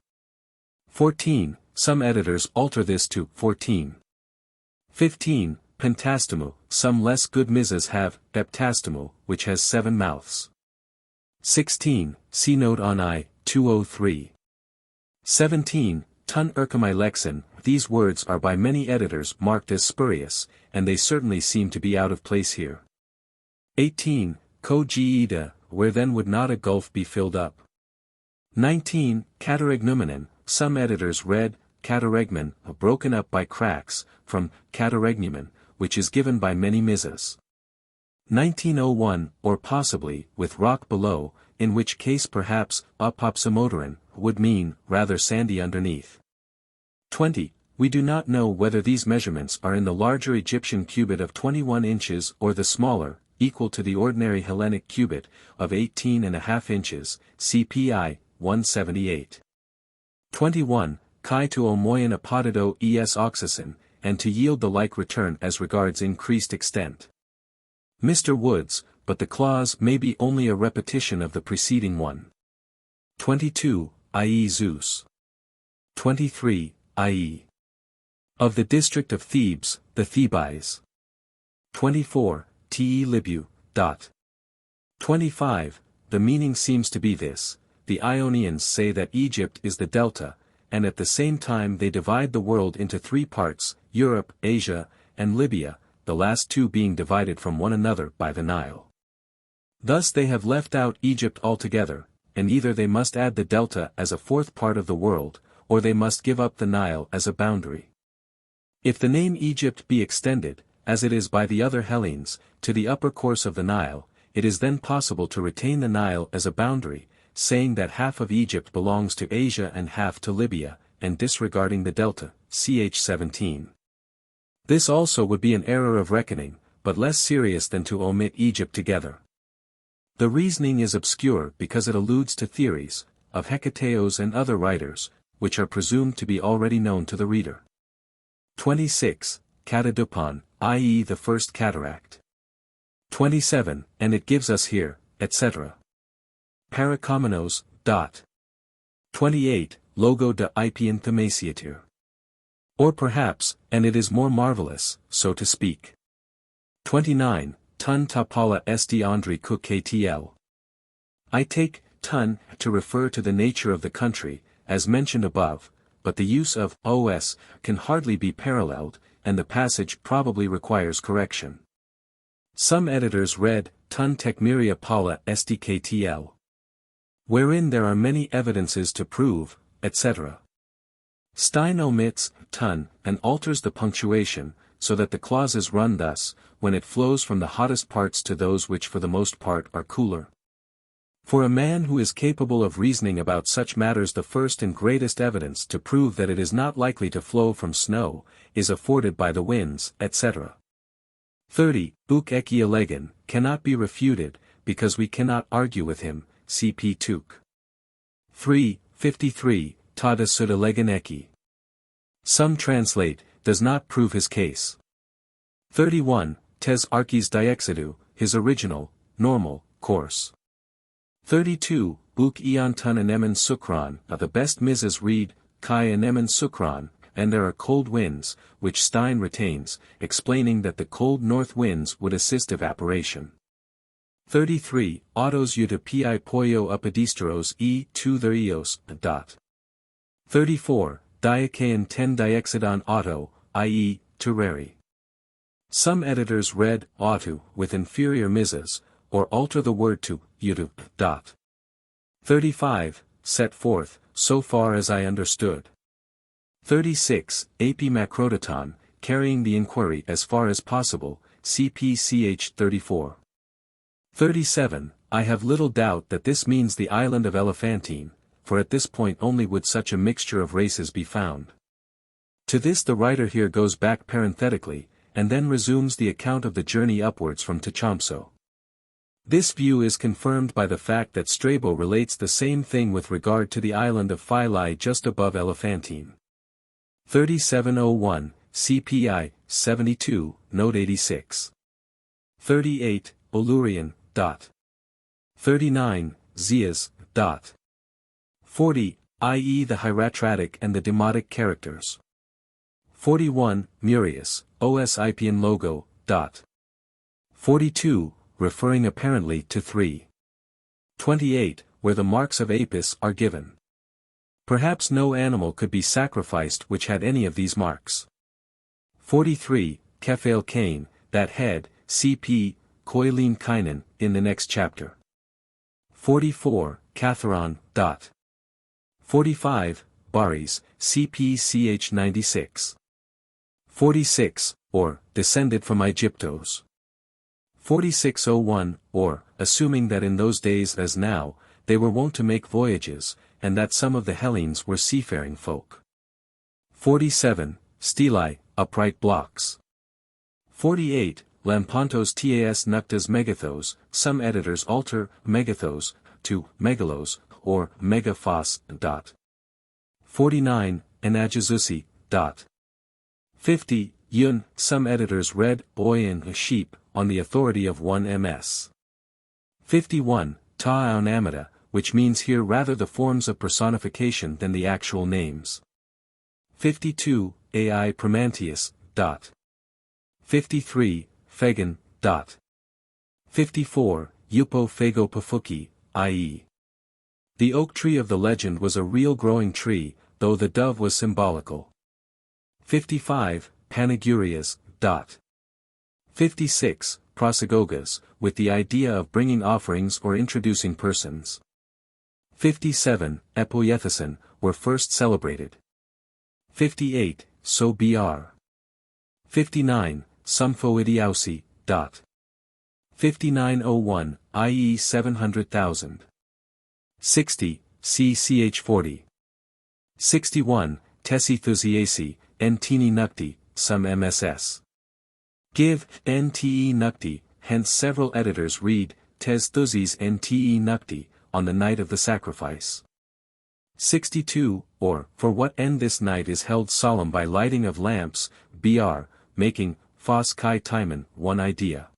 Speaker 1: 14. Some editors alter this to 14. 15. Pentastomu, some less good Muses have Beptastomu, which has 7 mouths. 16. See note on I, 203. 17. Tun Urkamai Lexin, these words are by many editors marked as spurious, and they certainly seem to be out of place here. 18. Ko Geida, where then would not a gulf be filled up? 19. Cataregnumenon, some editors read, Cataregmon, broken up by cracks, from Cataregnumen, which is given by many Muses. 1901, or possibly, with rock below, in which case perhaps apopsymodoron would mean rather sandy underneath. 20. We do not know whether these measurements are in the larger Egyptian cubit of 21 inches or the smaller, equal to the ordinary Hellenic cubit, of 18.5 inches, CPI, 178. 21. Chi to omoion apodido es oxyson, and to yield the like return as regards increased extent. Mr. Woods, but the clause may be only a repetition of the preceding one. 22, i.e. Zeus. 23, i.e. of the district of Thebes, the Thebais. 24, te libu. 25, the meaning seems to be this: the Ionians say that Egypt is the delta, and at the same time they divide the world into three parts, Europe, Asia, and Libya, the last two being divided from one another by the Nile. Thus they have left out Egypt altogether, and either they must add the delta as a fourth part of the world, or they must give up the Nile as a boundary. If the name Egypt be extended, as it is by the other Hellenes, to the upper course of the Nile, it is then possible to retain the Nile as a boundary, saying that half of Egypt belongs to Asia and half to Libya, and disregarding the delta, ch. 17. This also would be an error of reckoning, but less serious than to omit Egypt together. The reasoning is obscure because it alludes to theories, of Hecataeus and other writers, which are presumed to be already known to the reader. 26. Catadupon, i.e. the first cataract. 27. And it gives us here, etc. Parakomenos. 28. Logo de Ipian Themasiatir. Or perhaps, and it is more marvelous, so to speak. 29. Tun tapala esti andri ktl. I take tun to refer to the nature of the country, as mentioned above, but the use of os can hardly be paralleled, and the passage probably requires correction. Some editors read tun tekmiria pala esti ktl, wherein there are many evidences to prove, etc. Stein omits tun and alters the punctuation, so that the clauses run thus, when it flows from the hottest parts to those which for the most part are cooler. For a man who is capable of reasoning about such matters, the first and greatest evidence to prove that it is not likely to flow from snow, is afforded by the winds, etc. 30. Buk ekialegan, cannot be refuted, because we cannot argue with him, cp. Tuk. 3. 53. Tada sudalegan eki. Some translate, does not prove his case. 31. Tes archis diexedu, his original, normal, course. 32. Buk eon tun anemen sukran, the best Mises read, kai anemen sukran, and there are cold winds, which Stein retains, explaining that the cold north winds would assist evaporation. 33. Autos euta pi poio upedisteros e tu therios. 34. Diacaean ten diexedon auto, i.e., terrari. Some editors read autu with inferior Mises, or alter the word to eutu. 35. Set forth, so far as I understood. 36. Api macrodoton, carrying the inquiry as far as possible, cpch 34. 37. I have little doubt that this means the island of Elephantine, for at this point only would such a mixture of races be found. To this the writer here goes back parenthetically, and then resumes the account of the journey upwards from Tecumseh. This view is confirmed by the fact that Strabo relates the same thing with regard to the island of Philae just above Elephantine. 3701, CPI, 72, note 86. 38, Olurian. 39, Zeas. 40, i.e. the hieratratic and the demotic characters. 41, Murius, os Ipian logo. 42, referring apparently to 3. 28, where the marks of Apis are given. Perhaps no animal could be sacrificed which had any of these marks. 43, Kephale Cain, that head, cp. Koilin Kainen, in the next chapter. 44, Catharon. 45, Baris, cp. ch. 96. 46, or, descended from Aegyptos. 4601, or, assuming that in those days as now, they were wont to make voyages, and that some of the Hellenes were seafaring folk. 47. Stelae, upright blocks. 48. Lampontos tas nuktas megathos, some editors alter megathos to megalos, or megaphos. 49. Anagisusi. 50. Yun, some editors read oin sheep, on the authority of 1 ms. 51. Ta'aunamata, which means here rather the forms of personification than the actual names. 52. Ai Promantius. 53. Phagon. 54. Eupo Phago Pafuki, i.e. the oak tree of the legend was a real growing tree, though the dove was symbolical. 55. Panegyrias. 56. Prosagogas, with the idea of bringing offerings or introducing persons. 57. Epoiethesin, were first celebrated. 58. So br. 59. Sumphoidiausi. 5901, i.e. 700,000. 60. CCH 40. 61. Tessithusiasi, Ntini Nukti, some MSS. Give, Nte Nukti, hence several editors read, Tes Thusis Nte Nukti, on the night of the sacrifice. 62, or, for what end this night is held solemn by lighting of lamps, br, making, phos kai timon, one idea.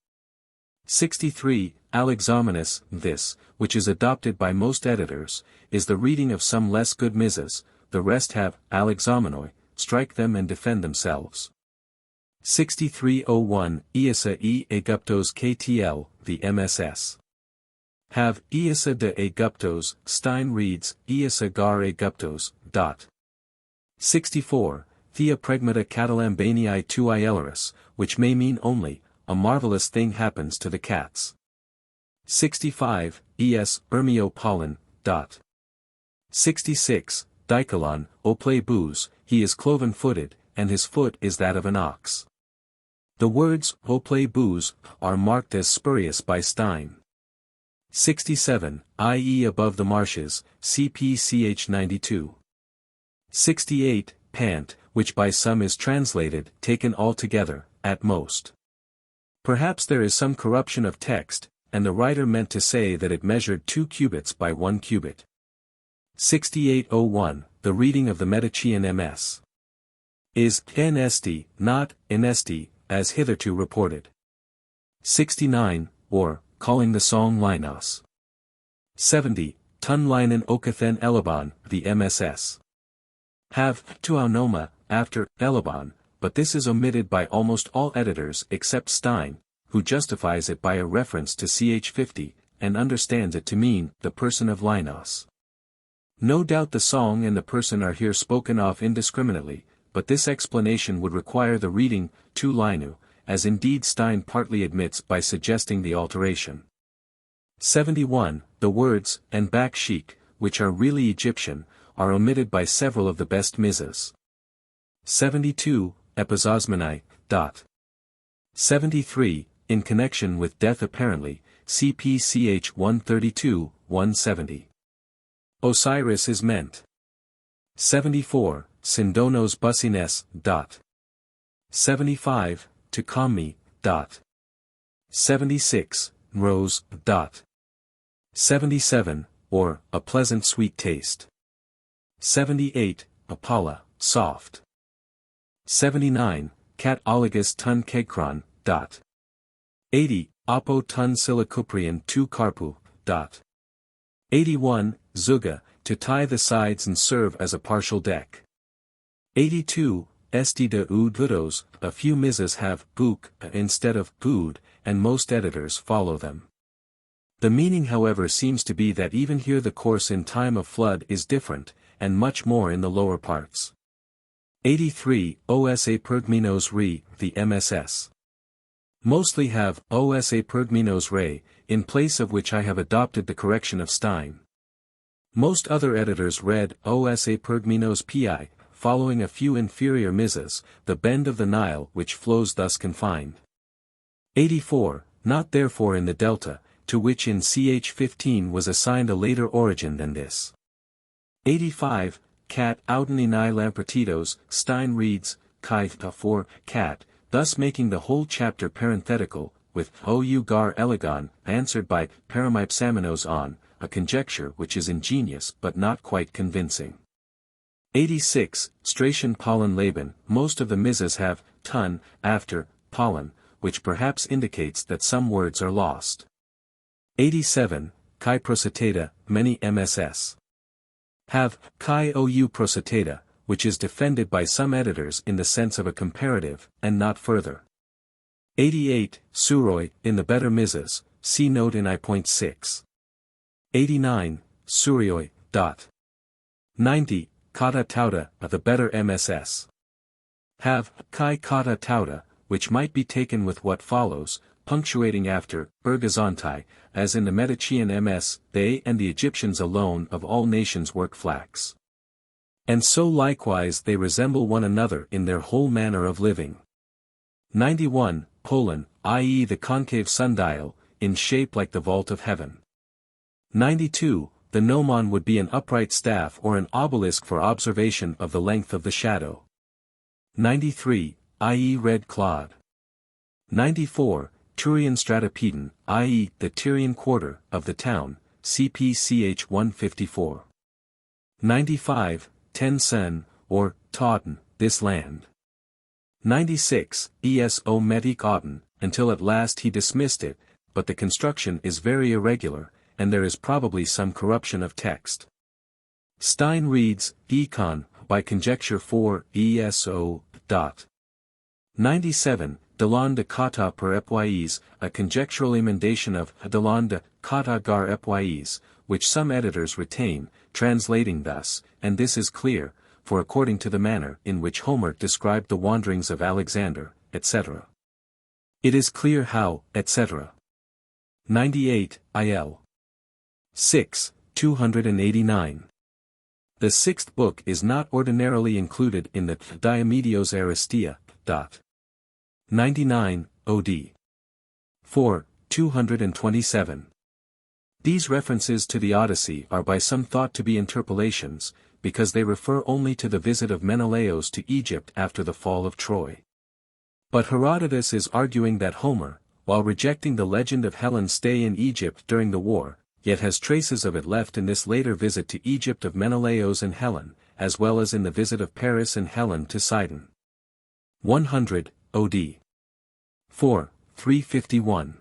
Speaker 1: 63, Alexomenus, this, which is adopted by most editors, is the reading of some less good misas, the rest have, Alexomenoi, strike them and defend themselves. 6301, Iasa e Aegyptos ktl, the MSS. Have, Iasa de Aegyptos, Stein reads, Iasa gar Aegyptos. 64, Thea pregmata catalambanii tu ielaris, which may mean only, a marvelous thing happens to the cats. 65, es Ermio pollen. 66, Dicalon, ople booze, he is cloven-footed, and his foot is that of an ox. The words, ople booze, are marked as spurious by Stein. 67, i.e. above the marshes, cpch 92. 68, pant, which by some is translated, taken all together, at most. Perhaps there is some corruption of text, and the writer meant to say that it measured 2 cubits by 1 cubit. 6801, the reading of the Medicean MS. Is nst, not nst, as hitherto reported. 69, or, calling the song Linos. 70, Tun Linen Okathen Elabon, the MSS. Have, tuaunoma, after, Elabon, but this is omitted by almost all editors except Stein, who justifies it by a reference to ch 50, and understands it to mean, the person of Linos. No doubt the song and the person are here spoken of indiscriminately, but this explanation would require the reading, tu linu, as indeed Stein partly admits by suggesting the alteration. 71, the words, and back sheik, which are really Egyptian, are omitted by several of the best misas. 72, Epizosmeni. 73, in connection with death apparently, cpch 132, 170. Osiris is meant. 74, Syndonos Busines. 75, Tukami. 76, Rose. 77, or, a pleasant sweet taste. 78, Apollo, soft. 79, Cat Oligus tun kegkron. 80, Apo tun silicuprian tu carpu. 81, Zuga, to tie the sides and serve as a partial deck. 82, Esti de Ududos, a few misas have book instead of bood, and most editors follow them. The meaning however seems to be that even here the course in time of flood is different, and much more in the lower parts. 83, Osa Pergminos Re, the MSS. Mostly have Osa Pergminos Re, in place of which I have adopted the correction of Stein. Most other editors read Osa Pergminos Pi, following a few inferior misas, the bend of the Nile which flows thus confined. 84, not therefore in the delta, to which in ch 15 was assigned a later origin than this. 85, cat audenini lampertitos, Stein reads, kai for cat, thus making the whole chapter parenthetical, with ou gar elegon, answered by paramipsamenos on, a conjecture which is ingenious but not quite convincing. 86, Stratian pollen Laban, most of the Muses have, ton, after, pollen, which perhaps indicates that some words are lost. 87, Chi prositata, many MSS have, Chi ou prositata, which is defended by some editors in the sense of a comparative, and not further. 88, Suroi, in the better Muses, see note in I.6. 89, Surioi, dot. 90, Kata tauta, of the better MSS have, Chi kata tauta, which might be taken with what follows, punctuating after, ergazontai, as in the Medicean MS, they and the Egyptians alone of all nations work flax. And so likewise they resemble one another in their whole manner of living. 91, Polon, i.e. the concave sundial, in shape like the vault of heaven. 92, the gnomon would be an upright staff or an obelisk for observation of the length of the shadow. 93, i.e. red clod. 94, Turian stratopedon, i.e. the Tyrian quarter, of the town, cpch 154. 95, Ten sen, or, Tauten, this land. 96, eso metic auten, until at last he dismissed it, but the construction is very irregular, and there is probably some corruption of text. Stein reads, econ, by conjecture for, eso, dot. 97, Delon de kata per epyes, a conjectural emendation of Delon de kata gar epyes, which some editors retain, translating thus, and this is clear, for according to the manner in which Homer described the wanderings of Alexander, etc. It is clear how, etc. 98, Il. 6, 289. The sixth book is not ordinarily included in the Diomedios Aristia, dot. 99, OD. 4, 227. These references to the Odyssey are by some thought to be interpolations, because they refer only to the visit of Menelaos to Egypt after the fall of Troy. But Herodotus is arguing that Homer, while rejecting the legend of Helen's stay in Egypt during the war, yet has traces of it left in this later visit to Egypt of Menelaos and Helen, as well as in the visit of Paris and Helen to Sidon. 100, OD. 4, 351.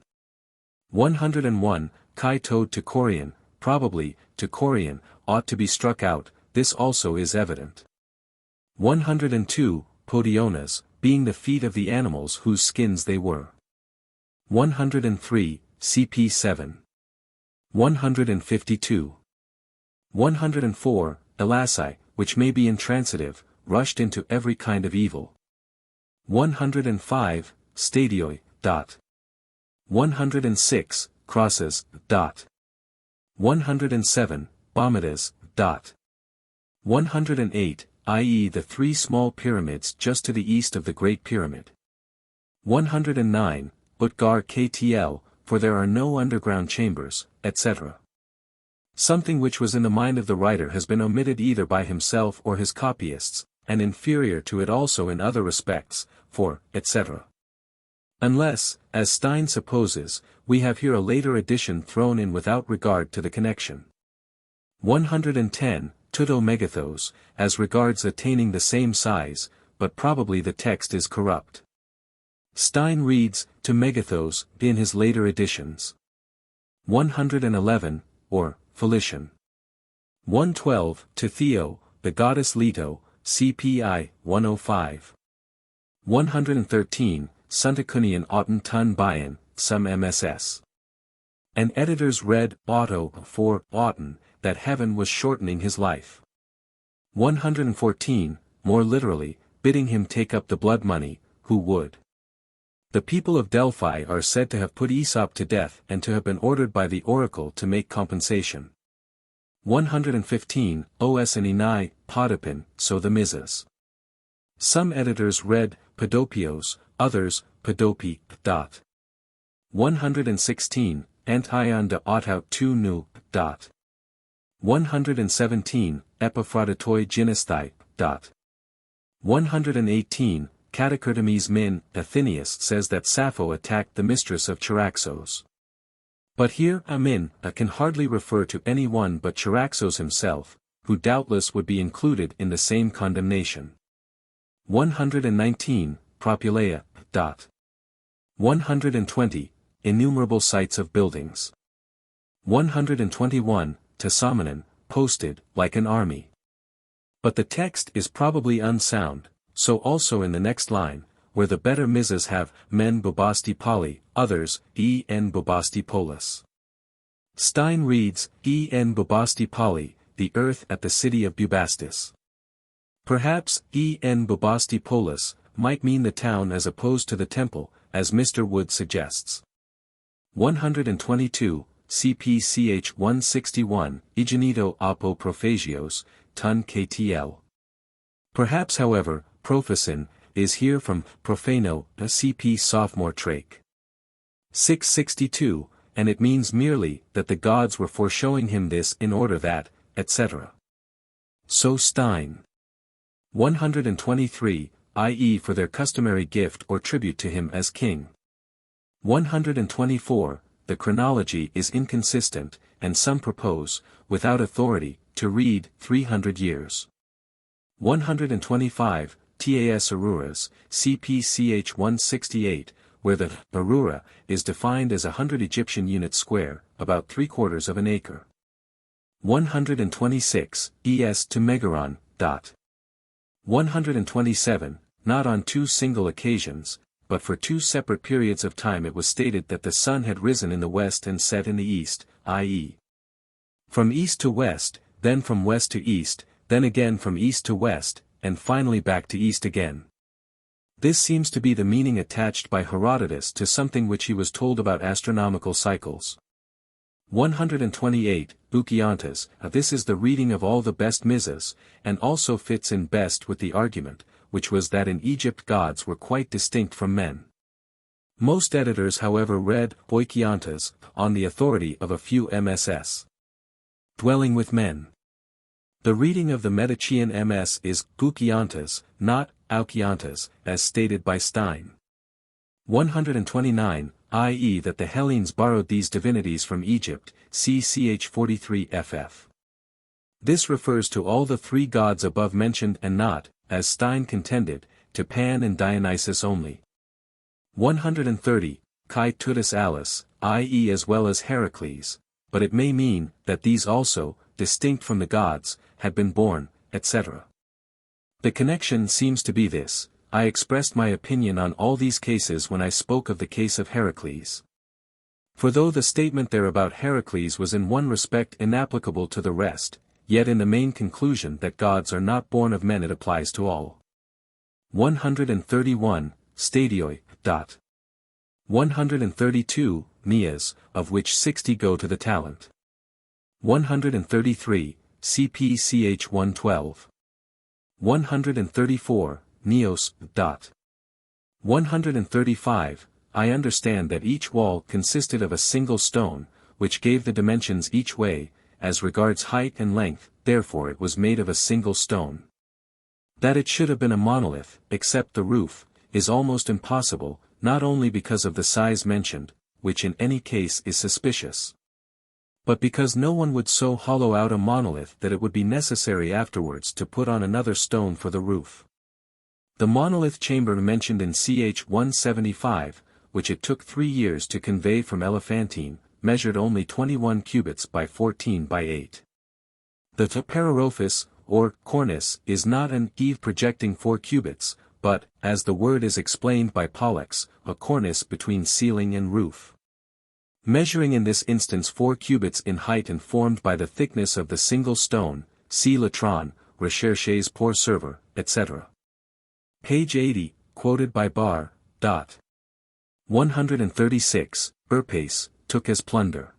Speaker 1: 101, Kai toad to Corian, probably, to Corian, ought to be struck out, this also is evident. 102, Podionas, being the feet of the animals whose skins they were. 103, CP 7. 152. 104, Elasai, which may be intransitive, rushed into every kind of evil. 105, Stadioi, dot. 106, Crosses, dot. 107, Bomidas, dot. 108, i.e. the three small pyramids just to the east of the Great Pyramid. 109, Utgar KTL, for there are no underground chambers, etc. Something which was in the mind of the writer has been omitted either by himself or his copyists, and inferior to it also in other respects, for, etc. Unless, as Stein supposes, we have here a later addition thrown in without regard to the connection. 110, Tuto Megathos, as regards attaining the same size, but probably the text is corrupt. Stein reads, to Megathos, in his later editions. 111, or, Felician. 112, to Theo, the goddess Leto, CPI, 105. 113, Suntakunian Auten Tun Bayan, some MSS. And editors read, Auto, for, Auten, that heaven was shortening his life. 114, more literally, bidding him take up the blood money, who would. The people of Delphi are said to have put Aesop to death and to have been ordered by the oracle to make compensation. 115, Os and Enai, Podopin, so the Muses. Some editors read, Podopios, others, Podopi, dot. 116, Antion de Autout tu nu. 117, Epaphroditoi Ginasthai. 118, Catacurtomes min. Athenaeus says that Sappho attacked the mistress of Charaxos. But here Amin can hardly refer to any one but Charaxos himself, who doubtless would be included in the same condemnation. 119, Propylaea. 120, Innumerable sites of buildings. 121, Tasamanon, posted, like an army. But the text is probably unsound, so also in the next line, where the better Muses have, men bubasti poli, others, en bubasti polis. Stein reads, en bubasti poli, the earth at the city of Bubastis. Perhaps, en bubasti polis, might mean the town as opposed to the temple, as Mr. Wood suggests. 122, CPCH 161, Igenito apo prophagios, ton ktl. Perhaps however, prophasin, is here from profano, a CP sophomore trach. 662, and it means merely that the gods were foreshowing him this in order that, etc. So Stein. 123, i.e. for their customary gift or tribute to him as king. 124, the chronology is inconsistent, and some propose, without authority, to read 300 years. 125, Tas Aruras, CPCH 168, where the Arura is defined as 100 Egyptian units square, about 3/4 of an acre. 126, Es to Megaron. 127, not on two single occasions, but for two separate periods of time it was stated that the sun had risen in the west and set in the east, i.e. from east to west, then from west to east, then again from east to west, and finally back to east again. This seems to be the meaning attached by Herodotus to something which he was told about astronomical cycles. 128, Bukiontas, this is the reading of all the best Muses, and also fits in best with the argument, which was that in Egypt gods were quite distinct from men. Most editors however read Oikiontas, on the authority of a few MSS. Dwelling with men. The reading of the Medicean MS is Gukiontas, not Aukiontas, as stated by Stein. 129, i.e. that the Hellenes borrowed these divinities from Egypt, CCH 43 ff. This refers to all the three gods above mentioned and not, as Stein contended, to Pan and Dionysus only. 130, Kai Tutus Alice, i.e. as well as Heracles, but it may mean that these also, distinct from the gods, had been born, etc. The connection seems to be this: I expressed my opinion on all these cases when I spoke of the case of Heracles. For though the statement there about Heracles was in one respect inapplicable to the rest, yet in the main conclusion that gods are not born of men it applies to all. 131, Stadioi. 132, Mias, of which 60 go to the talent. 133, CPCH 112. 134, Neos. 135, I understand that each wall consisted of a single stone, which gave the dimensions each way, as regards height and length, therefore it was made of a single stone. That it should have been a monolith, except the roof, is almost impossible, not only because of the size mentioned, which in any case is suspicious, but because no one would so hollow out a monolith that it would be necessary afterwards to put on another stone for the roof. The monolith chamber mentioned in CH 175, which it took 3 years to convey from Elephantine, measured only 21 cubits by 14 by 8. The Pararophis, or cornice, is not an eave projecting 4 cubits, but, as the word is explained by Pollux, a cornice between ceiling and roof. Measuring in this instance 4 cubits in height and formed by the thickness of the single stone, see Latran, Recherches pour Server, etc. Page 80, quoted by Barr. 136, Urpace, took as plunder.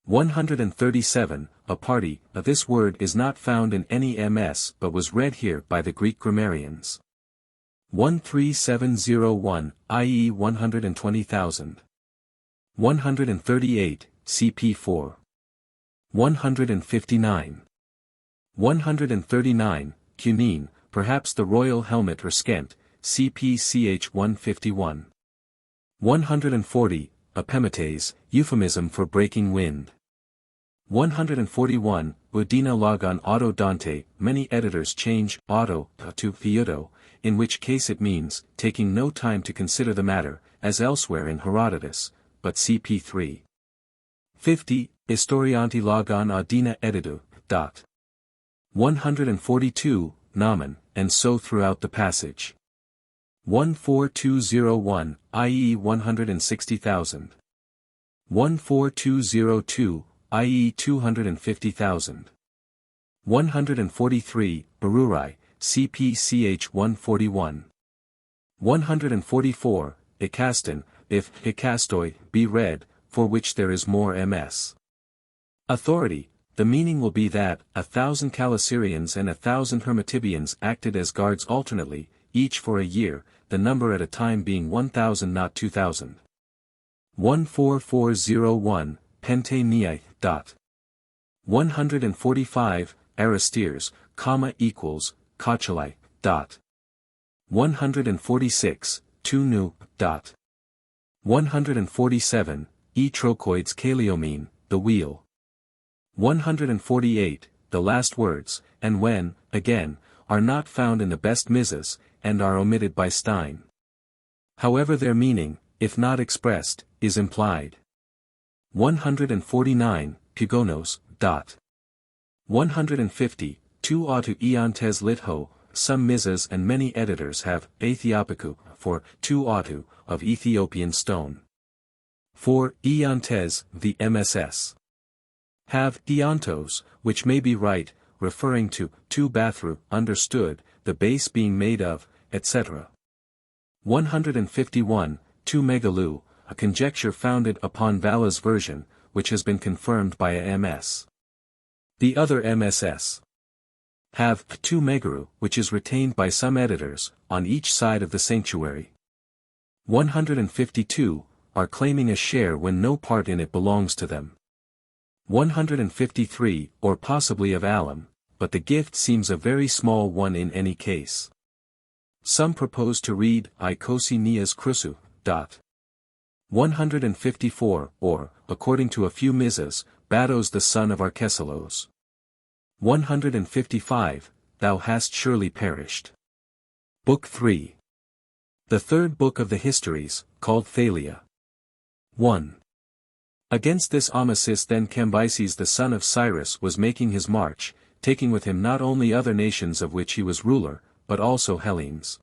Speaker 1: 137, a party, this word is not found in any MS but was read here by the Greek grammarians. 13701, i.e. 120,000. 138, CP 4. 159. 139, cunene, perhaps the royal helmet or skent, CP ch 151. 140, epimetes, euphemism for breaking wind. 141, Udina logon auto Dante, many editors change auto to fiuto, in which case it means, taking no time to consider the matter, as elsewhere in Herodotus, but CP 3. 50, Historianti logon Audina editu, dot. 142, nomen, and so throughout the passage. 14201, i.e. 160,000. 14202, i.e. 250,000. 143, Barurai, CP ch 141. 144, Ikaston, if Ikastoi be read, for which there is more ms. Authority, the meaning will be that 1,000 Calasirians and 1,000 Hermotybians acted as guards alternately, each for a year, the number at a time being 1,000 not 2,000. 14401, Pente Neai, dot. 145, Aristeres, comma equals, Cochelai, dot. 146, Tunu, dot. 147, Trochoides Kaleomene, the wheel. 148, the last words, and when, again, are not found in the best Muses, and are omitted by Stein. However their meaning, if not expressed, is implied. 149, Pugonos, dot. 150, tu autu eontes litho, some Muses and many editors have Ethiopicu, for tu autu, of Ethiopian stone. For eontes, the MSS. Have eontos, which may be right, referring to bathru, understood, the base being made of, etc. 151, tu megalu, a conjecture founded upon Vala's version, which has been confirmed by a MS. The other MSS. Have tu megaru, which is retained by some editors, on each side of the sanctuary. 152, are claiming a share when no part in it belongs to them. 153, or possibly of alum, but the gift seems a very small one in any case. Some propose to read Ikosi Nias Krusu, dot. 154, or, according to a few Muses, Bados the son of Arkeselos. 155, thou hast surely perished. Book 3. The third book of the Histories, called Thalia. 1. Against this Amasis then Cambyses the son of Cyrus was making his march, taking with him not only other nations of which he was ruler, but also Hellenes.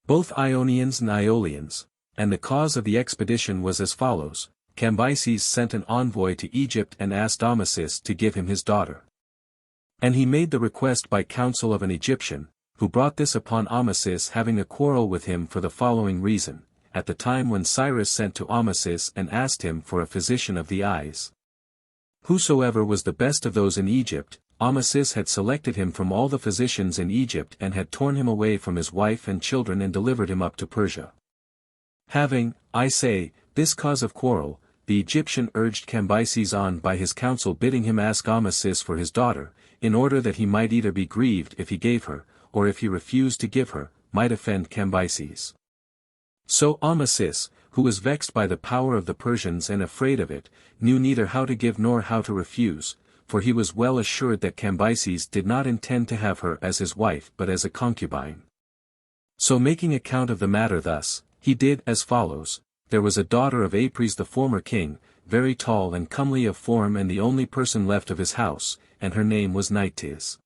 Speaker 1: Both Ionians and Aeolians, and the cause of the expedition was as follows: Cambyses sent an envoy to Egypt and asked Amasis to give him his daughter. And he made the request by counsel of an Egyptian, who brought this upon Amasis having a quarrel with him for the following reason: at the time when Cyrus sent to Amasis and asked him for a physician of the eyes. Whosoever was the best of those in Egypt, Amasis had selected him from all the physicians in Egypt and had torn him away from his wife and children and delivered him up to Persia. Having, I say, this cause of quarrel, the Egyptian urged Cambyses on by his counsel, bidding him ask Amasis for his daughter, in order that he might either be grieved if he gave her, or if he refused to give her, might offend Cambyses. So Amasis, who was vexed by the power of the Persians and afraid of it, knew neither how to give nor how to refuse, for he was well assured that Cambyses did not intend to have her as his wife but as a concubine. So making account of the matter thus, he did as follows: there was a daughter of Apries the former king, very tall and comely of form and the only person left of his house, and her name was Nyctis.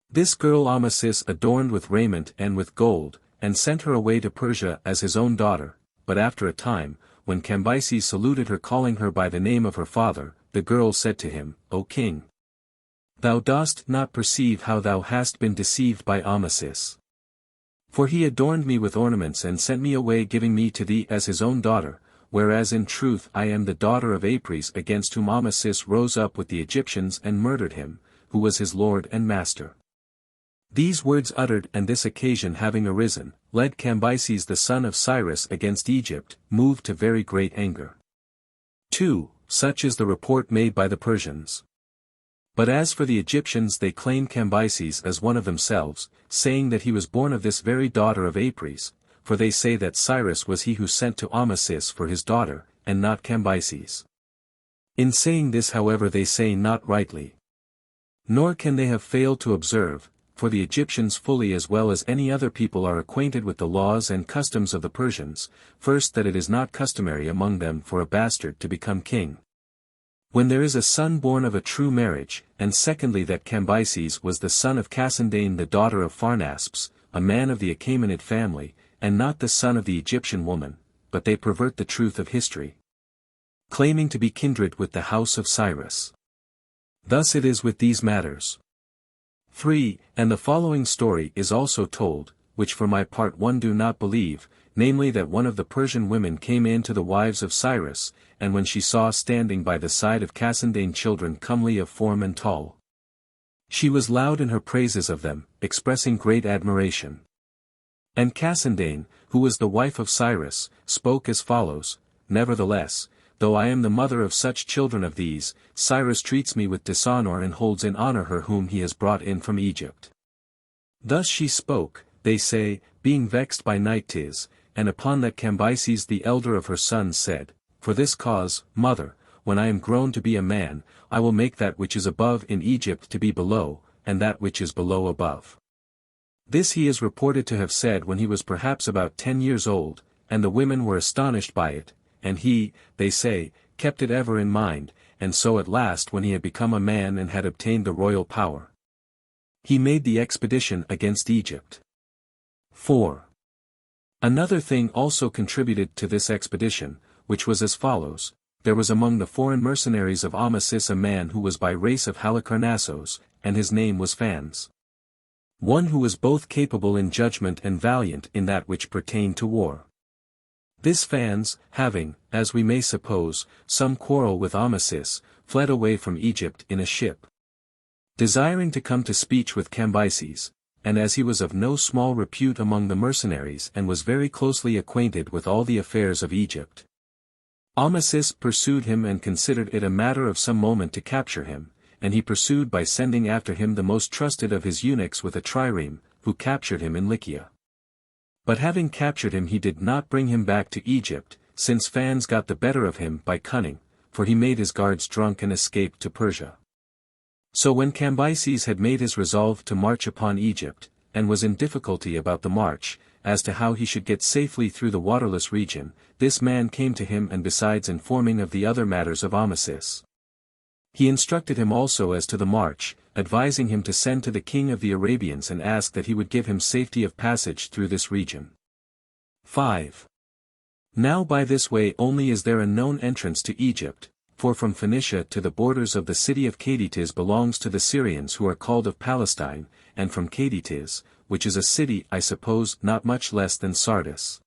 Speaker 1: This girl Amasis adorned with raiment and with gold, and sent her away to Persia as his own daughter, but after a time, when Cambyses saluted her calling her by the name of her father, the girl said to him, O king, thou dost not perceive how thou hast been deceived by Amasis. For he adorned me with ornaments and sent me away giving me to thee as his own daughter, whereas in truth I am the daughter of Apries against whom Amasis rose up with the Egyptians and murdered him, who was his lord and master. These words uttered and this occasion having arisen, led Cambyses the son of Cyrus against Egypt, moved to very great anger. 2. Such is the report made by the Persians. But as for the Egyptians, they claim Cambyses as one of themselves, saying that he was born of this very daughter of Apries, for they say that Cyrus was he who sent to Amasis for his daughter, and not Cambyses. In saying this, however, they say not rightly. Nor can they have failed to observe, for the Egyptians fully as well as any other people are acquainted with the laws and customs of the Persians, first that it is not customary among them for a bastard to become king, when there is a son born of a true marriage, and secondly that Cambyses was the son of Cassandane the daughter of Pharnaspes, a man of the Achaemenid family, and not the son of the Egyptian woman, but they pervert the truth of history, claiming to be kindred with the house of Cyrus. Thus it is with these matters. 3. And the following story is also told, which for my part one do not believe, namely that one of the Persian women came in to the wives of Cyrus, and when she saw standing by the side of Cassandane children comely of form and tall, she was loud in her praises of them, expressing great admiration. And Cassandane, who was the wife of Cyrus, spoke as follows: Nevertheless, though I am the mother of such children of these, Cyrus treats me with dishonor and holds in honor her whom he has brought in from Egypt. Thus she spoke, they say, being vexed by night 'tis, and upon that Cambyses the elder of her sons said, For this cause, mother, when I am grown to be a man, I will make that which is above in Egypt to be below, and that which is below above. This he is reported to have said when he was perhaps about 10 years old, and the women were astonished by it, and he, they say, kept it ever in mind, and so at last when he had become a man and had obtained the royal power, he made the expedition against Egypt. 4. Another thing also contributed to this expedition, which was as follows: there was among the foreign mercenaries of Amasis a man who was by race of Halicarnassos, and his name was Phans. One who was both capable in judgment and valiant in that which pertained to war. This Phans, having, as we may suppose, some quarrel with Amasis, fled away from Egypt in a ship, desiring to come to speech with Cambyses, and as he was of no small repute among the mercenaries and was very closely acquainted with all the affairs of Egypt, Amasis pursued him and considered it a matter of some moment to capture him, and he pursued by sending after him the most trusted of his eunuchs with a trireme, who captured him in Lycia. But having captured him he did not bring him back to Egypt, since Phans got the better of him by cunning, for he made his guards drunk and escaped to Persia. So when Cambyses had made his resolve to march upon Egypt, and was in difficulty about the march, as to how he should get safely through the waterless region, this man came to him, and besides informing of the other matters of Amasis, he instructed him also as to the march, advising him to send to the king of the Arabians and ask that he would give him safety of passage through this region. 5. Now by this way only is there a known entrance to Egypt, for from Phoenicia to the borders of the city of Caditis belongs to the Syrians who are called of Palestine, and from Caditis, which is a city I suppose not much less than Sardis.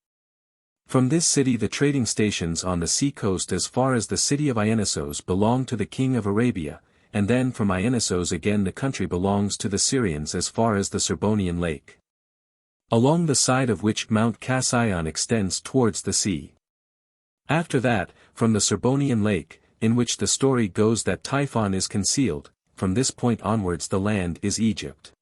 Speaker 1: From this city the trading stations on the sea coast as far as the city of Ionissos belong to the king of Arabia, and then from Ionissos again the country belongs to the Syrians as far as the Serbonian lake, along the side of which Mount Cassion extends towards the sea. After that, from the Serbonian lake, in which the story goes that Typhon is concealed, from this point onwards the land is Egypt.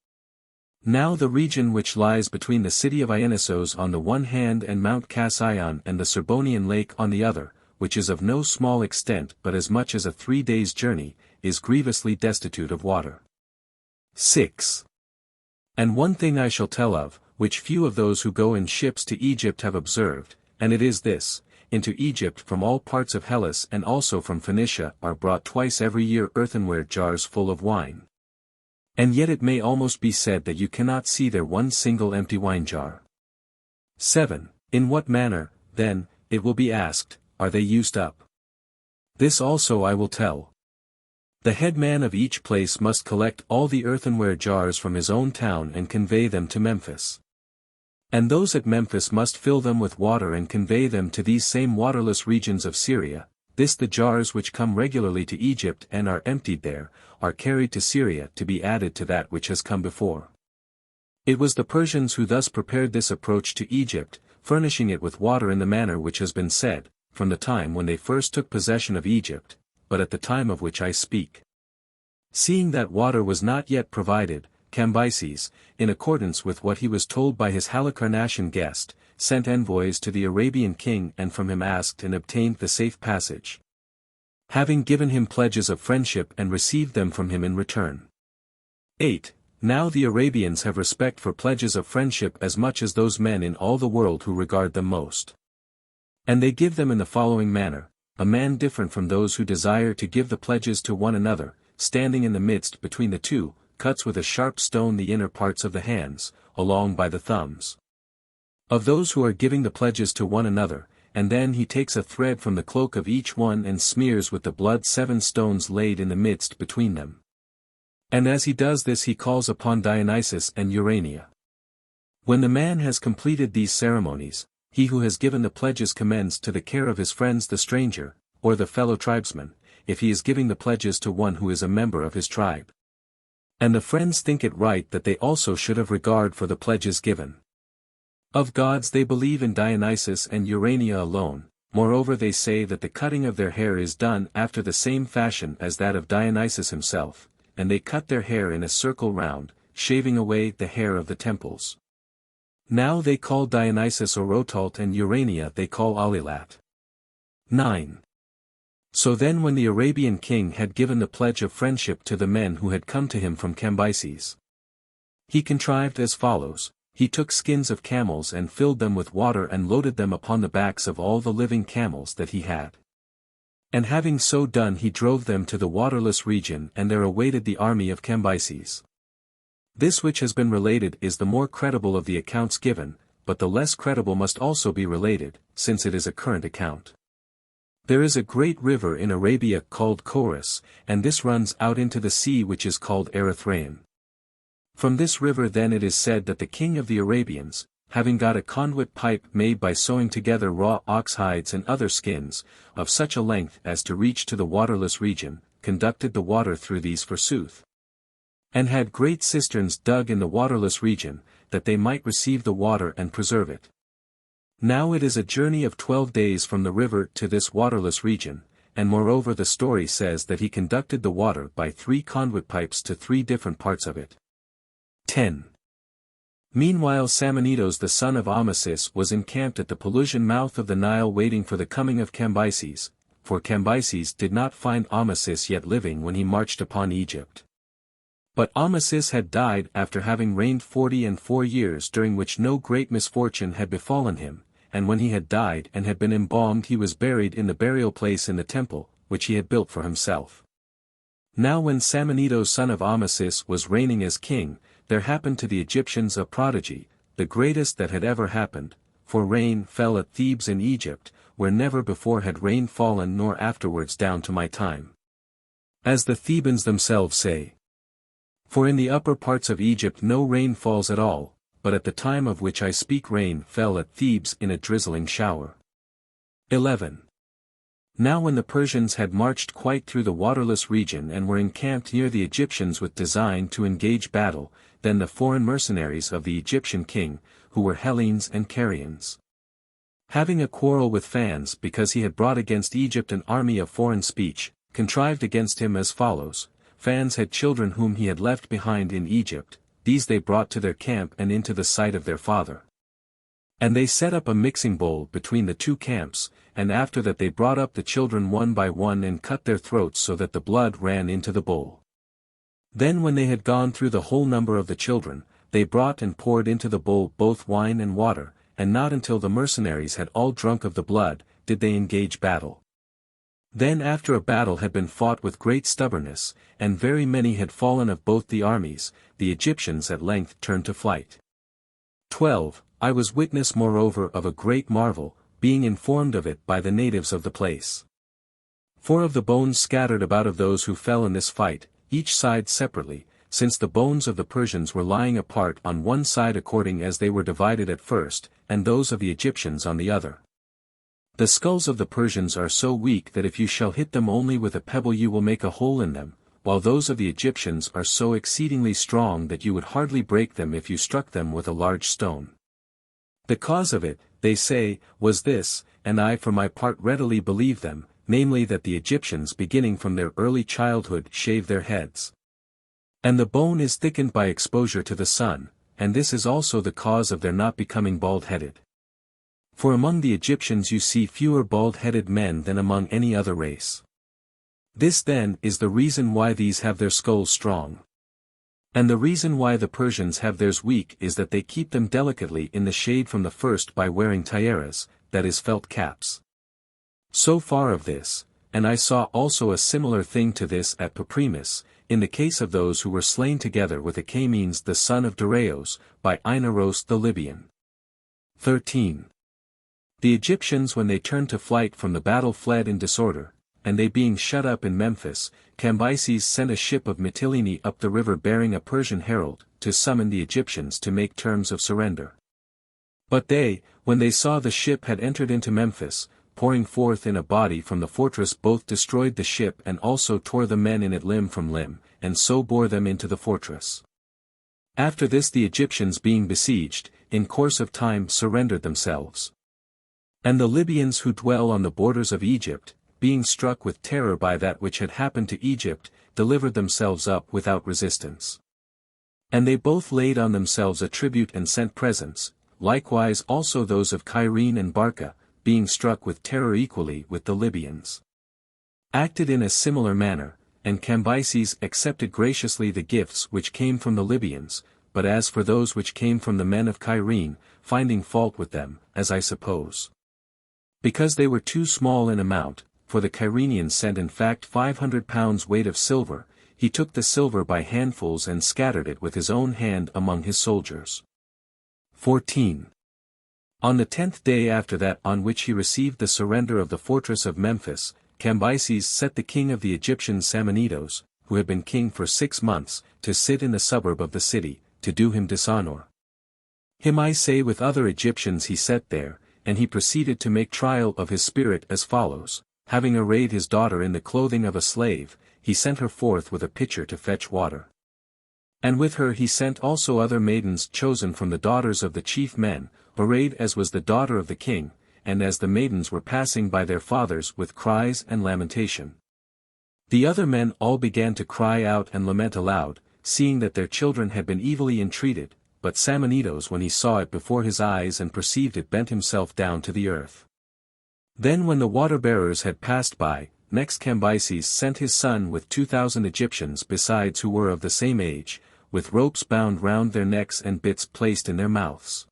Speaker 1: Now the region which lies between the city of Ionissos on the one hand and Mount Cassion and the Serbonian lake on the other, which is of no small extent but as much as a 3 days' journey, is grievously destitute of water. 6. And one thing I shall tell of, which few of those who go in ships to Egypt have observed, and it is this: into Egypt from all parts of Hellas and also from Phoenicia are brought twice every year earthenware jars full of wine. And yet it may almost be said that you cannot see there one single empty wine jar. 7. In what manner, then, it will be asked, are they used up? This also I will tell. The head man of each place must collect all the earthenware jars from his own town and convey them to Memphis. And those at Memphis must fill them with water and convey them to these same waterless regions of Syria. This the jars which come regularly to Egypt and are emptied there, are carried to Syria to be added to that which has come before. It was the Persians who thus prepared this approach to Egypt, furnishing it with water in the manner which has been said, from the time when they first took possession of Egypt, but at the time of which I speak. Seeing that water was not yet provided, Cambyses, in accordance with what he was told by his Halicarnassian guest, sent envoys to the Arabian king and from him asked and obtained the safe passage. Having given him pledges of friendship and received them from him in return. 8. Now the Arabians have respect for pledges of friendship as much as those men in all the world who regard them most. And they give them in the following manner: a man different from those who desire to give the pledges to one another, standing in the midst between the two, cuts with a sharp stone the inner parts of the hands, along by the thumbs, of those who are giving the pledges to one another, and then he takes a thread from the cloak of each one and smears with the blood 7 stones laid in the midst between them. And as he does this he calls upon Dionysus and Urania. When the man has completed these ceremonies, he who has given the pledges commends to the care of his friends the stranger, or the fellow tribesman, if he is giving the pledges to one who is a member of his tribe. And the friends think it right that they also should have regard for the pledges given. Of gods they believe in Dionysus and Urania alone, moreover they say that the cutting of their hair is done after the same fashion as that of Dionysus himself, and they cut their hair in a circle round, shaving away the hair of the temples. Now they call Dionysus Orotalt and Urania they call Alilat. 9. So then when the Arabian king had given the pledge of friendship to the men who had come to him from Cambyses, he contrived as follows: he took skins of camels and filled them with water and loaded them upon the backs of all the living camels that he had. And having so done he drove them to the waterless region and there awaited the army of Cambyses. This which has been related is the more credible of the accounts given, but the less credible must also be related, since it is a current account. There is a great river in Arabia called Chorus, and this runs out into the sea which is called Erythraean. From this river then it is said that the king of the Arabians, having got a conduit pipe made by sewing together raw ox hides and other skins, of such a length as to reach to the waterless region, conducted the water through these forsooth. And had great cisterns dug in the waterless region, that they might receive the water and preserve it. Now it is a journey of 12 days from the river to this waterless region, and moreover the story says that he conducted the water by 3 conduit pipes to 3 different parts of it. 10. Meanwhile Samanitos the son of Amasis was encamped at the Pelusian mouth of the Nile waiting for the coming of Cambyses, for Cambyses did not find Amasis yet living when he marched upon Egypt. But Amasis had died after having reigned 44 years during which no great misfortune had befallen him, and when he had died and had been embalmed he was buried in the burial place in the temple, which he had built for himself. Now when Samanitos son of Amasis was reigning as king, there happened to the Egyptians a prodigy, the greatest that had ever happened, for rain fell at Thebes in Egypt, where never before had rain fallen nor afterwards down to my time. As the Thebans themselves say. For in the upper parts of Egypt no rain falls at all, but at the time of which I speak rain fell at Thebes in a drizzling shower. 11. Now when the Persians had marched quite through the waterless region and were encamped near the Egyptians with design to engage battle, then the foreign mercenaries of the Egyptian king, who were Hellenes and Carians, having a quarrel with Phans because he had brought against Egypt an army of foreign speech, contrived against him as follows: Phans had children whom he had left behind in Egypt, these they brought to their camp and into the sight of their father. And they set up a mixing bowl between the 2 camps, and after that they brought up the children one by one and cut their throats so that the blood ran into the bowl. Then when they had gone through the whole number of the children, they brought and poured into the bowl both wine and water, and not until the mercenaries had all drunk of the blood, did they engage battle. Then after a battle had been fought with great stubbornness, and very many had fallen of both the armies, the Egyptians at length turned to flight. 12. I was witness moreover of a great marvel, being informed of it by the natives of the place. For of the bones scattered about of those who fell in this fight, each side separately, since the bones of the Persians were lying apart on one side according as they were divided at first, and those of the Egyptians on the other. The skulls of the Persians are so weak that if you shall hit them only with a pebble you will make a hole in them, while those of the Egyptians are so exceedingly strong that you would hardly break them if you struck them with a large stone. The cause of it, they say, was this: and I for my part readily believe them, namely that the Egyptians beginning from their early childhood shave their heads. And the bone is thickened by exposure to the sun, and this is also the cause of their not becoming bald-headed. For among the Egyptians you see fewer bald-headed men than among any other race. This then is the reason why these have their skulls strong. And the reason why the Persians have theirs weak is that they keep them delicately in the shade from the first by wearing tiaras, that is felt caps. So far of this, and I saw also a similar thing to this at Papremis, in the case of those who were slain together with Achaemenes the son of Dareios, by Inaros the Libyan. 13. The Egyptians when they turned to flight from the battle fled in disorder, and they being shut up in Memphis, Cambyses sent a ship of Mytilene up the river bearing a Persian herald, to summon the Egyptians to make terms of surrender. But they, when they saw the ship had entered into Memphis, pouring forth in a body from the fortress both destroyed the ship and also tore the men in it limb from limb, and so bore them into the fortress. After this the Egyptians being besieged, in course of time surrendered themselves. And the Libyans who dwell on the borders of Egypt, being struck with terror by that which had happened to Egypt, delivered themselves up without resistance. And they both laid on themselves a tribute and sent presents, likewise also those of Cyrene and Barca, being struck with terror equally with the Libyans. Acted in a similar manner, and Cambyses accepted graciously the gifts which came from the Libyans, but as for those which came from the men of Cyrene, finding fault with them, as I suppose, because they were too small in amount, for the Cyrenians sent in fact 500 pounds weight of silver, he took the silver by handfuls and scattered it with his own hand among his soldiers. 14. On the 10th day after that on which he received the surrender of the fortress of Memphis, Cambyses set the king of the Egyptians Samanitos, who had been king for 6 months, to sit in the suburb of the city, to do him dishonor. Him I say with other Egyptians he set there, and he proceeded to make trial of his spirit as follows. Having arrayed his daughter in the clothing of a slave, he sent her forth with a pitcher to fetch water. And with her he sent also other maidens chosen from the daughters of the chief men, arrayed as was the daughter of the king, and as the maidens were passing by their fathers with cries and lamentation. The other men all began to cry out and lament aloud, seeing that their children had been evilly entreated, but Samanitos when he saw it before his eyes and perceived it bent himself down to the earth. Then when the water-bearers had passed by, next Cambyses sent his son with 2,000 Egyptians besides who were of the same age, with ropes bound round their necks and bits placed in their mouths.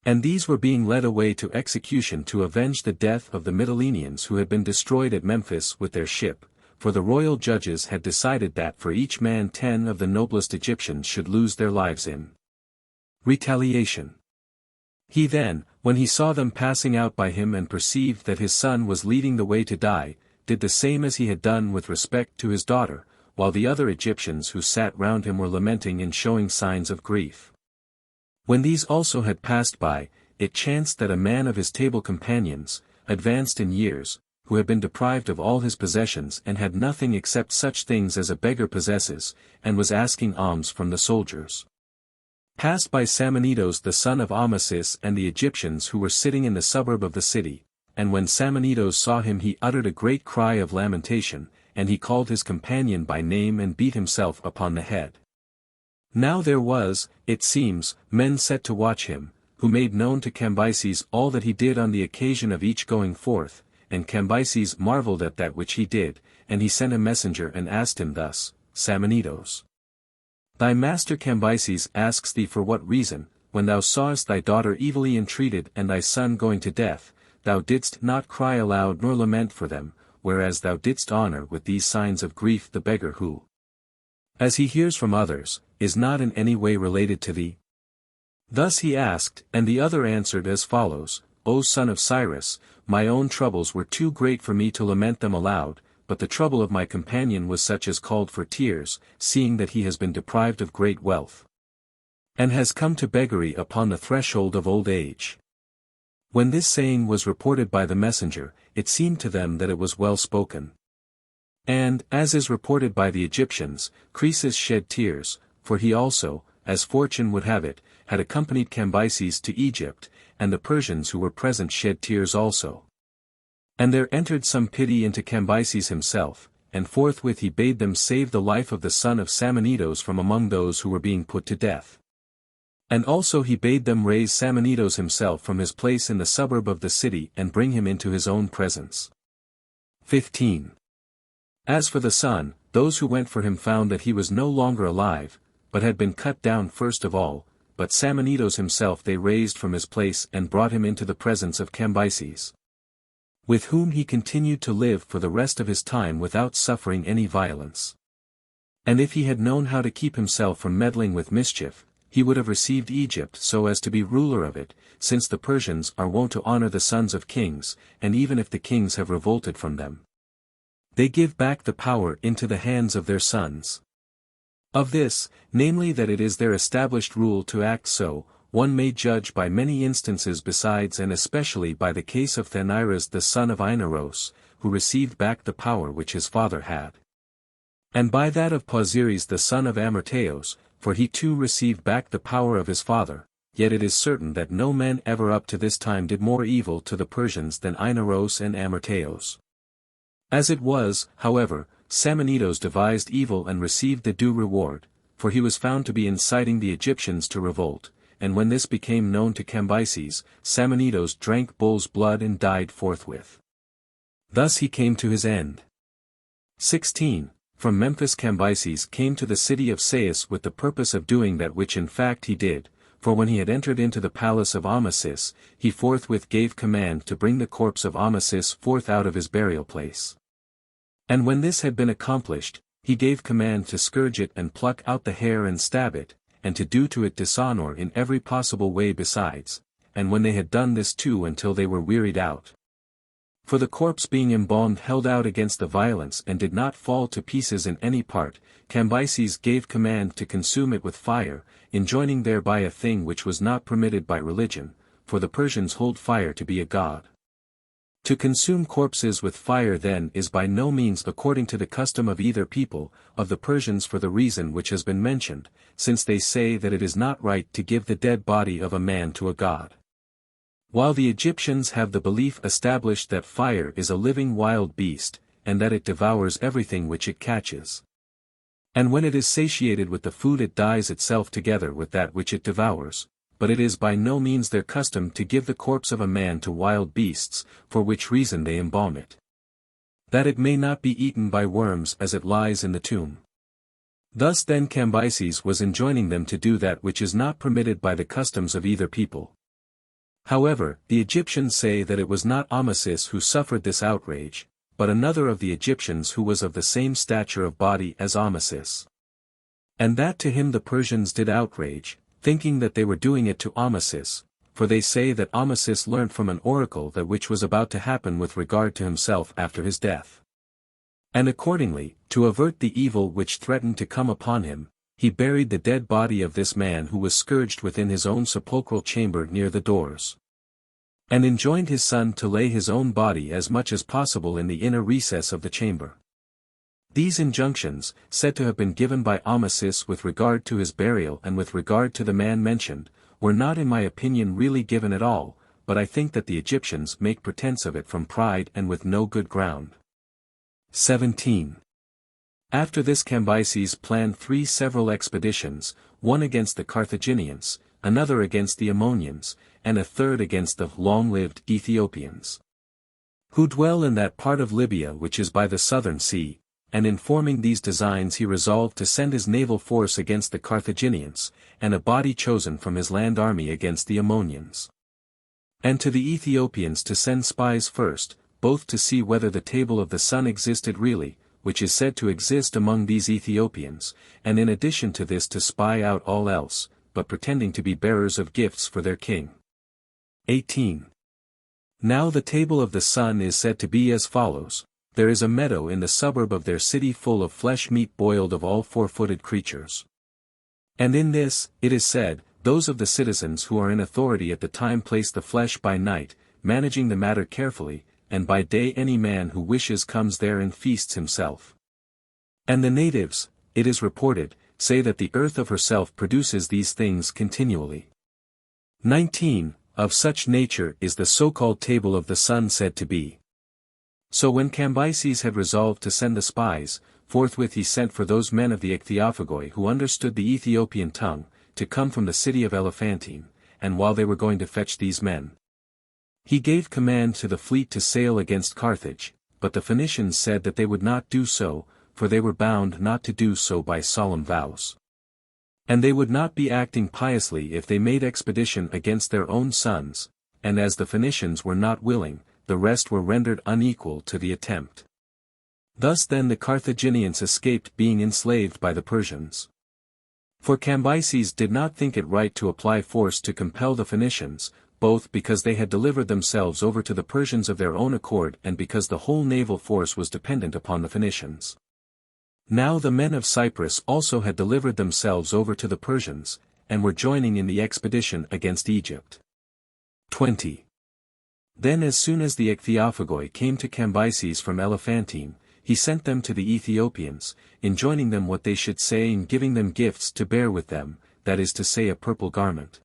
Speaker 1: And these were being led away to execution to avenge the death of the Mytileneans who had been destroyed at Memphis with their ship, for the royal judges had decided that for each man 10 of the noblest Egyptians should lose their lives in retaliation. He then, when he saw them passing out by him and perceived that his son was leading the way to die, did the same as he had done with respect to his daughter, while the other Egyptians who sat round him were lamenting and showing signs of grief. When these also had passed by, it chanced that a man of his table companions, advanced in years, who had been deprived of all his possessions and had nothing except such things as a beggar possesses, and was asking alms from the soldiers, passed by Samanitos the son of Amasis and the Egyptians who were sitting in the suburb of the city, and when Samanitos saw him he uttered a great cry of lamentation, and he called his companion by name and beat himself upon the head. Now there was, it seems, men set to watch him, who made known to Cambyses all that he did on the occasion of each going forth, and Cambyses marveled at that which he did, and he sent a messenger and asked him thus, Samanitos, thy master Cambyses asks thee for what reason, when thou sawest thy daughter evilly entreated and thy son going to death, thou didst not cry aloud nor lament for them, whereas thou didst honor with these signs of grief the beggar who, as he hears from others, is not in any way related to thee? Thus he asked, and the other answered as follows, O son of Cyrus, my own troubles were too great for me to lament them aloud, but the trouble of my companion was such as called for tears, seeing that he has been deprived of great wealth, and has come to beggary upon the threshold of old age. When this saying was reported by the messenger, it seemed to them that it was well spoken. And, as is reported by the Egyptians, Croesus shed tears, for he also, as fortune would have it, had accompanied Cambyses to Egypt, and the Persians who were present shed tears also. And there entered some pity into Cambyses himself, and forthwith he bade them save the life of the son of Samanitos from among those who were being put to death. And also he bade them raise Samanitos himself from his place in the suburb of the city and bring him into his own presence. 15. As for the son, those who went for him found that he was no longer alive, but had been cut down first of all, but Samanitos himself they raised from his place and brought him into the presence of Cambyses, with whom he continued to live for the rest of his time without suffering any violence. And if he had known how to keep himself from meddling with mischief, he would have received Egypt so as to be ruler of it, since the Persians are wont to honor the sons of kings, and even if the kings have revolted from them, they give back the power into the hands of their sons. Of this, namely that it is their established rule to act so, one may judge by many instances besides and especially by the case of Thanairas the son of Inaros, who received back the power which his father had. And by that of Pausiris the son of Amyrtaeus, for he too received back the power of his father, yet it is certain that no men ever up to this time did more evil to the Persians than Inaros and Amyrtaeus. As it was, however, Samanitos devised evil and received the due reward, for he was found to be inciting the Egyptians to revolt, and when this became known to Cambyses, Samanitos drank bull's blood and died forthwith. Thus he came to his end. 16. From Memphis Cambyses came to the city of Sais with the purpose of doing that which in fact he did, for when he had entered into the palace of Amasis, he forthwith gave command to bring the corpse of Amasis forth out of his burial place. And when this had been accomplished, he gave command to scourge it and pluck out the hair and stab it, and to do to it dishonor in every possible way besides, and when they had done this too until they were wearied out. For the corpse being embalmed held out against the violence and did not fall to pieces in any part, Cambyses gave command to consume it with fire, enjoining thereby a thing which was not permitted by religion, for the Persians hold fire to be a god. To consume corpses with fire then is by no means according to the custom of either people, of the Persians for the reason which has been mentioned, since they say that it is not right to give the dead body of a man to a god. While the Egyptians have the belief established that fire is a living wild beast, and that it devours everything which it catches. And when it is satiated with the food it dies itself together with that which it devours, but it is by no means their custom to give the corpse of a man to wild beasts, for which reason they embalm it, that it may not be eaten by worms as it lies in the tomb. Thus then Cambyses was enjoining them to do that which is not permitted by the customs of either people. However, the Egyptians say that it was not Amasis who suffered this outrage, but another of the Egyptians who was of the same stature of body as Amasis. And that to him the Persians did outrage, thinking that they were doing it to Amasis, for they say that Amasis learnt from an oracle that which was about to happen with regard to himself after his death. And accordingly, to avert the evil which threatened to come upon him, he buried the dead body of this man who was scourged within his own sepulchral chamber near the doors, and enjoined his son to lay his own body as much as possible in the inner recess of the chamber. These injunctions, said to have been given by Amasis with regard to his burial and with regard to the man mentioned, were not in my opinion really given at all, but I think that the Egyptians make pretense of it from pride and with no good ground. 17. After this Cambyses planned 3 several expeditions, one against the Carthaginians, another against the Ammonians, and a third against the long-lived Ethiopians, who dwell in that part of Libya which is by the southern sea, and in forming these designs he resolved to send his naval force against the Carthaginians, and a body chosen from his land army against the Ammonians. And to the Ethiopians to send spies first, both to see whether the table of the sun existed really, which is said to exist among these Ethiopians, and in addition to this to spy out all else, but pretending to be bearers of gifts for their king. 18. Now the table of the sun is said to be as follows: there is a meadow in the suburb of their city full of flesh meat boiled of all 4-footed creatures. And in this, it is said, those of the citizens who are in authority at the time place the flesh by night, managing the matter carefully, and by day any man who wishes comes there and feasts himself. And the natives, it is reported, say that the earth of herself produces these things continually. 19. Of such nature is the so-called table of the sun said to be. So when Cambyses had resolved to send the spies, forthwith he sent for those men of the Ichthyophagoi who understood the Ethiopian tongue, to come from the city of Elephantine, and while they were going to fetch these men, he gave command to the fleet to sail against Carthage, but the Phoenicians said that they would not do so, for they were bound not to do so by solemn vows. And they would not be acting piously if they made expedition against their own sons, and as the Phoenicians were not willing, the rest were rendered unequal to the attempt. Thus then the Carthaginians escaped being enslaved by the Persians. For Cambyses did not think it right to apply force to compel the Phoenicians, both because they had delivered themselves over to the Persians of their own accord and because the whole naval force was dependent upon the Phoenicians. Now the men of Cyprus also had delivered themselves over to the Persians, and were joining in the expedition against Egypt. 20. Then as soon as the Ichthyophagoi came to Cambyses from Elephantine, he sent them to the Ethiopians, enjoining them what they should say and giving them gifts to bear with them, that is to say a purple garment,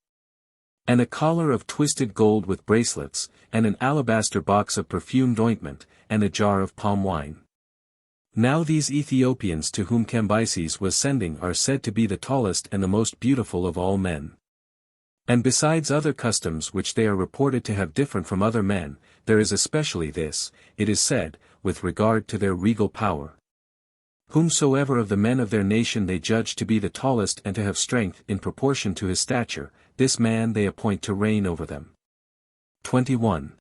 Speaker 1: and a collar of twisted gold with bracelets, and an alabaster box of perfumed ointment, and a jar of palm wine. Now these Ethiopians to whom Cambyses was sending are said to be the tallest and the most beautiful of all men. And besides other customs which they are reported to have different from other men, there is especially this, it is said, with regard to their regal power. Whomsoever of the men of their nation they judge to be the tallest and to have strength in proportion to his stature, this man they appoint to reign over them. 21.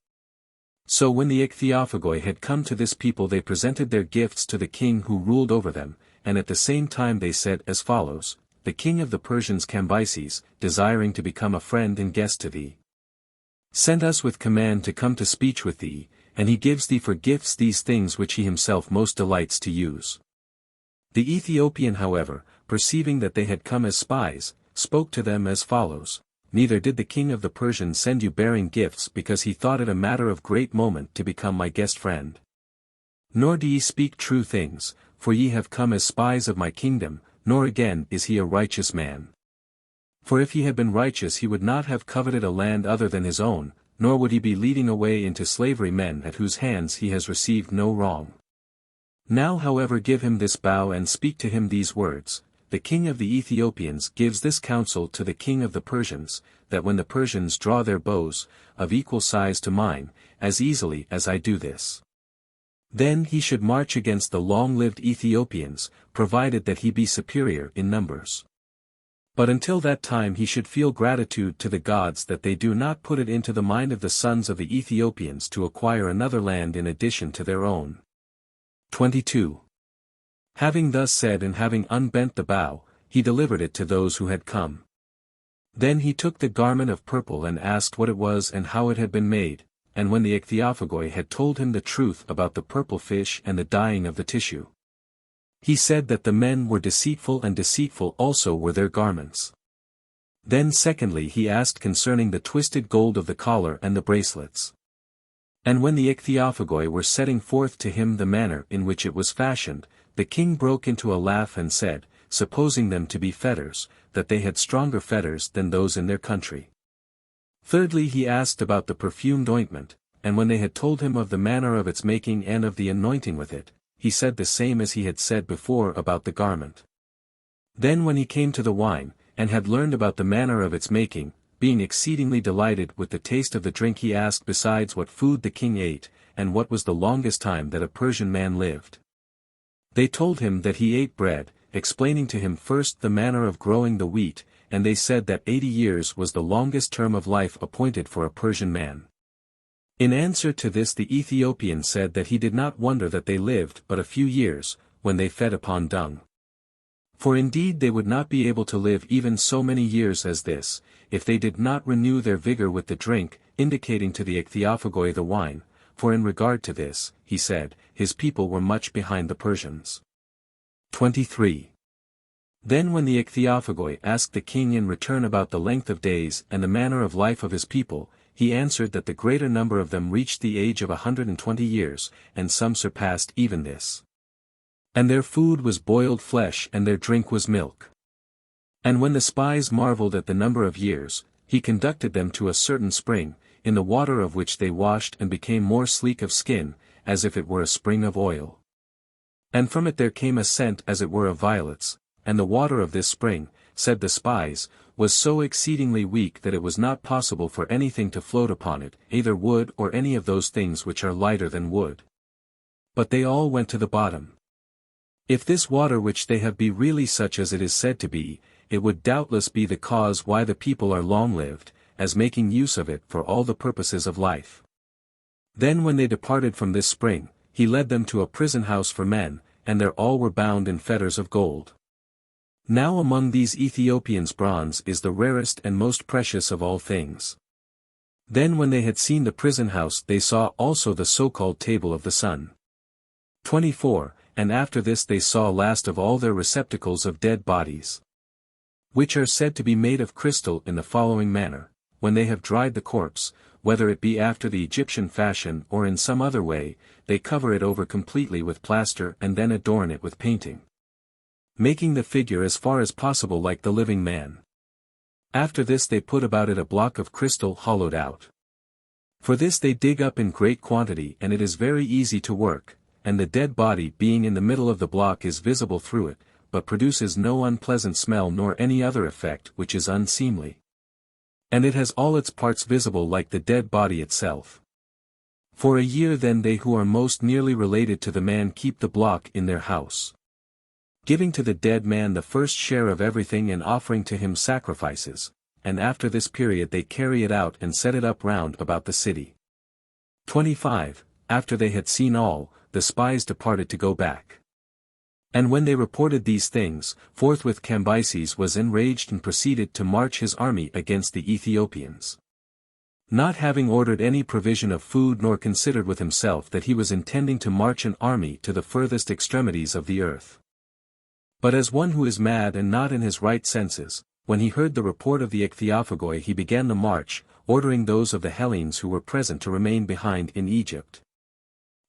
Speaker 1: So when the Ichthyophagoi had come to this people they presented their gifts to the king who ruled over them, and at the same time they said as follows, the king of the Persians Cambyses, desiring to become a friend and guest to thee, send us with command to come to speech with thee, and he gives thee for gifts these things which he himself most delights to use. The Ethiopian however, perceiving that they had come as spies, spoke to them as follows, neither did the king of the Persians send you bearing gifts because he thought it a matter of great moment to become my guest friend. Nor do ye speak true things, for ye have come as spies of my kingdom, nor again is he a righteous man. For if he had been righteous he would not have coveted a land other than his own, nor would he be leading away into slavery men at whose hands he has received no wrong. Now however give him this bow and speak to him these words, the king of the Ethiopians gives this counsel to the king of the Persians, that when the Persians draw their bows, of equal size to mine, as easily as I do this, then he should march against the long-lived Ethiopians, provided that he be superior in numbers. But until that time he should feel gratitude to the gods that they do not put it into the mind of the sons of the Ethiopians to acquire another land in addition to their own. 22. Having thus said and having unbent the bow, he delivered it to those who had come. Then he took the garment of purple and asked what it was and how it had been made, and when the Ichthyophagoi had told him the truth about the purple fish and the dyeing of the tissue, he said that the men were deceitful and deceitful also were their garments. Then secondly he asked concerning the twisted gold of the collar and the bracelets. And when the Ichthyophagoi were setting forth to him the manner in which it was fashioned, the king broke into a laugh and said, supposing them to be fetters, that they had stronger fetters than those in their country. Thirdly he asked about the perfumed ointment, and when they had told him of the manner of its making and of the anointing with it, he said the same as he had said before about the garment. Then when he came to the wine, and had learned about the manner of its making, being exceedingly delighted with the taste of the drink he asked besides what food the king ate, and what was the longest time that a Persian man lived. They told him that he ate bread, explaining to him first the manner of growing the wheat, and they said that 80 years was the longest term of life appointed for a Persian man. In answer to this the Ethiopian said that he did not wonder that they lived but a few years, when they fed upon dung. For indeed they would not be able to live even so many years as this, if they did not renew their vigor with the drink, indicating to the Ichthyophagoi the wine, for in regard to this, he said, his people were much behind the Persians. 23. Then when the Ichthyophagoi asked the king in return about the length of days and the manner of life of his people, he answered that the greater number of them reached the age of 120 years, and some surpassed even this. And their food was boiled flesh and their drink was milk. And when the spies marveled at the number of years, he conducted them to a certain spring, in the water of which they washed and became more sleek of skin, as if it were a spring of oil. And from it there came a scent as it were of violets, and the water of this spring, said the spies, was so exceedingly weak that it was not possible for anything to float upon it, either wood or any of those things which are lighter than wood. But they all went to the bottom. If this water which they have be really such as it is said to be, it would doubtless be the cause why the people are long-lived, as making use of it for all the purposes of life. Then when they departed from this spring, he led them to a prison house for men, and there all were bound in fetters of gold. Now among these Ethiopians bronze is the rarest and most precious of all things. Then when they had seen the prison house they saw also the so-called table of the sun. 24. And after this they saw last of all their receptacles of dead bodies, which are said to be made of crystal in the following manner: when they have dried the corpse, whether it be after the Egyptian fashion or in some other way, they cover it over completely with plaster and then adorn it with painting, making the figure as far as possible like the living man. After this they put about it a block of crystal hollowed out. For this they dig up in great quantity and it is very easy to work, and the dead body being in the middle of the block is visible through it, but produces no unpleasant smell nor any other effect which is unseemly. And it has all its parts visible like the dead body itself. For a year then they who are most nearly related to the man keep the block in their house, giving to the dead man the first share of everything and offering to him sacrifices, and after this period they carry it out and set it up round about the city. 25. After they had seen all, the spies departed to go back. And when they reported these things, forthwith Cambyses was enraged and proceeded to march his army against the Ethiopians, not having ordered any provision of food nor considered with himself that he was intending to march an army to the furthest extremities of the earth. But as one who is mad and not in his right senses, when he heard the report of the ichthyophagoi he began the march, ordering those of the Hellenes who were present to remain behind in Egypt,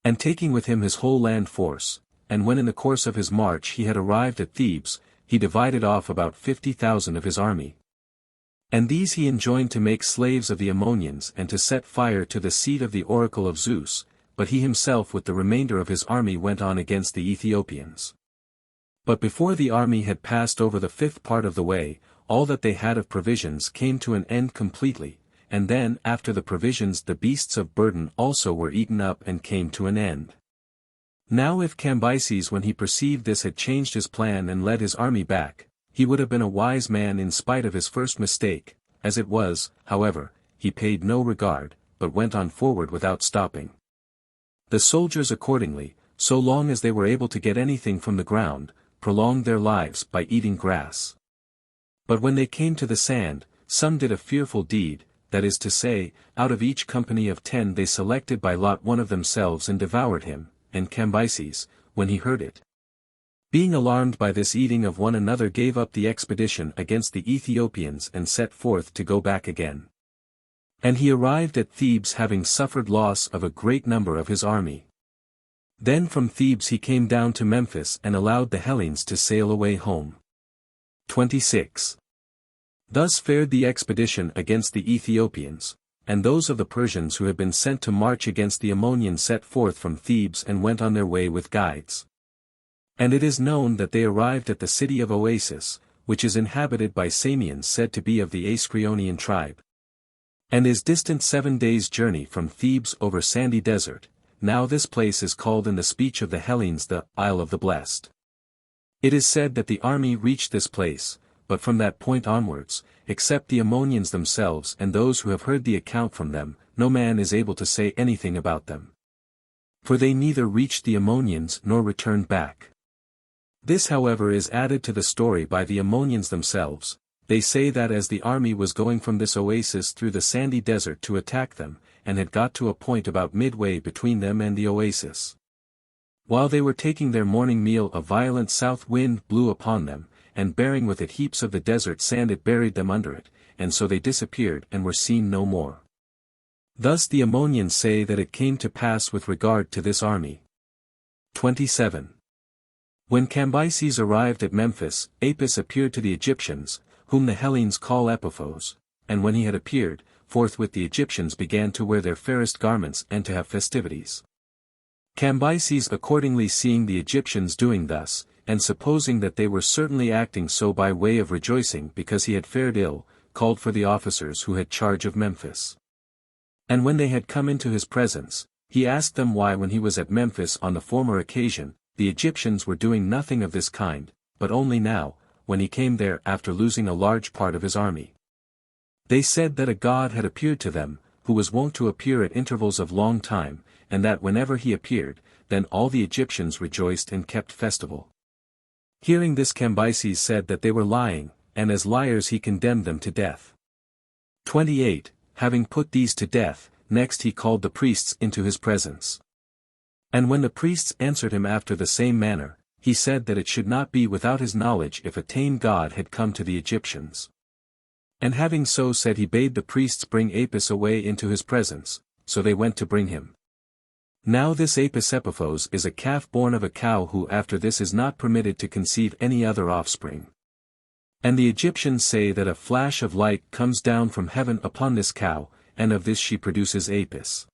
Speaker 1: and taking with him his whole land force. And when in the course of his march he had arrived at Thebes, he divided off about 50,000 of his army. And these he enjoined to make slaves of the Ammonians and to set fire to the seat of the oracle of Zeus, but he himself with the remainder of his army went on against the Ethiopians. But before the army had passed over the fifth part of the way, all that they had of provisions came to an end completely, and then after the provisions the beasts of burden also were eaten up and came to an end. Now if Cambyses when he perceived this had changed his plan and led his army back, he would have been a wise man in spite of his first mistake. As it was, however, he paid no regard, but went on forward without stopping. The soldiers accordingly, so long as they were able to get anything from the ground, prolonged their lives by eating grass. But when they came to the sand, some did a fearful deed, that is to say, out of each company of 10 they selected by lot one of themselves and devoured him, and Cambyses, when he heard it, being alarmed by this eating of one another gave up the expedition against the Ethiopians and set forth to go back again. And he arrived at Thebes having suffered loss of a great number of his army. Then from Thebes he came down to Memphis and allowed the Hellenes to sail away home. 26. Thus fared the expedition against the Ethiopians, and those of the Persians who had been sent to march against the Ammonians set forth from Thebes and went on their way with guides. And it is known that they arrived at the city of Oasis, which is inhabited by Samians said to be of the Ascreonian tribe, and is distant 7 days' journey from Thebes over sandy desert. Now this place is called in the speech of the Hellenes the Isle of the Blessed. It is said that the army reached this place, but from that point onwards, except the Ammonians themselves and those who have heard the account from them, no man is able to say anything about them. For they neither reached the Ammonians nor returned back. This however is added to the story by the Ammonians themselves. They say that as the army was going from this oasis through the sandy desert to attack them, and had got to a point about midway between them and the oasis, while they were taking their morning meal a violent south wind blew upon them, and bearing with it heaps of the desert sand it buried them under it, and so they disappeared and were seen no more. Thus the Ammonians say that it came to pass with regard to this army. 27. When Cambyses arrived at Memphis, Apis appeared to the Egyptians, whom the Hellenes call Epiphos, and when he had appeared, forthwith the Egyptians began to wear their fairest garments and to have festivities. Cambyses accordingly seeing the Egyptians doing thus, and supposing that they were certainly acting so by way of rejoicing because he had fared ill, called for the officers who had charge of Memphis. And when they had come into his presence, he asked them why when he was at Memphis on the former occasion, the Egyptians were doing nothing of this kind, but only now, when he came there after losing a large part of his army. They said that a god had appeared to them, who was wont to appear at intervals of long time, and that whenever he appeared, then all the Egyptians rejoiced and kept festival. Hearing this Cambyses said that they were lying, and as liars he condemned them to death. 28. Having put these to death, next he called the priests into his presence. And when the priests answered him after the same manner, he said that it should not be without his knowledge if a tame god had come to the Egyptians. And having so said he bade the priests bring Apis away into his presence, so they went to bring him. Now this Apis Epiphos is a calf born of a cow who after this is not permitted to conceive any other offspring. And the Egyptians say that a flash of light comes down from heaven upon this cow, and of this she produces Apis.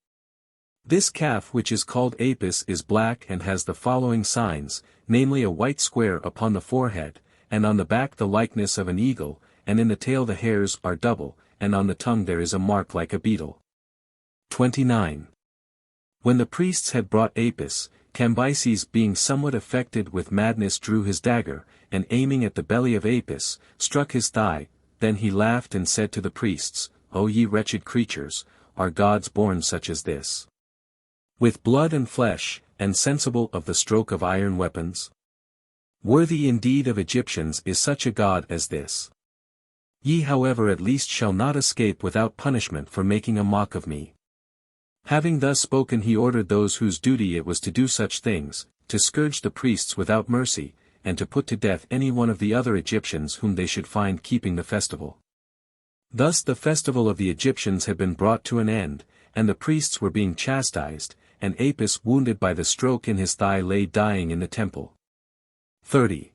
Speaker 1: This calf which is called Apis is black and has the following signs, namely a white square upon the forehead, and on the back the likeness of an eagle, and in the tail the hairs are double, and on the tongue there is a mark like a beetle. 29. When the priests had brought Apis, Cambyses being somewhat affected with madness drew his dagger, and aiming at the belly of Apis, struck his thigh. Then he laughed and said to the priests, O ye wretched creatures, are gods born such as this? With blood and flesh, and sensible of the stroke of iron weapons? Worthy indeed of Egyptians is such a god as this. Ye however at least shall not escape without punishment for making a mock of me. Having thus spoken he ordered those whose duty it was to do such things, to scourge the priests without mercy, and to put to death any one of the other Egyptians whom they should find keeping the festival. Thus the festival of the Egyptians had been brought to an end, and the priests were being chastised, and Apis wounded by the stroke in his thigh lay dying in the temple. 30.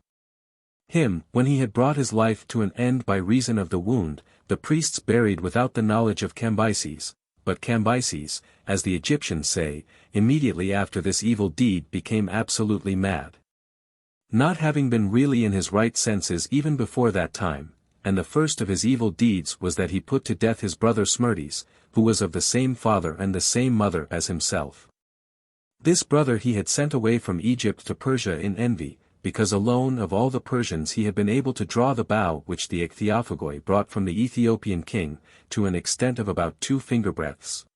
Speaker 1: Him, when he had brought his life to an end by reason of the wound, the priests buried without the knowledge of Cambyses, but Cambyses, as the Egyptians say, immediately after this evil deed became absolutely mad. Not having been really in his right senses even before that time, and the first of his evil deeds was that he put to death his brother Smerdis, who was of the same father and the same mother as himself. This brother he had sent away from Egypt to Persia in envy, because alone of all the Persians he had been able to draw the bow which the Ichthyophagoi brought from the Ethiopian king, to an extent of about 2 finger-breadths.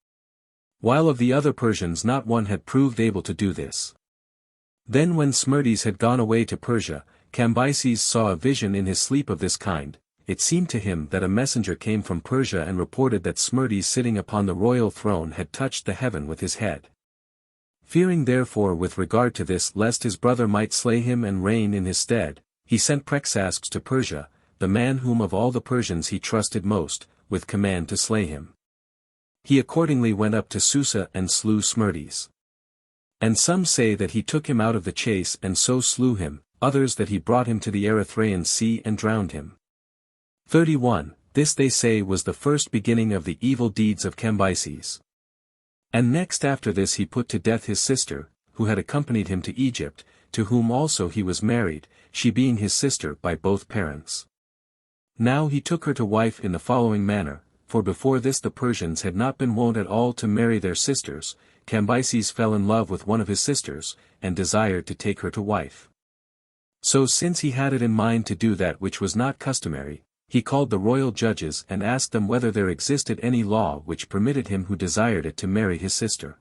Speaker 1: While of the other Persians not one had proved able to do this. Then when Smerdis had gone away to Persia, Cambyses saw a vision in his sleep of this kind. It seemed to him that a messenger came from Persia and reported that Smerdis sitting upon the royal throne had touched the heaven with his head. Fearing therefore with regard to this lest his brother might slay him and reign in his stead, he sent Prexaspes to Persia, the man whom of all the Persians he trusted most, with command to slay him. He accordingly went up to Susa and slew Smerdis. And some say that he took him out of the chase and so slew him, others that he brought him to the Erythraean Sea and drowned him. 31. This they say was the first beginning of the evil deeds of Cambyses. And next after this he put to death his sister, who had accompanied him to Egypt, to whom also he was married, she being his sister by both parents. Now he took her to wife in the following manner, for before this the Persians had not been wont at all to marry their sisters. Cambyses fell in love with one of his sisters, and desired to take her to wife. So since he had it in mind to do that which was not customary, he called the royal judges and asked them whether there existed any law which permitted him who desired it to marry his sister.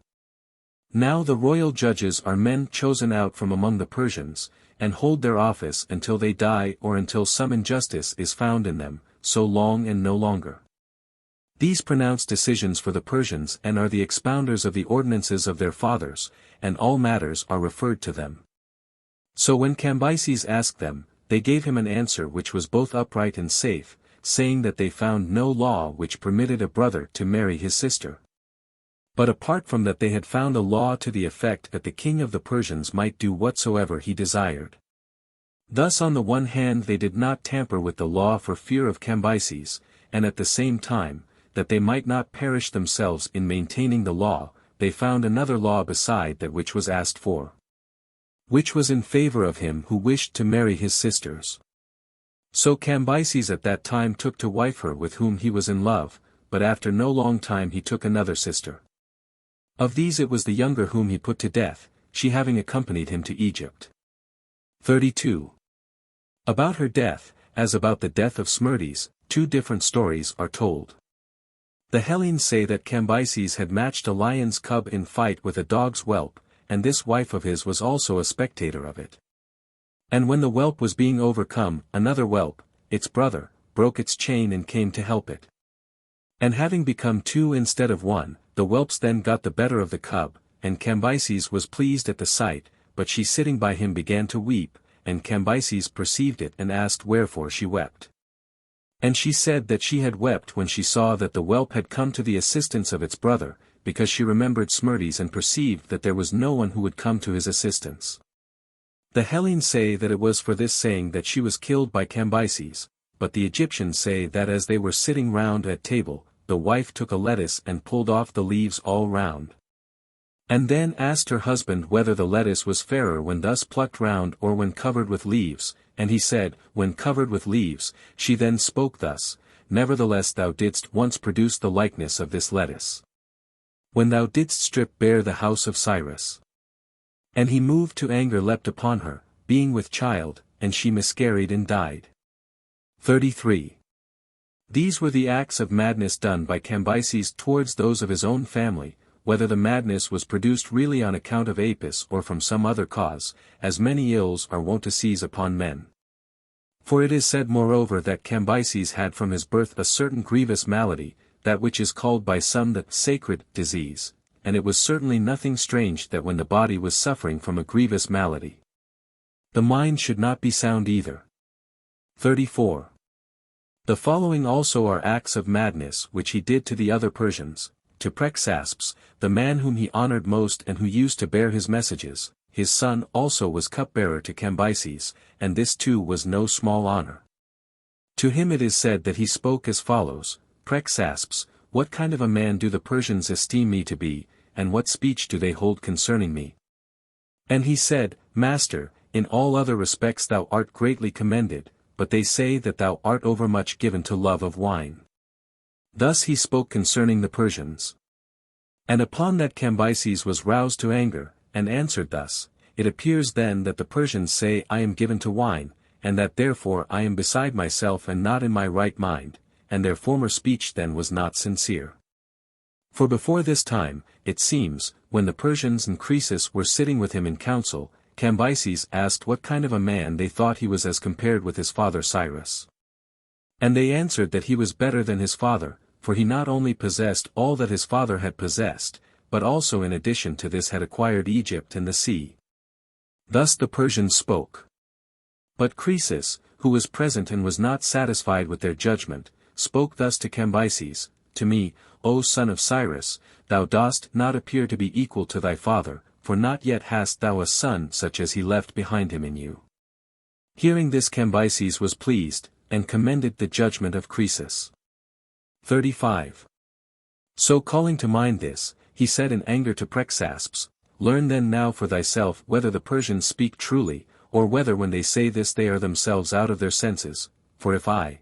Speaker 1: Now the royal judges are men chosen out from among the Persians, and hold their office until they die or until some injustice is found in them, so long and no longer. These pronounce decisions for the Persians and are the expounders of the ordinances of their fathers, and all matters are referred to them. So when Cambyses asked them, they gave him an answer which was both upright and safe, saying that they found no law which permitted a brother to marry his sister. But apart from that they had found a law to the effect that the king of the Persians might do whatsoever he desired. Thus on the one hand they did not tamper with the law for fear of Cambyses, and at the same time, that they might not perish themselves in maintaining the law, they found another law beside that which was asked for, which was in favor of him who wished to marry his sisters. So Cambyses at that time took to wife her with whom he was in love, but after no long time he took another sister. Of these it was the younger whom he put to death, she having accompanied him to Egypt. 32. About her death, as about the death of Smyrtis, two different stories are told. The Hellenes say that Cambyses had matched a lion's cub in fight with a dog's whelp, and this wife of his was also a spectator of it. And when the whelp was being overcome, another whelp, its brother, broke its chain and came to help it. And having become two instead of one, the whelps then got the better of the cub, and Cambyses was pleased at the sight, but she sitting by him began to weep, and Cambyses perceived it and asked wherefore she wept. And she said that she had wept when she saw that the whelp had come to the assistance of its brother, because she remembered Smyrtis and perceived that there was no one who would come to his assistance. The Hellenes say that it was for this saying that she was killed by Cambyses, but the Egyptians say that as they were sitting round at table, the wife took a lettuce and pulled off the leaves all round. And then asked her husband whether the lettuce was fairer when thus plucked round or when covered with leaves, and he said, when covered with leaves. She then spoke thus, nevertheless thou didst once produce the likeness of this lettuce, when thou didst strip bare the house of Cyrus. And he moved to anger leapt upon her, being with child, and she miscarried and died. 33. These were the acts of madness done by Cambyses towards those of his own family, whether the madness was produced really on account of Apis or from some other cause, as many ills are wont to seize upon men. For it is said moreover that Cambyses had from his birth a certain grievous malady, that which is called by some the sacred disease, and it was certainly nothing strange that when the body was suffering from a grievous malady, the mind should not be sound either. 34. The following also are acts of madness which he did to the other Persians, to Prexaspes, the man whom he honored most and who used to bear his messages. His son also was cupbearer to Cambyses, and this too was no small honor. To him it is said that he spoke as follows, Prexaspes, what kind of a man do the Persians esteem me to be, and what speech do they hold concerning me? And he said, Master, in all other respects thou art greatly commended, but they say that thou art overmuch given to love of wine. Thus he spoke concerning the Persians. And upon that Cambyses was roused to anger, and answered thus, It appears then that the Persians say I am given to wine, and that therefore I am beside myself and not in my right mind, and their former speech then was not sincere. For before this time, it seems, when the Persians and Croesus were sitting with him in council, Cambyses asked what kind of a man they thought he was as compared with his father Cyrus. And they answered that he was better than his father, for he not only possessed all that his father had possessed, but also in addition to this had acquired Egypt and the sea. Thus the Persians spoke. But Croesus, who was present and was not satisfied with their judgment, spoke thus to Cambyses, To me, O son of Cyrus, thou dost not appear to be equal to thy father, for not yet hast thou a son such as he left behind him in you. Hearing this Cambyses was pleased, and commended the judgment of Croesus. 35. So calling to mind this, he said in anger to Prexaspes, Learn then now for thyself whether the Persians speak truly, or whether when they say this they are themselves out of their senses, for if I,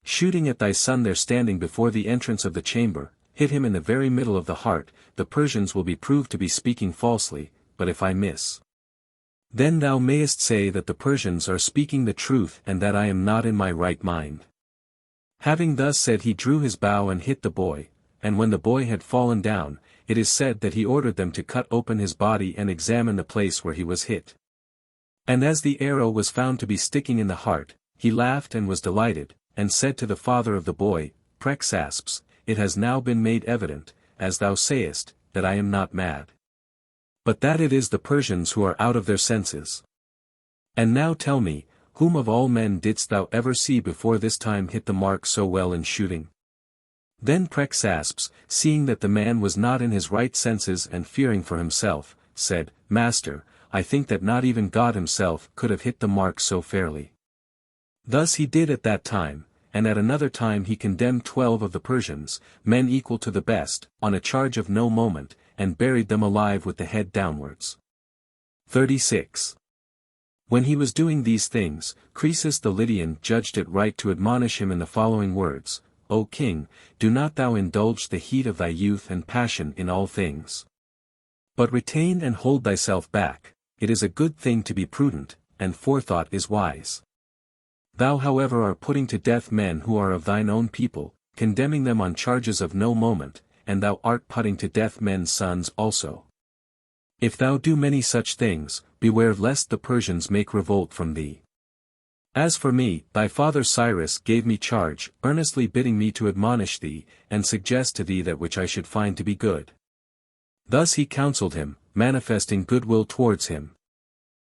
Speaker 1: shooting at thy son there standing before the entrance of the chamber, hit him in the very middle of the heart, the Persians will be proved to be speaking falsely, but if I miss, then thou mayest say that the Persians are speaking the truth and that I am not in my right mind. Having thus said he drew his bow and hit the boy, and when the boy had fallen down, it is said that he ordered them to cut open his body and examine the place where he was hit. And as the arrow was found to be sticking in the heart, he laughed and was delighted, and said to the father of the boy, Prexaspes, It has now been made evident, as thou sayest, that I am not mad, but that it is the Persians who are out of their senses. And now tell me, whom of all men didst thou ever see before this time hit the mark so well in shooting? Then Prexaspes, seeing that the man was not in his right senses and fearing for himself, said, Master, I think that not even God himself could have hit the mark so fairly. Thus he did at that time, and at another time he condemned 12 of the Persians, men equal to the best, on a charge of no moment, and buried them alive with the head downwards. 36. When he was doing these things, Croesus the Lydian judged it right to admonish him in the following words: O king, do not thou indulge the heat of thy youth and passion in all things. But retain and hold thyself back. It is a good thing to be prudent, and forethought is wise. Thou however art putting to death men who are of thine own people, condemning them on charges of no moment, and thou art putting to death men's sons also. If thou do many such things, beware lest the Persians make revolt from thee. As for me, thy father Cyrus gave me charge, earnestly bidding me to admonish thee, and suggest to thee that which I should find to be good. Thus he counselled him, manifesting goodwill towards him.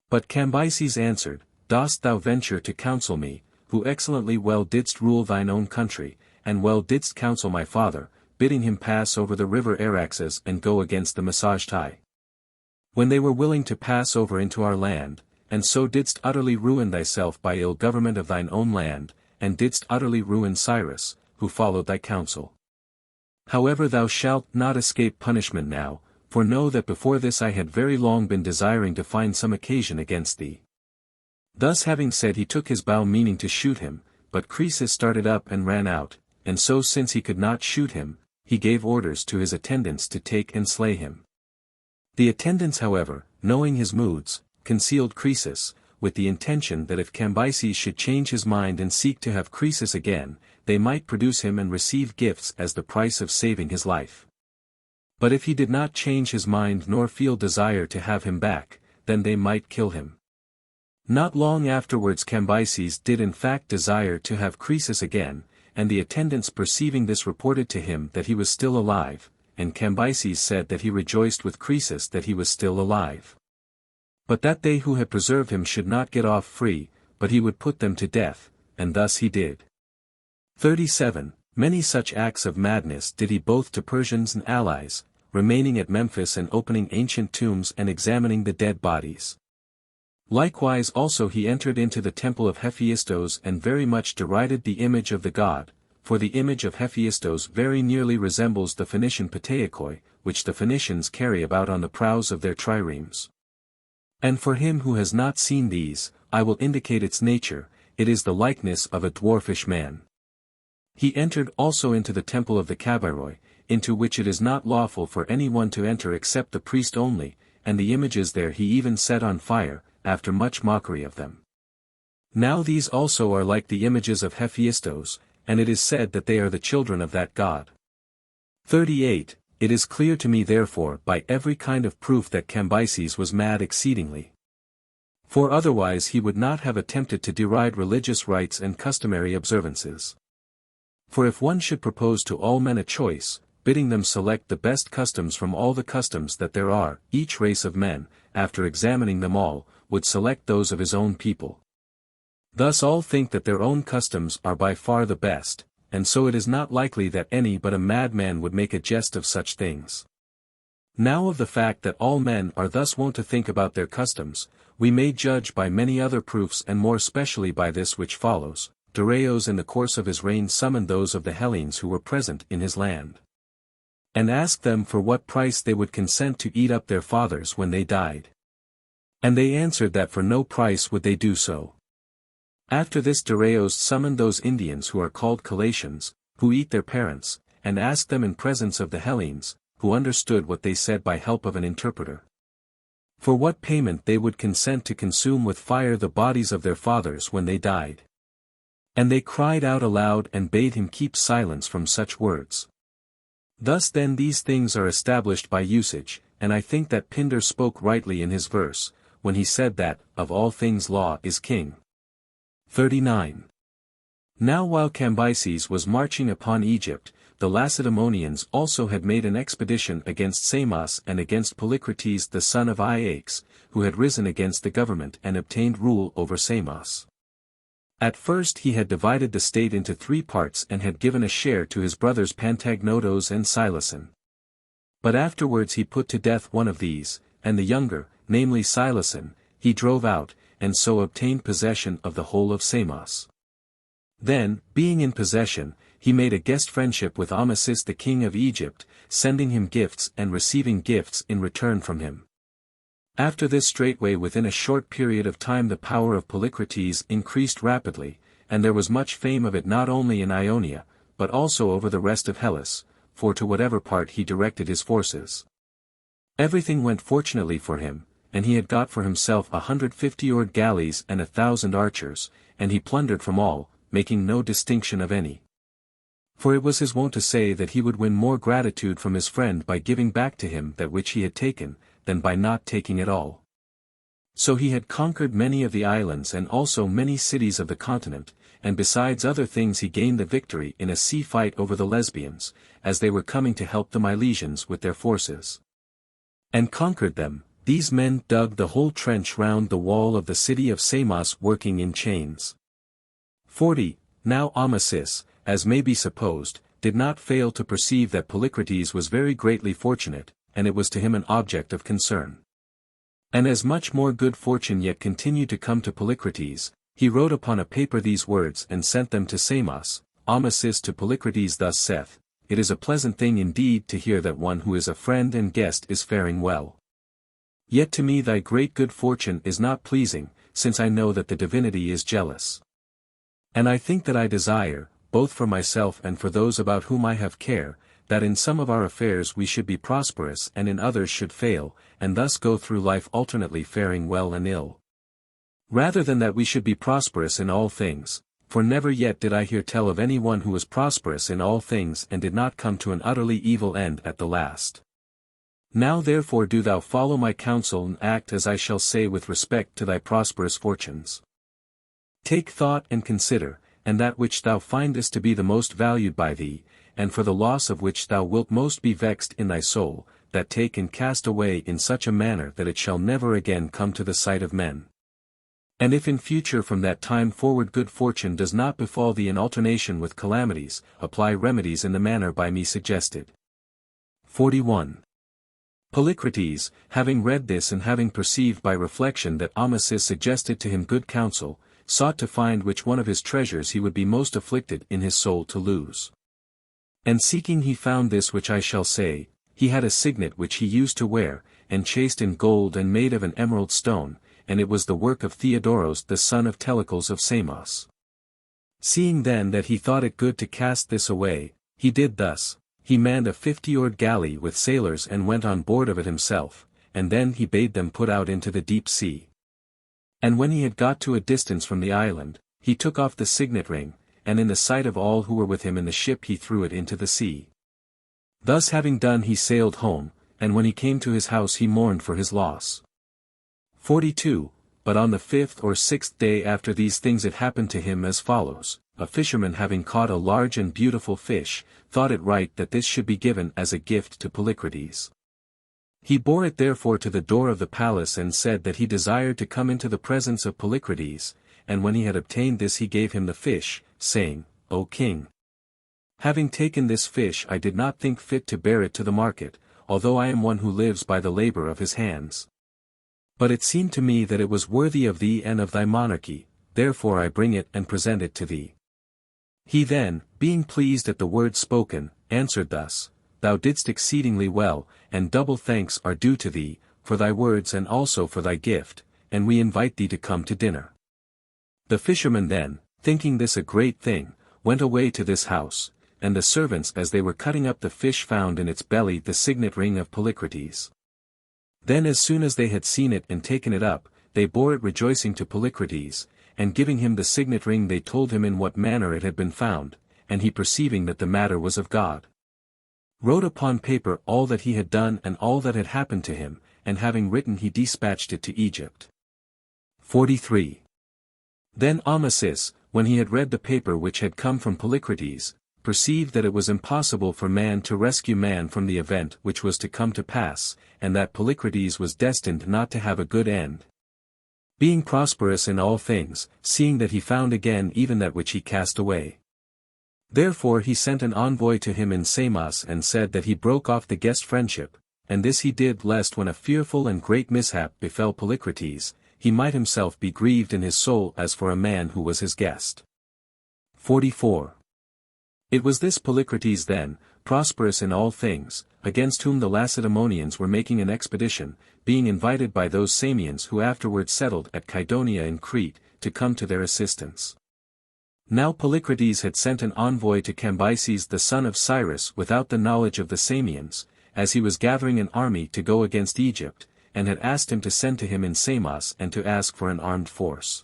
Speaker 1: But Cambyses answered, Dost thou venture to counsel me, who excellently well didst rule thine own country, and well didst counsel my father, bidding him pass over the river Araxes and go against the Massagetai? When they were willing to pass over into our land, and so didst utterly ruin thyself by ill government of thine own land, and didst utterly ruin Cyrus, who followed thy counsel. However thou shalt not escape punishment now, for know that before this I had very long been desiring to find some occasion against thee. Thus having said he took his bow meaning to shoot him, but Croesus started up and ran out, and so since he could not shoot him, he gave orders to his attendants to take and slay him. The attendants however, knowing his moods, concealed Croesus, with the intention that if Cambyses should change his mind and seek to have Croesus again, they might produce him and receive gifts as the price of saving his life. But if he did not change his mind nor feel desire to have him back, then they might kill him. Not long afterwards Cambyses did in fact desire to have Croesus again, and the attendants perceiving this reported to him that he was still alive, and Cambyses said that he rejoiced with Croesus that he was still alive. But that they who had preserved him should not get off free, but he would put them to death, and thus he did. 37. Many such acts of madness did he both to Persians and allies, remaining at Memphis and opening ancient tombs and examining the dead bodies. Likewise also he entered into the temple of Hephaestos and very much derided the image of the god, for the image of Hephaestos very nearly resembles the Phoenician Pateikoi, which the Phoenicians carry about on the prows of their triremes. And for him who has not seen these, I will indicate its nature, it is the likeness of a dwarfish man. He entered also into the temple of the Kabiroi, into which it is not lawful for any one to enter except the priest only, and the images there he even set on fire, after much mockery of them. Now these also are like the images of Hephaestos, and it is said that they are the children of that god. 38. It is clear to me therefore by every kind of proof that Cambyses was mad exceedingly. For otherwise he would not have attempted to deride religious rites and customary observances. For if one should propose to all men a choice, bidding them select the best customs from all the customs that there are, each race of men, after examining them all, would select those of his own people. Thus all think that their own customs are by far the best, and so it is not likely that any but a madman would make a jest of such things. Now of the fact that all men are thus wont to think about their customs, we may judge by many other proofs and more especially by this which follows. Darius in the course of his reign summoned those of the Hellenes who were present in his land, and asked them for what price they would consent to eat up their fathers when they died. And they answered that for no price would they do so. After this Darius summoned those Indians who are called Calations, who eat their parents, and asked them in presence of the Hellenes, who understood what they said by help of an interpreter, for what payment they would consent to consume with fire the bodies of their fathers when they died. And they cried out aloud and bade him keep silence from such words. Thus then these things are established by usage, and I think that Pindar spoke rightly in his verse, when he said that, of all things law is king. 39. Now while Cambyses was marching upon Egypt, the Lacedaemonians also had made an expedition against Samos and against Polycrates the son of Aiax, who had risen against the government and obtained rule over Samos. At first he had divided the state into 3 parts and had given a share to his brothers Pantagnotos and Silason. But afterwards he put to death one of these, and the younger, namely Silason, he drove out, and so obtained possession of the whole of Samos. Then, being in possession, he made a guest friendship with Amasis the king of Egypt, sending him gifts and receiving gifts in return from him. After this straightway within a short period of time the power of Polycrates increased rapidly, and there was much fame of it not only in Ionia, but also over the rest of Hellas, for to whatever part he directed his forces, everything went fortunately for him, and he had got for himself 150 oared galleys and 1,000 archers, and he plundered from all, making no distinction of any. For it was his wont to say that he would win more gratitude from his friend by giving back to him that which he had taken, than by not taking at all. So he had conquered many of the islands and also many cities of the continent, and besides other things he gained the victory in a sea fight over the Lesbians, as they were coming to help the Milesians with their forces. And conquered them. These men dug the whole trench round the wall of the city of Samos working in chains. 40. Now Amasis, as may be supposed, did not fail to perceive that Polycrates was very greatly fortunate, and it was to him an object of concern. And as much more good fortune yet continued to come to Polycrates, he wrote upon a paper these words and sent them to Samos. Amasis to Polycrates thus saith, It is a pleasant thing indeed to hear that one who is a friend and guest is faring well. Yet to me thy great good fortune is not pleasing, since I know that the divinity is jealous. And I think that I desire, both for myself and for those about whom I have care, that in some of our affairs we should be prosperous and in others should fail, and thus go through life alternately faring well and ill. Rather than that we should be prosperous in all things, for never yet did I hear tell of any one who was prosperous in all things and did not come to an utterly evil end at the last. Now therefore do thou follow my counsel and act as I shall say with respect to thy prosperous fortunes. Take thought and consider, and that which thou findest to be the most valued by thee, and for the loss of which thou wilt most be vexed in thy soul, that take and cast away in such a manner that it shall never again come to the sight of men. And if in future from that time forward good fortune does not befall thee in alternation with calamities, apply remedies in the manner by me suggested. 41. Polycrates, having read this and having perceived by reflection that Amasis suggested to him good counsel, sought to find which one of his treasures he would be most afflicted in his soul to lose. And seeking he found this which I shall say. He had a signet which he used to wear, and chased in gold and made of an emerald stone, and it was the work of Theodoros the son of Telecles of Samos. Seeing then that he thought it good to cast this away, he did thus. He manned a 50-oared galley with sailors and went on board of it himself, and then he bade them put out into the deep sea. And when he had got to a distance from the island, he took off the signet ring, and in the sight of all who were with him in the ship he threw it into the sea. Thus having done he sailed home, and when he came to his house he mourned for his loss. 42. But on the 5th or 6th day after these things it happened to him as follows. A fisherman having caught a large and beautiful fish, thought it right that this should be given as a gift to Polycrates. He bore it therefore to the door of the palace and said that he desired to come into the presence of Polycrates, and when he had obtained this he gave him the fish, saying, O king! Having taken this fish I did not think fit to bear it to the market, although I am one who lives by the labor of his hands. But it seemed to me that it was worthy of thee and of thy monarchy, therefore I bring it and present it to thee. He then, being pleased at the words spoken, answered thus, Thou didst exceedingly well, and double thanks are due to thee, for thy words and also for thy gift, and we invite thee to come to dinner. The fisherman then, thinking this a great thing, went away to this house, and the servants as they were cutting up the fish found in its belly the signet ring of Polycrates. Then as soon as they had seen it and taken it up, they bore it rejoicing to Polycrates, and giving him the signet ring they told him in what manner it had been found, and he perceiving that the matter was of God, wrote upon paper all that he had done and all that had happened to him, and having written he dispatched it to Egypt. 43. Then Amasis, when he had read the paper which had come from Polycrates, perceived that it was impossible for man to rescue man from the event which was to come to pass, and that Polycrates was destined not to have a good end, being prosperous in all things, seeing that he found again even that which he cast away. Therefore he sent an envoy to him in Samos and said that he broke off the guest friendship, and this he did lest when a fearful and great mishap befell Polycrates, he might himself be grieved in his soul as for a man who was his guest. 44. It was this Polycrates then, prosperous in all things, against whom the Lacedaemonians were making an expedition, being invited by those Samians who afterwards settled at Kydonia in Crete, to come to their assistance. Now Polycrates had sent an envoy to Cambyses the son of Cyrus without the knowledge of the Samians, as he was gathering an army to go against Egypt, and had asked him to send to him in Samos and to ask for an armed force.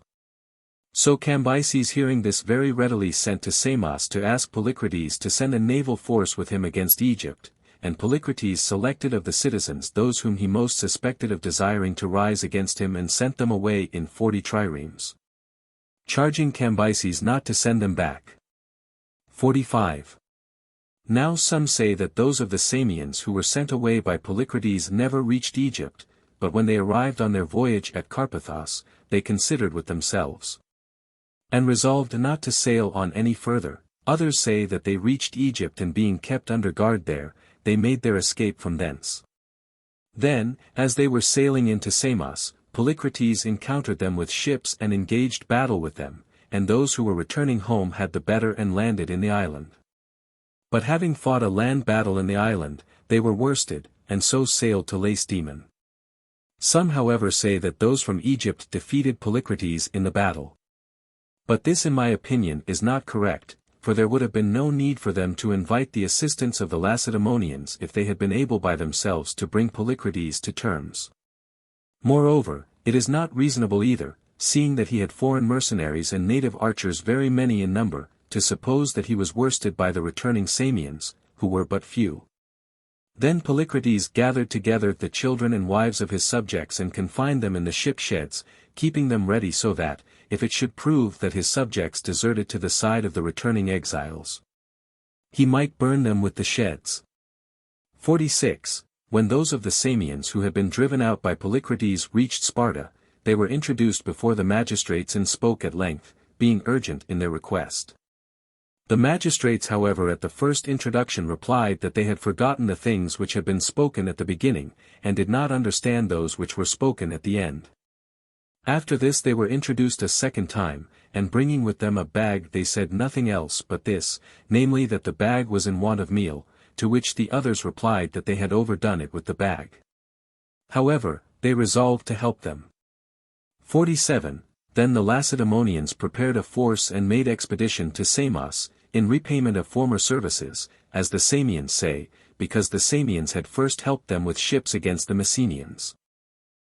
Speaker 1: So Cambyses hearing this very readily sent to Samos to ask Polycrates to send a naval force with him against Egypt, and Polycrates selected of the citizens those whom he most suspected of desiring to rise against him and sent them away in 40 triremes, charging Cambyses not to send them back. 45. Now some say that those of the Samians who were sent away by Polycrates never reached Egypt, but when they arrived on their voyage at Carpathos, they considered with themselves, and resolved not to sail on any further. Others say that they reached Egypt and being kept under guard there, they made their escape from thence. Then, as they were sailing into Samos, Polycrates encountered them with ships and engaged battle with them, and those who were returning home had the better and landed in the island. But having fought a land battle in the island, they were worsted, and so sailed to Lacedaemon. Some however say that those from Egypt defeated Polycrates in the battle. But this in my opinion is not correct, for there would have been no need for them to invite the assistance of the Lacedaemonians if they had been able by themselves to bring Polycrates to terms. Moreover, it is not reasonable either, seeing that he had foreign mercenaries and native archers very many in number, to suppose that he was worsted by the returning Samians, who were but few. Then Polycrates gathered together the children and wives of his subjects and confined them in the ship sheds, keeping them ready so that, if it should prove that his subjects deserted to the side of the returning exiles, he might burn them with the sheds. 46. When those of the Samians who had been driven out by Polycrates reached Sparta, they were introduced before the magistrates and spoke at length, being urgent in their request. The magistrates however at the first introduction replied that they had forgotten the things which had been spoken at the beginning, and did not understand those which were spoken at the end. After this they were introduced a second time, and bringing with them a bag they said nothing else but this, namely that the bag was in want of meal, to which the others replied that they had overdone it with the bag. However, they resolved to help them. 47. Then the Lacedaemonians prepared a force and made expedition to Samos, in repayment of former services, as the Samians say, because the Samians had first helped them with ships against the Messenians.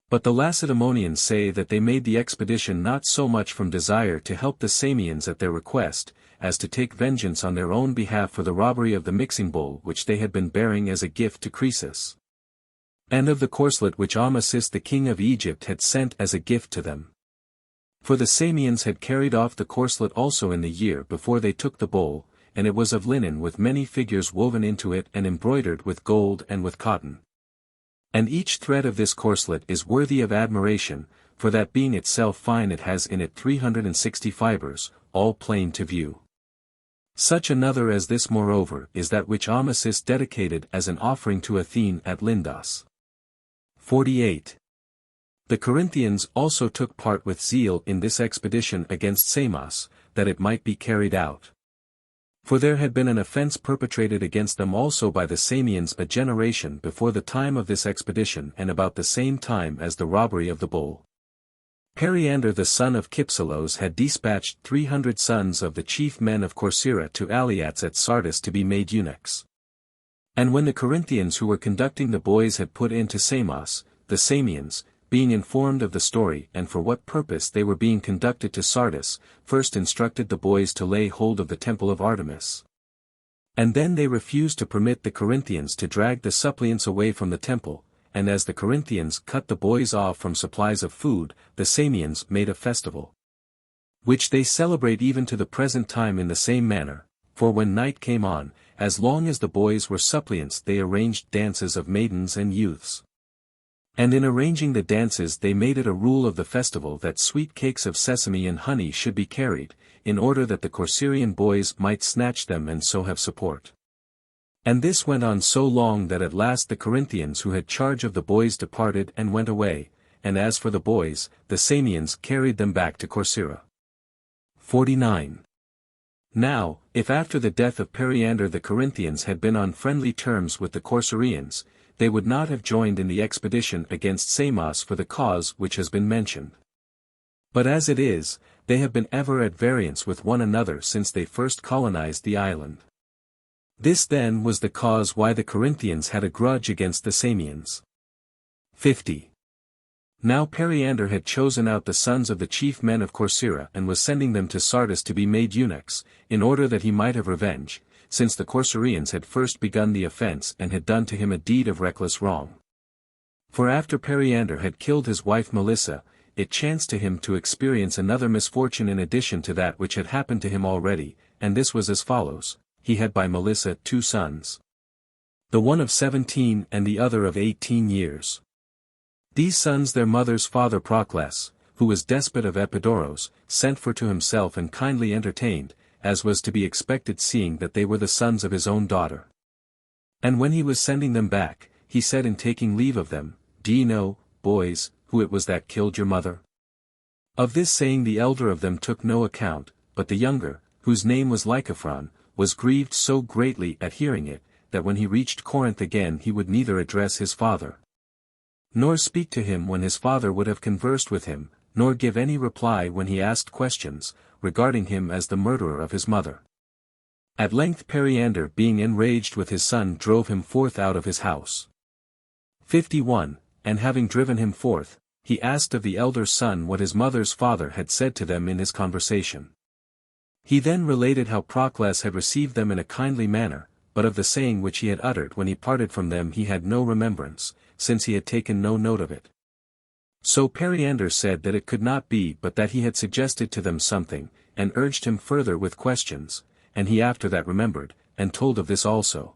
Speaker 1: But the Lacedaemonians say that they made the expedition not so much from desire to help the Samians at their request, as to take vengeance on their own behalf for the robbery of the mixing bowl which they had been bearing as a gift to Croesus, and of the corslet which Amasis the king of Egypt had sent as a gift to them. For the Samians had carried off the corslet also in the year before they took the bowl, and it was of linen with many figures woven into it and embroidered with gold and with cotton. And each thread of this corslet is worthy of admiration, for that being itself fine it has in it 360 fibers, all plain to view. Such another as this moreover is that which Amasis dedicated as an offering to Athene at Lindos. 48. The Corinthians also took part with zeal in this expedition against Samos, that it might be carried out. For there had been an offense perpetrated against them also by the Samians a generation before the time of this expedition and about the same time as the robbery of the bull. Periander the son of Kypselos had dispatched 300 sons of the chief men of Corcyra to Aliats at Sardis to be made eunuchs. And when the Corinthians who were conducting the boys had put into Samos, the Samians, being informed of the story and for what purpose they were being conducted to Sardis, first instructed the boys to lay hold of the temple of Artemis. And then they refused to permit the Corinthians to drag the suppliants away from the temple, and as the Corinthians cut the boys off from supplies of food, the Samians made a festival, which they celebrate even to the present time in the same manner, for when night came on, as long as the boys were suppliants they arranged dances of maidens and youths. And in arranging the dances they made it a rule of the festival that sweet cakes of sesame and honey should be carried, in order that the Corcyrian boys might snatch them and so have support. And this went on so long that at last the Corinthians who had charge of the boys departed and went away, and as for the boys, the Samians carried them back to Corcyra. 49. Now, if after the death of Periander the Corinthians had been on friendly terms with the Corcyraeans, they would not have joined in the expedition against Samos for the cause which has been mentioned. But as it is, they have been ever at variance with one another since they first colonized the island. This then was the cause why the Corinthians had a grudge against the Samians. 50. Now Periander had chosen out the sons of the chief men of Corcyra and was sending them to Sardis to be made eunuchs, in order that he might have revenge, since the Corcyraeans had first begun the offense and had done to him a deed of reckless wrong. For after Periander had killed his wife Melissa, it chanced to him to experience another misfortune in addition to that which had happened to him already, and this was as follows: he had by Melissa 2 sons. The one of 17 and the other of 18 years. These sons their mother's father Procles, who was despot of Epidaurus, sent for to himself and kindly entertained, as was to be expected seeing that they were the sons of his own daughter. And when he was sending them back, he said in taking leave of them, "Do ye know, boys, who it was that killed your mother?" Of this saying the elder of them took no account, but the younger, whose name was Lycophron, was grieved so greatly at hearing it, that when he reached Corinth again he would neither address his father, nor speak to him when his father would have conversed with him, nor give any reply when he asked questions, regarding him as the murderer of his mother. At length Periander being enraged with his son drove him forth out of his house. 51. And having driven him forth, he asked of the elder son what his mother's father had said to them in his conversation. He then related how Procles had received them in a kindly manner, but of the saying which he had uttered when he parted from them he had no remembrance, since he had taken no note of it. So Periander said that it could not be but that he had suggested to them something, and urged him further with questions, and he after that remembered, and told of this also.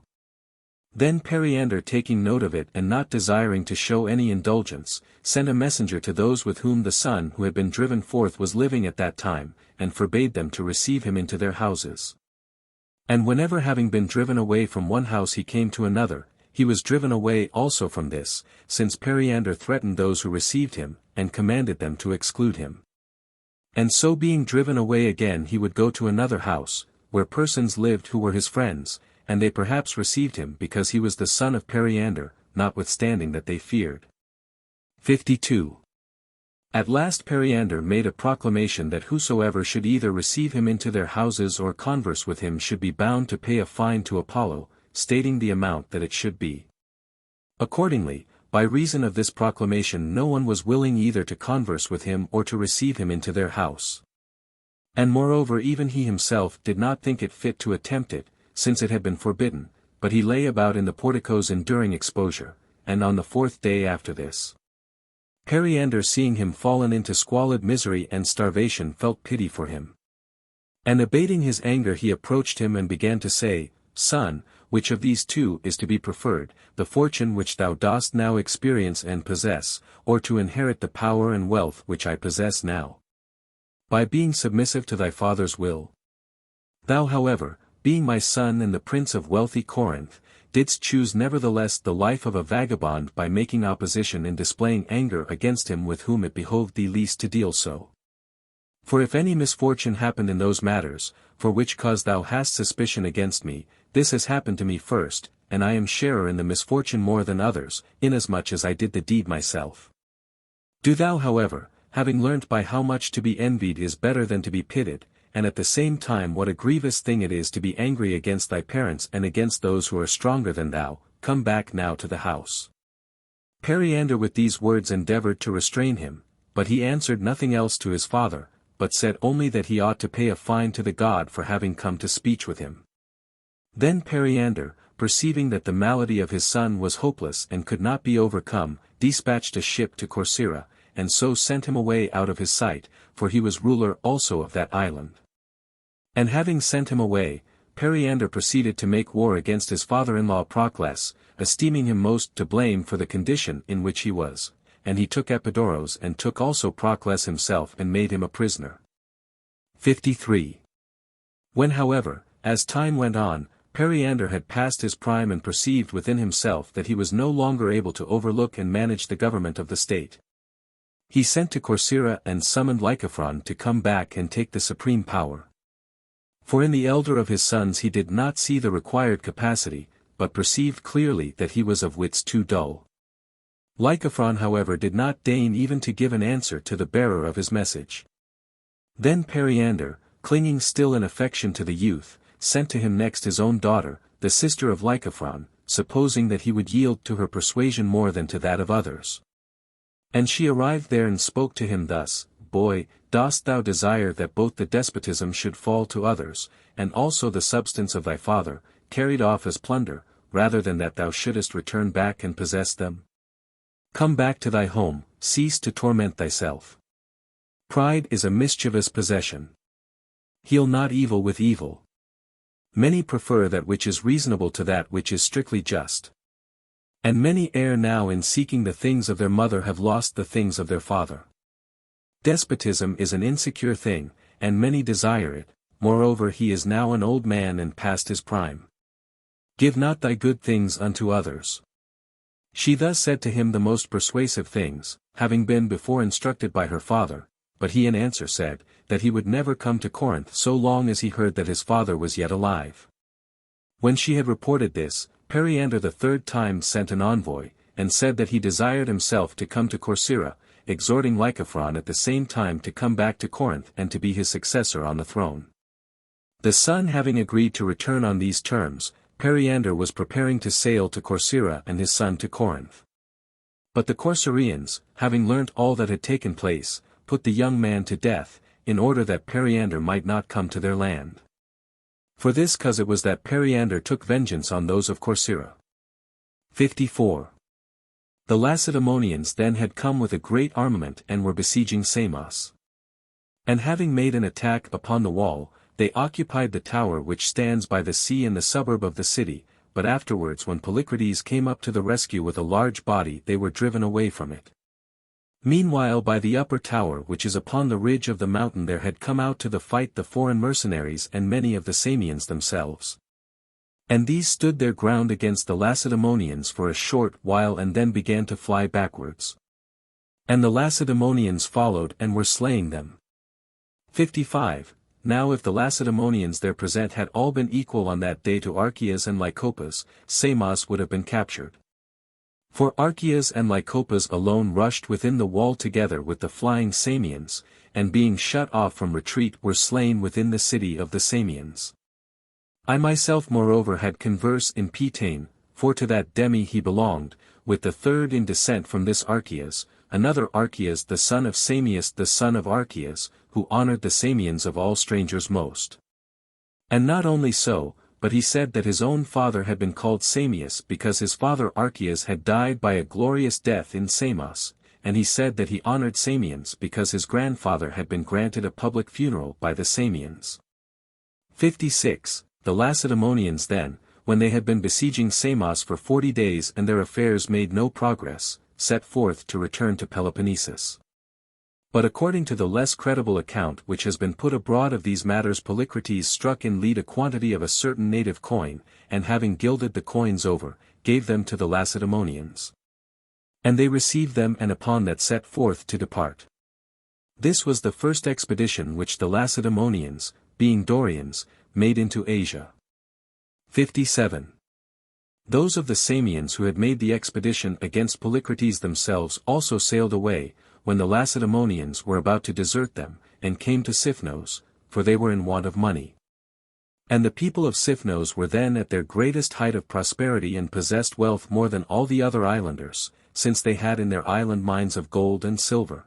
Speaker 1: Then Periander taking note of it and not desiring to show any indulgence, sent a messenger to those with whom the son who had been driven forth was living at that time, and forbade them to receive him into their houses. And whenever having been driven away from one house he came to another, he was driven away also from this, since Periander threatened those who received him, and commanded them to exclude him. And so being driven away again he would go to another house, where persons lived who were his friends, and they perhaps received him because he was the son of Periander, notwithstanding that they feared. 52. At last Periander made a proclamation that whosoever should either receive him into their houses or converse with him should be bound to pay a fine to Apollo, stating the amount that it should be. Accordingly, by reason of this proclamation no one was willing either to converse with him or to receive him into their house. And moreover even he himself did not think it fit to attempt it, since it had been forbidden, but he lay about in the porticos enduring exposure, and on the 4th day after this, Periander seeing him fallen into squalid misery and starvation felt pity for him. And abating his anger he approached him and began to say, "Son, which of these two is to be preferred, the fortune which thou dost now experience and possess, or to inherit the power and wealth which I possess now, by being submissive to thy father's will? Thou however, being my son and the prince of wealthy Corinth, didst choose nevertheless the life of a vagabond by making opposition and displaying anger against him with whom it behoved thee least to deal so. For if any misfortune happened in those matters, for which cause thou hast suspicion against me, this has happened to me first, and I am sharer in the misfortune more than others, inasmuch as I did the deed myself. Do thou however, having learnt by how much to be envied is better than to be pitied, and at the same time what a grievous thing it is to be angry against thy parents and against those who are stronger than thou, come back now to the house." Periander with these words endeavored to restrain him, but he answered nothing else to his father, but said only that he ought to pay a fine to the god for having come to speech with him. Then Periander, perceiving that the malady of his son was hopeless and could not be overcome, dispatched a ship to Corcyra, and so sent him away out of his sight, for he was ruler also of that island. And having sent him away, Periander proceeded to make war against his father-in-law Procles, esteeming him most to blame for the condition in which he was, and he took Epidaurus and took also Procles himself and made him a prisoner. 53. When however, as time went on, Periander had passed his prime and perceived within himself that he was no longer able to overlook and manage the government of the state. He sent to Corcyra and summoned Lycophron to come back and take the supreme power. For in the elder of his sons he did not see the required capacity, but perceived clearly that he was of wits too dull. Lycophron however did not deign even to give an answer to the bearer of his message. Then Periander, clinging still in affection to the youth, sent to him next his own daughter, the sister of Lycophron, supposing that he would yield to her persuasion more than to that of others. And she arrived there and spoke to him thus, Boy, dost thou desire that both the despotism should fall to others, and also the substance of thy father, carried off as plunder, rather than that thou shouldest return back and possess them? Come back to thy home, cease to torment thyself. Pride is a mischievous possession. Heal not evil with evil. Many prefer that which is reasonable to that which is strictly just. And many ere now in seeking the things of their mother have lost the things of their father. Despotism is an insecure thing, and many desire it, moreover he is now an old man and past his prime. Give not thy good things unto others. She thus said to him the most persuasive things, having been before instructed by her father, but he in answer said, that he would never come to Corinth so long as he heard that his father was yet alive. When she had reported this, Periander the third time sent an envoy, and said that he desired himself to come to Corcyra, exhorting Lycophron at the same time to come back to Corinth and to be his successor on the throne. The son having agreed to return on these terms, Periander was preparing to sail to Corcyra and his son to Corinth. But the Corcyraeans, having learnt all that had taken place, put the young man to death, in order that Periander might not come to their land. For this cause it was that Periander took vengeance on those of Corcyra. 54. The Lacedaemonians then had come with a great armament and were besieging Samos. And having made an attack upon the wall, they occupied the tower which stands by the sea in the suburb of the city, but afterwards when Polycrates came up to the rescue with a large body they were driven away from it. Meanwhile by the upper tower which is upon the ridge of the mountain there had come out to the fight the foreign mercenaries and many of the Samians themselves. And these stood their ground against the Lacedaemonians for a short while and then began to fly backwards. And the Lacedaemonians followed and were slaying them. 55. Now if the Lacedaemonians there present had all been equal on that day to Archias and Lycopas, Samos would have been captured. For Archias and Lycopas alone rushed within the wall together with the flying Samians, and being shut off from retreat were slain within the city of the Samians. I myself moreover had converse in Pitane, for to that demi he belonged, with the third in descent from this Archias, another Archias the son of Samius the son of Archias, who honored the Samians of all strangers most. And not only so, but he said that his own father had been called Samius because his father Archias had died by a glorious death in Samos, and he said that he honored Samians because his grandfather had been granted a public funeral by the Samians. 56. The Lacedaemonians then, when they had been besieging Samos for 40 days and their affairs made no progress, set forth to return to Peloponnesus. But according to the less credible account which has been put abroad of these matters Polycrates struck in lead a quantity of a certain native coin, and having gilded the coins over, gave them to the Lacedaemonians. And they received them and upon that set forth to depart. This was the first expedition which the Lacedaemonians, being Dorians, made into Asia. 57. Those of the Samians who had made the expedition against Polycrates themselves also sailed away, when the Lacedaemonians were about to desert them, and came to Sipnos, for they were in want of money. And the people of Sipnos were then at their greatest height of prosperity and possessed wealth more than all the other islanders, since they had in their island mines of gold and silver.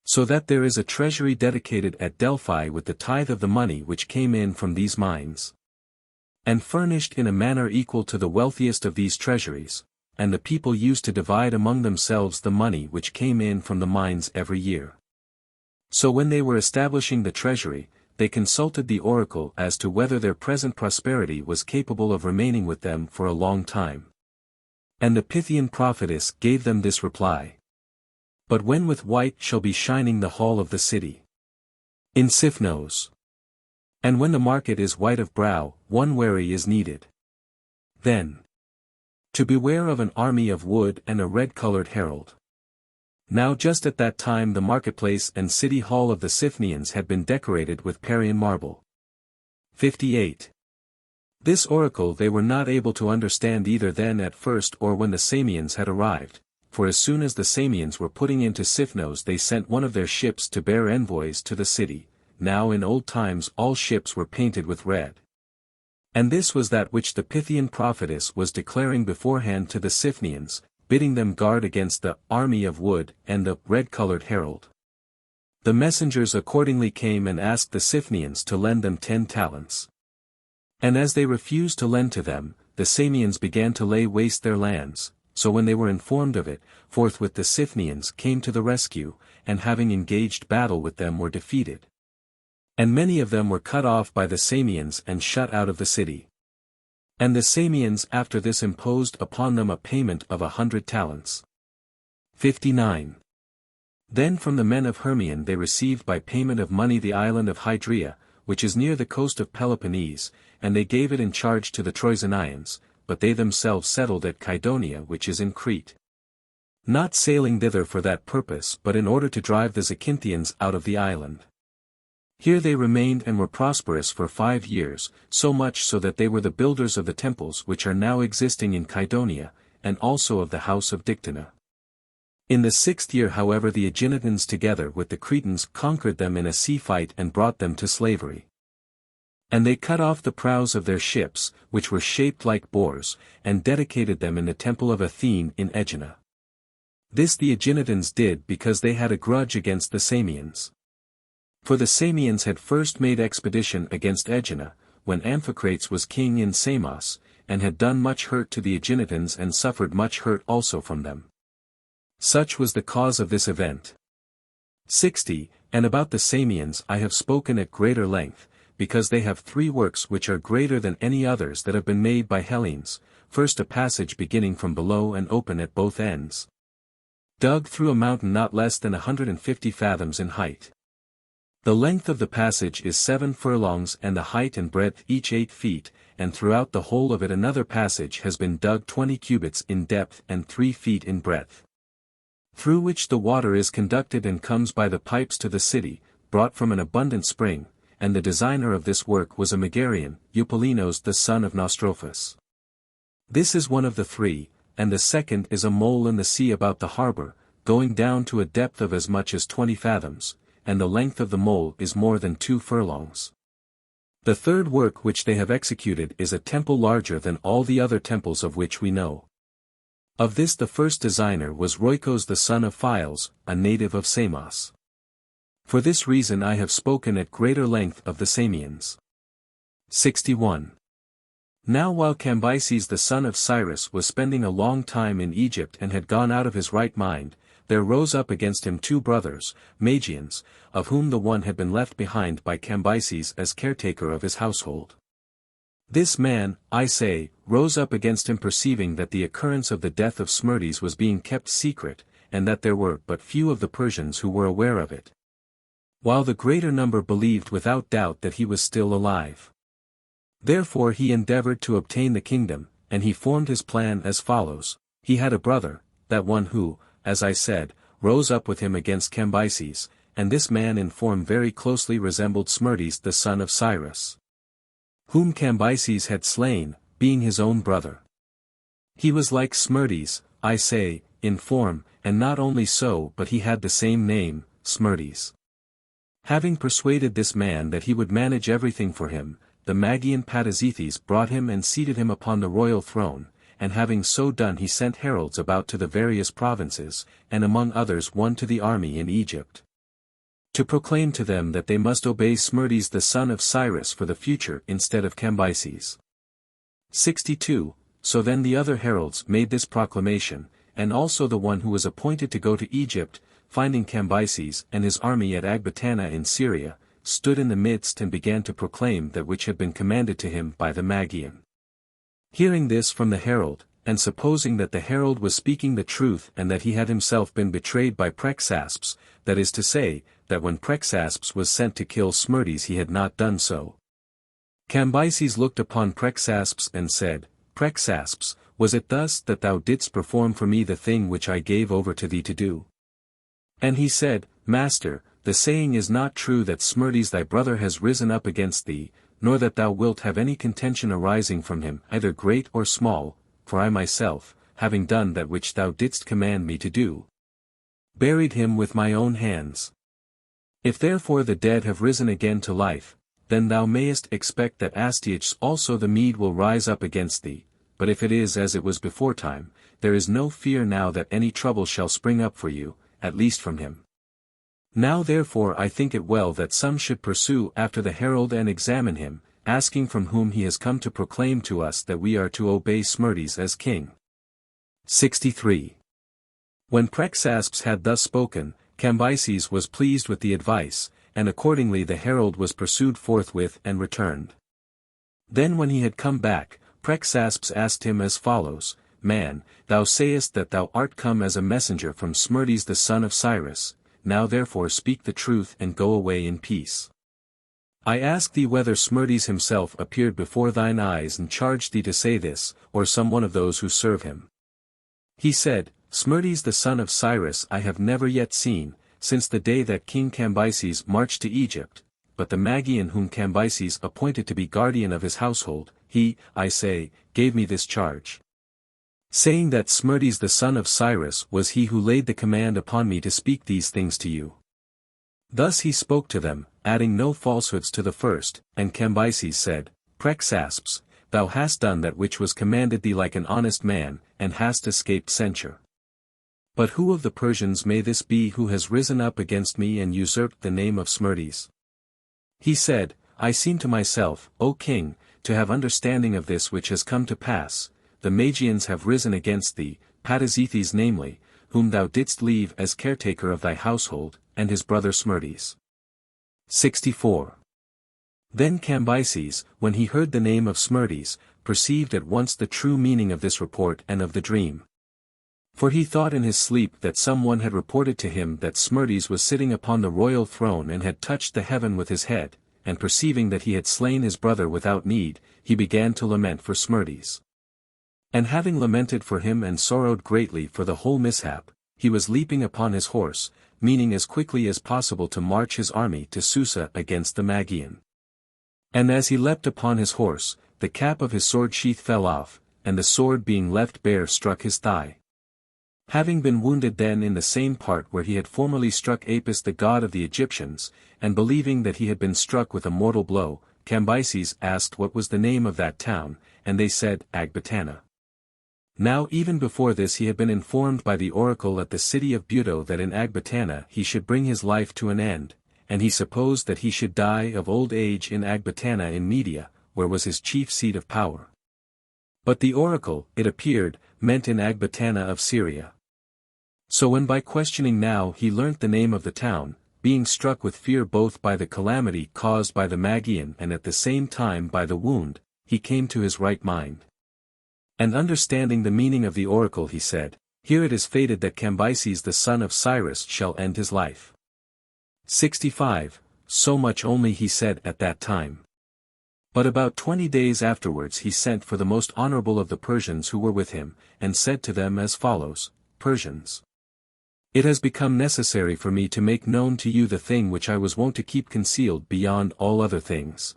Speaker 1: So that there is a treasury dedicated at Delphi with the tithe of the money which came in from these mines. And furnished in a manner equal to the wealthiest of these treasuries, and the people used to divide among themselves the money which came in from the mines every year. So when they were establishing the treasury, they consulted the oracle as to whether their present prosperity was capable of remaining with them for a long time. And the Pythian prophetess gave them this reply. But when with white shall be shining the hall of the city? In Sipnos. And when the market is white of brow, one wary is needed. Then. To beware of an army of wood and a red-colored herald. Now just at that time the marketplace and city hall of the Sipnians had been decorated with Parian marble. 58. This oracle they were not able to understand either then at first or when the Samians had arrived, for as soon as the Samians were putting into Sipnos they sent one of their ships to bear envoys to the city. Now in old times all ships were painted with red. And this was that which the Pythian prophetess was declaring beforehand to the Siphnians, bidding them guard against the army of wood and the red-colored herald. The messengers accordingly came and asked the Siphnians to lend them 10 talents. And as they refused to lend to them, the Samians began to lay waste their lands, so when they were informed of it, forthwith the Siphnians came to the rescue, and having engaged battle with them were defeated. And many of them were cut off by the Samians and shut out of the city. And the Samians after this imposed upon them a payment of 100 talents. 59. Then from the men of Hermion they received by payment of money the island of Hydria, which is near the coast of Peloponnese, and they gave it in charge to the Troezenians, but they themselves settled at Kydonia which is in Crete. Not sailing thither for that purpose but in order to drive the Zacinthians out of the island. Here they remained and were prosperous for 5 years, so much so that they were the builders of the temples which are now existing in Kydonia, and also of the house of Dictynna. In the 6th year however the Aeginetans together with the Cretans conquered them in a sea fight and brought them to slavery. And they cut off the prows of their ships, which were shaped like boars, and dedicated them in the temple of Athene in Aegina. This the Aeginetans did because they had a grudge against the Samians. For the Samians had first made expedition against Aegina, when Amphicrates was king in Samos, and had done much hurt to the Aeginetans and suffered much hurt also from them. Such was the cause of this event. 60. And about the Samians I have spoken at greater length, because they have 3 works which are greater than any others that have been made by Hellenes. First a passage beginning from below and open at both ends, dug through a mountain not less than 150 fathoms in height. The length of the passage is 7 furlongs and the height and breadth each 8 feet, and throughout the whole of it another passage has been dug 20 cubits in depth and 3 feet in breadth, through which the water is conducted and comes by the pipes to the city, brought from an abundant spring, and the designer of this work was a Megarian, Eupolinos the son of Nostrophus. This is one of the 3, and the second is a mole in the sea about the harbor, going down to a depth of as much as 20 fathoms, and the length of the mole is more than 2 furlongs. The third work which they have executed is a temple larger than all the other temples of which we know. Of this the first designer was Roikos the son of Philes, a native of Samos. For this reason I have spoken at greater length of the Samians. 61. Now while Cambyses the son of Cyrus was spending a long time in Egypt and had gone out of his right mind, there rose up against him 2 brothers, Magians, of whom the one had been left behind by Cambyses as caretaker of his household. This man, I say, rose up against him perceiving that the occurrence of the death of Smyrtis was being kept secret, and that there were but few of the Persians who were aware of it, while the greater number believed without doubt that he was still alive. Therefore he endeavored to obtain the kingdom, and he formed his plan as follows. He had a brother, that one who, as I said, rose up with him against Cambyses, and this man in form very closely resembled Smyrtis the son of Cyrus, whom Cambyses had slain, being his own brother. He was like Smyrtis, I say, in form, and not only so but he had the same name, Smyrtis. Having persuaded this man that he would manage everything for him, the Magian Patizithes brought him and seated him upon the royal throne, and having so done he sent heralds about to the various provinces, and among others one to the army in Egypt, to proclaim to them that they must obey Smyrtis the son of Cyrus for the future instead of Cambyses. 62. So then the other heralds made this proclamation, and also the one who was appointed to go to Egypt, finding Cambyses and his army at Ecbatana in Syria, stood in the midst and began to proclaim that which had been commanded to him by the Magian. Hearing this from the herald, and supposing that the herald was speaking the truth and that he had himself been betrayed by Prexaspes, that is to say, that when Prexaspes was sent to kill Smyrtis he had not done so, Cambyses looked upon Prexaspes and said, Prexaspes, was it thus that thou didst perform for me the thing which I gave over to thee to do? And he said, Master, the saying is not true that Smyrtis thy brother has risen up against thee, nor that thou wilt have any contention arising from him, either great or small, for I myself, having done that which thou didst command me to do, buried him with my own hands. If therefore the dead have risen again to life, then thou mayest expect that Astyages also the Mede will rise up against thee, but if it is as it was beforetime, there is no fear now that any trouble shall spring up for you, at least from him. Now therefore I think it well that some should pursue after the herald and examine him, asking from whom he has come to proclaim to us that we are to obey Smerdis as king. 63. When Prexaspes had thus spoken, Cambyses was pleased with the advice, and accordingly the herald was pursued forthwith and returned. Then when he had come back, Prexaspes asked him as follows, Man, thou sayest that thou art come as a messenger from Smerdis the son of Cyrus, now therefore speak the truth and go away in peace. I ask thee whether Smerdis himself appeared before thine eyes and charged thee to say this, or some one of those who serve him. He said, Smerdis the son of Cyrus I have never yet seen, since the day that King Cambyses marched to Egypt, but the Magian whom Cambyses appointed to be guardian of his household, he, I say, gave me this charge, saying that Smerdis the son of Cyrus was he who laid the command upon me to speak these things to you. Thus he spoke to them, adding no falsehoods to the first, and Cambyses said, Prexaspes, thou hast done that which was commanded thee like an honest man, and hast escaped censure. But who of the Persians may this be who has risen up against me and usurped the name of Smerdis? He said, I seem to myself, O king, to have understanding of this which has come to pass. The Magians have risen against thee, Patizithes namely, whom thou didst leave as caretaker of thy household, and his brother Smerdis. 64. Then Cambyses, when he heard the name of Smerdis, perceived at once the true meaning of this report and of the dream. For he thought in his sleep that some one had reported to him that Smerdis was sitting upon the royal throne and had touched the heaven with his head, and perceiving that he had slain his brother without need, he began to lament for Smerdis. And having lamented for him and sorrowed greatly for the whole mishap, he was leaping upon his horse, meaning as quickly as possible to march his army to Susa against the Magian. And as he leapt upon his horse, the cap of his sword sheath fell off, and the sword being left bare struck his thigh. Having been wounded then in the same part where he had formerly struck Apis the god of the Egyptians, and believing that he had been struck with a mortal blow, Cambyses asked what was the name of that town, and they said, Ecbatana. Now even before this he had been informed by the oracle at the city of Buto that in Ecbatana he should bring his life to an end, and he supposed that he should die of old age in Ecbatana in Media, where was his chief seat of power. But the oracle, it appeared, meant in Ecbatana of Syria. So when by questioning now he learnt the name of the town, being struck with fear both by the calamity caused by the Magian and at the same time by the wound, he came to his right mind. And understanding the meaning of the oracle he said, Here it is fated that Cambyses the son of Cyrus shall end his life. 65. So much only he said at that time. But about 20 days afterwards he sent for the most honorable of the Persians who were with him, and said to them as follows, Persians. It has become necessary for me to make known to you the thing which I was wont to keep concealed beyond all other things.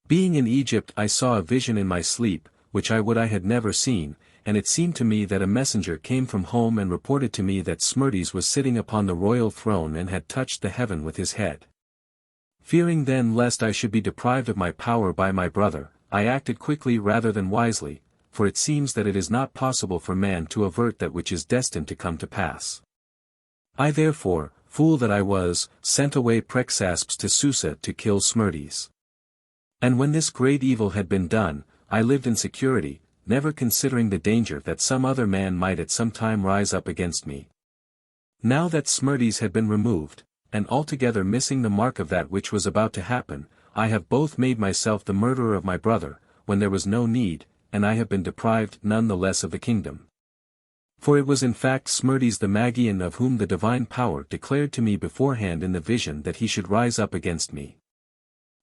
Speaker 1: Being in Egypt I saw a vision in my sleep, which I would I had never seen, and it seemed to me that a messenger came from home and reported to me that Smerdis was sitting upon the royal throne and had touched the heaven with his head. Fearing then lest I should be deprived of my power by my brother, I acted quickly rather than wisely, for it seems that it is not possible for man to avert that which is destined to come to pass. I therefore, fool that I was, sent away Prexaspes to Susa to kill Smerdis. And when this great evil had been done, I lived in security, never considering the danger that some other man might at some time rise up against me. Now that Smerdis had been removed, and altogether missing the mark of that which was about to happen, I have both made myself the murderer of my brother, when there was no need, and I have been deprived none the less of the kingdom. For it was in fact Smerdis the Magian of whom the divine power declared to me beforehand in the vision that he should rise up against me.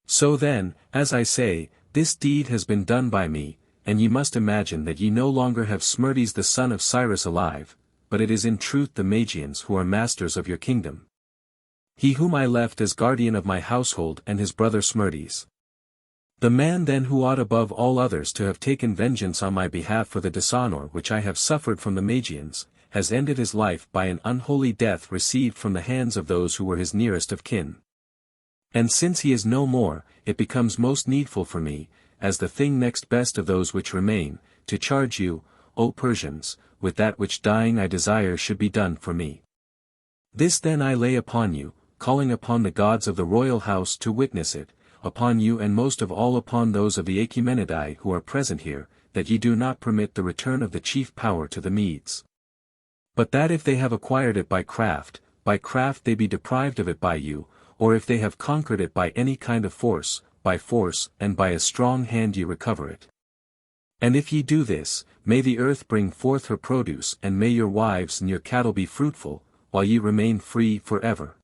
Speaker 1: So then, as I say, this deed has been done by me, and ye must imagine that ye no longer have Smerdis the son of Cyrus alive, but it is in truth the Magians who are masters of your kingdom. He whom I left as guardian of my household and his brother Smerdis. The man then who ought above all others to have taken vengeance on my behalf for the dishonor which I have suffered from the Magians, has ended his life by an unholy death received from the hands of those who were his nearest of kin. And since he is no more, it becomes most needful for me, as the thing next best of those which remain, to charge you, O Persians, with that which dying I desire should be done for me. This then I lay upon you, calling upon the gods of the royal house to witness it, upon you and most of all upon those of the Achaemenidae who are present here, that ye do not permit the return of the chief power to the Medes. But that if they have acquired it by craft they be deprived of it by you, or if they have conquered it by any kind of force, by force and by a strong hand ye recover it. And if ye do this, may the earth bring forth her produce and may your wives and your cattle be fruitful, while ye remain free forever.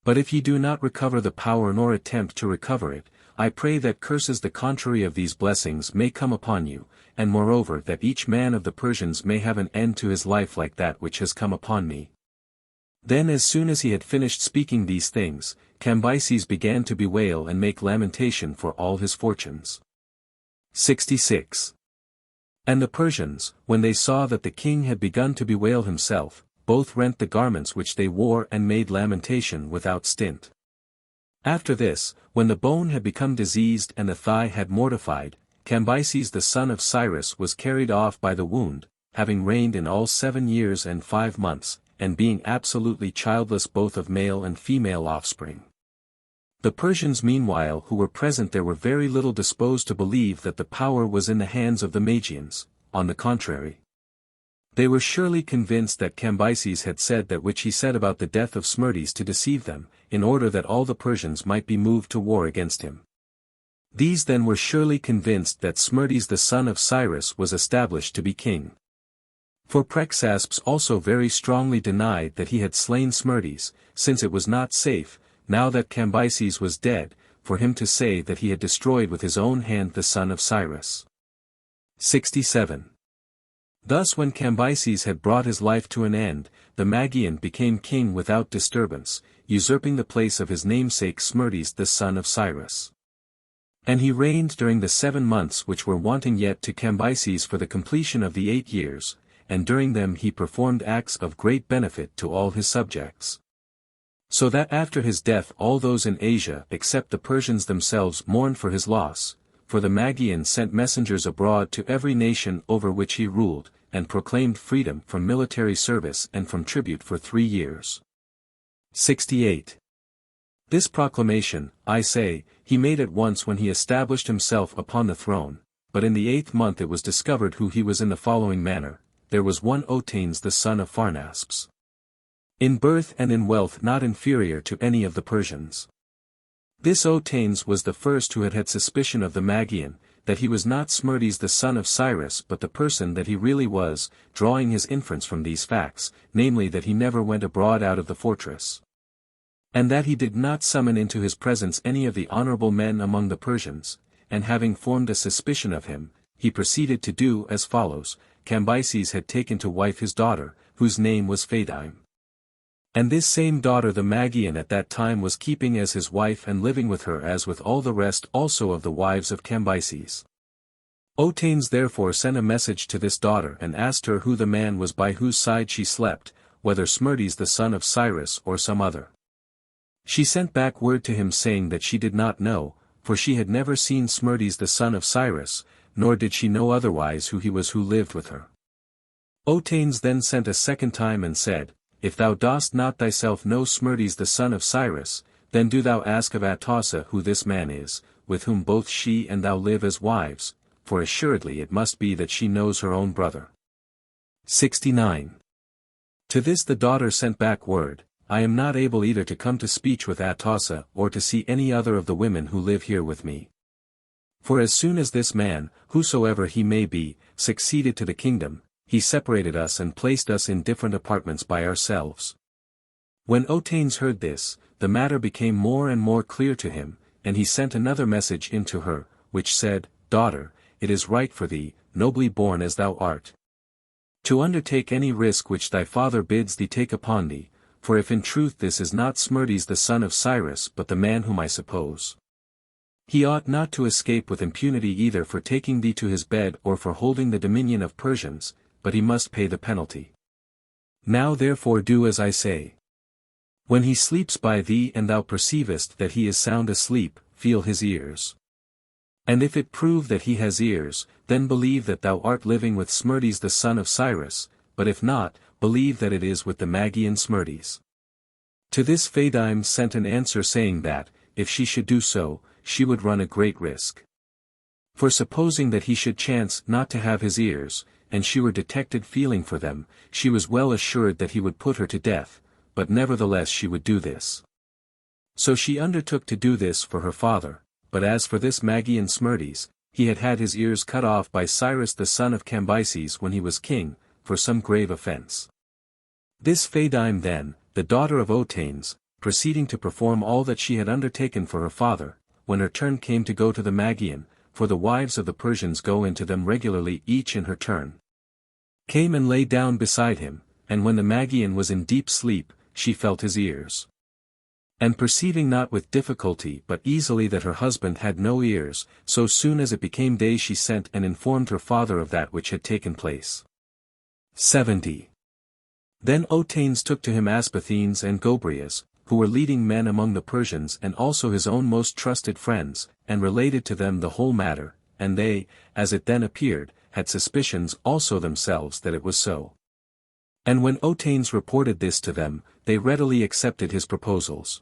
Speaker 1: But if ye do not recover the power nor attempt to recover it, I pray that curses the contrary of these blessings may come upon you, and moreover that each man of the Persians may have an end to his life like that which has come upon me. Then as soon as he had finished speaking these things, Cambyses began to bewail and make lamentation for all his fortunes. 66. And the Persians, when they saw that the king had begun to bewail himself, both rent the garments which they wore and made lamentation without stint. After this, when the bone had become diseased and the thigh had mortified, Cambyses the son of Cyrus was carried off by the wound, having reigned in all 7 years and 5 months, and being absolutely childless both of male and female offspring. The Persians meanwhile who were present there were very little disposed to believe that the power was in the hands of the Magians, on the contrary. They were surely convinced that Cambyses had said that which he said about the death of Smerdis to deceive them, in order that all the Persians might be moved to war against him. These then were surely convinced that Smerdis the son of Cyrus was established to be king. For Prexaspes also very strongly denied that he had slain Smerdis, since it was not safe, now that Cambyses was dead, for him to say that he had destroyed with his own hand the son of Cyrus. 67. Thus when Cambyses had brought his life to an end, the Magian became king without disturbance, usurping the place of his namesake Smerdis the son of Cyrus. And he reigned during the 7 months which were wanting yet to Cambyses for the completion of the 8 years, and during them he performed acts of great benefit to all his subjects. So that after his death all those in Asia except the Persians themselves mourned for his loss, for the Magian sent messengers abroad to every nation over which he ruled, and proclaimed freedom from military service and from tribute for 3 years. 68. This proclamation, I say, he made at once when he established himself upon the throne, but in the 8th month it was discovered who he was in the following manner: there was one Otanes the son of Pharnaspes, in birth and in wealth not inferior to any of the Persians. This Otanes was the first who had had suspicion of the Magian, that he was not Smerdis the son of Cyrus but the person that he really was, drawing his inference from these facts, namely that he never went abroad out of the fortress, and that he did not summon into his presence any of the honorable men among the Persians, and having formed a suspicion of him, he proceeded to do as follows: Cambyses had taken to wife his daughter, whose name was Phadime. And this same daughter the Magian at that time was keeping as his wife and living with her as with all the rest also of the wives of Cambyses. Otanes therefore sent a message to this daughter and asked her who the man was by whose side she slept, whether Smerdis the son of Cyrus or some other. She sent back word to him saying that she did not know, for she had never seen Smerdis the son of Cyrus, nor did she know otherwise who he was who lived with her. Otanes then sent a second time and said, If thou dost not thyself know Smerdis the son of Cyrus, then do thou ask of Atossa who this man is, with whom both she and thou live as wives, for assuredly it must be that she knows her own brother. 69. To this the daughter sent back word, I am not able either to come to speech with Atossa or to see any other of the women who live here with me. For as soon as this man, whosoever he may be, succeeded to the kingdom, he separated us and placed us in different apartments by ourselves. When Otanes heard this, the matter became more and more clear to him, and he sent another message in to her, which said, Daughter, it is right for thee, nobly born as thou art, to undertake any risk which thy father bids thee take upon thee, for if in truth this is not Smerdis the son of Cyrus but the man whom I suppose, He ought not to escape with impunity either for taking thee to his bed or for holding the dominion of Persians, but he must pay the penalty. Now therefore do as I say. When he sleeps by thee and thou perceivest that he is sound asleep, feel his ears. And if it prove that he has ears, then believe that thou art living with Smerdis the son of Cyrus, but if not, believe that it is with the Magian Smerdis. To this Phaedime sent an answer saying that, if she should do so, she would run a great risk. For supposing that he should chance not to have his ears, and she were detected feeling for them, she was well assured that he would put her to death, but nevertheless she would do this. So she undertook to do this for her father, but as for this Magian Smerdis, he had had his ears cut off by Cyrus the son of Cambyses when he was king, for some grave offense. This Phaedime then, the daughter of Otanes, proceeding to perform all that she had undertaken for her father, when her turn came to go to the Magian, for the wives of the Persians go into them regularly each in her turn, came and lay down beside him, and when the Magian was in deep sleep, she felt his ears. And perceiving not with difficulty but easily that her husband had no ears, so soon as it became day she sent and informed her father of that which had taken place. 70. Then Otanes took to him Aspathenes and Gobryas, who were leading men among the Persians and also his own most trusted friends, and related to them the whole matter, and they, as it then appeared, had suspicions also themselves that it was so. And when Otanes reported this to them, they readily accepted his proposals.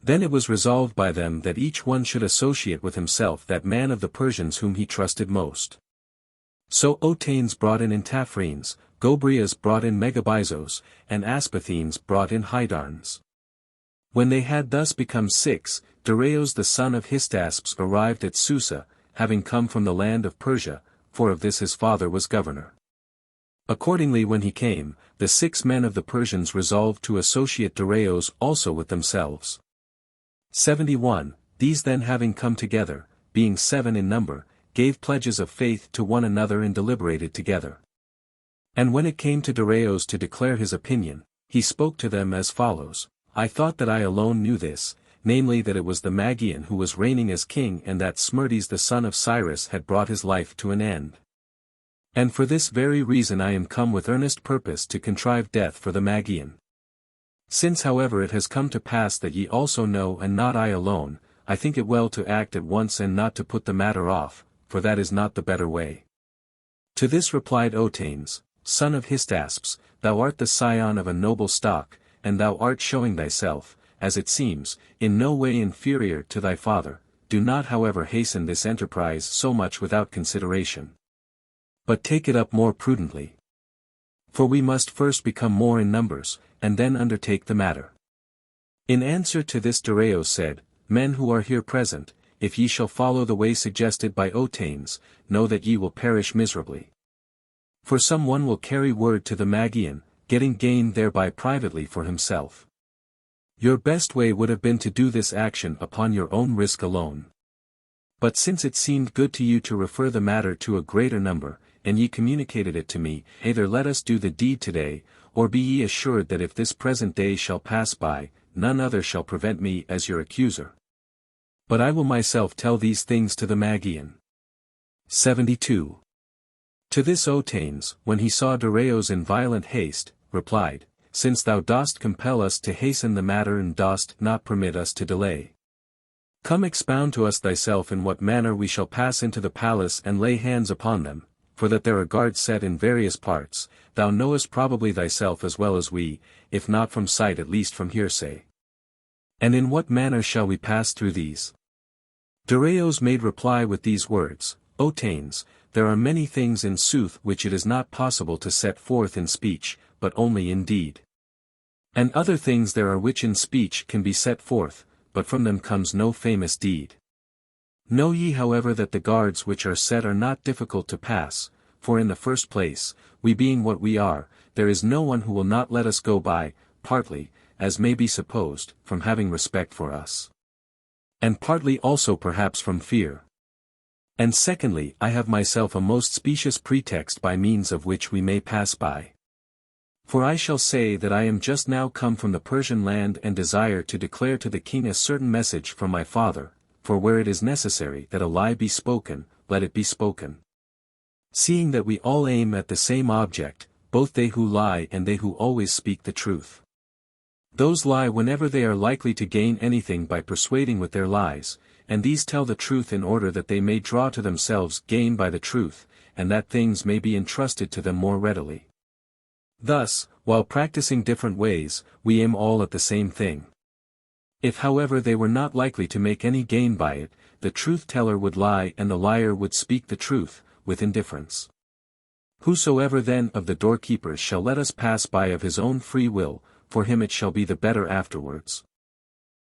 Speaker 1: Then it was resolved by them that each one should associate with himself that man of the Persians whom he trusted most. So Otanes brought in Entaphrines, Gobryas brought in Megabyzos, and Aspathenes brought in Hydarnes. When they had thus become 6, Dareios the son of Hystaspes arrived at Susa, having come from the land of Persia, for of this his father was governor. Accordingly when he came, the 6 men of the Persians resolved to associate Dareios also with themselves. 71. These then having come together, being 7 in number, gave pledges of faith to one another and deliberated together. And when it came to Dareios to declare his opinion, he spoke to them as follows: I thought that I alone knew this, namely that it was the Magian who was reigning as king and that Smerdis the son of Cyrus had brought his life to an end. And for this very reason I am come with earnest purpose to contrive death for the Magian. Since however it has come to pass that ye also know and not I alone, I think it well to act at once and not to put the matter off, for that is not the better way. To this replied Otanes, son of Hystaspes, thou art the scion of a noble stock, and thou art showing thyself, as it seems, in no way inferior to thy father. Do not however hasten this enterprise so much without consideration, but take it up more prudently. For we must first become more in numbers, and then undertake the matter. In answer to this Dareios said, Men who are here present, if ye shall follow the way suggested by Otanes, know that ye will perish miserably. For some one will carry word to the Magian, getting gain thereby privately for himself. Your best way would have been to do this action upon your own risk alone. But since it seemed good to you to refer the matter to a greater number, and ye communicated it to me, either let us do the deed today, or be ye assured that if this present day shall pass by, none other shall prevent me as your accuser. But I will myself tell these things to the Magian. 72. To this Otanes, when he saw Dareios in violent haste, replied, Since thou dost compel us to hasten the matter and dost not permit us to delay, come expound to us thyself in what manner we shall pass into the palace and lay hands upon them, for that there are guards set in various parts. Thou knowest probably thyself as well as we, if not from sight at least from hearsay. And in what manner shall we pass through these? Dareios made reply with these words, Otanes, there are many things in sooth which it is not possible to set forth in speech, but only in deed. And other things there are which in speech can be set forth, but from them comes no famous deed. Know ye however that the guards which are set are not difficult to pass, for in the first place, we being what we are, there is no one who will not let us go by, partly, as may be supposed, from having respect for us, and partly also perhaps from fear. And secondly, I have myself a most specious pretext by means of which we may pass by. For I shall say that I am just now come from the Persian land and desire to declare to the king a certain message from my father, for where it is necessary that a lie be spoken, let it be spoken. Seeing that we all aim at the same object, both they who lie and they who always speak the truth. Those lie whenever they are likely to gain anything by persuading with their lies, and these tell the truth in order that they may draw to themselves gain by the truth, and that things may be entrusted to them more readily. Thus, while practicing different ways, we aim all at the same thing. If however they were not likely to make any gain by it, the truth-teller would lie and the liar would speak the truth, with indifference. Whosoever then of the doorkeepers shall let us pass by of his own free will, for him it shall be the better afterwards.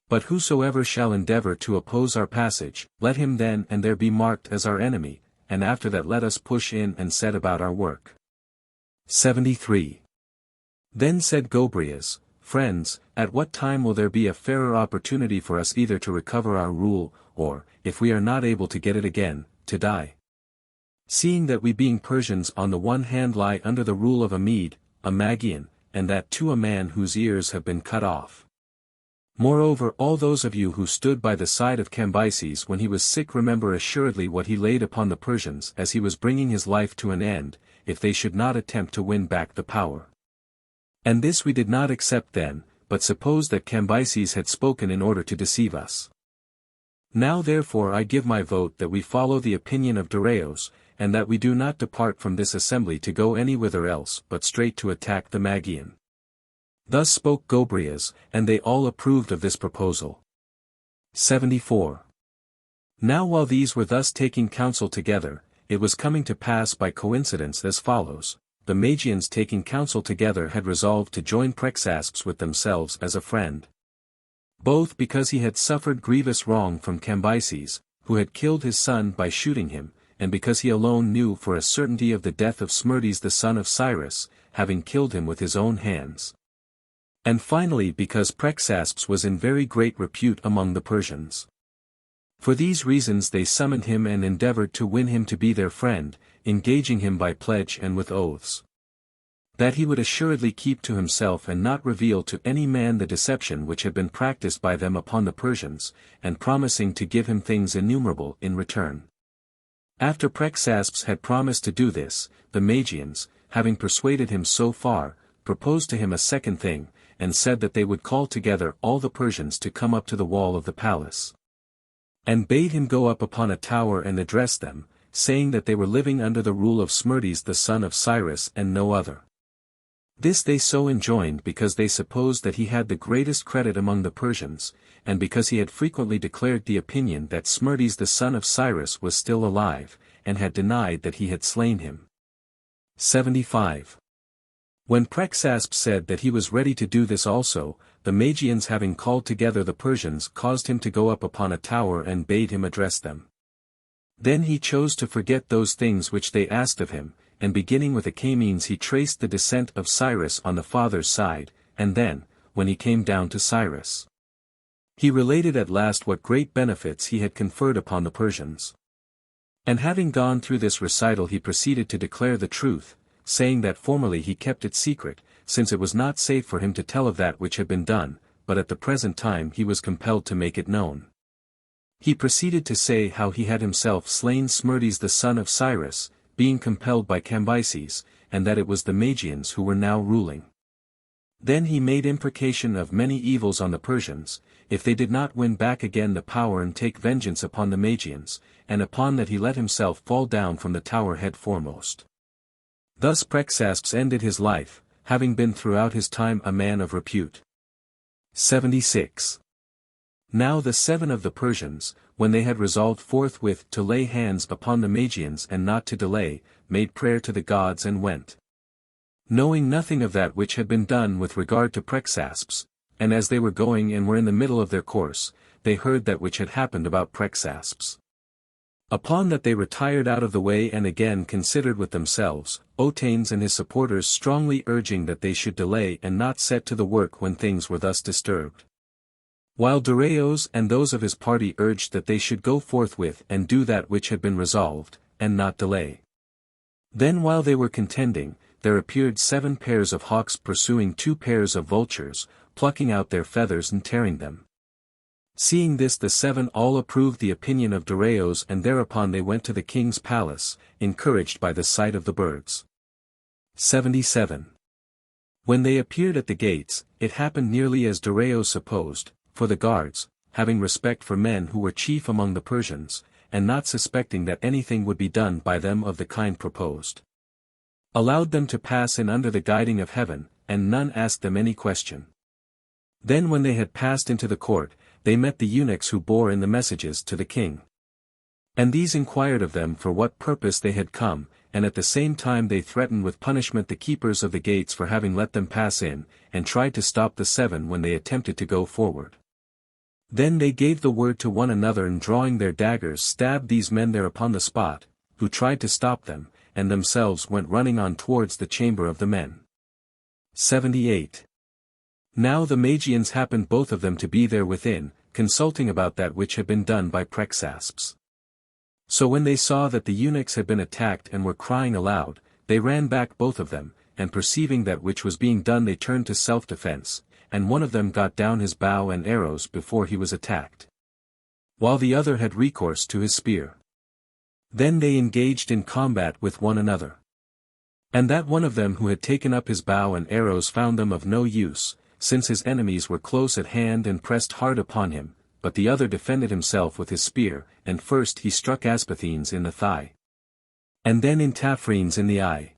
Speaker 1: But whosoever shall endeavor to oppose our passage, let him then and there be marked as our enemy, and after that let us push in and set about our work. 73. Then said Gobryas, Friends, at what time will there be a fairer opportunity for us either to recover our rule, or, if we are not able to get it again, to die? Seeing that we being Persians on the one hand lie under the rule of a Mede, a Magian, and that too a man whose ears have been cut off. Moreover all those of you who stood by the side of Cambyses when he was sick remember assuredly what he laid upon the Persians as he was bringing his life to an end, if they should not attempt to win back the power. And this we did not accept then, but supposed that Cambyses had spoken in order to deceive us. Now therefore I give my vote that we follow the opinion of Dareios, and that we do not depart from this assembly to go anywhither else but straight to attack the Magian. Thus spoke Gobryas, and they all approved of this proposal. 74. Now while these were thus taking counsel together, it was coming to pass by coincidence as follows: the Magians taking counsel together had resolved to join Prexaspes with themselves as a friend. Both because he had suffered grievous wrong from Cambyses, who had killed his son by shooting him, and because he alone knew for a certainty of the death of Smerdis the son of Cyrus, having killed him with his own hands. And finally because Prexaspes was in very great repute among the Persians. For these reasons they summoned him and endeavored to win him to be their friend, engaging him by pledge and with oaths. That he would assuredly keep to himself and not reveal to any man the deception which had been practiced by them upon the Persians, and promising to give him things innumerable in return. After Prexaspes had promised to do this, the Magians, having persuaded him so far, proposed to him a second thing, and said that they would call together all the Persians to come up to the wall of the palace. And bade him go up upon a tower and address them, saying that they were living under the rule of Smerdis the son of Cyrus and no other. This they so enjoined because they supposed that he had the greatest credit among the Persians, and because he had frequently declared the opinion that Smerdis the son of Cyrus was still alive, and had denied that he had slain him. 75. When Prexaspes said that he was ready to do this also, the Magians having called together the Persians caused him to go up upon a tower and bade him address them. Then he chose to forget those things which they asked of him, and beginning with Achaemenes he traced the descent of Cyrus on the father's side, and then, when he came down to Cyrus, he related at last what great benefits he had conferred upon the Persians. And having gone through this recital he proceeded to declare the truth, saying that formerly he kept it secret, since it was not safe for him to tell of that which had been done, but at the present time he was compelled to make it known. He proceeded to say how he had himself slain Smerdis the son of Cyrus, being compelled by Cambyses, and that it was the Magians who were now ruling. Then he made imprecation of many evils on the Persians, if they did not win back again the power and take vengeance upon the Magians, and upon that he let himself fall down from the tower head foremost. Thus Prexaspes ended his life, having been throughout his time a man of repute. 76. Now the 7 of the Persians, when they had resolved forthwith to lay hands upon the Magians and not to delay, made prayer to the gods and went. Knowing nothing of that which had been done with regard to Prexaspes, and as they were going and were in the middle of their course, they heard that which had happened about Prexaspes. Upon that they retired out of the way and again considered with themselves, Otanes and his supporters strongly urging that they should delay and not set to the work when things were thus disturbed. While Dareios and those of his party urged that they should go forthwith and do that which had been resolved, and not delay. Then while they were contending, there appeared 7 pairs of hawks pursuing 2 pairs of vultures, plucking out their feathers and tearing them. Seeing this, the seven all approved the opinion of Darius, and thereupon they went to the king's palace, encouraged by the sight of the birds. 77. When they appeared at the gates, it happened nearly as Darius supposed, for the guards, having respect for men who were chief among the Persians, and not suspecting that anything would be done by them of the kind proposed, allowed them to pass in under the guiding of heaven, and none asked them any question. Then when they had passed into the court, they met the eunuchs who bore in the messages to the king. And these inquired of them for what purpose they had come, and at the same time they threatened with punishment the keepers of the gates for having let them pass in, and tried to stop the seven when they attempted to go forward. Then they gave the word to one another, and drawing their daggers stabbed these men there upon the spot, who tried to stop them, and themselves went running on towards the chamber of the men. 78. Now the Magians happened both of them to be there within, consulting about that which had been done by Prexaspes. So when they saw that the eunuchs had been attacked and were crying aloud, they ran back both of them, and perceiving that which was being done they turned to self-defense, and one of them got down his bow and arrows before he was attacked, while the other had recourse to his spear. Then they engaged in combat with one another. And that one of them who had taken up his bow and arrows found them of no use, since his enemies were close at hand and pressed hard upon him, but the other defended himself with his spear, and first he struck Aspathanes in the thigh, and then Entaphrines in the eye.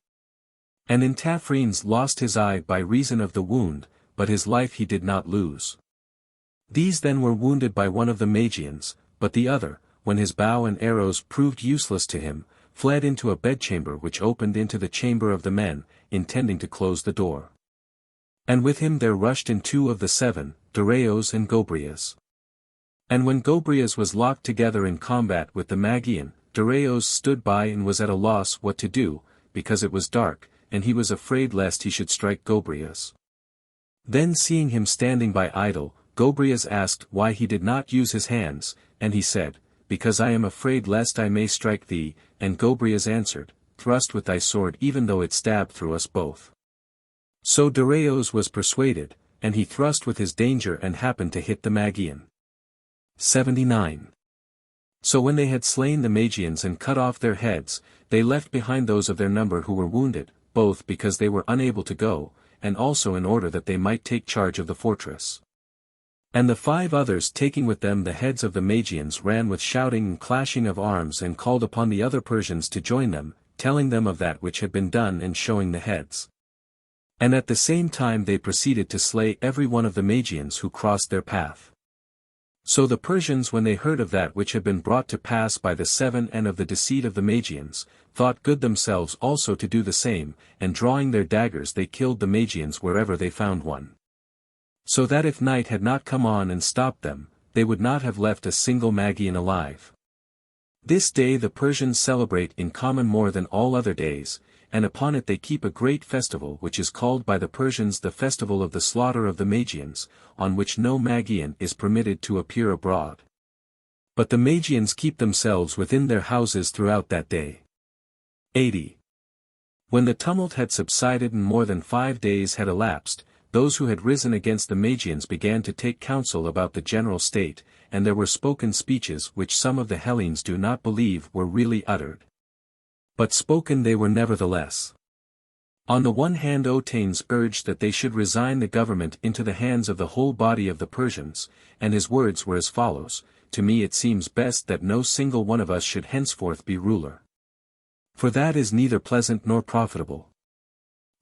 Speaker 1: And Entaphrines lost his eye by reason of the wound, but his life he did not lose. These then were wounded by one of the Magians, but the other, when his bow and arrows proved useless to him, fled into a bedchamber which opened into the chamber of the men, intending to close the door. And with him there rushed in two of the seven, Darius and Gobryas. And when Gobryas was locked together in combat with the Magian, Darius stood by and was at a loss what to do, because it was dark, and he was afraid lest he should strike Gobryas. Then seeing him standing by idle, Gobryas asked why he did not use his hands, and he said, Because I am afraid lest I may strike thee, and Gobryas answered, Thrust with thy sword even though it stab through us both. So Darius was persuaded, and he thrust with his danger and happened to hit the Magian. 79. So when they had slain the Magians and cut off their heads, they left behind those of their number who were wounded, both because they were unable to go, and also in order that they might take charge of the fortress. And the 5 others taking with them the heads of the Magians ran with shouting and clashing of arms and called upon the other Persians to join them, telling them of that which had been done and showing the heads. And at the same time they proceeded to slay every one of the Magians who crossed their path. So the Persians, when they heard of that which had been brought to pass by the 7 and of the deceit of the Magians, thought good themselves also to do the same, and drawing their daggers they killed the Magians wherever they found one. So that if night had not come on and stopped them, they would not have left a single Magian alive. This day the Persians celebrate in common more than all other days, and upon it they keep a great festival which is called by the Persians the festival of the slaughter of the Magians, on which no Magian is permitted to appear abroad. But the Magians keep themselves within their houses throughout that day. 80. When the tumult had subsided and more than 5 days had elapsed, those who had risen against the Magians began to take counsel about the general state, and there were spoken speeches which some of the Hellenes do not believe were really uttered. But spoken they were nevertheless. On the one hand Otanes urged that they should resign the government into the hands of the whole body of the Persians, and his words were as follows, To me it seems best that no single one of us should henceforth be ruler. For that is neither pleasant nor profitable.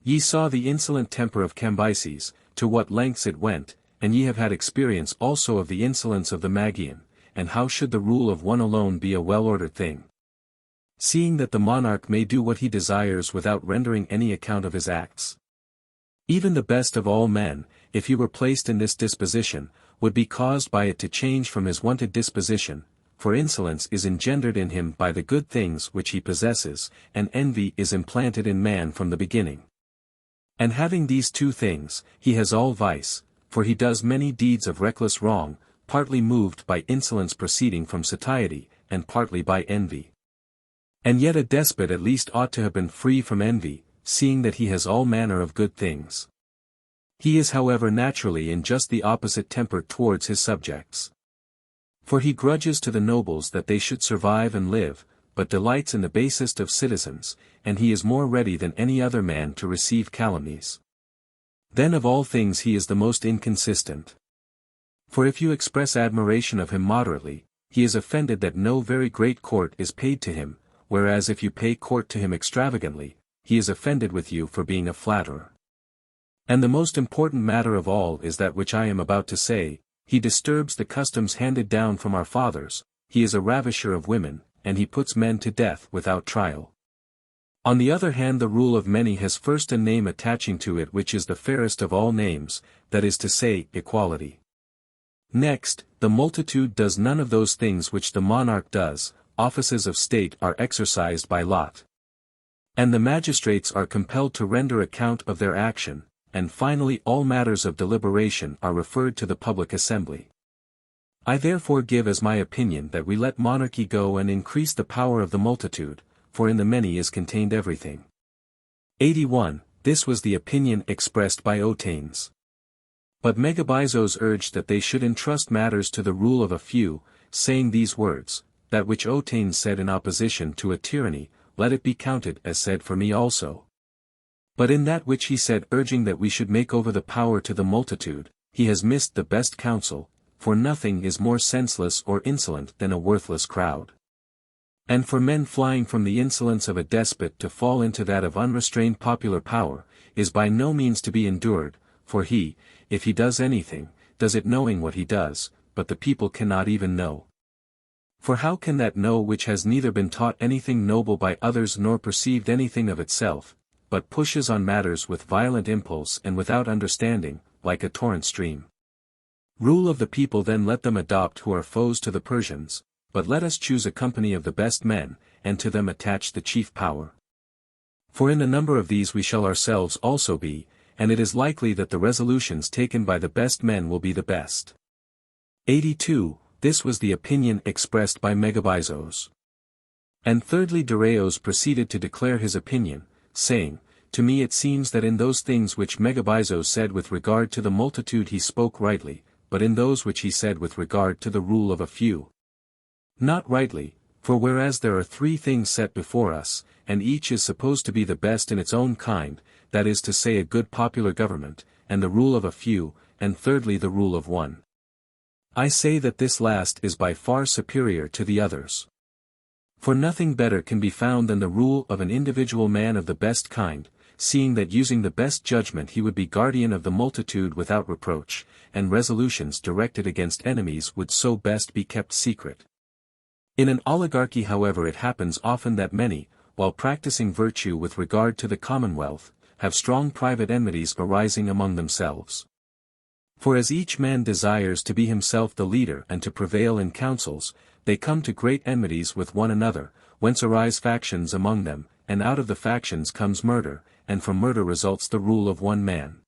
Speaker 1: Ye saw the insolent temper of Cambyses, to what lengths it went, and ye have had experience also of the insolence of the Magian, and how should the rule of one alone be a well-ordered thing? Seeing that the monarch may do what he desires without rendering any account of his acts. Even the best of all men, if he were placed in this disposition, would be caused by it to change from his wonted disposition, for insolence is engendered in him by the good things which he possesses, and envy is implanted in man from the beginning. And having these 2 things, he has all vice, for he does many deeds of reckless wrong, partly moved by insolence proceeding from satiety, and partly by envy. And yet a despot at least ought to have been free from envy, seeing that he has all manner of good things. He is however naturally in just the opposite temper towards his subjects. For he grudges to the nobles that they should survive and live, but delights in the basest of citizens, and he is more ready than any other man to receive calumnies. Then of all things he is the most inconsistent. For if you express admiration of him moderately, he is offended that no very great court is paid to him, whereas if you pay court to him extravagantly, he is offended with you for being a flatterer. And the most important matter of all is that which I am about to say: he disturbs the customs handed down from our fathers, he is a ravisher of women, and he puts men to death without trial. On the other hand, the rule of many has first a name attaching to it which is the fairest of all names, that is to say, equality. Next, the multitude does none of those things which the monarch does. Offices of state are exercised by lot. And the magistrates are compelled to render account of their action, and finally all matters of deliberation are referred to the public assembly. I therefore give as my opinion that we let monarchy go and increase the power of the multitude, for in the many is contained everything. 81. This was the opinion expressed by Otanes. But Megabyzos urged that they should entrust matters to the rule of a few, saying these words: that which Otanes said in opposition to a tyranny, let it be counted as said for me also. But in that which he said urging that we should make over the power to the multitude, he has missed the best counsel, for nothing is more senseless or insolent than a worthless crowd. And for men flying from the insolence of a despot to fall into that of unrestrained popular power, is by no means to be endured, for he, if he does anything, does it knowing what he does, but the people cannot even know. For how can that know which has neither been taught anything noble by others nor perceived anything of itself, but pushes on matters with violent impulse and without understanding, like a torrent stream? Rule of the people then let them adopt who are foes to the Persians, but let us choose a company of the best men, and to them attach the chief power. For in the number of these we shall ourselves also be, and it is likely that the resolutions taken by the best men will be the best. 82. This was the opinion expressed by Megabyzos. And thirdly, Dareios proceeded to declare his opinion, saying, to me it seems that in those things which Megabyzos said with regard to the multitude he spoke rightly, but in those which he said with regard to the rule of a few, not rightly, for whereas there are three things set before us, and each is supposed to be the best in its own kind, that is to say a good popular government, and the rule of a few, and thirdly the rule of one. I say that this last is by far superior to the others. For nothing better can be found than the rule of an individual man of the best kind, seeing that using the best judgment he would be guardian of the multitude without reproach, and resolutions directed against enemies would so best be kept secret. In an oligarchy however it happens often that many, while practicing virtue with regard to the commonwealth, have strong private enmities arising among themselves. For as each man desires to be himself the leader and to prevail in councils, they come to great enmities with one another, whence arise factions among them, and out of the factions comes murder, and from murder results the rule of one man.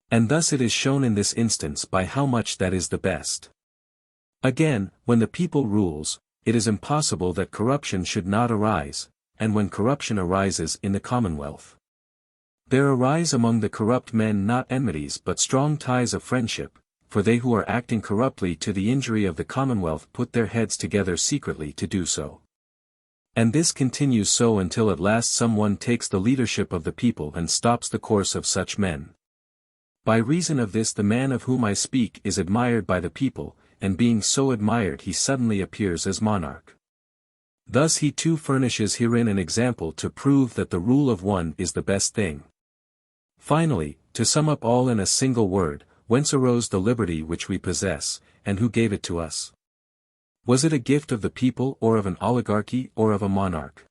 Speaker 1: And thus it is shown in this instance by how much that is the best. Again, when the people rules, it is impossible that corruption should not arise, and when corruption arises in the commonwealth, there arise among the corrupt men not enmities but strong ties of friendship, for they who are acting corruptly to the injury of the commonwealth put their heads together secretly to do so. And this continues so until at last someone takes the leadership of the people and stops the course of such men. By reason of this the man of whom I speak is admired by the people, and being so admired he suddenly appears as monarch. Thus he too furnishes herein an example to prove that the rule of one is the best thing. Finally, to sum up all in a single word, whence arose the liberty which we possess, and who gave it to us? Was it a gift of the people or of an oligarchy or of a monarch?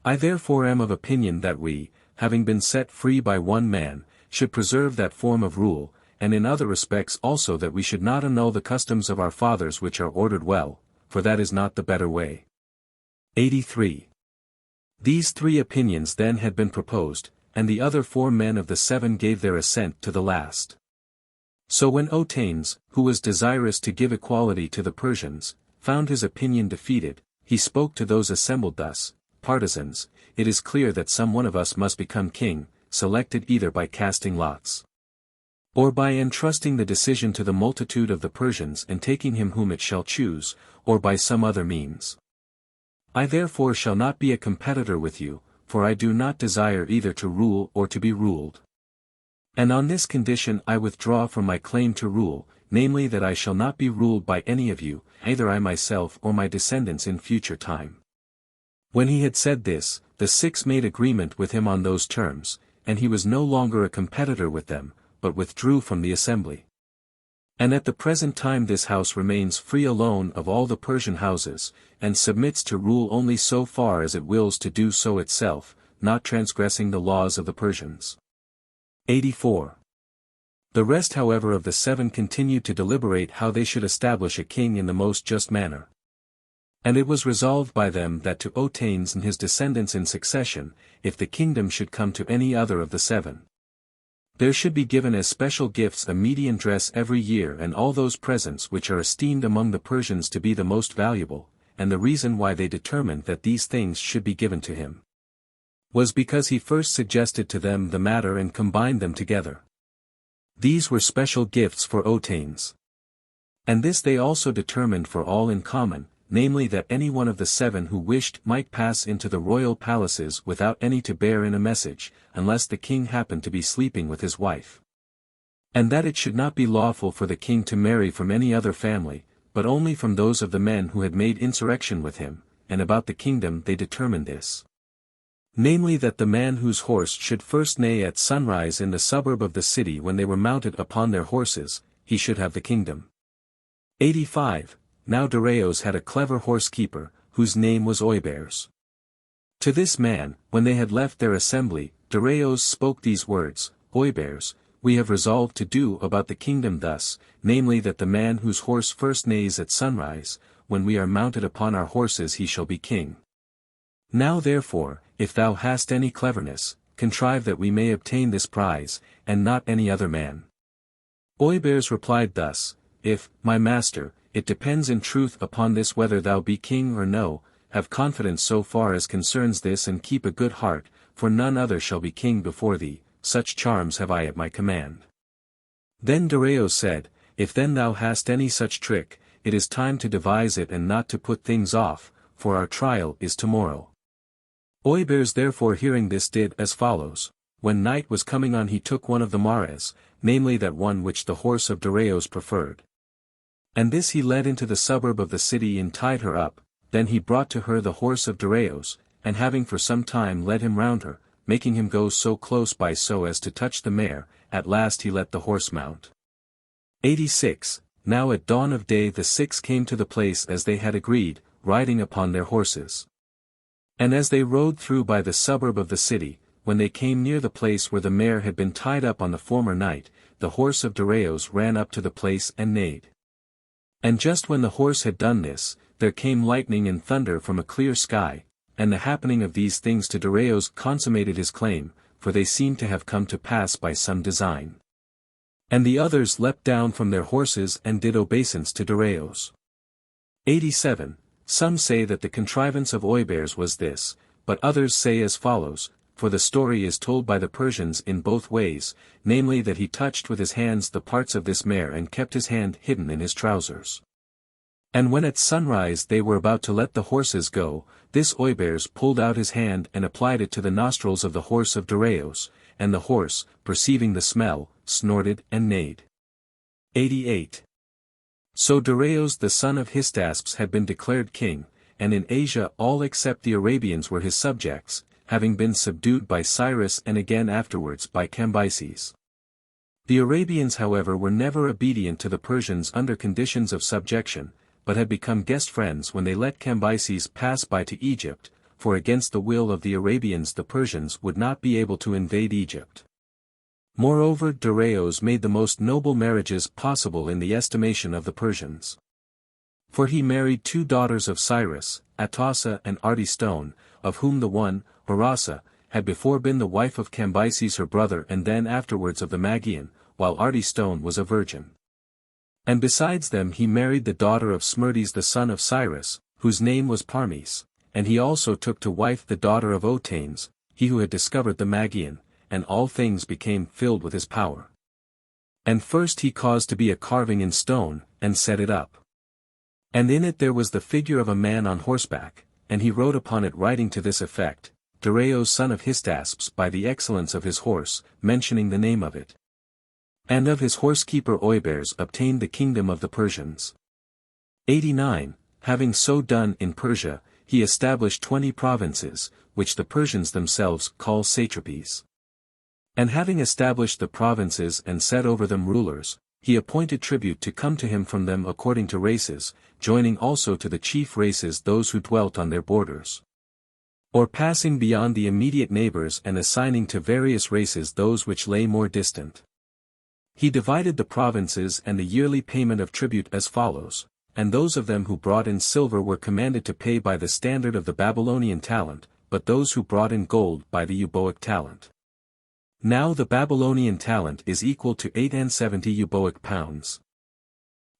Speaker 1: I therefore am of opinion that we, having been set free by one man, should preserve that form of rule, and in other respects also that we should not annul the customs of our fathers which are ordered well, for that is not the better way. 83. These three opinions then had been proposed, and the other 4 men of the 7 gave their assent to the last. So when Otanes, who was desirous to give equality to the Persians, found his opinion defeated, he spoke to those assembled thus: Partisans, it is clear that some one of us must become king, selected either by casting lots, or by entrusting the decision to the multitude of the Persians and taking him whom it shall choose, or by some other means. I therefore shall not be a competitor with you, for I do not desire either to rule or to be ruled. And on this condition I withdraw from my claim to rule, namely that I shall not be ruled by any of you, either I myself or my descendants in future time. When he had said this, the 6 made agreement with him on those terms, and he was no longer a competitor with them, but withdrew from the assembly. And at the present time this house remains free alone of all the Persian houses, and submits to rule only so far as it wills to do so itself, not transgressing the laws of the Persians. 84. The rest however of the 7 continued to deliberate how they should establish a king in the most just manner. And it was resolved by them that to Otanes and his descendants in succession, if the kingdom should come to any other of the 7, there should be given as special gifts a Median dress every year and all those presents which are esteemed among the Persians to be the most valuable, and the reason why they determined that these things should be given to him was because he first suggested to them the matter and combined them together. These were special gifts for Otanes. And this they also determined for all in common, namely that any one of the 7 who wished might pass into the royal palaces without any to bear in a message, unless the king happened to be sleeping with his wife. And that it should not be lawful for the king to marry from any other family, but only from those of the men who had made insurrection with him, and about the kingdom they determined this. Namely that the man whose horse should first neigh at sunrise in the suburb of the city when they were mounted upon their horses, he should have the kingdom. 85. Now Dareios had a clever horse-keeper, whose name was Oibers. To this man, when they had left their assembly, Dareios spoke these words, Oibers, we have resolved to do about the kingdom thus, namely that the man whose horse first neighs at sunrise, when we are mounted upon our horses he shall be king. Now therefore, if thou hast any cleverness, contrive that we may obtain this prize, and not any other man. Oibers replied thus, If, my master, it depends in truth upon this whether thou be king or no, have confidence so far as concerns this and keep a good heart, for none other shall be king before thee, such charms have I at my command. Then Dareios said, If then thou hast any such trick, it is time to devise it and not to put things off, for our trial is tomorrow. Oibers therefore hearing this did as follows. When night was coming on he took one of the mares, namely that one which the horse of Dareios preferred. And this he led into the suburb of the city and tied her up, then he brought to her the horse of Dareios, and having for some time led him round her, making him go so close by so as to touch the mare, at last he let the horse mount. 86. Now at dawn of day the 6 came to the place as they had agreed, riding upon their horses. And as they rode through by the suburb of the city, when they came near the place where the mare had been tied up on the former night, the horse of Dareios ran up to the place and neighed. And just when the horse had done this, there came lightning and thunder from a clear sky, and the happening of these things to Dareios consummated his claim, for they seemed to have come to pass by some design. And the others leapt down from their horses and did obeisance to Dareios. 87. Some say that the contrivance of Oibers was this, but others say as follows, for the story is told by the Persians in both ways, namely that he touched with his hands the parts of this mare and kept his hand hidden in his trousers. And when at sunrise they were about to let the horses go, this Oibers pulled out his hand and applied it to the nostrils of the horse of Dareios, and the horse, perceiving the smell, snorted and neighed. 88. So Dareios the son of Histasps had been declared king, and in Asia all except the Arabians were his subjects, having been subdued by Cyrus and again afterwards by Cambyses. The Arabians however were never obedient to the Persians under conditions of subjection, but had become guest friends when they let Cambyses pass by to Egypt, for against the will of the Arabians the Persians would not be able to invade Egypt. Moreover Dareios made the most noble marriages possible in the estimation of the Persians. For he married 2 daughters of Cyrus, Atossa and Artistone, of whom the one, Harassa, had before been the wife of Cambyses her brother and then afterwards of the Magian, while Artistone was a virgin. And besides them he married the daughter of Smerdis the son of Cyrus, whose name was Parmes, and he also took to wife the daughter of Otanes, he who had discovered the Magian, and all things became filled with his power. And first he caused to be a carving in stone, and set it up. And in it there was the figure of a man on horseback, and he wrote upon it writing to this effect, Dareios son of Histasps by the excellence of his horse, mentioning the name of it. And of his horsekeeper Oibers obtained the kingdom of the Persians. 89. Having so done in Persia, he established 20 provinces, which the Persians themselves call satrapies. And having established the provinces and set over them rulers, he appointed tribute to come to him from them according to races, joining also to the chief races those who dwelt on their borders. Or passing beyond the immediate neighbors and assigning to various races those which lay more distant. He divided the provinces and the yearly payment of tribute as follows, and those of them who brought in silver were commanded to pay by the standard of the Babylonian talent, but those who brought in gold by the Euboic talent. Now the Babylonian talent is equal to 870 Euboic pounds.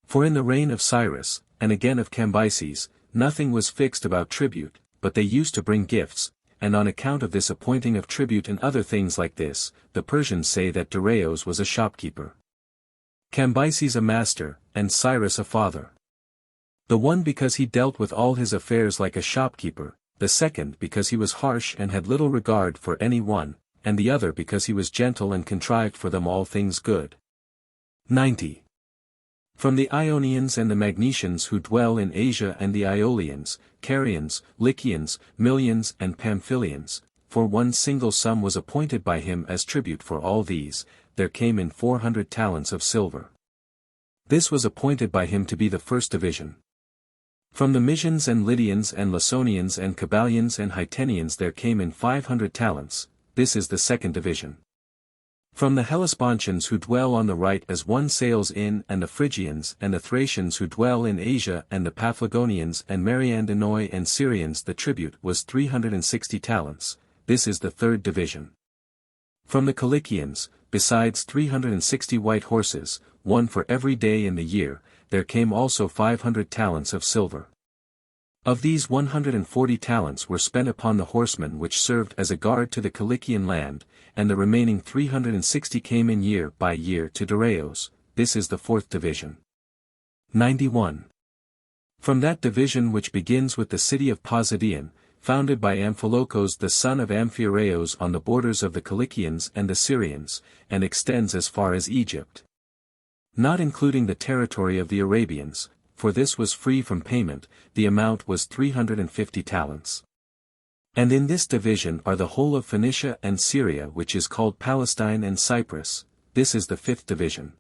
Speaker 1: For in the reign of Cyrus, and again of Cambyses, nothing was fixed about tribute, but they used to bring gifts, and on account of this appointing of tribute and other things like this, the Persians say that Dareios was a shopkeeper, Cambyses a master, and Cyrus a father. The one because he dealt with all his affairs like a shopkeeper, the second because he was harsh and had little regard for any one, and the other because he was gentle and contrived for them all things good. 90. From the Ionians and the Magnesians who dwell in Asia and the Aeolians, Carians, Lycians, Millians and Pamphylians, for one single sum was appointed by him as tribute for all these, there came in 400 talents of silver. This was appointed by him to be the first division. From the Mysians and Lydians and Laconians and Cabalians and Hytenians there came in 500 talents, this is the second division. From the Hellespontians who dwell on the right as one sails in and the Phrygians and the Thracians who dwell in Asia and the Paphlagonians and Mariandanoi and Syrians the tribute was 360 talents, this is the third division. From the Cilicians, besides 360 white horses, one for every day in the year, there came also 500 talents of silver. Of these 140 talents were spent upon the horsemen which served as a guard to the Cilician land, and the remaining 360 came in year by year to Dareios, this is the fourth division. 91. From that division which begins with the city of Posidion, founded by Amphilochos the son of Amphiaraos on the borders of the Cilicians and the Syrians, and extends as far as Egypt. Not including the territory of the Arabians, for this was free from payment, the amount was 350 talents. And in this division are the whole of Phoenicia and Syria which is called Palestine and Cyprus, this is the fifth division.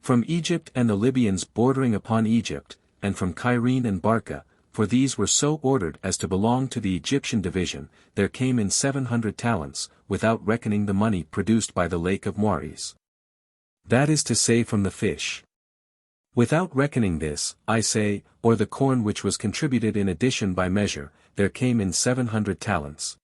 Speaker 1: From Egypt and the Libyans bordering upon Egypt, and from Cyrene and Barca, for these were so ordered as to belong to the Egyptian division, there came in 700 talents, without reckoning the money produced by the lake of Moeris. That is to say from the fish. Without reckoning this, I say, or the corn which was contributed in addition by measure, there came in 700 talents.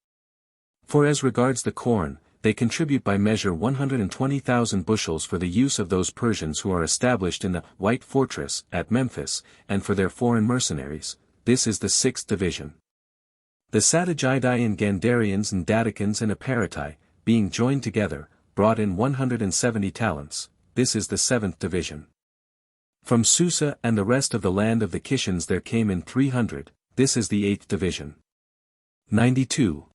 Speaker 1: For as regards the corn, they contribute by measure 120,000 bushels for the use of those Persians who are established in the White Fortress at Memphis, and for their foreign mercenaries, this is the sixth division. The Satygidae and Gandarians and Daticans and Aparatai, being joined together, brought in 170 talents, this is the seventh division. From Susa and the rest of the land of the Kishans there came in 300, this is the eighth division. 92.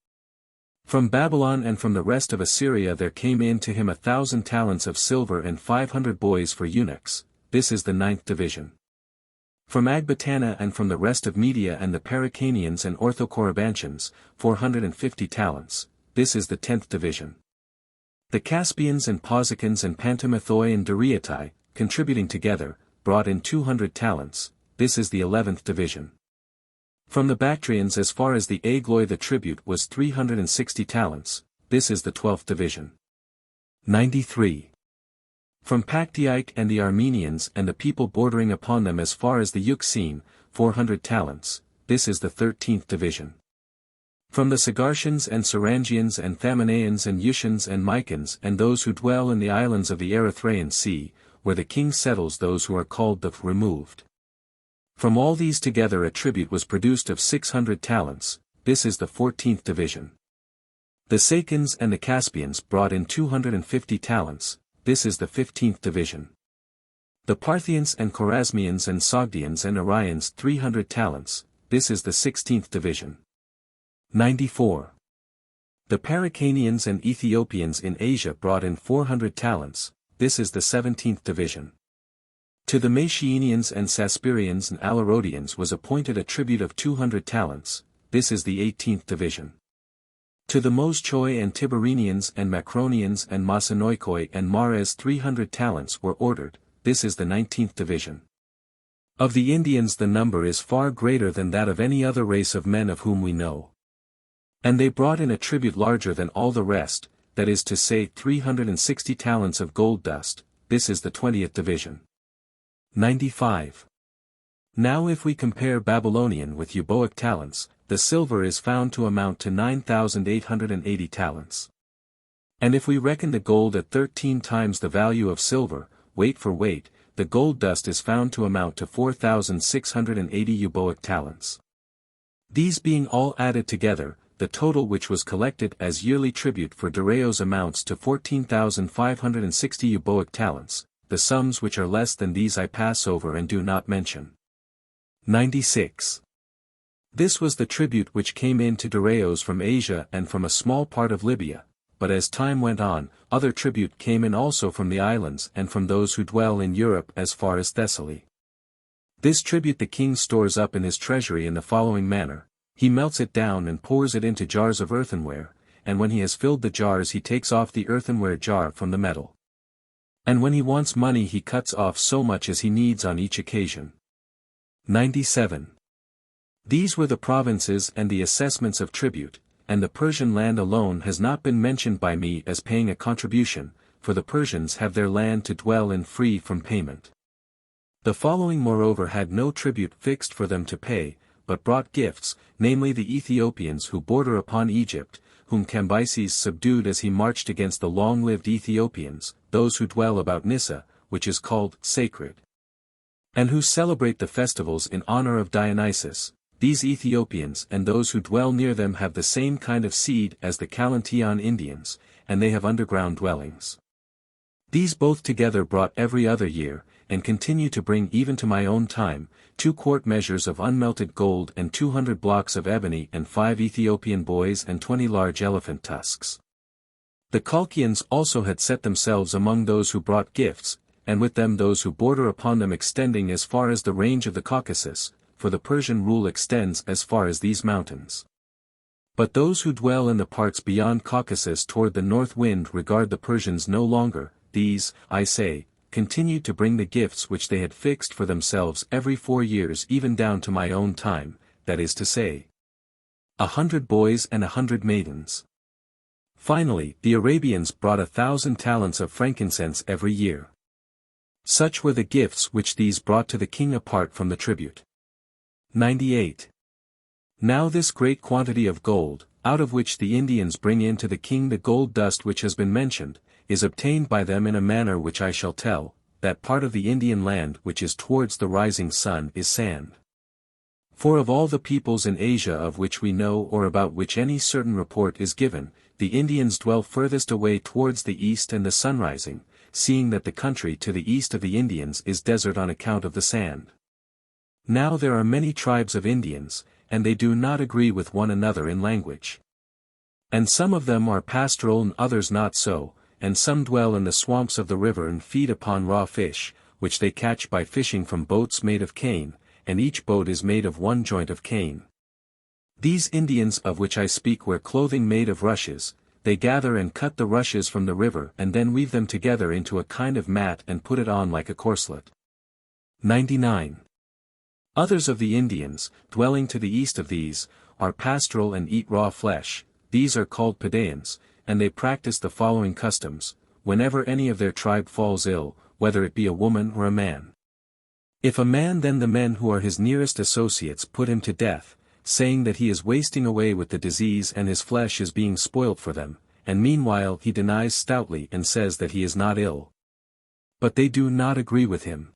Speaker 1: From Babylon and from the rest of Assyria there came in to him 1,000 talents of silver and 500 boys for eunuchs, this is the ninth division. From Agbatana and from the rest of Media and the Paracanians and Orthocorybantians, 450 talents, this is the 10th division. The Caspians and Pozicans and Pantomathoi and Dariatai, contributing together, brought in 200 talents, this is the 11th division. From the Bactrians as far as the Agloi the tribute was 360 talents, this is the 12th division. 93. From Pactiaik and the Armenians and the people bordering upon them as far as the Euxine, 400 talents, this is the 13th division. From the Sagartians and Sarangians and Thamanaeans and Eushans and Mycans and those who dwell in the islands of the Erythraean Sea, where the king settles those who are called the removed. From all these together a tribute was produced of 600 talents, this is the 14th division. The Sakans and the Caspians brought in 250 talents, this is the 15th division. The Parthians and Chorasmians and Sogdians and Arians 300 talents, this is the 16th division. 94. The Paracanians and Ethiopians in Asia brought in 400 talents, this is the 17th division. To the Machianians and Saspirians and Alarodians was appointed a tribute of 200 talents, this is the 18th division. To the Moschoi and Tiberinians and Macronians and Masanoikoi and Mares 300 talents were ordered, this is the 19th division. Of the Indians the number is far greater than that of any other race of men of whom we know. And they brought in a tribute larger than all the rest, that is to say 360 talents of gold dust, this is the 20th division. 95. Now if we compare Babylonian with Euboic talents, the silver is found to amount to 9,880 talents. And if we reckon the gold at 13 times the value of silver, weight for weight, the gold dust is found to amount to 4,680 Euboic talents. These being all added together, the total which was collected as yearly tribute for Dareios amounts to 14,560 Euboic talents, the sums which are less than these I pass over and do not mention. 96. This was the tribute which came in to Dareios from Asia and from a small part of Libya, but as time went on, other tribute came in also from the islands and from those who dwell in Europe as far as Thessaly. This tribute the king stores up in his treasury in the following manner: he melts it down and pours it into jars of earthenware, and when he has filled the jars he takes off the earthenware jar from the metal. And when he wants money he cuts off so much as he needs on each occasion. 97. These were the provinces and the assessments of tribute, and the Persian land alone has not been mentioned by me as paying a contribution, for the Persians have their land to dwell in free from payment. The following moreover had no tribute fixed for them to pay, but brought gifts, namely the Ethiopians who border upon Egypt, whom Cambyses subdued as he marched against the long-lived Ethiopians, those who dwell about Nyssa, which is called sacred, and who celebrate the festivals in honor of Dionysus. These Ethiopians and those who dwell near them have the same kind of seed as the Calanteon Indians, and they have underground dwellings. These both together brought every other year, and continue to bring even to my own time, 2 quart measures of unmelted gold and 200 blocks of ebony and 5 Ethiopian boys and 20 large elephant tusks. The Colchians also had set themselves among those who brought gifts, and with them those who border upon them extending as far as the range of the Caucasus, for the Persian rule extends as far as these mountains. But those who dwell in the parts beyond Caucasus toward the north wind regard the Persians no longer. These, I say, continued to bring the gifts which they had fixed for themselves every 4 years even down to my own time, that is to say, 100 boys and 100 maidens. Finally, the Arabians brought 1,000 talents of frankincense every year. Such were the gifts which these brought to the king apart from the tribute. 98. Now this great quantity of gold, out of which the Indians bring in to the king the gold dust which has been mentioned, is obtained by them in a manner which I shall tell. That part of the Indian land which is towards the rising sun is sand. For of all the peoples in Asia of which we know or about which any certain report is given, the Indians dwell furthest away towards the east and the sunrising, seeing that the country to the east of the Indians is desert on account of the sand. Now there are many tribes of Indians, and they do not agree with one another in language. And some of them are pastoral and others not so, and some dwell in the swamps of the river and feed upon raw fish, which they catch by fishing from boats made of cane, and each boat is made of one joint of cane. These Indians of which I speak wear clothing made of rushes. They gather and cut the rushes from the river and then weave them together into a kind of mat and put it on like a corslet. 99. Others of the Indians, dwelling to the east of these, are pastoral and eat raw flesh. These are called Pedaeans, and they practice the following customs: whenever any of their tribe falls ill, whether it be a woman or a man. If a man, then the men who are his nearest associates put him to death, saying that he is wasting away with the disease and his flesh is being spoilt for them, and meanwhile he denies stoutly and says that he is not ill. But they do not agree with him.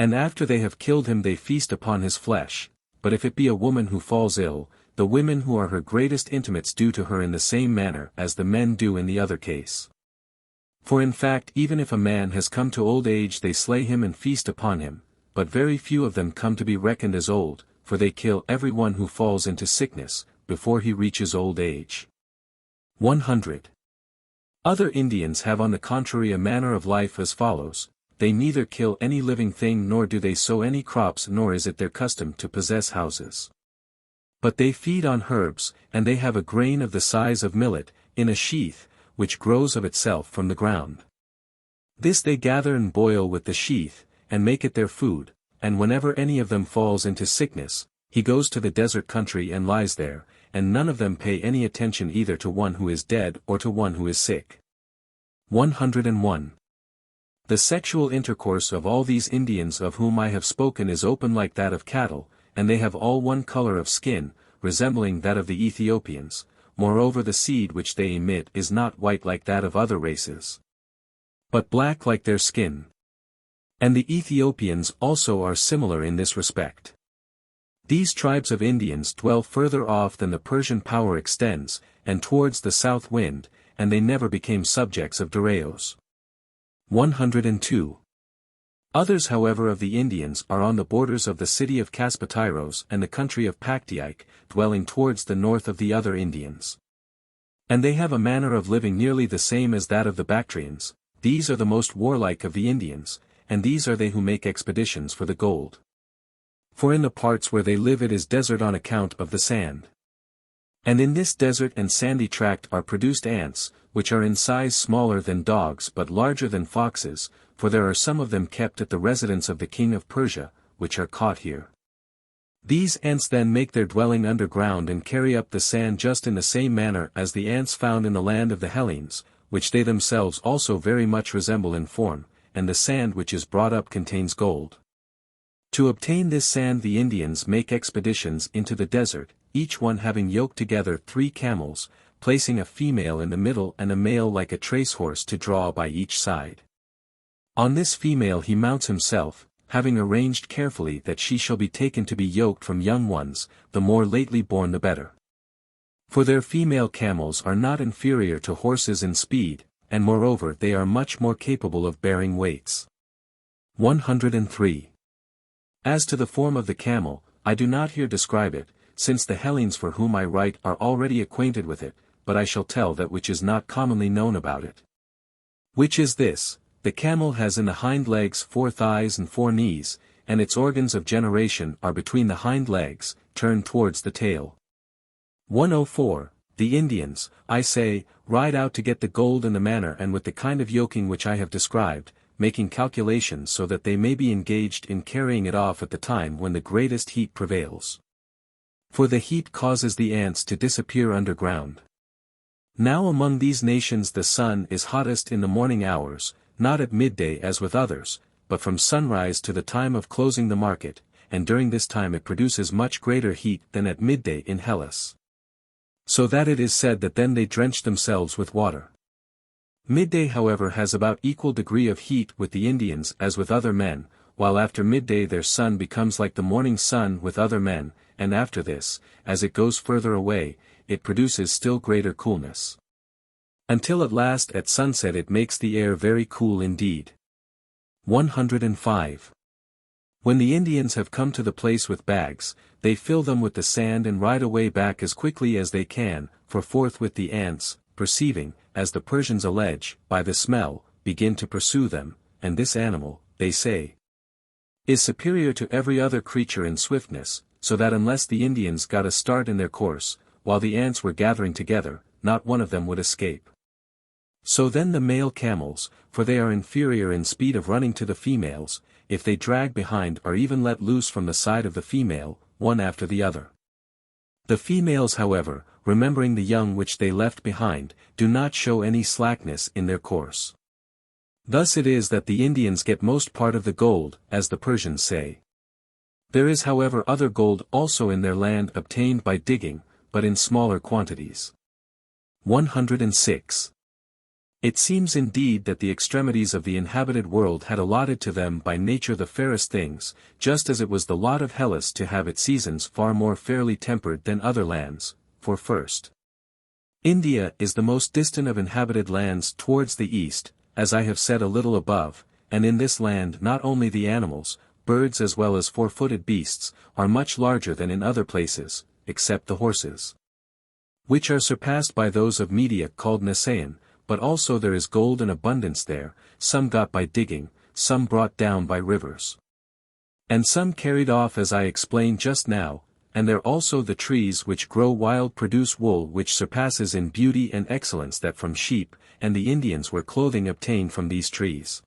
Speaker 1: And after they have killed him they feast upon his flesh. But if it be a woman who falls ill, the women who are her greatest intimates do to her in the same manner as the men do in the other case. For in fact even if a man has come to old age they slay him and feast upon him, but very few of them come to be reckoned as old, for they kill every one who falls into sickness, before he reaches old age. 100. Other Indians have on the contrary a manner of life as follows: they neither kill any living thing nor do they sow any crops nor is it their custom to possess houses. But they feed on herbs, and they have a grain of the size of millet, in a sheath, which grows of itself from the ground. This they gather and boil with the sheath, and make it their food, and whenever any of them falls into sickness, he goes to the desert country and lies there, and none of them pay any attention either to one who is dead or to one who is sick. 101. The sexual intercourse of all these Indians of whom I have spoken is open like that of cattle, and they have all one color of skin, resembling that of the Ethiopians, moreover the seed which they emit is not white like that of other races, but black like their skin. And the Ethiopians also are similar in this respect. These tribes of Indians dwell further off than the Persian power extends, and towards the south wind, and they never became subjects of Darius. 102. Others however of the Indians are on the borders of the city of Kaspatyros and the country of Paktiaik, dwelling towards the north of the other Indians. And they have a manner of living nearly the same as that of the Bactrians. These are the most warlike of the Indians, and these are they who make expeditions for the gold. For in the parts where they live it is desert on account of the sand. And in this desert and sandy tract are produced ants, which are in size smaller than dogs but larger than foxes, for there are some of them kept at the residence of the king of Persia, which are caught here. These ants then make their dwelling underground and carry up the sand just in the same manner as the ants found in the land of the Hellenes, which they themselves also very much resemble in form, and the sand which is brought up contains gold. To obtain this sand the Indians make expeditions into the desert, each one having yoked together 3 camels, placing a female in the middle and a male like a trace horse to draw by each side. On this female he mounts himself, having arranged carefully that she shall be taken to be yoked from young ones, the more lately born the better. For their female camels are not inferior to horses in speed, and moreover they are much more capable of bearing weights. 103. As to the form of the camel, I do not here describe it, since the Hellenes for whom I write are already acquainted with it, but I shall tell that which is not commonly known about it. Which is this: the camel has in the hind legs 4 thighs and 4 knees, and its organs of generation are between the hind legs, turned towards the tail. 104. The Indians, I say, ride out to get the gold in the manner and with the kind of yoking which I have described, making calculations so that they may be engaged in carrying it off at the time when the greatest heat prevails. For the heat causes the ants to disappear underground. Now among these nations the sun is hottest in the morning hours, not at midday as with others, but from sunrise to the time of closing the market, and during this time it produces much greater heat than at midday in Hellas. So that it is said that then they drench themselves with water. Midday however has about equal degree of heat with the Indians as with other men, while after midday their sun becomes like the morning sun with other men, and after this, as it goes further away, it produces still greater coolness. Until at last at sunset it makes the air very cool indeed. 105. When the Indians have come to the place with bags, they fill them with the sand and ride away back as quickly as they can, for forthwith the ants, perceiving, as the Persians allege, by the smell, begin to pursue them, and this animal, they say, is superior to every other creature in swiftness, so that unless the Indians got a start in their course, while the ants were gathering together, not one of them would escape. So then the male camels, for they are inferior in speed of running to the females, if they drag behind are even let loose from the side of the female, one after the other. The females however, remembering the young which they left behind, do not show any slackness in their course. Thus it is that the Indians get most part of the gold, as the Persians say. There is however other gold also in their land obtained by digging, but in smaller quantities. 106. It seems indeed that the extremities of the inhabited world had allotted to them by nature the fairest things, just as it was the lot of Hellas to have its seasons far more fairly tempered than other lands, for first, India is the most distant of inhabited lands towards the east, as I have said a little above, and in this land not only the animals, birds as well as four-footed beasts, are much larger than in other places, except the horses, which are surpassed by those of Media called Nisaean, but also there is gold in abundance there, some got by digging, some brought down by rivers, and some carried off as I explained just now, and there also the trees which grow wild produce wool which surpasses in beauty and excellence that from sheep, and the Indians were clothing obtained from these trees.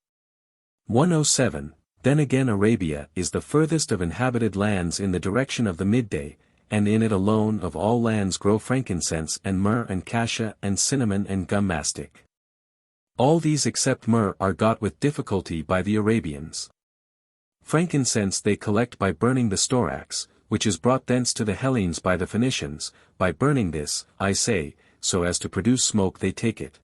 Speaker 1: 107. Then again Arabia is the furthest of inhabited lands in the direction of the midday, and in it alone of all lands grow frankincense and myrrh and cassia and cinnamon and gum mastic. All these except myrrh are got with difficulty by the Arabians. Frankincense they collect by burning the storax, which is brought thence to the Hellenes by the Phoenicians, by burning this, I say, so as to produce smoke they take it.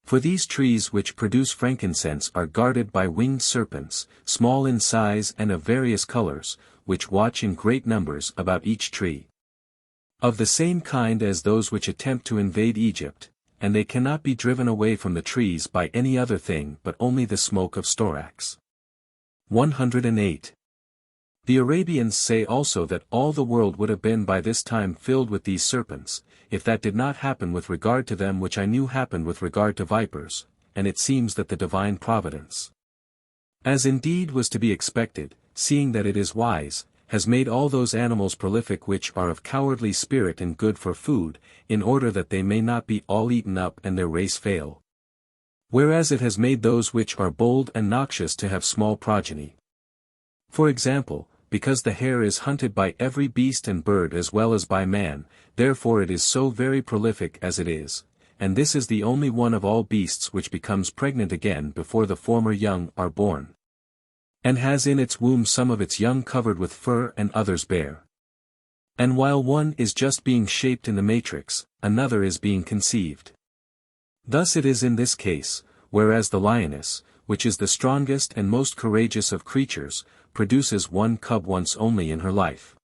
Speaker 1: For these trees which produce frankincense are guarded by winged serpents, small in size and of various colors, which watch in great numbers about each tree. Of the same kind as those which attempt to invade Egypt, and they cannot be driven away from the trees by any other thing but only the smoke of storax. 108. The Arabians say also that all the world would have been by this time filled with these serpents, if that did not happen with regard to them which I knew happened with regard to vipers, and it seems that the divine providence, as indeed was to be expected, seeing that it is wise, has made all those animals prolific which are of cowardly spirit and good for food, in order that they may not be all eaten up and their race fail. Whereas it has made those which are bold and noxious to have small progeny. For example, because the hare is hunted by every beast and bird as well as by man, therefore it is so very prolific as it is, and this is the only one of all beasts which becomes pregnant again before the former young are born, and has in its womb some of its young covered with fur and others bare. And while one is just being shaped in the matrix, another is being conceived. Thus it is in this case, whereas the lioness, which is the strongest and most courageous of creatures, produces one cub once only in her life.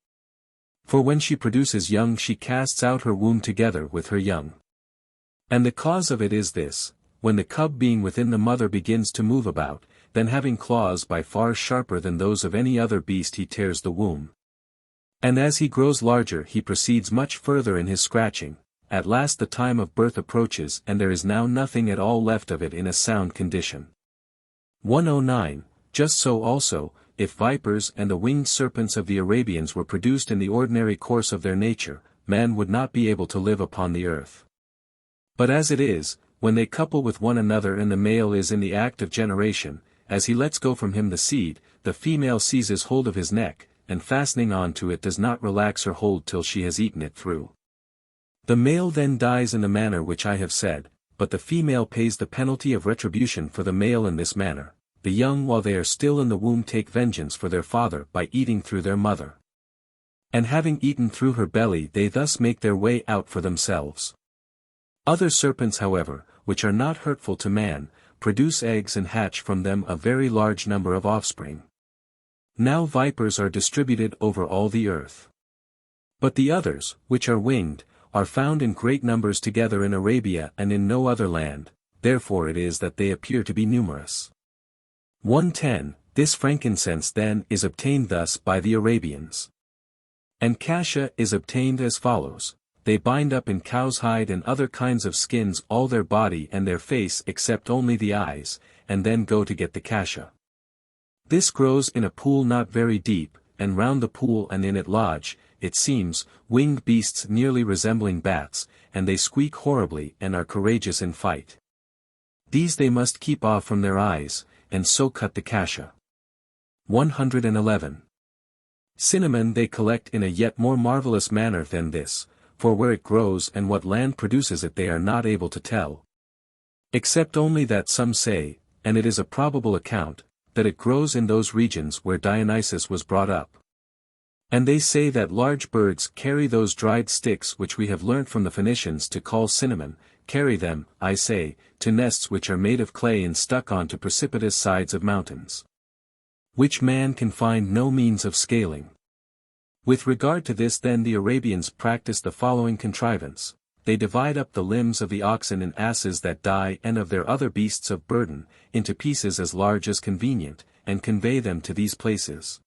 Speaker 1: For when she produces young she casts out her womb together with her young. And the cause of it is this, when the cub being within the mother begins to move about, then having claws by far sharper than those of any other beast he tears the womb. And as he grows larger he proceeds much further in his scratching, at last the time of birth approaches and there is now nothing at all left of it in a sound condition. 109. Just so also, if vipers and the winged serpents of the Arabians were produced in the ordinary course of their nature, man would not be able to live upon the earth. But as it is, when they couple with one another and the male is in the act of generation, as he lets go from him the seed, the female seizes hold of his neck, and fastening on to it does not relax her hold till she has eaten it through. The male then dies in the manner which I have said, but the female pays the penalty of retribution for the male in this manner. The young while they are still in the womb take vengeance for their father by eating through their mother. And having eaten through her belly they thus make their way out for themselves. Other serpents however, which are not hurtful to man, produce eggs and hatch from them a very large number of offspring. Now vipers are distributed over all the earth. But the others, which are winged, are found in great numbers together in Arabia and in no other land, therefore it is that they appear to be numerous. 110. This frankincense then is obtained thus by the Arabians. And cassia is obtained as follows, they bind up in cow's hide and other kinds of skins all their body and their face except only the eyes, and then go to get the cassia. This grows in a pool not very deep, and round the pool and in it lodge, it seems, winged beasts nearly resembling bats, and they squeak horribly and are courageous in fight. These they must keep off from their eyes, and so cut the cassia. 111. Cinnamon they collect in a yet more marvelous manner than this, for where it grows and what land produces it they are not able to tell. Except only that some say, and it is a probable account, that it grows in those regions where Dionysus was brought up. And they say that large birds carry those dried sticks which we have learnt from the Phoenicians to call cinnamon, carry them, I say, to nests which are made of clay and stuck onto precipitous sides of mountains, which man can find no means of scaling. With regard to this then the Arabians practice the following contrivance, they divide up the limbs of the oxen and asses that die and of their other beasts of burden, into pieces as large as convenient, and convey them to these places.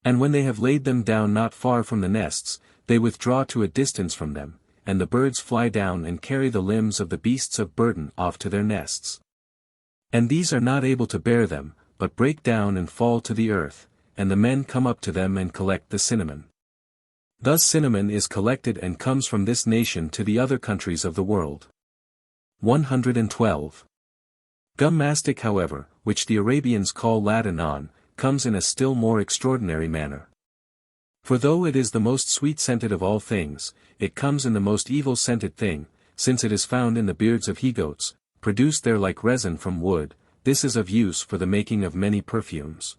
Speaker 1: And when they have laid them down not far from the nests, they withdraw to a distance from them, and the birds fly down and carry the limbs of the beasts of burden off to their nests. And these are not able to bear them, but break down and fall to the earth, and the men come up to them and collect the cinnamon. Thus cinnamon is collected and comes from this nation to the other countries of the world. 112. Gum mastic, however, which the Arabians call ladanon, comes in a still more extraordinary manner. For though it is the most sweet-scented of all things, it comes in the most evil-scented thing, since it is found in the beards of he-goats, produced there like resin from wood. This is of use for the making of many perfumes.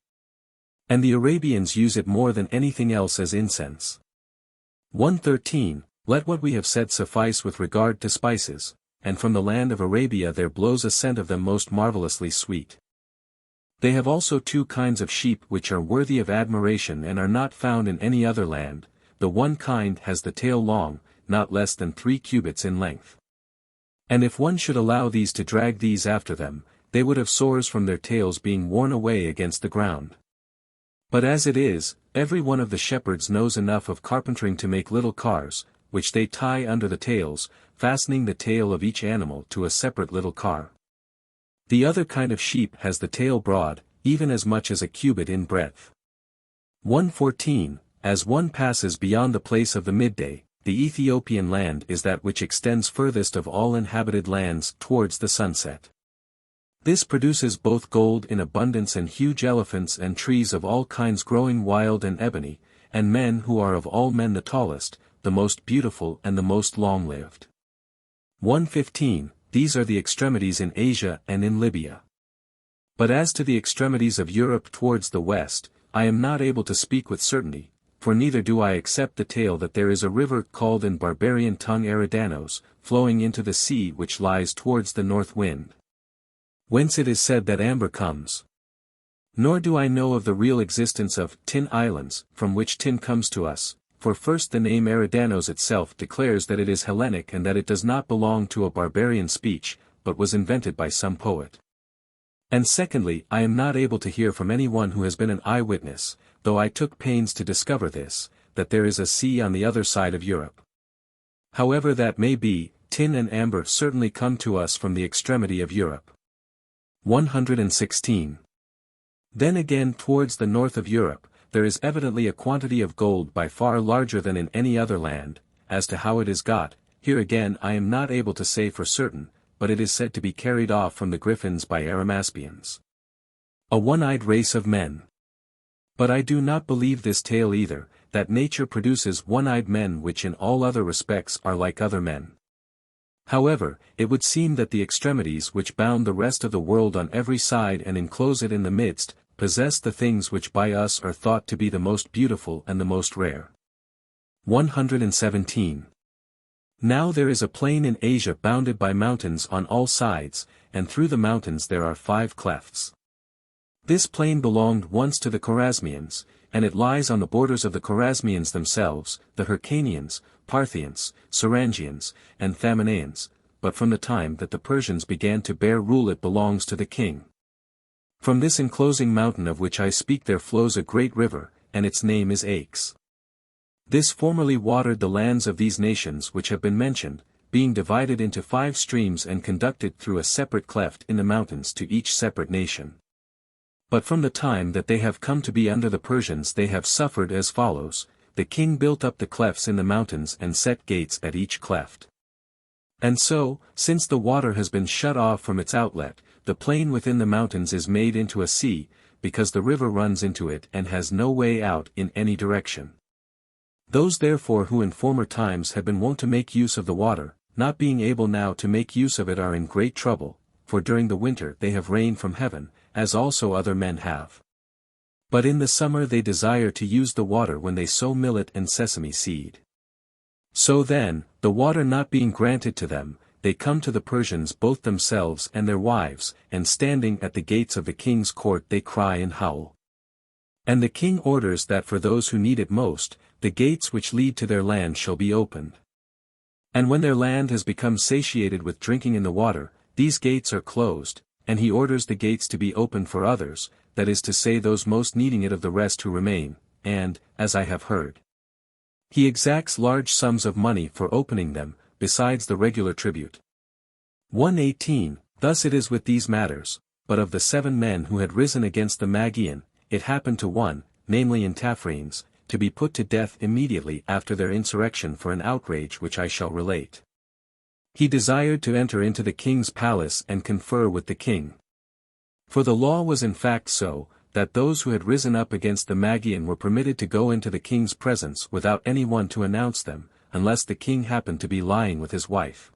Speaker 1: And the Arabians use it more than anything else as incense. 113. Let what we have said suffice with regard to spices, and from the land of Arabia there blows a scent of them most marvelously sweet. They have also two kinds of sheep which are worthy of admiration and are not found in any other land. The one kind has the tail long, not less than 3 cubits in length. And if one should allow these to drag these after them, they would have sores from their tails being worn away against the ground. But as it is, every one of the shepherds knows enough of carpentering to make little cars, which they tie under the tails, fastening the tail of each animal to a separate little car. The other kind of sheep has the tail broad, even as much as a cubit in breadth. 114. As one passes beyond the place of the midday, the Ethiopian land is that which extends furthest of all inhabited lands towards the sunset. This produces both gold in abundance and huge elephants and trees of all kinds growing wild and ebony, and men who are of all men the tallest, the most beautiful and the most long-lived. 115. These are the extremities in Asia and in Libya. But as to the extremities of Europe towards the west, I am not able to speak with certainty, for neither do I accept the tale that there is a river called in barbarian tongue Eridanos, flowing into the sea which lies towards the north wind, whence it is said that amber comes. Nor do I know of the real existence of tin islands, from which tin comes to us, for first the name Eridanos itself declares that it is Hellenic and that it does not belong to a barbarian speech, but was invented by some poet. And secondly, I am not able to hear from anyone who has been an eyewitness, though I took pains to discover this, that there is a sea on the other side of Europe. However that may be, tin and amber certainly come to us from the extremity of Europe. 116. Then again towards the north of Europe, there is evidently a quantity of gold by far larger than in any other land. As to how it is got, here again I am not able to say for certain, but it is said to be carried off from the Griffins by Arimaspians, a one-eyed race of men. But I do not believe this tale either, that nature produces one-eyed men which in all other respects are like other men. However, it would seem that the extremities which bound the rest of the world on every side and enclose it in the midst, possess the things which by us are thought to be the most beautiful and the most rare. 117. Now there is a plain in Asia bounded by mountains on all sides, and through the mountains there are 5 clefts. This plain belonged once to the Chorasmians, and it lies on the borders of the Chorasmians themselves, the Hyrcanians, Parthians, Sarangians, and Thamanaeans, but from the time that the Persians began to bear rule it belongs to the king. From this enclosing mountain of which I speak there flows a great river, and its name is Aix. This formerly watered the lands of these nations which have been mentioned, being divided into 5 streams and conducted through a separate cleft in the mountains to each separate nation. But from the time that they have come to be under the Persians they have suffered as follows: the king built up the clefts in the mountains and set gates at each cleft. And so, since the water has been shut off from its outlet, the plain within the mountains is made into a sea, because the river runs into it and has no way out in any direction. Those therefore who in former times have been wont to make use of the water, not being able now to make use of it are in great trouble, for during the winter they have rain from heaven, as also other men have. But in the summer they desire to use the water when they sow millet and sesame seed. So then, the water not being granted to them, they come to the Persians both themselves and their wives, and standing at the gates of the king's court they cry and howl. And the king orders that for those who need it most, the gates which lead to their land shall be opened. And when their land has become satiated with drinking in the water, these gates are closed, and he orders the gates to be opened for others, that is to say those most needing it of the rest who remain, and, as I have heard, he exacts large sums of money for opening them, besides the regular tribute. 118. Thus it is with these matters, but of the 7 men who had risen against the Magian, it happened to one, namely Intaphrines, to be put to death immediately after their insurrection for an outrage which I shall relate. He desired to enter into the king's palace and confer with the king. For the law was in fact so, that those who had risen up against the Magian were permitted to go into the king's presence without any one to announce them, unless the king happened to be lying with his wife.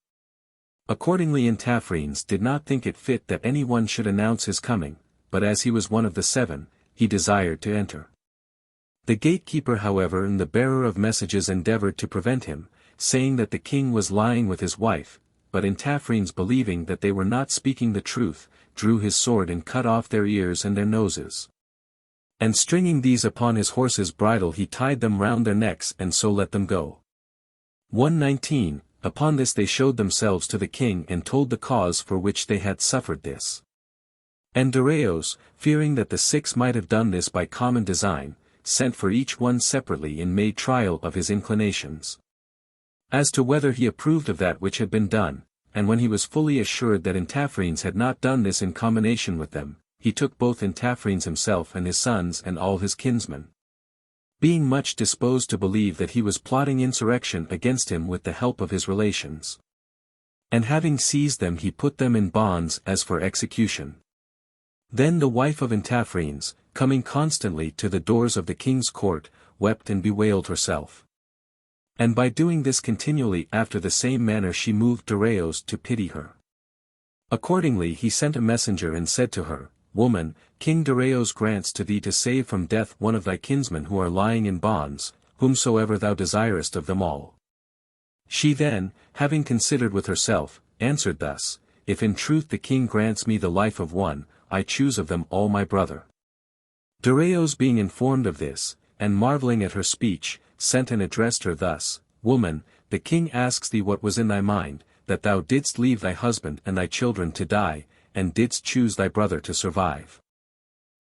Speaker 1: Accordingly Intaphrines did not think it fit that any one should announce his coming, but as he was one of the 7, he desired to enter. The gatekeeper however and the bearer of messages endeavored to prevent him, saying that the king was lying with his wife, but Intaphrines believing that they were not speaking the truth, drew his sword and cut off their ears and their noses. And stringing these upon his horse's bridle he tied them round their necks and so let them go. 119. Upon this they showed themselves to the king and told the cause for which they had suffered this. And Dareios, fearing that the 6 might have done this by common design, sent for each one separately and made trial of his inclinations, as to whether he approved of that which had been done, and when he was fully assured that Intaphrines had not done this in combination with them, he took both Intaphrines himself and his sons and all his kinsmen, being much disposed to believe that he was plotting insurrection against him with the help of his relations. And having seized them he put them in bonds as for execution. Then the wife of Intaphrines, coming constantly to the doors of the king's court, wept and bewailed herself. And by doing this continually after the same manner she moved Dareios to pity her. Accordingly he sent a messenger and said to her, Woman, King Dareios grants to thee to save from death one of thy kinsmen who are lying in bonds, whomsoever thou desirest of them all. She then, having considered with herself, answered thus, If in truth the king grants me the life of one, I choose of them all my brother. Dareios being informed of this, and marvelling at her speech, sent and addressed her thus, Woman, the king asks thee what was in thy mind, that thou didst leave thy husband and thy children to die, and didst choose thy brother to survive.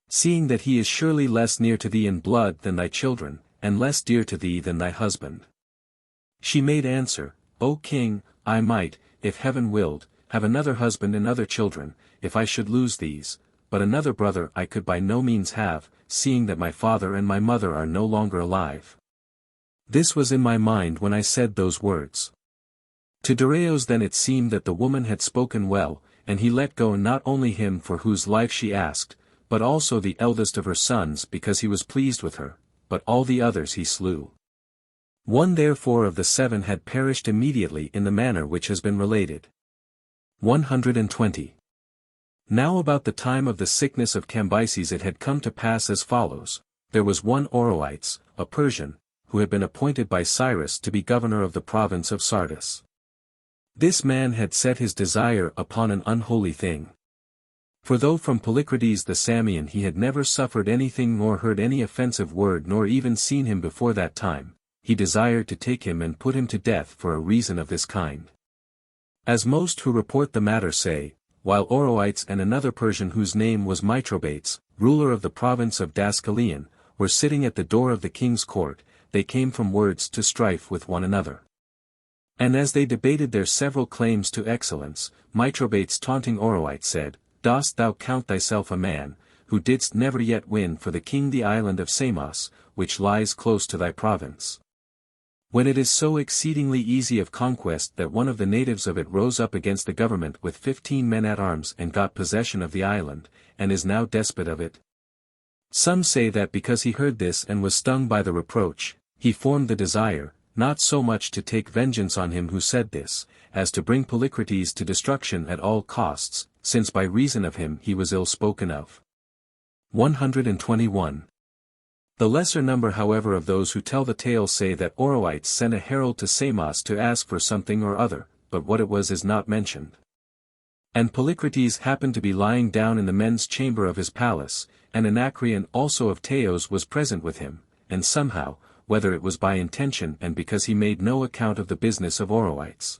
Speaker 1: Seeing that he is surely less near to thee in blood than thy children, and less dear to thee than thy husband. She made answer, O king, I might, if heaven willed, have another husband and other children, if I should lose these, but another brother I could by no means have, seeing that my father and my mother are no longer alive. This was in my mind when I said those words. To Dareios then it seemed that the woman had spoken well, and he let go not only him for whose life she asked, but also the eldest of her sons because he was pleased with her, but all the others he slew. One therefore of the 7 had perished immediately in the manner which has been related. 120. Now about the time of the sickness of Cambyses it had come to pass as follows, there was one Oroites, a Persian, who had been appointed by Cyrus to be governor of the province of Sardis. This man had set his desire upon an unholy thing. For though from Polycrates the Samian he had never suffered anything nor heard any offensive word nor even seen him before that time, he desired to take him and put him to death for a reason of this kind. As most who report the matter say, while Oroites and another Persian whose name was Mithridates, ruler of the province of Dascalion, were sitting at the door of the king's court, they came from words to strife with one another. And as they debated their several claims to excellence, Mithridates taunting Oroites said, Dost thou count thyself a man, who didst never yet win for the king the island of Samos, which lies close to thy province? When it is so exceedingly easy of conquest that one of the natives of it rose up against the government with 15 men at arms and got possession of the island, and is now despot of it? Some say that because he heard this and was stung by the reproach, he formed the desire, not so much to take vengeance on him who said this, as to bring Polycrates to destruction at all costs, since by reason of him he was ill spoken of. 121. The lesser number however of those who tell the tale say that Oroites sent a herald to Samos to ask for something or other, but what it was is not mentioned. And Polycrates happened to be lying down in the men's chamber of his palace, and Anacreon also of Teos was present with him, and somehow, whether it was by intention and because he made no account of the business of Oroites,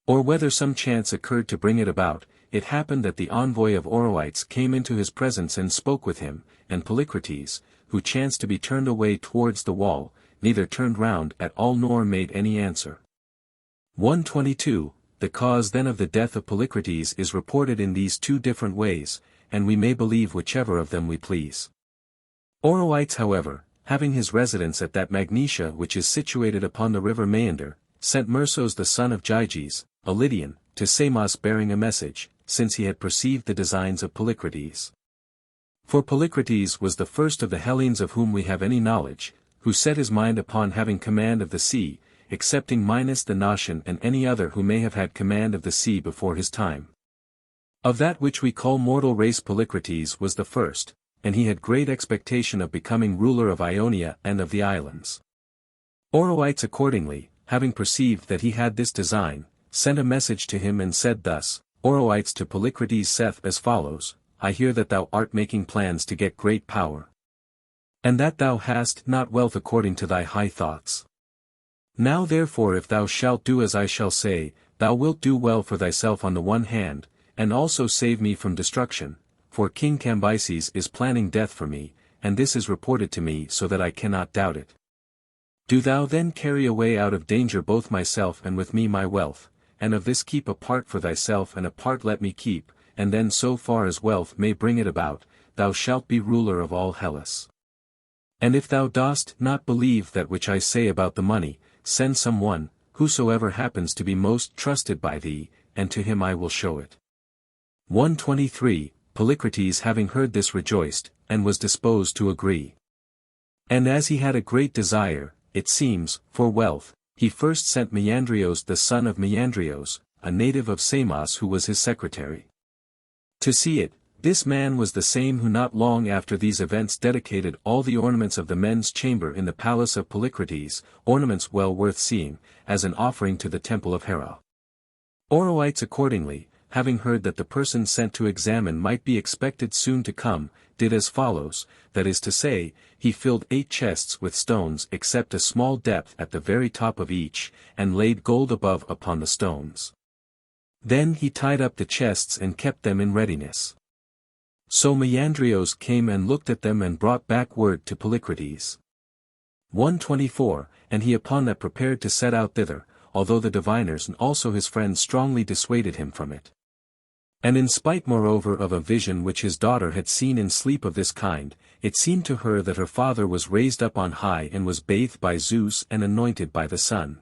Speaker 1: or whether some chance occurred to bring it about. It happened that the envoy of Oroites came into his presence and spoke with him, and Polycrates, who chanced to be turned away towards the wall, neither turned round at all nor made any answer. 122. The cause then of the death of Polycrates is reported in these two different ways, and we may believe whichever of them we please. Oroites, however, having his residence at that Magnesia which is situated upon the river Maeander, sent Myrsos the son of Gyges, a Lydian, to Samos bearing a message, since he had perceived the designs of Polycrates. For Polycrates was the first of the Hellenes of whom we have any knowledge, who set his mind upon having command of the sea, excepting Minos the Nautian and any other who may have had command of the sea before his time. Of that which we call mortal race Polycrates was the first, and he had great expectation of becoming ruler of Ionia and of the islands. Oroites accordingly, having perceived that he had this design, sent a message to him and said thus, Oroites to Polycrates saith as follows, I hear that thou art making plans to get great power, and that thou hast not wealth according to thy high thoughts. Now therefore if thou shalt do as I shall say, thou wilt do well for thyself on the one hand, and also save me from destruction, for King Cambyses is planning death for me, and this is reported to me so that I cannot doubt it. Do thou then carry away out of danger both myself and with me my wealth, and of this keep a part for thyself and a part let me keep, and then so far as wealth may bring it about, thou shalt be ruler of all Hellas. And if thou dost not believe that which I say about the money, send some one, whosoever happens to be most trusted by thee, and to him I will show it. 123. Polycrates having heard this rejoiced, and was disposed to agree. And as he had a great desire, it seems, for wealth, he first sent Meandrios the son of Meandrios, a native of Samos who was his secretary, to see it. This man was the same who not long after these events dedicated all the ornaments of the men's chamber in the palace of Polycrates, ornaments well worth seeing, as an offering to the temple of Hera. Oroites accordingly, having heard that the person sent to examine might be expected soon to come, did as follows, that is to say, he filled 8 chests with stones except a small depth at the very top of each, and laid gold above upon the stones. Then he tied up the chests and kept them in readiness. So Meandrios came and looked at them and brought back word to Polycrates. 124. And he upon that prepared to set out thither, although the diviners and also his friends strongly dissuaded him from it. And in spite moreover of a vision which his daughter had seen in sleep of this kind, it seemed to her that her father was raised up on high and was bathed by Zeus and anointed by the sun.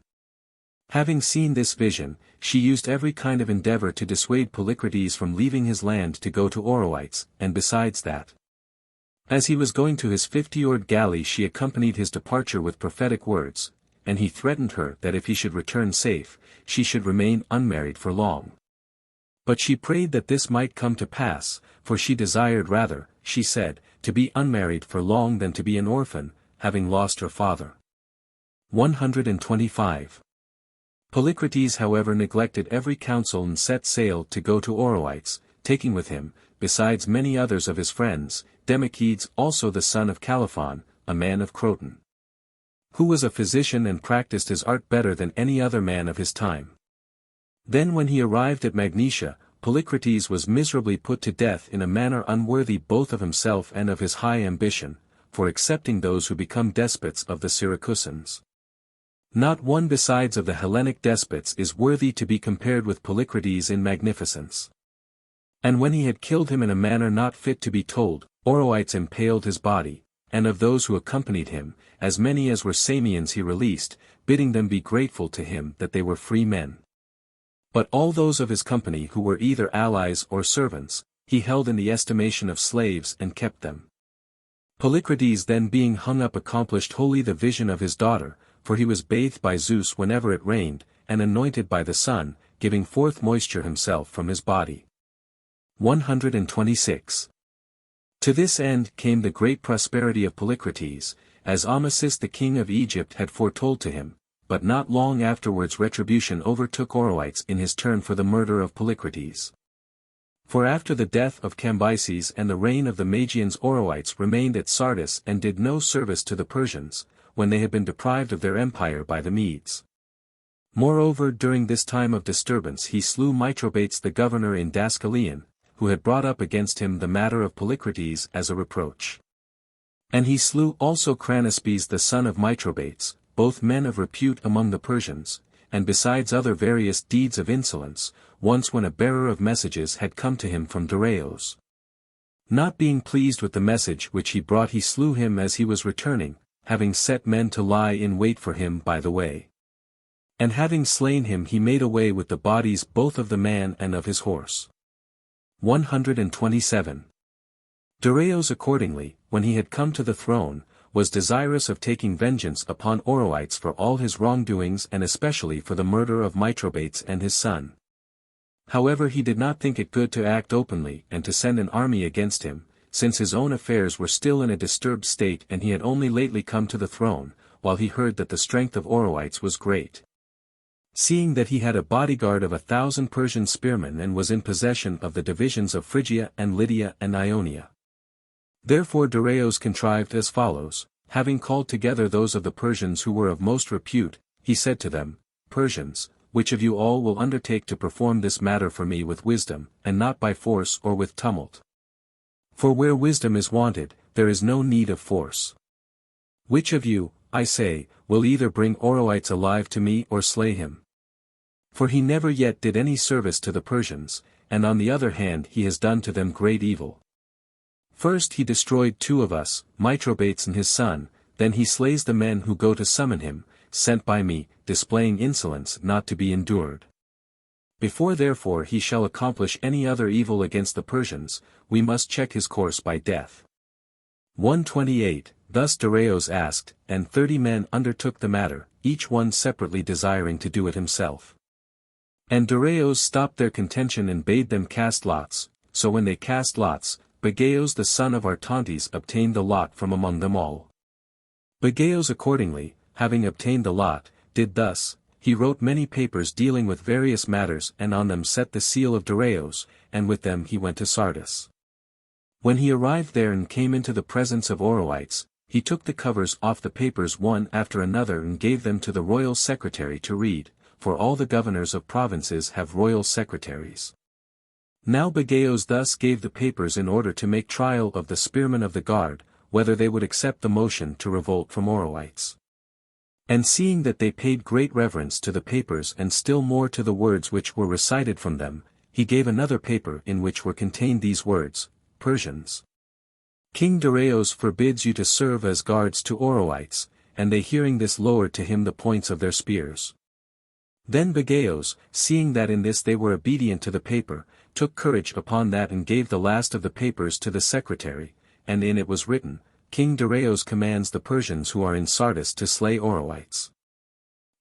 Speaker 1: Having seen this vision, she used every kind of endeavor to dissuade Polycrates from leaving his land to go to Oroites, and besides that, as he was going to his 50-oared galley she accompanied his departure with prophetic words, and he threatened her that if he should return safe, she should remain unmarried for long. But she prayed that this might come to pass, for she desired rather, she said, to be unmarried for long than to be an orphan, having lost her father. 125. Polycrates however neglected every counsel and set sail to go to Oroites, taking with him, besides many others of his friends, Democedes also the son of Calophon, a man of Croton, who was a physician and practiced his art better than any other man of his time. Then when he arrived at Magnesia, Polycrates was miserably put to death in a manner unworthy both of himself and of his high ambition, for excepting those who become despots of the Syracusans, not one besides of the Hellenic despots is worthy to be compared with Polycrates in magnificence. And when he had killed him in a manner not fit to be told, Oroites impaled his body, and of those who accompanied him, as many as were Samians he released, bidding them be grateful to him that they were free men. But all those of his company who were either allies or servants, he held in the estimation of slaves and kept them. Polycrates then being hung up accomplished wholly the vision of his daughter, for he was bathed by Zeus whenever it rained, and anointed by the sun, giving forth moisture himself from his body. 126. To this end came the great prosperity of Polycrates, as Amasis the king of Egypt had foretold to him, but not long afterwards retribution overtook Oroites in his turn for the murder of Polycrates. For after the death of Cambyses and the reign of the Magians Oroites remained at Sardis and did no service to the Persians, when they had been deprived of their empire by the Medes. Moreover, during this time of disturbance he slew Mithridates the governor in Dascalion, who had brought up against him the matter of Polycrates as a reproach. And he slew also Cranaspes the son of Mithridates, both men of repute among the Persians, and besides other various deeds of insolence, once when a bearer of messages had come to him from Darius. Not being pleased with the message which he brought, he slew him as he was returning, having set men to lie in wait for him by the way. And having slain him he made away with the bodies both of the man and of his horse. 127. Darius accordingly, when he had come to the throne, was desirous of taking vengeance upon Oroites for all his wrongdoings and especially for the murder of Mithridates and his son. However, he did not think it good to act openly and to send an army against him, since his own affairs were still in a disturbed state and he had only lately come to the throne, while he heard that the strength of Oroites was great. Seeing that he had a bodyguard of 1,000 Persian spearmen and was in possession of the divisions of Phrygia and Lydia and Ionia. Therefore Darius contrived as follows: having called together those of the Persians who were of most repute, he said to them, Persians, which of you all will undertake to perform this matter for me with wisdom, and not by force or with tumult? For where wisdom is wanted, there is no need of force. Which of you, I say, will either bring Oroites alive to me or slay him? For he never yet did any service to the Persians, and on the other hand he has done to them great evil. First he destroyed 2 of us, Mithridates and his son, then he slays the men who go to summon him, sent by me, displaying insolence not to be endured. Before therefore he shall accomplish any other evil against the Persians, we must check his course by death. 128. Thus Darius asked, and 30 men undertook the matter, each one separately desiring to do it himself. And Darius stopped their contention and bade them cast lots, so when they cast lots, Bagaeus the son of Artantes obtained the lot from among them all. Bagaeus accordingly, having obtained the lot, did thus: he wrote many papers dealing with various matters and on them set the seal of Darius, and with them he went to Sardis. When he arrived there and came into the presence of Oroites, he took the covers off the papers one after another and gave them to the royal secretary to read, for all the governors of provinces have royal secretaries. Now Bagaeus thus gave the papers in order to make trial of the spearmen of the guard, whether they would accept the motion to revolt from Oroites. And seeing that they paid great reverence to the papers and still more to the words which were recited from them, he gave another paper in which were contained these words: Persians, King Darius forbids you to serve as guards to Oroites, and they hearing this lowered to him the points of their spears. Then Bagaeus, seeing that in this they were obedient to the paper, took courage upon that and gave the last of the papers to the secretary, and in it was written, King Darius commands the Persians who are in Sardis to slay Oroites.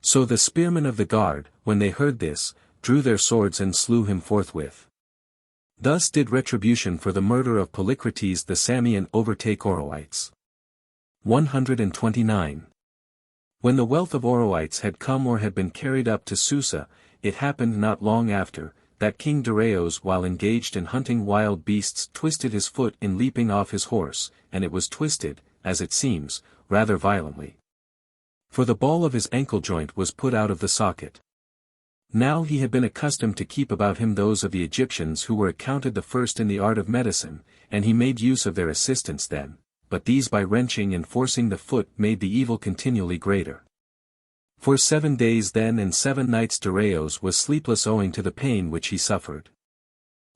Speaker 1: So the spearmen of the guard, when they heard this, drew their swords and slew him forthwith. Thus did retribution for the murder of Polycrates the Samian overtake Oroites. 129. When the wealth of Oroites had come or had been carried up to Susa, it happened not long after, that King Darius while engaged in hunting wild beasts twisted his foot in leaping off his horse, and it was twisted, as it seems, rather violently. For the ball of his ankle joint was put out of the socket. Now he had been accustomed to keep about him those of the Egyptians who were accounted the first in the art of medicine, and he made use of their assistance then, but these by wrenching and forcing the foot made the evil continually greater. For 7 days then and 7 nights Darius was sleepless owing to the pain which he suffered.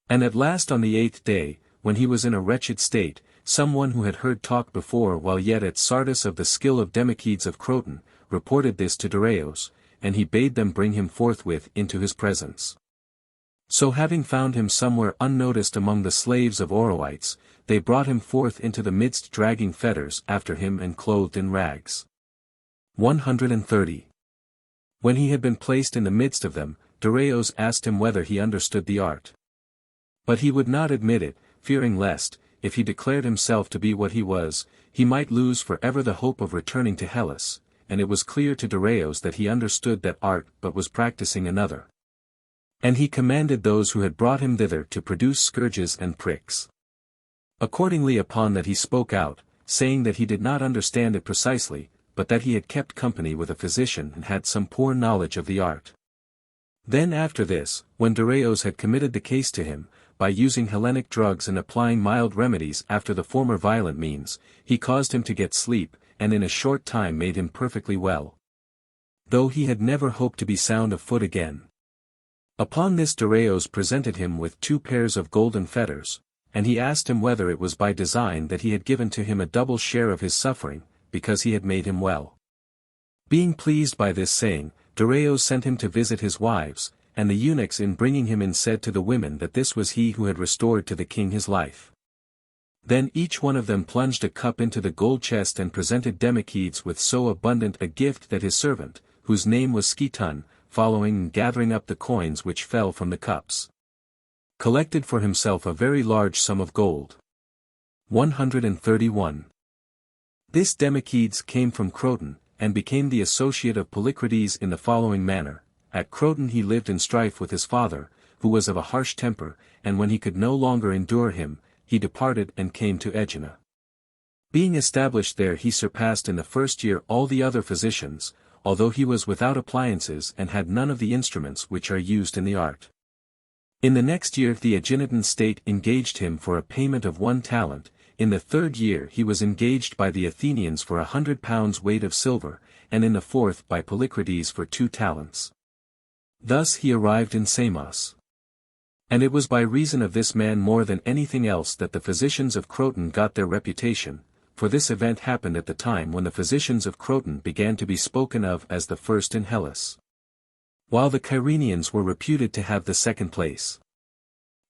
Speaker 1: And at last on the 8th day, when he was in a wretched state, someone who had heard talk before while yet at Sardis of the skill of Democedes of Croton, reported this to Darius, and he bade them bring him forthwith into his presence. So having found him somewhere unnoticed among the slaves of Oroites, they brought him forth into the midst dragging fetters after him and clothed in rags. 130. When he had been placed in the midst of them, Darius asked him whether he understood the art. But he would not admit it, fearing lest, if he declared himself to be what he was, he might lose for ever the hope of returning to Hellas, and it was clear to Darius that he understood that art but was practicing another. And he commanded those who had brought him thither to produce scourges and pricks. Accordingly upon that he spoke out, saying that he did not understand it precisely, but that he had kept company with a physician and had some poor knowledge of the art. Then after this, when Dareios had committed the case to him, by using Hellenic drugs and applying mild remedies after the former violent means, he caused him to get sleep, and in a short time made him perfectly well, though he had never hoped to be sound of foot again. Upon this Dareios presented him with 2 pairs of golden fetters, and he asked him whether it was by design that he had given to him a double share of his suffering, because he had made him well. Being pleased by this saying, Dareios sent him to visit his wives, and the eunuchs in bringing him in said to the women that this was he who had restored to the king his life. Then each one of them plunged a cup into the gold chest and presented Democedes with so abundant a gift that his servant, whose name was Sceton, following and gathering up the coins which fell from the cups, collected for himself a very large sum of gold. 131. This Democedes came from Croton, and became the associate of Polycrates in the following manner. At Croton he lived in strife with his father, who was of a harsh temper, and when he could no longer endure him, he departed and came to Aegina. Being established there he surpassed in the first year all the other physicians, although he was without appliances and had none of the instruments which are used in the art. In the next year the Aeginetan state engaged him for a payment of 1 talent, in the 3rd year he was engaged by the Athenians for 100 pounds weight of silver, and in the 4th by Polycrates for 2 talents. Thus he arrived in Samos. And it was by reason of this man more than anything else that the physicians of Croton got their reputation, for this event happened at the time when the physicians of Croton began to be spoken of as the first in Hellas, while the Cyrenians were reputed to have the 2nd place.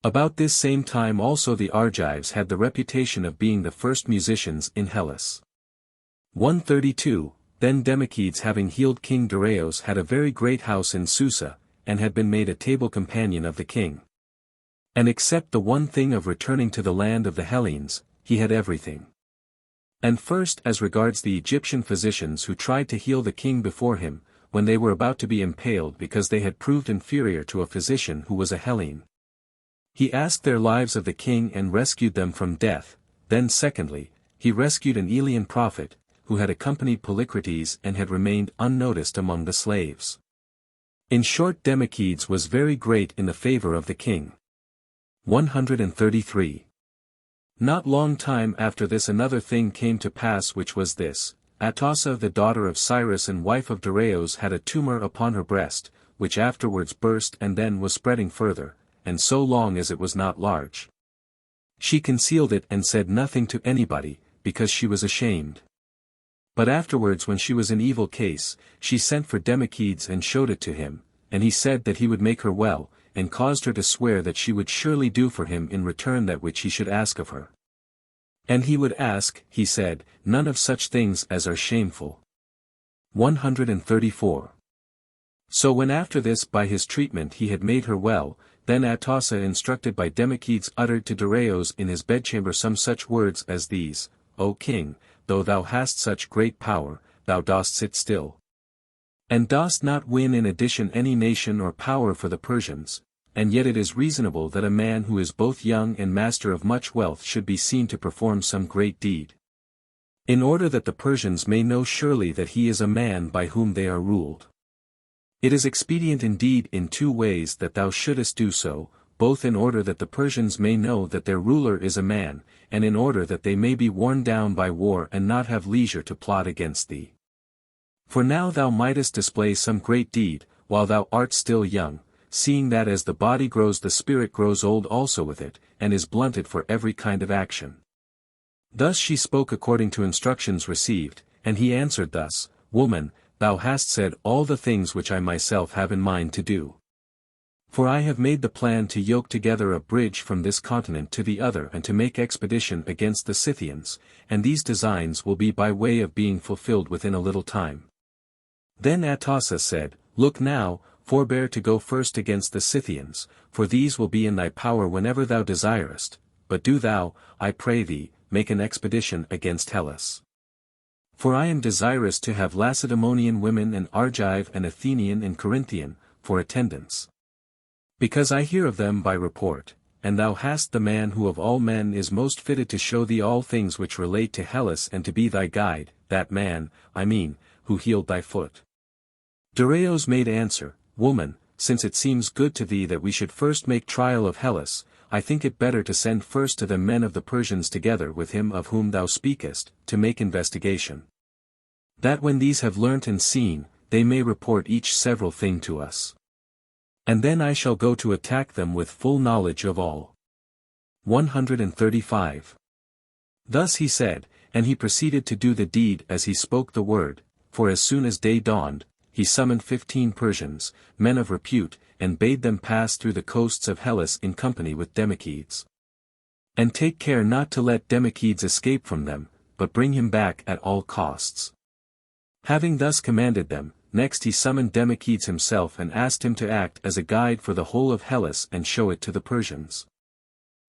Speaker 1: About this same time also the Argives had the reputation of being the first musicians in Hellas. 132. Then Democedes, having healed King Dareios, had a very great house in Susa, and had been made a table companion of the king. And except the one thing of returning to the land of the Hellenes, he had everything. And first as regards the Egyptian physicians who tried to heal the king before him, when they were about to be impaled because they had proved inferior to a physician who was a Hellene, he asked their lives of the king and rescued them from death. Then secondly, he rescued an Elean prophet, who had accompanied Polycrates and had remained unnoticed among the slaves. In short, Democedes was very great in the favor of the king. 133. Not long time after this another thing came to pass, which was this: Atossa, the daughter of Cyrus and wife of Dareios, had a tumor upon her breast, which afterwards burst and then was spreading further, and so long as it was not large, she concealed it and said nothing to anybody, because she was ashamed. But afterwards, when she was in evil case, she sent for Democedes and showed it to him, and he said that he would make her well, and caused her to swear that she would surely do for him in return that which he should ask of her. And he would ask, he said, none of such things as are shameful. 134. So when after this by his treatment he had made her well, then Atossa, instructed by Democedes, uttered to Dareios in his bedchamber some such words as these: O king, though thou hast such great power, thou dost sit still, and dost not win in addition any nation or power for the Persians, and yet it is reasonable that a man who is both young and master of much wealth should be seen to perform some great deed, in order that the Persians may know surely that he is a man by whom they are ruled. It is expedient indeed in 2 ways that thou shouldest do so, both in order that the Persians may know that their ruler is a man, and in order that they may be worn down by war and not have leisure to plot against thee. For now thou mightest display some great deed, while thou art still young, seeing that as the body grows the spirit grows old also with it, and is blunted for every kind of action. Thus she spoke according to instructions received, and he answered thus: Woman, thou hast said all the things which I myself have in mind to do. For I have made the plan to yoke together a bridge from this continent to the other and to make expedition against the Scythians, and these designs will be by way of being fulfilled within a little time. Then Atossa said, Look now, forbear to go first against the Scythians, for these will be in thy power whenever thou desirest, but do thou, I pray thee, make an expedition against Hellas. For I am desirous to have Lacedaemonian women and Argive and Athenian and Corinthian, for attendants. Because I hear of them by report, and thou hast the man who of all men is most fitted to show thee all things which relate to Hellas and to be thy guide, that man, I mean, who healed thy foot. Dareios made answer, Woman, since it seems good to thee that we should first make trial of Hellas, I think it better to send first to the men of the Persians together with him of whom thou speakest, to make investigation. That when these have learnt and seen, they may report each several thing to us. And then I shall go to attack them with full knowledge of all. 135. Thus he said, and he proceeded to do the deed as he spoke the word, for as soon as day dawned, he summoned 15 Persians, men of repute, and bade them pass through the coasts of Hellas in company with Democedes. And take care not to let Democedes escape from them, but bring him back at all costs. Having thus commanded them, next he summoned Democedes himself and asked him to act as a guide for the whole of Hellas and show it to the Persians.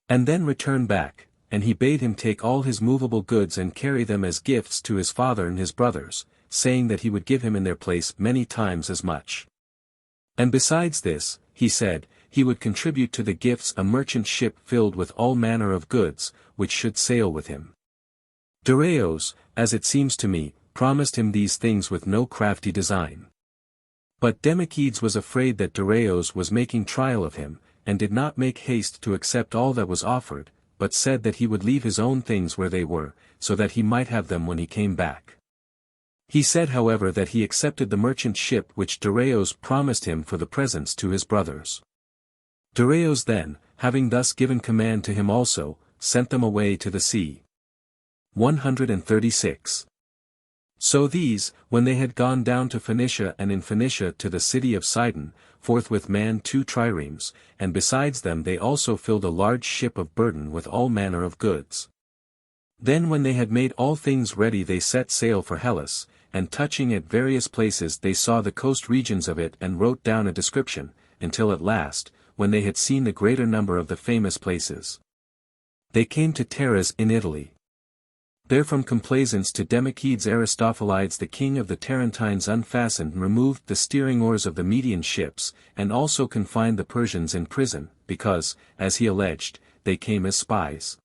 Speaker 1: And then return back, and he bade him take all his movable goods and carry them as gifts to his father and his brothers, saying that he would give him in their place many times as much. And besides this, he said, he would contribute to the gifts a merchant ship filled with all manner of goods, which should sail with him. Dareios, as it seems to me, promised him these things with no crafty design. But Democedes was afraid that Dareios was making trial of him, and did not make haste to accept all that was offered, but said that he would leave his own things where they were, so that he might have them when he came back. He said however that he accepted the merchant ship which Dareios promised him for the presents to his brothers. Dareios then, having thus given command to him also, sent them away to the sea. 136. So these, when they had gone down to Phoenicia and in Phoenicia to the city of Sidon, forthwith manned 2 triremes, and besides them they also filled a large ship of burden with all manner of goods. Then when they had made all things ready they set sail for Hellas, and touching at various places they saw the coast regions of it and wrote down a description, until at last, when they had seen the greater number of the famous places, they came to Taras in Italy. There from complaisance to Democedes Aristophilides the king of the Tarentines unfastened and removed the steering oars of the Median ships, and also confined the Persians in prison, because, as he alleged, they came as spies.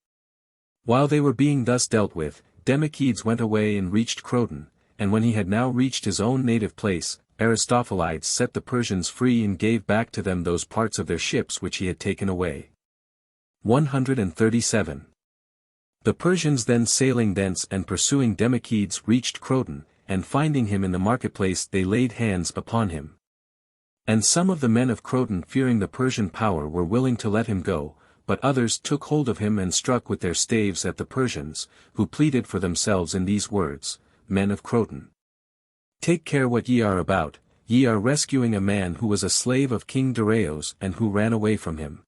Speaker 1: While they were being thus dealt with, Democedes went away and reached Croton, and when he had now reached his own native place, Aristophilides set the Persians free and gave back to them those parts of their ships which he had taken away. 137. The Persians then sailing thence and pursuing Democedes reached Croton, and finding him in the marketplace they laid hands upon him. And some of the men of Croton fearing the Persian power were willing to let him go, but others took hold of him and struck with their staves at the Persians, who pleaded for themselves in these words, Men of Croton, take care what ye are about, ye are rescuing a man who was a slave of King Dareios and who ran away from him.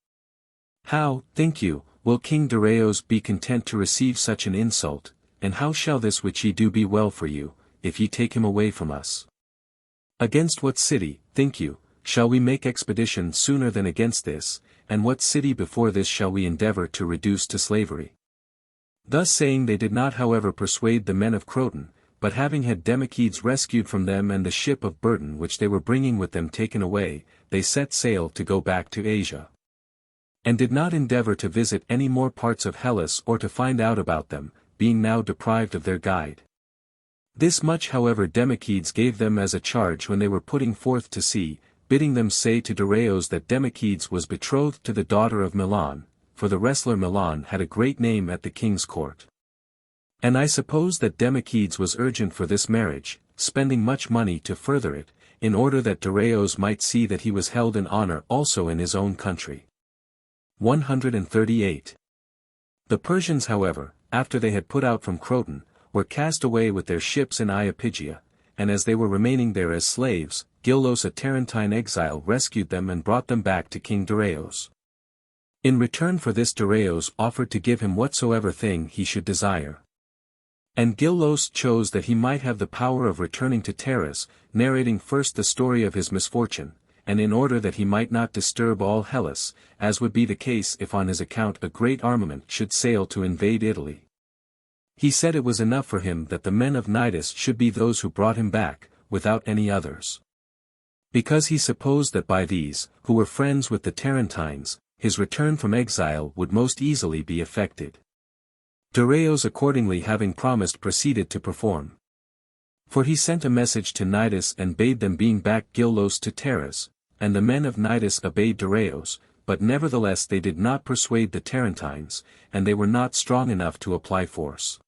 Speaker 1: How, think you, will King Dareios be content to receive such an insult, and how shall this which ye do be well for you, if ye take him away from us? Against what city, think you, shall we make expedition sooner than against this, and what city before this shall we endeavor to reduce to slavery? Thus saying they did not however persuade the men of Croton, but having had Democedes rescued from them and the ship of burden which they were bringing with them taken away, they set sail to go back to Asia. And did not endeavor to visit any more parts of Hellas or to find out about them, being now deprived of their guide. This much however Democedes gave them as a charge when they were putting forth to sea, bidding them say to Dareios that Democedes was betrothed to the daughter of Milan, for the wrestler Milan had a great name at the king's court. And I suppose that Democedes was urgent for this marriage, spending much money to further it, in order that Dareios might see that he was held in honor also in his own country. 138. The Persians however, after they had put out from Croton, were cast away with their ships in Iapygia, and as they were remaining there as slaves, Gillos a Tarentine exile rescued them and brought them back to King Dareios. In return for this Dareios offered to give him whatsoever thing he should desire. And Gillos chose that he might have the power of returning to Taras, narrating first the story of his misfortune, and in order that he might not disturb all Hellas, as would be the case if on his account a great armament should sail to invade Italy. He said it was enough for him that the men of Cnidus should be those who brought him back, without any others. Because he supposed that by these, who were friends with the Tarentines, his return from exile would most easily be effected. Dareios accordingly having promised proceeded to perform. For he sent a message to Cnidus and bade them bring back Gillos to Taras, and the men of Cnidus obeyed Darius, but nevertheless they did not persuade the Tarentines, and they were not strong enough to apply force.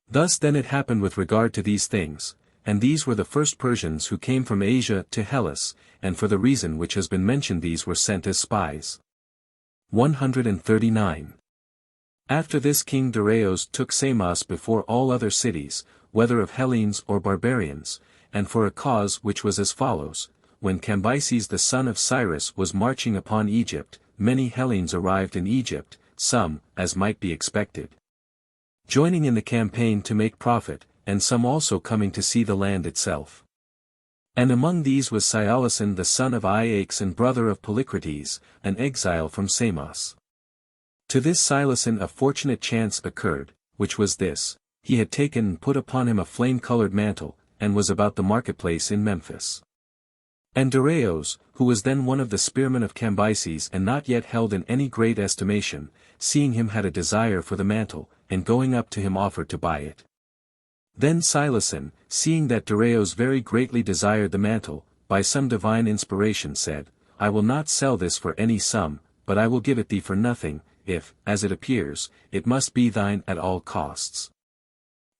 Speaker 1: Thus then it happened with regard to these things, and these were the first Persians who came from Asia to Hellas, and for the reason which has been mentioned these were sent as spies. 139. After this King Darius took Samos before all other cities, whether of Hellenes or barbarians, and for a cause which was as follows: when Cambyses the son of Cyrus was marching upon Egypt, many Hellenes arrived in Egypt, some, as might be expected, joining in the campaign to make profit, and some also coming to see the land itself. And among these was Cyalason the son of Iax and brother of Polycrates, an exile from Samos. To this Cyalason a fortunate chance occurred, which was this: he had taken and put upon him a flame-colored mantle, and was about the marketplace in Memphis. And Darius, who was then one of the spearmen of Cambyses and not yet held in any great estimation, seeing him had a desire for the mantle, and going up to him offered to buy it. Then Cyalason, seeing that Darius very greatly desired the mantle, by some divine inspiration said, I will not sell this for any sum, but I will give it thee for nothing, if, as it appears, it must be thine at all costs.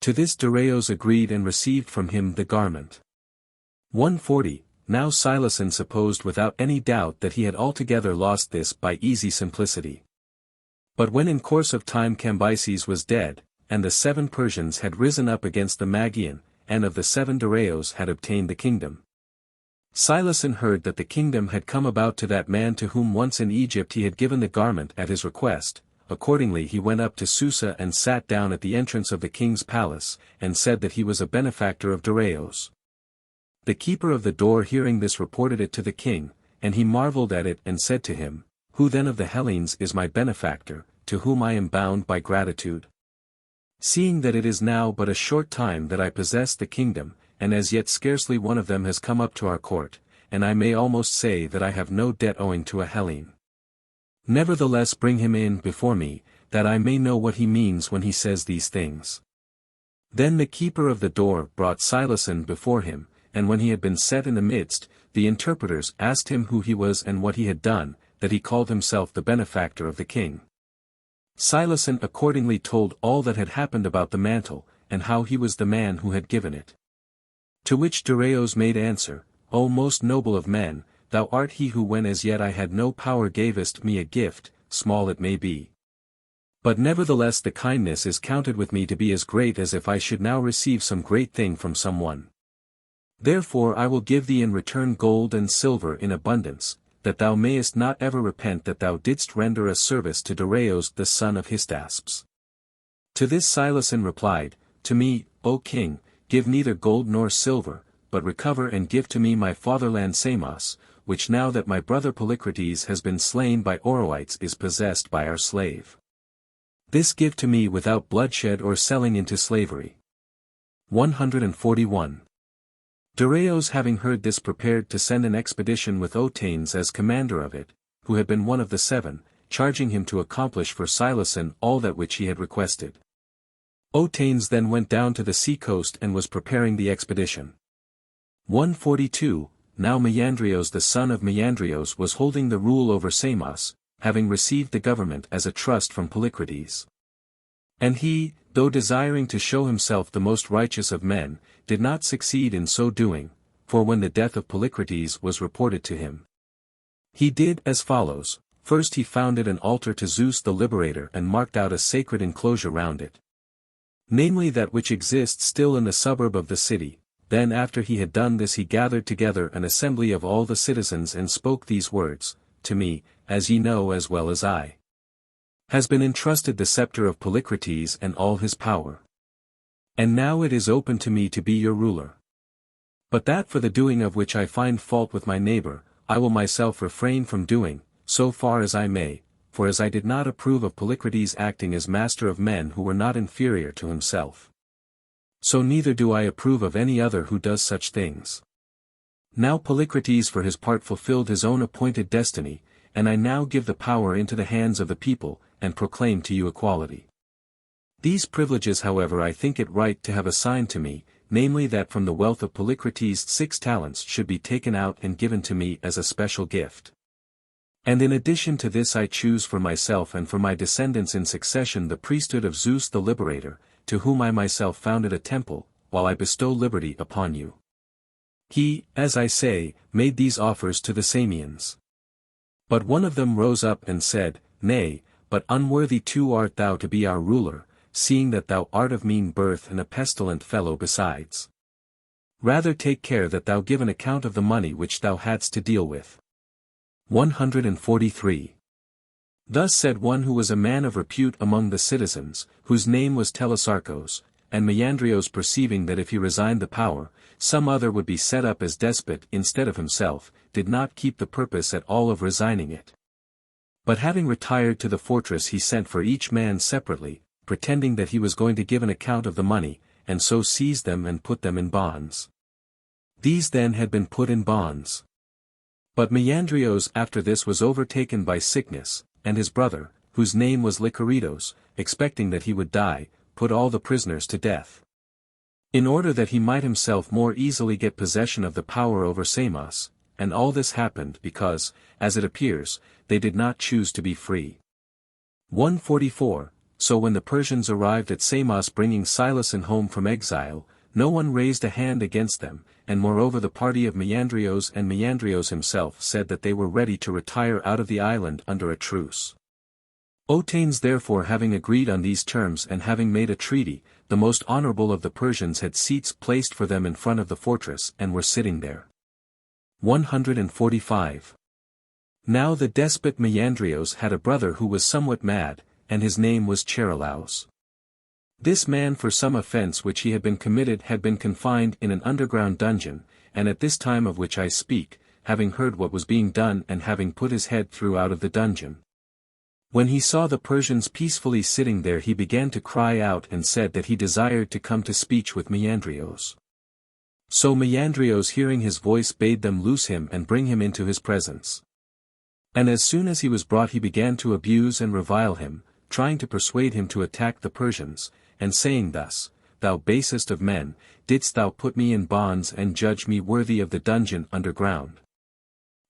Speaker 1: To this Darius agreed and received from him the garment. 140. Now Cyalason supposed without any doubt that he had altogether lost this by easy simplicity. But when in course of time Cambyses was dead, and the 7 Persians had risen up against the Magian, and of the 7 Darius had obtained the kingdom, Cyalason heard that the kingdom had come about to that man to whom once in Egypt he had given the garment at his request. Accordingly he went up to Susa and sat down at the entrance of the king's palace, and said that he was a benefactor of Darius. The keeper of the door hearing this reported it to the king, and he marveled at it and said to him, Who then of the Hellenes is my benefactor, to whom I am bound by gratitude? Seeing that it is now but a short time that I possess the kingdom, and as yet scarcely one of them has come up to our court, and I may almost say that I have no debt owing to a Hellene. Nevertheless bring him in before me, that I may know what he means when he says these things. Then the keeper of the door brought Cyalason before him, and when he had been set in the midst, the interpreters asked him who he was and what he had done, that he called himself the benefactor of the king. Cyalason accordingly told all that had happened about the mantle, and how he was the man who had given it. To which Darius made answer, O most noble of men, thou art he who when as yet I had no power gavest me a gift, small it may be. But nevertheless the kindness is counted with me to be as great as if I should now receive some great thing from some one. Therefore I will give thee in return gold and silver in abundance, that thou mayest not ever repent that thou didst render a service to Darius the son of Hystaspes. To this Cyalason replied, To me, O king, give neither gold nor silver, but recover and give to me my fatherland Samos, which now that my brother Polycrates has been slain by Oroites is possessed by our slave. This give to me without bloodshed or selling into slavery. 141. Darius having heard this prepared to send an expedition with Otanes as commander of it, who had been one of the 7, charging him to accomplish for Cyalason all that which he had requested. Otanes then went down to the sea coast and was preparing the expedition. 142. Now Meandrios the son of Meandrios was holding the rule over Samos, having received the government as a trust from Polycrates. And he, though desiring to show himself the most righteous of men, did not succeed in so doing, for when the death of Polycrates was reported to him, he did as follows: first he founded an altar to Zeus the Liberator and marked out a sacred enclosure round it, namely that which exists still in the suburb of the city. Then after he had done this he gathered together an assembly of all the citizens and spoke these words, To me, as ye know as well as I, has been entrusted the scepter of Polycrates and all his power. And now it is open to me to be your ruler. But that for the doing of which I find fault with my neighbor, I will myself refrain from doing, so far as I may, for as I did not approve of Polycrates acting as master of men who were not inferior to himself, so neither do I approve of any other who does such things. Now Polycrates for his part fulfilled his own appointed destiny, and I now give the power into the hands of the people, and proclaim to you equality. These privileges however I think it right to have assigned to me, namely that from the wealth of Polycrates 6 talents should be taken out and given to me as a special gift. And in addition to this I choose for myself and for my descendants in succession the priesthood of Zeus the Liberator, to whom I myself founded a temple, while I bestow liberty upon you." He, as I say, made these offers to the Samians. But one of them rose up and said, "Nay, but unworthy too art thou to be our ruler, seeing that thou art of mean birth and a pestilent fellow besides. Rather take care that thou give an account of the money which thou hadst to deal with." 143. Thus said one who was a man of repute among the citizens, whose name was Telesarchos, and Meandrios perceiving that if he resigned the power, some other would be set up as despot instead of himself, did not keep the purpose at all of resigning it. But having retired to the fortress he sent for each man separately, pretending that he was going to give an account of the money, and so seized them and put them in bonds. These then had been put in bonds. But Meandrios after this was overtaken by sickness, and his brother, whose name was Lycoridos, expecting that he would die, put all the prisoners to death. In order that he might himself more easily get possession of the power over Samos, and all this happened because, as it appears, they did not choose to be free. 144. So when the Persians arrived at Samos bringing Silason home from exile, no one raised a hand against them, and moreover the party of Meandrios and Meandrios himself said that they were ready to retire out of the island under a truce. Otanes therefore having agreed on these terms and having made a treaty, the most honorable of the Persians had seats placed for them in front of the fortress and were sitting there. 145. Now the despot Meandrios had a brother who was somewhat mad, and his name was Charilaus. This man for some offense which he had been committed had been confined in an underground dungeon, and at this time of which I speak, having heard what was being done and having put his head through out of the dungeon. When he saw the Persians peacefully sitting there he began to cry out and said that he desired to come to speech with Meandrios. So Meandrios hearing his voice bade them loose him and bring him into his presence. And as soon as he was brought he began to abuse and revile him, trying to persuade him to attack the Persians, and saying thus, "Thou basest of men, didst thou put me in bonds and judge me worthy of the dungeon underground?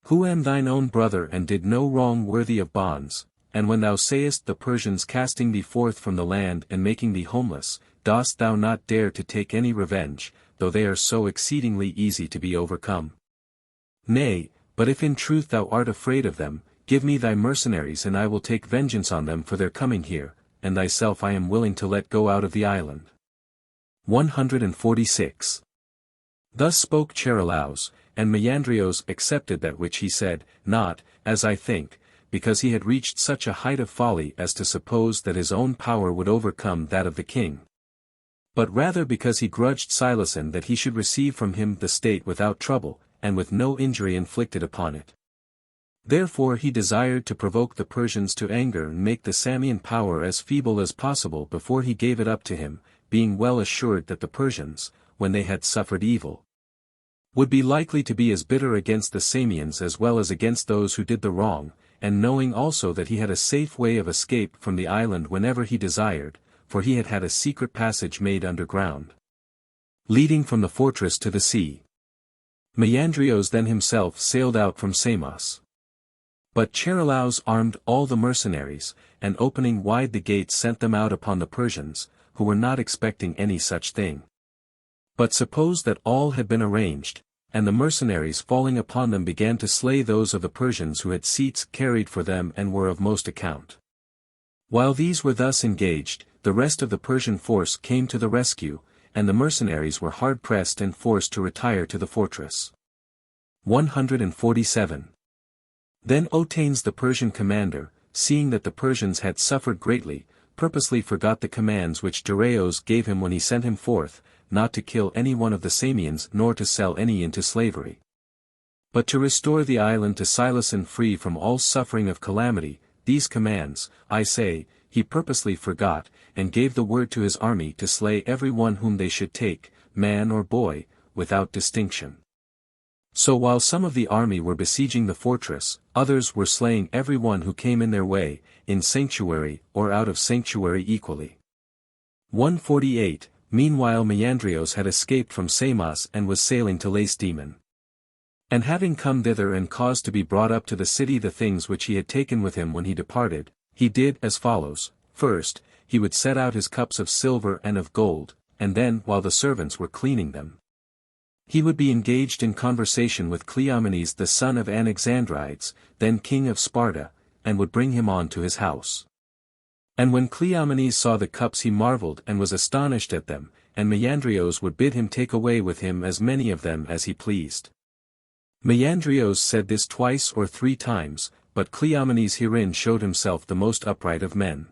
Speaker 1: Who am thine own brother and did no wrong worthy of bonds, and when thou sayest the Persians casting thee forth from the land and making thee homeless, dost thou not dare to take any revenge, though they are so exceedingly easy to be overcome? Nay, but if in truth thou art afraid of them, give me thy mercenaries and I will take vengeance on them for their coming here, and thyself I am willing to let go out of the island." 146. Thus spoke Charilaus, and Meandrios accepted that which he said, not, as I think, because he had reached such a height of folly as to suppose that his own power would overcome that of the king, but rather because he grudged Silason that he should receive from him the state without trouble, and with no injury inflicted upon it. Therefore he desired to provoke the Persians to anger and make the Samian power as feeble as possible before he gave it up to him, being well assured that the Persians, when they had suffered evil, would be likely to be as bitter against the Samians as well as against those who did the wrong, and knowing also that he had a safe way of escape from the island whenever he desired, for he had had a secret passage made underground, leading from the fortress to the sea. Meandrios then himself sailed out from Samos. But Charilaus armed all the mercenaries, and opening wide the gates sent them out upon the Persians, who were not expecting any such thing, but supposed that all had been arranged, and the mercenaries falling upon them began to slay those of the Persians who had seats carried for them and were of most account. While these were thus engaged, the rest of the Persian force came to the rescue, and the mercenaries were hard pressed and forced to retire to the fortress. 147. Then Otanes the Persian commander, seeing that the Persians had suffered greatly, purposely forgot the commands which Dareios gave him when he sent him forth, not to kill any one of the Samians nor to sell any into slavery, but to restore the island to Silason free from all suffering of calamity. These commands, I say, he purposely forgot, and gave the word to his army to slay every one whom they should take, man or boy, without distinction. So while some of the army were besieging the fortress, others were slaying every one who came in their way, in sanctuary or out of sanctuary equally. 148. meanwhile Meandrios had escaped from Samos and was sailing to Lacedaemon. And having come thither and caused to be brought up to the city the things which he had taken with him when he departed, he did as follows. First, he would set out his cups of silver and of gold, and then, while the servants were cleaning them, he would be engaged in conversation with Cleomenes the son of Anaxandrides, then king of Sparta, and would bring him on to his house. And when Cleomenes saw the cups he marveled and was astonished at them, and Meandrios would bid him take away with him as many of them as he pleased. Meandrios said this twice or 3 times, but Cleomenes herein showed himself the most upright of men.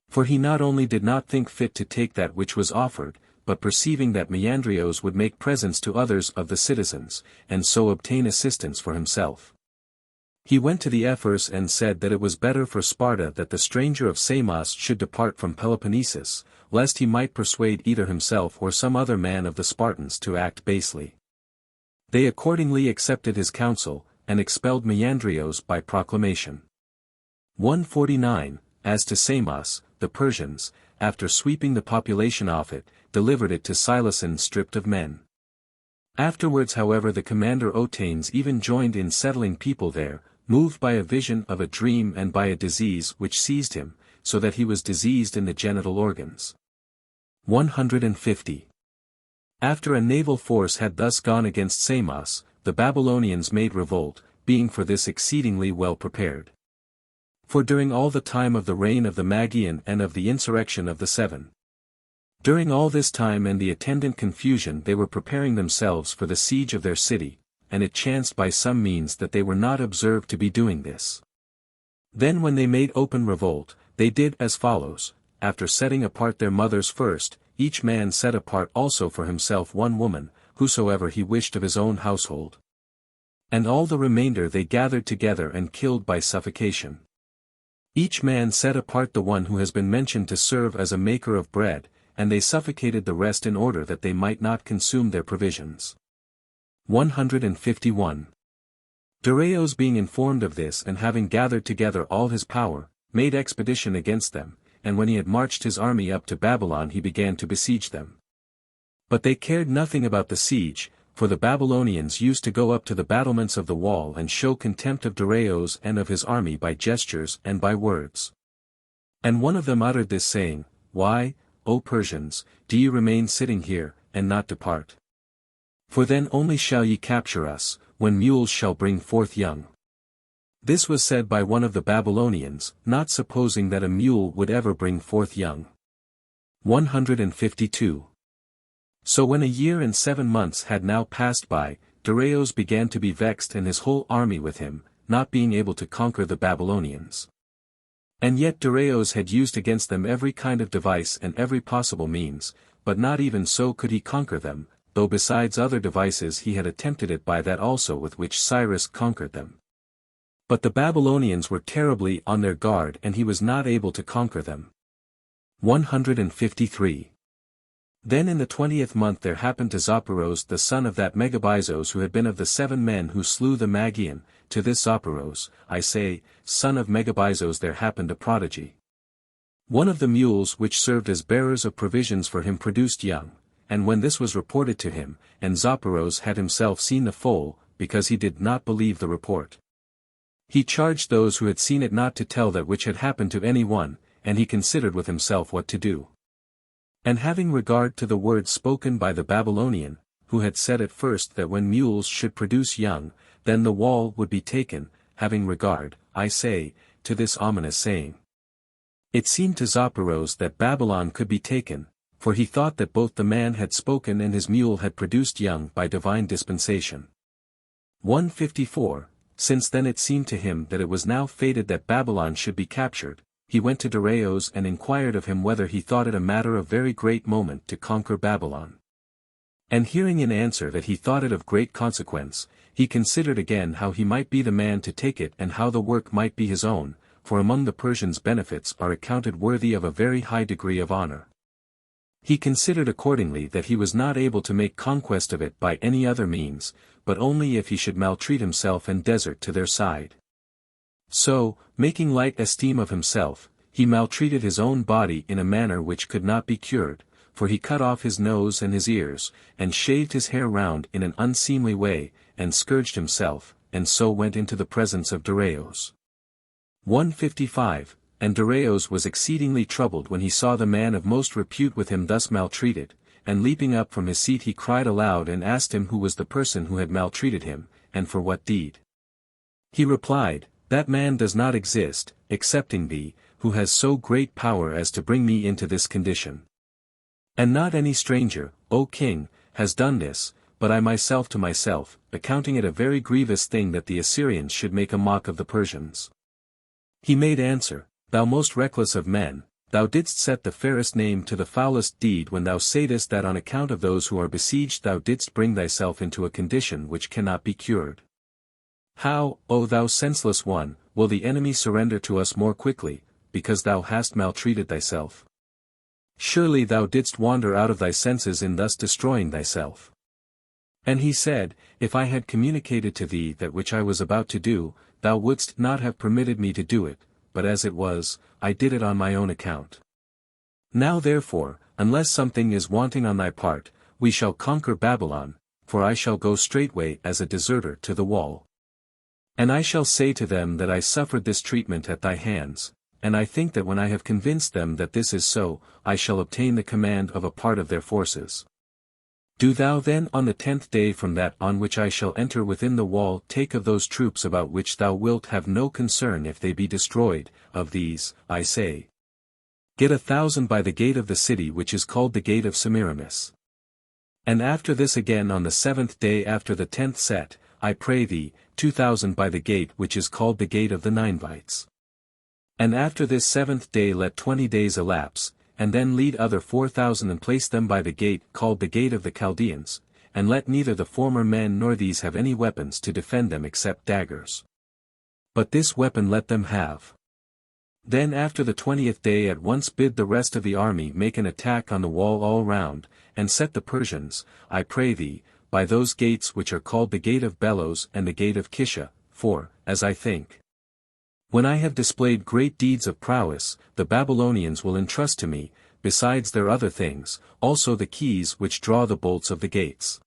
Speaker 1: For he not only did not think fit to take that which was offered, but perceiving that Meandrios would make presents to others of the citizens, and so obtain assistance for himself, he went to the ephors and said that it was better for Sparta that the stranger of Samos should depart from Peloponnesus, lest he might persuade either himself or some other man of the Spartans to act basely. They accordingly accepted his counsel, and expelled Meandrios by proclamation. 149, As to Samos, the Persians, after sweeping the population off it, delivered it to Silason stripped of men. Afterwards however the commander Otanes even joined in settling people there, moved by a vision of a dream and by a disease which seized him, so that he was diseased in the genital organs. 150. After a naval force had thus gone against Samos, the Babylonians made revolt, being for this exceedingly well prepared. For during all the time of the reign of the Magian and of the insurrection of the 7. During all this time and the attendant confusion they were preparing themselves for the siege of their city, and it chanced by some means that they were not observed to be doing this. Then when they made open revolt, they did as follows, after setting apart their mothers first, each man set apart also for himself 1 woman, whosoever he wished of his own household. And all the remainder they gathered together and killed by suffocation. Each man set apart the one who has been mentioned to serve as a maker of bread, and they suffocated the rest in order that they might not consume their provisions. 151. Dareios being informed of this and having gathered together all his power, made expedition against them, and when he had marched his army up to Babylon he began to besiege them. But they cared nothing about the siege, for the Babylonians used to go up to the battlements of the wall and show contempt of Dareios and of his army by gestures and by words. And one of them uttered this saying, Why, O Persians, do ye remain sitting here, and not depart? For then only shall ye capture us, when mules shall bring forth young. This was said by one of the Babylonians, not supposing that a mule would ever bring forth young. 152. So when 1 year and 7 months had now passed by, Dareios began to be vexed and his whole army with him, not being able to conquer the Babylonians. And yet Dareios had used against them every kind of device and every possible means, but not even so could he conquer them, though besides other devices he had attempted it by that also with which Cyrus conquered them. But the Babylonians were terribly on their guard and he was not able to conquer them. 153. Then in the 20th month there happened to Zopyros the son of that Megabyzos who had been of the 7 men who slew the Magian, to this Zopyros, I say, son of Megabyzos there happened a prodigy. One of the mules which served as bearers of provisions for him produced young, and when this was reported to him, and Zopyros had himself seen the foal, because he did not believe the report, he charged those who had seen it not to tell that which had happened to any one, and he considered with himself what to do. And having regard to the words spoken by the Babylonian, who had said at first that when mules should produce young, then the wall would be taken, having regard, I say, to this ominous saying, it seemed to Zopyros that Babylon could be taken, for he thought that both the man had spoken and his mule had produced young by divine dispensation. 154. Since then it seemed to him that it was now fated that Babylon should be captured, he went to Dareios and inquired of him whether he thought it a matter of very great moment to conquer Babylon. And hearing in answer that he thought it of great consequence, he considered again how he might be the man to take it and how the work might be his own, for among the Persians benefits are accounted worthy of a very high degree of honor. He considered accordingly that he was not able to make conquest of it by any other means, but only if he should maltreat himself and desert to their side. So, making light esteem of himself, he maltreated his own body in a manner which could not be cured, for he cut off his nose and his ears, and shaved his hair round in an unseemly way, and scourged himself, and so went into the presence of Darius. 155, And Darius was exceedingly troubled when he saw the man of most repute with him thus maltreated, and leaping up from his seat he cried aloud and asked him who was the person who had maltreated him, and for what deed. He replied, That man does not exist, excepting thee, who has so great power as to bring me into this condition. And not any stranger, O king, has done this, but I myself to myself, accounting it a very grievous thing that the Assyrians should make a mock of the Persians. He made answer, Thou most reckless of men, thou didst set the fairest name to the foulest deed when thou saidest that on account of those who are besieged thou didst bring thyself into a condition which cannot be cured. How, O thou senseless one, will the enemy surrender to us more quickly, because thou hast maltreated thyself? Surely thou didst wander out of thy senses in thus destroying thyself. And he said, If I had communicated to thee that which I was about to do, thou wouldst not have permitted me to do it, but as it was, I did it on my own account. Now therefore, unless something is wanting on thy part, we shall conquer Babylon, for I shall go straightway as a deserter to the wall. And I shall say to them that I suffered this treatment at thy hands, and I think that when I have convinced them that this is so, I shall obtain the command of a part of their forces. Do thou then on the 10th day from that on which I shall enter within the wall take of those troops about which thou wilt have no concern if they be destroyed, of these, I say. Get 1,000 by the gate of the city which is called the gate of Semiramis. And after this again on the 7th day after the 10th set, I pray thee, 2,000 by the gate which is called the gate of the Ninevites. And after this 7th day let 20 days elapse, and then lead other 4,000 and place them by the gate called the gate of the Chaldeans, and let neither the former men nor these have any weapons to defend them except daggers. But this weapon let them have. Then after the 20th day at once bid the rest of the army make an attack on the wall all round, and set the Persians, I pray thee, by those gates which are called the gate of Bellows and the gate of Kisha, for, as I think, when I have displayed great deeds of prowess, the Babylonians will entrust to me, besides their other things, also the keys which draw the bolts of the gates.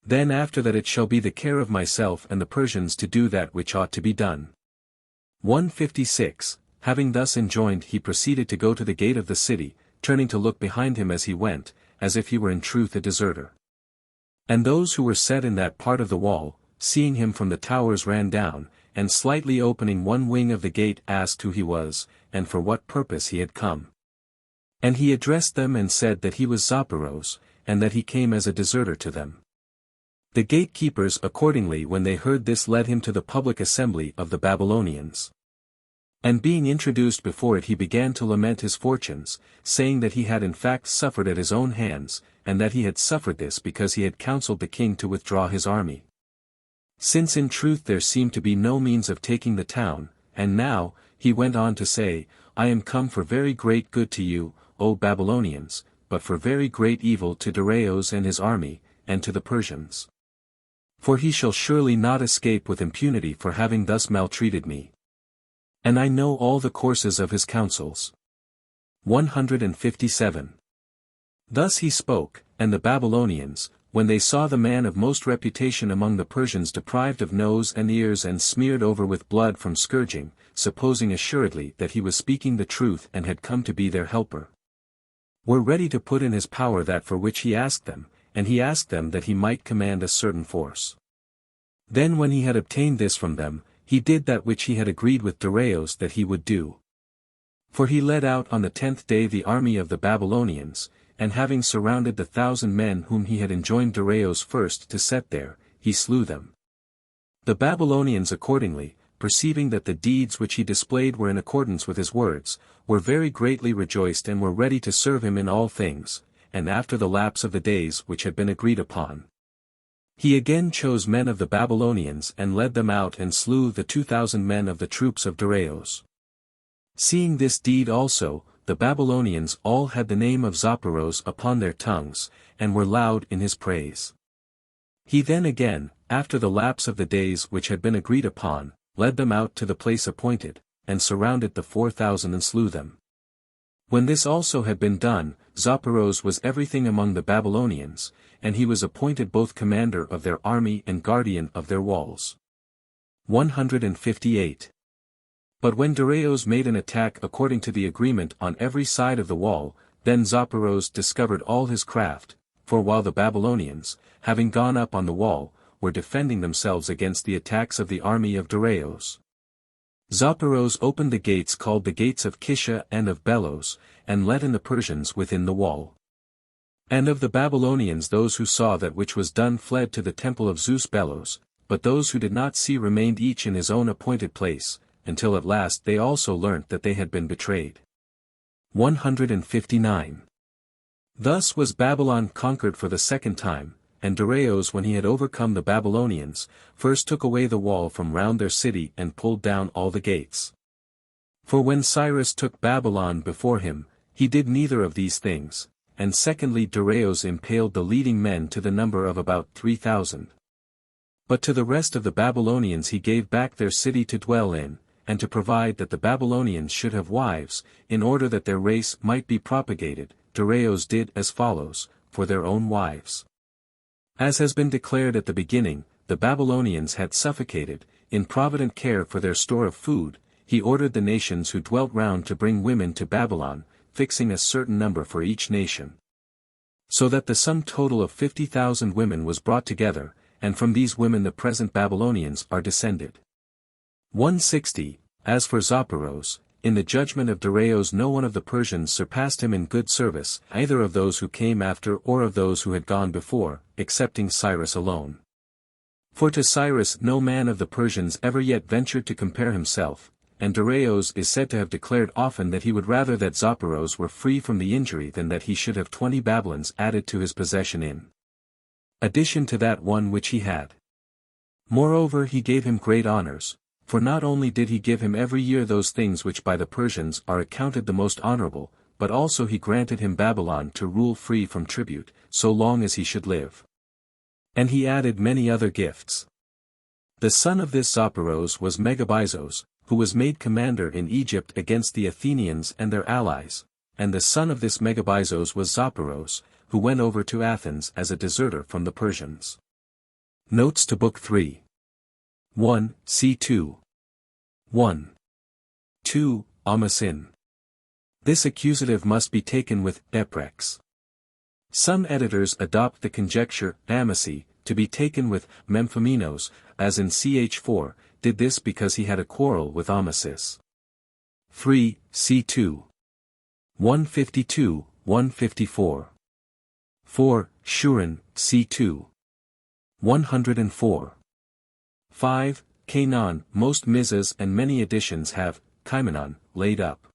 Speaker 1: Then after that it shall be the care of myself and the Persians to do that which ought to be done. 156, Having thus enjoined he proceeded to go to the gate of the city, turning to look behind him as he went, as if he were in truth a deserter. And those who were set in that part of the wall, seeing him from the towers ran down, and slightly opening one wing of the gate asked who he was, and for what purpose he had come. And he addressed them and said that he was Zopyrus, and that he came as a deserter to them. The gatekeepers accordingly when they heard this led him to the public assembly of the Babylonians. And being introduced before it he began to lament his fortunes, saying that he had in fact suffered at his own hands, and that he had suffered this because he had counseled the king to withdraw his army. Since in truth there seemed to be no means of taking the town, and now, he went on to say, I am come for very great good to you, O Babylonians, but for very great evil to Darius and his army, and to the Persians. For he shall surely not escape with impunity for having thus maltreated me. And I know all the courses of his counsels. 157. Thus he spoke, and the Babylonians, when they saw the man of most reputation among the Persians deprived of nose and ears and smeared over with blood from scourging, supposing assuredly that he was speaking the truth and had come to be their helper, were ready to put in his power that for which he asked them, and he asked them that he might command a certain force. Then when he had obtained this from them, he did that which he had agreed with Darius that he would do. For he led out on the 10th day the army of the Babylonians, and having surrounded the 1,000 men whom he had enjoined Darius first to set there, he slew them. The Babylonians accordingly, perceiving that the deeds which he displayed were in accordance with his words, were very greatly rejoiced and were ready to serve him in all things, and after the lapse of the days which had been agreed upon, he again chose men of the Babylonians and led them out and slew the 2,000 men of the troops of Darius. Seeing this deed also, the Babylonians all had the name of Zopyrus upon their tongues, and were loud in his praise. He then again, after the lapse of the days which had been agreed upon, led them out to the place appointed, and surrounded the 4,000 and slew them. When this also had been done, Zopyros was everything among the Babylonians, and he was appointed both commander of their army and guardian of their walls. 158. But when Dareios made an attack according to the agreement on every side of the wall, then Zopyros discovered all his craft, for while the Babylonians, having gone up on the wall, were defending themselves against the attacks of the army of Dareios, Zopyros opened the gates called the gates of Kisha and of Belos, and let in the Persians within the wall. And of the Babylonians those who saw that which was done fled to the temple of Zeus Belos, but those who did not see remained each in his own appointed place, until at last they also learnt that they had been betrayed. 159. Thus was Babylon conquered for the second time, and Dareios when he had overcome the Babylonians, first took away the wall from round their city and pulled down all the gates. For when Cyrus took Babylon before him, he did neither of these things, and secondly Dareios impaled the leading men to the number of about 3,000. But to the rest of the Babylonians he gave back their city to dwell in, and to provide that the Babylonians should have wives, in order that their race might be propagated. Dareios did as follows, for their own wives. As has been declared at the beginning, the Babylonians had suffocated, in provident care for their store of food, he ordered the nations who dwelt round to bring women to Babylon, fixing a certain number for each nation. So that the sum total of 50,000 women was brought together, and from these women the present Babylonians are descended. 160. As for Zopyros, in the judgment of Dareios no one of the Persians surpassed him in good service, either of those who came after or of those who had gone before, excepting Cyrus alone. For to Cyrus no man of the Persians ever yet ventured to compare himself, and Dareios is said to have declared often that he would rather that Zopyros were free from the injury than that he should have 20 Babylons added to his possession in addition to that one which he had. Moreover he gave him great honors, for not only did he give him every year those things which by the Persians are accounted the most honorable, but also he granted him Babylon to rule free from tribute, so long as he should live. And he added many other gifts. The son of this Zopyros was Megabyzos, who was made commander in Egypt against the Athenians and their allies, and the son of this Megabyzos was Zopyros, who went over to Athens as a deserter from the Persians. Notes to Book 3. 1. C2. 1. 2. Amasin. This accusative must be taken with eprex. Some editors adopt the conjecture amasi to be taken with memphimenos, as in ch4, did this because he had a quarrel with Amasis. 3. C2. 152, 154. 4. Shurin, C2. 104. 5. Canaan, most Mizas and many editions have, Kaimenon, laid up.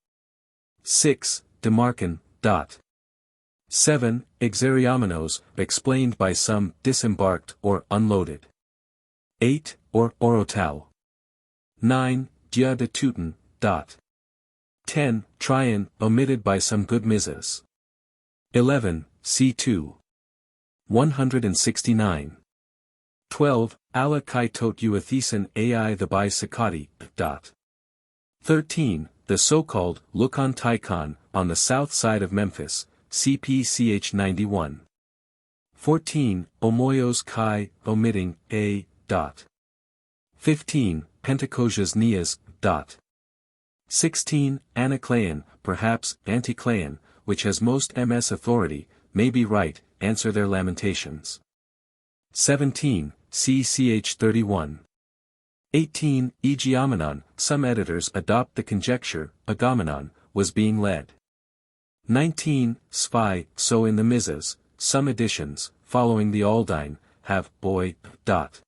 Speaker 1: 6. Demarcan, dot. 7. Exeriamenos, explained by some, disembarked or unloaded. 8. Or Orotal. 9. Dia de Teuton, dot. 10. Tryon, omitted by some good Mizas. 11. C2. 169. 12. Ala kai tot uathesin ai the bi sakati, dot. 13. The so-called Lukon Tycon, on the south side of Memphis, CPCH 91. 14. Omoyos kai, omitting, a, dot. 15. Pentacosias Neas, dot. 16. Anacleon, perhaps, Anticleon, which has most ms authority, may be right, answer their lamentations. 17. CCH 31. 18. Agamemnon, some editors adopt the conjecture, Agamemnon, was being led. 19. Sphy, so in the Mizas, some editions, following the Aldine, have, boy, dot.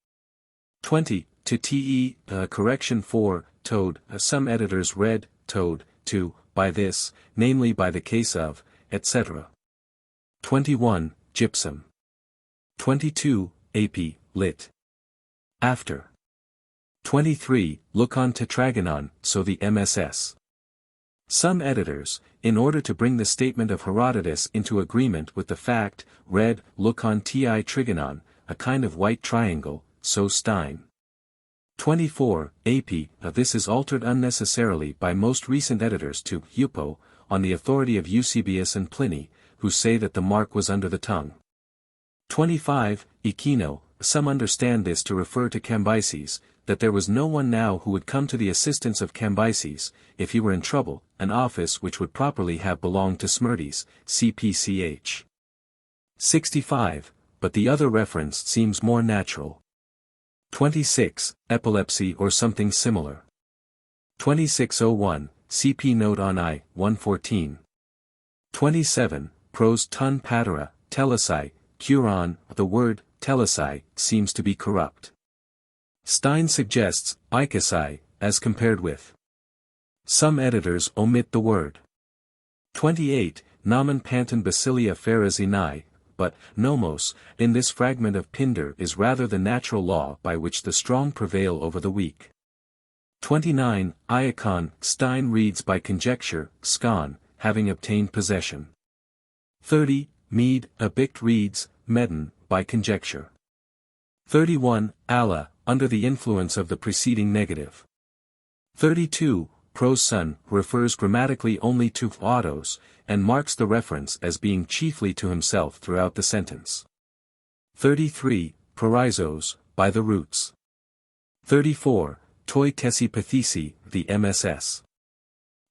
Speaker 1: 20. To te, correction 4, toad, some editors read, toad, to, by this, namely by the case of, etc. 21. Gypsum. 22. AP, lit. After. 23. Lukon Tetragonon, so the MSS. Some editors, in order to bring the statement of Herodotus into agreement with the fact, read, Lukon Ti Trigonon, a kind of white triangle, so Stein. 24. AP, this is altered unnecessarily by most recent editors to Eupo, on the authority of Eusebius and Pliny, who say that the mark was under the tongue. 25. Echino, some understand this to refer to Cambyses, that there was no one now who would come to the assistance of Cambyses, if he were in trouble, an office which would properly have belonged to Smyrtes, cpch. 65, but the other reference seems more natural. 26. Epilepsy or something similar. 2601, cp note on I, 114. 27. Pros ton patera, telesai, curon, the word, telesai, seems to be corrupt. Stein suggests, ikasai, as compared with. Some editors omit the word. 28. Nomen panton basilia pharisinae, but, nomos, in this fragment of Pindar is rather the natural law by which the strong prevail over the weak. 29. Iacon, Stein reads by conjecture, scon, having obtained possession. 30. Mede, Abict reads, medon, by conjecture. 31. Allah, under the influence of the preceding negative. 32. Pros son, refers grammatically only to autos, and marks the reference as being chiefly to himself throughout the sentence. 33. Prorizos, by the roots. 34. Toi tesi pathisi, the MSS.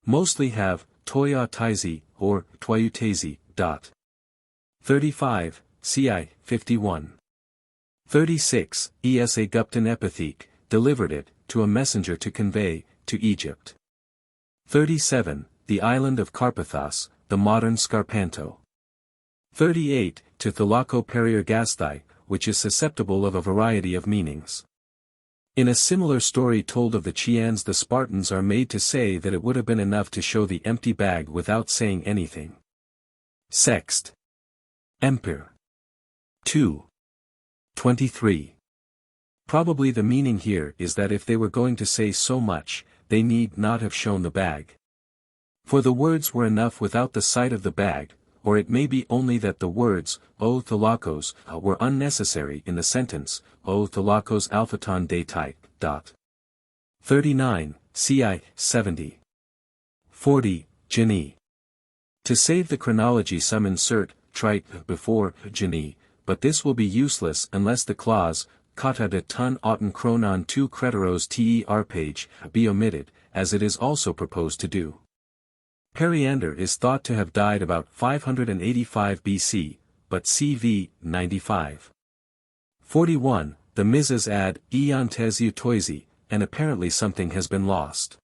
Speaker 1: Mostly have, toiautizi, or toiutezi, dot. 35. Ci, 51. 36. Esa gupton epitheke, delivered it, to a messenger to convey, to Egypt. 37. The island of Carpathos, the modern Scarpanto. 38. To Thalaco periergasthai, which is susceptible of a variety of meanings. In a similar story told of the Chians, the Spartans are made to say that it would have been enough to show the empty bag without saying anything. Sext. Empire. 2. 23. Probably the meaning here is that if they were going to say so much, they need not have shown the bag. For the words were enough without the sight of the bag, or it may be only that the words, O thalakos, were unnecessary in the sentence, O thalakos alphaton de type, dot. 39, ci, 70. 40, geni. To save the chronology some insert, trite, before, geni, but this will be useless unless the clause, kata de ton auton chronon 2 crederos ter page, be omitted, as it is also proposed to do. Periander is thought to have died about 585 BC, but CV, 95. 41, the Muses add, eontes eutoisi, and apparently something has been lost.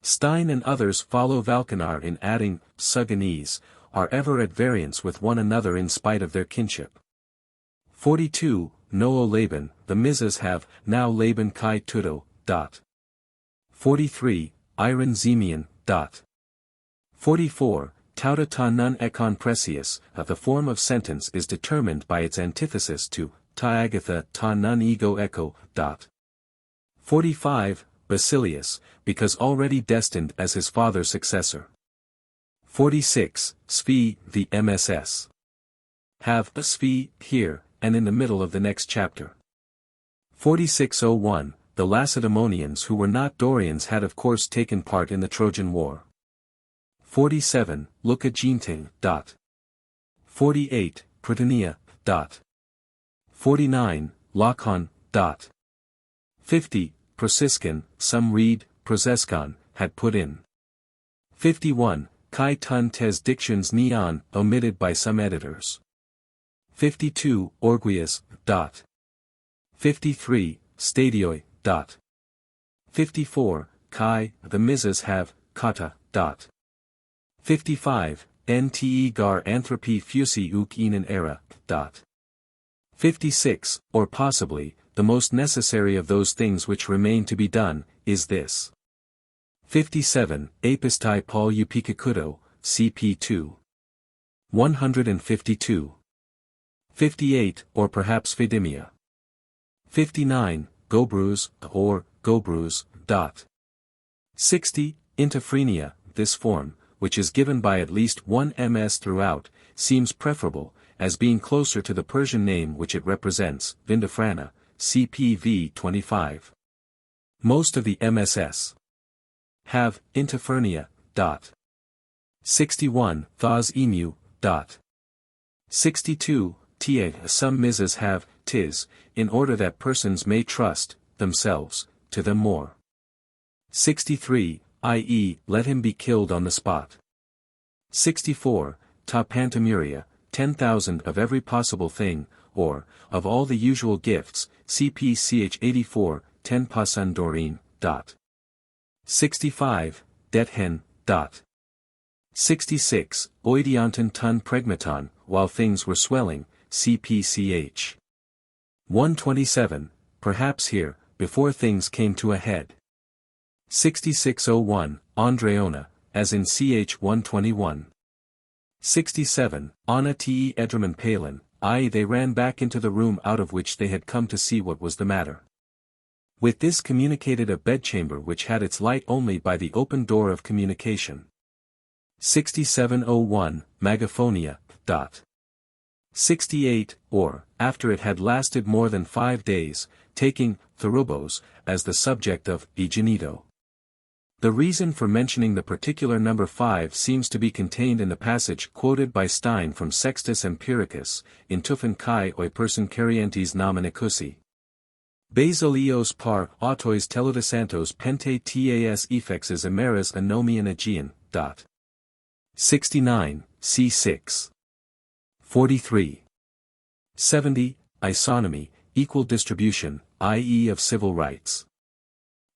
Speaker 1: Stein and others follow Valkanar in adding, Suganese, are ever at variance with one another in spite of their kinship. 42, Noo Laban, the Muses have, now Laban kai tudo, dot. 43, Iron Zemian, dot. 44, Tauta ta nun ekon precious, the form of sentence is determined by its antithesis to, ta agatha ta nun ego echo, dot. 45, Basilius, because already destined as his father's successor. 46, Sphi, the MSS. Have a Sphi, here, and in the middle of the next chapter. 4601, the Lacedaemonians who were not Dorians had of course taken part in the Trojan War. 47, Lucagente, dot. 48, Prytania, dot. 49, Lacon, dot. 50, Prosiscan, some read, Prosescon, had put in. 51, Kai tun tes dictions neon, omitted by some editors. 52, Orguius, dot. 53, Stadioi, dot. 54, Kai, the Muses have, kata, dot. 55, Nte gar anthropy fusi uk enan era, dot. 56, or possibly, the most necessary of those things which remain to be done, is this. 57, Apistai Paul Eupikakudo, cp 2. 152. 58, or perhaps Phidimia. 59, Gobrus, or, Gobrus, dot. 60, Interphrenia, this form, which is given by at least one ms throughout, seems preferable, as being closer to the Persian name which it represents, Vindafrana, cpv 25. Most of the MSS have, Interphernia, dot. 61, Thas emu, 62. Some Muses have, tis, in order that persons may trust, themselves, to them more. 63, i.e., let him be killed on the spot. 64, ta pantamuria, 10,000 of every possible thing, or, of all the usual gifts, cpch 84, 10 pasandorin. 65, dethen. 66, oidionton ton pregmaton, while things were swelling, cpch 127, perhaps here, before things came to a head. 6601, Andreona, as in ch 121. 67, Anna te edraman palin, i.e. they ran back into the room out of which they had come to see what was the matter. With this communicated a bedchamber which had its light only by the open door of communication. 6701, Magaphonia. 68, or, after it had lasted more than 5 days, taking, Therubos, as the subject of, Egenito. The reason for mentioning the particular number 5 seems to be contained in the passage quoted by Stein from Sextus Empiricus, in Tufan kai oi person carientes nominicusi. Basilios par autois teludisantos pente tas effexes emeras anomian aegean. 69, c6. 43. 70, isonomy, equal distribution, i.e. of civil rights.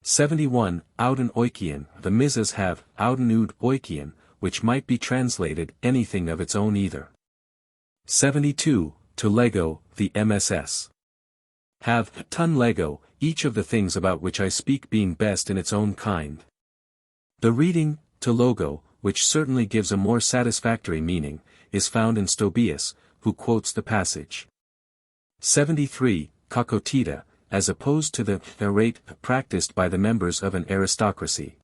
Speaker 1: 71, auden oikion, the Muses have, auden ud oikion, which might be translated, anything of its own either. 72, to lego, the MSS. Have, ton lego, each of the things about which I speak being best in its own kind. The reading, to logo, which certainly gives a more satisfactory meaning, is found in Stobaeus, who quotes the passage. 73, kakotita, as opposed to the rate practiced by the members of an aristocracy.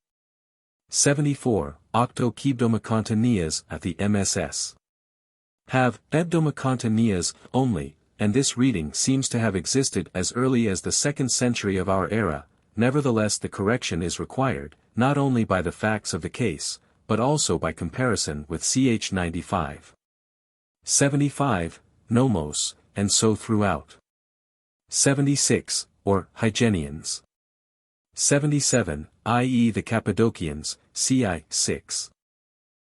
Speaker 1: 74, octo kebdomacontanias at the MSS. Have, ebdomacontanias, only, and this reading seems to have existed as early as the 2nd century of our era, nevertheless the correction is required, not only by the facts of the case, but also by comparison with ch 95. 75, nomos, and so throughout. 76, or Hygenians. 77, i.e. the Cappadocians, ci 6.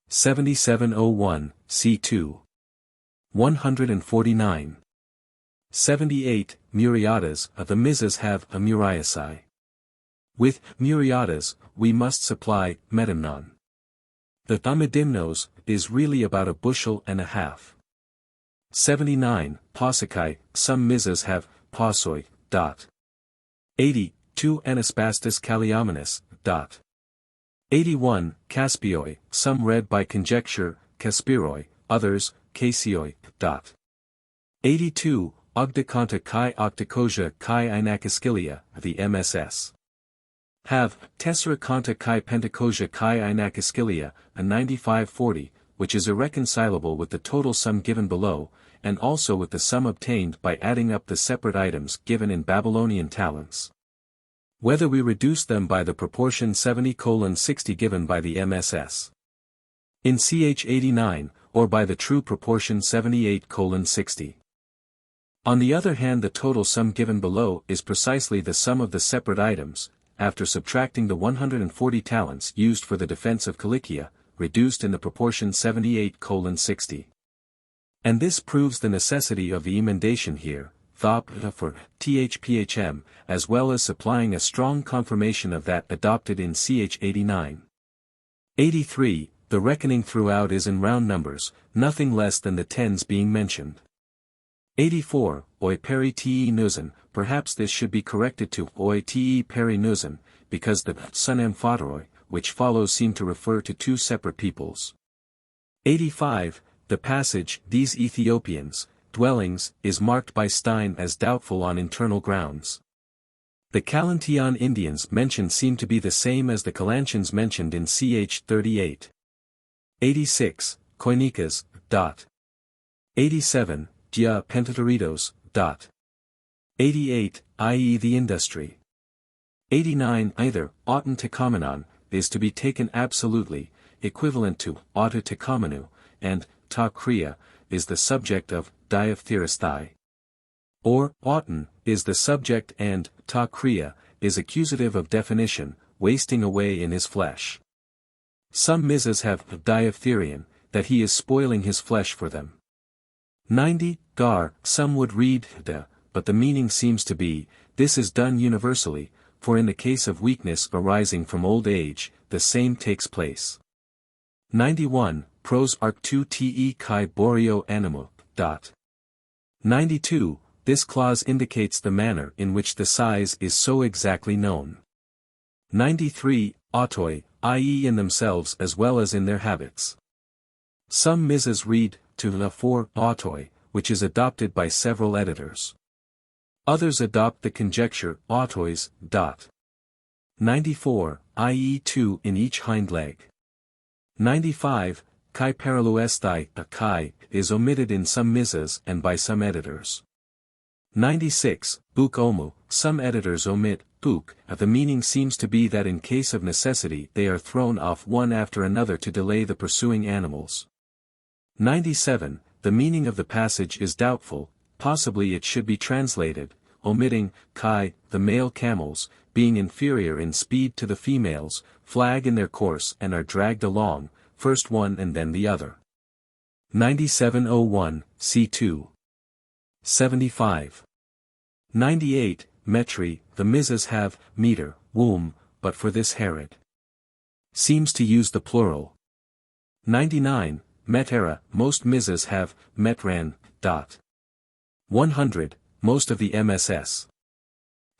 Speaker 1: 7701, c2. 149. 78, Muriatas, the Muses have a Muriaci. With Muriatas, we must supply metamnon. The Thamidimnos is really about a bushel and a half. 79, Pausicae, some Muses have, pausoi. 80, 2 Anaspastus Calliamenus. 81, Caspioi, some read by conjecture, Caspiroi, others, Casioi. 82, Ogdeconta kai Octocosia kai Inakiscilia, the MSS. Have, Tesseraconta kai Pentacosia kai Inakiscilia, a 9540, which is irreconcilable with the total sum given below, and also with the sum obtained by adding up the separate items given in Babylonian talents. Whether we reduce them by the proportion 70:60 given by the MSS. In ch 89, or by the true proportion 78:60. On the other hand, the total sum given below is precisely the sum of the separate items, after subtracting the 140 talents used for the defense of Cilicia, reduced in the proportion 78:60. And this proves the necessity of the emendation here, thop for thphm, as well as supplying a strong confirmation of that adopted in ch 89. 83, the reckoning throughout is in round numbers, nothing less than the tens being mentioned. 84, oi peri te nusen, perhaps this should be corrected to oi te peri nusen, because the sun amphoteroi, which follows seem to refer to two separate peoples. 85, the passage, these Ethiopians, dwellings, is marked by Stein as doubtful on internal grounds. The Kalantian Indians mentioned seem to be the same as the Kalantians mentioned in ch 38. 86, Koinikas. 87, Dia Pentatoritos. 88, i.e. the industry. 89, either, auton tekomenon, is to be taken absolutely, equivalent to, auto tekomenu, and, ta Crea, is the subject of diaphteristhai. Or, auton, is the subject and, ta Crea, is accusative of definition, wasting away in his flesh. Some Muses have diaphtherion, that he is spoiling his flesh for them. 90. Gar, some would read da, but the meaning seems to be, this is done universally, for in the case of weakness arising from old age, the same takes place. 91. Pros arc 2 te kai borio animo. 92. This clause indicates the manner in which the size is so exactly known. 93. Autoi, i.e. in themselves as well as in their habits. Some Muses read, to la for autoi, which is adopted by several editors. Others adopt the conjecture, autois. 94, i.e. 2 in each hind leg. 95, kai paraluesthai, a kai, is omitted in some Muses and by some editors. 96, buk omu, some editors omit, buk, the meaning seems to be that in case of necessity they are thrown off one after another to delay the pursuing animals. 97, the meaning of the passage is doubtful, possibly it should be translated, omitting, kai, the male camels, being inferior in speed to the females, flag in their course and are dragged along, first one and then the other. 9701, c2. 75. 98, metri, the Muses have, meter, womb, but for this Herod seems to use the plural. 99, metera, most Muses have, metran. 100, most of the MSS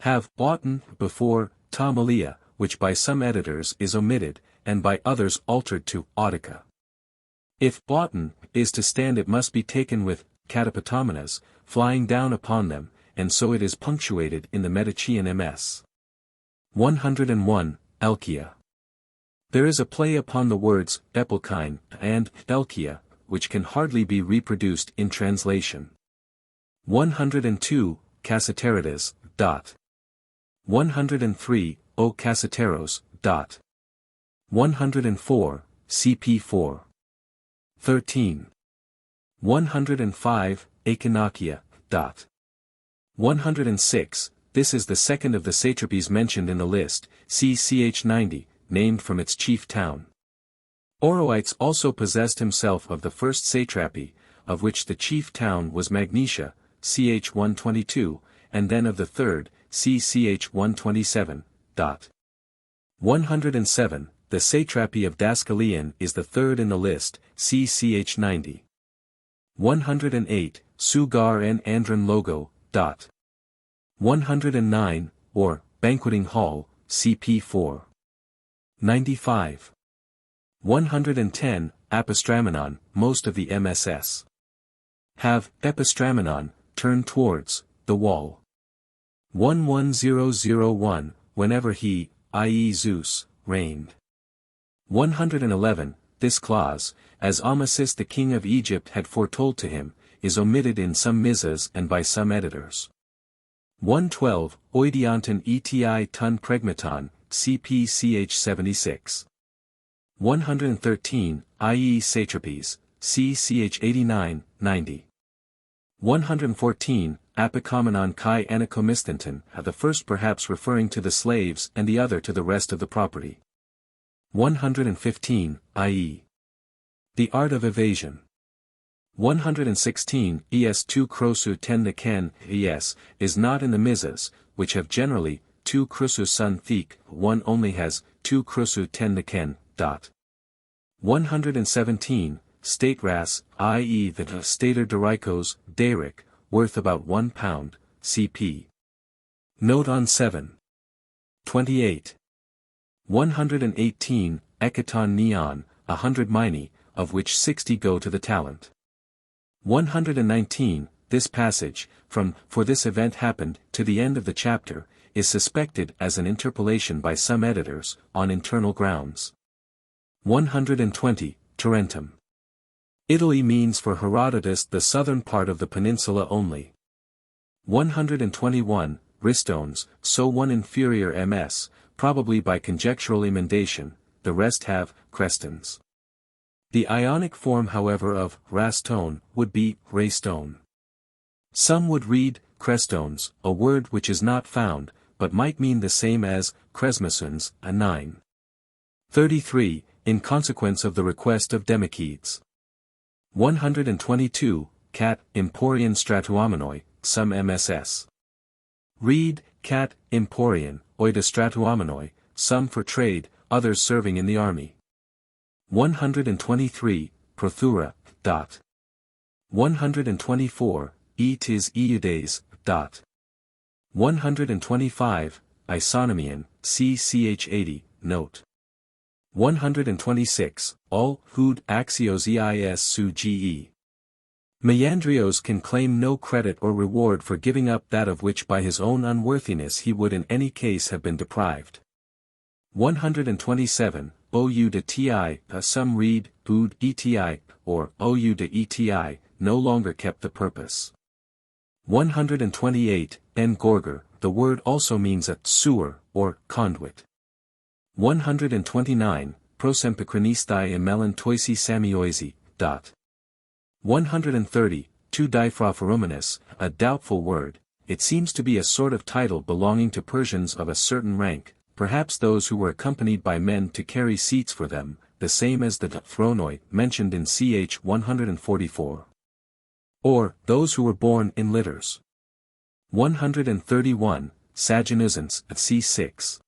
Speaker 1: have, auton, before, ta malia, which by some editors is omitted, and by others altered to, autica. If, auton, is to stand it must be taken with, catapatomenas, flying down upon them, and so it is punctuated in the Medicean MS. 101, Elkia. There is a play upon the words, epelkine, and, Elkia, which can hardly be reproduced in translation. 102, Cassiterides. 103, O Cassiteros. 104, CP4. 13. 105, Echinakia. 106, this is the second of the satrapies mentioned in the list, see ch 90, named from its chief town. Oroites also possessed himself of the first satrapy, of which the chief town was Magnesia, ch 122, and then of the third, ch 127. 107, the satrapy of Dascalion is the third in the list, see ch 90. 108, Sugar and Andron Logo. 109, or, Banqueting Hall, CP4. 95. 110, Epistramenon, most of the MSS have, Epistramenon, turned towards, the wall. 11001, whenever he, i.e. Zeus, reigned. 111, this clause, as Amasis the king of Egypt had foretold to him, is omitted in some Muses and by some editors. 112, Oidionton eti ton pregmaton, cp ch 76. 113, i.e. satrapies, c ch 89, 90. 114, Apicomenon kai anacomistanton, the first perhaps referring to the slaves and the other to the rest of the property. 115, i.e. the art of evasion. 116, es 2 krosu ten niken, es, is not in the Muses, which have generally, 2 krosu sun thik, one only has, 2 krosu ten niken. 117, state ras, i.e. the stater dyrikos, deric, worth about £1, cp. Note on 7. 28. 118, ekaton neon, 100 minae, of which 60 go to the talent. 119, this passage, from, for this event happened, to the end of the chapter, is suspected as an interpolation by some editors, on internal grounds. 120, Tarentum. Italy means for Herodotus the southern part of the peninsula only. 121, Ristones, so one inferior ms, probably by conjectural emendation, the rest have, Crestons. The Ionic form however of rastone would be raystone. Some would read crestones, a word which is not found, but might mean the same as kresmosons, a 9. 33, in consequence of the request of Democedes. 122, cat, emporion stratuomenoi, some MSS. Read, cat, emporion, oida stratuomenoi, some for trade, others serving in the army. 123, prothura, dot. 124, tis eudes, dot. 125, isonomian, ch 80, note. 126, all, hud axios eis su ge. Meandrios can claim no credit or reward for giving up that of which by his own unworthiness he would in any case have been deprived. 127, ou de ti, some read, ud eti, or ou de eti, no longer kept the purpose. 128, en gorger, the word also means a sewer, or conduit. 129, prosempicronistai emelon toisi samioisi, dot. 130, tu diphraphorumenes, a doubtful word, it seems to be a sort of title belonging to Persians of a certain rank, perhaps those who were accompanied by men to carry seats for them, the same as the thronoi mentioned in ch 144. Or, those who were born in litters. 131, sagenusans, c6.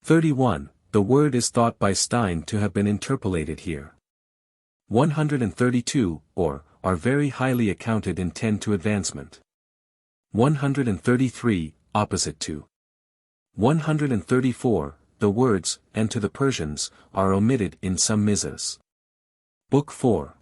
Speaker 1: 31, the word is thought by Stein to have been interpolated here. 132, or, are very highly accounted and tend to advancement. 133, opposite to. 134, the words, and to the Persians, are omitted in some Muses. Book 4.